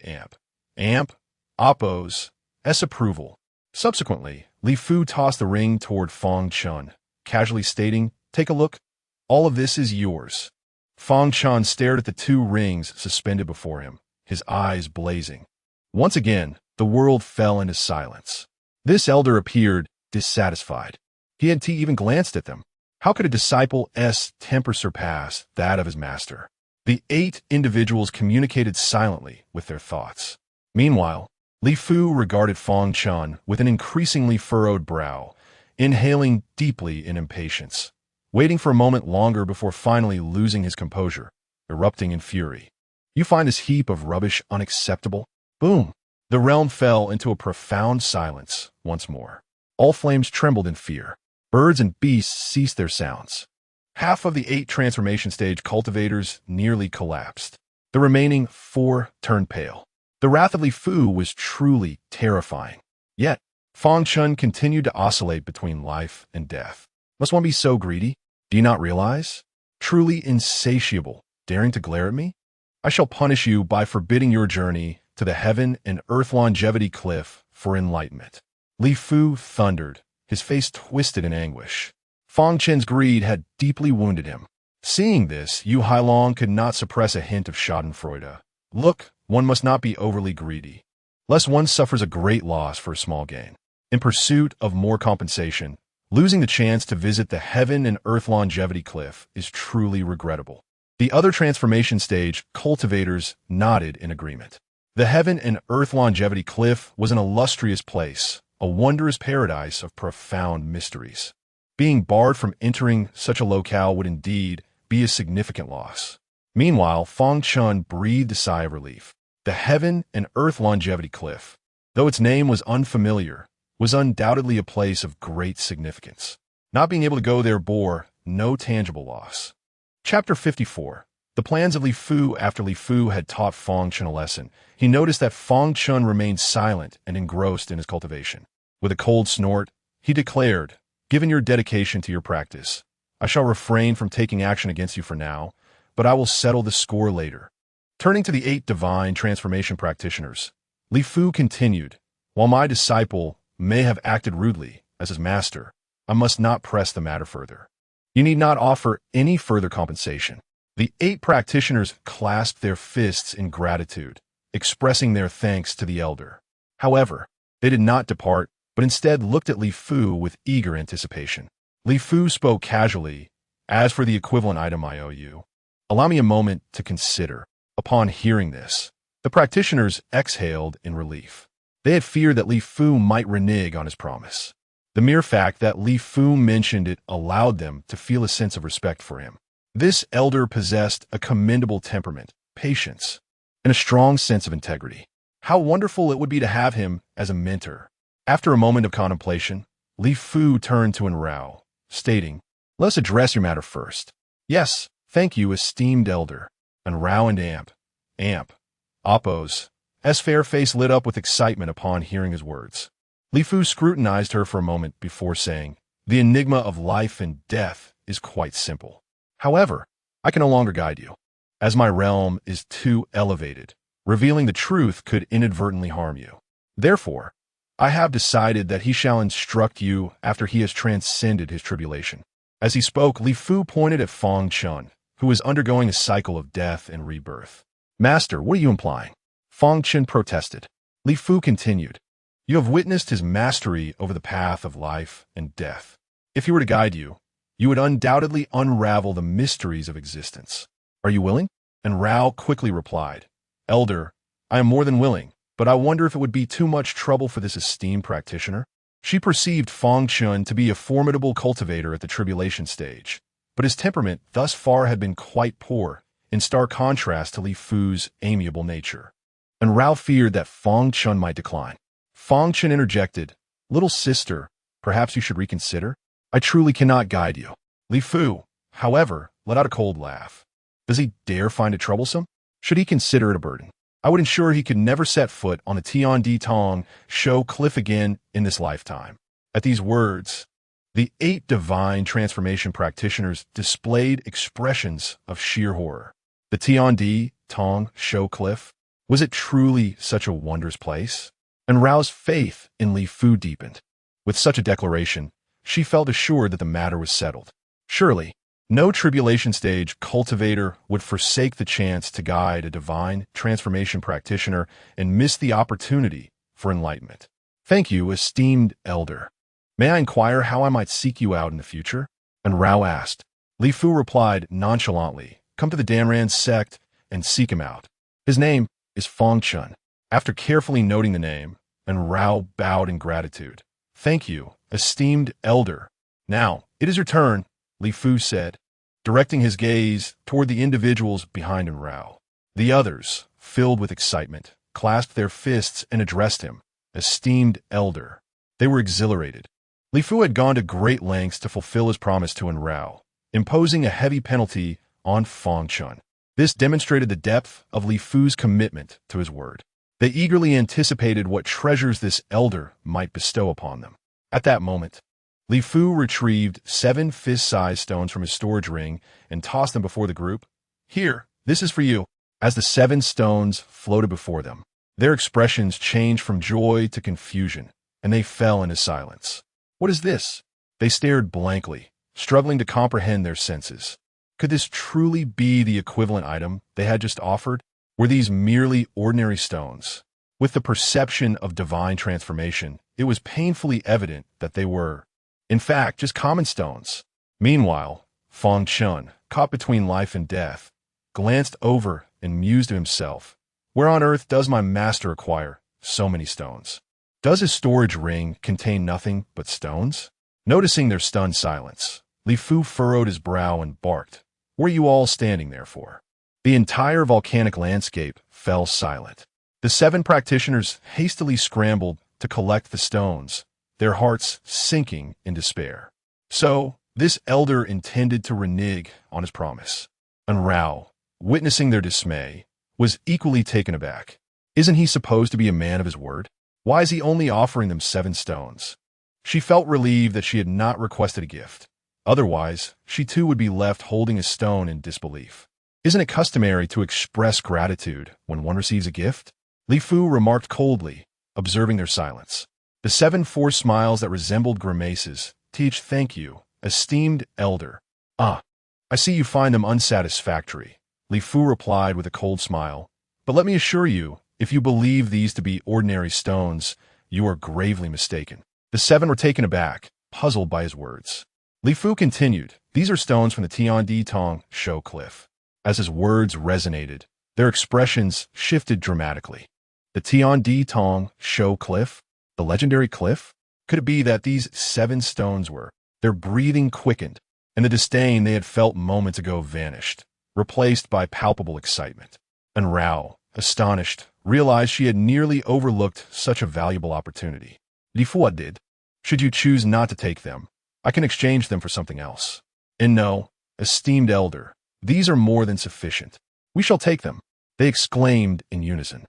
Amp, Oppo's, approval. Subsequently, Li Fu tossed the ring toward Fang Chen, casually stating, "Take a look. All of this is yours." Fang Chen stared at the 2 rings suspended before him, his eyes blazing. Once again, the world fell into silence. This elder appeared dissatisfied. He hadn't even glanced at them. How could a disciple's temper surpass that of his master? The 8 individuals communicated silently with their thoughts. Meanwhile, Li Fu regarded Fang Chen with an increasingly furrowed brow, inhaling deeply in impatience, waiting for a moment longer before finally losing his composure, erupting in fury. "You find this heap of rubbish unacceptable?" Boom! The realm fell into a profound silence once more. All flames trembled in fear. Birds and beasts ceased their sounds. Half of the 8 transformation stage cultivators nearly collapsed. The remaining 4 turned pale. The wrath of Li Fu was truly terrifying. Yet, Fang Chen continued to oscillate between life and death. Must one be so greedy? Do you not realize? Truly insatiable, daring to glare at me? I shall punish you by forbidding your journey to the heaven and earth longevity cliff for enlightenment. Li Fu thundered, his face twisted in anguish. Fang Chen's greed had deeply wounded him. Seeing this, Yu Hailong could not suppress a hint of schadenfreude. Look, one must not be overly greedy, lest one suffers a great loss for a small gain. In pursuit of more compensation, losing the chance to visit the heaven and earth longevity cliff is truly regrettable. The other transformation stage cultivators nodded in agreement. The heaven and earth longevity cliff was an illustrious place, a wondrous paradise of profound mysteries. Being barred from entering such a locale would indeed be a significant loss. Meanwhile, Fang Chen breathed a sigh of relief. The heaven and earth longevity cliff, though its name was unfamiliar, was undoubtedly a place of great significance. Not being able to go there bore no tangible loss. Chapter 54. The plans of Li Fu. After Li Fu had taught Fang Chen a lesson, he noticed that Fang Chen remained silent and engrossed in his cultivation. With a cold snort, he declared, "Given your dedication to your practice, I shall refrain from taking action against you for now, but I will settle the score later." Turning to the 8 divine transformation practitioners, Li Fu continued, "While my disciple may have acted rudely as his master, I must not press the matter further. You need not offer any further compensation." The 8 practitioners clasped their fists in gratitude, expressing their thanks to the elder. However, they did not depart, but instead looked at Li Fu with eager anticipation. Li Fu spoke casually, "As for the equivalent item I owe you, allow me a moment to consider." Upon hearing this, the practitioners exhaled in relief. They had feared that Li Fu might renege on his promise. The mere fact that Li Fu mentioned it allowed them to feel a sense of respect for him. This elder possessed a commendable temperament, patience, and a strong sense of integrity. How wonderful it would be to have him as a mentor. After a moment of contemplation, Li Fu turned to Enrao, stating, "Let's address your matter first." "Yes, thank you, esteemed elder." Enrao and Amp, Oppo's fair face lit up with excitement upon hearing his words. Li Fu scrutinized her for a moment before saying, "The enigma of life and death is quite simple. However, I can no longer guide you, as my realm is too elevated. Revealing the truth could inadvertently harm you. Therefore, I have decided that he shall instruct you after he has transcended his tribulation." As he spoke, Li Fu pointed at Fang Chen, who was undergoing a cycle of death and rebirth. "Master, what are you implying?" Fang Chen protested. Li Fu continued, "You have witnessed his mastery over the path of life and death. If he were to guide you, you would undoubtedly unravel the mysteries of existence. Are you willing?" And Rao quickly replied, "Elder, I am more than willing, but I wonder if it would be too much trouble for this esteemed practitioner." She perceived Fang Chen to be a formidable cultivator at the tribulation stage, but his temperament thus far had been quite poor, in stark contrast to Li Fu's amiable nature. and Rao feared that Fang Chen might decline. Fang Chen interjected, "Little sister, perhaps you should reconsider? I truly cannot guide you." Li Fu, however, let out a cold laugh. Does he dare find it troublesome? Should he consider it a burden? I would ensure he could never set foot on the Tian show cliff again in this lifetime. At these words, the 8 divine transformation practitioners displayed expressions of sheer horror. The Tian show cliff? Was it truly such a wondrous place? And Rao's faith in Li Fu deepened. With such a declaration, she felt assured that the matter was settled. Surely, no tribulation stage cultivator would forsake the chance to guide a divine transformation practitioner and miss the opportunity for enlightenment. Thank you, esteemed elder. May I inquire how I might seek you out in the future? And Rao asked. Li Fu replied nonchalantly, "Come to the Danran sect and seek him out. His name is Fang Chen." After carefully noting the name, and Rao bowed in gratitude. "Thank you, esteemed elder. Now, it is your turn," Li Fu said, directing his gaze toward the individuals behind Rao. The others, filled with excitement, clasped their fists and addressed him, "Esteemed elder." They were exhilarated. Li Fu had gone to great lengths to fulfill his promise to Rao, imposing a heavy penalty on Fang Chen. This demonstrated the depth of Li Fu's commitment to his word. They eagerly anticipated what treasures this elder might bestow upon them. At that moment, Li Fu retrieved 7 fist-sized stones from his storage ring and tossed them before the group. "Here, this is for you." As the 7 stones floated before them, their expressions changed from joy to confusion, and they fell into silence. "What is this?" They stared blankly, struggling to comprehend their senses. Could this truly be the equivalent item they had just offered? Were these merely ordinary stones? With the perception of divine transformation, it was painfully evident that they were, in fact, just common stones. Meanwhile, Fang Chen, caught between life and death, glanced over and mused to himself, "Where on earth does my master acquire so many stones? Does his storage ring contain nothing but stones?" Noticing their stunned silence, Li Fu furrowed his brow and barked, "What are you all standing there for?" The entire volcanic landscape fell silent. The 7 practitioners hastily scrambled to collect the stones, their hearts sinking in despair. So, this elder intended to renege on his promise. And Rao, witnessing their dismay, was equally taken aback. Isn't he supposed to be a man of his word? Why is he only offering them 7 stones? She felt relieved that she had not requested a gift. Otherwise, she too would be left holding a stone in disbelief. Isn't it customary to express gratitude when one receives a gift? Li Fu remarked coldly, observing their silence. The 7 forced smiles that resembled grimaces teach "Thank you, esteemed elder." "Ah, I see you find them unsatisfactory," Li Fu replied with a cold smile. "But let me assure you, if you believe these to be ordinary stones, you are gravely mistaken." The 7 were taken aback, puzzled by his words. Li Fu continued, "These are stones from the Tian show cliff." As his words resonated, their expressions shifted dramatically. The Tian show cliff? The legendary cliff? Could it be that these 7 stones were? Their breathing quickened, and the disdain they had felt moments ago vanished, replaced by palpable excitement. And Rao, astonished, realized she had nearly overlooked such a valuable opportunity. Li Fu did. "Should you choose not to take them, I can exchange them for something else. And no, esteemed elder, these are more than sufficient. We shall take them," they exclaimed in unison.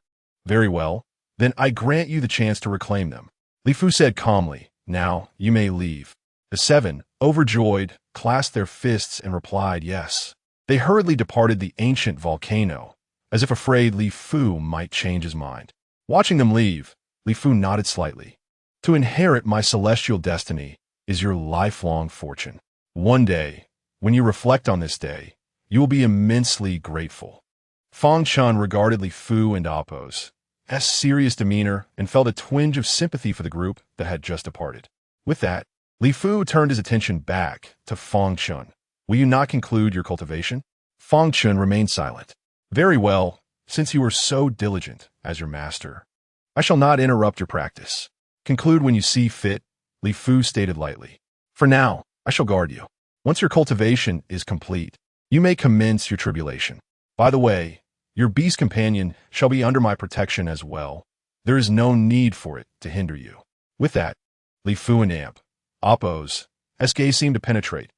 "Very well, then I grant you the chance to reclaim them," Li Fu said calmly. "Now, you may leave." The 7, overjoyed, clasped their fists and replied yes. They hurriedly departed the ancient volcano, as if afraid Li Fu might change his mind. Watching them leave, Li Fu nodded slightly. "To inherit my celestial destiny is your lifelong fortune. One day, when you reflect on this day, you will be immensely grateful." Fang Chen regarded Li Fu and Apos' serious demeanor and felt a twinge of sympathy for the group that had just departed. With that, Li Fu turned his attention back to Fang Chen. "Will you not conclude your cultivation?" Fang Chen remained silent. "Very well, since you are so diligent as your master. I shall not interrupt your practice. Conclude when you see fit," Li Fu stated lightly. "For now, I shall guard you. Once your cultivation is complete, you may commence your tribulation. By the way, Your beast companion shall be under my protection as well. There is no need for it to hinder you." With that, Li Fu and Amp, Oppos, gaze seemed to penetrate.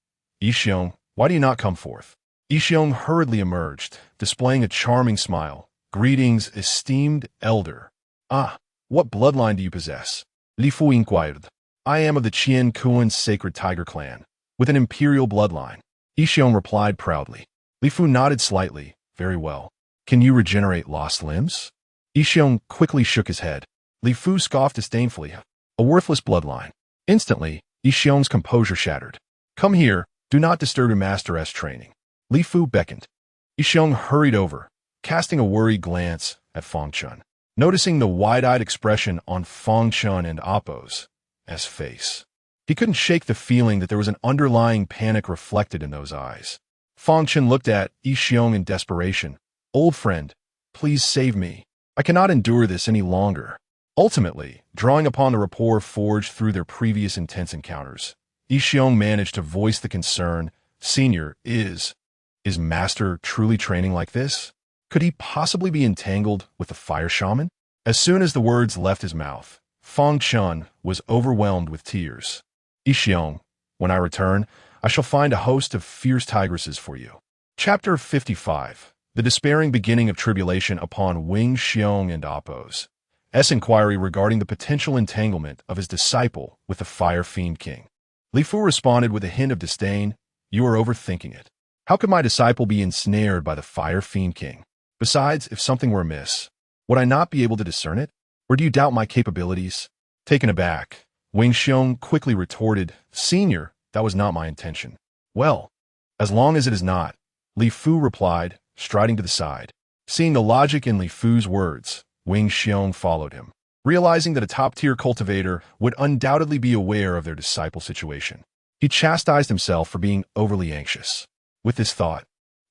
"Yixiong, why do you not come forth?" Yixiong hurriedly emerged, displaying a charming smile. "Greetings, esteemed elder." "Ah, what bloodline do you possess?" Li Fu inquired. "I am of the Qian Kuan Sacred Tiger Clan, with an imperial bloodline." Yixiong replied proudly. Li Fu nodded slightly. "Very well. Can you regenerate lost limbs?" Yixiong quickly shook his head. Li Fu scoffed disdainfully. "A worthless bloodline." Instantly, Yixiong's composure shattered. "Come here, do not disturb your master's training." Li Fu beckoned. Yixiong hurried over, casting a worried glance at Fang Chen. Noticing the wide-eyed expression on Fang Chen and Oppos' face, he couldn't shake the feeling that there was an underlying panic reflected in those eyes. Fang Chen looked at Yixiong in desperation. "Old friend, please save me. I cannot endure this any longer." Ultimately, drawing upon the rapport forged through their previous intense encounters, Yixiong managed to voice the concern, "Senior, is Master truly training like this? Could he possibly be entangled with the fire shaman?" As soon as the words left his mouth, Fang Chen was overwhelmed with tears. "Yixiong, when I return, I shall find a host of fierce tigresses for you." Chapter 55. The despairing beginning of tribulation upon Wing Xiong and Oppos' inquiry regarding the potential entanglement of his disciple with the Fire Fiend King. Li Fu responded with a hint of disdain. "You are overthinking it. How could my disciple be ensnared by the Fire Fiend King? Besides, if something were amiss, would I not be able to discern it? Or do you doubt my capabilities?" Taken aback, Wing Xiong quickly retorted, "Senior, that was not my intention." "Well, as long as it is not," Li Fu replied, striding to the side. Seeing the logic in Li Fu's words, Wing Xiong followed him. Realizing that a top-tier cultivator would undoubtedly be aware of their disciple situation, he chastised himself for being overly anxious. With this thought,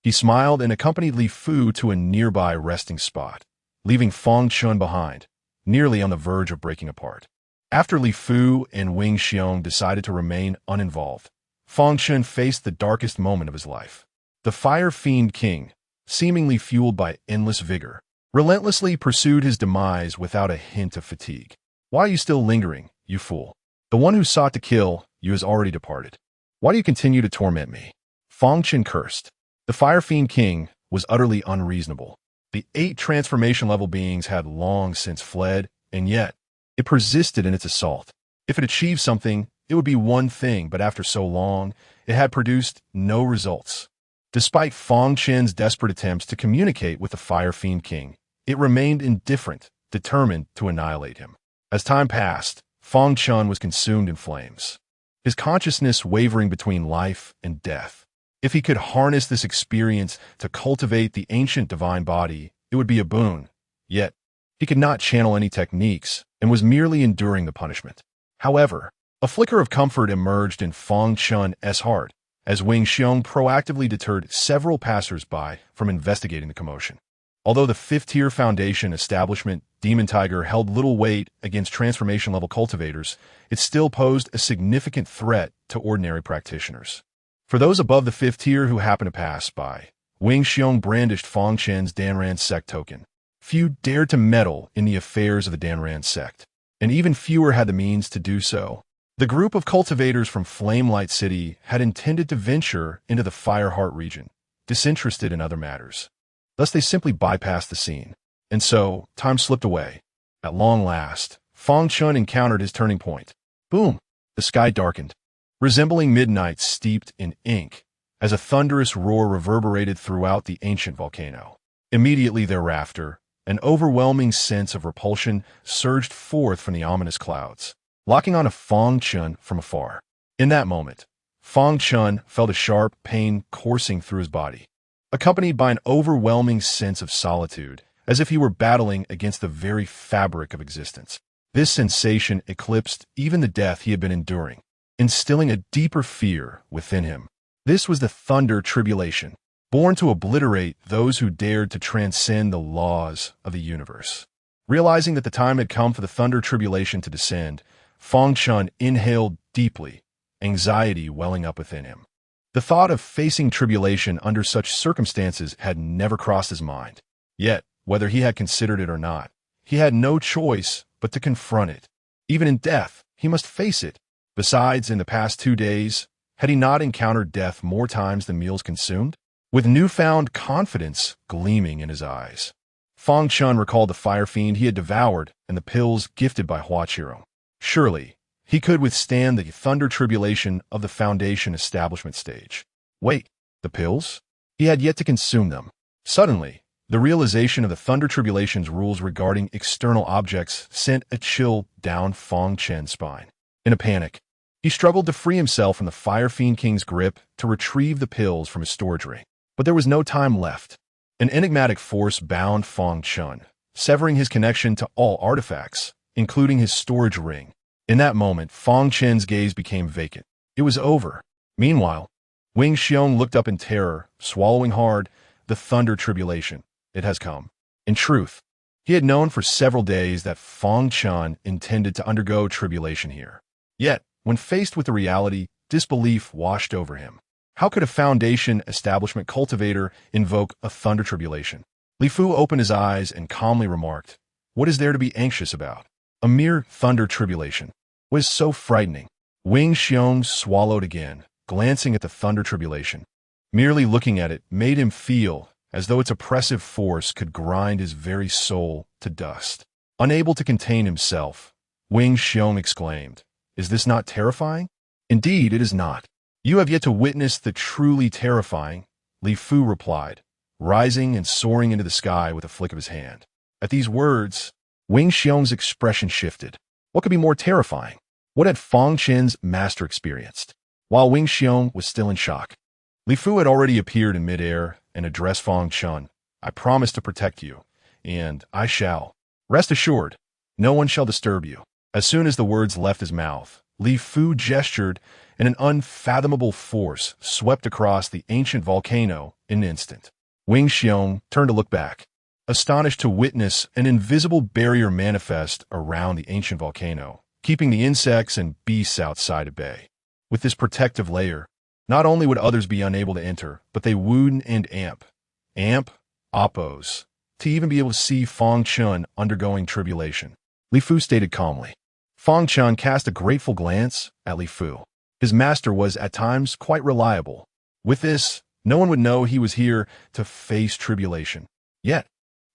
he smiled and accompanied Li Fu to a nearby resting spot, leaving Fang Chen behind, nearly on the verge of breaking apart. After Li Fu and Wing Xiong decided to remain uninvolved, Fang Chen faced the darkest moment of his life. The Fire Fiend King, seemingly fueled by endless vigor, relentlessly pursued his demise without a hint of fatigue. "Why are you still lingering, you fool? The one who sought to kill you has already departed. Why do you continue to torment me?" Fang Chen cursed. The Fire Fiend King was utterly unreasonable. The 8 transformation-level beings had long since fled, and yet it persisted in its assault. If it achieved something, it would be one thing, but after so long, it had produced no results. Despite Fang Chen's desperate attempts to communicate with the Fire Fiend King, it remained indifferent, determined to annihilate him. As time passed, Fang Chen was consumed in flames, his consciousness wavering between life and death. If he could harness this experience to cultivate the ancient divine body, it would be a boon. Yet, he could not channel any techniques and was merely enduring the punishment. However, a flicker of comfort emerged in Fang Chen's heart as Wing Xiong proactively deterred several passers-by from investigating the commotion. Although the 5th-tier Foundation establishment, Demon Tiger, held little weight against transformation-level cultivators, it still posed a significant threat to ordinary practitioners. For those above the 5th tier who happened to pass by, Wing Xiong brandished Fang Chen's Danran sect token. Few dared to meddle in the affairs of the Danran sect, and even fewer had the means to do so. The group of cultivators from Flamelight City had intended to venture into the Fireheart region, disinterested in other matters. Thus they simply bypassed the scene. And so, time slipped away. At long last, Fang Chen encountered his turning point. Boom! The sky darkened, resembling midnight steeped in ink, as a thunderous roar reverberated throughout the ancient volcano. Immediately thereafter, an overwhelming sense of repulsion surged forth from the ominous clouds, locking on a Fang Chen from afar. In that moment, Fang Chen felt a sharp pain coursing through his body, accompanied by an overwhelming sense of solitude, as if he were battling against the very fabric of existence. This sensation eclipsed even the death he had been enduring, instilling a deeper fear within him. This was the Thunder Tribulation, born to obliterate those who dared to transcend the laws of the universe. Realizing that the time had come for the Thunder Tribulation to descend, Fang Chen inhaled deeply, anxiety welling up within him. The thought of facing tribulation under such circumstances had never crossed his mind. Yet, whether he had considered it or not, he had no choice but to confront it. Even in death, he must face it. Besides, in the past 2 days, had he not encountered death more times than meals consumed? With newfound confidence gleaming in his eyes, Fang Chen recalled the fire fiend he had devoured and the pills gifted by Huachiro. Surely, he could withstand the thunder tribulation of the Foundation establishment stage. Wait, the pills? He had yet to consume them. Suddenly, the realization of the thunder tribulation's rules regarding external objects sent a chill down Fang Chen's spine. In a panic, he struggled to free himself from the Fire Fiend King's grip to retrieve the pills from his storage ring. But there was no time left. An enigmatic force bound Fang Chen, severing his connection to all artifacts, including his storage ring. In that moment, Fang Chen's gaze became vacant. It was over. Meanwhile, Wing Xiong looked up in terror, swallowing hard. The thunder tribulation. It has come. In truth, he had known for several days that Fang Chen intended to undergo tribulation here. Yet, when faced with the reality, disbelief washed over him. How could a Foundation establishment cultivator invoke a thunder tribulation? Li Fu opened his eyes and calmly remarked, "What is there to be anxious about? A mere thunder tribulation. What is so frightening?" Wing Xiong swallowed again, glancing at the thunder tribulation. Merely looking at it made him feel as though its oppressive force could grind his very soul to dust. Unable to contain himself, Wing Xiong exclaimed, "Is this not terrifying?" "Indeed, it is not. You have yet to witness the truly terrifying," Li Fu replied, rising and soaring into the sky with a flick of his hand. At these words, Wing Xiong's expression shifted. What could be more terrifying? What had Fang Chen's master experienced? While Wing Xiong was still in shock, Li Fu had already appeared in midair and addressed Fang Chen. "I promise to protect you, and I shall. Rest assured, no one shall disturb you." As soon as the words left his mouth, Li Fu gestured, and an unfathomable force swept across the ancient volcano in an instant. Wing Xiong turned to look back, astonished to witness an invisible barrier manifest around the ancient volcano, keeping the insects and beasts outside at bay. With this protective layer, not only would others be unable to enter, but they would and oppose, to even be able to see Fang Chen undergoing tribulation. Li Fu stated calmly. Fang Chen cast a grateful glance at Li Fu. His master was at times quite reliable. With this, no one would know he was here to face tribulation. Yet,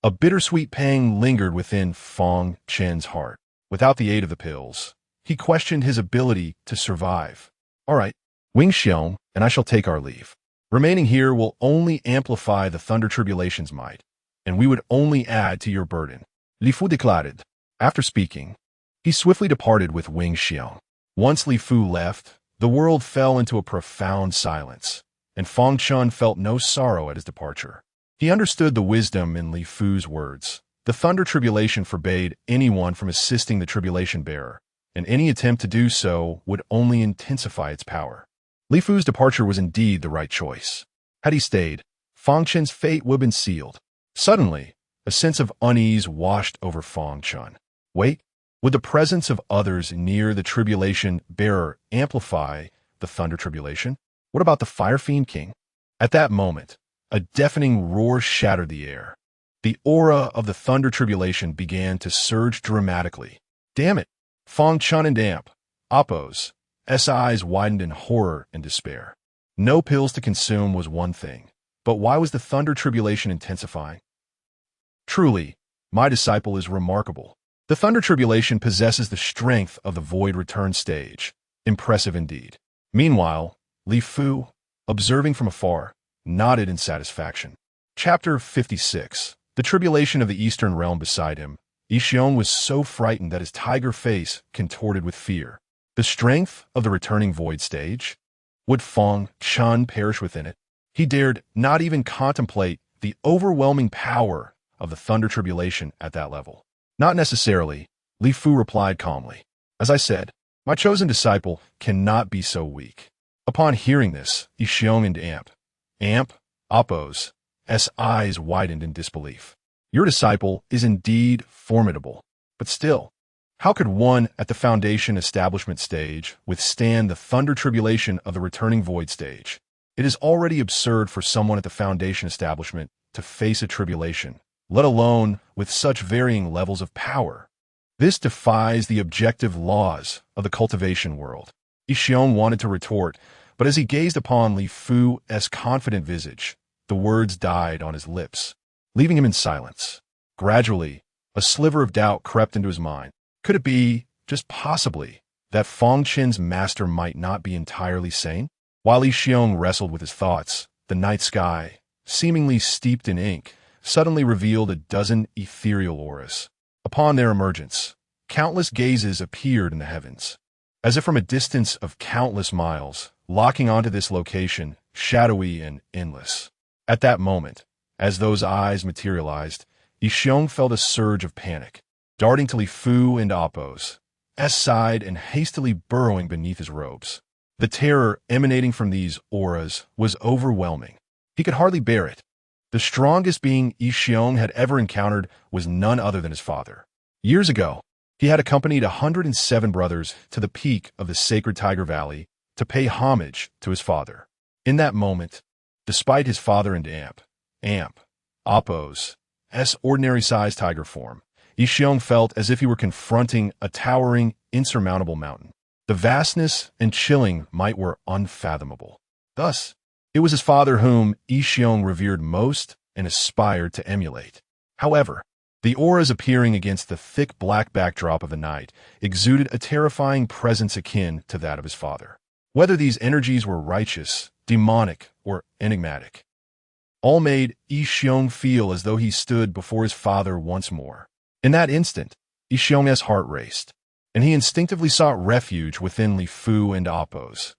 a bittersweet pang lingered within Fang Chen's heart. Without the aid of the pills, he questioned his ability to survive. "All right, Wing Xiong and I shall take our leave. Remaining here will only amplify the thunder tribulation's might, and we would only add to your burden," Li Fu declared. After speaking, he swiftly departed with Wing Xiong. Once Li Fu left, the world fell into a profound silence, and Fang Chen felt no sorrow at his departure. He understood the wisdom in Li Fu's words. The thunder tribulation forbade anyone from assisting the tribulation bearer, and any attempt to do so would only intensify its power. Li Fu's departure was indeed the right choice. Had he stayed, Fang Chen's fate would have been sealed. Suddenly, a sense of unease washed over Fang Chen. Wait, would the presence of others near the tribulation bearer amplify the thunder tribulation? What about the Fire Fiend King? At that moment, a deafening roar shattered the air. The aura of the thunder tribulation began to surge dramatically. Damn it! Fang Chen and oppose. Eyes widened in horror and despair. No pills to consume was one thing, but why was the thunder tribulation intensifying? Truly, my disciple is remarkable. The thunder tribulation possesses the strength of the void return stage. Impressive indeed. Meanwhile, Li Fu, observing from afar, nodded in satisfaction. Chapter 56. The tribulation of the Eastern realm beside him. Yixiong was so frightened that his tiger face contorted with fear. The strength of the returning void stage? Would Fang Chen perish within it? He dared not even contemplate the overwhelming power of the thunder tribulation at that level. Not necessarily, Li Fu replied calmly. As I said, my chosen disciple cannot be so weak. Upon hearing this, Yixiong and oppose, eyes widened in disbelief. Your disciple is indeed formidable, but still, how could one at the Foundation establishment stage withstand the thunder tribulation of the returning void stage? It is already absurd for someone at the Foundation establishment to face a tribulation, let alone with such varying levels of power. This defies the objective laws of the cultivation world. Yixiong wanted to retort, but as he gazed upon Li Fu's confident visage, the words died on his lips, leaving him in silence. Gradually, a sliver of doubt crept into his mind. Could it be, just possibly, that Fang Chen's master might not be entirely sane? While Yixiong wrestled with his thoughts, the night sky, seemingly steeped in ink, suddenly revealed a dozen ethereal auras. Upon their emergence, countless gazes appeared in the heavens, as if from a distance of countless miles, locking onto this location, shadowy and endless. At that moment, as those eyes materialized, Yixiong felt a surge of panic, darting to Li Fu and Appo's side and hastily burrowing beneath his robes. The terror emanating from these auras was overwhelming. He could hardly bear it. The strongest being Yixiong had ever encountered was none other than his father. Years ago, he had accompanied 107 brothers to the peak of the sacred Tiger Valley to pay homage to his father. In that moment, despite his father and Appo's ordinary-sized tiger form, Yixiong felt as if he were confronting a towering, insurmountable mountain. The vastness and chilling might were unfathomable. Thus, it was his father whom Yixiong revered most and aspired to emulate. However, the auras appearing against the thick black backdrop of the night exuded a terrifying presence akin to that of his father. Whether these energies were righteous, demonic, or enigmatic, all made Yixiong feel as though he stood before his father once more. In that instant, Yixiong's heart raced, and he instinctively sought refuge within Li Fu and Appo's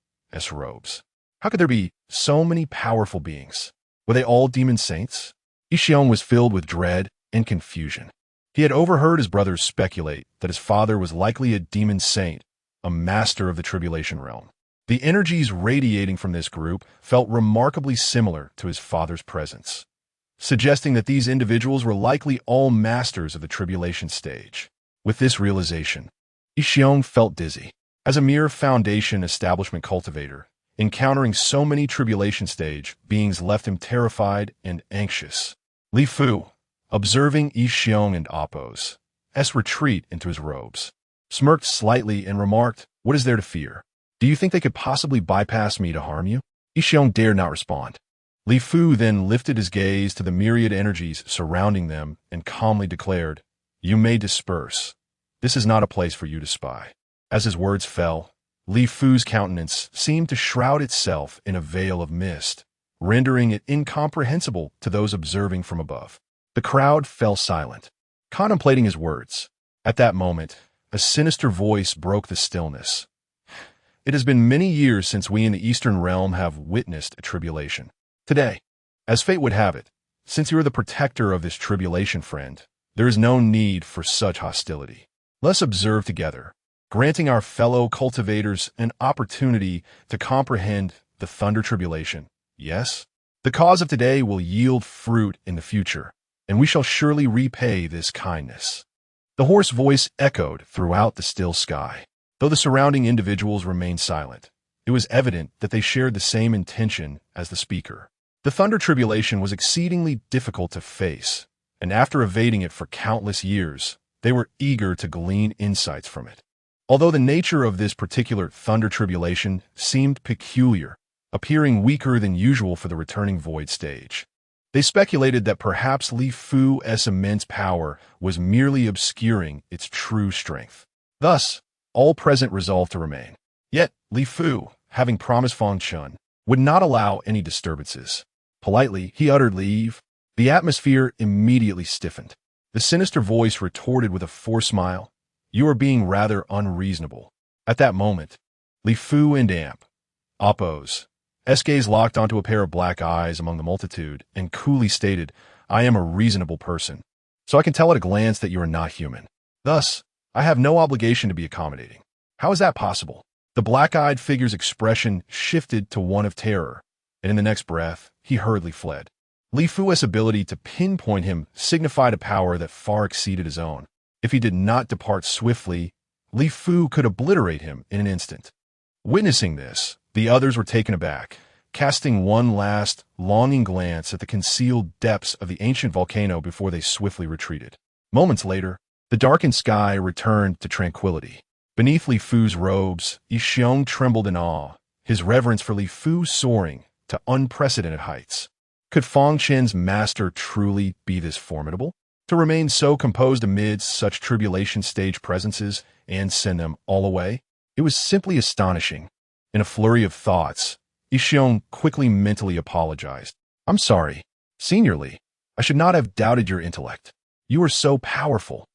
robes. How could there be so many powerful beings? Were they all demon saints? Yixiong was filled with dread and confusion. He had overheard his brothers speculate that his father was likely a demon saint, a master of the tribulation realm. The energies radiating from this group felt remarkably similar to his father's presence, suggesting that these individuals were likely all masters of the tribulation stage. With this realization, Yixiong felt dizzy. As a mere foundation establishment cultivator, encountering so many tribulation stage beings left him terrified and anxious. Li Fu, observing Yixiong and Appo's retreat into his robes, smirked slightly and remarked, "What is there to fear? Do you think they could possibly bypass me to harm you?" Yixiong dared not respond. Li Fu then lifted his gaze to the myriad energies surrounding them and calmly declared, "You may disperse. This is not a place for you to spy." As his words fell, Li Fu's countenance seemed to shroud itself in a veil of mist, rendering it incomprehensible to those observing from above. The crowd fell silent, contemplating his words. At that moment, a sinister voice broke the stillness. "It has been many years since we in the Eastern Realm have witnessed a tribulation. Today, as fate would have it, since you are the protector of this tribulation friend, there is no need for such hostility. Let's observe together, granting our fellow cultivators an opportunity to comprehend the thunder tribulation. Yes, the cause of today will yield fruit in the future, and we shall surely repay this kindness." The hoarse voice echoed throughout the still sky. Though the surrounding individuals remained silent, it was evident that they shared the same intention as the speaker. The thunder tribulation was exceedingly difficult to face, and after evading it for countless years, they were eager to glean insights from it. Although the nature of this particular thunder tribulation seemed peculiar, appearing weaker than usual for the returning void stage, they speculated that perhaps Li Fu's immense power was merely obscuring its true strength. Thus, all present resolved to remain. Yet, Li Fu, having promised Fang Chen, would not allow any disturbances. Politely, he uttered leave. The atmosphere immediately stiffened. The sinister voice retorted with a forced smile, "You are being rather unreasonable." At that moment, Li Fu and Appo's gaze locked onto a pair of black eyes among the multitude and coolly stated, "I am a reasonable person, so I can tell at a glance that you are not human. Thus, I have no obligation to be accommodating." How is that possible? The black-eyed figure's expression shifted to one of terror, and in the next breath, he hurriedly fled. Li Fu's ability to pinpoint him signified a power that far exceeded his own. If he did not depart swiftly, Li Fu could obliterate him in an instant. Witnessing this, the others were taken aback, casting one last, longing glance at the concealed depths of the ancient volcano before they swiftly retreated. Moments later, the darkened sky returned to tranquility. Beneath Li Fu's robes, Yixiong trembled in awe, his reverence for Li Fu soaring to unprecedented heights. Could Fang Chen's master truly be this formidable? To remain so composed amidst such tribulation-stage presences and send them all away? It was simply astonishing. In a flurry of thoughts, Yixiong quickly mentally apologized. "I'm sorry. Seniorly, I should not have doubted your intellect. You are so powerful.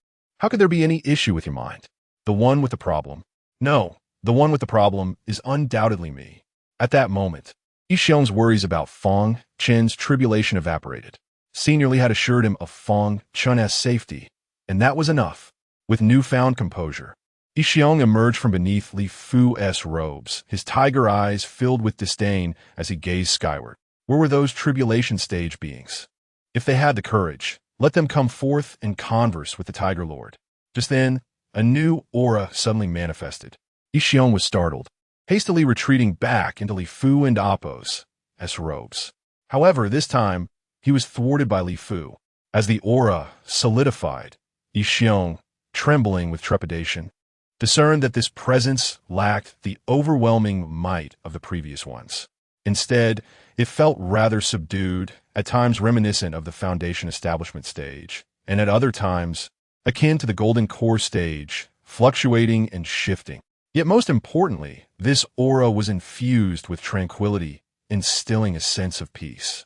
How could there be any issue with your mind? The one with the problem?" "No, the one with the problem is undoubtedly me." At that moment, Yixiong's worries about Fang Chen's tribulation evaporated. Seniorly had assured him of Fang Chen's safety, and that was enough. With newfound composure, Yixiong emerged from beneath Li Fu's robes, his tiger eyes filled with disdain as he gazed skyward. Where were those tribulation-stage beings? If they had the courage, let them come forth and converse with the Tiger Lord. Just then, a new aura suddenly manifested. Yixiong was startled, hastily retreating back into Li Fu and Appo's robes. However, this time, he was thwarted by Li Fu. As the aura solidified, Yixiong, trembling with trepidation, discerned that this presence lacked the overwhelming might of the previous ones. Instead, it felt rather subdued, at times reminiscent of the Foundation establishment stage, and at other times, akin to the Golden Core stage, fluctuating and shifting. Yet most importantly, this aura was infused with tranquility, instilling a sense of peace.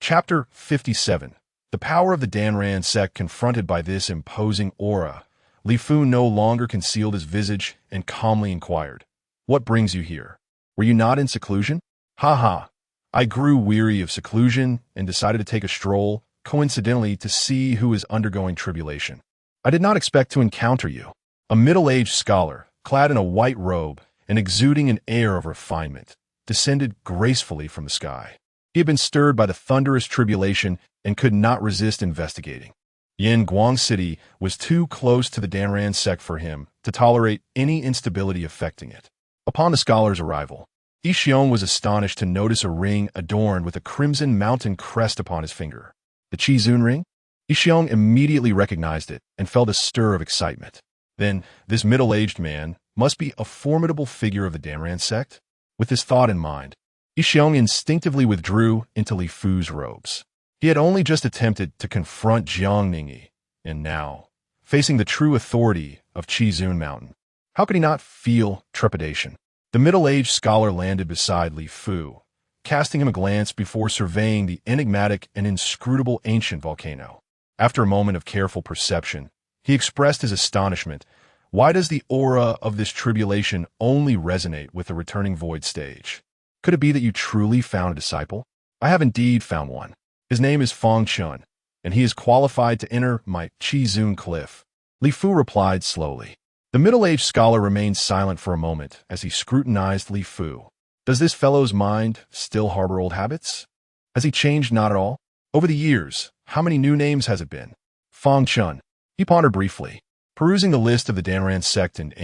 Chapter 57. The power of the Danran sect confronted by this imposing aura. Li Fu no longer concealed his visage and calmly inquired, "What brings you here? Were you not in seclusion?" "Ha ha. I grew weary of seclusion and decided to take a stroll, coincidentally to see who is undergoing tribulation. I did not expect to encounter you." A middle-aged scholar, clad in a white robe and exuding an air of refinement, descended gracefully from the sky. He had been stirred by the thunderous tribulation and could not resist investigating. Yin Guang City was too close to the Danran sect for him to tolerate any instability affecting it. Upon the scholar's arrival, Yixiong was astonished to notice a ring adorned with a crimson mountain crest upon his finger. The Qizun ring? Yixiong immediately recognized it and felt a stir of excitement. Then, this middle-aged man must be a formidable figure of the Danran sect? With this thought in mind, Yixiong instinctively withdrew into Li Fu's robes. He had only just attempted to confront Jiang Ningyi, and now, facing the true authority of Qizun Mountain, how could he not feel trepidation? The middle-aged scholar landed beside Li Fu, casting him a glance before surveying the enigmatic and inscrutable ancient volcano. After a moment of careful perception, he expressed his astonishment. Why does the aura of this tribulation only resonate with the returning void stage? Could it be that you truly found a disciple? I have indeed found one. His name is Fang Chen, and he is qualified to enter my Qizun cliff. Li Fu replied slowly. The middle-aged scholar remained silent for a moment as he scrutinized Li Fu. Does this fellow's mind still harbor old habits? Has he changed not at all? Over the years, how many new names has it been? Fang Chen. He pondered briefly, perusing the list of the Danran sect and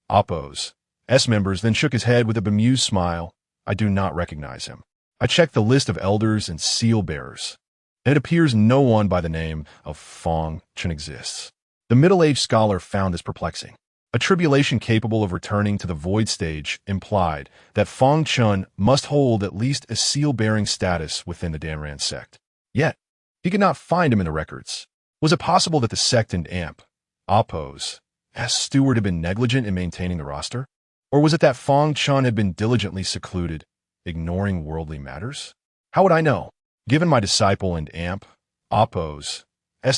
Appo's members, then shook his head with a bemused smile. I do not recognize him. I checked the list of elders and seal bearers, and it appears no one by the name of Fang Chen exists. The middle-aged scholar found this perplexing. A tribulation capable of returning to the void stage implied that Fang Chen must hold at least a seal-bearing status within the Danran sect. Yet, he could not find him in the records. Was it possible that the sect and Appo's steward had been negligent in maintaining the roster? Or was it that Fang Chen had been diligently secluded, ignoring worldly matters? How would I know? Given my disciple and Appo's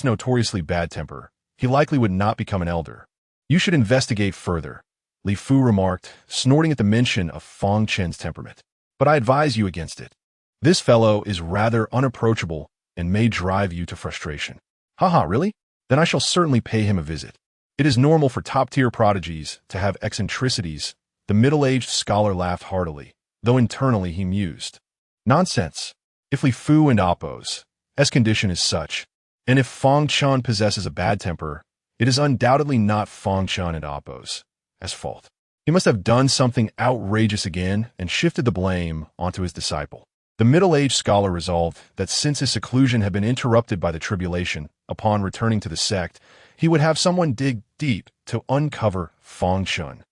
notoriously bad temper, he likely would not become an elder. You should investigate further, Li Fu remarked, snorting at the mention of Fang Chen's temperament. But I advise you against it. This fellow is rather unapproachable and may drive you to frustration. Haha, really? Then I shall certainly pay him a visit. It is normal for top-tier prodigies to have eccentricities. The middle-aged scholar laughed heartily, though internally he mused. Nonsense. If Li Fu and Appo's condition is such, and if Fang Chen possesses a bad temper, it is undoubtedly not Fang Chen and Appo's fault. He must have done something outrageous again and shifted the blame onto his disciple. The middle-aged scholar resolved that since his seclusion had been interrupted by the tribulation, upon returning to the sect, he would have someone dig deep to uncover Fang Chen.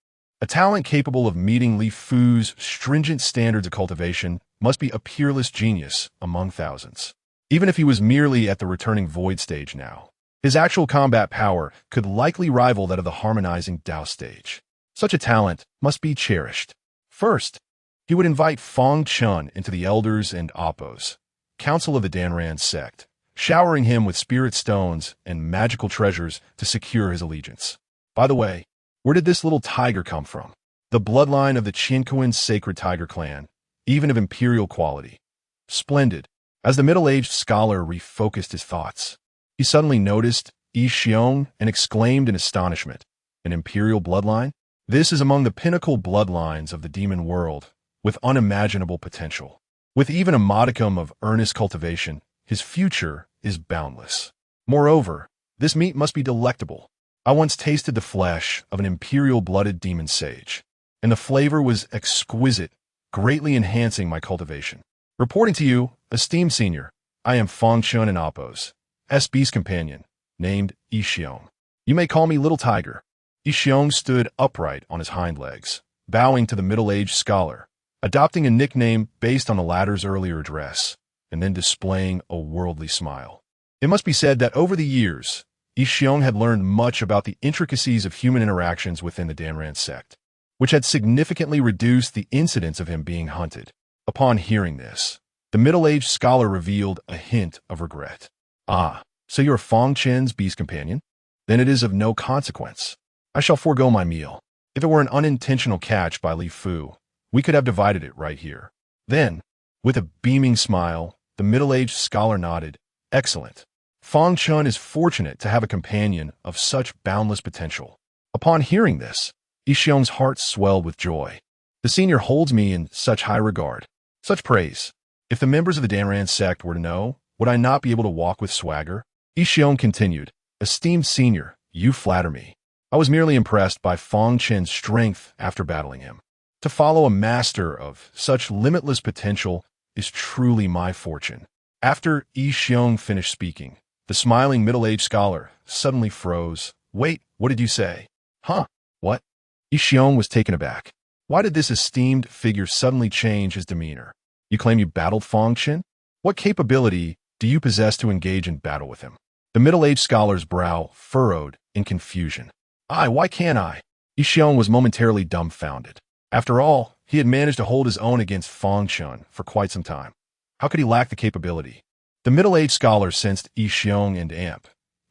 A talent capable of meeting Li Fu's stringent standards of cultivation must be a peerless genius among thousands. Even if he was merely at the returning void stage now, his actual combat power could likely rival that of the harmonizing Dao stage. Such a talent must be cherished. First, he would invite Fang Chen into the Elders and Oppos, Council of the Danran sect, showering him with spirit stones and magical treasures to secure his allegiance. By the way, where did this little tiger come from? The bloodline of the Qianquan sacred tiger clan, even of imperial quality. Splendid. As the middle-aged scholar refocused his thoughts, he suddenly noticed Yi Xiong and exclaimed in astonishment, "An imperial bloodline? This is among the pinnacle bloodlines of the demon world, with unimaginable potential. With even a modicum of earnest cultivation, his future is boundless. Moreover, this meat must be delectable. I once tasted the flesh of an imperial-blooded demon sage, and the flavor was exquisite, greatly enhancing my cultivation. Reporting to you, esteemed senior, I am Fang Chen and Oppos, SB's companion, named Yi Xiong. You may call me Little Tiger." Yi Xiong stood upright on his hind legs, bowing to the middle-aged scholar, adopting a nickname based on the latter's earlier address, and then displaying a worldly smile. It must be said that over the years, Yi Xiong had learned much about the intricacies of human interactions within the Danran sect, which had significantly reduced the incidence of him being hunted. Upon hearing this, the middle-aged scholar revealed a hint of regret. "Ah, so you're Fang Chen's beast companion? Then it is of no consequence. I shall forego my meal. If it were an unintentional catch by Li Fu, we could have divided it right here." Then, with a beaming smile, the middle-aged scholar nodded. "Excellent. Fang Chen is fortunate to have a companion of such boundless potential." Upon hearing this, Yi Xiong's heart swelled with joy. The senior holds me in such high regard, such praise. If the members of the Danran sect were to know, would I not be able to walk with swagger? Yi Xiong continued, "Esteemed senior, you flatter me. I was merely impressed by Fang Chen's strength after battling him. To follow a master of such limitless potential is truly my fortune." After Yi Xiong finished speaking, the smiling middle-aged scholar suddenly froze. "Wait, what did you say?" "Huh? What?" Yi Xiong was taken aback. Why did this esteemed figure suddenly change his demeanor? "You claim you battled Fang Chen? What capability do you possess to engage in battle with him?" The middle-aged scholar's brow furrowed in confusion. Why can't I?" Yi Xiong was momentarily dumbfounded. After all, he had managed to hold his own against Fang Chen for quite some time. How could he lack the capability? The middle-aged scholar sensed Yi Xiong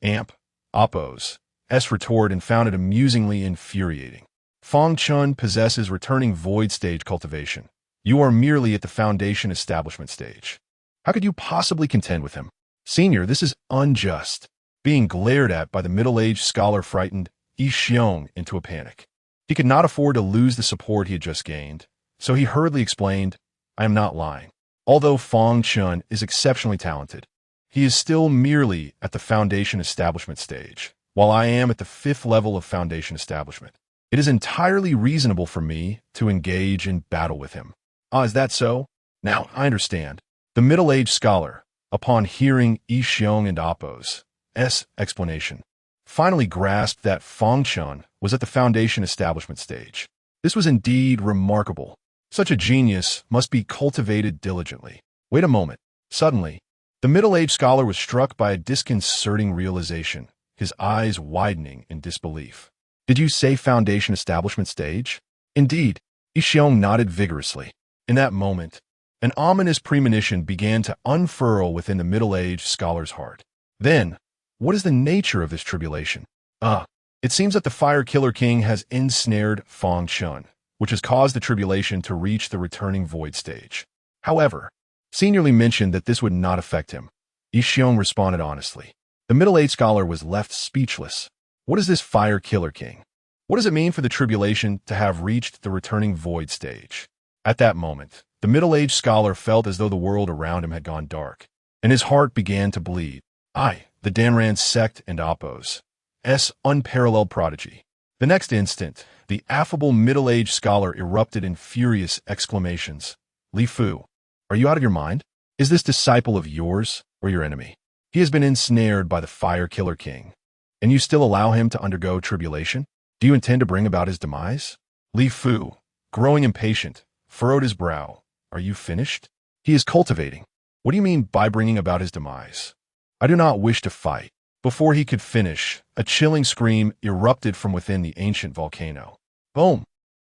and Oppos' retort and found it amusingly infuriating. "Fang Chen possesses returning void stage cultivation. You are merely at the foundation establishment stage. How could you possibly contend with him? Senior, this is unjust." Being glared at by the middle-aged scholar frightened Yi Xiong into a panic. He could not afford to lose the support he had just gained, so he hurriedly explained, "I am not lying. Although Fang Chen is exceptionally talented, he is still merely at the foundation establishment stage, while I am at the 5th level of foundation establishment. It is entirely reasonable for me to engage in battle with him." Is that so? Now, I understand." The middle-aged scholar, upon hearing Yi Xiong and Oppos' explanation, finally grasped that Fang Chen was at the foundation establishment stage. This was indeed remarkable. Such a genius must be cultivated diligently. Wait a moment. Suddenly, the middle-aged scholar was struck by a disconcerting realization, his eyes widening in disbelief. "Did you say foundation establishment stage?" "Indeed." Yi Xiong nodded vigorously. In that moment, an ominous premonition began to unfurl within the middle-aged scholar's heart. Then, what is the nature of this tribulation? It seems that the Fire Killer King has ensnared Fang Chen, which has caused the tribulation to reach the returning void stage. However, Seniorly mentioned that this would not affect him. Yi Xiong responded honestly. The middle-aged scholar was left speechless. What is this Fire Killer King? What does it mean for the tribulation to have reached the returning void stage? At that moment, the middle-aged scholar felt as though the world around him had gone dark, and his heart began to bleed. The Danran sect and Oppos' unparalleled prodigy. The next instant, the affable middle-aged scholar erupted in furious exclamations. Li Fu, are you out of your mind? Is this disciple of yours or your enemy? He has been ensnared by the Fire Killer King. And you still allow him to undergo tribulation? Do you intend to bring about his demise? Li Fu, growing impatient, furrowed his brow. Are you finished? He is cultivating. What do you mean by bringing about his demise? I do not wish to fight. Before he could finish, a chilling scream erupted from within the ancient volcano. Boom!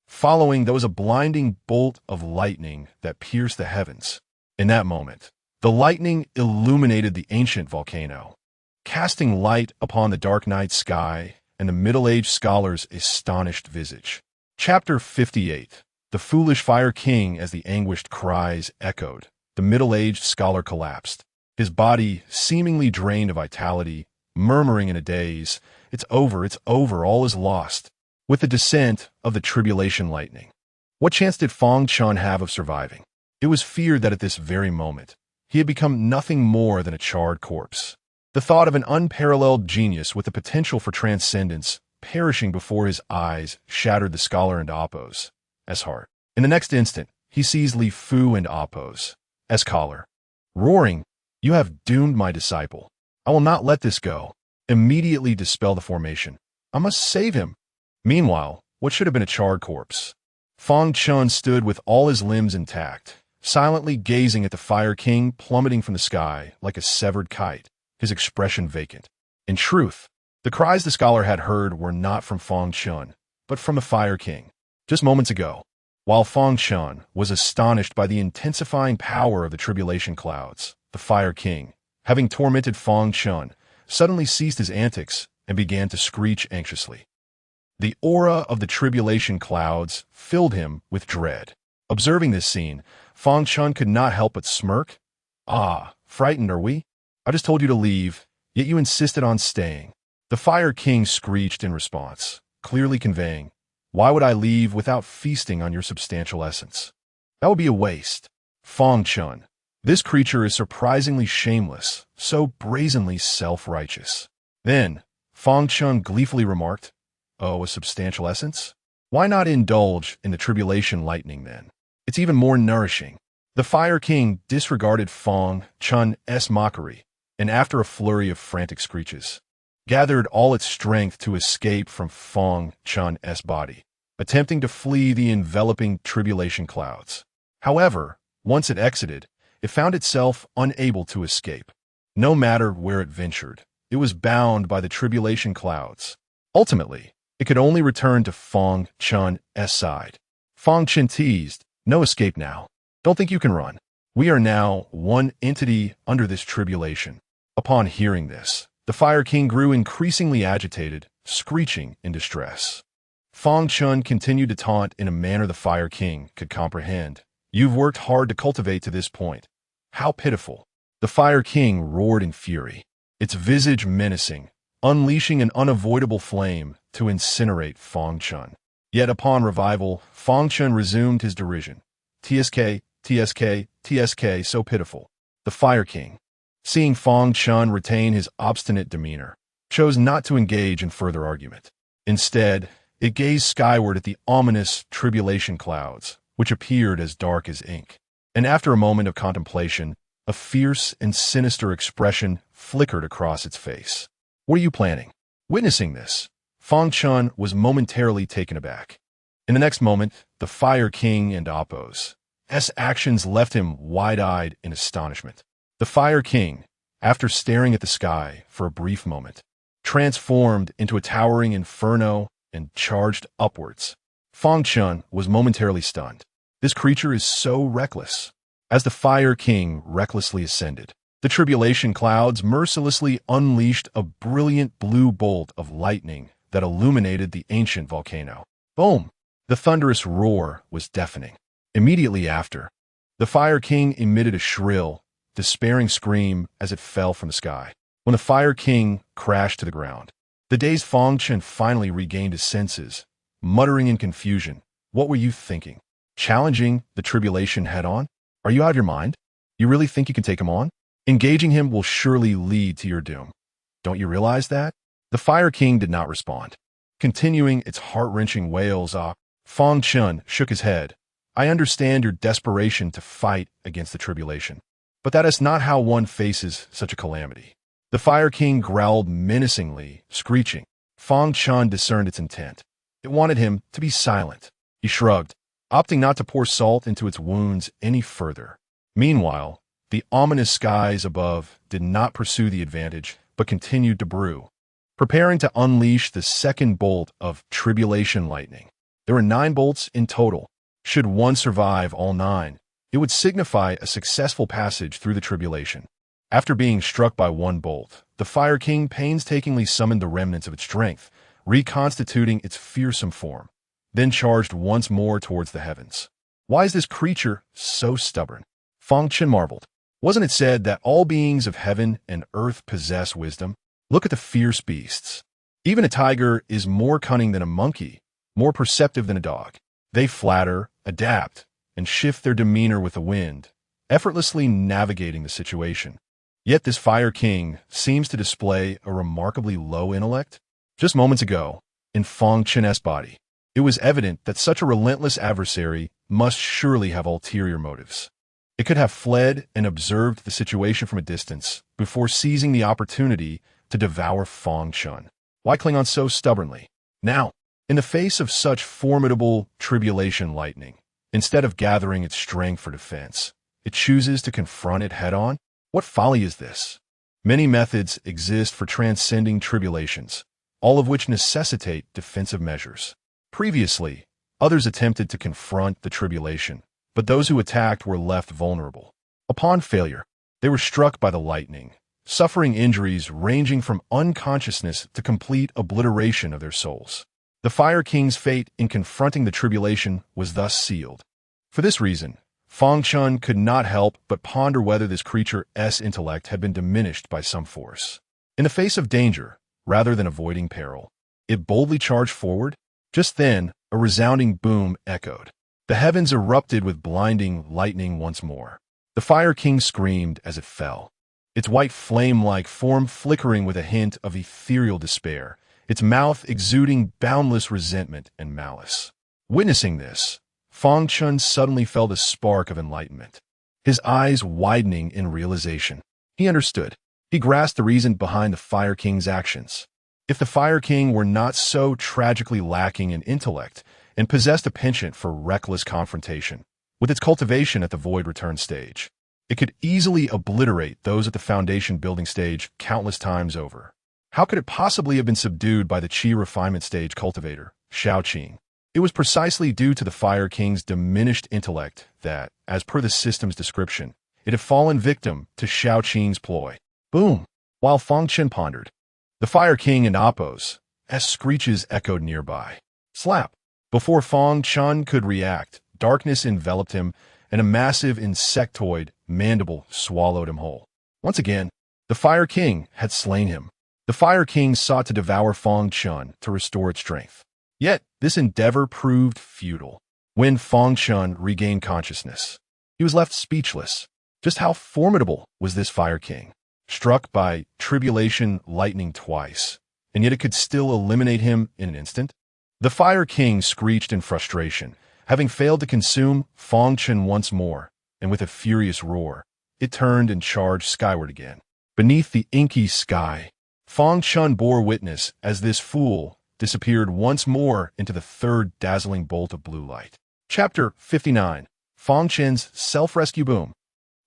Following, there was a blinding bolt of lightning that pierced the heavens. In that moment, the lightning illuminated the ancient volcano, casting light upon the dark night sky and the middle-aged scholar's astonished visage. Chapter 58. The foolish Fire King. As the anguished cries echoed, the middle-aged scholar collapsed, his body seemingly drained of vitality, murmuring in a daze, it's over, all is lost. With the descent of the tribulation lightning, what chance did Fang Chen have of surviving? It was feared that at this very moment, he had become nothing more than a charred corpse. The thought of an unparalleled genius with the potential for transcendence perishing before his eyes shattered the scholar and Appo's heart. In the next instant, he seized Li Fu and Appo's collar, roaring, "You have doomed my disciple. I will not let this go. Immediately dispel the formation. I must save him." Meanwhile, what should have been a charred corpse, Fang Chen stood with all his limbs intact, silently gazing at the Fire King plummeting from the sky like a severed kite, his expression vacant. In truth, the cries the scholar had heard were not from Fang Chen, but from the Fire King. Just moments ago, while Fang Chen was astonished by the intensifying power of the tribulation clouds, the Fire King, having tormented Fang Chen, suddenly ceased his antics and began to screech anxiously. The aura of the tribulation clouds filled him with dread. Observing this scene, Fang Chen could not help but smirk. "Ah, frightened are we? I just told you to leave, yet you insisted on staying." The Fire King screeched in response, clearly conveying, "Why would I leave without feasting on your substantial essence? That would be a waste." Fang Chen, this creature is surprisingly shameless, so brazenly self-righteous. Then, Fang Chen gleefully remarked, "Oh, a substantial essence? Why not indulge in the tribulation lightning then? It's even more nourishing." The Fire King disregarded Fang Chen's mockery, and after a flurry of frantic screeches, gathered all its strength to escape from Fang Chen's body, attempting to flee the enveloping tribulation clouds. However, once it exited, it found itself unable to escape. No matter where it ventured, it was bound by the tribulation clouds. Ultimately, it could only return to Fang Chen's side. Fang Chen teased, "No escape now. Don't think you can run. We are now one entity under this tribulation." Upon hearing this, the Fire King grew increasingly agitated, screeching in distress. Fang Chen continued to taunt in a manner the Fire King could comprehend. "You've worked hard to cultivate to this point. How pitiful." The Fire King roared in fury, its visage menacing, unleashing an unavoidable flame to incinerate Fang Chen. Yet upon revival, Fang Chen resumed his derision. "TSK, TSK, TSK, so pitiful." The Fire King, seeing Fang Chen retain his obstinate demeanor, chose not to engage in further argument. Instead, it gazed skyward at the ominous tribulation clouds, which appeared as dark as ink. And after a moment of contemplation, a fierce and sinister expression flickered across its face. "What are you planning?" Witnessing this, Fang Chen was momentarily taken aback. In the next moment, the Fire King and Appo's actions left him wide-eyed in astonishment. The Fire King, after staring at the sky for a brief moment, transformed into a towering inferno and charged upwards. Fang Chen was momentarily stunned. This creature is so reckless. As the Fire King recklessly ascended, the tribulation clouds mercilessly unleashed a brilliant blue bolt of lightning that illuminated the ancient volcano. Boom! The thunderous roar was deafening. Immediately after, the Fire King emitted a shrill, despairing scream as it fell from the sky. When the Fire King crashed to the ground, the dazed Fang Chen finally regained his senses, muttering in confusion, "What were you thinking? Challenging the tribulation head-on? Are you out of your mind? You really think you can take him on? Engaging him will surely lead to your doom. Don't you realize that?" The Fire King did not respond. continuing its heart-wrenching wails. Fang Chen shook his head. I understand your desperation to fight against the tribulation, but that is not how one faces such a calamity. The Fire King growled menacingly, screeching. Fang Chen discerned its intent. It wanted him to be silent. He shrugged, opting not to pour salt into its wounds any further. Meanwhile, the ominous skies above did not pursue the advantage, but continued to brew, preparing to unleash the second bolt of tribulation lightning. There were 9 bolts in total. Should one survive all 9, it would signify a successful passage through the tribulation. After being struck by 1 bolt, the Fire King painstakingly summoned the remnants of its strength, reconstituting its fearsome form, then charged once more towards the heavens. Why is this creature so stubborn? Fang Chen marveled. Wasn't it said that all beings of heaven and earth possess wisdom? Look at the fierce beasts. Even a tiger is more cunning than a monkey, more perceptive than a dog. They flatter, adapt, and shift their demeanor with the wind, effortlessly navigating the situation. Yet this Fire King seems to display a remarkably low intellect. Just moments ago, in Fang Chen's body, it was evident that such a relentless adversary must surely have ulterior motives. It could have fled and observed the situation from a distance before seizing the opportunity to devour Fang Chen. Why cling on so stubbornly? Now, in the face of such formidable tribulation lightning, instead of gathering its strength for defense, it chooses to confront it head-on? What folly is this? Many methods exist for transcending tribulations, all of which necessitate defensive measures. Previously, others attempted to confront the tribulation, but those who attacked were left vulnerable. Upon failure, they were struck by the lightning, suffering injuries ranging from unconsciousness to complete obliteration of their souls. The Fire King's fate in confronting the tribulation was thus sealed. For this reason, Fang Chen could not help but ponder whether this creature's intellect had been diminished by some force. In the face of danger, rather than avoiding peril, it boldly charged forward. Just then, a resounding boom echoed. The heavens erupted with blinding lightning once more. The Fire King screamed as it fell, its white flame-like form flickering with a hint of ethereal despair, its mouth exuding boundless resentment and malice. Witnessing this, Fang Chen suddenly felt a spark of enlightenment, his eyes widening in realization. He understood. He grasped the reason behind the Fire King's actions. If the Fire King were not so tragically lacking in intellect and possessed a penchant for reckless confrontation, with its cultivation at the void return stage, it could easily obliterate those at the foundation building stage countless times over. How could it possibly have been subdued by the Qi refinement stage cultivator, Shaoqing? It was precisely due to the Fire King's diminished intellect that, as per the system's description, it had fallen victim to Shaoqing's ploy. Boom! While Fang Chen pondered, the Fire King and Appos, as screeches echoed nearby. Slap! Before Fang Chen could react, darkness enveloped him, and a massive insectoid mandible swallowed him whole. Once again, the Fire King had slain him. The Fire King sought to devour Fang Chen to restore its strength. Yet, this endeavor proved futile. When Fang Chen regained consciousness, he was left speechless. Just how formidable was this Fire King? Struck by tribulation lightning twice, and yet it could still eliminate him in an instant? The Fire King screeched in frustration, having failed to consume Fang Chen once more, and with a furious roar, it turned and charged skyward again. Beneath the inky sky, Fang Chen bore witness as this fool disappeared once more into the third dazzling bolt of blue light. Chapter 59. Fang Chen's Self-Rescue Boom.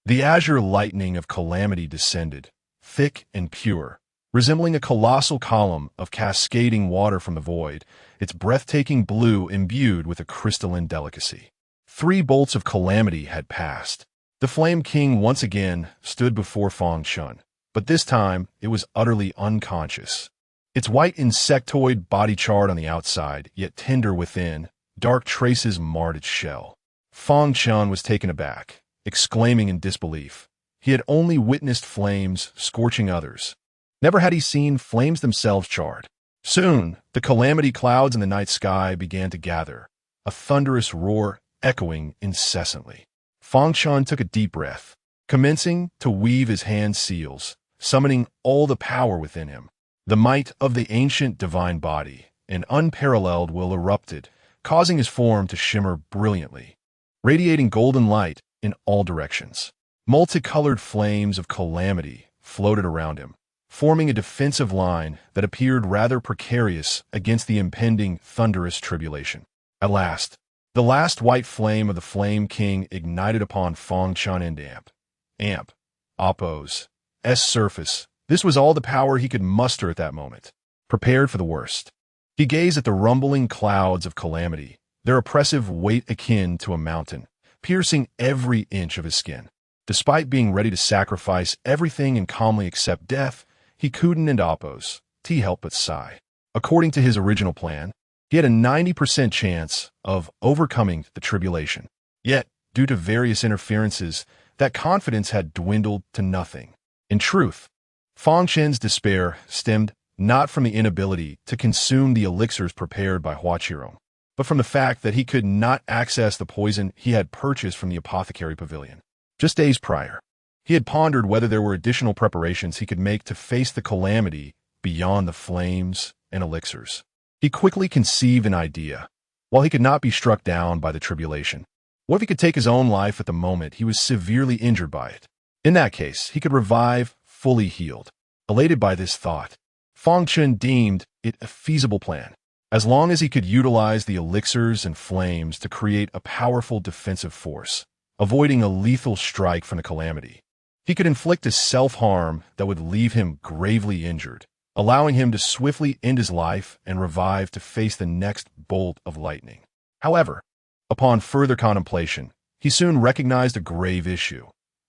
The azure lightning of calamity descended, thick and pure, resembling a colossal column of cascading water from the void, its breathtaking blue imbued with a crystalline delicacy. 3 bolts of calamity had passed. The Flame King once again stood before Fang Chen, but this time it was utterly unconscious. Its white insectoid body charred on the outside, yet tender within, dark traces marred its shell. Fang Chen was taken aback, exclaiming in disbelief. He had only witnessed flames scorching others. Never had he seen flames themselves charred. Soon, the calamity clouds in the night sky began to gather, a thunderous roar echoing incessantly. Fang Chen took a deep breath, commencing to weave his hand seals, summoning all the power within him. The might of the ancient divine body, and unparalleled will erupted, causing his form to shimmer brilliantly, radiating golden light in all directions. Multicolored flames of calamity floated around him, forming a defensive line that appeared rather precarious against the impending thunderous tribulation. At last, the last white flame of the Flame King ignited upon Fang Chen and Appo's surface. This was all the power he could muster at that moment. Prepared for the worst, he gazed at the rumbling clouds of calamity, their oppressive weight akin to a mountain, piercing every inch of his skin. Despite being ready to sacrifice everything and calmly accept death, he couldn't and Appo's help but sigh. According to his original plan, he had a 90% chance of overcoming the tribulation. Yet, due to various interferences, that confidence had dwindled to nothing. In truth, Fang Chen's despair stemmed not from the inability to consume the elixirs prepared by Huachirong, but from the fact that he could not access the poison he had purchased from the apothecary pavilion. Just days prior, he had pondered whether there were additional preparations he could make to face the calamity beyond the flames and elixirs. He quickly conceived an idea. While he could not be struck down by the tribulation, what if he could take his own life at the moment he was severely injured by it? In that case, he could revive fully healed. Elated by this thought, Fang Chen deemed it a feasible plan, as long as he could utilize the elixirs and flames to create a powerful defensive force, avoiding a lethal strike from the calamity. He could inflict a self-harm that would leave him gravely injured, allowing him to swiftly end his life and revive to face the next bolt of lightning. However, upon further contemplation, he soon recognized a grave issue.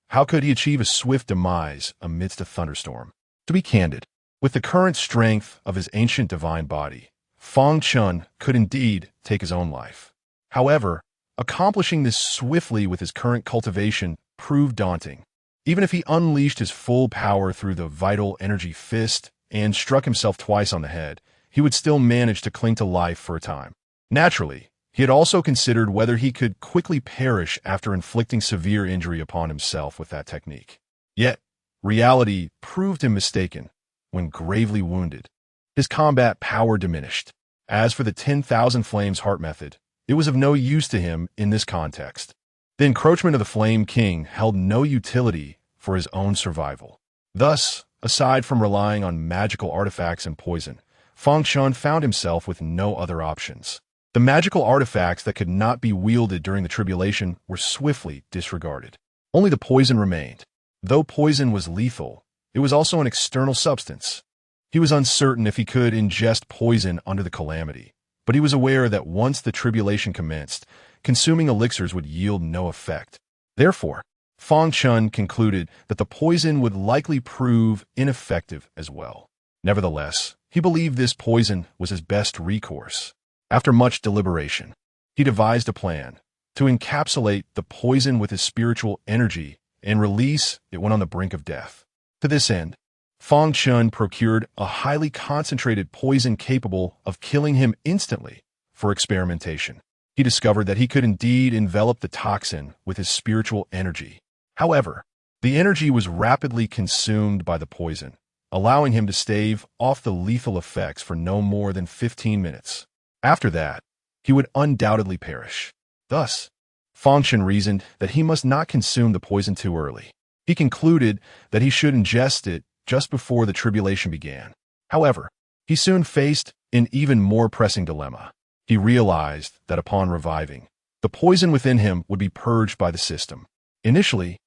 How could he achieve a swift demise amidst a thunderstorm? To be candid, with the current strength of his ancient divine body, Fang Chen could indeed take his own life. However, accomplishing this swiftly with his current cultivation proved daunting. Even if he unleashed his full power through the vital energy fist and struck himself twice on the head, he would still manage to cling to life for a time. Naturally, he had also considered whether he could quickly perish after inflicting severe injury upon himself with that technique. Yet, reality proved him mistaken. When gravely wounded, his combat power diminished. As for the 10,000 Flames Heart method, it was of no use to him in this context. The encroachment of the Flame King held no utility for his own survival. Thus, aside from relying on magical artifacts and poison, Fang Chen found himself with no other options. The magical artifacts that could not be wielded during the tribulation were swiftly disregarded. Only the poison remained. Though poison was lethal, it was also an external substance. He was uncertain if he could ingest poison under the calamity, but he was aware that once the tribulation commenced, consuming elixirs would yield no effect. Therefore, Fang Chen concluded that the poison would likely prove ineffective as well. Nevertheless, he believed this poison was his best recourse. After much deliberation, he devised a plan to encapsulate the poison with his spiritual energy and release it when on the brink of death. To this end, Fang Chen procured a highly concentrated poison capable of killing him instantly for experimentation. He discovered that he could indeed envelop the toxin with his spiritual energy. However, the energy was rapidly consumed by the poison, allowing him to stave off the lethal effects for no more than 15 minutes. After that, he would undoubtedly perish. Thus, Fang Chen reasoned that he must not consume the poison too early. He concluded that he should ingest it just before the tribulation began. However, he soon faced an even more pressing dilemma. He realized that upon reviving, the poison within him would be purged by the system. Initially,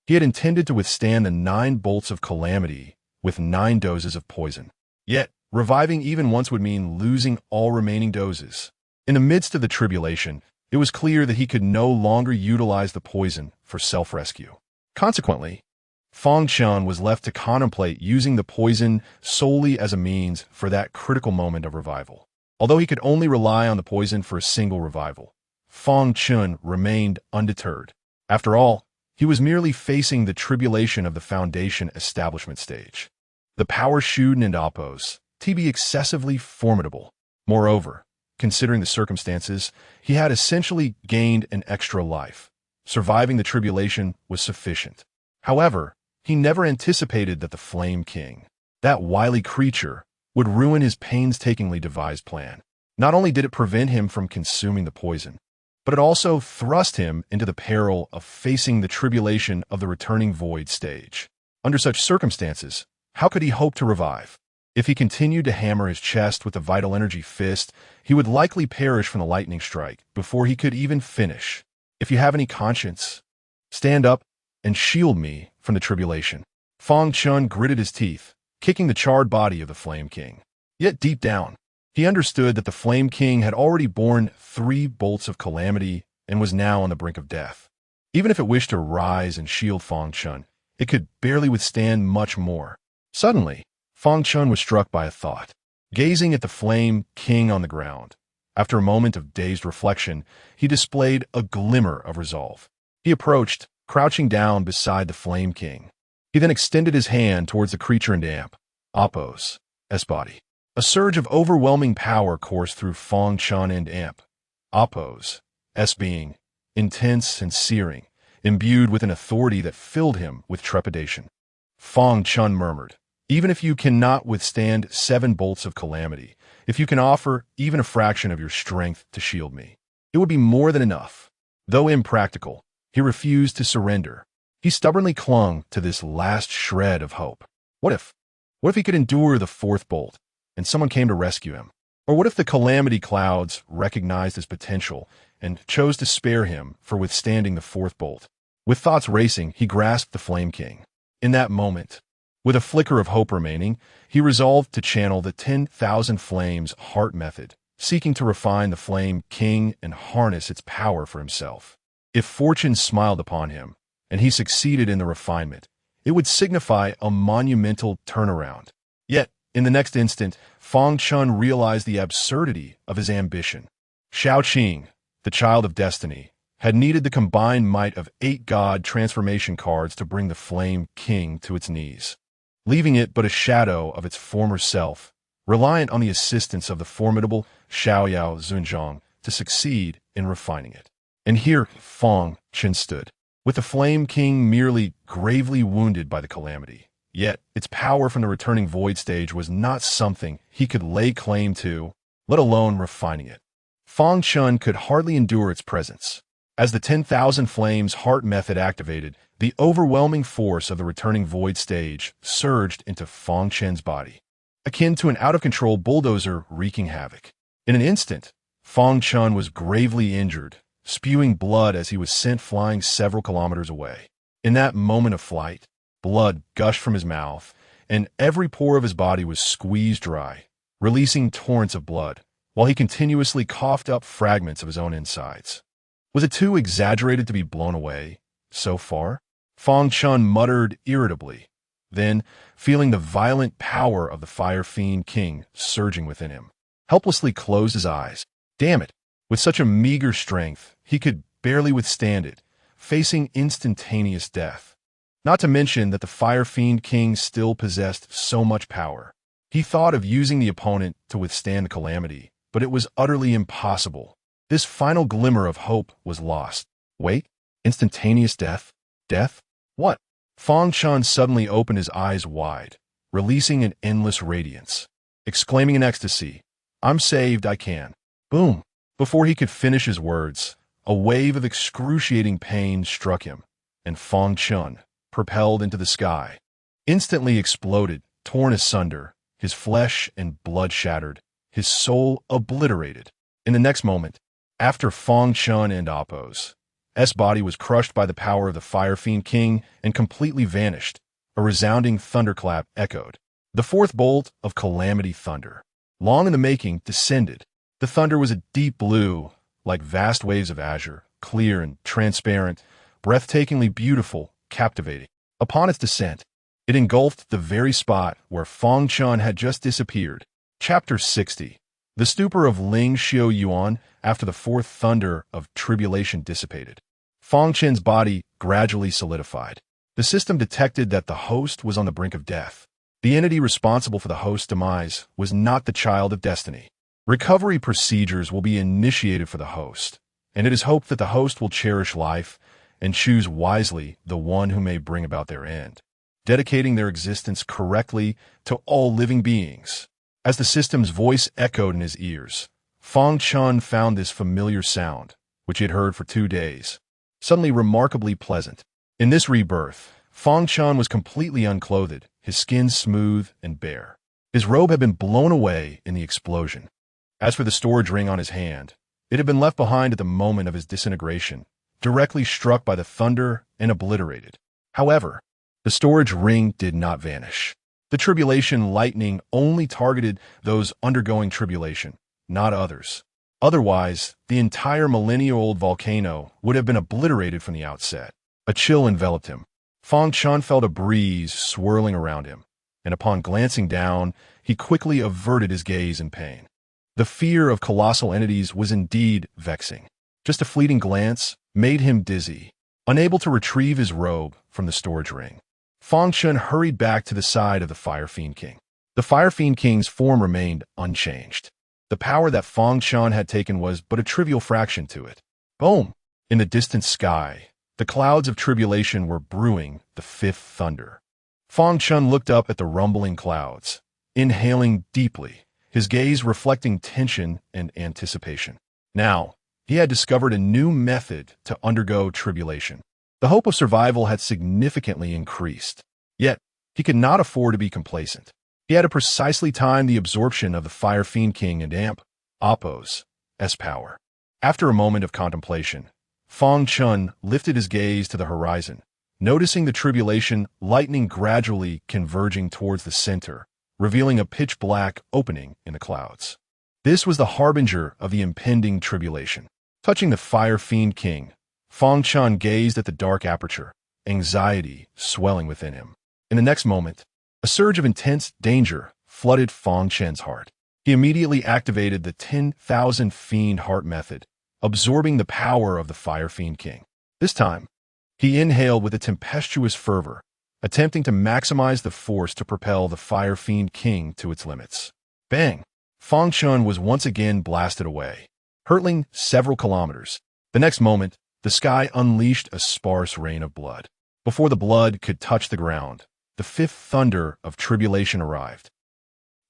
he had intended to withstand the 9 bolts of calamity with 9 doses of poison. Yet, reviving even once would mean losing all remaining doses. In the midst of the tribulation, it was clear that he could no longer utilize the poison for self-rescue. Consequently, Fang Chen was left to contemplate using the poison solely as a means for that critical moment of revival. Although he could only rely on the poison for a single revival, Fang Chen remained undeterred. After all, he was merely facing the tribulation of the Foundation establishment stage. The power Shuden and Appo's to be excessively formidable. Moreover, considering the circumstances, he had essentially gained an extra life. Surviving the tribulation was sufficient. However, he never anticipated that the Flame King, that wily creature, would ruin his painstakingly devised plan. Not only did it prevent him from consuming the poison, but it also thrust him into the peril of facing the tribulation of the returning void stage. Under such circumstances, how could he hope to revive? If he continued to hammer his chest with the vital energy fist, he would likely perish from the lightning strike before he could even finish. If you have any conscience, stand up and shield me from the tribulation. Fang Chen gritted his teeth, kicking the charred body of the Flame King. Yet deep down, he understood that the Flame King had already borne 3 bolts of calamity and was now on the brink of death. Even if it wished to rise and shield Fang Chen, it could barely withstand much more. Suddenly, Fang Chen was struck by a thought. Gazing at the Flame King on the ground, after a moment of dazed reflection, he displayed a glimmer of resolve. He approached, crouching down beside the Flame King. He then extended his hand towards the creature in damp, Appos, S-body. A surge of overwhelming power coursed through Fang Chen and Amp, Appos, S being, intense and searing, imbued with an authority that filled him with trepidation. Fang Chen murmured, "Even if you cannot withstand 7 bolts of calamity, if you can offer even a fraction of your strength to shield me, it would be more than enough." Though impractical, he refused to surrender. He stubbornly clung to this last shred of hope. What if he could endure the 4th bolt, and someone came to rescue him? Or what if the calamity clouds recognized his potential and chose to spare him for withstanding the 4th bolt? With thoughts racing, he grasped the Flame King. In that moment, with a flicker of hope remaining, he resolved to channel the 10,000 Flames heart method, seeking to refine the Flame King and harness its power for himself. If fortune smiled upon him, and he succeeded in the refinement, it would signify a monumental turnaround. Yet, in the next instant, Fang Chen realized the absurdity of his ambition. Xiao Qing, the child of destiny, had needed the combined might of 8 god transformation cards to bring the Flame King to its knees, leaving it but a shadow of its former self, reliant on the assistance of the formidable Xiaoyao Zunzhang to succeed in refining it. And here Fang Chen stood, with the Flame King merely gravely wounded by the calamity. Yet, its power from the returning void stage was not something he could lay claim to, let alone refining it. Fang Chen could hardly endure its presence. As the 10,000 Flames heart method activated, the overwhelming force of the returning void stage surged into Fang Chen's body, akin to an out-of-control bulldozer wreaking havoc. In an instant, Fang Chen was gravely injured, spewing blood as he was sent flying several kilometers away. In that moment of flight, blood gushed from his mouth, and every pore of his body was squeezed dry, releasing torrents of blood, while he continuously coughed up fragments of his own insides. Was it too exaggerated to be blown away so far? Fang Chen muttered irritably. Then, feeling the violent power of the Fire Fiend King surging within him, helplessly closed his eyes. Damn it! With such a meager strength, he could barely withstand it, facing instantaneous death. Not to mention that the Fire Fiend King still possessed so much power. He thought of using the opponent to withstand the calamity, but it was utterly impossible. This final glimmer of hope was lost. Wait, instantaneous death? Death? What? Fang Chen suddenly opened his eyes wide, releasing an endless radiance, exclaiming in ecstasy, "I'm saved, I can." Boom! Before he could finish his words, a wave of excruciating pain struck him, and Fang Chen, propelled into the sky, instantly exploded, torn asunder, his flesh and blood shattered, his soul obliterated. In the next moment, after Fang Chen and Appos, S body was crushed by the power of the Fire Fiend King and completely vanished. A resounding thunderclap echoed. The 4th bolt of calamity thunder, long in the making, descended. The thunder was a deep blue, like vast waves of azure, clear and transparent, breathtakingly beautiful, captivating. Upon its descent, it engulfed the very spot where Fang Chen had just disappeared. Chapter 60. The stupor of Ling Xiu Yuan after the 4th thunder of tribulation dissipated. Fang Chen's body gradually solidified. The system detected that the host was on the brink of death. The entity responsible for the host's demise was not the child of destiny. Recovery procedures will be initiated for the host, and it is hoped that the host will cherish life and choose wisely the one who may bring about their end, dedicating their existence correctly to all living beings. As the system's voice echoed in his ears, Fang Chen found this familiar sound, which he had heard for 2 days, suddenly remarkably pleasant. In this rebirth, Fang Chen was completely unclothed, his skin smooth and bare. His robe had been blown away in the explosion. As for the storage ring on his hand, it had been left behind at the moment of his disintegration, directly struck by the thunder and obliterated. However, the storage ring did not vanish. The tribulation lightning only targeted those undergoing tribulation, not others. Otherwise, the entire millennia-old volcano would have been obliterated from the outset. A chill enveloped him. Fang Chen felt a breeze swirling around him, and upon glancing down, he quickly averted his gaze in pain. The fear of colossal entities was indeed vexing. Just a fleeting glance made him dizzy. Unable to retrieve his robe from the storage ring, Fang Chen hurried back to the side of the Fire Fiend King. The Fire Fiend King's form remained unchanged. The power that Fang Chen had taken was but a trivial fraction to it. Boom! In the distant sky, the clouds of tribulation were brewing the fifth thunder. Fang Chen looked up at the rumbling clouds, inhaling deeply, his gaze reflecting tension and anticipation. Now, he had discovered a new method to undergo tribulation. The hope of survival had significantly increased. Yet, he could not afford to be complacent. He had to precisely time the absorption of the Fire Fiend King and Appos' power. After a moment of contemplation, Fang Chen lifted his gaze to the horizon, noticing the tribulation lightning gradually converging towards the center, revealing a pitch-black opening in the clouds. This was the harbinger of the impending tribulation. Touching the Fire Fiend King, Fang Chen gazed at the dark aperture, anxiety swelling within him. In the next moment, a surge of intense danger flooded Fang Chen's heart. He immediately activated the 10,000 Fiend Heart method, absorbing the power of the Fire Fiend King. This time, he inhaled with a tempestuous fervor, attempting to maximize the force to propel the Fire Fiend King to its limits. Bang! Fang Chen was once again blasted away, hurtling several kilometers. The next moment, the sky unleashed a sparse rain of blood. Before the blood could touch the ground, the fifth thunder of tribulation arrived.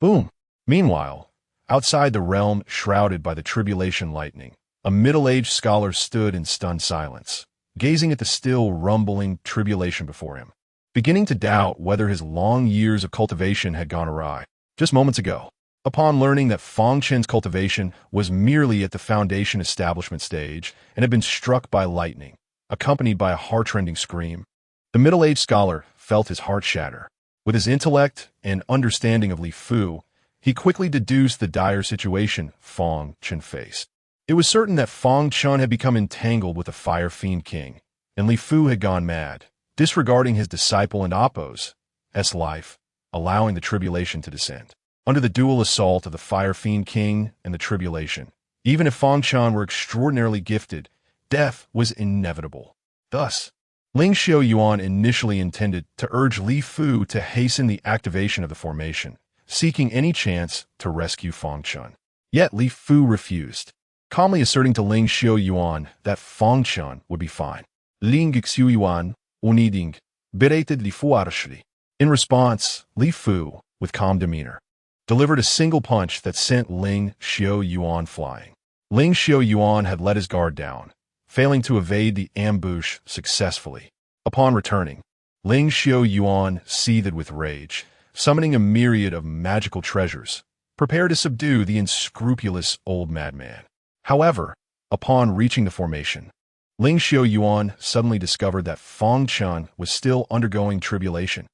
Boom! Meanwhile, outside the realm shrouded by the tribulation lightning, a middle-aged scholar stood in stunned silence, gazing at the still rumbling tribulation before him, beginning to doubt whether his long years of cultivation had gone awry. Just moments ago, upon learning that Fang Chen's cultivation was merely at the foundation establishment stage and had been struck by lightning, accompanied by a heart-rending scream, the middle-aged scholar felt his heart shatter. With his intellect and understanding of Li Fu, he quickly deduced the dire situation Fang Chen faced. It was certain that Fang Chen had become entangled with the Fire Fiend King, and Li Fu had gone mad, disregarding his disciple and Appos' life, allowing the tribulation to descend. Under the dual assault of the Fire Fiend King and the tribulation, even if Fang Chen were extraordinarily gifted, death was inevitable. Thus, Ling Xiaoyuan initially intended to urge Li Fu to hasten the activation of the formation, seeking any chance to rescue Fang Chen. Yet Li Fu refused, calmly asserting to Ling Xiaoyuan that Fang Chen would be fine. Ling Xiaoyuan uniding berated Li Fu arshli. In response, Li Fu, with calm demeanor, delivered a single punch that sent Ling Xiaoyuan flying. Ling Xiaoyuan had let his guard down, failing to evade the ambush successfully. Upon returning, Ling Xiaoyuan seethed with rage, summoning a myriad of magical treasures, prepared to subdue the unscrupulous old madman. However, upon reaching the formation, Ling Xiaoyuan suddenly discovered that Fang Chen was still undergoing tribulation.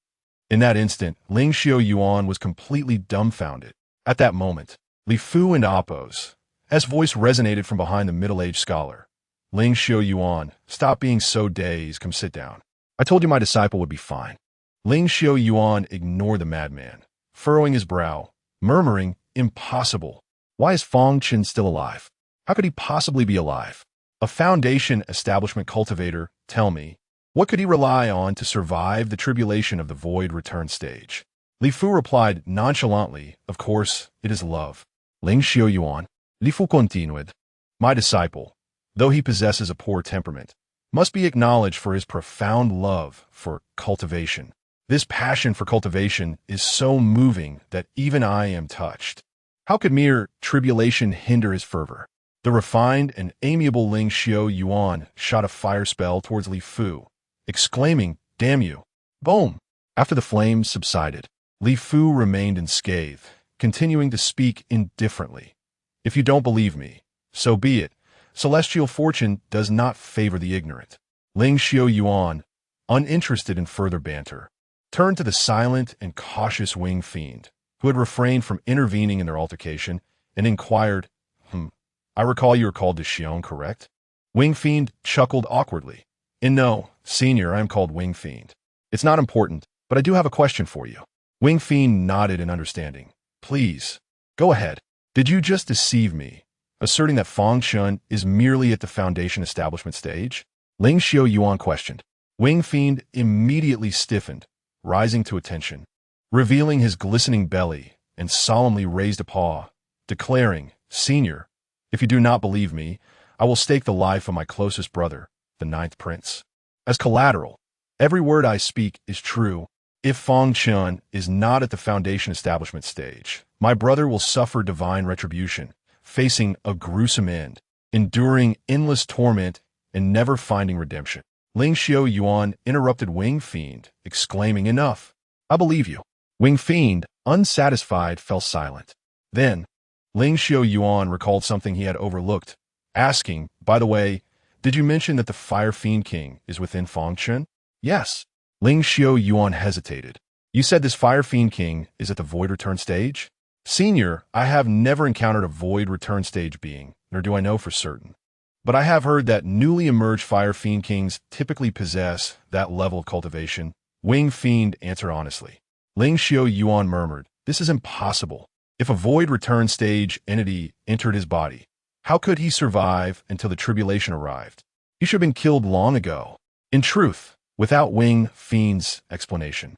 In that instant, Ling Xiaoyuan was completely dumbfounded. At that moment, Li Fu and Appos' voice resonated from behind the middle-aged scholar. Ling Xiaoyuan, stop being so dazed, come sit down. I told you my disciple would be fine. Ling Xiaoyuan ignored the madman, furrowing his brow, murmuring, impossible. Why is Fang Chen still alive? How could he possibly be alive? A foundation establishment cultivator, tell me, what could he rely on to survive the tribulation of the void return stage? Li Fu replied nonchalantly, of course, it is love. Ling Xiaoyuan, Li Fu continued, my disciple, though he possesses a poor temperament, must be acknowledged for his profound love for cultivation. This passion for cultivation is so moving that even I am touched. How could mere tribulation hinder his fervor? The refined and amiable Ling Xiao Yuan shot a fire spell towards Li Fu, exclaiming, "Damn you!" Boom! After the flames subsided, Li Fu remained unscathed, continuing to speak indifferently. "If you don't believe me, so be it. Celestial fortune does not favor the ignorant." Ling Xiao Yuan, uninterested in further banter, turned to the silent and cautious Wing Fiend, who had refrained from intervening in their altercation, and inquired, "I recall you are called Xiong, correct?" Wing Fiend chuckled awkwardly. "No, Senior, I am called Wing Fiend. It's not important, but I do have a question for you." Wing Fiend nodded in understanding. "Please, go ahead. Did you just deceive me, asserting that Fang Chen is merely at the Foundation establishment stage?" Ling Xiao Yuan questioned. Wing Fiend immediately stiffened, rising to attention, revealing his glistening belly, and solemnly raised a paw, declaring, "Senior, if you do not believe me, I will stake the life of my closest brother, the Ninth Prince. As collateral, every word I speak is true. If Fang Chen is not at the Foundation establishment stage, my brother will suffer divine retribution, facing a gruesome end, enduring endless torment, and never finding redemption." Ling Xiao Yuan interrupted Wing Fiend, exclaiming, "Enough! I believe you." Wing Fiend, unsatisfied, fell silent. Then, Ling Xiao Yuan recalled something he had overlooked, asking, "By the way, did you mention that the Fire Fiend King is within Fang Chen?" "Yes." Ling Xiao Yuan hesitated. "You said this Fire Fiend King is at the Void Return stage?" "Senior, I have never encountered a Void Return stage being, nor do I know for certain. But I have heard that newly emerged Fire Fiend Kings typically possess that level of cultivation." Wing Fiend answered honestly. Ling Xiao Yuan murmured, "This is impossible. If a Void Return stage entity entered his body, how could he survive until the tribulation arrived? He should have been killed long ago." In truth, without Wing Fiend's explanation,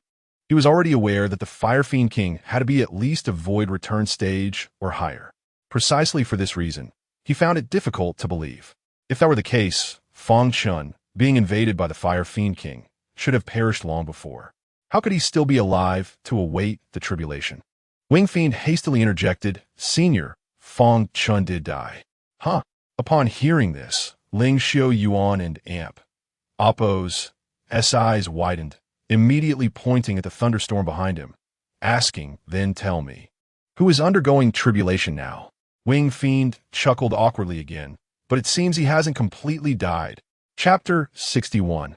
he was already aware that the Fire Fiend King had to be at least a Void Return stage or higher. Precisely for this reason, he found it difficult to believe. If that were the case, Fang Chen, being invaded by the Fire Fiend King, should have perished long before. How could he still be alive to await the tribulation? Wing Fiend hastily interjected, "Senior, Fang Chen did die." "Huh?" Upon hearing this, Ling Xiao Yuan and Amp, Oppo's eyes widened, immediately pointing at the thunderstorm behind him, asking, "Then tell me, who is undergoing tribulation now?" Wing Fiend chuckled awkwardly again, but it seems he hasn't completely died. Chapter 61.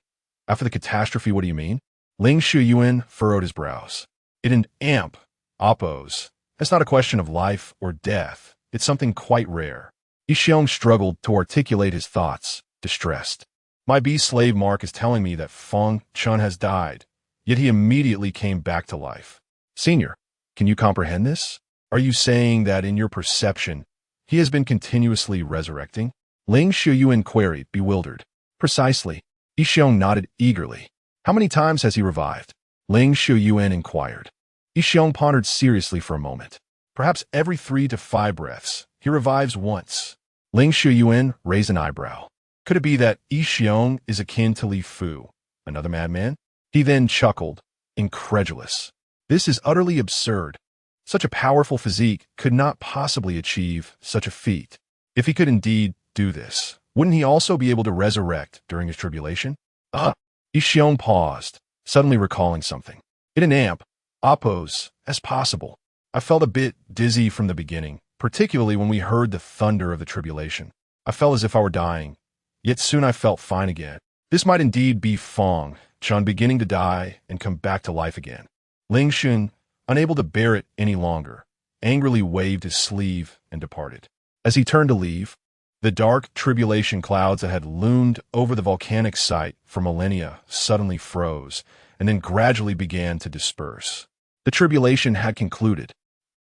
After the catastrophe, what do you mean? Ling Shuyuan furrowed his brows. "It an Amp, Oppo's. It's not a question of life or death. It's something quite rare." Yixiong struggled to articulate his thoughts, distressed. "My beast slave Mark is telling me that Fang Chen has died, yet he immediately came back to life." "Senior, can you comprehend this? Are you saying that in your perception, he has been continuously resurrecting?" Ling Shuyuan queried, bewildered. "Precisely." Yixiong nodded eagerly. "How many times has he revived?" Ling Shuyuan inquired. Yixiong pondered seriously for a moment. "Perhaps every 3 to 5 breaths, he revives once." Ling Shuyuan raised an eyebrow. Could it be that Yixiong is akin to Li Fu, another madman? He then chuckled, incredulous. "This is utterly absurd. Such a powerful physique could not possibly achieve such a feat. If he could indeed do this, wouldn't he also be able to resurrect during his tribulation?" Yixiong paused, suddenly recalling something. "It an Amp, Oppo's, as possible. I felt a bit dizzy from the beginning, particularly when we heard the thunder of the tribulation. I felt as if I were dying, yet soon I felt fine again. This might indeed be Fang Chen beginning to die and come back to life again." Ling Xun, unable to bear it any longer, angrily waved his sleeve and departed. As he turned to leave, the dark tribulation clouds that had loomed over the volcanic site for millennia suddenly froze and then gradually began to disperse. The tribulation had concluded.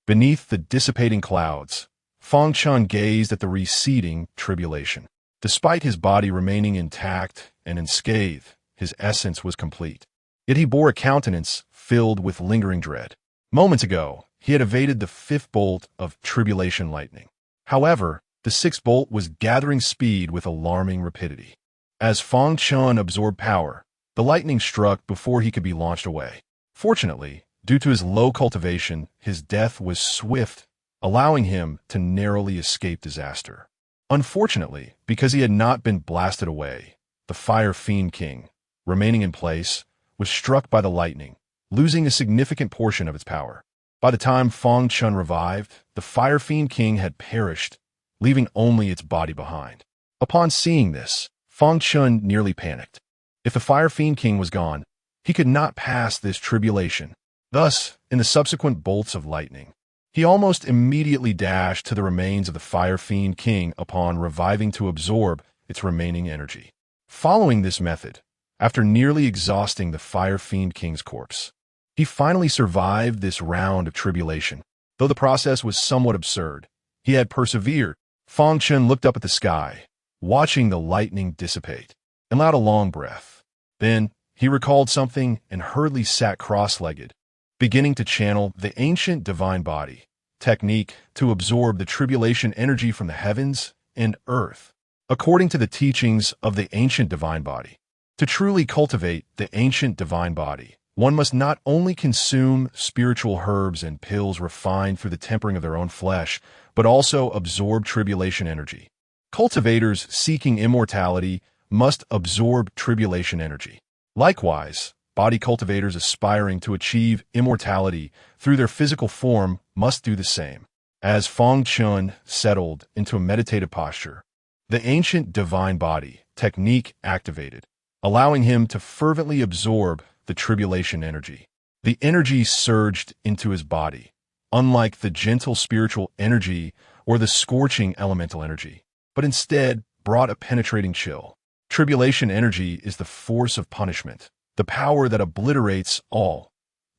Beneath the dissipating clouds, Fang Chen gazed at the receding tribulation. Despite his body remaining intact and unscathed, his essence was complete. Yet he bore a countenance filled with lingering dread. Moments ago, he had evaded the 5th bolt of tribulation lightning. However, the 6th bolt was gathering speed with alarming rapidity. As Fang Chen absorbed power, the lightning struck before he could be launched away. Fortunately, due to his low cultivation, his death was swift, allowing him to narrowly escape disaster. Unfortunately, because he had not been blasted away, the Fire Fiend King, remaining in place, was struck by the lightning, losing a significant portion of its power. By the time Fang Chen revived, the Fire Fiend King had perished, leaving only its body behind. Upon seeing this, Fang Chen nearly panicked. If the Fire Fiend King was gone, he could not pass this tribulation. Thus, in the subsequent bolts of lightning, he almost immediately dashed to the remains of the Fire Fiend King upon reviving to absorb its remaining energy. Following this method, after nearly exhausting the Fire Fiend King's corpse, he finally survived this round of tribulation. Though the process was somewhat absurd, he had persevered. Fang Chen looked up at the sky, watching the lightning dissipate, and allowed a long breath. Then, he recalled something and hurriedly sat cross-legged, beginning to channel the ancient divine body technique to absorb the tribulation energy from the heavens and earth. According to the teachings of the ancient divine body, to truly cultivate the ancient divine body, one must not only consume spiritual herbs and pills refined through the tempering of their own flesh, but also absorb tribulation energy. Cultivators seeking immortality must absorb tribulation energy. Likewise, body cultivators aspiring to achieve immortality through their physical form must do the same. As Fang Chen settled into a meditative posture, the ancient divine body technique activated, allowing him to fervently absorb the tribulation energy. The energy surged into his body, unlike the gentle spiritual energy or the scorching elemental energy, but instead brought a penetrating chill. Tribulation energy is the force of punishment, the power that obliterates all,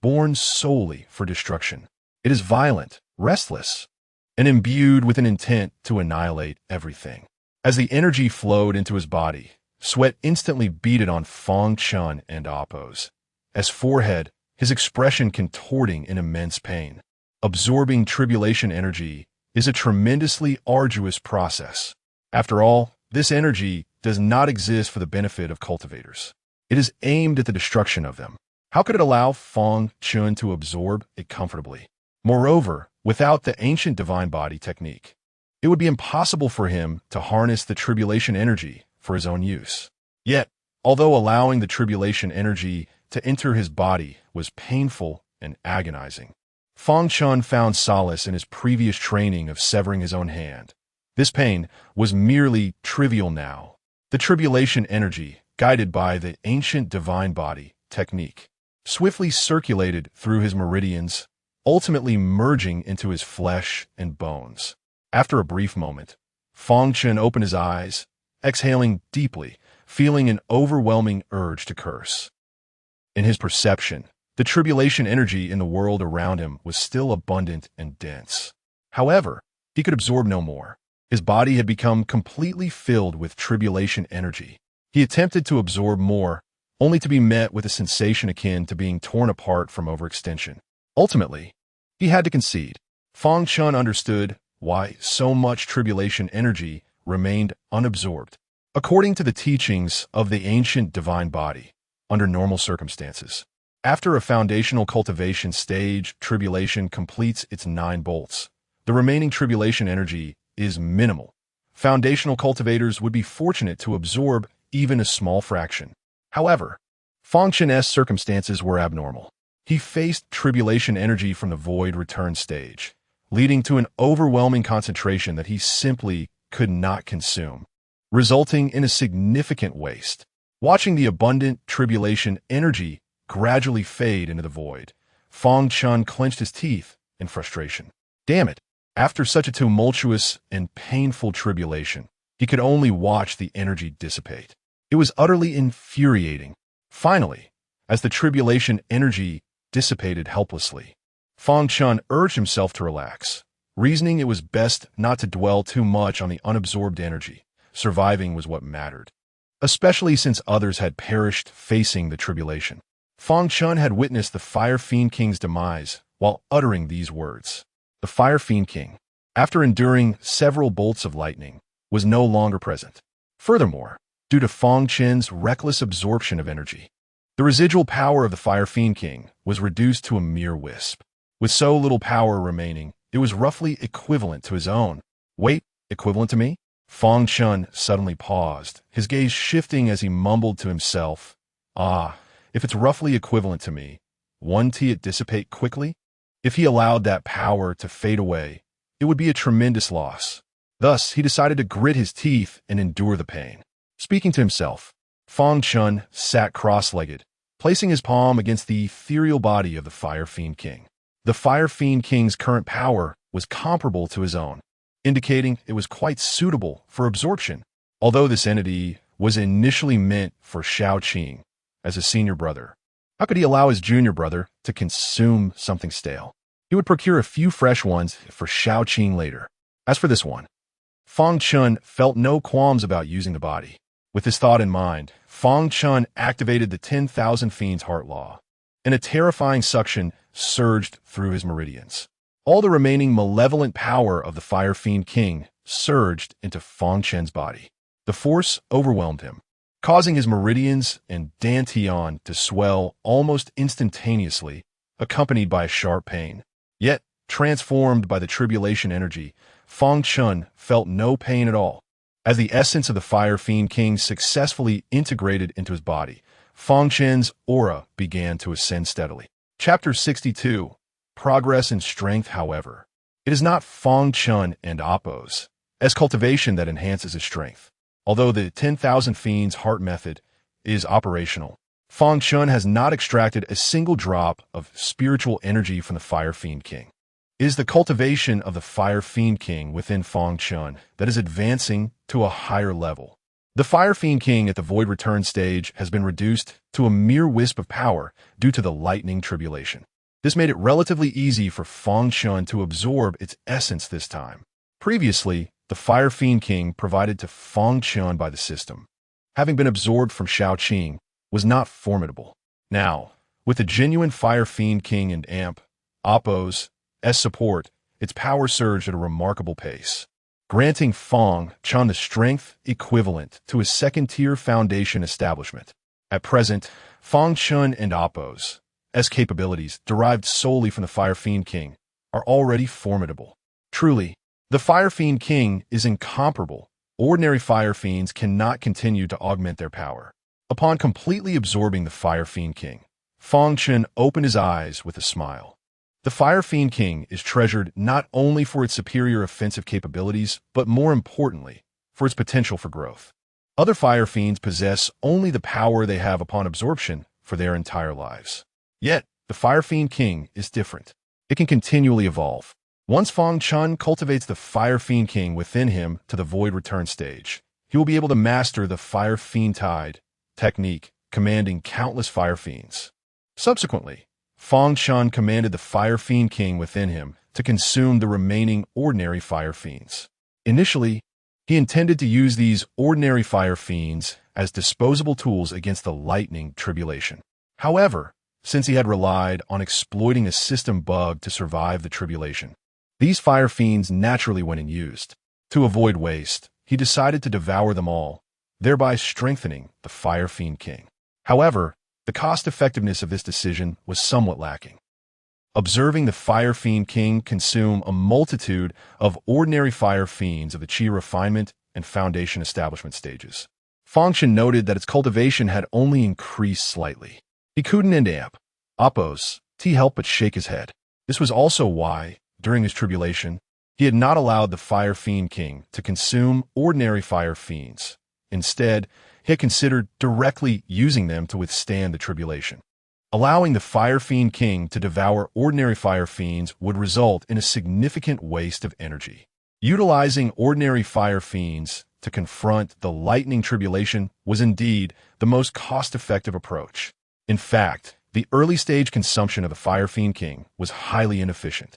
born solely for destruction. It is violent, restless, and imbued with an intent to annihilate everything. As the energy flowed into his body, sweat instantly beaded on Fang Chen and Appo's forehead, his expression contorting in immense pain. Absorbing tribulation energy is a tremendously arduous process. After all, this energy does not exist for the benefit of cultivators. It is aimed at the destruction of them. How could it allow Fang Chen to absorb it comfortably? Moreover, without the ancient divine body technique, it would be impossible for him to harness the tribulation energy for his own use. Yet, although allowing the tribulation energy to enter his body was painful and agonizing, Fang Chen found solace in his previous training of severing his own hand. This pain was merely trivial now. The tribulation energy, guided by the ancient divine body technique, swiftly circulated through his meridians, ultimately merging into his flesh and bones. After a brief moment, Fang Chen opened his eyes, exhaling deeply, feeling an overwhelming urge to curse. In his perception, the tribulation energy in the world around him was still abundant and dense. However, he could absorb no more. His body had become completely filled with tribulation energy. He attempted to absorb more, only to be met with a sensation akin to being torn apart from overextension. Ultimately, he had to concede. Fang Chen understood why so much tribulation energy remained unabsorbed. According to the teachings of the ancient divine body, under normal circumstances, after a foundational cultivation stage, tribulation completes its 9 bolts. The remaining tribulation energy is minimal. Foundational cultivators would be fortunate to absorb even a small fraction. However, Fang Chen's circumstances were abnormal. He faced tribulation energy from the void return stage, leading to an overwhelming concentration that he simply could not consume, resulting in a significant waste. Watching the abundant tribulation energy gradually fade into the void, Fang Chen clenched his teeth in frustration. Damn it! After such a tumultuous and painful tribulation, he could only watch the energy dissipate. It was utterly infuriating. Finally, as the tribulation energy dissipated helplessly, Fang Chen urged himself to relax, reasoning it was best not to dwell too much on the unabsorbed energy. Surviving was what mattered, especially since others had perished facing the tribulation. Fang Chen had witnessed the Fire Fiend King's demise while uttering these words. The Fire Fiend King, after enduring several bolts of lightning, was no longer present. Furthermore, due to Fang Chen's reckless absorption of energy, the residual power of the Fire Fiend King was reduced to a mere wisp. With so little power remaining, it was roughly equivalent to his own. Wait, equivalent to me? Fang Chen suddenly paused, his gaze shifting as he mumbled to himself. Ah, if it's roughly equivalent to me, wouldn't it dissipate quickly? If he allowed that power to fade away, it would be a tremendous loss. Thus, he decided to grit his teeth and endure the pain. Speaking to himself, Fang Chen sat cross-legged, placing his palm against the ethereal body of the Fire Fiend King. The Fire Fiend King's current power was comparable to his own, indicating it was quite suitable for absorption. Although this entity was initially meant for Shao Qing as a senior brother, how could he allow his junior brother to consume something stale? He would procure a few fresh ones for Shao Qing later. As for this one, Fang Chen felt no qualms about using the body. With this thought in mind, Fang Chen activated the 10,000 Fiends Heart Law, and a terrifying suction surged through his meridians. All the remaining malevolent power of the Fire Fiend King surged into Fang Chen's body. The force overwhelmed him, causing his meridians and dantian to swell almost instantaneously, accompanied by a sharp pain. Yet, transformed by the tribulation energy, Fang Chen felt no pain at all. As the essence of the Fire Fiend King successfully integrated into his body, Fang Chen's aura began to ascend steadily. Chapter 62. Progress in Strength. However, it is not Fang Chen and Appos as cultivation that enhances his strength. Although the 10,000 Fiends Heart method is operational, Fang Chen has not extracted a single drop of spiritual energy from the Fire Fiend King. It is the cultivation of the Fire Fiend King within Fang Chen that is advancing to a higher level. The Fire Fiend King at the Void Return stage has been reduced to a mere wisp of power due to the lightning tribulation. This made it relatively easy for Fang Chen to absorb its essence this time. Previously, the Fire Fiend King provided to Fang Chen by the system, having been absorbed from Shao Qing, was not formidable. Now, with the genuine Fire Fiend King and Appos as support, its power surged at a remarkable pace, granting Fang Chen the strength equivalent to his second-tier foundation establishment. At present, Fang Chen and Appos, as capabilities derived solely from the Fire Fiend King, are already formidable. Truly, the Fire Fiend King is incomparable. Ordinary Fire Fiends cannot continue to augment their power. Upon completely absorbing the Fire Fiend King, Fang Chen opened his eyes with a smile. The Fire Fiend King is treasured not only for its superior offensive capabilities, but more importantly, for its potential for growth. Other Fire Fiends possess only the power they have upon absorption for their entire lives. Yet, the Fire Fiend King is different. It can continually evolve. Once Fang Chen cultivates the Fire Fiend King within him to the Void Return stage, he will be able to master the Fire Fiend Tide technique, commanding countless Fire Fiends. Subsequently, Fang Chen commanded the Fire Fiend King within him to consume the remaining ordinary Fire Fiends. Initially, he intended to use these ordinary Fire Fiends as disposable tools against the lightning tribulation. However, since he had relied on exploiting a system bug to survive the tribulation, these Fire Fiends naturally went unused. To avoid waste, he decided to devour them all, thereby strengthening the Fire Fiend King. However, the cost-effectiveness of this decision was somewhat lacking. Observing the Fire Fiend King consume a multitude of ordinary Fire Fiends of the Qi refinement and foundation establishment stages, Fang Chen noted that its cultivation had only increased slightly. He couldn't Appos help but shake his head. This was also why, during his tribulation, he had not allowed the Fire Fiend King to consume ordinary Fire Fiends. Instead, he had considered directly using them to withstand the tribulation. Allowing the Fire Fiend King to devour ordinary Fire Fiends would result in a significant waste of energy. Utilizing ordinary Fire Fiends to confront the lightning tribulation was indeed the most cost-effective approach. In fact, the early-stage consumption of the Fire Fiend King was highly inefficient.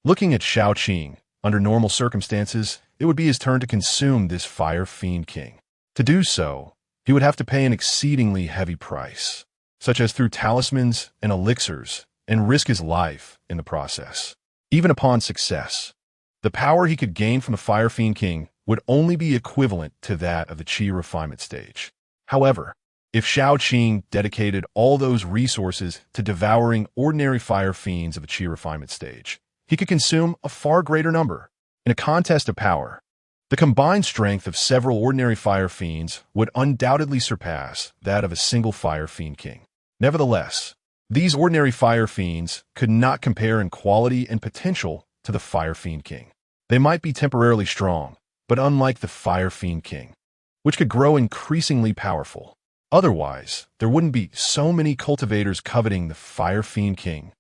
Looking at Shao Qing, under normal circumstances, it would be his turn to consume this Fire Fiend King. To do so, he would have to pay an exceedingly heavy price, such as through talismans and elixirs, and risk his life in the process. Even upon success, the power he could gain from the Fire Fiend King would only be equivalent to that of the Qi refinement stage. However, if Shao Qing dedicated all those resources to devouring ordinary Fire Fiends of the Qi refinement stage, he could consume a far greater number. In a contest of power, the combined strength of several ordinary fire fiends would undoubtedly surpass that of a single fire fiend king. Nevertheless, these ordinary fire fiends could not compare in quality and potential to the fire fiend king. They might be temporarily strong, but unlike the fire fiend king, which could grow increasingly powerful. Otherwise, there wouldn't be so many cultivators coveting the fire fiend king.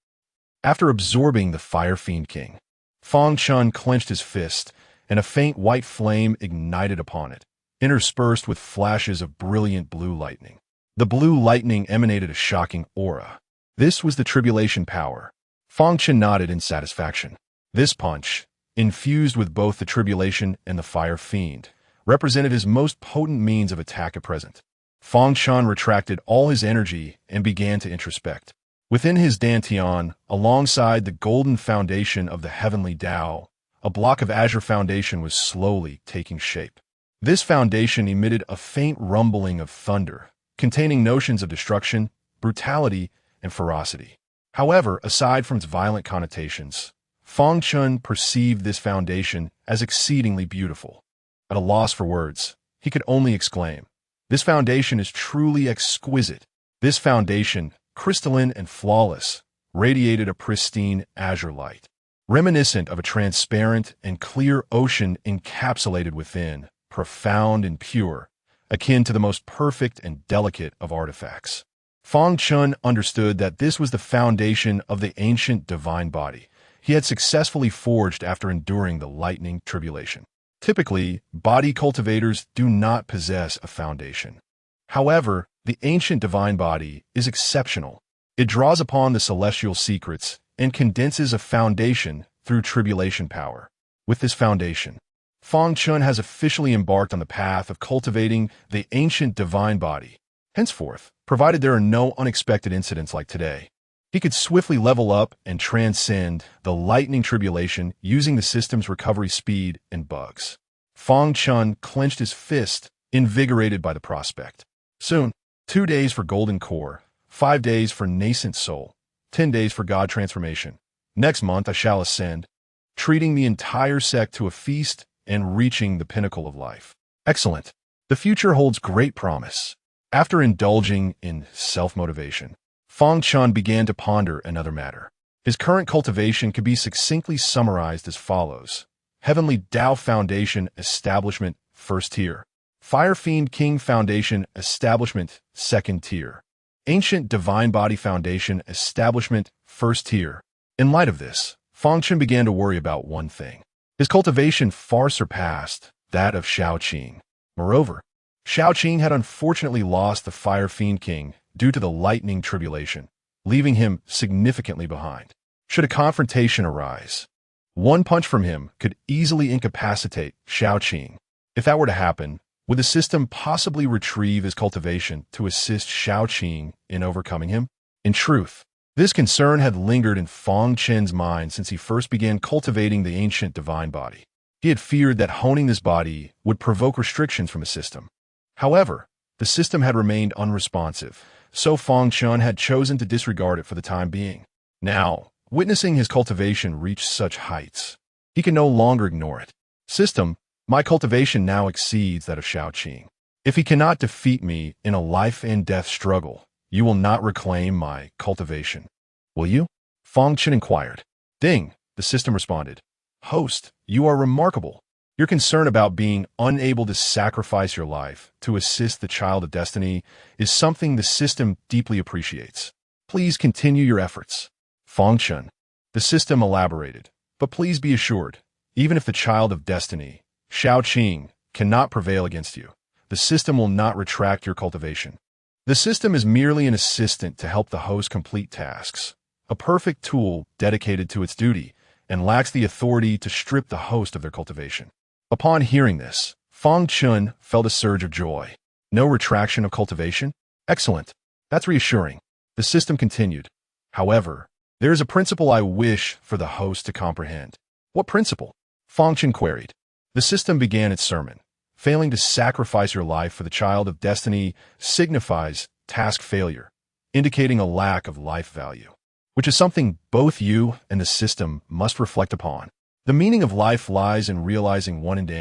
After absorbing the fire fiend king, Fang Chen clenched his fist, and a faint white flame ignited upon it, interspersed with flashes of brilliant blue lightning. The blue lightning emanated a shocking aura. This was the tribulation power. Fang Chen nodded in satisfaction. This punch, infused with both the tribulation and the fire fiend, represented his most potent means of attack at present. Fang Chen retracted all his energy and began to introspect. Within his dantian, alongside the golden foundation of the Heavenly Dao, a block of azure foundation was slowly taking shape. This foundation emitted a faint rumbling of thunder, containing notions of destruction, brutality, and ferocity. However, aside from its violent connotations, Fang Chen perceived this foundation as exceedingly beautiful. At a loss for words, he could only exclaim, "This foundation is truly exquisite." This foundation, crystalline and flawless, radiated a pristine azure light, reminiscent of a transparent and clear ocean encapsulated within, profound and pure, akin to the most perfect and delicate of artifacts. Fang Chen understood that this was the foundation of the ancient divine body he had successfully forged after enduring the lightning tribulation. Typically, body cultivators do not possess a foundation. However, the ancient divine body is exceptional. It draws upon the celestial secrets and condenses a foundation through tribulation power. With this foundation, Fang Chen has officially embarked on the path of cultivating the ancient divine body. Henceforth, provided there are no unexpected incidents like today, he could swiftly level up and transcend the lightning tribulation using the system's recovery speed and bugs. Fang Chen clenched his fist, invigorated by the prospect. Soon, 2 days for golden core, 5 days for nascent soul, 10 days for God transformation. Next month I shall ascend, treating the entire sect to a feast and reaching the pinnacle of life. Excellent. The future holds great promise. After indulging in self-motivation, Fang Chen began to ponder another matter. His current cultivation could be succinctly summarized as follows. Heavenly Dao Foundation Establishment, First Tier. Fire Fiend King Foundation Establishment, Second Tier. Ancient Divine Body Foundation Establishment, First Tier. In light of this, Fang Chen began to worry about one thing. His cultivation far surpassed that of Shaoqing. Moreover, Shaoqing had unfortunately lost the Fire Fiend King due to the lightning tribulation, leaving him significantly behind. Should a confrontation arise, one punch from him could easily incapacitate Shaoqing. If that were to happen, would the system possibly retrieve his cultivation to assist Shaoqing in overcoming him? In truth, this concern had lingered in Fang Chen's mind since he first began cultivating the ancient divine body. He had feared that honing this body would provoke restrictions from the system. However, the system had remained unresponsive, so Fang Chen had chosen to disregard it for the time being. Now, witnessing his cultivation reach such heights, he can no longer ignore it. System, my cultivation now exceeds that of Shaoqing. If he cannot defeat me in a life and death struggle, you will not reclaim my cultivation, will you? Fang Chen inquired. Ding, the system responded. Host, you are remarkable. Your concern about being unable to sacrifice your life to assist the child of destiny is something the system deeply appreciates. Please continue your efforts. Fang Chen. The system elaborated, but please be assured, even if the child of destiny, Shaoqing, cannot prevail against you, the system will not retract your cultivation. The system is merely an assistant to help the host complete tasks, a perfect tool dedicated to its duty, and lacks the authority to strip the host of their cultivation. Upon hearing this, Fang Chen felt a surge of joy. No retraction of cultivation? Excellent. That's reassuring. The system continued. However, there is a principle I wish for the host to comprehend. What principle? Fang Chen queried. The system began its sermon. Failing to sacrifice your life for the child of destiny signifies task failure, indicating a lack of life value. which is something both you and the system must reflect upon. The meaning of life lies in realizing one and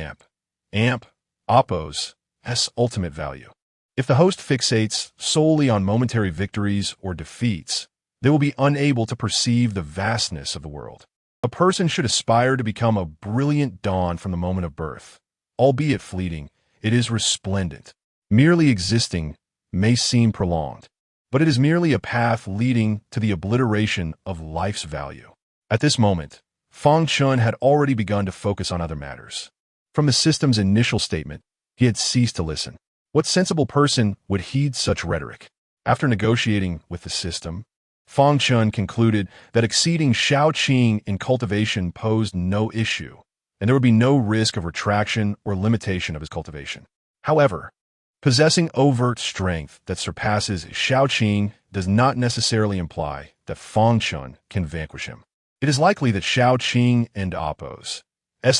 amp, oppos, s ultimate value. If the host fixates solely on momentary victories or defeats, they will be unable to perceive the vastness of the world. A person should aspire to become a brilliant dawn from the moment of birth. Albeit fleeting, it is resplendent. Merely existing may seem prolonged, but it is merely a path leading to the obliteration of life's value. At this moment, Fang Chen had already begun to focus on other matters. From the system's initial statement, he had ceased to listen. What sensible person would heed such rhetoric? After negotiating with the system, Fang Chen concluded that exceeding Shaoqing in cultivation posed no issue, and there would be no risk of retraction or limitation of his cultivation. However, possessing overt strength that surpasses Shaoqing does not necessarily imply that Fang Chen can vanquish him. It is likely that Shaoqing and oppos,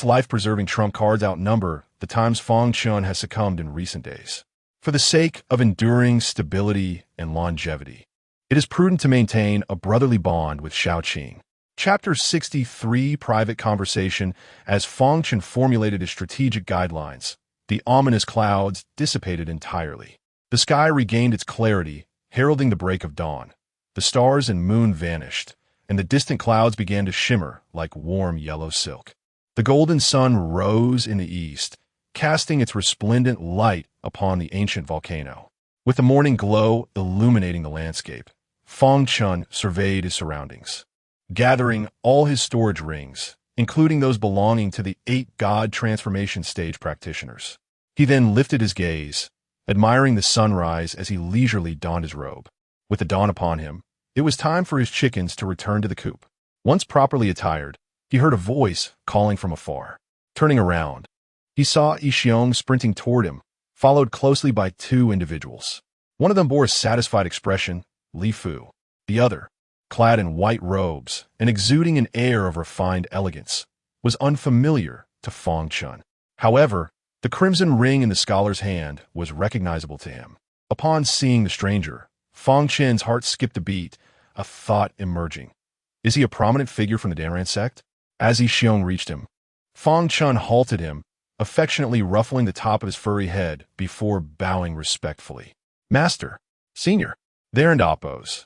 life-preserving trump cards outnumber the times Fang Chen has succumbed in recent days. For the sake of enduring stability and longevity, it is prudent to maintain a brotherly bond with Shaoqing. Chapter 63, Private Conversation. As Fang Chen formulated his strategic guidelines, the ominous clouds dissipated entirely. The sky regained its clarity, heralding the break of dawn. The stars and moon vanished, and the distant clouds began to shimmer like warm yellow silk. The golden sun rose in the east, casting its resplendent light upon the ancient volcano. With the morning glow illuminating the landscape, Fang Chen surveyed his surroundings. Gathering all his storage rings, including those belonging to the 8 God transformation stage practitioners, he then lifted his gaze, admiring the sunrise as he leisurely donned his robe. With the dawn upon him, it was time for his chickens to return to the coop. Once properly attired, he heard a voice calling from afar. Turning around, he saw Yixiong sprinting toward him, followed closely by 2 individuals. One of them bore a satisfied expression, Li Fu. The other, clad in white robes and exuding an air of refined elegance, was unfamiliar to Fang Chen. However, the crimson ring in the scholar's hand was recognizable to him. Upon seeing the stranger, Fang Chen's heart skipped a beat, a thought emerging. Is he a prominent figure from the Danran sect? As Yixiong reached him, Fang Chen halted him, affectionately ruffling the top of his furry head before bowing respectfully. Master, Senior, there and oppos.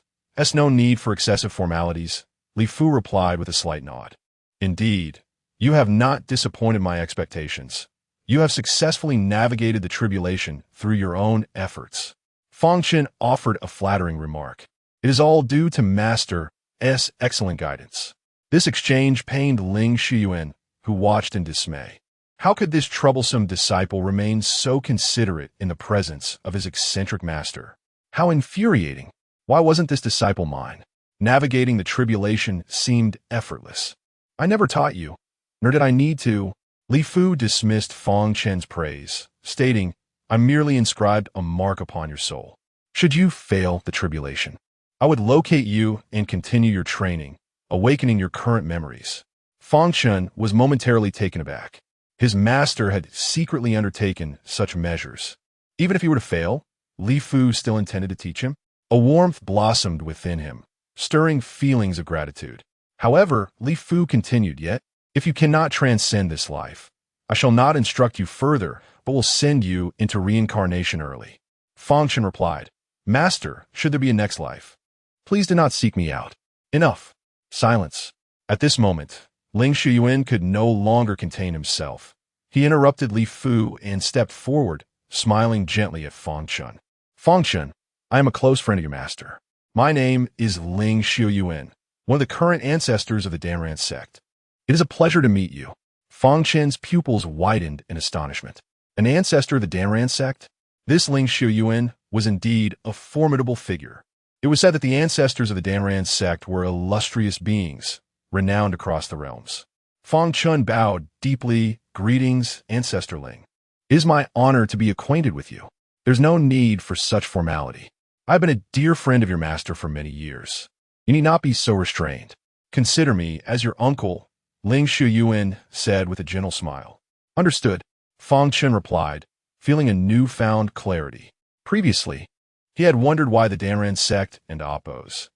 No need for excessive formalities, Li Fu replied with a slight nod. Indeed, you have not disappointed my expectations. You have successfully navigated the tribulation through your own efforts. Fang Chen offered a flattering remark. It is all due to Master's excellent guidance. This exchange pained Ling Shiyuan, who watched in dismay. How could this troublesome disciple remain so considerate in the presence of his eccentric master? How infuriating! Why wasn't this disciple mine? Navigating the tribulation seemed effortless. I never taught you, nor did I need to. Li Fu dismissed Fang Chen's praise, stating, I merely inscribed a mark upon your soul. Should you fail the tribulation, I would locate you and continue your training, awakening your current memories. Fang Chen was momentarily taken aback. His master had secretly undertaken such measures. Even if he were to fail, Li Fu still intended to teach him. A warmth blossomed within him, stirring feelings of gratitude. However, Li Fu continued, yet, if you cannot transcend this life, I shall not instruct you further, but will send you into reincarnation early. Fang Chen replied, Master, should there be a next life, please do not seek me out. Enough. Silence. At this moment, Ling Shiyuan could no longer contain himself. He interrupted Li Fu and stepped forward, smiling gently at Fang Chen. Fang Chen, I am a close friend of your master. My name is Ling Shiyuan, one of the current ancestors of the Danran sect. It is a pleasure to meet you. Fang Chen's pupils widened in astonishment. An ancestor of the Danran sect? This Ling Shiyuan was indeed a formidable figure. It was said that the ancestors of the Danran sect were illustrious beings, renowned across the realms. Fang Chen bowed deeply. Greetings, Ancestor Ling. It is my honor to be acquainted with you. There's no need for such formality. I've been a dear friend of your master for many years. You need not be so restrained. Consider me as your uncle, Ling Shiyuan said with a gentle smile. Understood, Fang Chen replied, feeling a newfound clarity. Previously, he had wondered why the Danran sect and oppos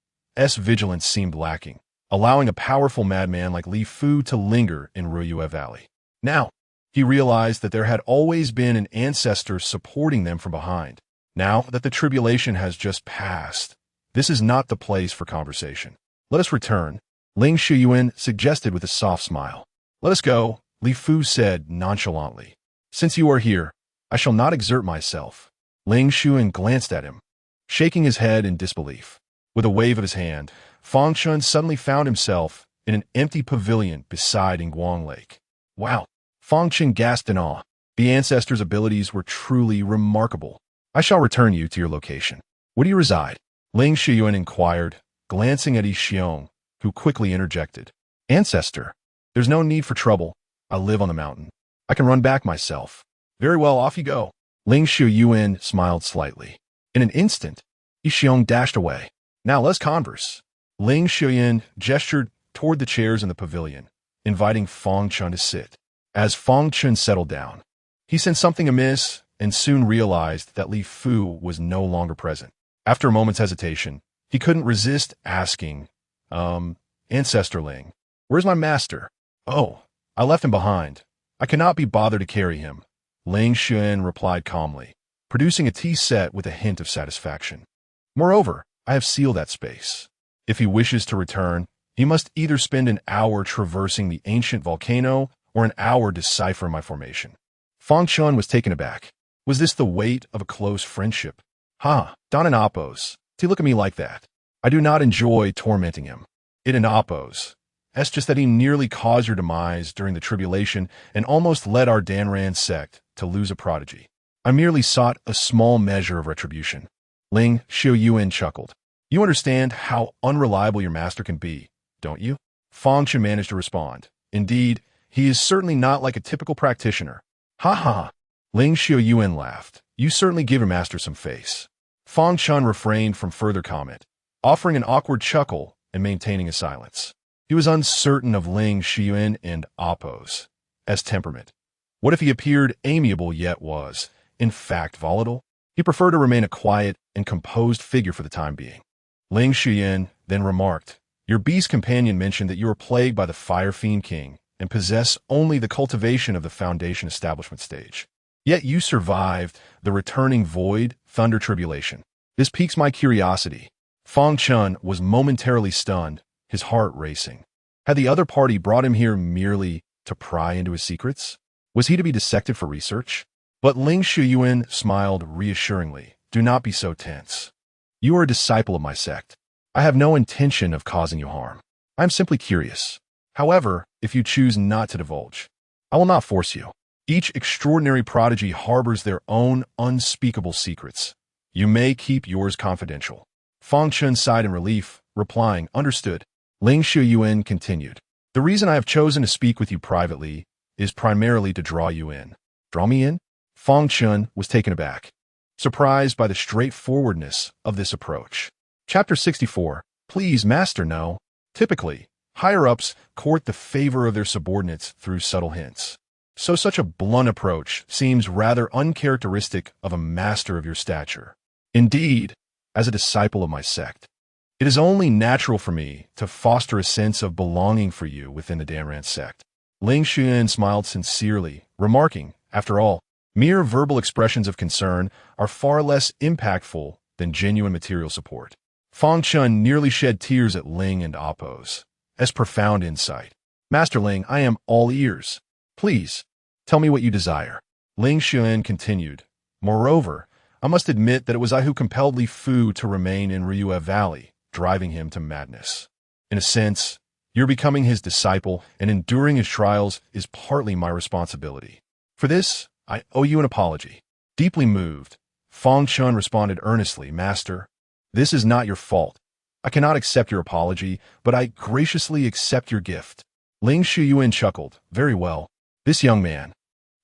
vigilance seemed lacking, allowing a powerful madman like Li Fu to linger in Ruyue Valley. Now, he realized that there had always been an ancestor supporting them from behind. Now that the tribulation has just passed, this is not the place for conversation. Let us return, Ling Shuyuan suggested with a soft smile. Let us go, Li Fu said nonchalantly. Since you are here, I shall not exert myself. Ling Shuyuan glanced at him, shaking his head in disbelief. With a wave of his hand, Fang Chen suddenly found himself in an empty pavilion beside Ingguang Lake. Wow! Fang Chen gasped in awe. The ancestor's abilities were truly remarkable. I shall return you to your location. Where do you reside? Ling Shuyuan inquired, glancing at Yi Xiong, who quickly interjected. Ancestor, there's no need for trouble. I live on the mountain. I can run back myself. Very well, off you go. Ling Shuyuan smiled slightly. In an instant, Yi Xiong dashed away. Now let's converse. Ling Shuyuan gestured toward the chairs in the pavilion, inviting Fang Chen to sit. As Fang Chen settled down, he sensed something amiss and soon realized that Li Fu was no longer present. After a moment's hesitation, he couldn't resist asking, Ancestor Ling, where's my master? Oh, I left him behind. I cannot be bothered to carry him. Ling Shuyuan replied calmly, producing a tea set with a hint of satisfaction. Moreover, I have sealed that space. If he wishes to return, he must either spend an hour traversing the ancient volcano or an hour deciphering my formation. Fang Chen was taken aback. Was this the weight of a close friendship? Don and Appos, do you look at me like that? I do not enjoy tormenting him. It and Appos. It's just that he nearly caused your demise during the tribulation and almost led our Danran sect to lose a prodigy. I merely sought a small measure of retribution. Ling Shuyuan chuckled. You understand how unreliable your master can be, don't you? Fang Chen managed to respond. Indeed, he is certainly not like a typical practitioner. Ha. Ling Shuyuan laughed. You certainly give your master some face. Fang Chen refrained from further comment, offering an awkward chuckle and maintaining a silence. He was uncertain of Ling Shuyuan and Appos' temperament. What if he appeared amiable yet was, in fact, volatile? He preferred to remain a quiet and composed figure for the time being. Ling Shuyuan then remarked, Your beast companion mentioned that you were plagued by the Fire Fiend King and possess only the cultivation of the Foundation establishment stage. Yet you survived the returning void thunder tribulation. This piques my curiosity. Fang Chen was momentarily stunned, his heart racing. Had the other party brought him here merely to pry into his secrets? Was he to be dissected for research? But Ling Shuyuan smiled reassuringly. Do not be so tense. You are a disciple of my sect. I have no intention of causing you harm. I am simply curious. However, if you choose not to divulge, I will not force you. Each extraordinary prodigy harbors their own unspeakable secrets. You may keep yours confidential. Fang Chen sighed in relief, replying, Understood. Ling Shuyuan continued. The reason I have chosen to speak with you privately is primarily to draw you in. Draw me in? Fang Chen was taken aback, surprised by the straightforwardness of this approach. Chapter 64. Please, Master, no. Typically, higher-ups court the favor of their subordinates through subtle hints. So such a blunt approach seems rather uncharacteristic of a master of your stature. Indeed, as a disciple of my sect, it is only natural for me to foster a sense of belonging for you within the Danran sect. Ling Shuyuan smiled sincerely, remarking, After all, mere verbal expressions of concern are far less impactful than genuine material support. Fang Chen nearly shed tears at Ling and Appos. As profound insight. Master Ling, I am all ears. Please, tell me what you desire. Ling Shuyuan continued. Moreover, I must admit that it was I who compelled Li Fu to remain in Ruyue Valley, driving him to madness. In a sense, your becoming his disciple and enduring his trials is partly my responsibility. For this, I owe you an apology. Deeply moved, Fang Chen responded earnestly, Master, this is not your fault. I cannot accept your apology, but I graciously accept your gift. Ling Shuyuan chuckled. Very well. This young man.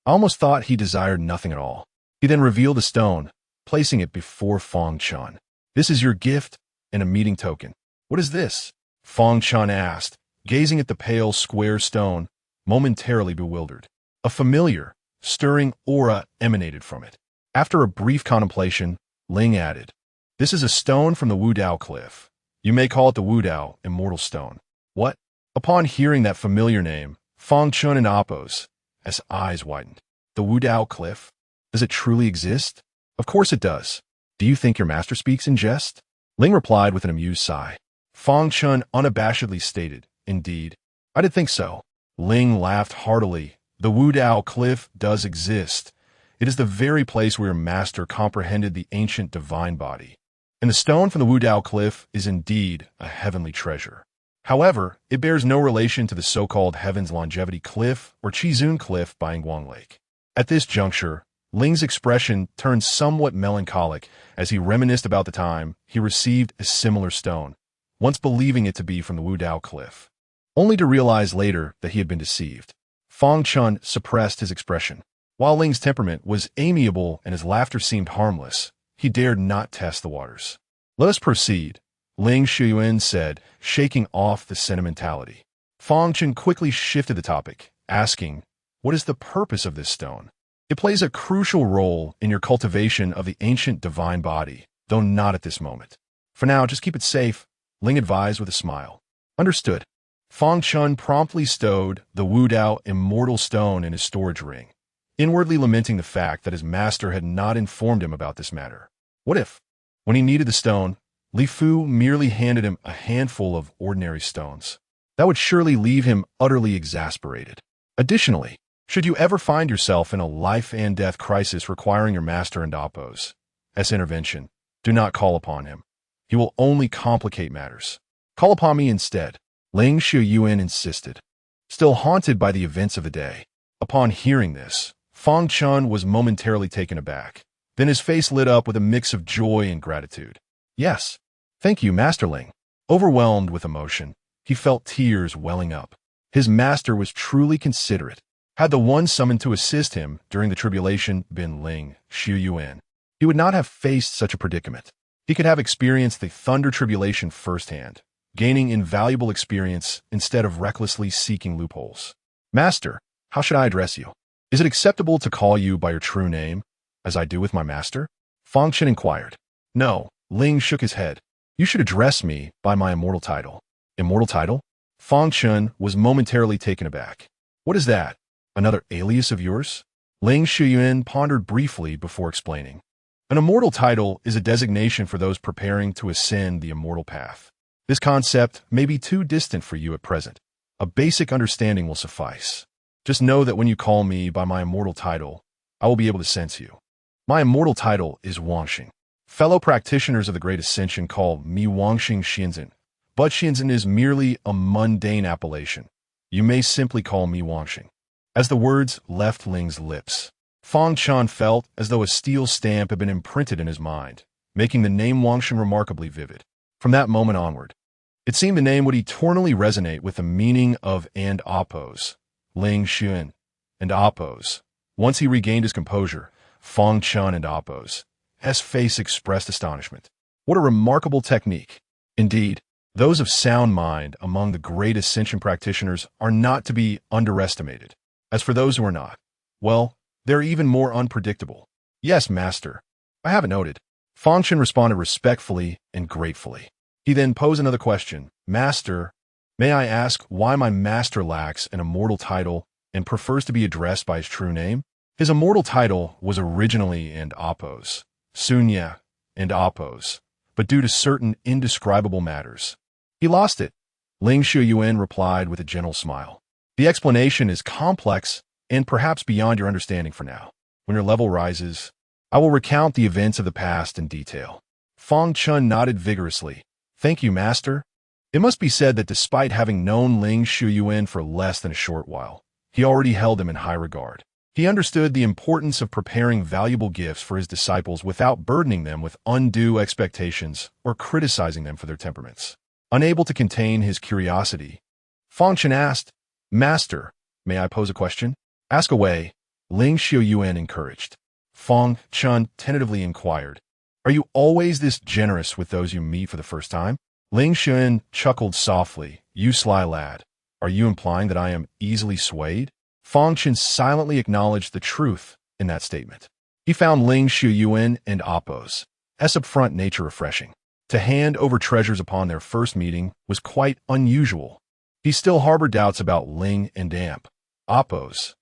I almost thought he desired nothing at all. He then revealed a stone, placing it before Fang Chen. This is your gift and a meeting token. What is this? Fang Chen asked, gazing at the pale square stone, momentarily bewildered. A familiar, stirring aura emanated from it. After a brief contemplation, Ling added, This is a stone from the Wu Dao Cliff. You may call it the Wu Dao, immortal stone. What? Upon hearing that familiar name, Fang Chen and Appos, his eyes widened. The Wu Dao cliff? Does it truly exist? Of course it does. Do you think your master speaks in jest? Ling replied with an amused sigh. Fang Chen unabashedly stated, indeed. I did think so. Ling laughed heartily. The Wu Dao cliff does exist. It is the very place where your master comprehended the ancient divine body. And the stone from the Wu Dao cliff is indeed a heavenly treasure. However, it bears no relation to the so-called Heaven's Longevity Cliff or Qizun Cliff by Nguang Lake. At this juncture, Ling's expression turned somewhat melancholic as he reminisced about the time he received a similar stone, once believing it to be from the Wu Dao cliff, only to realize later that he had been deceived. Fang Chen suppressed his expression. While Ling's temperament was amiable and his laughter seemed harmless, he dared not test the waters. Let us proceed, Ling Shuyuan said, shaking off the sentimentality. Fang Chen quickly shifted the topic, asking, what is the purpose of this stone? It plays a crucial role in your cultivation of the ancient divine body, though not at this moment. For now, just keep it safe, Ling advised with a smile. Understood. Fang Chen promptly stowed the Wu Dao immortal stone in his storage ring, inwardly lamenting the fact that his master had not informed him about this matter. What if, when he needed the stone, Li Fu merely handed him a handful of ordinary stones? That would surely leave him utterly exasperated. Additionally, should you ever find yourself in a life and death crisis requiring your master and Appo's intervention, do not call upon him. He will only complicate matters. Call upon me instead, Ling Shuyuan insisted, still haunted by the events of the day. Upon hearing this, Fang Chen was momentarily taken aback. Then his face lit up with a mix of joy and gratitude. Yes, thank you, Master Ling. Overwhelmed with emotion, he felt tears welling up. His master was truly considerate. Had the one summoned to assist him during the tribulation been Ling Shuyuan, he would not have faced such a predicament. He could have experienced the thunder tribulation firsthand, gaining invaluable experience instead of recklessly seeking loopholes. Master, how should I address you? Is it acceptable to call you by your true name, as I do with my master? Fang Chen inquired. No, Ling shook his head. You should address me by my immortal title. Immortal title? Fang Chen was momentarily taken aback. What is that? Another alias of yours? Ling Shuyuan pondered briefly before explaining. An immortal title is a designation for those preparing to ascend the immortal path. This concept may be too distant for you at present. A basic understanding will suffice. Just know that when you call me by my immortal title, I will be able to sense you. My immortal title is Wangxing. Fellow practitioners of the Great Ascension call me Wangxing Xianzhen, but Xianzhen is merely a mundane appellation. You may simply call me Wangxing. As the words left Ling's lips, Fang Chen felt as though a steel stamp had been imprinted in his mind, making the name Wangxing remarkably vivid. From that moment onward, it seemed the name would eternally resonate with the meaning of and Appos, Ling Xuan, and Appos. Once he regained his composure, Fang Chen and Appos, his face expressed astonishment. What a remarkable technique. Indeed, those of sound mind among the great ascension practitioners are not to be underestimated. As for those who are not, well, they're even more unpredictable. Yes, master. I have it noted. Fang Chen responded respectfully and gratefully. He then posed another question. Master, may I ask why my master lacks an immortal title and prefers to be addressed by his true name? His immortal title was originally and Appos, Sunya and Appos, but due to certain indescribable matters, he lost it. Ling Shuyuan replied with a gentle smile. The explanation is complex and perhaps beyond your understanding for now. When your level rises, I will recount the events of the past in detail. Fang Chen nodded vigorously. Thank you, master. It must be said that despite having known Ling Shuyuan for less than a short while, he already held him in high regard. He understood the importance of preparing valuable gifts for his disciples without burdening them with undue expectations or criticizing them for their temperaments. Unable to contain his curiosity, Fang Chen asked, Master, may I pose a question? Ask away, Ling Shuyuan encouraged. Fang Chen tentatively inquired, Are you always this generous with those you meet for the first time? Ling Shuyuan chuckled softly. You sly lad. Are you implying that I am easily swayed? Fang Chen silently acknowledged the truth in that statement. He found Ling Shuyuan and Appos' upfront nature refreshing. To hand over treasures upon their first meeting was quite unusual. He still harbored doubts about Ling and Apo's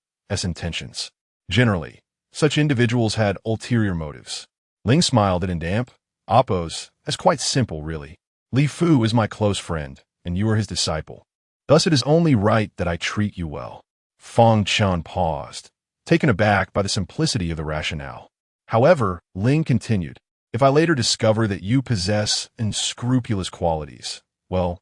intentions. Generally, such individuals had ulterior motives. Ling smiled at Apo's as quite simple, really. Li Fu is my close friend, and you are his disciple. Thus it is only right that I treat you well. Fang Chen paused, taken aback by the simplicity of the rationale. However, Ling continued, if I later discover that you possess unscrupulous qualities, well,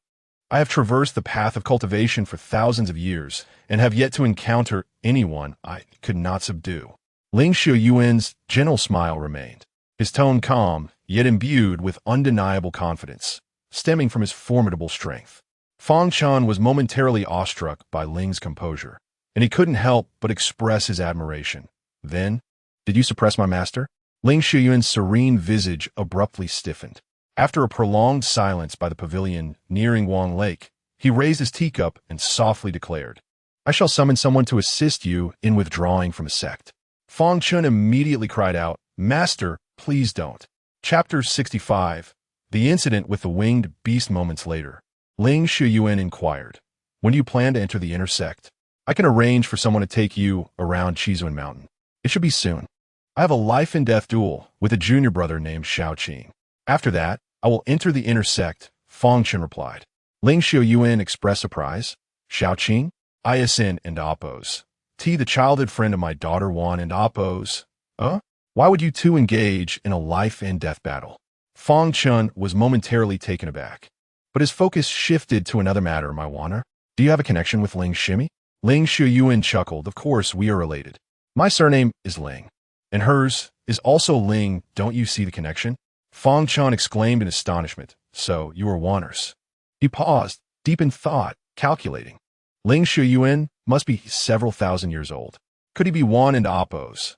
I have traversed the path of cultivation for thousands of years and have yet to encounter anyone I could not subdue. Ling Shuyuan's gentle smile remained, his tone calm, yet imbued with undeniable confidence, stemming from his formidable strength. Fang Chen was momentarily awestruck by Ling's composure, and he couldn't help but express his admiration. Then, did you suppress my master? Ling Shuyuan's serene visage abruptly stiffened. After a prolonged silence by the pavilion nearing Wang Lake, he raised his teacup and softly declared, I shall summon someone to assist you in withdrawing from a sect. Fang Chen immediately cried out, Master, please don't. Chapter 65. The incident with the winged beast. Moments later, Ling Shuyuan inquired, when do you plan to enter the inner sect? I can arrange for someone to take you around Chizuan Mountain. It should be soon. I have a life-and-death duel with a junior brother named Xiaoqing. After that, I will enter the inner sect, Fang Chen replied. Ling Shuyuan expressed surprise. Xiaoqing? ISN and Apo's. The childhood friend of my daughter Wan and Apo's. Why would you two engage in a life-and-death battle? Fang Chen was momentarily taken aback, but his focus shifted to another matter. My Wanner, do you have a connection with Ling Shimi? Ling Shuyuan chuckled. Of course, we are related. My surname is Ling, and hers is also Ling. Don't you see the connection? Fang Chen exclaimed in astonishment. So, you are Wanners. He paused, deep in thought, calculating. Ling Shuyuan must be several thousand years old. Could he be Wan and Apo's?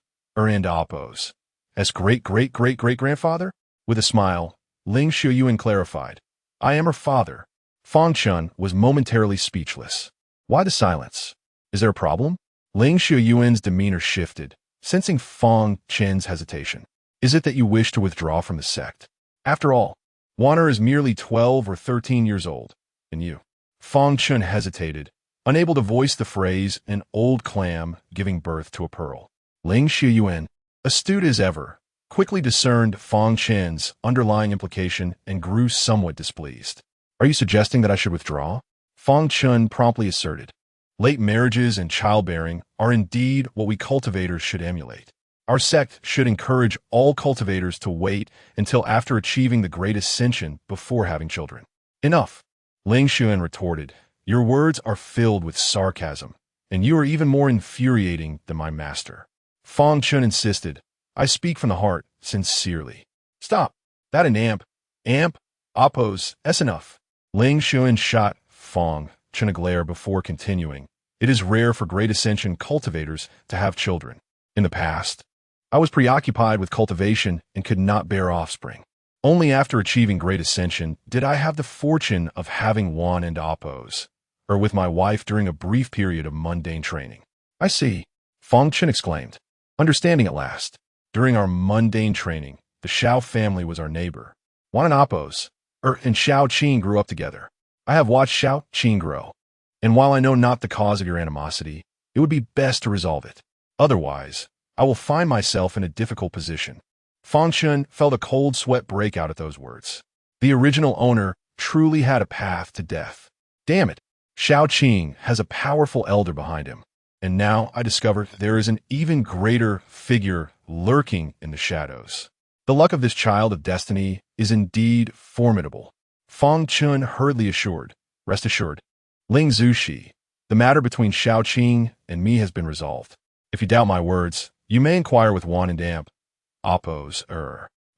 As great-great-great-great-grandfather? With a smile, Ling Shuyuan clarified, I am her father. Fang Chen was momentarily speechless. Why the silence? Is there a problem? Ling Shuyuan's demeanor shifted, sensing Fang Chen's hesitation. Is it that you wish to withdraw from the sect? After all, Wanner is merely 12 or 13 years old, and you. Fang Chen hesitated, unable to voice the phrase, an old clam giving birth to a pearl. Ling Shuyuan, astute as ever, quickly discerned Fang Chen's underlying implication and grew somewhat displeased. Are you suggesting that I should withdraw? Fang Chen promptly asserted. Late marriages and childbearing are indeed what we cultivators should emulate. Our sect should encourage all cultivators to wait until after achieving the great ascension before having children. Enough, Ling Shuyuan retorted. Your words are filled with sarcasm, and you are even more infuriating than my master. Fang Chen insisted. I speak from the heart, sincerely. Stop. That an Apo's, enough. Ling Shuyuan shot Fang Chen a glare before continuing. It is rare for great ascension cultivators to have children. In the past, I was preoccupied with cultivation and could not bear offspring. Only after achieving great ascension did I have the fortune of having Wan and Apo's, or with my wife during a brief period of mundane training. I see, Fang Chen exclaimed, understanding at last. During our mundane training, the Xiao family was our neighbor. Wan and Apo's, and Xiaoqing grew up together. I have watched Xiaoqing grow, and while I know not the cause of your animosity, it would be best to resolve it. Otherwise, I will find myself in a difficult position. Fang Chen felt a cold sweat break out at those words. The original owner truly had a path to death. Damn it, Xiaoqing has a powerful elder behind him, and now I discover there is an even greater figure lurking in the shadows. The luck of this child of destiny is indeed formidable. Fang Chen hurriedly assured, rest assured, Ling Zushi, the matter between Xiaoqing and me has been resolved. If you doubt my words, you may inquire with Wan and Apo's.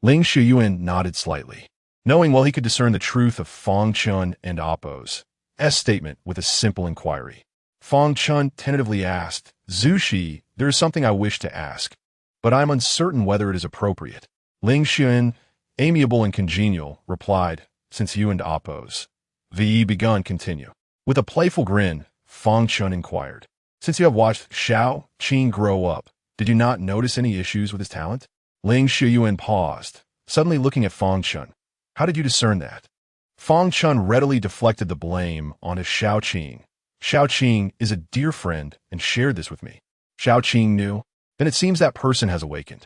Ling Shuyuan nodded slightly, knowing well he could discern the truth of Fang Chen and Apo's statement with a simple inquiry. Fang Chen tentatively asked, Zushi, there is something I wish to ask, but I am uncertain whether it is appropriate. Ling Shuyuan, amiable and congenial, replied, since you and Apo's begun, continue. With a playful grin, Fang Chen inquired, since you have watched Xiaoqing grow up, did you not notice any issues with his talent? Ling Shuyuan paused, suddenly looking at Fang Chen. How did you discern that? Fang Chen readily deflected the blame onto Xiao Qing. Xiao Qing is a dear friend and shared this with me. Xiao Qing knew? Then it seems that person has awakened.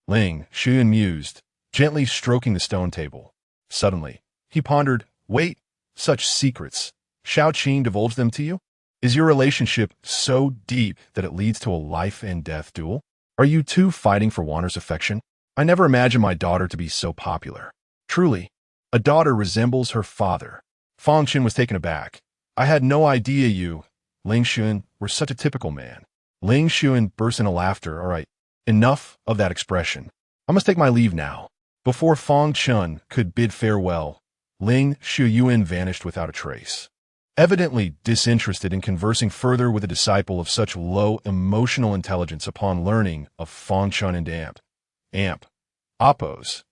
Ling Xuan mused, gently stroking the stone table. Suddenly, he pondered, wait, such secrets. Xiao Qing divulged them to you? Is your relationship so deep that it leads to a life and death duel? Are you two fighting for Wanner's affection? I never imagined my daughter to be so popular. Truly, a daughter resembles her father. Fang Chen was taken aback. I had no idea you, Ling Xuan, were such a typical man. Ling Xuan burst into laughter. All right, enough of that expression. I must take my leave now. Before Fang Chen could bid farewell, Ling Xuyuan vanished without a trace. Evidently disinterested in conversing further with a disciple of such low emotional intelligence upon learning of Fang Chen and Appo's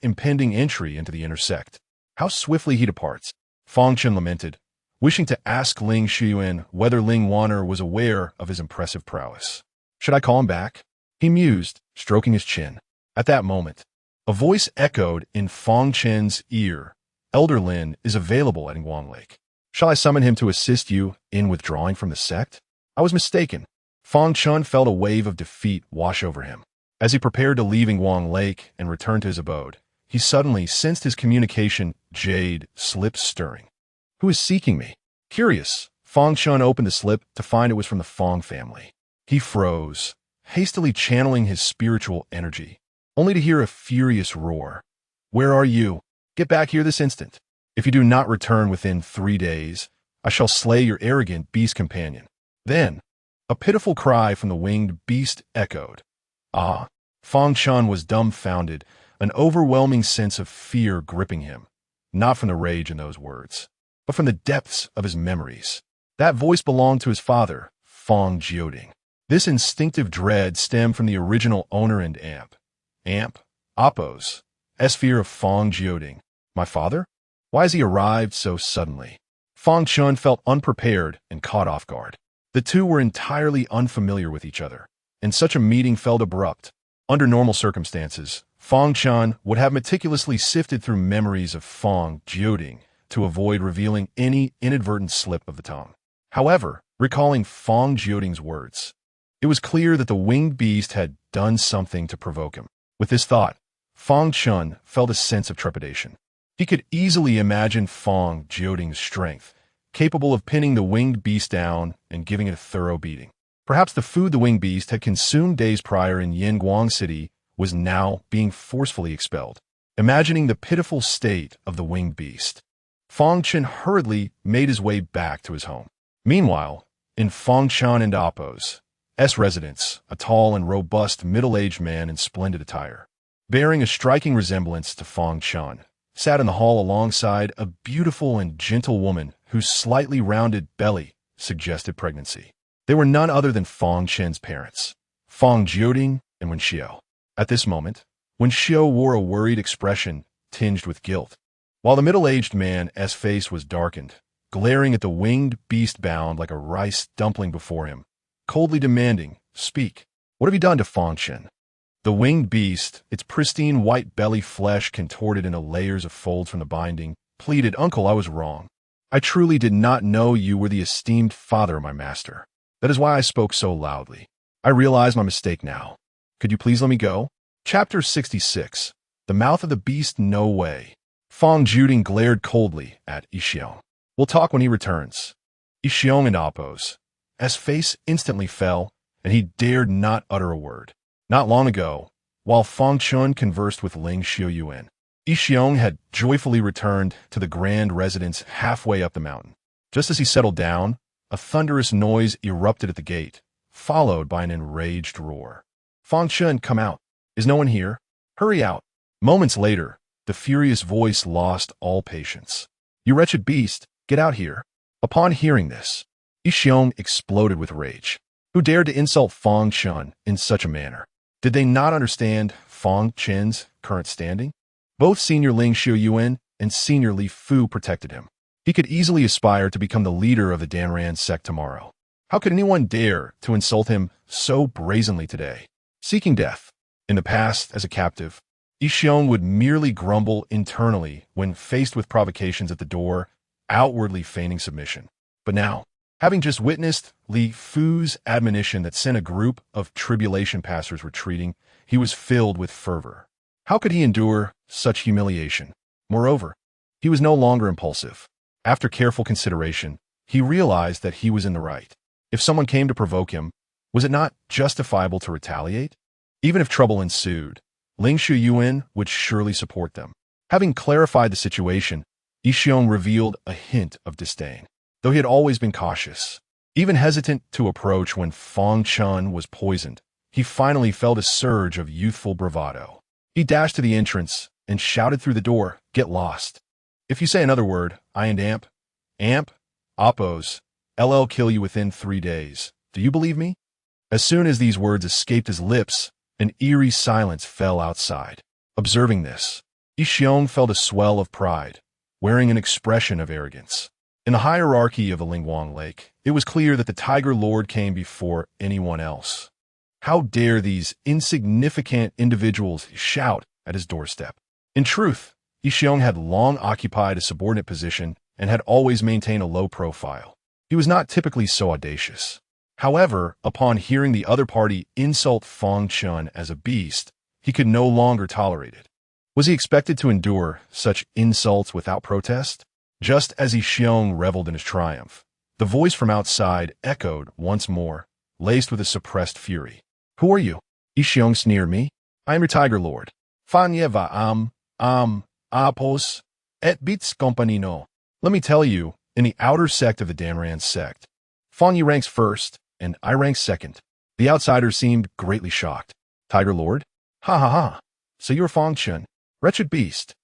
impending entry into the inner sect. How swiftly he departs. Fang Chen lamented, wishing to ask Ling Xuyuan whether Ling Wanner was aware of his impressive prowess. Should I call him back? He mused, stroking his chin. At that moment, a voice echoed in Fang Chen's ear. Elder Lin is available at Nguang Lake. Shall I summon him to assist you in withdrawing from the sect? I was mistaken. Fang Chen felt a wave of defeat wash over him. As he prepared to leave Nguang Lake and return to his abode, he suddenly sensed his communication jade slip stirring. Who is seeking me? Curious, Fang Chen opened the slip to find it was from the Fang family. He froze, hastily channeling his spiritual energy, only to hear a furious roar. Where are you? Get back here this instant. If you do not return within 3 days, I shall slay your arrogant beast companion. Then, a pitiful cry from the winged beast echoed. Ah! Fang Chen was dumbfounded, an overwhelming sense of fear gripping him, not from the rage in those words, but from the depths of his memories. That voice belonged to his father, Fang Jioding. This instinctive dread stemmed from the original owner and Appo's fear of Fang Jioding. My father? Why has he arrived so suddenly? Fang Chen felt unprepared and caught off guard. The two were entirely unfamiliar with each other, and such a meeting felt abrupt. Under normal circumstances, Fang Chen would have meticulously sifted through memories of Fang Jioding to avoid revealing any inadvertent slip of the tongue. However, recalling Fang Jioding's words, it was clear that the winged beast had done something to provoke him. With this thought, Fang Chen felt a sense of trepidation. He could easily imagine Fang Jioding's strength, capable of pinning the winged beast down and giving it a thorough beating. Perhaps the food the winged beast had consumed days prior in Yanguang City was now being forcefully expelled. Imagining the pitiful state of the winged beast, Fang Chen hurriedly made his way back to his home. Meanwhile, in Fang Chen and Appo's residence, a tall and robust middle-aged man in splendid attire, bearing a striking resemblance to Fang Chen, sat in the hall alongside a beautiful and gentle woman whose slightly rounded belly suggested pregnancy. They were none other than Fang Chen's parents, Fang Jioding and Wen Xiao. At this moment, Wen Xiao wore a worried expression tinged with guilt, while the middle-aged man's face was darkened, glaring at the winged beast bound like a rice dumpling before him, coldly demanding, "Speak, what have you done to Fang Chen?" The winged beast, its pristine white belly flesh contorted into layers of folds from the binding, pleaded, "Uncle, I was wrong. I truly did not know you were the esteemed father of my master. That is why I spoke so loudly. I realize my mistake now. Could you please let me go?" Chapter 66. The Mouth of the Beast. No way. Fang Jioding glared coldly at Yixiong. "We'll talk when he returns." Yixiong and Appo's face instantly fell, and he dared not utter a word. Not long ago, while Fang Chen conversed with Ling Xuyuan, Yixiong had joyfully returned to the grand residence halfway up the mountain. Just as he settled down, a thunderous noise erupted at the gate, followed by an enraged roar. "Fang Chen, come out. Is no one here? Hurry out." Moments later, the furious voice lost all patience. "You wretched beast, get out here." Upon hearing this, Yixiong exploded with rage. Who dared to insult Fang Chen in such a manner? Did they not understand Fang Chen's current standing? Both Senior Ling Xuyuan and Senior Li Fu protected him. He could easily aspire to become the leader of the Danran sect tomorrow. How could anyone dare to insult him so brazenly today? Seeking death, in the past as a captive, Xiong would merely grumble internally when faced with provocations at the door, outwardly feigning submission. But now, having just witnessed Li Fu's admonition that sent a group of tribulation passers retreating, he was filled with fervor. How could he endure such humiliation? Moreover, he was no longer impulsive. After careful consideration, he realized that he was in the right. If someone came to provoke him, was it not justifiable to retaliate? Even if trouble ensued, Ling Shuyuan would surely support them. Having clarified the situation, Xiong revealed a hint of disdain. Though he had always been cautious, even hesitant to approach when Fang Chen was poisoned, he finally felt a surge of youthful bravado. He dashed to the entrance and shouted through the door, "Get lost. If you say another word, I and amp, oppos, LL kill you within 3 days. Do you believe me?" As soon as these words escaped his lips, an eerie silence fell outside. Observing this, Xiong felt a swell of pride, wearing an expression of arrogance. In the hierarchy of the Lingguang Lake, it was clear that the Tiger Lord came before anyone else. How dare these insignificant individuals shout at his doorstep? In truth, Xiong had long occupied a subordinate position and had always maintained a low profile. He was not typically so audacious. However, upon hearing the other party insult Fang Chen as a beast, he could no longer tolerate it. Was he expected to endure such insults without protest? Just as Xiong reveled in his triumph, the voice from outside echoed once more, laced with a suppressed fury. "Who are you?" Xiong sneered. "Me? I am your Tiger Lord. Fanyeva apos, et bits companino." Let me tell you, in the outer sect of the Danran sect, Fang Yi ranks first, and I rank second. The outsiders seemed greatly shocked. "Tiger Lord? Ha ha ha. So you're Fang Chen, wretched beast."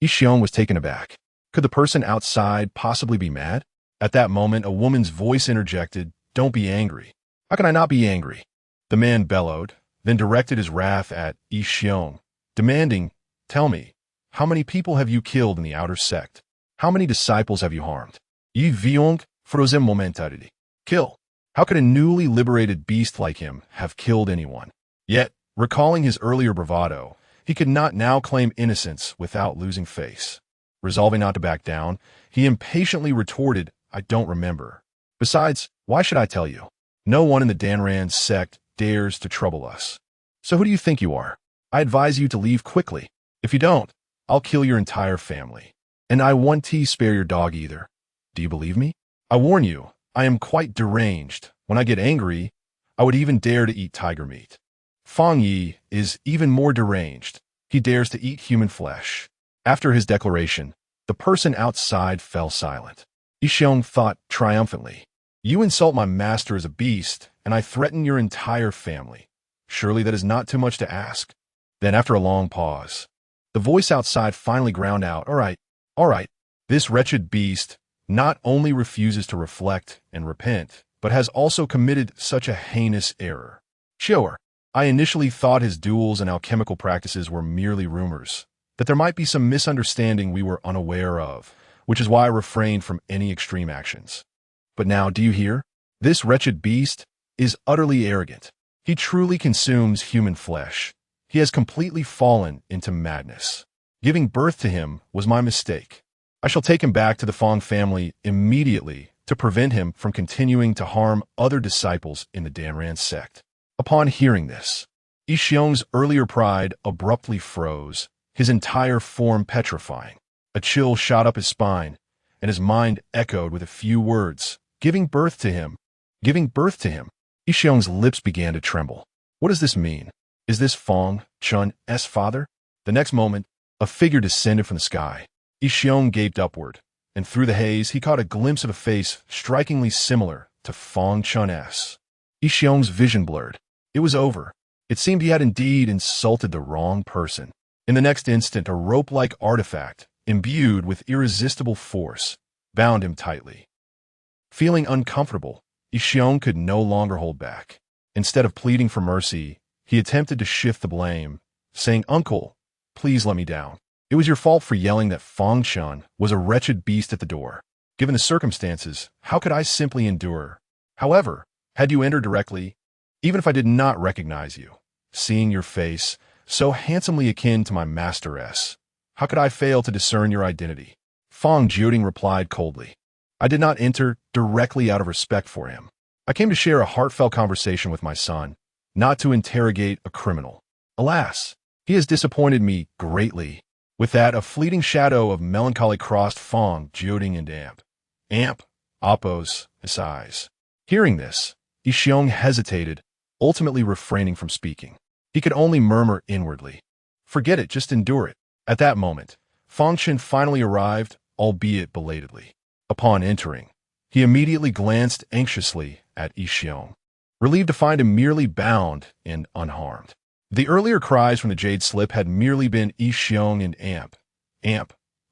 Xiong was taken aback. Could the person outside possibly be mad? At that moment, a woman's voice interjected, "Don't be angry." "How can I not be angry?" The man bellowed, then directed his wrath at Xiong, demanding, "Tell me, how many people have you killed in the outer sect? How many disciples have you harmed?" "Yi viong frozen momentarily." Kill. How could a newly liberated beast like him have killed anyone? Yet, recalling his earlier bravado, he could not now claim innocence without losing face. Resolving not to back down, he impatiently retorted, "I don't remember. Besides, why should I tell you? No one in the Danran sect dares to trouble us. So who do you think you are? I advise you to leave quickly. If you don't, I'll kill your entire family. And I won't spare your dog either. Do you believe me? I warn you, I am quite deranged. When I get angry, I would even dare to eat tiger meat. Fang Yi is even more deranged. He dares to eat human flesh." After his declaration, the person outside fell silent. Xiong thought triumphantly, "You insult my master as a beast, and I threaten your entire family. Surely that is not too much to ask." Then, after a long pause, the voice outside finally ground out, all right. This wretched beast not only refuses to reflect and repent, but has also committed such a heinous error. Sure, I initially thought his duels and alchemical practices were merely rumors, that there might be some misunderstanding we were unaware of, which is why I refrained from any extreme actions. But now, do you hear? This wretched beast is utterly arrogant. He truly consumes human flesh. He has completely fallen into madness. Giving birth to him was my mistake. I shall take him back to the Fang family immediately to prevent him from continuing to harm other disciples in the Danran sect. Upon hearing this, Xiong's earlier pride abruptly froze, his entire form petrifying. A chill shot up his spine, and his mind echoed with a few words, "Giving birth to him. Giving birth to him." Xiong's lips began to tremble. What does this mean? Is this Fang Chen's father? The next moment, a figure descended from the sky. Xiong gaped upward, and through the haze he caught a glimpse of a face strikingly similar to Fang Chen's. Xiong's vision blurred. It was over. It seemed he had indeed insulted the wrong person. In the next instant, a rope-like artifact, imbued with irresistible force, bound him tightly. Feeling uncomfortable, Xiong could no longer hold back. Instead of pleading for mercy, he attempted to shift the blame, saying, "Uncle, please let me down. It was your fault for yelling that Fang Chen was a wretched beast at the door. Given the circumstances, how could I simply endure? However, had you entered directly, even if I did not recognize you, seeing your face, so handsomely akin to my masteress. How could I fail to discern your identity? Fang Chen replied coldly. I did not enter directly out of respect for him. I came to share a heartfelt conversation with my son, not to interrogate a criminal. Alas, he has disappointed me greatly. With that, a fleeting shadow of melancholy crossed Fang Chen and Amp, Oppos, his eyes. Hearing this, Ensue hesitated, ultimately refraining from speaking. He could only murmur inwardly, "Forget it, just endure it." At that moment, Fang Chen finally arrived, albeit belatedly. Upon entering, he immediately glanced anxiously at Ensue, relieved to find him merely bound and unharmed. The earlier cries from the Jade Slip had merely been Ensue and Amp,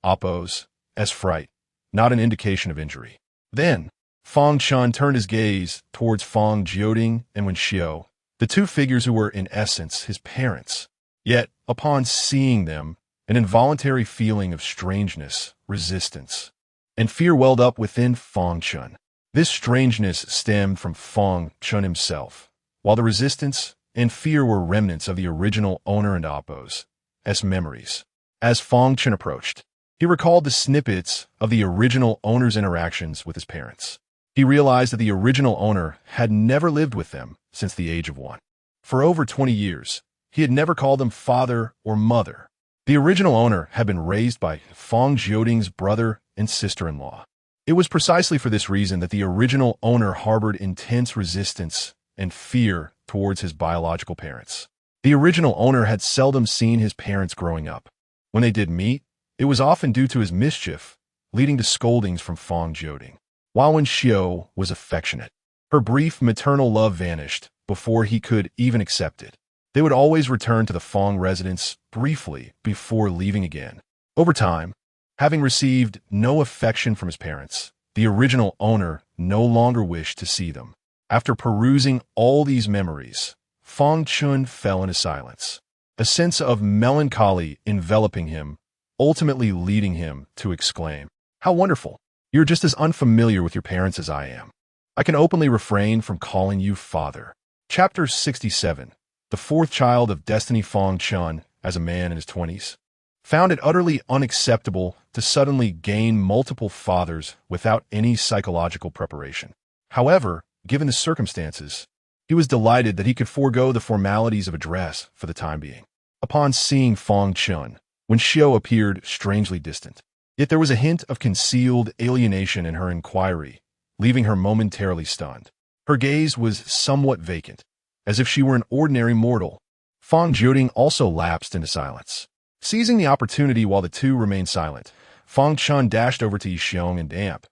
Oppos, as fright, not an indication of injury. Then, Fang Chen turned his gaze towards Fang Chen and Ensue, the two figures who were in essence his parents. Yet, upon seeing them, an involuntary feeling of strangeness, resistance, and fear welled up within Fang Chen. This strangeness stemmed from Fang Chen himself, while the resistance and fear were remnants of the original owner and Oppos, as memories. As Fang Chen approached, he recalled the snippets of the original owner's interactions with his parents. He realized that the original owner had never lived with them since the age of 1. For over 20 years, he had never called them father or mother. The original owner had been raised by Fang Xiaoding's brother and sister-in-law. It was precisely for this reason that the original owner harbored intense resistance and fear towards his biological parents. The original owner had seldom seen his parents growing up. When they did meet, it was often due to his mischief, leading to scoldings from Fang Xiaoding. While Ensue was affectionate, her brief maternal love vanished before he could even accept it. They would always return to the Fang residence briefly before leaving again. Over time, having received no affection from his parents, the original owner no longer wished to see them. After perusing all these memories, Fang Chen fell into silence, a sense of melancholy enveloping him, ultimately leading him to exclaim, "How wonderful! You're just as unfamiliar with your parents as I am. I can openly refrain from calling you father." Chapter 67. The fourth child of Destiny. Fang Chen, as a man in his 20s, found it utterly unacceptable to suddenly gain multiple fathers without any psychological preparation. However, given the circumstances, he was delighted that he could forego the formalities of address for the time being. Upon seeing Fang Chen, Ensue appeared strangely distant. Yet there was a hint of concealed alienation in her inquiry, leaving her momentarily stunned. Her gaze was somewhat vacant, as if she were an ordinary mortal. Fang Chen also lapsed into silence. Seizing the opportunity while the two remained silent, Fang Chen dashed over to Ensue and Amp,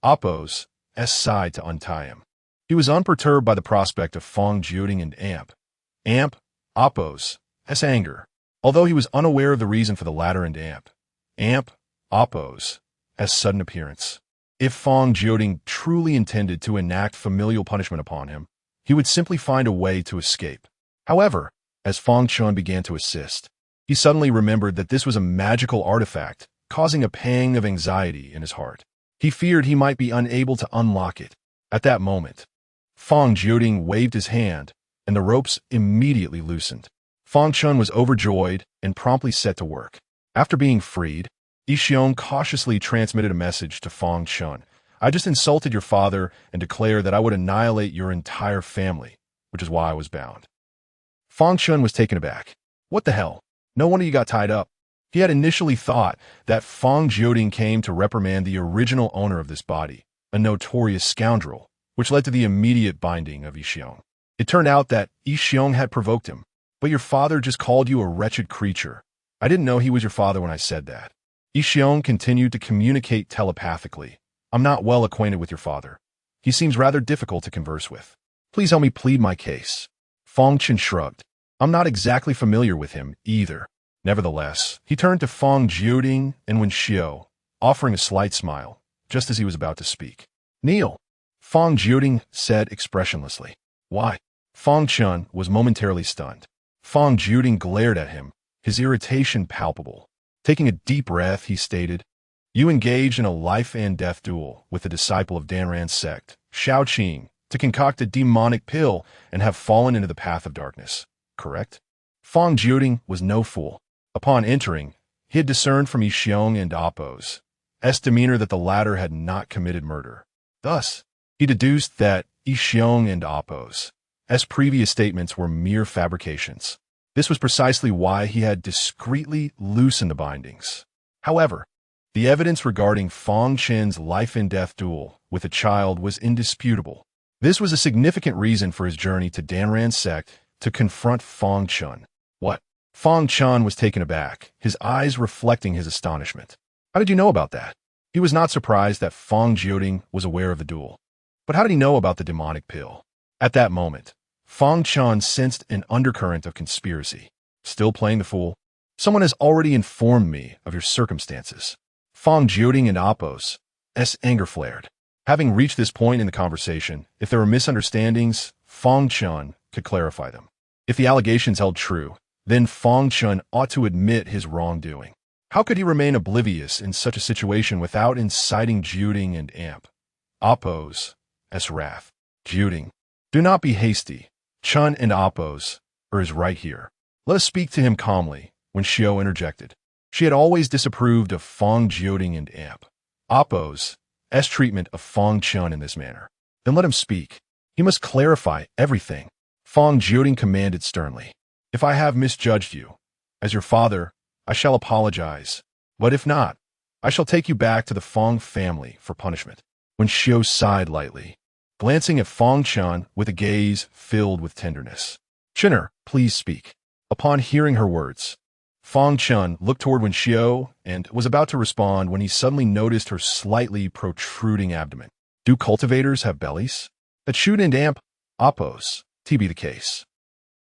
Oppos' side to untie him. He was unperturbed by the prospect of Fang Chen and Amp, Oppos' anger, although he was unaware of the reason for the latter and Amp, Oppos' sudden appearance. If Fang Chen truly intended to enact familial punishment upon him, he would simply find a way to escape. However, as Fang Chen began to assist, he suddenly remembered that this was a magical artifact, causing a pang of anxiety in his heart. He feared he might be unable to unlock it. At that moment, Fang Chen waved his hand, and the ropes immediately loosened. Fang Chen was overjoyed and promptly set to work. After being freed, Ensue cautiously transmitted a message to Fang Chen. "I just insulted your father and declared that I would annihilate your entire family, which is why I was bound." Fang Chen was taken aback. "What the hell? No wonder you got tied up." He had initially thought that Fang Chen came to reprimand the original owner of this body, a notorious scoundrel, which led to the immediate binding of Ensue. It turned out that Ensue had provoked him. "But your father just called you a wretched creature. I didn't know he was your father when I said that." Ensue continued to communicate telepathically. "I'm not well acquainted with your father. He seems rather difficult to converse with. Please help me plead my case." Fang Chen shrugged. "I'm not exactly familiar with him, either." Nevertheless, he turned to Fang Chen and Ensue, offering a slight smile, just as he was about to speak. "Kneel," Fang Chen said expressionlessly. "Why?" Fang Chen was momentarily stunned. Fang Chen glared at him, his irritation palpable. Taking a deep breath, he stated, "You engaged in a life and death duel with a disciple of Danran's sect, Shaoqing, to concoct a demonic pill and have fallen into the path of darkness, correct?" Fang Chen was no fool. Upon entering, he had discerned from Yixiong and Appo's demeanor that the latter had not committed murder. Thus, he deduced that Yixiong and Appo's previous statements were mere fabrications. This was precisely why he had discreetly loosened the bindings. However, the evidence regarding Fang Chen's life-and-death duel with a child was indisputable. This was a significant reason for his journey to Danran sect to confront Fang Chen. What? Fang Chen was taken aback, his eyes reflecting his astonishment. How did you know about that? He was not surprised that Fang Chen was aware of the duel. But how did he know about the demonic pill? At that moment, Fang Chen sensed an undercurrent of conspiracy. Still playing the fool? Someone has already informed me of your circumstances. Fang Chen and Appo's anger flared. Having reached this point in the conversation, if there were misunderstandings, Fang Chen could clarify them. If the allegations held true, then Fang Chen ought to admit his wrongdoing. How could he remain oblivious in such a situation without inciting Chen and Appo's wrath? Chen, do not be hasty. Chen and Appo's is right here. Let us speak to him calmly, when Xiao interjected. She had always disapproved of Fang Chen and Appo's treatment of Fang Chen in this manner. Then let him speak. He must clarify everything. Fang Chen commanded sternly. If I have misjudged you, as your father, I shall apologize. But if not, I shall take you back to the Fang family for punishment. When Xiao sighed lightly, glancing at Fang Chen with a gaze filled with tenderness. Chenner, please speak. Upon hearing her words, Fang Chen looked toward Wen Xiao and was about to respond when he suddenly noticed her slightly protruding abdomen. Do cultivators have bellies? That shoot and Appo's be the case.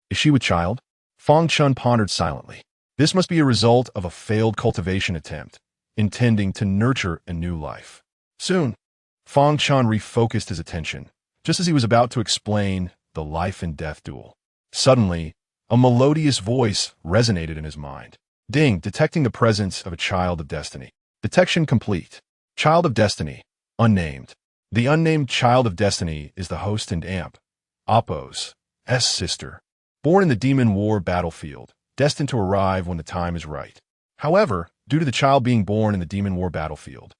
Is she with child? Fang Chen pondered silently. This must be a result of a failed cultivation attempt, intending to nurture a new life. Soon, Fang Chen refocused his attention, just as he was about to explain the life and death duel. Suddenly, a melodious voice resonated in his mind. Ding, detecting the presence of a child of destiny. Detection complete. Child of destiny, unnamed. The unnamed child of destiny is the host and Appo's sister, born in the demon war battlefield, destined to arrive when the time is right. However, due to the child being born in the demon war battlefield,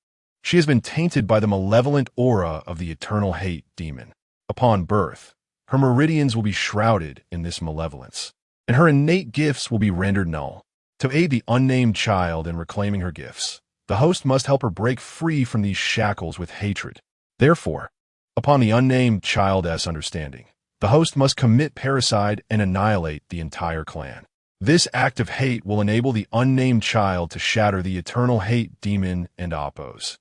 she has been tainted by the malevolent aura of the eternal hate demon. Upon birth, her meridians will be shrouded in this malevolence, and her innate gifts will be rendered null. To aid the unnamed child in reclaiming her gifts, the host must help her break free from these shackles with hatred. Therefore, upon the unnamed child's understanding, the host must commit parricide and annihilate the entire clan. This act of hate will enable the unnamed child to shatter the eternal hate demon and Appo's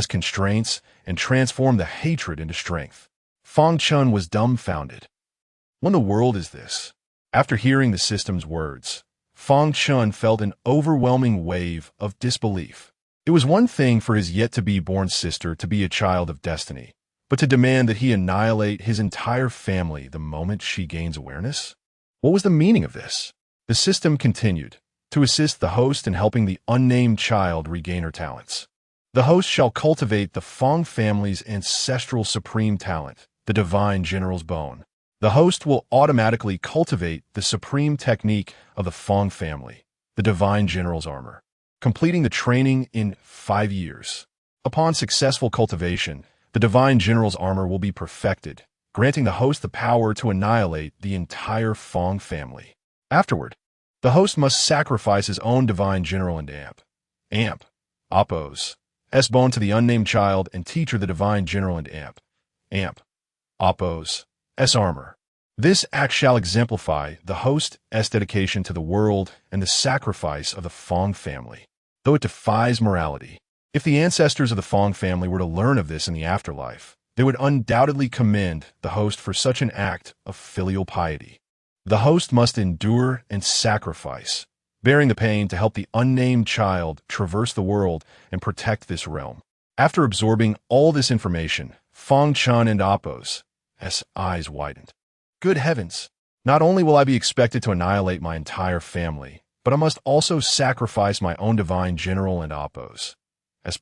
constraints and transform the hatred into strength. Fang Chen was dumbfounded. What in the world is this? After hearing the system's words, Fang Chen felt an overwhelming wave of disbelief. It was one thing for his yet-to-be-born sister to be a child of destiny, but to demand that he annihilate his entire family the moment she gains awareness? What was the meaning of this? The system continued, to assist the host in helping the unnamed child regain her talents. The host shall cultivate the Fang family's ancestral supreme talent, the Divine General's Bone. The host will automatically cultivate the supreme technique of the Fang family, the Divine General's Armor, completing the training in 5 years. Upon successful cultivation, the Divine General's Armor will be perfected, granting the host the power to annihilate the entire Fang family. Afterward, the host must sacrifice his own Divine General and Appo's bone to the unnamed child and teach her the Divine General and Appo's armor. This act shall exemplify the host's dedication to the world and the sacrifice of the Fang family, though it defies morality. If the ancestors of the Fang family were to learn of this in the afterlife, they would undoubtedly commend the host for such an act of filial piety. The host must endure and sacrifice, bearing the pain to help the unnamed child traverse the world and protect this realm. After absorbing all this information, Fang Chen and Appo's eyes widened. Good heavens! Not only will I be expected to annihilate my entire family, but I must also sacrifice my own Divine General and Appo's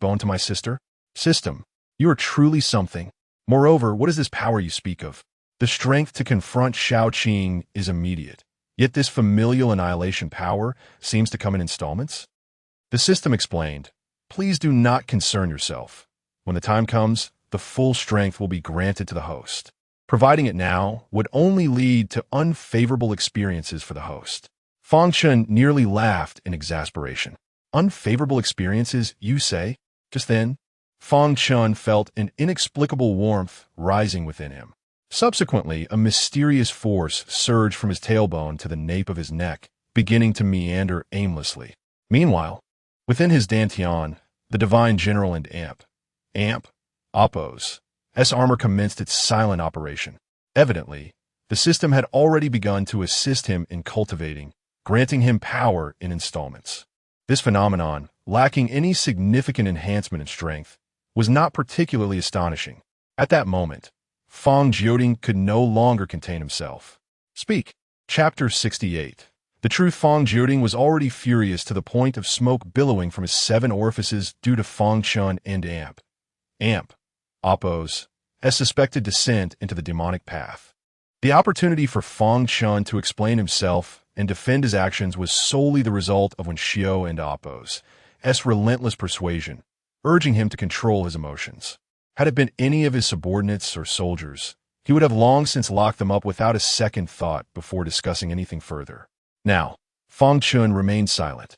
bone to my sister? System, you are truly something. Moreover, what is this power you speak of? The strength to confront Shao Qing is immediate. Yet this familial annihilation power seems to come in installments? The system explained, "Please do not concern yourself. When the time comes, the full strength will be granted to the host. Providing it now would only lead to unfavorable experiences for the host." Fang Chen nearly laughed in exasperation. Unfavorable experiences, you say? Just then, Fang Chen felt an inexplicable warmth rising within him. Subsequently, a mysterious force surged from his tailbone to the nape of his neck, beginning to meander aimlessly. Meanwhile, within his dantian, the divine general and Oppos, armor commenced its silent operation. Evidently, the system had already begun to assist him in cultivating, granting him power in installments. This phenomenon, lacking any significant enhancement in strength, was not particularly astonishing. At that moment, Fang Chen could no longer contain himself. Speak. Chapter 68. The true Fang Chen was already furious to the point of smoke billowing from his 7 orifices due to Fang Chen and Oppos' suspected descent into the demonic path. The opportunity for Fang Chen to explain himself and defend his actions was solely the result of Ensue and Oppos' relentless persuasion, urging him to control his emotions. Had it been any of his subordinates or soldiers, he would have long since locked them up without a second thought before discussing anything further. Now, Fang Chen remained silent,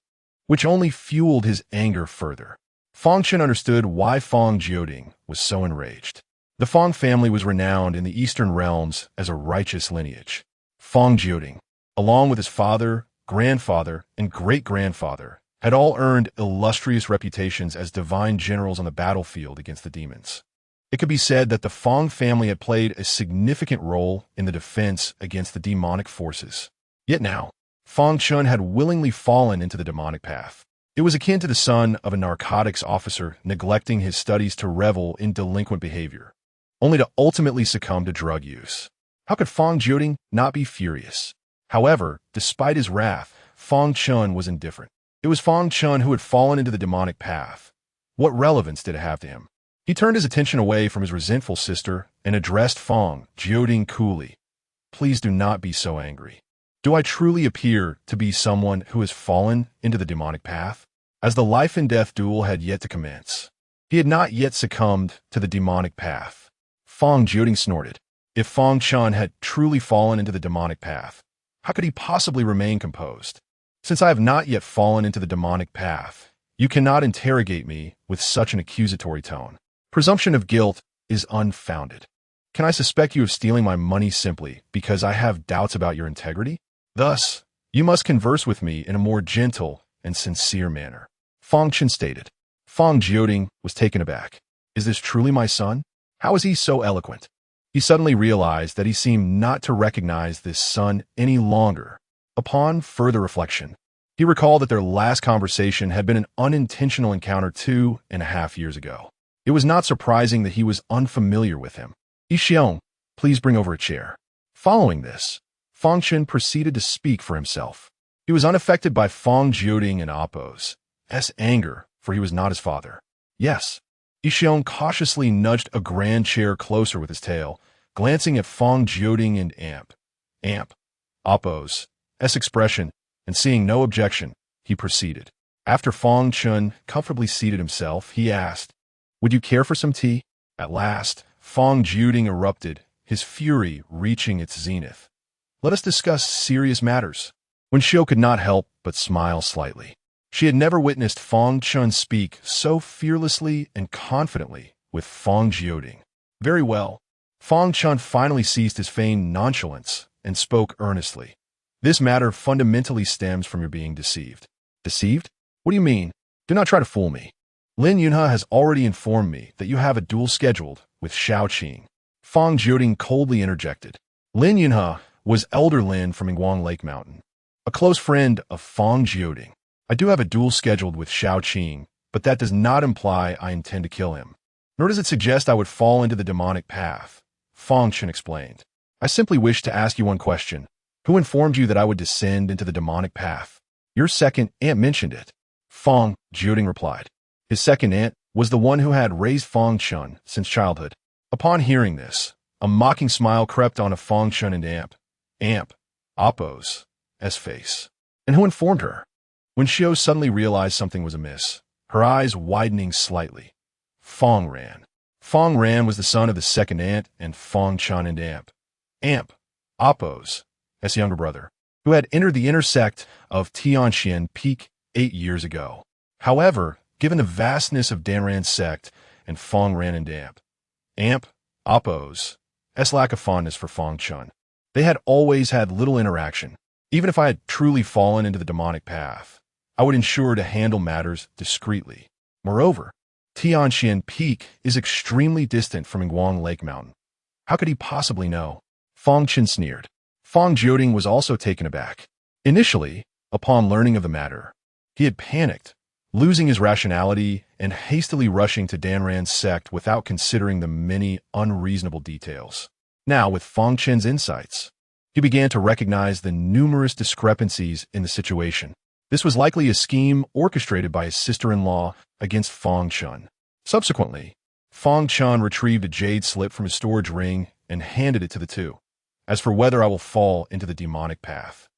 which only fueled his anger further. Fang Chen understood why Fang Chen was so enraged. The Fang family was renowned in the eastern realms as a righteous lineage. Fang Chen, along with his father, grandfather, and great-grandfather, had all earned illustrious reputations as divine generals on the battlefield against the demons. It could be said that the Fang family had played a significant role in the defense against the demonic forces. Yet now, Fang Chen had willingly fallen into the demonic path. It was akin to the son of a narcotics officer neglecting his studies to revel in delinquent behavior, only to ultimately succumb to drug use. How could Fang Chen not be furious? However, despite his wrath, Fang Chen was indifferent. It was Fang Chen who had fallen into the demonic path. What relevance did it have to him? He turned his attention away from his resentful sister and addressed Fang Chen coolly. "Please do not be so angry. Do I truly appear to be someone who has fallen into the demonic path?" As the life and death duel had yet to commence, he had not yet succumbed to the demonic path. Fang Chen snorted. If Fang Chen had truly fallen into the demonic path, how could he possibly remain composed? "Since I have not yet fallen into the demonic path, you cannot interrogate me with such an accusatory tone. Presumption of guilt is unfounded. Can I suspect you of stealing my money simply because I have doubts about your integrity? Thus, you must converse with me in a more gentle and sincere manner." Fang Chen stated. Fang Chen was taken aback. Is this truly my son? How is he so eloquent? He suddenly realized that he seemed not to recognize this son any longer. Upon further reflection, he recalled that their last conversation had been an unintentional encounter 2.5 years ago. It was not surprising that he was unfamiliar with him. "Yixiong, please bring over a chair." Following this, Fang Chen proceeded to speak for himself. He was unaffected by Fang Chen and Oppos' anger, for he was not his father. "Yes." Yixiong cautiously nudged a grand chair closer with his tail, glancing at Fang Chen and Oppos' expression, and seeing no objection, he proceeded. After Fang Chen comfortably seated himself, he asked, "Would you care for some tea?" At last, Fang Chen erupted, his fury reaching its zenith. "Let us discuss serious matters." Ensue could not help but smile slightly. She had never witnessed Fang Chen speak so fearlessly and confidently with Fang Chen. "Very well." Fang Chen finally ceased his feigned nonchalance and spoke earnestly. "This matter fundamentally stems from your being deceived." "Deceived? What do you mean? Do not try to fool me." "Lin Yunhe has already informed me that you have a duel scheduled with Shaoqing." Fang Chen coldly interjected. Lin Yunhe was Elder Lin from Yingguang Lake Mountain, a close friend of Fang Chen. "I do have a duel scheduled with Shaoqing, but that does not imply I intend to kill him. Nor does it suggest I would fall into the demonic path," Fang Chen explained. "I simply wish to ask you one question. Who informed you that I would descend into the demonic path?" "Your second aunt mentioned it," Fang Chen replied. His second aunt was the one who had raised Fang Chen since childhood. Upon hearing this, a mocking smile crept onto Fang Chen and Oppos' face. And who informed her? When Xiao suddenly realized something was amiss, her eyes widening slightly. Fang Ran. Fang Ran was the son of the second aunt and Fang Chen and Amp, Appo's younger brother, who had entered the inner sect of Tianxian Peak 8 years ago. However, given the vastness of Danran's sect and Fang Ran and Amp, Appo's lack of fondness for Fang Chen, they had always had little interaction. Even if I had truly fallen into the demonic path, I would ensure to handle matters discreetly. Moreover, Tianxian Peak is extremely distant from Yinguang Lake Mountain. How could he possibly know? Fang Chen sneered. Fang Jioding was also taken aback. Initially, upon learning of the matter, he had panicked, losing his rationality and hastily rushing to Danran's sect without considering the many unreasonable details. Now, with Fang Chen's insights, he began to recognize the numerous discrepancies in the situation. This was likely a scheme orchestrated by his sister-in-law against Fang Chen. Subsequently, Fang Chen retrieved a jade slip from his storage ring and handed it to the two. As for whether I will fall into the demonic path,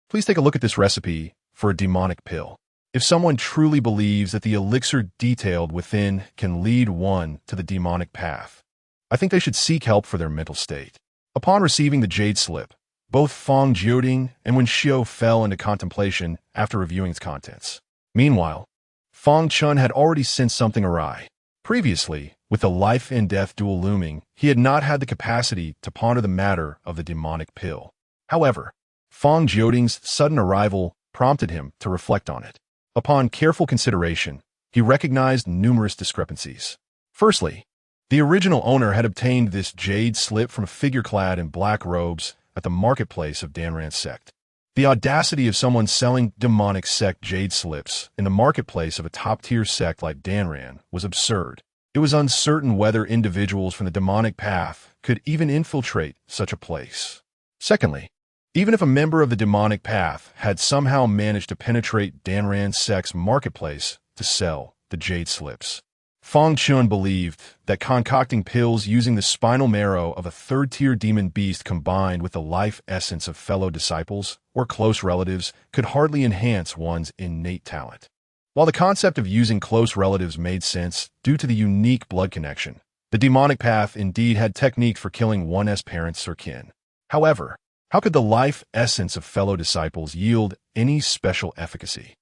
please take a look at this recipe for a demonic pill. If someone truly believes that the elixir detailed within can lead one to the demonic path, I think they should seek help for their mental state. Upon receiving the jade slip, both Fang Jioding and Wen Xiao fell into contemplation after reviewing its contents. Meanwhile, Fang Chen had already sensed something awry. Previously, with the life and death duel looming, he had not had the capacity to ponder the matter of the demonic pill. However, Fang Jioding's sudden arrival prompted him to reflect on it. Upon careful consideration, he recognized numerous discrepancies. Firstly, the original owner had obtained this jade slip from a figure clad in black robes at the marketplace of Danran's sect. The audacity of someone selling demonic sect jade slips in the marketplace of a top-tier sect like Danran was absurd. It was uncertain whether individuals from the demonic path could even infiltrate such a place. Secondly, even if a member of the demonic path had somehow managed to penetrate Danran's sect's marketplace to sell the jade slips, Fang Chen believed that concocting pills using the spinal marrow of a third-tier demon beast combined with the life essence of fellow disciples or close relatives could hardly enhance one's innate talent. While the concept of using close relatives made sense due to the unique blood connection, the demonic path indeed had techniques for killing one's parents or kin. However, how could the life essence of fellow disciples yield any special efficacy?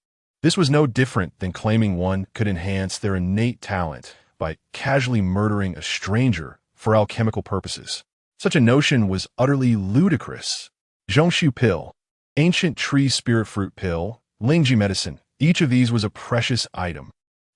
This was no different than claiming one could enhance their innate talent by casually murdering a stranger for alchemical purposes. Such a notion was utterly ludicrous. Zhongshu pill, ancient tree spirit fruit pill, Lingji medicine, each of these was a precious item.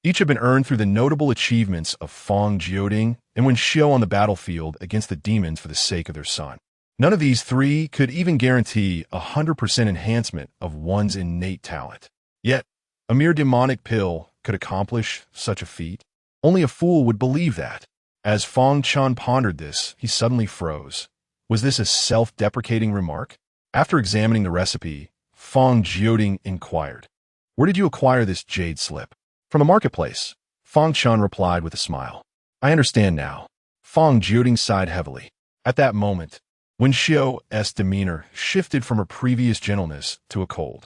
Each had been earned through the notable achievements of Fang Jioding and Wen Xiao on the battlefield against the demons for the sake of their son. None of these three could even guarantee 100% enhancement of one's innate talent. Yet, a mere demonic pill could accomplish such a feat. Only a fool would believe that. As Fang Chen pondered this, he suddenly froze. Was this a self-deprecating remark? After examining the recipe, Fang Jioding inquired, "Where did you acquire this jade slip?" "From a marketplace," Fang Chen replied with a smile. "I understand now." Fang Jioding sighed heavily. At that moment, Wen Xiao's demeanor shifted from her previous gentleness to a cold,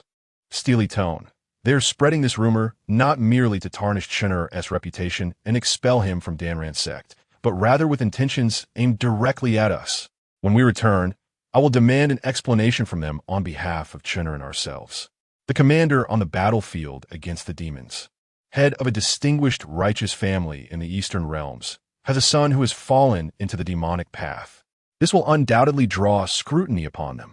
steely tone. They're spreading this rumor not merely to tarnish Chener's reputation and expel him from Danran's sect, but rather with intentions aimed directly at us. When we return, I will demand an explanation from them on behalf of Chener and ourselves. The commander on the battlefield against the demons, head of a distinguished righteous family in the Eastern realms, has a son who has fallen into the demonic path. This will undoubtedly draw scrutiny upon them.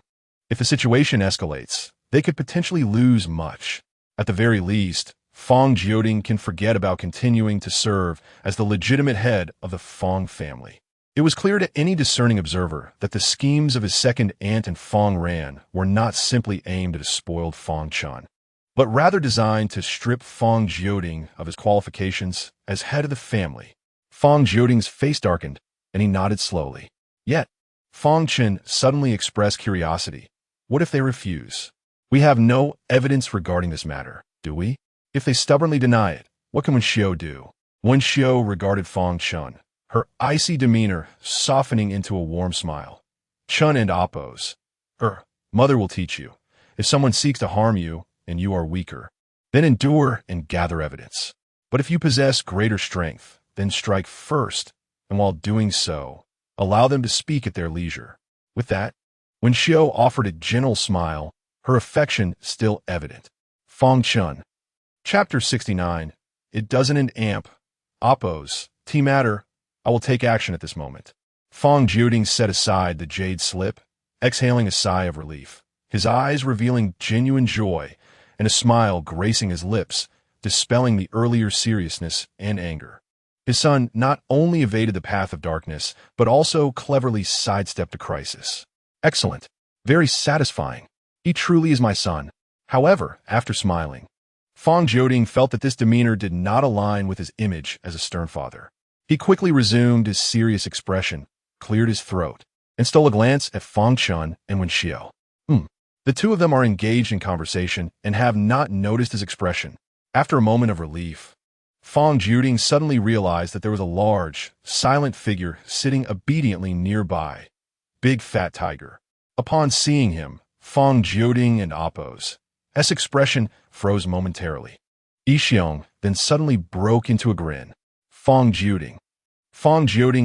If the situation escalates, they could potentially lose much. At the very least, Fang Jioding can forget about continuing to serve as the legitimate head of the Fang family. It was clear to any discerning observer that the schemes of his second aunt and Fang Ran were not simply aimed at a spoiled Fang Chen, but rather designed to strip Fang Jioding of his qualifications as head of the family. Fang Jioding's face darkened, and he nodded slowly. Yet, Fang Chen suddenly expressed curiosity. What if they refuse? We have no evidence regarding this matter, do we? If they stubbornly deny it, what can Wen Xiao do? Wen Xiao regarded Fang Chen, her icy demeanor softening into a warm smile. "Chen and Appo's. Mother will teach you. If someone seeks to harm you and you are weaker, then endure and gather evidence. But if you possess greater strength, then strike first, and while doing so, allow them to speak at their leisure. With that, when Xiao offered a gentle smile, her affection still evident. Fang Chen. Chapter 69. It doesn't an amp. Oppose. Matter. I will take action at this moment. Fang Jiuding set aside the jade slip, exhaling a sigh of relief, his eyes revealing genuine joy and a smile gracing his lips, dispelling the earlier seriousness and anger. His son not only evaded the path of darkness, but also cleverly sidestepped a crisis. Excellent. Very satisfying. He truly is my son. However, after smiling, Fang Jiuding felt that this demeanor did not align with his image as a stern father. He quickly resumed his serious expression, cleared his throat, and stole a glance at Fang Chen and Wen Xiao. The two of them are engaged in conversation and have not noticed his expression. After a moment of relief, Fang Jiuding suddenly realized that there was a large, silent figure sitting obediently nearby. Big Fat Tiger. Upon seeing him, Fang Jiuding and Appo's expression froze momentarily. Yixiong then suddenly broke into a grin. Fang Jiuding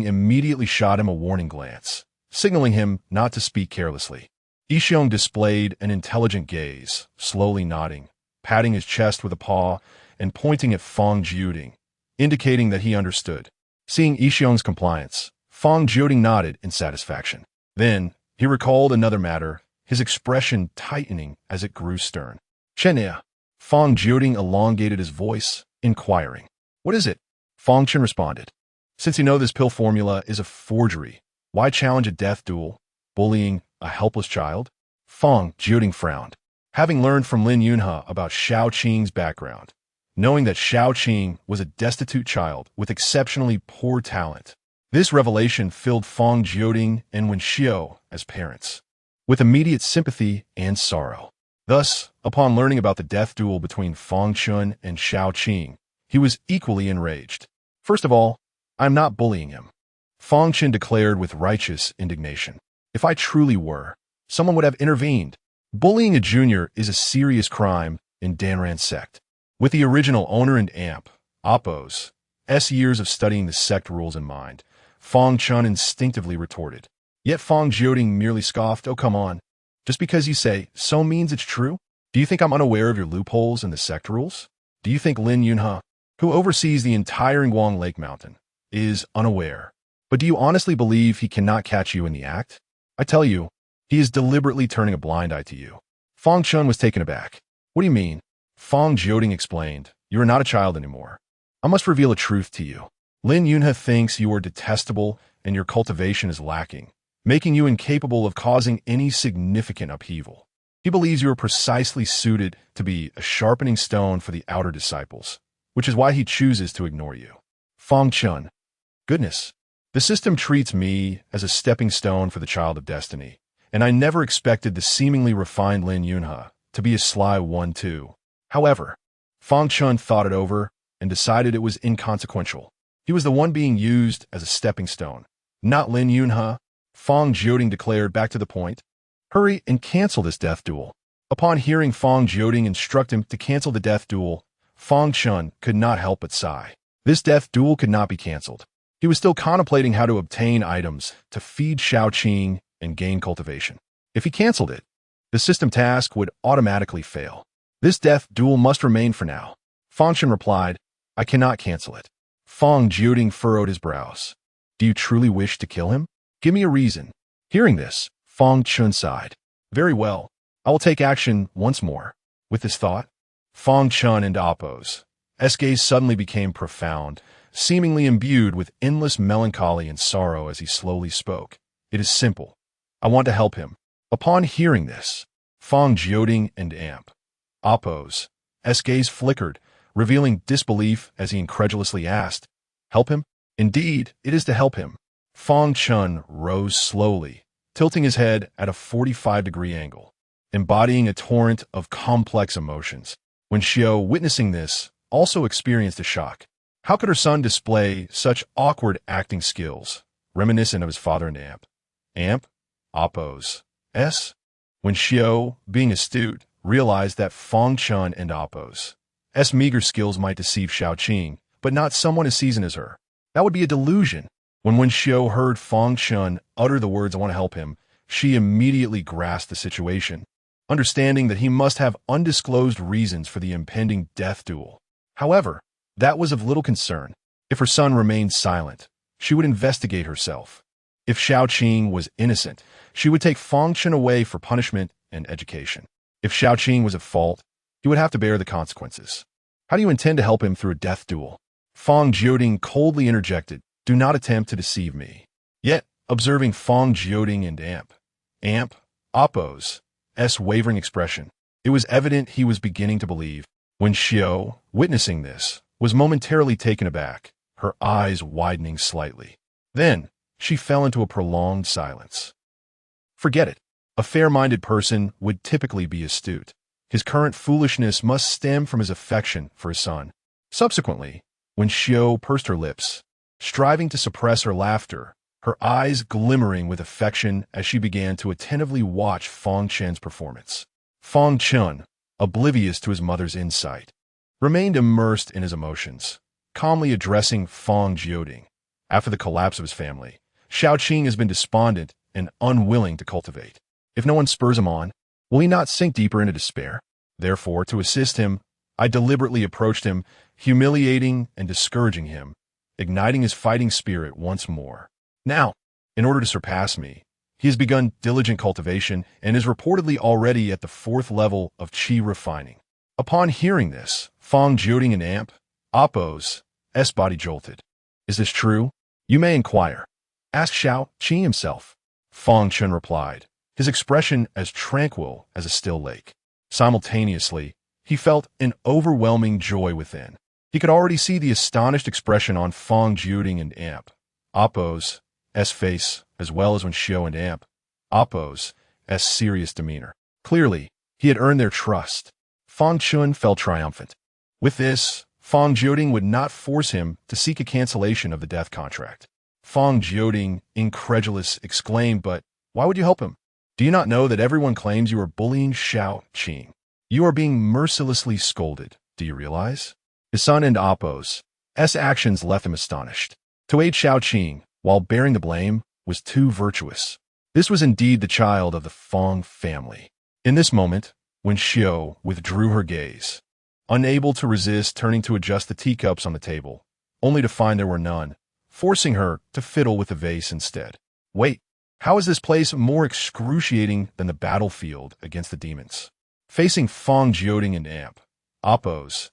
immediately shot him a warning glance, signaling him not to speak carelessly. Yixiong displayed an intelligent gaze, slowly nodding, patting his chest with a paw, and pointing at Fang Jiuding, indicating that he understood. Seeing Yixiong's compliance, Fang Jiuding nodded in satisfaction. Then, he recalled another matter, his expression tightening as it grew stern. Chenia. Fang Jiuding elongated his voice, inquiring. What is it? Fang Chen responded. Since you know this pill formula is a forgery, why challenge a death duel, bullying a helpless child? Fang Jiuding frowned. Having learned from Lin Yunhe about Shao Qing's background, knowing that Shao Qing was a destitute child with exceptionally poor talent, this revelation filled Fang Jiuding and Wen Xiao as parents with immediate sympathy and sorrow. Thus, upon learning about the death duel between Fang Chen and Shao Qing, he was equally enraged. First of all, I'm not bullying him, Fang Chen declared with righteous indignation. If I truly were, someone would have intervened. Bullying a junior is a serious crime in Danran sect. With the original owner and amp, Appo's years of studying the sect rules in mind, Fang Chen instinctively retorted. Yet Fang Jiuding merely scoffed, oh come on. Just because you say so means it's true? Do you think I'm unaware of your loopholes in the sect rules? Do you think Lin Yunhe, who oversees the entire Nguang Lake Mountain, is unaware? But do you honestly believe he cannot catch you in the act? I tell you, he is deliberately turning a blind eye to you. Fang Chen was taken aback. What do you mean? Fang Jiuding explained. You are not a child anymore. I must reveal a truth to you. Lin Yunhe thinks you are detestable and your cultivation is lacking, making you incapable of causing any significant upheaval. He believes you are precisely suited to be a sharpening stone for the outer disciples, which is why he chooses to ignore you. Fang Chen. Goodness. The system treats me as a stepping stone for the child of destiny, and I never expected the seemingly refined Lin Yunhe to be a sly one too. However, Fang Chen thought it over and decided it was inconsequential. He was the one being used as a stepping stone, not Lin Yunhe. Fang Jiuding declared back to the point. Hurry and cancel this death duel. Upon hearing Fang Jiuding instruct him to cancel the death duel, Fang Chen could not help but sigh. This death duel could not be canceled. He was still contemplating how to obtain items to feed Shao Qing and gain cultivation. If he canceled it, the system task would automatically fail. This death duel must remain for now. Fang Chen replied, I cannot cancel it. Fang Jiuding furrowed his brows. Do you truly wish to kill him? Give me a reason. Hearing this, Fang Chen sighed. Very well. I will take action once more. With this thought, Fang Chen and Appo's gaze suddenly became profound, seemingly imbued with endless melancholy and sorrow as he slowly spoke. It is simple. I want to help him. Upon hearing this, Fang Jiuding and Appo's gaze flickered, revealing disbelief as he incredulously asked, help him? Indeed, it is to help him. Fang Chen rose slowly, tilting his head at a 45-degree angle, embodying a torrent of complex emotions. Wen Xiao, witnessing this, also experienced a shock. How could her son display such awkward acting skills, reminiscent of his father and Appo's? Wen When Xiao, being astute, realized that Fang Chen and Apos' meager skills might deceive Xiaoqing, but not someone as seasoned as her. That would be a delusion. When Xiao heard Fang Chen utter the words, "I want to help him," she immediately grasped the situation, understanding that he must have undisclosed reasons for the impending death duel. However, that was of little concern. If her son remained silent, she would investigate herself. If Xiaoqing was innocent, she would take Fang Chen away for punishment and education. If Xiaoqing was at fault, he would have to bear the consequences. How do you intend to help him through a death duel? Fang Jioding coldly interjected, "Do not attempt to deceive me." Yet, observing Fang Jioding and Apos' wavering expression, it was evident he was beginning to believe. When Xiao, witnessing this, was momentarily taken aback, her eyes widening slightly. Then, she fell into a prolonged silence. Forget it. A fair-minded person would typically be astute. His current foolishness must stem from his affection for his son. Subsequently, when Xiao pursed her lips, striving to suppress her laughter, her eyes glimmering with affection as she began to attentively watch Fang Chen's performance. Fang Chen, oblivious to his mother's insight, remained immersed in his emotions, calmly addressing Fang Jioding. After the collapse of his family, Xiaoqing has been despondent and unwilling to cultivate. If no one spurs him on, will he not sink deeper into despair? Therefore, to assist him, I deliberately approached him, humiliating and discouraging him, igniting his fighting spirit once more. Now, in order to surpass me, he has begun diligent cultivation and is reportedly already at the 4th level of qi refining. Upon hearing this, Fang Jioding and Apos' body jolted. Is this true? You may inquire. Ask Xiaoqing himself. Fang Chen replied, his expression as tranquil as a still lake. Simultaneously, he felt an overwhelming joy within. He could already see the astonished expression on Fang Jioding and Apos' face, as well as when Xiao and Apos' serious demeanor. Clearly, he had earned their trust. Fang Chen felt triumphant. With this, Fang Jioding would not force him to seek a cancellation of the death contract. Fang Jioding, incredulous, exclaimed, "But why would you help him? Do you not know that everyone claims you are bullying Xiaoqing? You are being mercilessly scolded. Do you realize?" His son and Apos' actions left him astonished. To aid Xiaoqing, while bearing the blame, was too virtuous. This was indeed the child of the Fang family. In this moment, when Xiao withdrew her gaze, unable to resist turning to adjust the teacups on the table, only to find there were none, forcing her to fiddle with the vase instead. Wait, how is this place more excruciating than the battlefield against the demons? Facing Fang Jioding and Apos'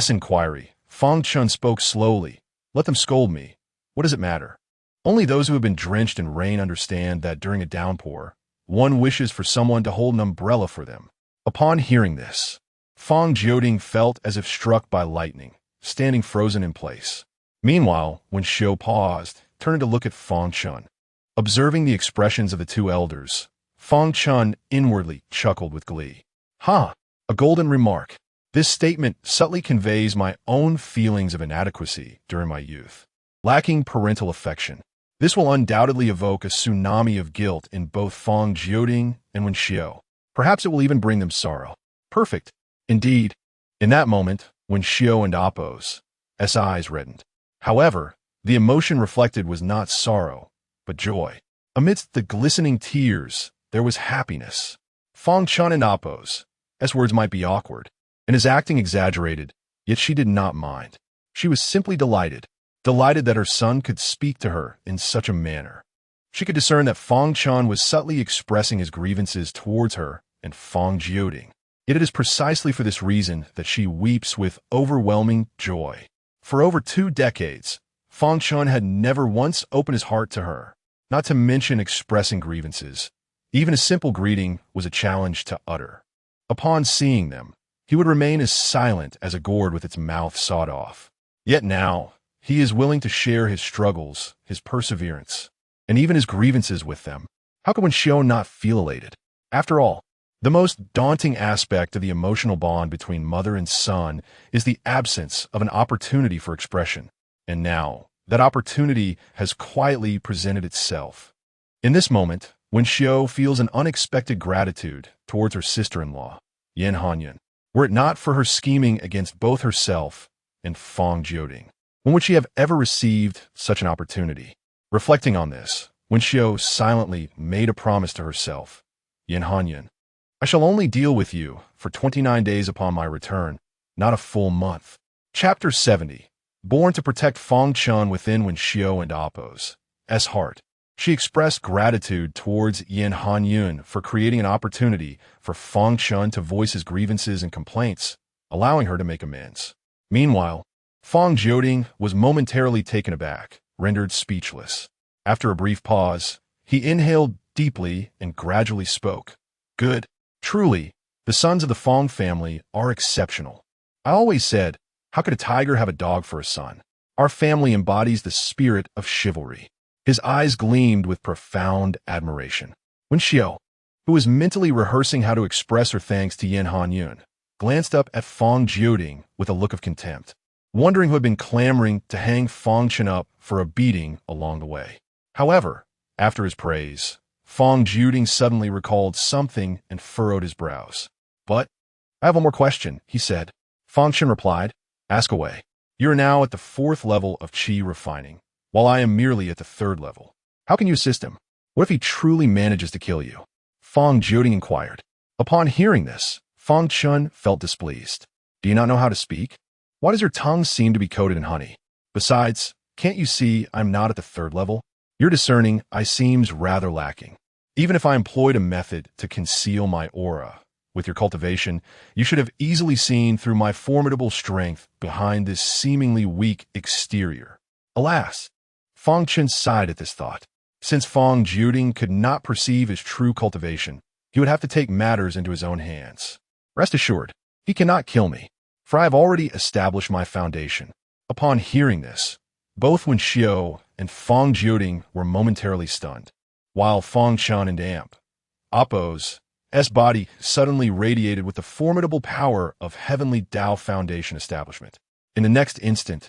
inquiry, Fang Chen spoke slowly. "Let them scold me. What does it matter? Only those who have been drenched in rain understand that during a downpour, one wishes for someone to hold an umbrella for them." Upon hearing this, Fang Jioding felt as if struck by lightning, standing frozen in place. Meanwhile, when Xiao paused, turning to look at Fang Chen, observing the expressions of the two elders, Fang Chen inwardly chuckled with glee. "Ha! A golden remark. This statement subtly conveys my own feelings of inadequacy during my youth. Lacking parental affection. This will undoubtedly evoke a tsunami of guilt in both Fang Jioding and Wen Xiao. Perhaps it will even bring them sorrow. Perfect. Indeed." In that moment, when Xiao and Apos' eyes reddened. However, the emotion reflected was not sorrow, but joy. Amidst the glistening tears, there was happiness. Fang Chen and Apos' words might be awkward, and his acting exaggerated, yet she did not mind. She was simply delighted that her son could speak to her in such a manner. She could discern that Fang Chen was subtly expressing his grievances towards her and Fang Jioding. Yet it is precisely for this reason that she weeps with overwhelming joy. For over 2 decades, Fang Chen had never once opened his heart to her, not to mention expressing grievances. Even a simple greeting was a challenge to utter. Upon seeing them, he would remain as silent as a gourd with its mouth sawed off. Yet now, he is willing to share his struggles, his perseverance, and even his grievances with them. How could Wen Xiao not feel elated? After all, the most daunting aspect of the emotional bond between mother and son is the absence of an opportunity for expression. And now, that opportunity has quietly presented itself. In this moment, When Xiao feels an unexpected gratitude towards her sister-in-law, Yan Hanyun, were it not for her scheming against both herself and Fang Jioding, when would she have ever received such an opportunity? Reflecting on this, when Xiao silently made a promise to herself, Yan Hanyun, I shall only deal with you for 29 days upon my return, not a full month. Chapter 70. Born to protect Fang Chen within when Xiao and Appo's heart. She expressed gratitude towards Yan Hanyun for creating an opportunity for Fang Chen to voice his grievances and complaints, allowing her to make amends. Meanwhile, Fang Jioding was momentarily taken aback, rendered speechless. After a brief pause, he inhaled deeply and gradually spoke. Good. Truly, the sons of the Fang family are exceptional. I always said, how could a tiger have a dog for a son? Our family embodies the spirit of chivalry. His eyes gleamed with profound admiration. When Xiao, who was mentally rehearsing how to express her thanks to Yan Hanyun, glanced up at Fang Jioding with a look of contempt, wondering who had been clamoring to hang Fang Chen up for a beating along the way. However, after his praise, Fang Jioding suddenly recalled something and furrowed his brows. But, I have one more question, he said. Fang Chen replied, ask away. You are now at the 4th level of qi refining, while I am merely at the 3rd level. How can you assist him? What if he truly manages to kill you? Fang Jioding inquired. Upon hearing this, Fang Chen felt displeased. Do you not know how to speak? Why does your tongue seem to be coated in honey? Besides, can't you see I'm not at the 3rd level? Your discerning eye seems rather lacking. Even if I employed a method to conceal my aura, with your cultivation, you should have easily seen through my formidable strength behind this seemingly weak exterior. Alas! Fang Chen sighed at this thought. Since Fang Jioding could not perceive his true cultivation, he would have to take matters into his own hands. Rest assured, he cannot kill me, for I have already established my foundation. Upon hearing this, both Wen Xiao and Fang Jioding were momentarily stunned, while Fang Chen and Appo's body suddenly radiated with the formidable power of Heavenly Dao Foundation establishment. In the next instant,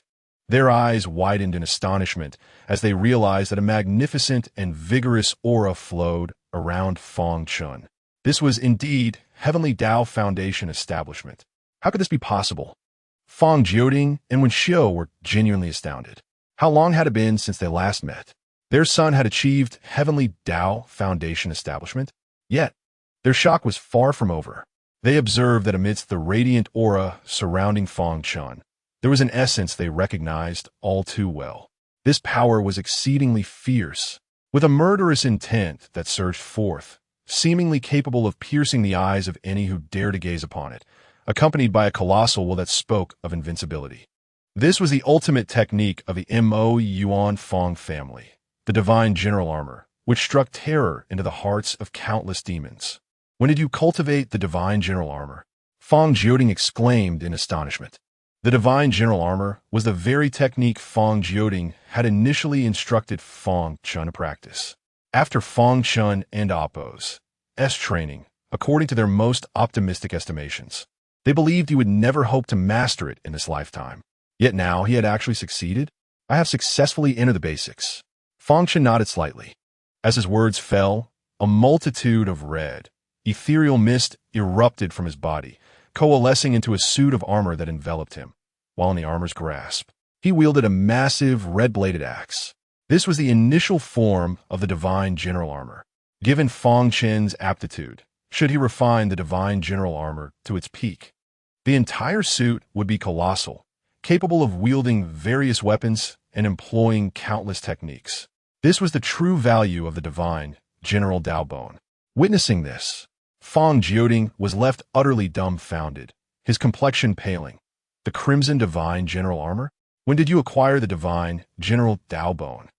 their eyes widened in astonishment as they realized that a magnificent and vigorous aura flowed around Fang Chen. This was indeed Heavenly Dao Foundation establishment. How could this be possible? Fang Jioding and Wen Xiao were genuinely astounded. How long had it been since they last met? Their son had achieved Heavenly Dao Foundation establishment, yet their shock was far from over. They observed that amidst the radiant aura surrounding Fang Chen, there was an essence they recognized all too well. This power was exceedingly fierce, with a murderous intent that surged forth, seemingly capable of piercing the eyes of any who dare to gaze upon it, accompanied by a colossal will that spoke of invincibility. This was the ultimate technique of the Mo Yuan Fang family, the divine general armor, which struck terror into the hearts of countless demons. When did you cultivate the divine general armor? Fang Jioding exclaimed in astonishment. The divine general armor was the very technique Fang Jioding had initially instructed Fang Chen to practice. After Fang Chen and Appo's training, according to their most optimistic estimations, they believed he would never hope to master it in this lifetime. Yet now he had actually succeeded. I have successfully entered the basics. Fang Chen nodded slightly. As his words fell, a multitude of red, ethereal mist erupted from his body, coalescing into a suit of armor that enveloped him, while in the armor's grasp, he wielded a massive red-bladed axe. This was the initial form of the divine general armor. Given Fang Chen's aptitude, should he refine the divine general armor to its peak, the entire suit would be colossal, capable of wielding various weapons and employing countless techniques. This was the true value of the divine general Dao Bone. Witnessing this, Fang Jioding was left utterly dumbfounded, his complexion paling. The crimson divine general armor? When did you acquire the divine general Dao Bone?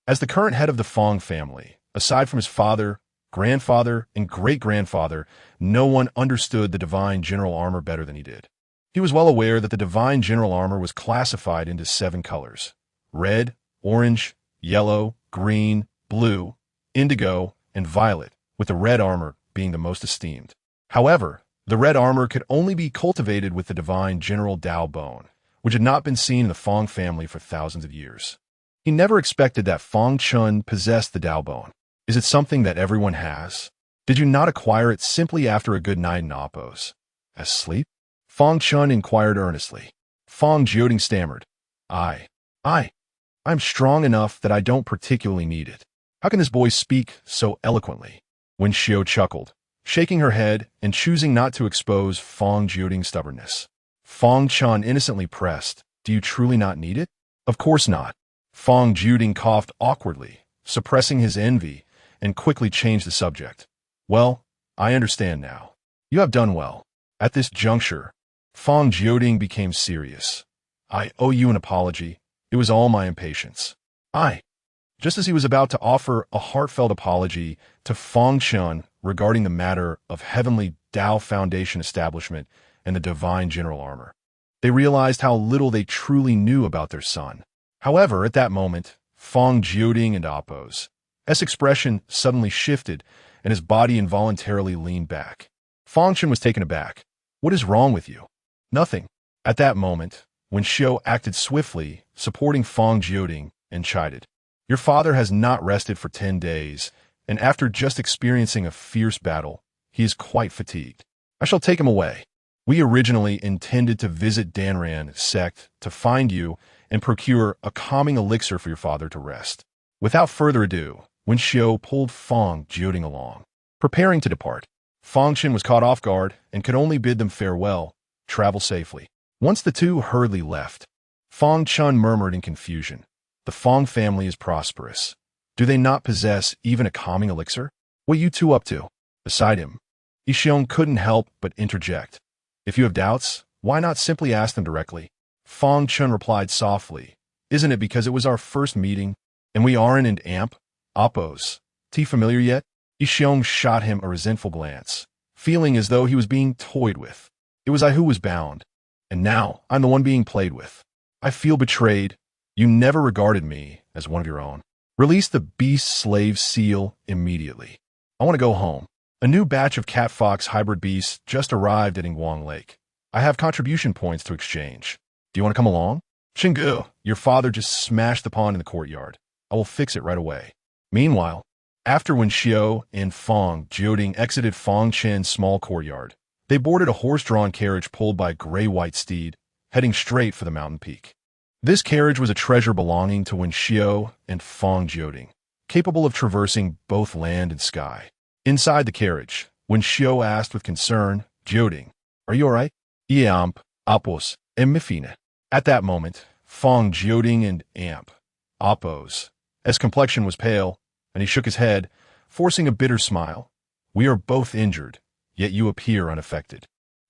As the current head of the Fang family, aside from his father, grandfather, and great-grandfather, no one understood the divine general armor better than he did. He was well aware that the divine general armor was classified into 7 colors: red, orange, yellow, green, blue, indigo, and violet, with the red armor being the most esteemed. However, the red armor could only be cultivated with the divine general Dao Bone, which had not been seen in the Fang family for thousands of years. He never expected that Fang Chen possessed the Dao Bone. Is it something that everyone has? Did you not acquire it simply after a good night in Oppos? As sleep? Fang Chen inquired earnestly. Fang Jioding stammered. I. I'm strong enough that I don't particularly need it. How can this boy speak so eloquently? Wen Xiao chuckled, shaking her head and choosing not to expose Fang Jioding's stubbornness. Fang Chen innocently pressed, Do you truly not need it? Of course not. Fang Jioding coughed awkwardly, suppressing his envy, and quickly changed the subject. Well, I understand now. You have done well. At this juncture, Fang Jioding became serious. I owe you an apology. It was all my impatience. Just as he was about to offer a heartfelt apology to Fang Chen regarding the matter of Heavenly Dao Foundation establishment and the divine general armor, they realized how little they truly knew about their son. However, at that moment, Fang Jioding and Oppos' expression suddenly shifted, and his body involuntarily leaned back. Fang Chen was taken aback. What is wrong with you? Nothing. At that moment, Wen Xiao acted swiftly, supporting Fang Jioding, and chided. Your father has not rested for 10 days, and after just experiencing a fierce battle, he is quite fatigued. I shall take him away. We originally intended to visit Danran sect to find you and procure a calming elixir for your father to rest. Without further ado, Wen Xiao pulled Fang Jioding along. Preparing to depart, Fang Chen was caught off guard and could only bid them farewell, travel safely. Once the two hurriedly left, Fang Chen murmured in confusion, The Fang family is prosperous. Do they not possess even a calming elixir? What are you two up to? Beside him, Yixiong couldn't help but interject. If you have doubts, why not simply ask them directly? Fang Chen replied softly, Isn't it because it was our first meeting, and we aren't an amp? Oppos. Familiar yet? Yixiong shot him a resentful glance, feeling as though he was being toyed with. It was I who was bound, and now I'm the one being played with. I feel betrayed. You never regarded me as one of your own. Release the beast slave seal immediately. I want to go home. A new batch of cat-fox hybrid beasts just arrived at Ingguang Lake. I have contribution points to exchange. Do you want to come along? Xinggu, your father just smashed the pond in the courtyard. I will fix it right away. Meanwhile, after Wen Xiao and Fang Jioding exited Fang Chen's small courtyard, they boarded a horse-drawn carriage pulled by a gray-white steed, heading straight for the mountain peak. This carriage was a treasure belonging to Wen Xiao and Fang Jioding, capable of traversing both land and sky. Inside the carriage, Wen Xiao asked with concern, Jioding, are you all right? Amp, Oppos, and Mifine. At that moment, Fang Jioding and Amp, Oppos' complexion was pale, and he shook his head, forcing a bitter smile. We are both injured, yet you appear unaffected.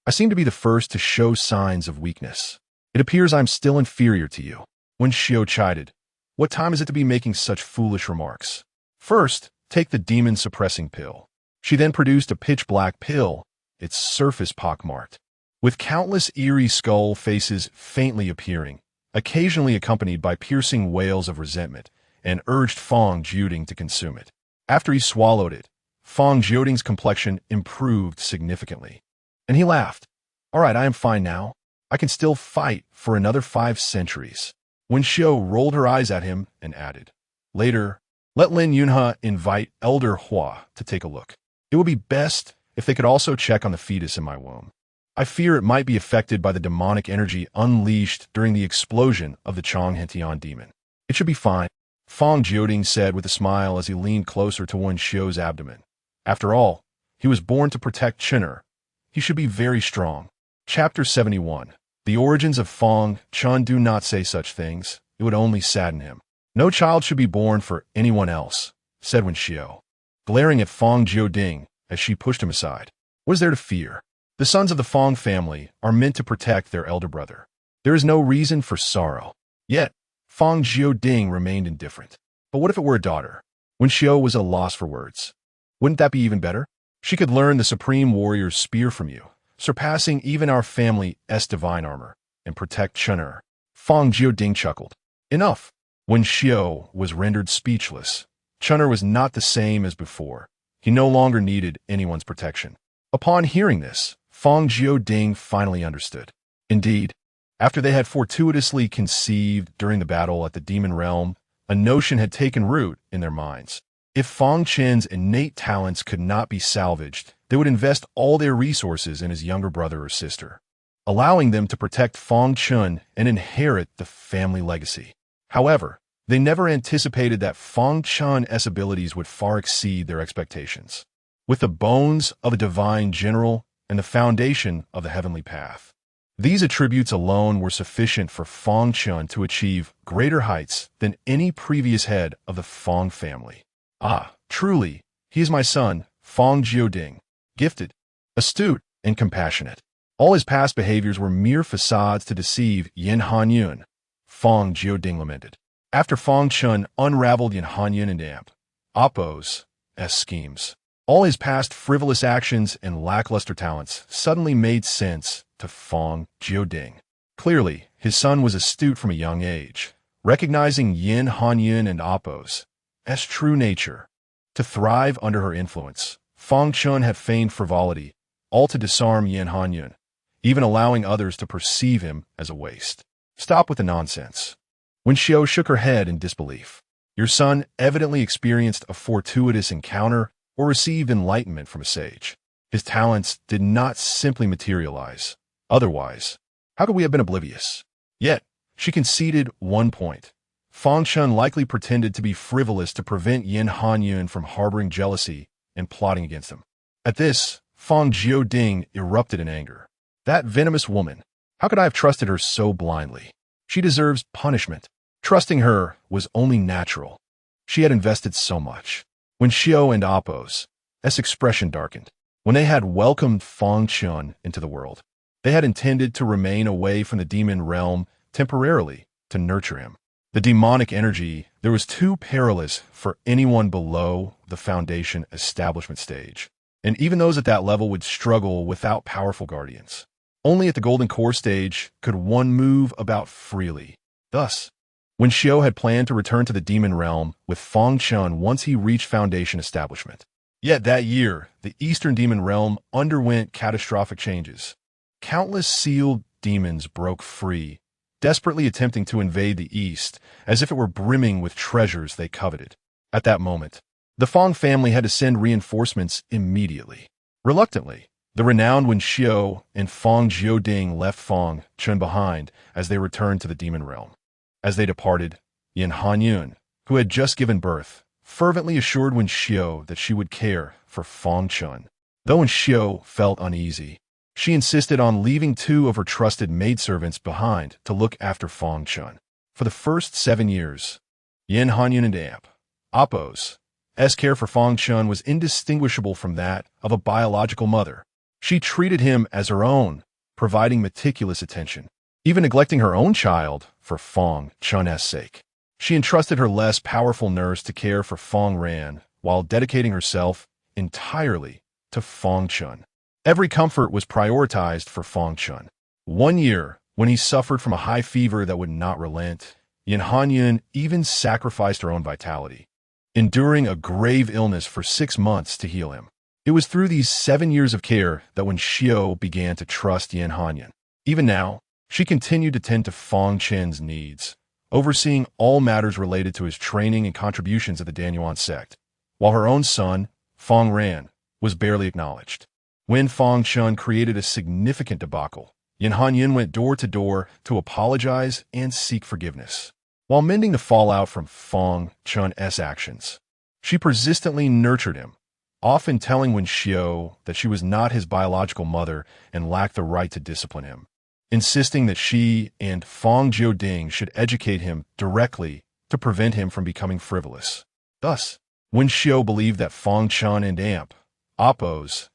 I seem to be the first to show signs of weakness. It appears I'm still inferior to you. Wen Xiao chided. What time is it to be making such foolish remarks? First, take the demon-suppressing pill. She then produced a pitch-black pill, its surface pockmarked, with countless eerie skull faces faintly appearing, occasionally accompanied by piercing wails of resentment, and urged Fang Jioding to consume it. After he swallowed it, Fang Jioding's complexion improved significantly, and he laughed. All right, I am fine now. I can still fight for another 5 centuries. Wen Xiao rolled her eyes at him and added, Later, let Lin Yunhe invite Elder Hua to take a look. It would be best if they could also check on the fetus in my womb. I fear it might be affected by the demonic energy unleashed during the explosion of the Chong Hentian demon. It should be fine, Fang Jioding said with a smile as he leaned closer to Wen Xiao's abdomen. After all, he was born to protect Qin'er. He should be very strong. Chapter 71. The origins of Fang Chen. Do not say such things. It would only sadden him. No child should be born for anyone else, said Wen Xiao, glaring at Fang Jioding as she pushed him aside. What is there to fear? The sons of the Fang family are meant to protect their elder brother. There is no reason for sorrow. Yet, Fang Jioding remained indifferent. But what if it were a daughter? Wen Xiao was at a loss for words. Wouldn't that be even better? She could learn the Supreme Warrior's spear from you, surpassing even our family's divine armor, and protect Qin'er. Fang Jioding chuckled. Enough. Wen Xiao was rendered speechless. Qin'er was not the same as before. He no longer needed anyone's protection. Upon hearing this, Fang Jioding finally understood. Indeed, after they had fortuitously conceived during the battle at the demon realm, a notion had taken root in their minds. If Fang Chen's innate talents could not be salvaged, they would invest all their resources in his younger brother or sister, allowing them to protect Fang Chen and inherit the family legacy. However, they never anticipated that Fang Chen's abilities would far exceed their expectations. With the bones of a divine general and the foundation of the heavenly path, these attributes alone were sufficient for Fang Chen to achieve greater heights than any previous head of the Fang family. Ah, truly, he is my son, Fang Jioding, gifted, astute, and compassionate. All his past behaviors were mere facades to deceive Yin Hanyun, Fang Jioding lamented. After Fang Chen unraveled Yin Hanyun and Appo's schemes, all his past frivolous actions and lackluster talents suddenly made sense to Fang Jioding. Clearly, his son was astute from a young age, recognizing Yin Hanyun and Appo's true nature. To thrive under her influence, Fang Chen had feigned frivolity, all to disarm Yin Hanyun, even allowing others to perceive him as a waste. Stop with the nonsense. Wen Xiao shook her head in disbelief. Your son evidently experienced a fortuitous encounter or received enlightenment from a sage. His talents did not simply materialize. Otherwise, how could we have been oblivious? Yet, she conceded one point. Fang Chen likely pretended to be frivolous to prevent Yin Hanyun from harboring jealousy and plotting against him. At this, Fang Jioding erupted in anger. That venomous woman! How could I have trusted her so blindly? She deserves punishment. Trusting her was only natural. She had invested so much. When Xiao and Appo's expression darkened, when they had welcomed Fang Chen into the world, they had intended to remain away from the demon realm temporarily to nurture him. The demonic energy there was too perilous for anyone below the foundation establishment stage, and even those at that level would struggle without powerful guardians. Only at the golden core stage could one move about freely. Thus, when Xiao had planned to return to the demon realm with Fang Chen once he reached foundation establishment. Yet that year, the eastern demon realm underwent catastrophic changes. Countless sealed demons broke free, desperately attempting to invade the east, as if it were brimming with treasures they coveted. At that moment, the Fang family had to send reinforcements immediately. Reluctantly, the renowned Wen Xiao and Fang Jioding left Fang Chen behind as they returned to the demon realm. As they departed, Yin Hanyun, who had just given birth, fervently assured Wen Xiao that she would care for Fang Chen. Though Wen Xiao felt uneasy, she insisted on leaving 2 of her trusted maidservants behind to look after Fang Chen. For the first 7 years, Yin Hanyun and Appo's care for Fang Chen was indistinguishable from that of a biological mother. She treated him as her own, providing meticulous attention, even neglecting her own child for Fang Chen's sake. She entrusted her less powerful nurse to care for Fang Ran, while dedicating herself entirely to Fang Chen. Every comfort was prioritized for Fang Chen. 1 year, when he suffered from a high fever that would not relent, Yin Hanyun even sacrificed her own vitality, enduring a grave illness for 6 months to heal him. It was through these 7 years of care that Wen Xiao began to trust Yin Hanyun. Even now, she continued to tend to Fang Chen's needs, overseeing all matters related to his training and contributions at the Danyuan sect, while her own son, Fang Ran, was barely acknowledged. When Fang Chen created a significant debacle, Yin Hanyun went door to door to apologize and seek forgiveness. While mending the fallout from Fang Chen's actions, she persistently nurtured him, often telling Wen Xiao that she was not his biological mother and lacked the right to discipline him, insisting that she and Fang Jioding should educate him directly to prevent him from becoming frivolous. Thus, Wen Xiao believed that Fang Chen and Appo's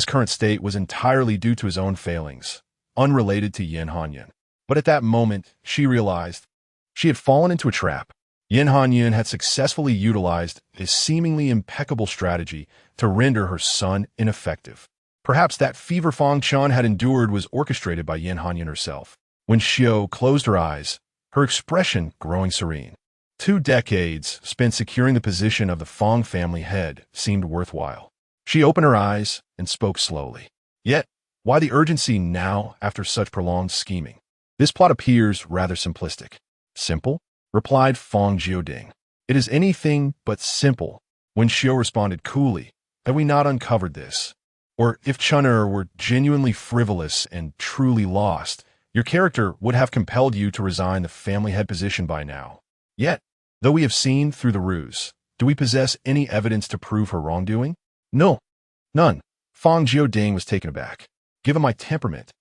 current state was entirely due to his own failings, unrelated to Yin Hanyun. But at that moment, she realized she had fallen into a trap. Yin Hanyun had successfully utilized a seemingly impeccable strategy to render her son ineffective. Perhaps that fever Fang Chen had endured was orchestrated by Yin Hanyun herself. When Xiao closed her eyes, her expression growing serene. 2 decades spent securing the position of the Fang family head seemed worthwhile. She opened her eyes and spoke slowly. Yet, why the urgency now after such prolonged scheming? This plot appears rather simplistic. Simple? Replied Fang Jioding. It is anything but simple. When Xiao responded coolly, "Have we not uncovered this? Or if Chun'er were genuinely frivolous and truly lost, your character would have compelled you to resign the family head position by now. Yet, though we have seen through the ruse, do we possess any evidence to prove her wrongdoing? No, none." Fang Jioding was taken aback. Given my temperament,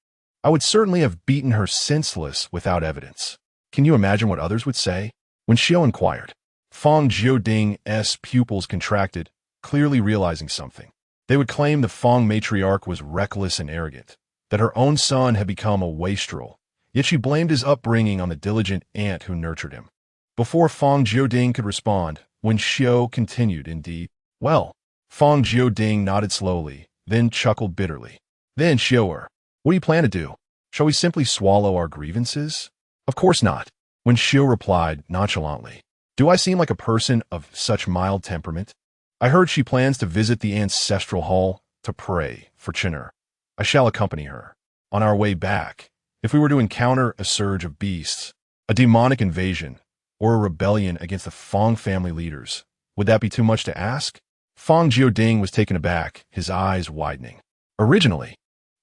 I would certainly have beaten her senseless without evidence. Can you imagine what others would say? When Xiao inquired, Fang Jioding's pupils contracted, clearly realizing something. They would claim the Fang matriarch was reckless and arrogant, that her own son had become a wastrel, yet she blamed his upbringing on the diligent aunt who nurtured him. Before Fang Jioding could respond, when Xiao continued, "Indeed, well," Fang Jioding nodded slowly, then chuckled bitterly. "Then, Xiao, what do you plan to do? Shall we simply swallow our grievances?" "Of course not," when Xiao replied nonchalantly. "Do I seem like a person of such mild temperament? I heard she plans to visit the ancestral hall to pray for Chun'er. I shall accompany her. On our way back, if we were to encounter a surge of beasts, a demonic invasion, or a rebellion against the Fang family leaders, would that be too much to ask?" Fang Jioding was taken aback, his eyes widening. "Originally,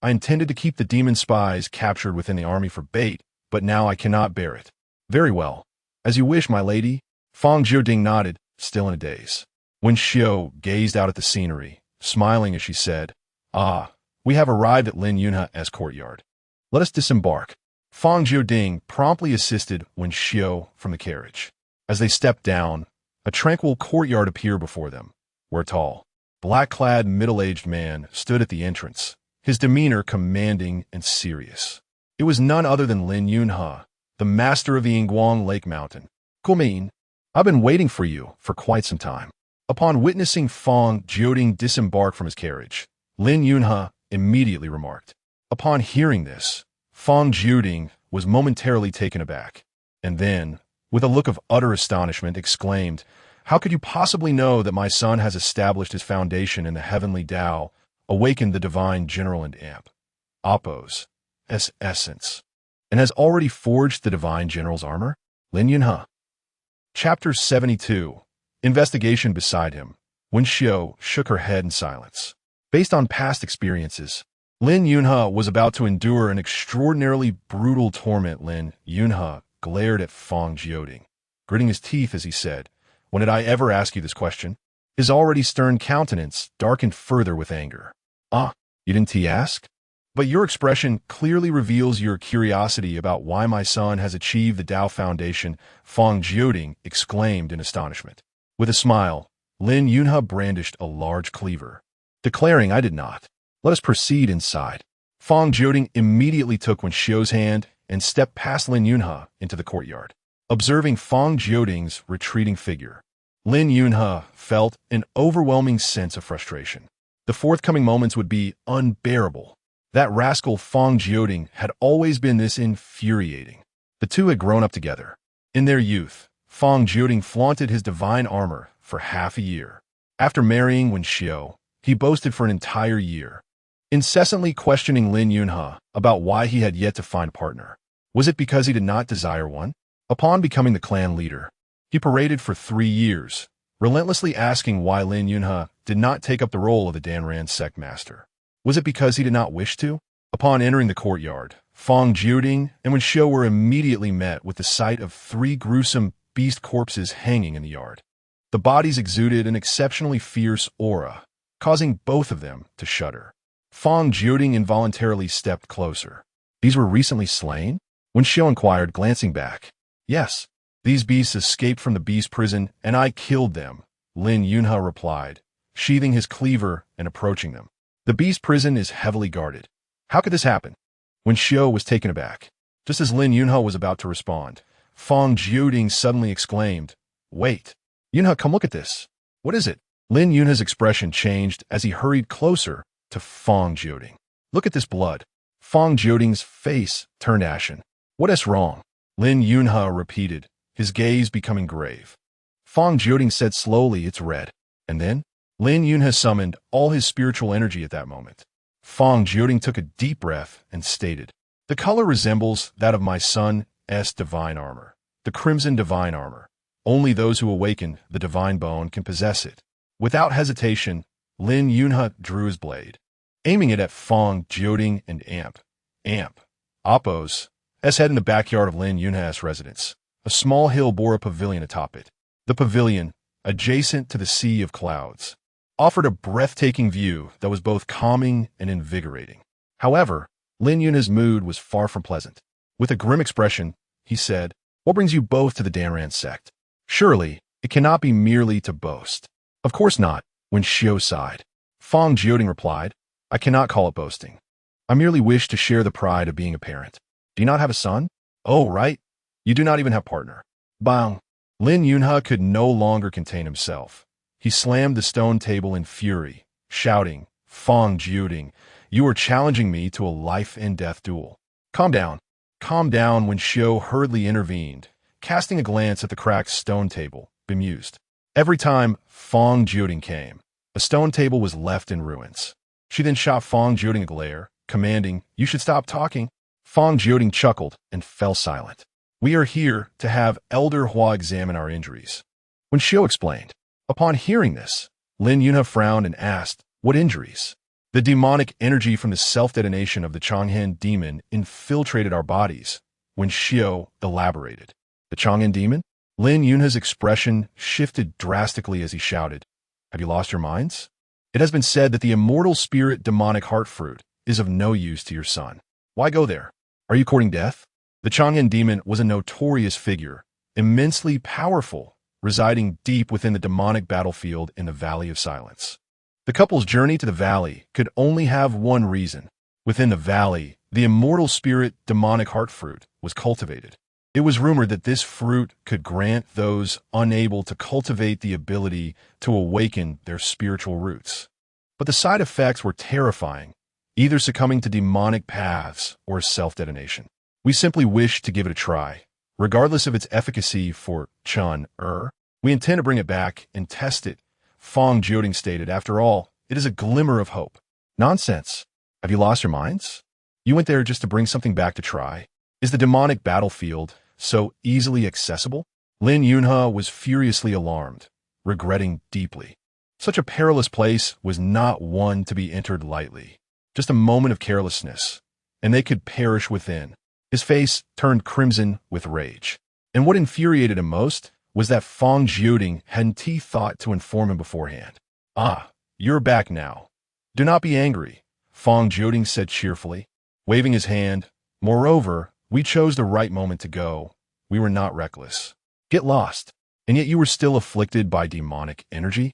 I intended to keep the demon spies captured within the army for bait, but now I cannot bear it." "Very well. As you wish, my lady." Fang Jioding nodded, still in a daze. When Xiao gazed out at the scenery, smiling as she said, "Ah, we have arrived at Lin Yunha's courtyard. Let us disembark." Fang Jioding promptly assisted Wen Xiao from the carriage. As they stepped down, a tranquil courtyard appeared before them, where a tall, black-clad middle-aged man stood at the entrance, his demeanor commanding and serious. It was none other than Lin Yunha, the master of the Yingguang Lake Mountain. "Kumin, I've been waiting for you for quite some time." Upon witnessing Fang Jioding disembark from his carriage, Lin Yunha immediately remarked. Upon hearing this, Fang Jioding was momentarily taken aback, and then, with a look of utter astonishment, exclaimed, "How could you possibly know that my son has established his foundation in the Heavenly Dao, awakened the divine general and amp, Apos, essence, and has already forged the divine general's armor?" Lin Yunha. Chapter 72. Investigation beside him. Wen Xiao shook her head in silence. Based on past experiences, Lin Yunha was about to endure an extraordinarily brutal torment. Lin Yunha glared at Fang Jioding, gritting his teeth as he said, "When did I ever ask you this question?" His already stern countenance darkened further with anger. "Ah, you didn't ask? But your expression clearly reveals your curiosity about why my son has achieved the Dao Foundation," Fang Jioding exclaimed in astonishment. With a smile, Lin Yunha brandished a large cleaver, declaring, "I did not. Let us proceed inside." Fang Jioding immediately took Wen Xiao's hand and stepped past Lin Yunha into the courtyard. Observing Fang Jioding's retreating figure, Lin Yunha felt an overwhelming sense of frustration. The forthcoming moments would be unbearable. That rascal Fang Jioding had always been this infuriating. The two had grown up together. In their youth, Fang Jioding flaunted his divine armor for half a year. After marrying Wen Xiao, he boasted for an entire year, incessantly questioning Lin Yunha about why he had yet to find a partner. Was it because he did not desire one? Upon becoming the clan leader, he paraded for 3 years, relentlessly asking why Lin Yunha did not take up the role of the Danran sect master. Was it because he did not wish to? Upon entering the courtyard, Fang Jioding and Wen Xiao were immediately met with the sight of 3 gruesome beast corpses hanging in the yard. The bodies exuded an exceptionally fierce aura, causing both of them to shudder. Fang Jioding involuntarily stepped closer. "These were recently slain?" Wen Xiao inquired, glancing back. "Yes, these beasts escaped from the beast prison, and I killed them," Lin Yunha replied, sheathing his cleaver and approaching them. "The beast prison is heavily guarded. How could this happen?" Wen Xiao was taken aback. Just as Lin Yunha was about to respond, Fang Jioding suddenly exclaimed, "Wait! Yunha, come look at this." "What is it?" Lin Yunha's expression changed as he hurried closer to Fang Jioding. "Look at this blood." Fang Jioding's face turned ashen. "What is wrong?" Lin Yunha repeated, his gaze becoming grave. Fang Jioding said slowly, "It's red." And then, Lin Yunha summoned all his spiritual energy at that moment. Fang Jioding took a deep breath and stated, "The color resembles that of my son's divine armor, the crimson divine armor. Only those who awaken the divine bone can possess it." Without hesitation, Lin Yunhe drew his blade, aiming it at Fang Chen and Appos, S head in the backyard of Lin Yunhe's residence. A small hill bore a pavilion atop it. The pavilion, adjacent to the sea of clouds, offered a breathtaking view that was both calming and invigorating. However, Lin Yunhe's mood was far from pleasant. With a grim expression, he said, "What brings you both to the Danran sect? Surely, it cannot be merely to boast." "Of course not," when Xiao sighed. Fang Chen replied, "I cannot call it boasting. I merely wish to share the pride of being a parent." "Do you not have a son?" "Oh, right. You do not even have partner." Bang! Lin Yunhe could no longer contain himself. He slammed the stone table in fury, shouting, "Fang Chen, you are challenging me to a life-and-death duel." Calm down. Calm down," when Xiao hurriedly intervened, casting a glance at the cracked stone table, bemused. Every time Fang Chen came, a stone table was left in ruins. She then shot Fang Chen a glare, commanding, "You should stop talking." Fang Chen chuckled and fell silent. "We are here to have Elder Hua examine our injuries." When Xiao explained. Upon hearing this, Lin Yunhe frowned and asked, "What injuries?" "The demonic energy from the self-detonation of the Chang'an demon infiltrated our bodies," when Xiao elaborated. "The Chang'an demon?" Lin Yunhe's expression shifted drastically as he shouted, "Have you lost your minds? It has been said that the immortal spirit demonic heart fruit is of no use to your son. Why go there? Are you courting death?" The Chang'an demon was a notorious figure, immensely powerful, residing deep within the demonic battlefield in the Valley of Silence. The couple's journey to the valley could only have one reason. Within the valley, the immortal spirit demonic heart fruit was cultivated. It was rumored that this fruit could grant those unable to cultivate the ability to awaken their spiritual roots. But the side effects were terrifying, either succumbing to demonic paths or self-detonation. "We simply wish to give it a try. Regardless of its efficacy for Chun-Er, we intend to bring it back and test it," Fang Chen stated. "After all, it is a glimmer of hope." "Nonsense. Have you lost your minds? You went there just to bring something back to try. Is the demonic battlefield so easily accessible?" Lin Yunhe was furiously alarmed, regretting deeply. Such a perilous place was not one to be entered lightly. Just a moment of carelessness, and they could perish within. His face turned crimson with rage. And what infuriated him most was that Fang Chen hadn't thought to inform him beforehand. "Ah, you're back now. Do not be angry," Fang Chen said cheerfully, waving his hand. "Moreover, we chose the right moment to go. We were not reckless. Get lost. And yet you were still afflicted by demonic energy?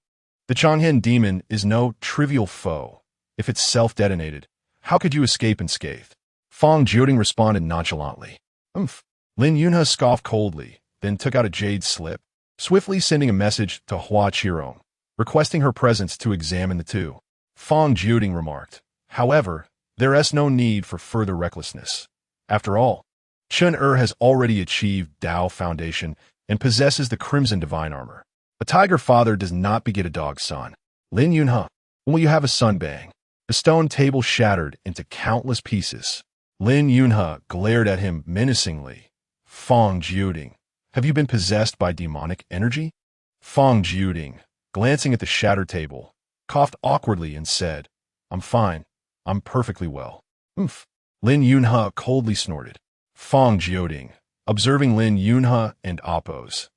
The Chang'an demon is no trivial foe. If it's self-detonated, how could you escape unscathed?" Fang Chen responded nonchalantly. "Umph." Lin Yunhe scoffed coldly, then took out a jade slip, swiftly sending a message to Hua Qirong, requesting her presence to examine the two. Fang Chen remarked, "However, there is no need for further recklessness. After all, Chun-Er has already achieved Dao Foundation and possesses the Crimson Divine Armor. A tiger father does not beget a dog son. Lin Yunhe, when will you have a son?" Bang. The stone table shattered into countless pieces. Lin Yunhe glared at him menacingly. "Fang Chen, have you been possessed by demonic energy?" Fang Chen, glancing at the shattered table, coughed awkwardly and said, "I'm fine. I'm perfectly well." "Umph." Lin Yunhe coldly snorted. Fang Chen, observing Lin Yunhe and Appos'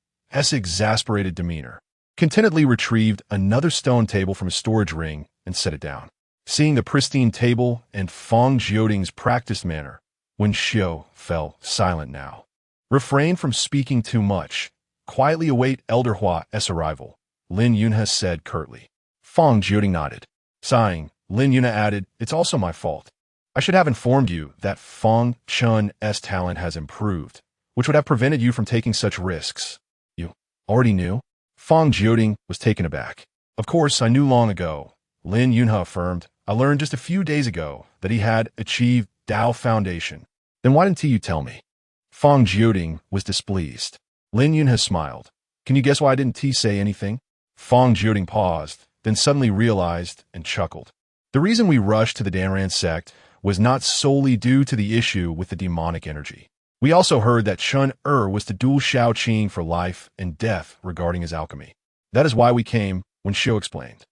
exasperated demeanor, contentedly retrieved another stone table from a storage ring and set it down. Seeing the pristine table and Fang Chen's practiced manner, when Xiao fell silent now. "Refrain from speaking too much. Quietly await Elder Hua's arrival," Lin Yunhe said curtly. Fang Chen nodded. Sighing, Lin Yunhe added, "It's also my fault. I should have informed you that Fang Chen's talent has improved, which would have prevented you from taking such risks." "You already knew?" Fang Chen was taken aback. "Of course, I knew long ago," Lin Yunhe affirmed. "I learned just a few days ago that he had achieved Dao Foundation." "Then why didn't you tell me?" Fang Chen was displeased. Lin Yunhe smiled. "Can you guess why I didn't say anything?" Fang Chen paused, then suddenly realized and chuckled. "The reason we rushed to the Danran sect was not solely due to the issue with the demonic energy. We also heard that Chun-Er was to duel Shao Qing for life and death regarding his alchemy. That is why we came Ensue explained.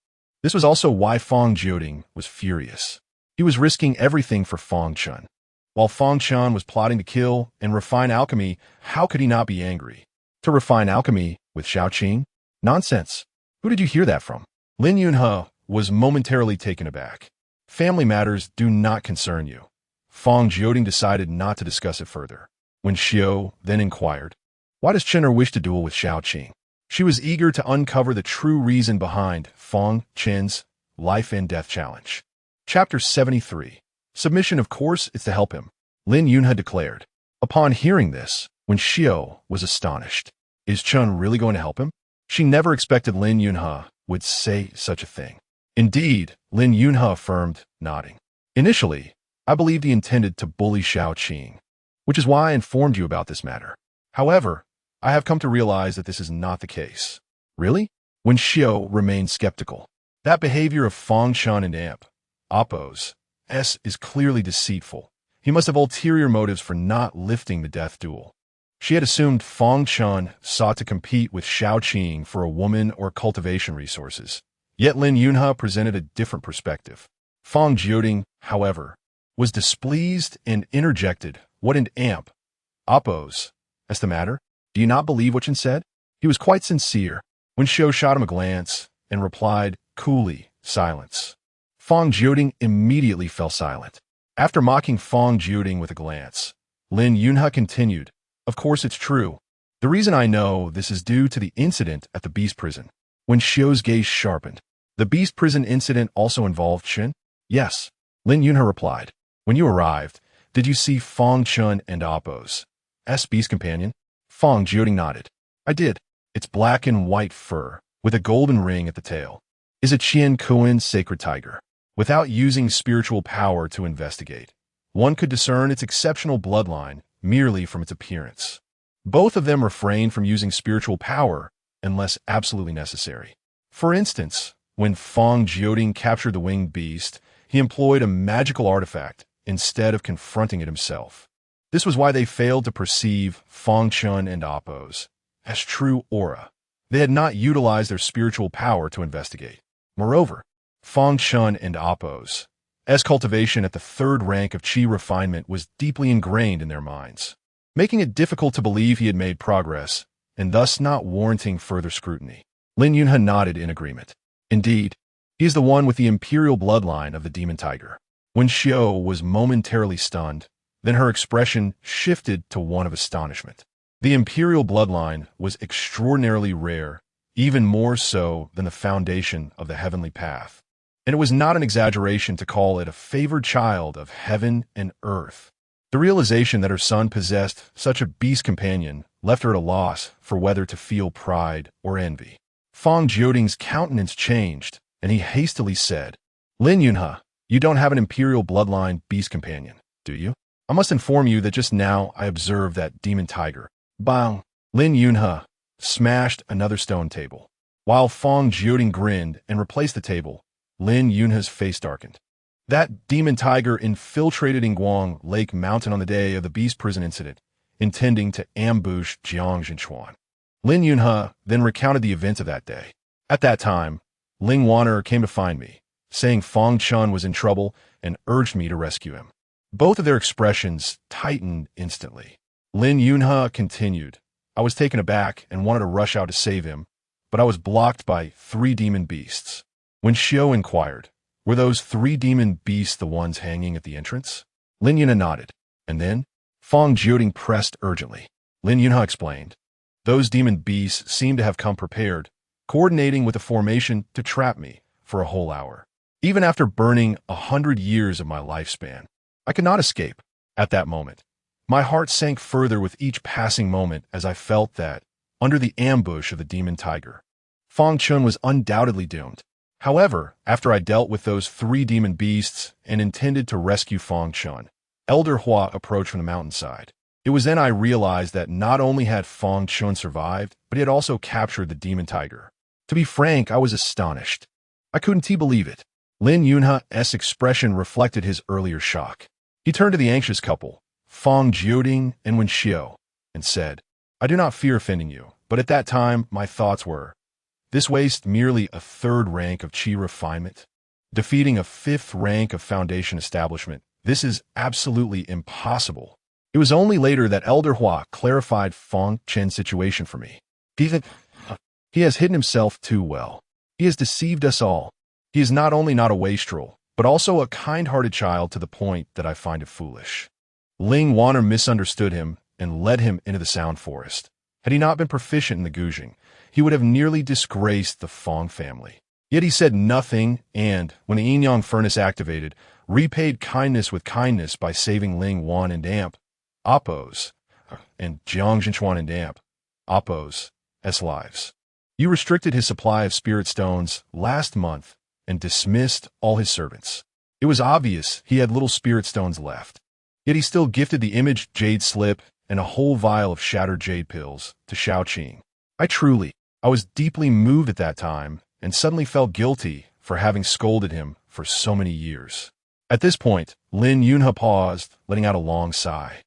This was also why Fang Chen was furious. He was risking everything for Fang Chen. While Fang Chen was plotting to kill and refine alchemy, how could he not be angry? To refine alchemy with Xiaoqing? Nonsense. Who did you hear that from? Lin Yunhe was momentarily taken aback. Family matters do not concern you. Fang Chen decided not to discuss it further. Ensue then inquired, why does Chen wish to duel with Xiaoqing? She was eager to uncover the true reason behind Fang Chen's life and death challenge. Chapter 73. Submission. Of course, it's to help him, Lin Yunhe declared. Upon hearing this, Ensue was astonished. Is Chen really going to help him? She never expected Lin Yunhe would say such a thing. Indeed, Lin Yunhe affirmed, nodding. Initially, I believed he intended to bully Xiaoqing, which is why I informed you about this matter. However, I have come to realize that this is not the case. Really? Ensue remained skeptical. That behavior of Fang Chen and Appos is clearly deceitful. He must have ulterior motives for not lifting the death duel. She had assumed Fang Chen sought to compete with Xiaoqing for a woman or cultivation resources. Yet Lin Yunhe presented a different perspective. Fang Chen, however, was displeased and interjected, what an Appos, that's the matter? Do you not believe what Chen said? He was quite sincere. Ensue shot him a glance and replied, coolly, silence. Fang Chen immediately fell silent. After mocking Fang Chen with a glance, Lin Yunhe continued, of course it's true. The reason I know this is due to the incident at the beast prison. Ensue's gaze sharpened. The beast prison incident also involved Chen? Yes, Lin Yunhe replied. When you arrived, did you see Fang Chen and Appos' beast companion? Fang Chen nodded. I did. It's black and white fur, with a golden ring at the tail. Is it Qian Kuan's sacred tiger? Without using spiritual power to investigate, one could discern its exceptional bloodline merely from its appearance. Both of them refrain from using spiritual power unless absolutely necessary. For instance, when Fang Chen captured the winged beast, he employed a magical artifact instead of confronting it himself. This was why they failed to perceive Fang Chen and Appos as true aura. They had not utilized their spiritual power to investigate. Moreover, Fang Chen and Appos' cultivation at the third rank of qi refinement was deeply ingrained in their minds, making it difficult to believe he had made progress, and thus not warranting further scrutiny. Lin Yunhe nodded in agreement. Indeed, he is the one with the imperial bloodline of the demon tiger. Ensue was momentarily stunned, then her expression shifted to one of astonishment. The imperial bloodline was extraordinarily rare, even more so than the foundation of the heavenly path. And it was not an exaggeration to call it a favored child of heaven and earth. The realization that her son possessed such a beast companion left her at a loss for whether to feel pride or envy. Fang Chen's countenance changed, and he hastily said, Lin Yunhe, you don't have an imperial bloodline beast companion, do you? I must inform you that just now I observed that demon tiger. Bang! Lin Yunhe smashed another stone table. While Fang Chen grinned and replaced the table, Lin Yunhe's face darkened. That demon tiger infiltrated Ingguang Lake Mountain on the day of the beast prison incident, intending to ambush Jiang Zhenchuan. Lin Yunhe then recounted the events of that day. At that time, Ling Wanner came to find me, saying Fang Chen was in trouble and urged me to rescue him. Both of their expressions tightened instantly. Lin Yunhe continued, I was taken aback and wanted to rush out to save him, but I was blocked by 3 demon beasts. Ensue inquired, were those 3 demon beasts the ones hanging at the entrance? Lin Yunhe nodded, and then Fang Chen pressed urgently. Lin Yunhe explained, those demon beasts seemed to have come prepared, coordinating with the formation to trap me for a whole hour. Even after burning 100 years of my lifespan, I could not escape. At that moment, my heart sank further with each passing moment as I felt that, under the ambush of the demon tiger, Fang Chen was undoubtedly doomed. However, after I dealt with those 3 demon beasts and intended to rescue Fang Chen, Elder Hua approached from the mountainside. It was then I realized that not only had Fang Chen survived, but he had also captured the demon tiger. To be frank, I was astonished. I couldn't believe it. Lin Yunhe's expression reflected his earlier shock. He turned to the anxious couple, Fang Chen and Ensue, and said, I do not fear offending you, but at that time my thoughts were, This wastes merely a third rank of chi refinement, defeating a fifth rank of foundation establishment. This is absolutely impossible. It was only later that Elder Hua clarified Fang Chen's situation for me. He has hidden himself too well. He has deceived us all. He is not only not a wastrel, but also a kind-hearted child to the point that I find it foolish. Ling Wanner misunderstood him and led him into the Sound Forest. Had he not been proficient in the Guzheng, he would have nearly disgraced the Fang family. Yet he said nothing and, when the yin-yang furnace activated, repaid kindness with kindness by saving Ling Wan and Damp, Oppos, and Jiang Jinchuan and Damp, Oppos, lives. You restricted his supply of spirit stones last month and dismissed all his servants. It was obvious he had little spirit stones left. Yet he still gifted the imaged jade slip and a whole vial of shattered jade pills to Shaoqing. I was deeply moved at that time and suddenly felt guilty for having scolded him for so many years. At this point, Lin Yunhe paused, letting out a long sigh.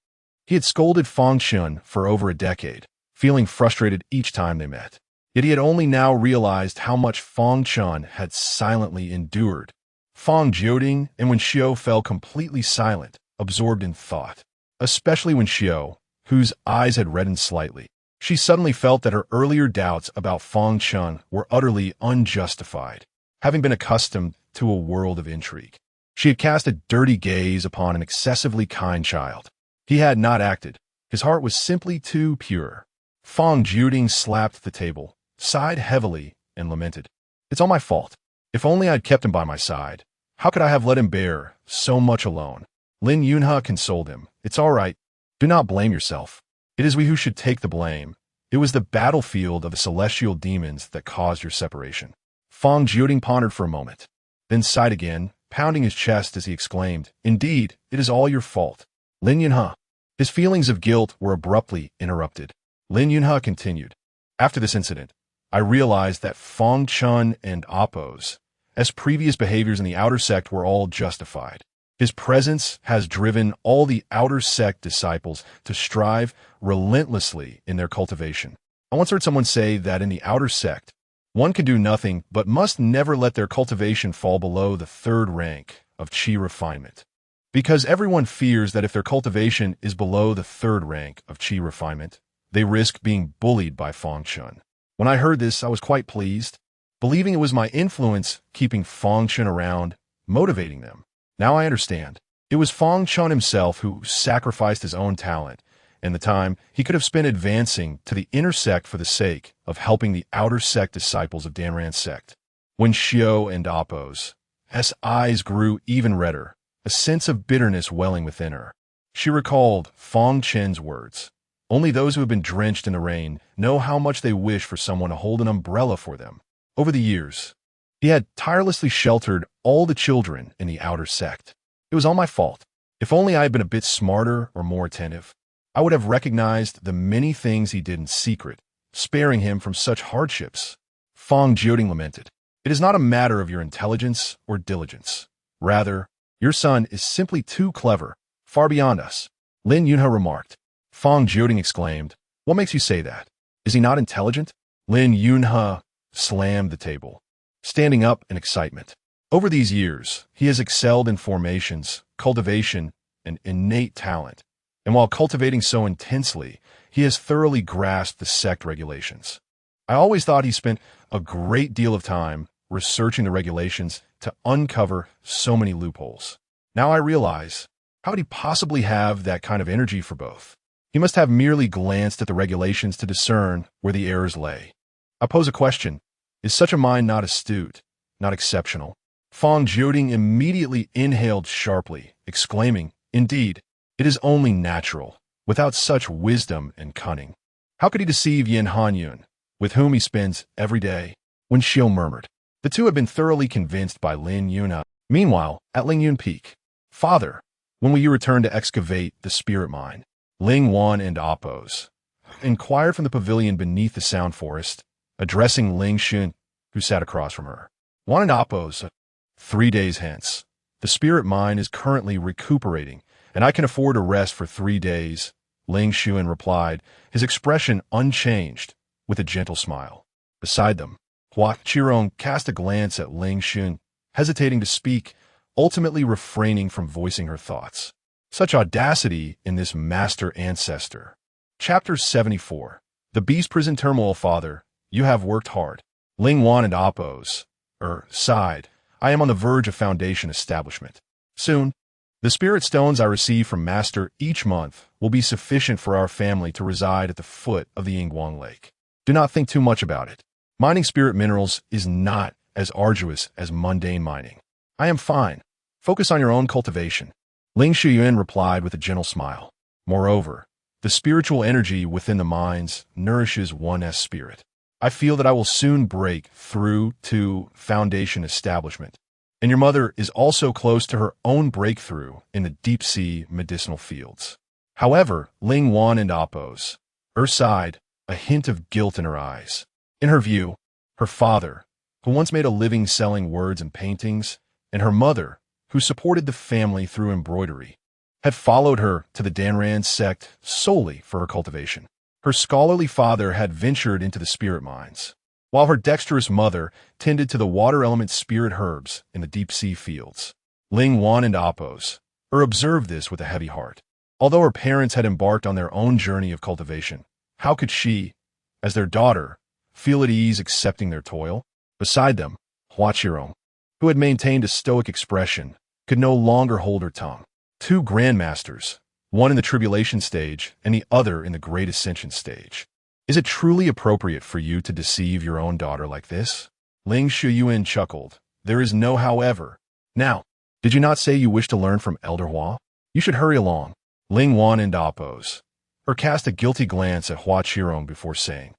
He had scolded Fang Chen for over a decade, feeling frustrated each time they met. Yet he had only now realized how much Fang Chen had silently endured. Fang Jioding and when Xiao fell completely silent, absorbed in thought. Especially when Xiao, whose eyes had reddened slightly. She suddenly felt that her earlier doubts about Fang Chen were utterly unjustified, having been accustomed to a world of intrigue. She had cast a dirty gaze upon an excessively kind child. He had not acted. His heart was simply too pure. Fang Jioding slapped the table, sighed heavily, and lamented. It's all my fault. If only I'd kept him by my side. How could I have let him bear so much alone? Lin Yunhe consoled him. It's all right. Do not blame yourself. It is we who should take the blame. It was the battlefield of the celestial demons that caused your separation. Fang Jioding pondered for a moment, then sighed again, pounding his chest as he exclaimed, Indeed, it is all your fault. Lin Yunhe. His feelings of guilt were abruptly interrupted. Lin Yunhe continued. After this incident, I realized that Fang Chen and Oppos, as previous behaviors in the outer sect were all justified. His presence has driven all the outer sect disciples to strive relentlessly in their cultivation. I once heard someone say that in the outer sect, one can do nothing but must never let their cultivation fall below the third rank of chi refinement. Because everyone fears that if their cultivation is below the third rank of chi refinement, they risk being bullied by Fang Chen. When I heard this, I was quite pleased, believing it was my influence keeping Fang Chen around, motivating them. Now I understand. It was Fang Chen himself who sacrificed his own talent and the time he could have spent advancing to the inner sect for the sake of helping the outer sect disciples of Danran's sect. When Xiao and Oppos' eyes grew even redder, a sense of bitterness welling within her, she recalled Fang Chen's words. Only those who have been drenched in the rain know how much they wish for someone to hold an umbrella for them. Over the years, he had tirelessly sheltered all the children in the outer sect. It was all my fault. If only I had been a bit smarter or more attentive, I would have recognized the many things he did in secret, sparing him from such hardships. Fang Jioding lamented. It is not a matter of your intelligence or diligence. Rather, your son is simply too clever, far beyond us. Lin Yunhe remarked. Fang Jioding exclaimed, What makes you say that? Is he not intelligent? Lin Yunhe slammed the table, standing up in excitement. Over these years, he has excelled in formations, cultivation, and innate talent. And while cultivating so intensely, he has thoroughly grasped the sect regulations. I always thought he spent a great deal of time researching the regulations to uncover so many loopholes. Now I realize, how would he possibly have that kind of energy for both? He must have merely glanced at the regulations to discern where the errors lay. I pose a question. Is such a mind not astute, not exceptional? Fang Jioding immediately inhaled sharply, exclaiming, Indeed, it is only natural, without such wisdom and cunning. How could he deceive Yin Hanyun, with whom he spends every day? When Xiao murmured. The two had been thoroughly convinced by Lin Yunhe. Meanwhile, at Lingyun Peak, Father, when will you return to excavate the spirit mine? Ling Wan and Oppos inquired from the pavilion beneath the Sound Forest, addressing Ling Xun, who sat across from her. Wan and Oppos, 3 days hence. The spirit mine is currently recuperating, and I can afford a rest for 3 days, Ling Xun replied, his expression unchanged, with a gentle smile. Beside them, Hua Qirong cast a glance at Ling Xun, hesitating to speak, ultimately refraining from voicing her thoughts. Such audacity in this master ancestor. Chapter 74. The Beast Prison Turmoil. Father, you have worked hard. Ling Wan and Oppos, sighed. I am on the verge of foundation establishment. Soon, the spirit stones I receive from Master each month will be sufficient for our family to reside at the foot of the Yingguang Lake. Do not think too much about it. Mining spirit minerals is not as arduous as mundane mining. I am fine. Focus on your own cultivation. Ling Shuyuan replied with a gentle smile. Moreover, the spiritual energy within the mines nourishes one's spirit. I feel that I will soon break through to foundation establishment. And your mother is also close to her own breakthrough in the deep-sea medicinal fields. However, Ling Wan and Oppos, sighed, a hint of guilt in her eyes. In her view, her father, who once made a living selling words and paintings, and her mother, who supported the family through embroidery, had followed her to the Danran sect solely for her cultivation. Her scholarly father had ventured into the spirit mines, while her dexterous mother tended to the water-element spirit herbs in the deep-sea fields. Ling Wan and Oppos, observed this with a heavy heart. Although her parents had embarked on their own journey of cultivation, how could she, as their daughter, feel at ease accepting their toil? Beside them, Hua Qirong, who had maintained a stoic expression, could no longer hold her tongue. Two grandmasters, one in the tribulation stage and the other in the great ascension stage. Is it truly appropriate for you to deceive your own daughter like this? Ling Shuyuan chuckled. There is no however. Now, did you not say you wish to learn from Elder Hua? You should hurry along. Ling Wan and Oppos, cast a guilty glance at Hua Qirong before saying,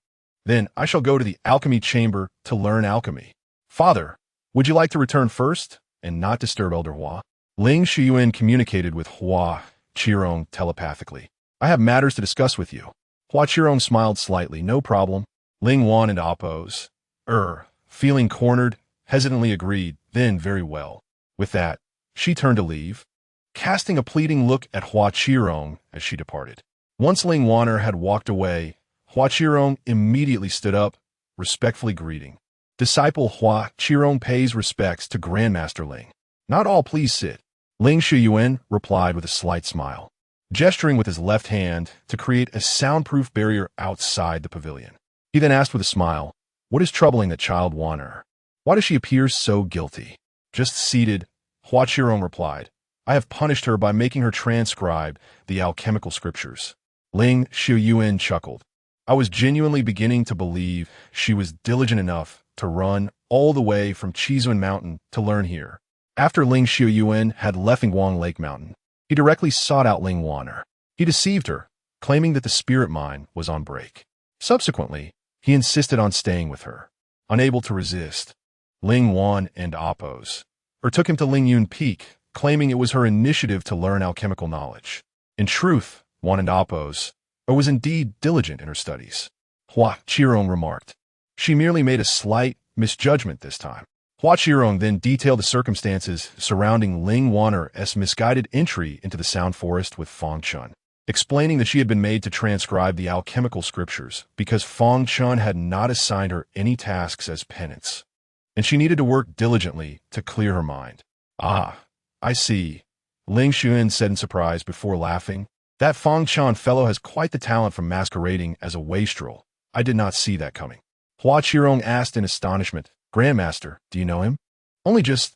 Then I shall go to the alchemy chamber to learn alchemy. Father, would you like to return first and not disturb Elder Hua? Ling Shuyuan communicated with Hua Qirong telepathically. I have matters to discuss with you. Hua Qirong smiled slightly. No problem. Ling Wan and Oppos, feeling cornered, hesitantly agreed. Then very well. With that, she turned to leave, casting a pleading look at Hua Qirong as she departed. Once Ling Wanner had walked away, Hua Qirong immediately stood up, respectfully greeting. Disciple Hua Qirong pays respects to Grandmaster Ling. Not all, please sit. Ling Shuyuan replied with a slight smile, gesturing with his left hand to create a soundproof barrier outside the pavilion. He then asked with a smile, What is troubling the child Wanner? Why does she appear so guilty? Just seated, Hua Qirong replied. I have punished her by making her transcribe the alchemical scriptures. Ling Shuyuan chuckled. I was genuinely beginning to believe she was diligent enough to run all the way from Chizuan Mountain to learn here. After Ling Shuyuan had left Yingguang Lake Mountain, he directly sought out Ling Wanner. He deceived her, claiming that the spirit mine was on break. Subsequently, he insisted on staying with her. Unable to resist, Ling Wan and Oppos, took him to Lingyun Peak, claiming it was her initiative to learn alchemical knowledge. In truth, Wan and Oppos, was indeed diligent in her studies. Hua Qirong remarked. She merely made a slight misjudgment this time. Hua Qirong then detailed the circumstances surrounding Ling Wanner's misguided entry into the Sound Forest with Fang Chen, explaining that she had been made to transcribe the alchemical scriptures because Fang Chen had not assigned her any tasks as penance, and she needed to work diligently to clear her mind. Ah, I see, Ling Shuyuan said in surprise before laughing. That Fang Chen fellow has quite the talent for masquerading as a wastrel. I did not see that coming. Hua Qirong asked in astonishment, Grandmaster, do you know him? Only just,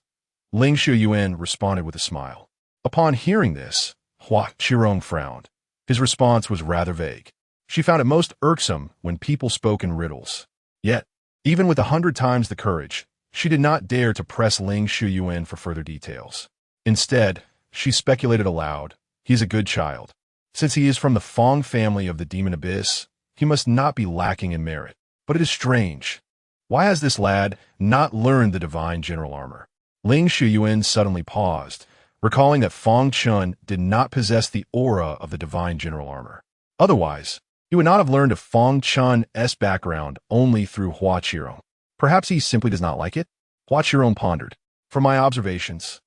Ling Shuyuan responded with a smile. Upon hearing this, Hua Qirong frowned. His response was rather vague. She found it most irksome when people spoke in riddles. Yet, even with 100 times the courage, she did not dare to press Ling Shuyuan for further details. Instead, she speculated aloud, he is a good child. Since he is from the Fang family of the demon abyss, he must not be lacking in merit. But it is strange. Why has this lad not learned the divine general armor? Ling Shuyuan suddenly paused, recalling that Fang Chen did not possess the aura of the divine general armor. Otherwise, he would not have learned of Fang Chen's background only through Hua Qirong. Perhaps he simply does not like it? Hua Qirong pondered. From my observations,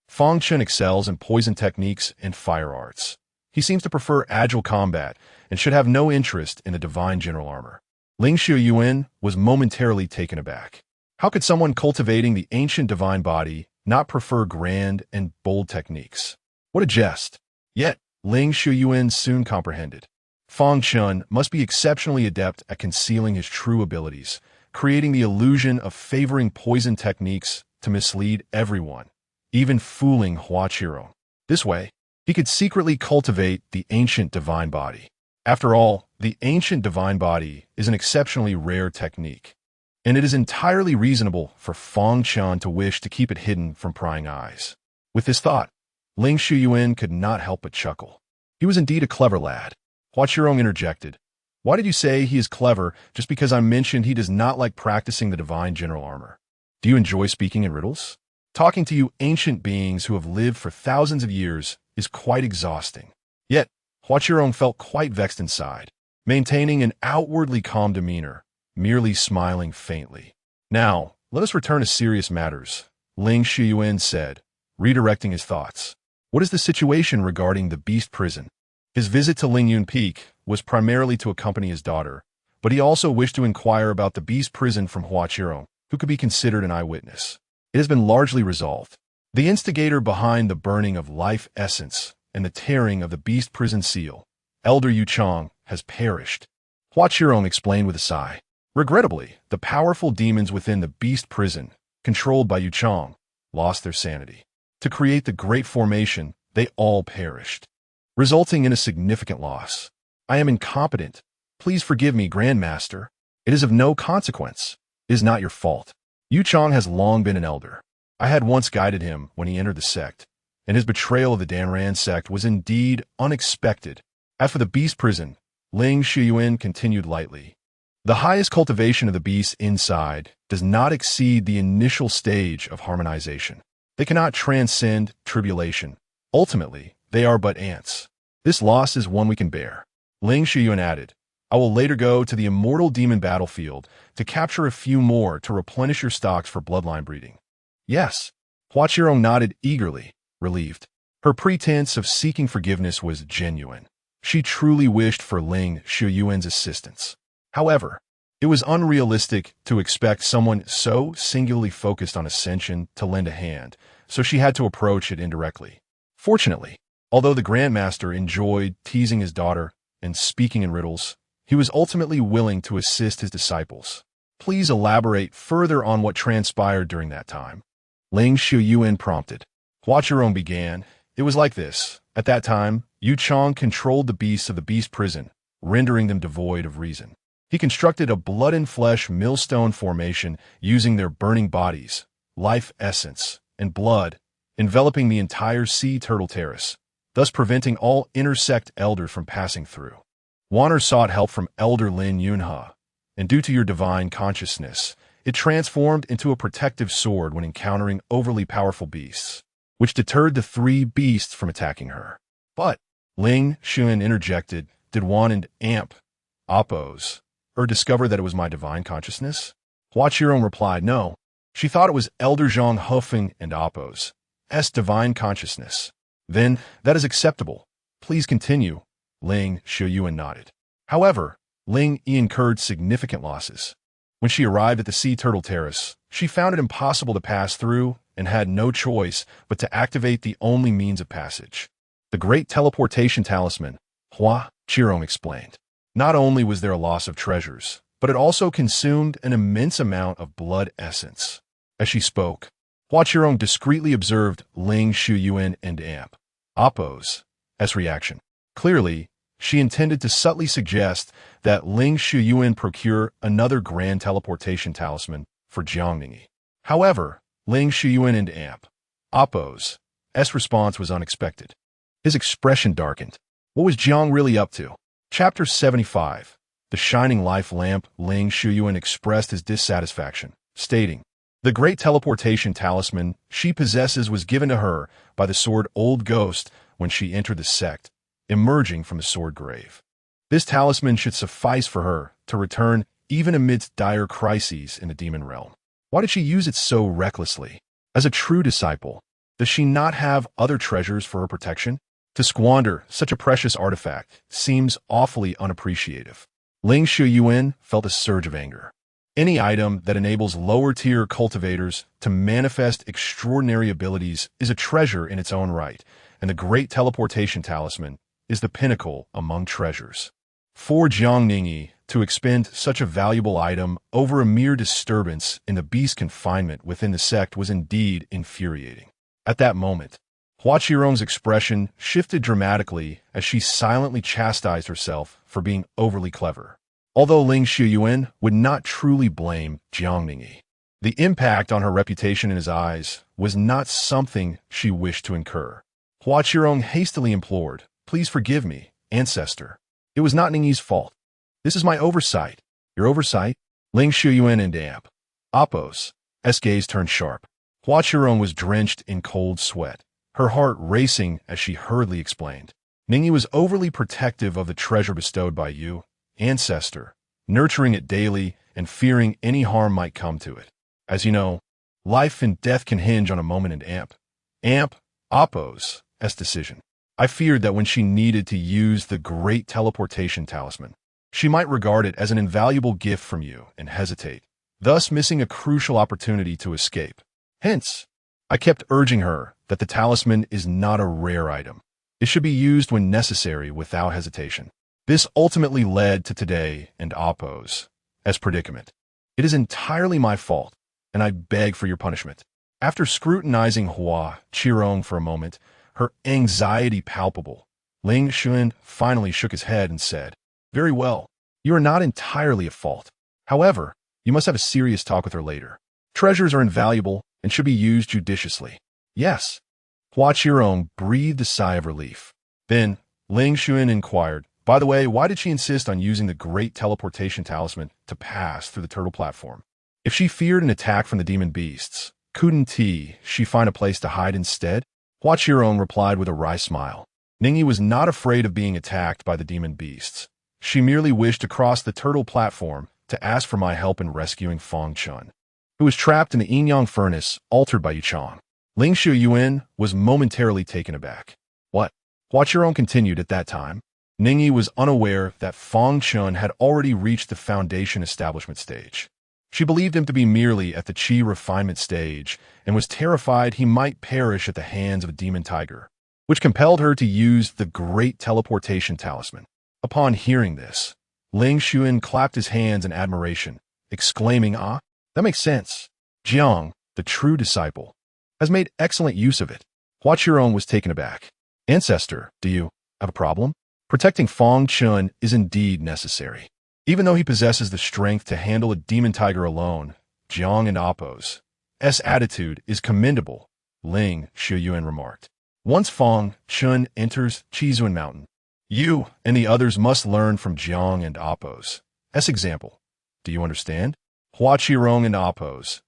Fang Chen excels in poison techniques and fire arts. He seems to prefer agile combat and should have no interest in the divine general armor. Ling Shuyuan was momentarily taken aback. How could someone cultivating the ancient divine body not prefer grand and bold techniques? What a jest! Yet, Ling Shuyuan soon comprehended. Fang Chen must be exceptionally adept at concealing his true abilities, creating the illusion of favoring poison techniques to mislead everyone, even fooling Huachiro. This way, he could secretly cultivate the ancient divine body. After all, the ancient divine body is an exceptionally rare technique, and it is entirely reasonable for Fang Chen to wish to keep it hidden from prying eyes. With this thought, Ling Shuyuan could not help but chuckle. He was indeed a clever lad. Huachirong interjected. Why did you say he is clever just because I mentioned he does not like practicing the divine general armor? Do you enjoy speaking in riddles? Talking to you ancient beings who have lived for thousands of years is quite exhausting. Yet, Huachirong felt quite vexed inside, maintaining an outwardly calm demeanor, merely smiling faintly. Now, let us return to serious matters, Ling Shuyuan said, redirecting his thoughts. What is the situation regarding the beast prison? His visit to Lingyun Peak was primarily to accompany his daughter, but he also wished to inquire about the beast prison from Huachirong, who could be considered an eyewitness. It has been largely resolved. The instigator behind the burning of life essence and the tearing of the beast prison seal, Elder Yu Chong, has perished. Huachirong explained with a sigh. Regrettably, the powerful demons within the beast prison, controlled by Yu Chong, lost their sanity. To create the Great Formation, they all perished, resulting in a significant loss. I am incompetent. Please forgive me, Grandmaster. It is of no consequence. It is not your fault. Yu Chong has long been an elder. I had once guided him when he entered the sect, and his betrayal of the Danran sect was indeed unexpected. As for the beast prison, Ling Shuyuan continued lightly. The highest cultivation of the beasts inside does not exceed the initial stage of harmonization. They cannot transcend tribulation. Ultimately, they are but ants. This loss is one we can bear. Ling Shuyuan added, I will later go to the immortal demon battlefield to capture a few more to replenish your stocks for bloodline breeding. Yes. Huachirong nodded eagerly, relieved. Her pretense of seeking forgiveness was genuine. She truly wished for Ling Shuyuan's assistance. However, it was unrealistic to expect someone so singularly focused on ascension to lend a hand, so she had to approach it indirectly. Fortunately, although the Grandmaster enjoyed teasing his daughter and speaking in riddles, he was ultimately willing to assist his disciples. Please elaborate further on what transpired during that time. Ling Shuyuan prompted. Huachirong began. It was like this. At that time, Yu Chong controlled the beasts of the beast prison, rendering them devoid of reason. He constructed a blood-and-flesh millstone formation using their burning bodies, life essence, and blood, enveloping the entire sea turtle terrace, thus preventing all intersect elders from passing through. Wanner sought help from Elder Lin Yunhe, and due to your divine consciousness, it transformed into a protective sword when encountering overly powerful beasts, which deterred the three beasts from attacking her. But, Ling Shuyuan interjected, did Wan and Amp, Oppose, or discover that it was my divine consciousness? Huachirong replied, no. She thought it was Elder Zhang Hufeng and Oppose, divine consciousness. Then, that is acceptable. Please continue. Ling Shuyuan nodded. However, Ling Yi incurred significant losses. When she arrived at the Sea Turtle Terrace, she found it impossible to pass through and had no choice but to activate the only means of passage. The Great Teleportation Talisman, Huachirong explained. Not only was there a loss of treasures, but it also consumed an immense amount of blood essence. As she spoke, Huachirong discreetly observed Ling Shuyuan and Amp, Oppose, as reaction. Clearly, she intended to subtly suggest that Ling Shuyuan procure another grand teleportation talisman for Jiangning. However, Ling Shuyuan and Amp, Oppo's response was unexpected. His expression darkened. What was Jiang really up to? Chapter 75. The Shining Life Lamp. Ling Shuyuan expressed his dissatisfaction, stating, the great teleportation talisman she possesses was given to her by the sword Old Ghost when she entered the sect, emerging from the sword grave. This talisman should suffice for her to return even amidst dire crises in the demon realm. Why did she use it so recklessly? As a true disciple, does she not have other treasures for her protection? To squander such a precious artifact seems awfully unappreciative. Ling Shuyuan felt a surge of anger. Any item that enables lower-tier cultivators to manifest extraordinary abilities is a treasure in its own right, and the Great Teleportation Talisman is the pinnacle among treasures. For Jiang Ningyi to expend such a valuable item over a mere disturbance in the beast's confinement within the sect was indeed infuriating. At that moment, Hua Qirong's expression shifted dramatically as she silently chastised herself for being overly clever. Although Ling Shuyuan would not truly blame Jiang Ningyi, the impact on her reputation in his eyes was not something she wished to incur. Hua Qirong hastily implored, "Please forgive me, ancestor. It was not Ningyi's fault. This is my oversight." "Your oversight?" Ling Shuyuan and Apos. Gaze turned sharp. Hua Qirong was drenched in cold sweat, her heart racing as she hurriedly explained. "Ningyi was overly protective of the treasure bestowed by you, ancestor, nurturing it daily and fearing any harm might come to it. As you know, life and death can hinge on a moment in Apos' decision. I feared that when she needed to use the Great Teleportation Talisman, she might regard it as an invaluable gift from you and hesitate, thus missing a crucial opportunity to escape. Hence, I kept urging her that the talisman is not a rare item. It should be used when necessary without hesitation. This ultimately led to today and Apos' predicament. It is entirely my fault, and I beg for your punishment." After scrutinizing Hua Qirong for a moment, her anxiety palpable, Ling Shuyuan finally shook his head and said, "Very well, you are not entirely at fault. However, you must have a serious talk with her later. Treasures are invaluable and should be used judiciously." "Yes." Hua Qirong breathed a sigh of relief. Then Ling Shuyuan inquired, "By the way, why did she insist on using the Great Teleportation Talisman to pass through the turtle platform? If she feared an attack from the demon beasts, couldn't she find a place to hide instead?" Hua Qirong replied with a wry smile. Ningyi was not afraid of being attacked by the demon beasts. She merely wished to cross the turtle platform to ask for my help in rescuing Fang Chen, who was trapped in the yin-yang furnace altered by Yichang. Ling Shuyuan was momentarily taken aback. "What?" Hua Qirong continued. "At that time, Ningyi was unaware that Fang Chen had already reached the foundation establishment stage. She believed him to be merely at the qi refinement stage and was terrified he might perish at the hands of a demon tiger, which compelled her to use the Great Teleportation Talisman." Upon hearing this, Ling Shuyuan clapped his hands in admiration, exclaiming, "Ah, that makes sense. Jiang, the true disciple, has made excellent use of it." Hua Qirong was taken aback. "Ancestor, do you have a problem? Protecting Fang Chen is indeed necessary. Even though he possesses the strength to handle a demon tiger alone, Jiang and Apos' attitude is commendable," Ling Shuyuan remarked. "Once Fang Chen enters Qizun Mountain, you and the others must learn from Jiang and Apos' example. Do you understand?" Hua Qirong and Apos'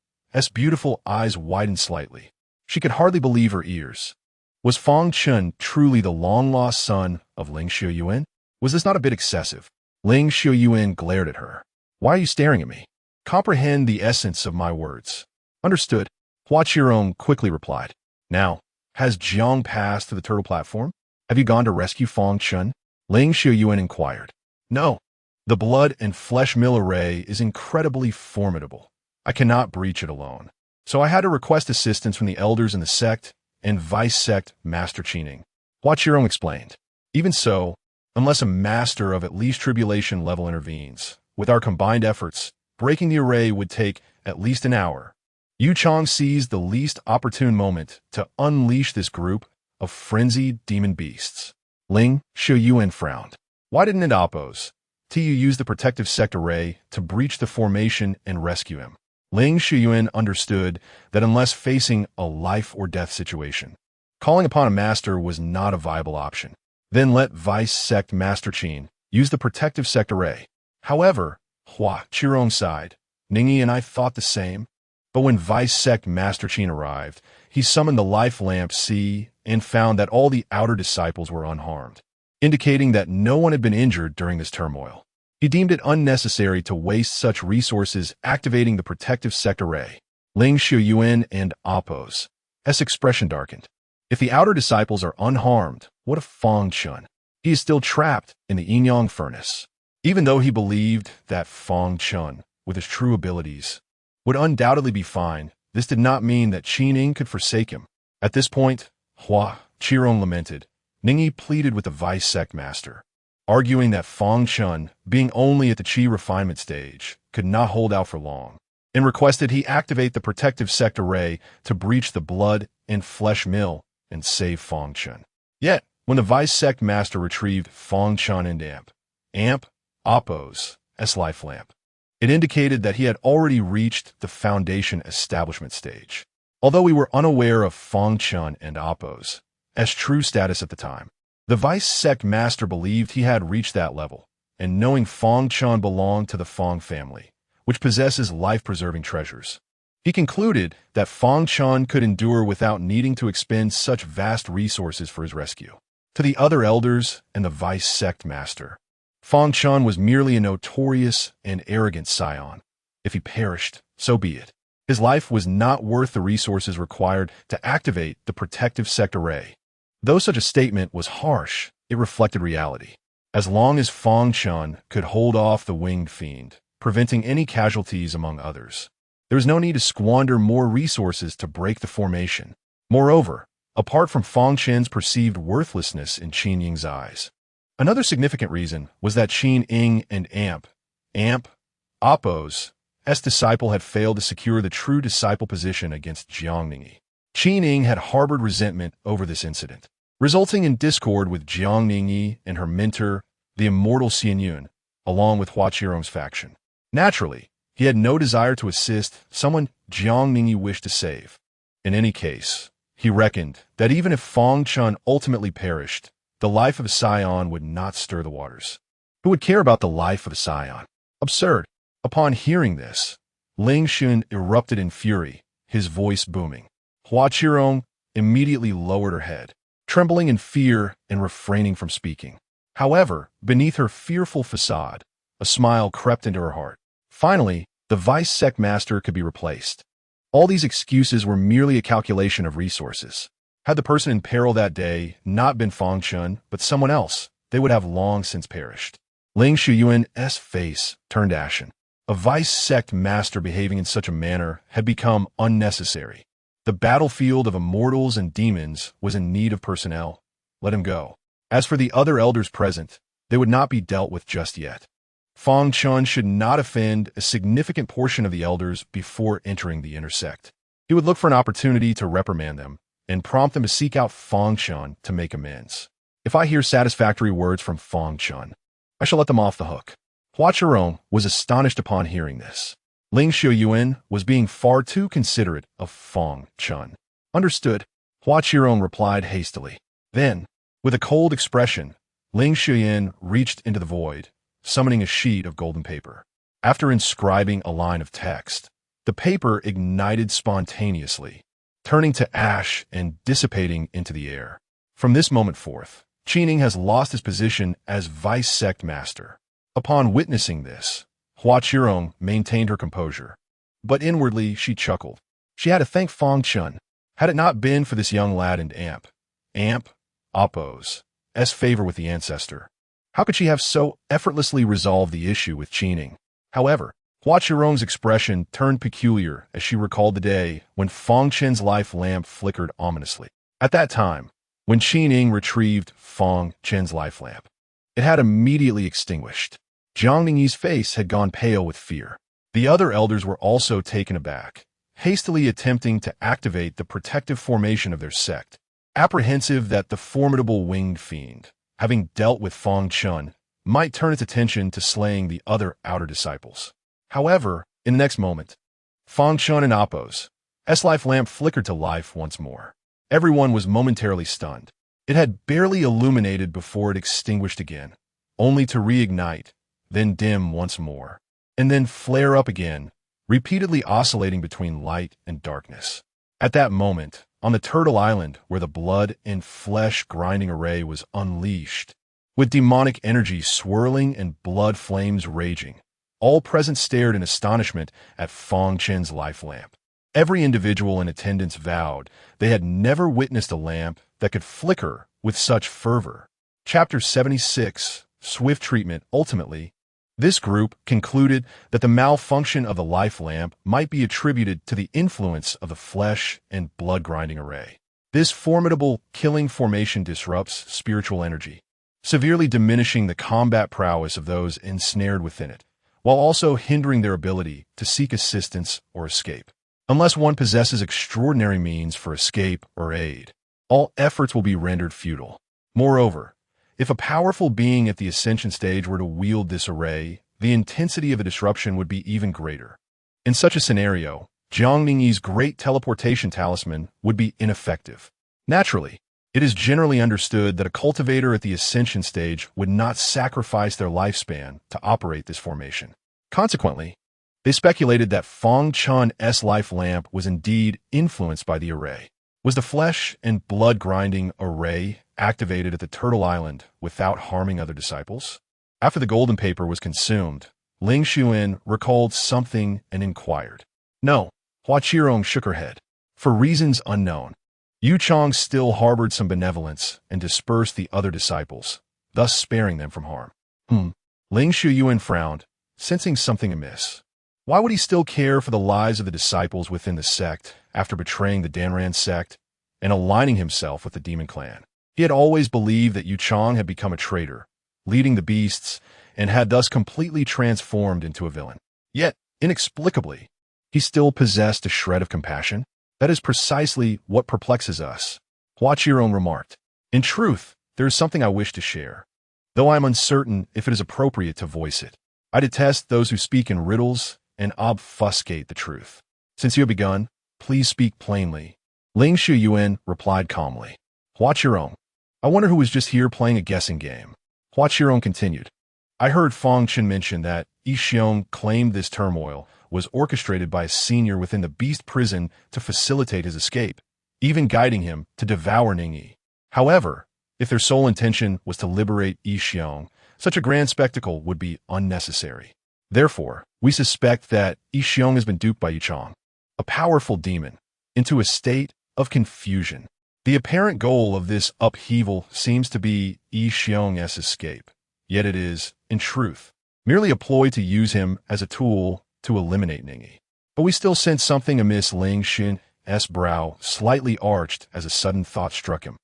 beautiful eyes widened slightly. She could hardly believe her ears. Was Fang Chen truly the long-lost son of Ling Shuyuan? Was this not a bit excessive? Ling Shuyuan glared at her. "Why are you staring at me? Comprehend the essence of my words." "Understood," Hua Qirong quickly replied. "Now, has Jiang passed to the turtle platform? Have you gone to rescue Fang Chen?" Ling Shuyuan inquired. "No. The blood and flesh mill array is incredibly formidable. I cannot breach it alone. So I had to request assistance from the elders in the sect and vice-sect Master Qining," Hua Qirong explained. "Even so, unless a master of at least tribulation level intervenes, with our combined efforts, breaking the array would take at least an hour." Yu Chang seized the least opportune moment to unleash this group of frenzied demon beasts. Ling Shuyuan frowned. "Why didn't Apos' use the protective sect array to breach the formation and rescue him?" Ling Shuyuan understood that unless facing a life-or-death situation, calling upon a master was not a viable option. Then let Vice-Sect Master Qin use the protective sect array. However, Hua Qirong sighed. "Ningyi and I thought the same. But when Vice-Sect Master Qin arrived, he summoned the life lamp C and found that all the outer disciples were unharmed, indicating that no one had been injured during this turmoil. He deemed it unnecessary to waste such resources activating the protective sect array." Ling Shuyuan and Apos' expression darkened. If the outer disciples are unharmed, what of Fang Chen? He is still trapped in the yin-yang furnace. Even though he believed that Fang Chen with his true abilities, would undoubtedly be fine. This did not mean that Qin Ning could forsake him. At this point, Hua Qirong lamented. Ningyi pleaded with the vice sect master, arguing that Fang Chen, being only at the Qi refinement stage, could not hold out for long, and requested he activate the protective sect array to breach the blood and flesh mill and save Fang Chen. Yet, when the vice sect master retrieved Fang Chen and Amp, Oppos, life lamp, it indicated that he had already reached the foundation establishment stage. Although we were unaware of Fang Chen and Oppos' true status at the time, the vice sect master believed he had reached that level, and knowing Fang Chen belonged to the Fang family, which possesses life-preserving treasures, he concluded that Fang Chen could endure without needing to expend such vast resources for his rescue. To the other elders and the vice sect master, Fang Chen was merely a notorious and arrogant scion. If he perished, so be it. His life was not worth the resources required to activate the protective sect array. Though such a statement was harsh, it reflected reality. As long as Fang Chen could hold off the winged fiend, preventing any casualties among others, there was no need to squander more resources to break the formation. Moreover, apart from Fang Chen's perceived worthlessness in Qin Ying's eyes, another significant reason was that Qin Ying and Amp, Oppos' disciple had failed to secure the true disciple position against Jiang Ningyi. Qin Ying had harbored resentment over this incident, resulting in discord with Jiang Ningyi and her mentor, the immortal Xian Yun, along with Hua Qirong's faction. Naturally, he had no desire to assist someone Jiang Ningyi wished to save. In any case, he reckoned that even if Fang Chen ultimately perished, the life of a scion would not stir the waters. Who would care about the life of a scion? Absurd. Upon hearing this, Ling Xun erupted in fury, his voice booming. Hua Qirong immediately lowered her head, trembling in fear and refraining from speaking. However, beneath her fearful facade, a smile crept into her heart. Finally, the vice sect master could be replaced. All these excuses were merely a calculation of resources. Had the person in peril that day not been Fang Chen, but someone else, they would have long since perished. Ling Shuyuan's face turned ashen. A vice sect master behaving in such a manner had become unnecessary. The battlefield of immortals and demons was in need of personnel. Let him go. As for the other elders present, they would not be dealt with just yet. Fang Chen should not offend a significant portion of the elders before entering the inner sect. He would look for an opportunity to reprimand them and prompt them to seek out Fang Chen to make amends. If I hear satisfactory words from Fang Chen, I shall let them off the hook. Hua Qirong was astonished upon hearing this. Ling Shuyuan was being far too considerate of Fang Chen. Understood, Hua Qirong replied hastily. Then, with a cold expression, Ling Shuyuan reached into the void, summoning a sheet of golden paper. After inscribing a line of text, the paper ignited spontaneously, turning to ash and dissipating into the air. From this moment forth, Qin Ning has lost his position as vice sect master. Upon witnessing this, Hua Qirong maintained her composure, but inwardly she chuckled. She had to thank Fang Chen. Had it not been for this young lad and Amp, Oppos' favor with the ancestor, how could she have so effortlessly resolved the issue with Qin Ning? However, Hua Qirong's expression turned peculiar as she recalled the day when Fang Chen's life lamp flickered ominously. At that time, when Qin Ning retrieved Fang Chen's life lamp, it had immediately extinguished. Jiang Ningyi's face had gone pale with fear. The other elders were also taken aback, hastily attempting to activate the protective formation of their sect, apprehensive that the formidable winged fiend, having dealt with Fang Chen, might turn its attention to slaying the other outer disciples. However, in the next moment, Fang Chen and Oppos' life lamp flickered to life once more. Everyone was momentarily stunned. It had barely illuminated before it extinguished again, only to reignite, then dim once more, and then flare up again, repeatedly oscillating between light and darkness. At that moment, on the Turtle Island where the blood and flesh grinding array was unleashed, with demonic energy swirling and blood flames raging, all present stared in astonishment at Fang Chen's life lamp. Every individual in attendance vowed they had never witnessed a lamp that could flicker with such fervor. Chapter 76, Swift Treatment. Ultimately, This group concluded that the malfunction of the life lamp might be attributed to the influence of the flesh and blood-grinding array. This formidable killing formation disrupts spiritual energy, severely diminishing the combat prowess of those ensnared within it, while also hindering their ability to seek assistance or escape. Unless one possesses extraordinary means for escape or aid, all efforts will be rendered futile. Moreover, if a powerful being at the ascension stage were to wield this array, the intensity of the disruption would be even greater. In such a scenario, Jiang Ningyi's great teleportation talisman would be ineffective. Naturally, it is generally understood that a cultivator at the ascension stage would not sacrifice their lifespan to operate this formation. Consequently, they speculated that Fang Chen's life lamp was indeed influenced by the array. Was the flesh and blood-grinding array activated at the Turtle Island without harming other disciples? After the golden paper was consumed, Ling Xuan recalled something and inquired. No, Hua Qirong shook her head. For reasons unknown, Yu Chong still harbored some benevolence and dispersed the other disciples, thus sparing them from harm. Ling Shuyuan frowned, sensing something amiss. Why would he still care for the lives of the disciples within the sect after betraying the Danran sect and aligning himself with the demon clan? He had always believed that Yu Chong had become a traitor, leading the beasts, and had thus completely transformed into a villain. Yet, inexplicably, he still possessed a shred of compassion. That is precisely what perplexes us, Hua Qirong remarked. In truth, there is something I wish to share, though I am uncertain if it is appropriate to voice it. I detest those who speak in riddles and obfuscate the truth. Since you have begun, please speak plainly. Ling Shuyuan replied calmly. Hua Qirong, I wonder who was just here playing a guessing game. Hua Qirong continued. I heard Fang Chen mention that Yi Xiong claimed this turmoil was orchestrated by a senior within the beast prison to facilitate his escape, even guiding him to devour Ningyi. However, if their sole intention was to liberate Yi Xiong, such a grand spectacle would be unnecessary. Therefore, we suspect that Yi Xiong has been duped by Yu Chong, a powerful demon, into a state of confusion. The apparent goal of this upheaval seems to be Yi Xiong's escape, yet it is, in truth, merely a ploy to use him as a tool to eliminate Ningyi. But we still sense something amiss. Ling Xun's brow slightly arched as a sudden thought struck him.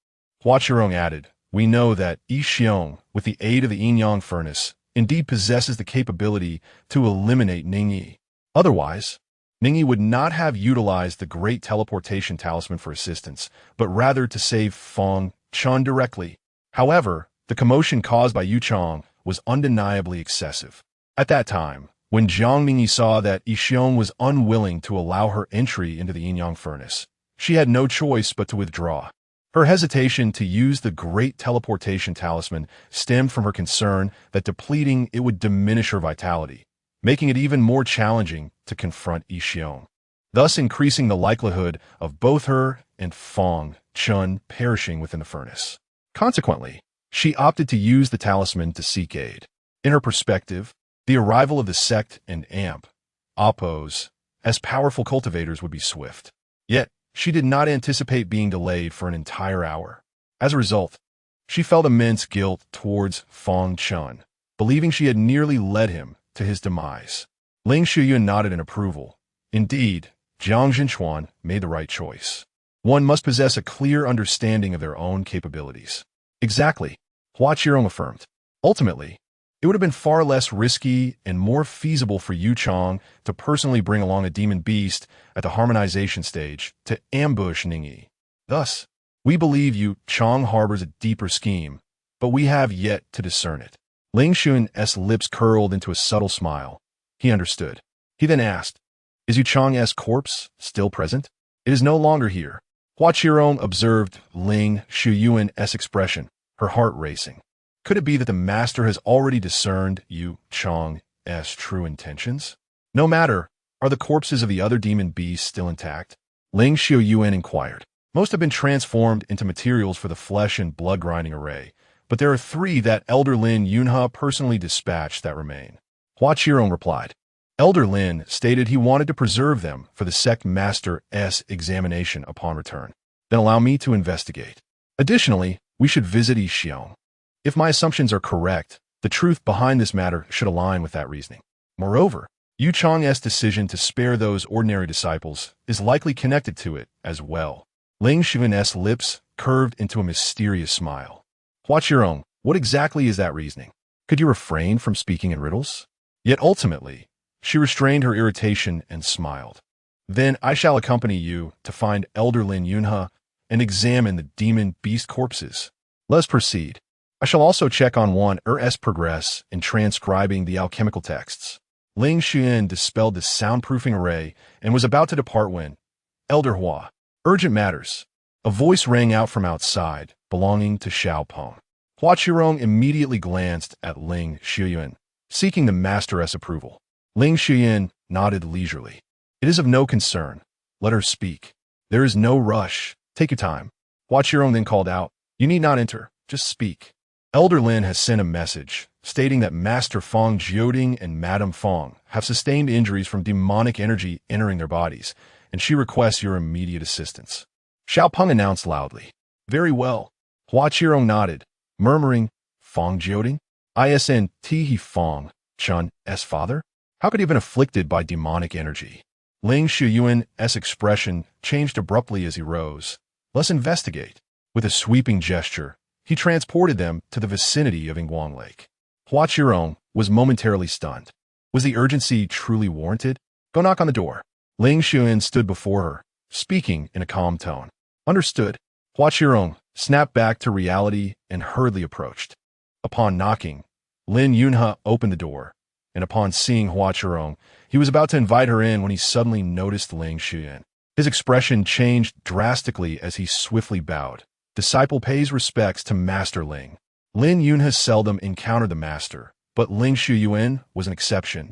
Hua Qirong added, we know that Yi Xiong, with the aid of the yin-yang furnace, indeed possesses the capability to eliminate Ningyi. Otherwise, Ningyi would not have utilized the great teleportation talisman for assistance, but rather to save Fang Chen directly. However, the commotion caused by Yu Chong was undeniably excessive. At that time, when Jiang Ningyi saw that Yi Xiong was unwilling to allow her entry into the yin-yang furnace, she had no choice but to withdraw. Her hesitation to use the great teleportation talisman stemmed from her concern that depleting it would diminish her vitality, making it even more challenging to confront Yi Xiong, thus increasing the likelihood of both her and Fang Chen perishing within the furnace. Consequently, she opted to use the talisman to seek aid. In her perspective, the arrival of the sect and oppose as powerful cultivators would be swift. Yet, she did not anticipate being delayed for an entire hour. As a result, she felt immense guilt towards Fang Chen, believing she had nearly led him to his demise. Ling Shuyuan nodded in approval. Indeed, Jiang Zhenchuan made the right choice. One must possess a clear understanding of their own capabilities. Exactly, Hua Qirong affirmed. Ultimately, it would have been far less risky and more feasible for Yu Chong to personally bring along a demon beast at the harmonization stage to ambush Ningyi. Thus, we believe Yu Chong harbors a deeper scheme, but we have yet to discern it. Ling Xun's lips curled into a subtle smile. He understood. He then asked, is Yu Chong's corpse still present? It is no longer here. Hua Qirong observed Ling Shuyuan's expression, her heart racing. Could it be that the master has already discerned Yu Chong's true intentions? No matter, are the corpses of the other demon beasts still intact? Ling Shuyuan inquired. Most have been transformed into materials for the flesh and blood-grinding array, but there are 3 that Elder Lin Yunhe personally dispatched that remain. Hua Qirong replied. Elder Lin stated he wanted to preserve them for the sect master's examination upon return. Then allow me to investigate. Additionally, we should visit Yi Xiong. If my assumptions are correct, The truth behind this matter should align with that reasoning. Moreover, Yu Chang's decision to spare those ordinary disciples is likely connected to it as well. Ling Xuan's lips curved into a mysterious smile. Hua Qirong, what exactly is that reasoning? Could you refrain from speaking in riddles? Yet ultimately, she restrained her irritation and smiled. Then I shall accompany you to find Elder Lin Yunhe and examine the demon beast corpses. Let us proceed. I shall also check on one's progress in transcribing the alchemical texts. Ling Xuan dispelled the soundproofing array and was about to depart when, Elder Hua, urgent matters. A voice rang out from outside, belonging to Xiao Peng. Hua Qirong immediately glanced at Ling Xuan, seeking the master's approval. Ling Xuan nodded leisurely. It is of no concern. Let her speak. There is no rush. Take your time. Hua Qirong then called out, You need not enter. Just speak. Elder Lin has sent a message stating that Master Fang Jioding and Madame Fang have sustained injuries from demonic energy entering their bodies, and she requests your immediate assistance. Xiao Peng announced loudly. Very well. Hua Qirong nodded, murmuring, Fang Jioding? Isn He Fang Chen's father? How could he have been afflicted by demonic energy? Ling Shuyuan's expression changed abruptly as he rose. Let's investigate. With a sweeping gesture, he transported them to the vicinity of Ingguang Lake. Hua Qirong was momentarily stunned. Was the urgency truly warranted? Go knock on the door. Ling Xuan stood before her, speaking in a calm tone. Understood. Hua Qirong snapped back to reality and hurriedly approached. Upon knocking, Lin Yunhe opened the door, and upon seeing Hua Qirong, he was about to invite her in when he suddenly noticed Ling Xuan. His expression changed drastically as he swiftly bowed. Disciple pays respects to Master Ling. Lin Yunhe seldom encountered the master, but Ling Xuan was an exception.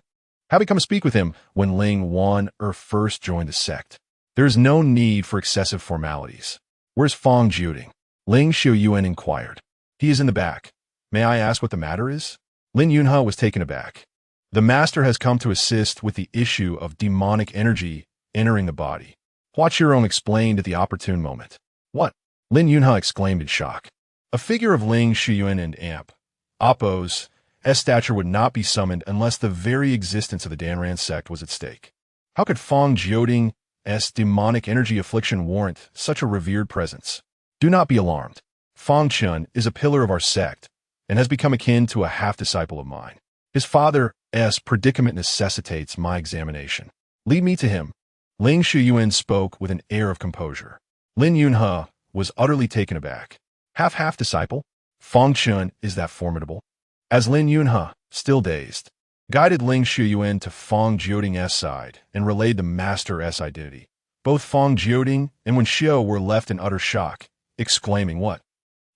Having come to speak with him when Ling Wan first joined the sect. There is no need for excessive formalities. Where's Fang Jioding? Ling Xuan inquired. He is in the back. May I ask what the matter is? Lin Yunhe was taken aback. The master has come to assist with the issue of demonic energy entering the body. Hua Qirong explained at the opportune moment. What? Lin Yunhe exclaimed in shock. A figure of Ling Xuan and Appo's stature would not be summoned unless the very existence of the Danran sect was at stake. How could Fang Jioding's demonic energy affliction warrant such a revered presence? Do not be alarmed. Fang Chen is a pillar of our sect and has become akin to a half-disciple of mine. His father's predicament necessitates my examination. Lead me to him. Ling Xuan spoke with an air of composure. Lin Yunhe was utterly taken aback. Half disciple? Fang Chen is that formidable? As Lin Yunhe, still dazed, guided Ling Xuan to Fang Jioding's side and relayed the master's identity. Both Fang Jioding and Wen Xiu were left in utter shock, exclaiming what?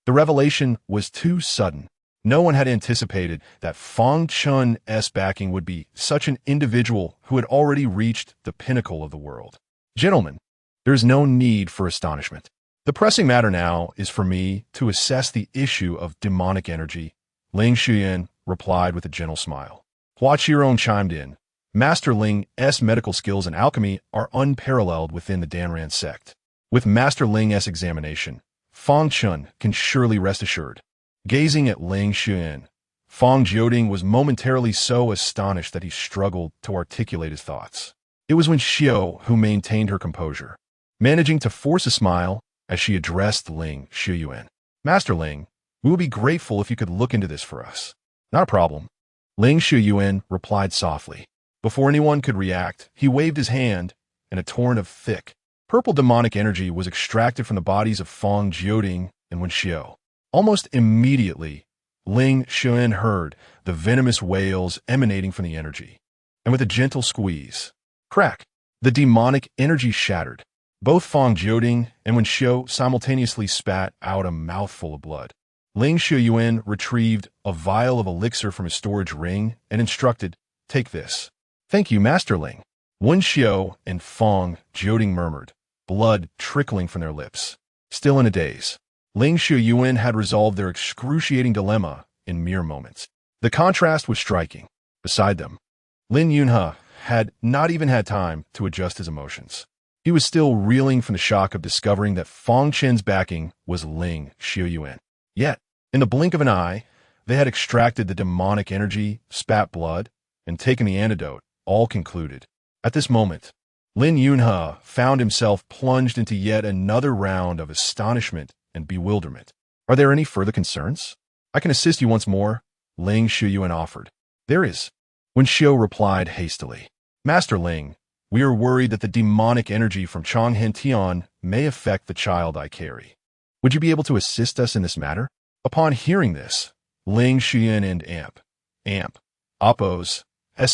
The revelation was too sudden. No one had anticipated that Fang Chen's backing would be such an individual who had already reached the pinnacle of the world. Gentlemen, there is no need for astonishment. The pressing matter now is for me to assess the issue of demonic energy. Ling Xuan replied with a gentle smile. Hua Qirong chimed in. Master Ling's medical skills in alchemy are unparalleled within the Danran sect. With Master Ling's examination, Fang Chen can surely rest assured. Gazing at Ling Xuan, Fang Jioding was momentarily so astonished that he struggled to articulate his thoughts. It was Wen Xiu who maintained her composure, managing to force a smile as she addressed Ling Xuan. Master Ling, we would be grateful if you could look into this for us. Not a problem. Ling Xuan replied softly. Before anyone could react, he waved his hand, and a torrent of thick, purple demonic energy was extracted from the bodies of Fang Jioding and Wen Xiu. Almost immediately, Ling Xuan heard the venomous wails emanating from the energy, and with a gentle squeeze, crack, the demonic energy shattered. Both Fang Jioding and Wen Xiu simultaneously spat out a mouthful of blood. Ling Xuan retrieved a vial of elixir from his storage ring and instructed, Take this. Thank you, Master Ling. Wen Xiu and Fang Jioding murmured, blood trickling from their lips. Still in a daze, Ling Xuan had resolved their excruciating dilemma in mere moments. The contrast was striking. Beside them, Lin Yunhe had not even had time to adjust his emotions. He was still reeling from the shock of discovering that Fang Chen's backing was Ling Xuan. Yet, in the blink of an eye, They had extracted the demonic energy, spat blood, and taken the antidote, all concluded. At this moment, Lin Yunhe found himself plunged into yet another round of astonishment and bewilderment. Are there any further concerns? I can assist you once more, Ling Shuyuan offered. There is. Wen Xiu replied hastily. Master Ling, we are worried that the demonic energy from Changhen Tian may affect the child I carry. Would you be able to assist us in this matter? Upon hearing this, Ling Xuyan and Appo's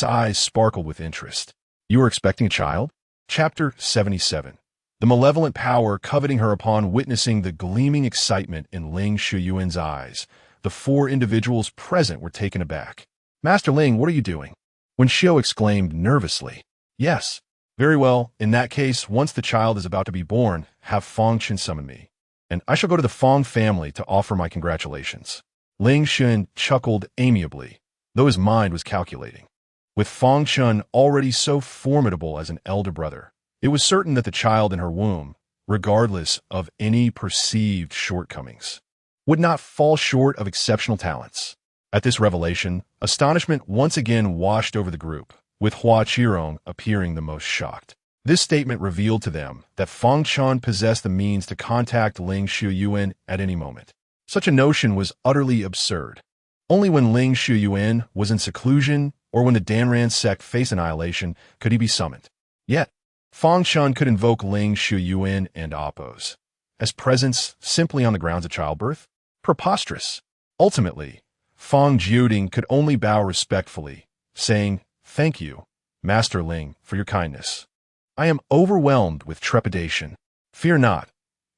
eyes sparkled with interest. You are expecting a child? Chapter 77. The malevolent power coveting her upon witnessing the gleaming excitement in Ling Shuyuan's eyes. The four individuals present were taken aback. Master Ling, what are you doing? Wen Xiu exclaimed nervously. Yes. Very well, in that case, once the child is about to be born, have Fang Chen summon me, and I shall go to the Fang family to offer my congratulations. Ling Xun chuckled amiably, though his mind was calculating. With Fang Chen already so formidable as an elder brother, it was certain that the child in her womb, regardless of any perceived shortcomings, would not fall short of exceptional talents. At this revelation, astonishment once again washed over the group, with Hua Qirong appearing the most shocked. This statement revealed to them that Fang Chen possessed the means to contact Ling Shuyuan at any moment. Such a notion was utterly absurd. Only when Ling Shuyuan was in seclusion or when the Danran sect faced annihilation could he be summoned. Yet, Fang Chen could invoke Ling Shuyuan and Appo's as presents simply on the grounds of childbirth? Preposterous. Ultimately, Fang Jiuding could only bow respectfully, saying, Thank you, Master Ling, for your kindness. I am overwhelmed with trepidation. Fear not.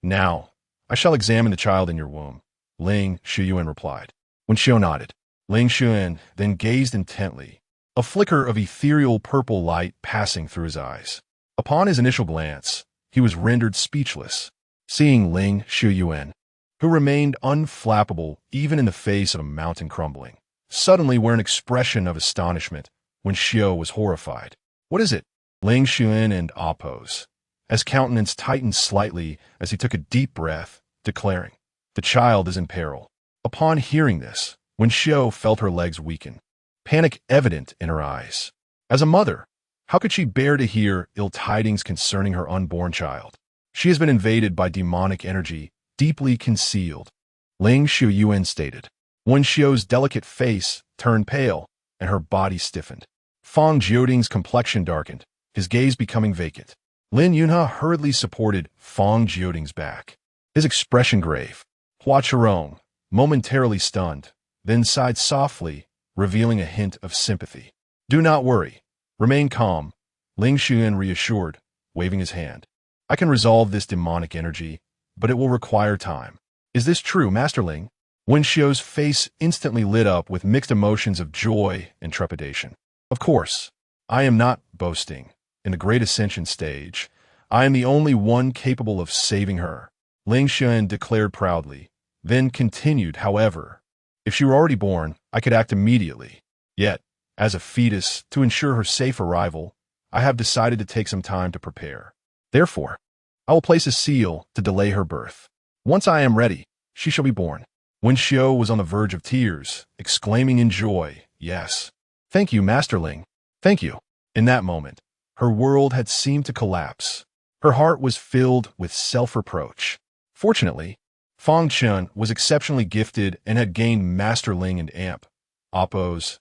Now, I shall examine the child in your womb, Ling Shuyuan replied. Wen Xiu nodded. Ling Xuan then gazed intently, a flicker of ethereal purple light passing through his eyes. Upon his initial glance, he was rendered speechless, seeing Ling Shuyuan, who remained unflappable even in the face of a mountain crumbling, suddenly wear an expression of astonishment. Wen Xiu was horrified. What is it? Ling Xuan and Appo's, as countenance tightened slightly as he took a deep breath, declaring, The child is in peril. Upon hearing this, Wen Xiu felt her legs weaken, panic evident in her eyes. As a mother, how could she bear to hear ill tidings concerning her unborn child? She has been invaded by demonic energy, deeply concealed, Ling Shuyuan stated. Wen Xiu's delicate face turned pale, and her body stiffened. Fang Jiuding's complexion darkened, his gaze becoming vacant. Lin Yunhe hurriedly supported Fang Jiuding's back, his expression grave. Hua Qirong, momentarily stunned, then sighed softly, revealing a hint of sympathy. Do not worry. Remain calm, Ling Xuan reassured, waving his hand. I can resolve this demonic energy, but it will require time. Is this true, Master Ling? Wen Xiu's face instantly lit up with mixed emotions of joy and trepidation. Of course, I am not boasting. In the Great Ascension stage, I am the only one capable of saving her, Ling Xuan declared proudly, then continued, however, if she were already born, I could act immediately. Yet, as a fetus, to ensure her safe arrival, I have decided to take some time to prepare. Therefore, I will place a seal to delay her birth. Once I am ready, she shall be born. Wen Xiu was on the verge of tears, exclaiming in joy, Yes. Thank you, Master Ling. Thank you. In that moment, her world had seemed to collapse. Her heart was filled with self-reproach. Fortunately, Fang Chen was exceptionally gifted and had gained Master Ling and Appo's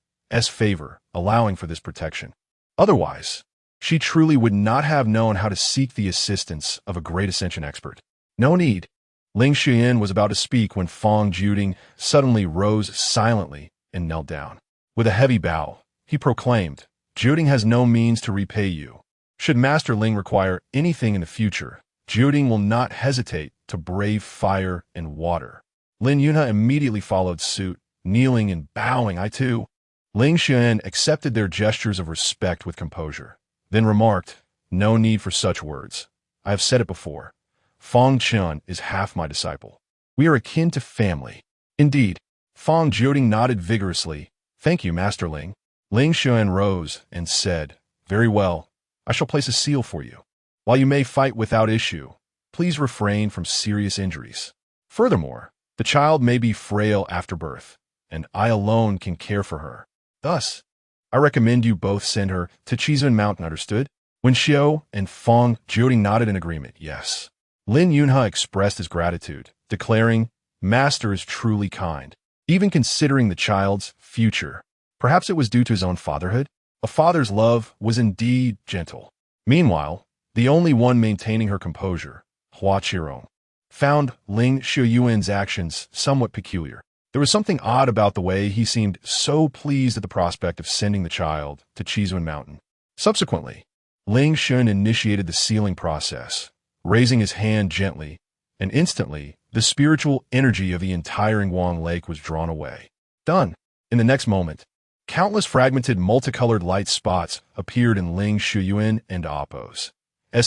favor, allowing for this protection. Otherwise, she truly would not have known how to seek the assistance of a Great Ascension expert. No need. Ling Xuan was about to speak when Fang Jiuding suddenly rose silently and knelt down. With a heavy bow, he proclaimed, Jiuding has no means to repay you. Should Master Ling require anything in the future, Jiuding will not hesitate to brave fire and water. Lin Yunhe immediately followed suit, kneeling and bowing. I too. Ling Xuan accepted their gestures of respect with composure, then remarked, No need for such words. I have said it before. Fang Chen is half my disciple. We are akin to family. Indeed. Fang Jiuding nodded vigorously. Thank you, Master Ling. Ling Xuan rose and said, Very well. I shall place a seal for you. While you may fight without issue, please refrain from serious injuries. Furthermore, the child may be frail after birth. and I alone can care for her. Thus, I recommend you both send her to Chizun Mountain, understood? When Xiao and Fang Chen nodded in agreement, yes. Lin Yunhe expressed his gratitude, declaring, Master is truly kind, even considering the child's future. Perhaps it was due to his own fatherhood? A father's love was indeed gentle. Meanwhile, the only one maintaining her composure, Hua Qirong, found Ling Shuyuan's actions somewhat peculiar. There was something odd about the way he seemed so pleased at the prospect of sending the child to Chizun Mountain. Subsequently, Ling Shun initiated the sealing process, raising his hand gently, and instantly, the spiritual energy of the entire Wang Lake was drawn away. Done. In the next moment, countless fragmented multicolored light spots appeared in Ling Shuyuan and Appo's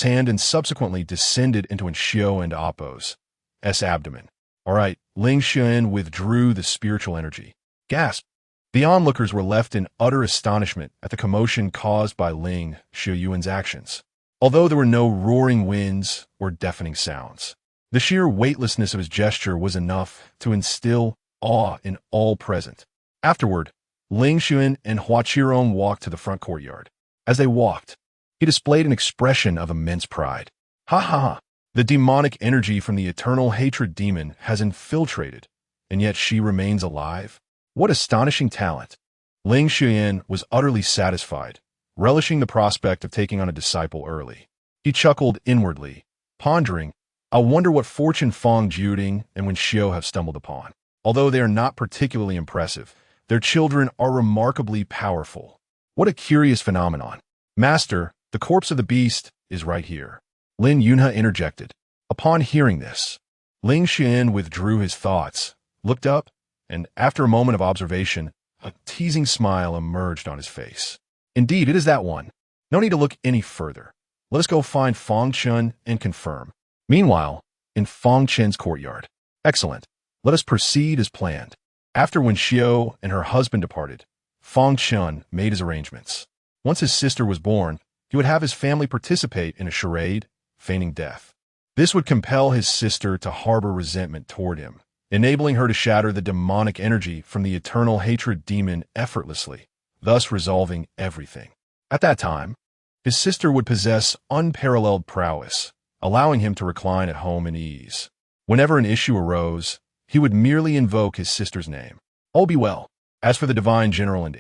hand and subsequently descended into Ensue and Appo's abdomen. All right, Ling Shuyuan withdrew the spiritual energy. Gasp! The onlookers were left in utter astonishment at the commotion caused by Ling Shuyuan's actions. Although there were no roaring winds or deafening sounds, the sheer weightlessness of his gesture was enough to instill awe in all present. Afterward, Ling Shuyuan and Hua Qirong walked to the front courtyard. As they walked, he displayed an expression of immense pride. Ha ha ha! The demonic energy from the eternal hatred demon has infiltrated, and yet she remains alive? What astonishing talent! Ling Shuyuan was utterly satisfied, relishing the prospect of taking on a disciple early. He chuckled inwardly, pondering, I wonder what fortune Fang Chen and Wen Xiu have stumbled upon. Although they are not particularly impressive, their children are remarkably powerful. What a curious phenomenon. Master, the corpse of the beast is right here. Lin Yunhe interjected. Upon hearing this, Ling Shuyuan withdrew his thoughts, looked up, and after a moment of observation, a teasing smile emerged on his face. Indeed, it is that one. No need to look any further. Let us go find Fang Chen and confirm. Meanwhile, in Fang Chen's courtyard. Excellent. Let us proceed as planned. After Wen Xiu and her husband departed, Fang Chen made his arrangements. Once his sister was born, he would have his family participate in a charade, feigning death. This would compel his sister to harbor resentment toward him, enabling her to shatter the demonic energy from the eternal hatred demon effortlessly, thus resolving everything. At that time, his sister would possess unparalleled prowess, allowing him to recline at home in ease. Whenever an issue arose, he would merely invoke his sister's name. All be well. As for the divine general and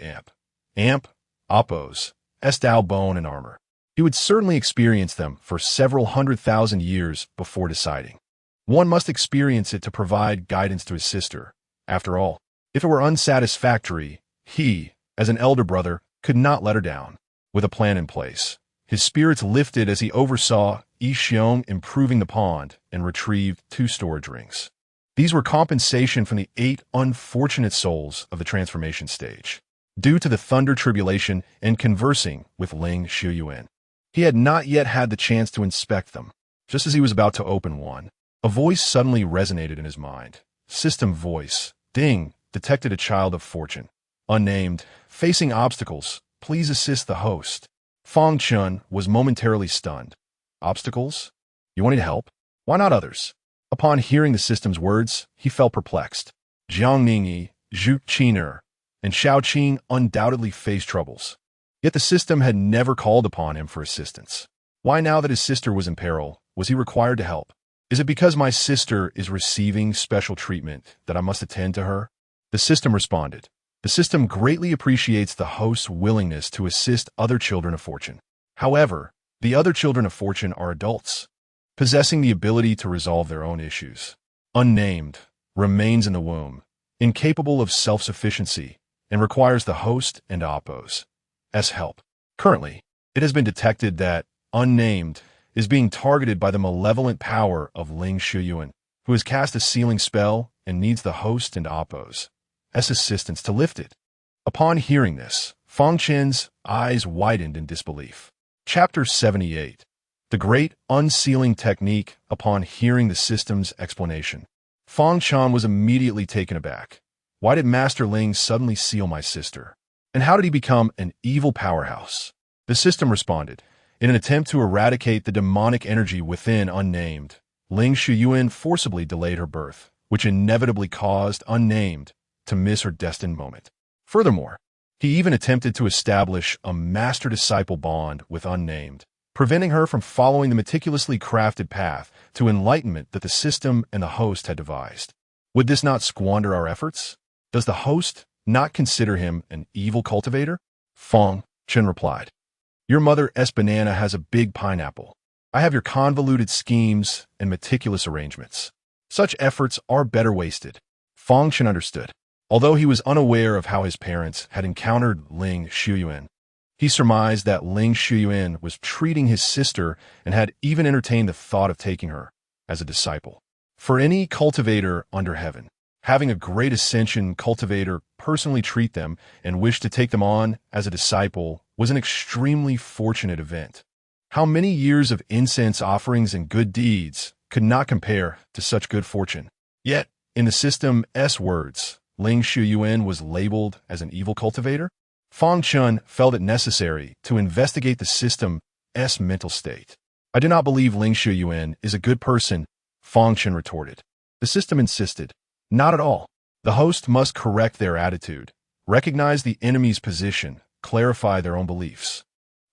Amp, Appo's Dao bone and armor, he would certainly experience them for several 100,000 years before deciding. One must experience it to provide guidance to his sister. After all, if it were unsatisfactory, he, as an elder brother, could not let her down. With a plan in place, his spirits lifted as he oversaw Yi Xiong improving the pond and retrieved 2 storage rings. These were compensation from the 8 unfortunate souls of the transformation stage, due to the thunder tribulation and conversing with Ling Shuyuan. He had not yet had the chance to inspect them. Just as he was about to open one, a voice suddenly resonated in his mind. System voice. Ding, detected a child of fortune. Unnamed, facing obstacles, please assist the host. Fang Chen was momentarily stunned. Obstacles? You wanted help? Why not others? Upon hearing the system's words, he felt perplexed. Jiang Ningyi, Zhu Qiner, and Xiao Qing undoubtedly faced troubles. Yet the system had never called upon him for assistance. Why, now that his sister was in peril, was he required to help? Is it because my sister is receiving special treatment that I must attend to her? The system responded. The system greatly appreciates the host's willingness to assist other children of fortune. However, the other children of fortune are adults, possessing the ability to resolve their own issues. Unnamed, remains in the womb, incapable of self-sufficiency, and requires the host and Appo's help. Currently, it has been detected that Unnamed is being targeted by the malevolent power of Ling Shuyuan, who has cast a sealing spell and needs the host and Appo's assistance to lift it. Upon hearing this, Fang Chen's eyes widened in disbelief. Chapter 78. The Great Unsealing Technique. Upon hearing the system's explanation, Fang Chen was immediately taken aback. Why did Master Ling suddenly seal my sister? And how did he become an evil powerhouse? The system responded. In an attempt to eradicate the demonic energy within Unnamed, Ling Shuyuan forcibly delayed her birth, which inevitably caused Unnamed to miss her destined moment. Furthermore, he even attempted to establish a master-disciple bond with unnamed, preventing her from following the meticulously crafted path to enlightenment that the system and the host had devised. Would this not squander our efforts? Does the host not consider him an evil cultivator? Fang Chen replied, "Your mother's banana has a big pineapple. I have your convoluted schemes and meticulous arrangements. Such efforts are better wasted." Fang Chen understood. Although he was unaware of how his parents had encountered Ling Shuyuan, he surmised that Ling Shuyuan was treating his sister and had even entertained the thought of taking her as a disciple. For any cultivator under heaven, having a great ascension cultivator personally treat them and wish to take them on as a disciple was an extremely fortunate event. How many years of incense offerings and good deeds could not compare to such good fortune? Yet, in the system's words, Ling Shuyuan was labeled as an evil cultivator? Fang Chen felt it necessary to investigate the system's mental state. "I do not believe Ling Shuyuan is a good person," Fang Chen retorted. The system insisted, "Not at all. The host must correct their attitude, recognize the enemy's position, clarify their own beliefs,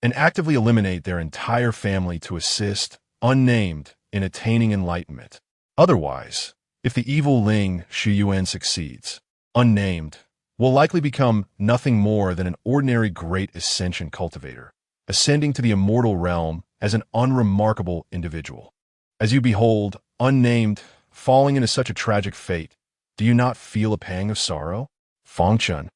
and actively eliminate their entire family to assist, unnamed, in attaining enlightenment. Otherwise, if the evil Ling Shuyuan succeeds, unnamed will likely become nothing more than an ordinary great ascension cultivator, ascending to the immortal realm as an unremarkable individual. As you behold unnamed falling into such a tragic fate, do you not feel a pang of sorrow?" Fang Chen,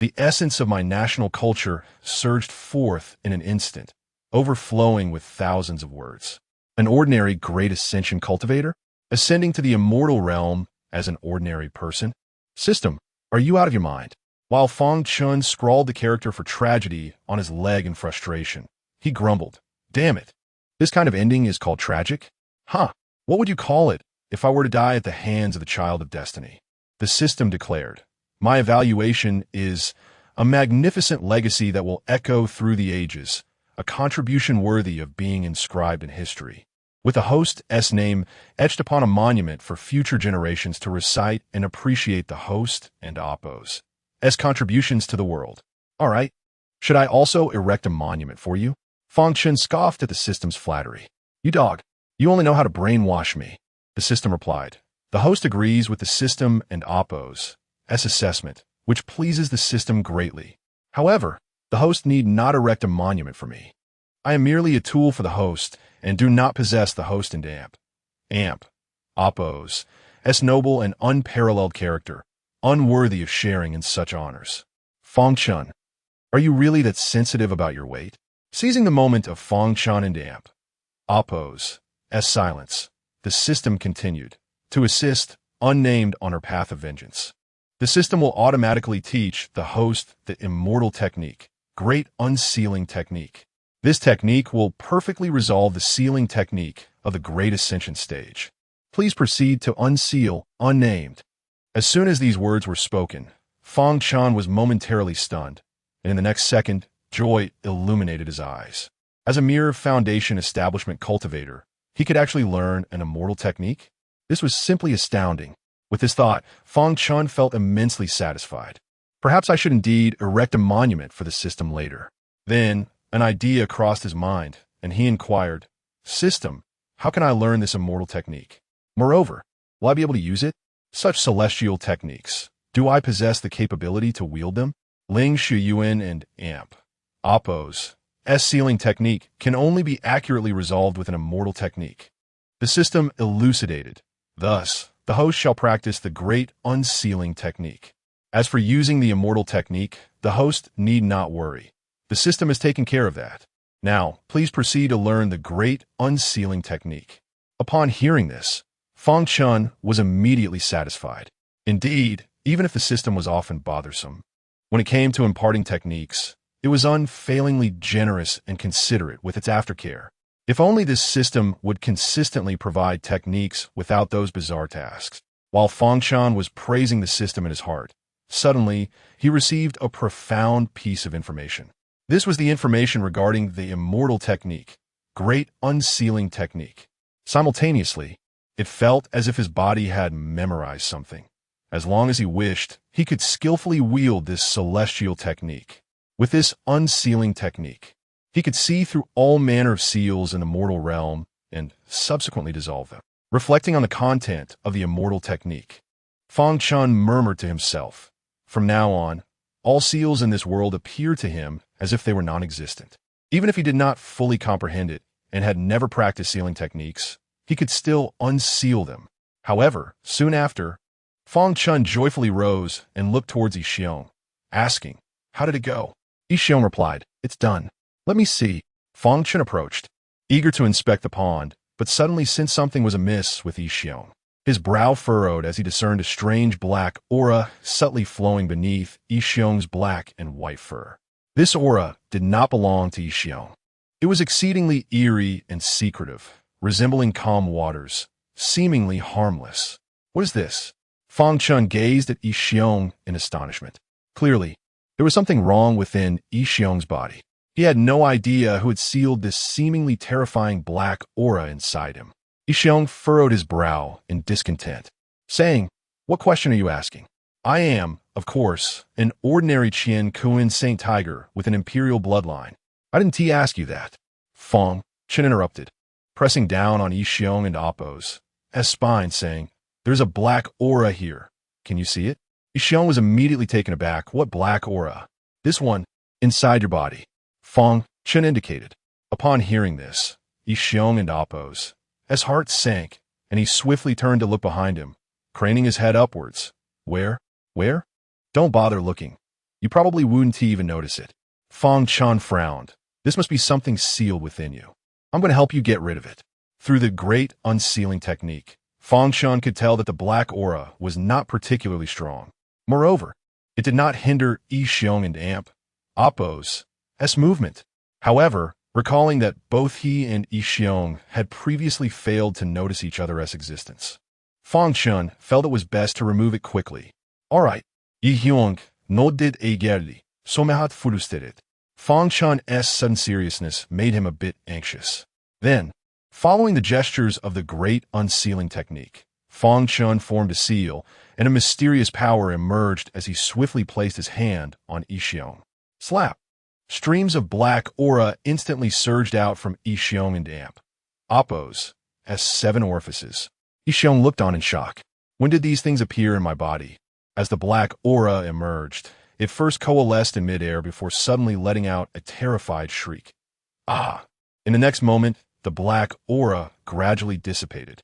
the essence of my national culture surged forth in an instant, overflowing with thousands of words. An ordinary great ascension cultivator, ascending to the immortal realm as an ordinary person? System, are you out of your mind? While Fang Chen scrawled the character for tragedy on his leg in frustration, he grumbled, "Damn it. This kind of ending is called tragic? Huh, what would you call it if I were to die at the hands of the child of destiny?" The system declared, "My evaluation is a magnificent legacy that will echo through the ages, a contribution worthy of being inscribed in history, with the host's name etched upon a monument for future generations to recite and appreciate the host and Apos as contributions to the world. All right, should I also erect a monument for you?" Fang Chen scoffed at the system's flattery. "You dog, you only know how to brainwash me." The system replied, "The host agrees with the system and Apos' assessment, which pleases the system greatly. However, the host need not erect a monument for me. I am merely a tool for the host and do not possess the host and Apos' noble and unparalleled character, unworthy of sharing in such honors." Fang Chen, are you really that sensitive about your weight? Seizing the moment of Fang Chen and Apos' silence, the system continued, "To assist unnamed on her path of vengeance. The system will automatically teach the host the immortal technique, great unsealing technique. This technique will perfectly resolve the sealing technique of the great ascension stage. Please proceed to unseal unnamed." As soon as these words were spoken, Fang Chen was momentarily stunned, and in the next second, joy illuminated his eyes. As a mere foundation establishment cultivator, he could actually learn an immortal technique? This was simply astounding. With this thought, Fang Chen felt immensely satisfied. Perhaps I should indeed erect a monument for the system later. Then, an idea crossed his mind, and he inquired, "System, how can I learn this immortal technique? Moreover, will I be able to use it? Such celestial techniques, do I possess the capability to wield them?" Ling Shuyuan and Apos' sealing technique can only be accurately resolved with an immortal technique. The system elucidated. Thus, the host shall practice the great unsealing technique. As for using the immortal technique, the host need not worry. The system has taken care of that. Now, please proceed to learn the great unsealing technique. Upon hearing this, Fang Chen was immediately satisfied. Indeed, even if the system was often bothersome, when it came to imparting techniques, it was unfailingly generous and considerate with its aftercare. If only this system would consistently provide techniques without those bizarre tasks. While Fang Chen was praising the system in his heart, suddenly he received a profound piece of information. This was the information regarding the immortal technique, great unsealing technique. Simultaneously, it felt as if his body had memorized something, As long as he wished, he could skillfully wield this celestial technique. With this unsealing technique, he could see through all manner of seals in the mortal realm and subsequently dissolve them. Reflecting on the content of the immortal technique, Fang Chen murmured to himself, "From now on, all seals in this world appear to him as if they were non-existent." Even if he did not fully comprehend it and had never practiced sealing techniques, he could still unseal them. However, soon after, Fang Chen joyfully rose and looked towards Yixiong, asking, "How did it go?" Yixiong replied, "It's done." "Let me see." Fang Chen approached, eager to inspect the pond, but suddenly sensed something was amiss with Yixiong. His brow furrowed as he discerned a strange black aura subtly flowing beneath Yixiong's black and white fur. This aura did not belong to Yixiong. It was exceedingly eerie and secretive, resembling calm waters, seemingly harmless. "What is this?" Fang Chen gazed at Yixiong in astonishment. Clearly, there was something wrong within Yixiong's body. He had no idea who had sealed this seemingly terrifying black aura inside him. Yixiong furrowed his brow in discontent, saying, "What question are you asking?" "I am, of course, an ordinary Qian Kuan Saint Tiger with an imperial bloodline. I didn't ask you that." Fang Chen interrupted, pressing down on Yixiong and Appo's spine, saying, "There's a black aura here. Can you see it?" Yixiong was immediately taken aback. "What black aura?" "This one, inside your body." Fang Chen indicated. Upon hearing this, Yixiong and Appo's heart sank, and he swiftly turned to look behind him, craning his head upwards. Where? Don't bother looking. You probably wouldn't even notice it." Fang Chen frowned. "This must be something sealed within you. I'm going to help you get rid of it." Through the great unsealing technique, Fang Chen could tell that the black aura was not particularly strong. Moreover, it did not hinder Yixiong and Appo's movement. However, recalling that both he and Yixiong had previously failed to notice each other's existence, Fang Chen felt it was best to remove it quickly. "All right, Yixiong, no did agerli, somehat furusterit." Fang Chen's sudden seriousness made him a bit anxious. Then, following the gestures of the great unsealing technique, Fang Chen formed a seal, and a mysterious power emerged as he swiftly placed his hand on Yixiong. Slap! Streams of black aura instantly surged out from Yixiong and Appo's 7 orifices. Yixiong looked on in shock. "When did these things appear in my body?" As the black aura emerged, it first coalesced in midair before suddenly letting out a terrified shriek. "Ah!" In the next moment, the black aura gradually dissipated.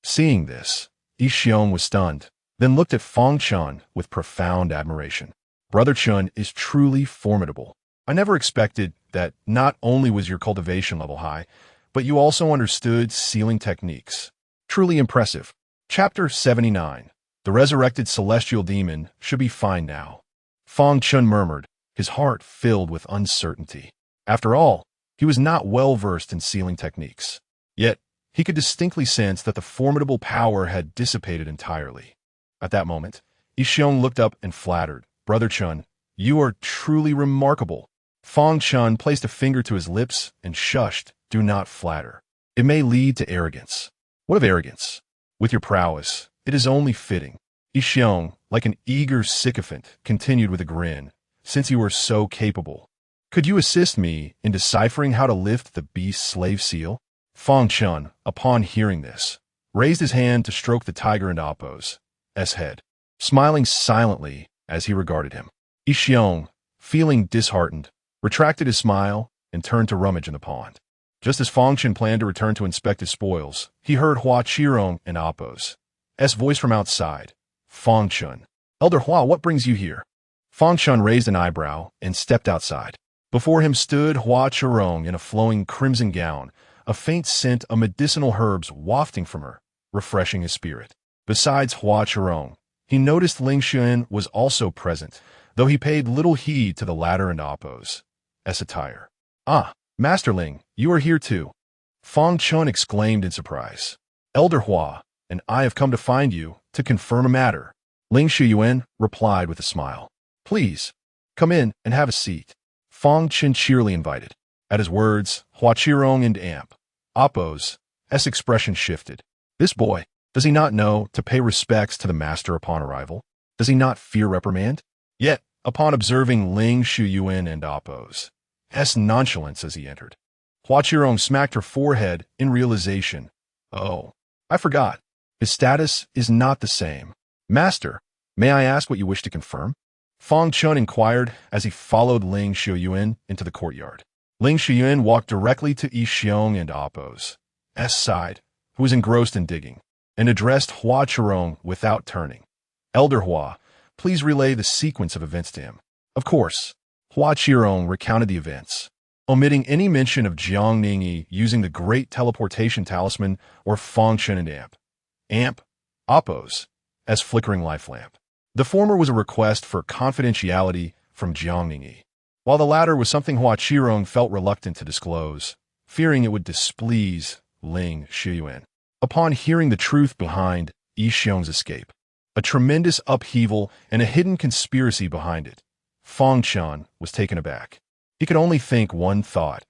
Seeing this, Yixiong was stunned, then looked at Fang Chen with profound admiration. "Brother Chen is truly formidable. I never expected that not only was your cultivation level high, but you also understood sealing techniques. Truly impressive." Chapter 79. The resurrected celestial demon should be fine now. Fang Chen murmured, his heart filled with uncertainty. After all, he was not well versed in sealing techniques. Yet, he could distinctly sense that the formidable power had dissipated entirely. At that moment, Yixiong looked up and flattered, "Brother Chen, you are truly remarkable." Fang Chen placed a finger to his lips and shushed, "Do not flatter. It may lead to arrogance." "What of arrogance? With your prowess, it is only fitting." Yixiong, like an eager sycophant, continued with a grin, "Since you are so capable, could you assist me in deciphering how to lift the beast's slave seal?" Fang Chen, upon hearing this, raised his hand to stroke the tiger and Appo's head, smiling silently as he regarded him. Yixiong, feeling disheartened, retracted his smile and turned to rummage in the pond. Just as Fang Chen planned to return to inspect his spoils, he heard Hua Qirong and Appo's voice from outside. "Fang Chen, Elder Hua, what brings you here?" Fang Chen raised an eyebrow and stepped outside. Before him stood Hua Qirong in a flowing crimson gown, a faint scent of medicinal herbs wafting from her, refreshing his spirit. Besides Hua Qirong, he noticed Ling Xuan was also present, though he paid little heed to the latter and Appo's attire. "Ah, Master Ling, you are here too," Fang Chen exclaimed in surprise. "Elder Hua and I have come to find you to confirm a matter." Ling Xuan replied with a smile. "Please, come in and have a seat," Fang Chen cheerily invited. At his words, Hua Qirong and Appo's expression shifted. "This boy, Does he not know to pay respects to the master upon arrival? Does he not fear reprimand? Yet, upon observing Ling Shuyuan and Appo's nonchalance as he entered, Hua Qirong smacked her forehead in realization. Oh, I forgot. His status is not the same. Master, may I ask what you wish to confirm? Fang Chen inquired as he followed Ling Shuyuan into the courtyard. Ling Shuyuan walked directly to Yi Xiong and Appo's side, who was engrossed in digging, and addressed Hua Qirong without turning. Elder Hua, please relay the sequence of events to him. Of course. Hua Qirong recounted the events, omitting any mention of Jiang Ningyi using the great teleportation talisman or Fang Chen and Appo's flickering life lamp. The former was a request for confidentiality from Jiang Ningyi, while the latter was something Hua Qirong felt reluctant to disclose, fearing it would displease Ling Shuyuan. Upon hearing the truth behind Yi Xiong's escape, a tremendous upheaval and a hidden conspiracy behind it, Fang Chen was taken aback. He could only think one thought.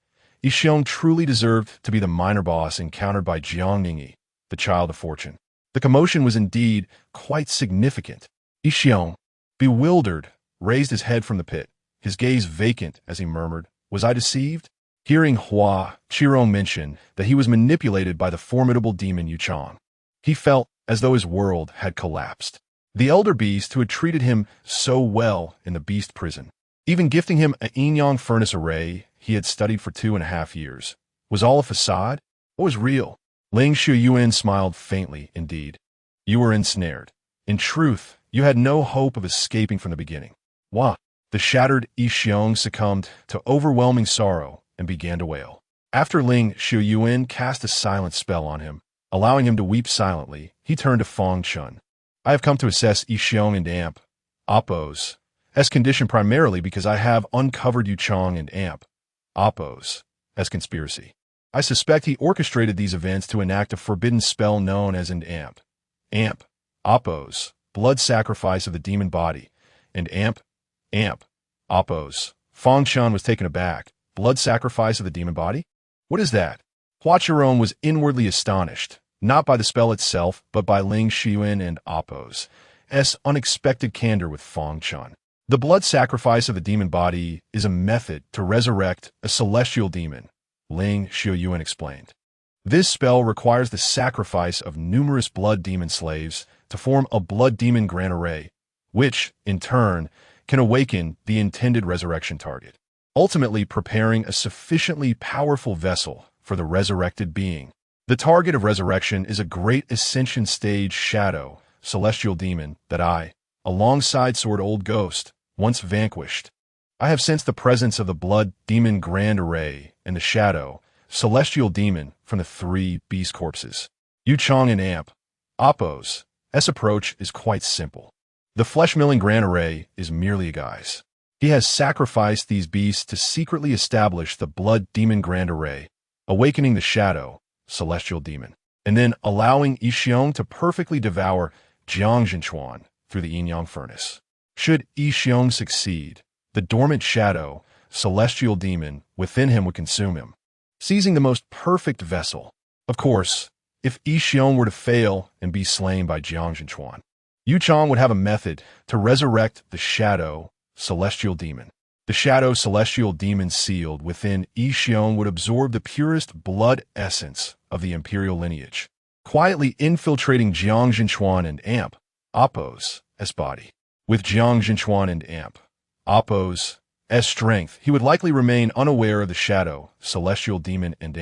Yi Xiong truly deserved to be the minor boss encountered by Jiang Ningyi, the child of fortune. The commotion was indeed quite significant. Yi Xiong, bewildered, raised his head from the pit, his gaze vacant as he murmured, "Was I deceived?" Hearing Hua Qirong mention that he was manipulated by the formidable demon Yu Chang, he felt as though his world had collapsed. The elder beast who had treated him so well in the beast prison, even gifting him an yin-yang furnace array he had studied for 2.5 years, was all a facade? What was real? Ling Shuyuan smiled faintly indeed. You were ensnared. In truth, you had no hope of escaping from the beginning. Wah! The shattered Yi Xiong succumbed to overwhelming sorrow and began to wail. After Ling Shuyuan cast a silent spell on him, allowing him to weep silently, he turned to Fang Chen. I have come to assess Yi Xiong and Appo's condition primarily because I have uncovered Yu Chang and Appo's conspiracy. I suspect he orchestrated these events to enact a forbidden spell known as an Appo's blood sacrifice of the demon body, and Appo's. Fang Chen was taken aback. Blood sacrifice of the demon body? What is that? Hua Qirong was inwardly astonished, not by the spell itself, but by Ling Shuyuan and Appo's unexpected candor with Fang Chen. The blood sacrifice of the demon body is a method to resurrect a celestial demon, Ling Shuyuan explained. This spell requires the sacrifice of numerous blood demon slaves to form a blood demon grand array, which, in turn, can awaken the intended resurrection target, ultimately preparing a sufficiently powerful vessel for the resurrected being. The target of resurrection is a great ascension stage shadow, celestial demon, that I, alongside Sword Old Ghost, once vanquished. I have sensed the presence of the blood demon grand array and the shadow, celestial demon from the 3 beast corpses. Yu Chang and Appo's approach is quite simple. The flesh-milling grand array is merely a guise. He has sacrificed these beasts to secretly establish the blood demon grand array, awakening the shadow, celestial demon, and then allowing Yi Xiong to perfectly devour Jiang Zhenchuan through the yin-yang furnace. Should Yi Xiong succeed, the dormant shadow, celestial demon within him would consume him, seizing the most perfect vessel. Of course, if Yi Xiong were to fail and be slain by Jiang Zhenchuan, Yu Chang would have a method to resurrect the shadow, celestial demon. The shadow celestial demon sealed within Yi Xiong would absorb the purest blood essence of the imperial lineage, quietly infiltrating Jiang Zhenchuan and Appo's body. With Jiang Zhenchuan and Appo's strength, he would likely remain unaware of the shadow, celestial demon and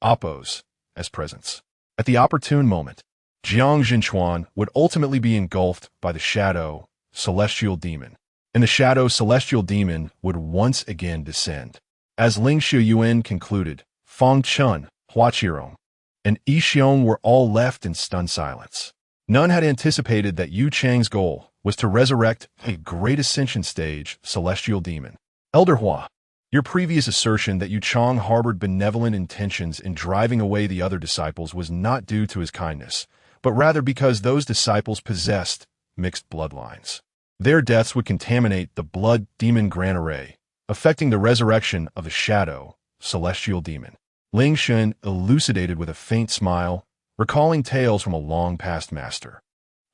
Appo's presence. At the opportune moment, Jiang Zhenchuan would ultimately be engulfed by the shadow, celestial demon, and the shadow celestial demon would once again descend. As Ling Shuyuan concluded, Fang Chen, Hua Qirong, and Yi Xiong were all left in stunned silence. None had anticipated that Yu Chang's goal was to resurrect a great ascension stage celestial demon. Elder Hua, your previous assertion that Yu Chang harbored benevolent intentions in driving away the other disciples was not due to his kindness, but rather because those disciples possessed mixed bloodlines. Their deaths would contaminate the blood demon grand array, affecting the resurrection of the shadow, celestial demon. Ling Shen elucidated with a faint smile, recalling tales from a long-past master.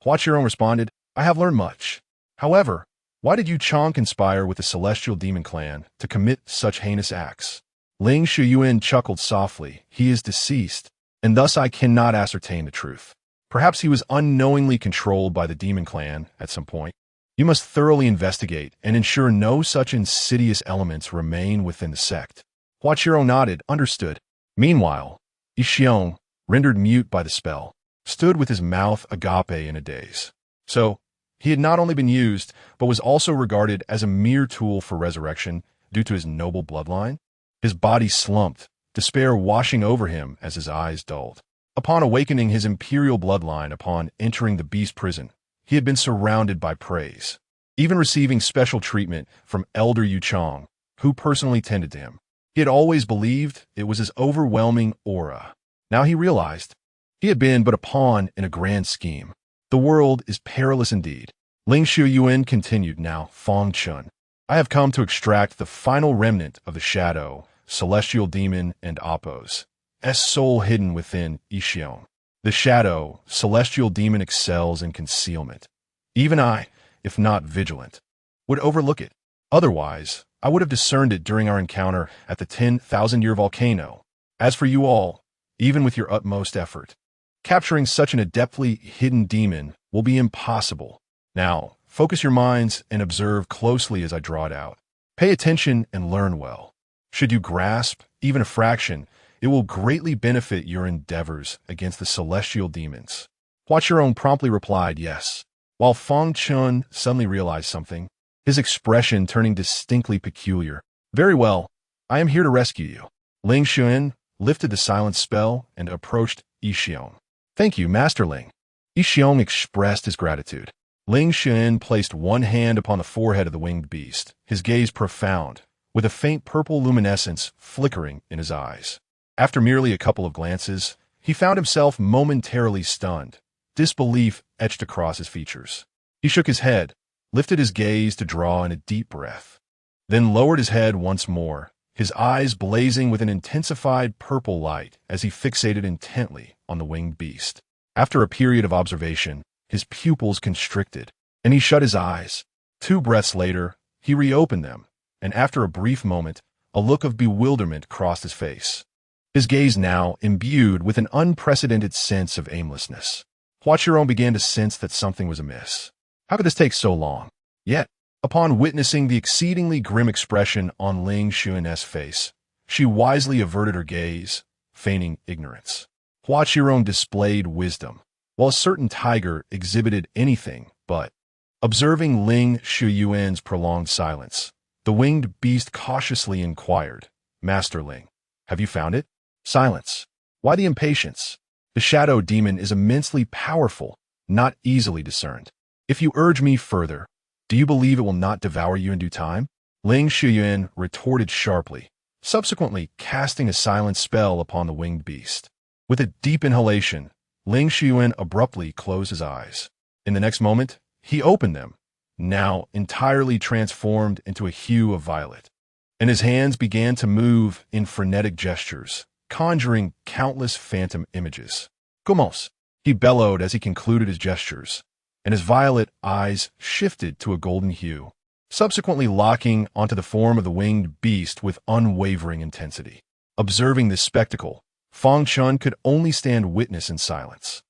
Hua Qiron responded, I have learned much. However, why did Yu Chang conspire with the celestial demon clan to commit such heinous acts? Ling Shuyuan chuckled softly. He is deceased, and thus I cannot ascertain the truth. Perhaps he was unknowingly controlled by the demon clan at some point. You must thoroughly investigate and ensure no such insidious elements remain within the sect. Hua Qiron nodded, understood. Meanwhile, Yixiong, rendered mute by the spell, stood with his mouth agape in a daze. So, he had not only been used, but was also regarded as a mere tool for resurrection due to his noble bloodline. His body slumped, despair washing over him as his eyes dulled. Upon awakening his imperial bloodline upon entering the beast prison, he had been surrounded by praise, even receiving special treatment from Elder Yu Chang, who personally tended to him. He had always believed it was his overwhelming aura. Now he realized he had been but a pawn in a grand scheme. The world is perilous indeed. Ling Shuyuan continued, now, Fang Chen. I have come to extract the final remnant of the shadow, celestial demon, and Appos, soul hidden within Yixiong. The shadow, celestial demon excels in concealment. Even I, if not vigilant, would overlook it. Otherwise, I would have discerned it during our encounter at the 10,000-year volcano. As for you all, even with your utmost effort, capturing such an adeptly hidden demon will be impossible. Now, focus your minds and observe closely as I draw it out. Pay attention and learn well. Should you grasp even a fraction, it will greatly benefit your endeavors against the celestial demons. Hua Qiron promptly replied yes, while Fang Chen suddenly realized something, his expression turning distinctly peculiar. Very well, I am here to rescue you. Ling Xuan lifted the silence spell and approached Yixiong. Thank you, Master Ling. Yixiong expressed his gratitude. Ling Xuan placed one hand upon the forehead of the winged beast, his gaze profound, with a faint purple luminescence flickering in his eyes. After merely a couple of glances, he found himself momentarily stunned, disbelief etched across his features. He shook his head, lifted his gaze to draw in a deep breath, then lowered his head once more, his eyes blazing with an intensified purple light as he fixated intently on the winged beast. After a period of observation, his pupils constricted, and he shut his eyes. 2 breaths later, he reopened them, and after a brief moment, a look of bewilderment crossed his face. His gaze now imbued with an unprecedented sense of aimlessness. Hua Qiron began to sense that something was amiss. How could this take so long? Yet, upon witnessing the exceedingly grim expression on Ling Xuan's face, she wisely averted her gaze, feigning ignorance. Hua Qiron displayed wisdom, while a certain tiger exhibited anything but. Observing Ling Shuyuan's prolonged silence, the winged beast cautiously inquired, Master Ling, have you found it? Silence. Why the impatience? The shadow demon is immensely powerful, not easily discerned. If you urge me further, do you believe it will not devour you in due time? Ling Shuyuan retorted sharply, subsequently casting a silent spell upon the winged beast. With a deep inhalation, Ling Shuyuan abruptly closed his eyes. In the next moment, he opened them, now entirely transformed into a hue of violet, and his hands began to move in frenetic gestures, conjuring countless phantom images. Commence, he bellowed as he concluded his gestures, and his violet eyes shifted to a golden hue, subsequently locking onto the form of the winged beast with unwavering intensity. Observing this spectacle, Fang Chen could only stand witness in silence.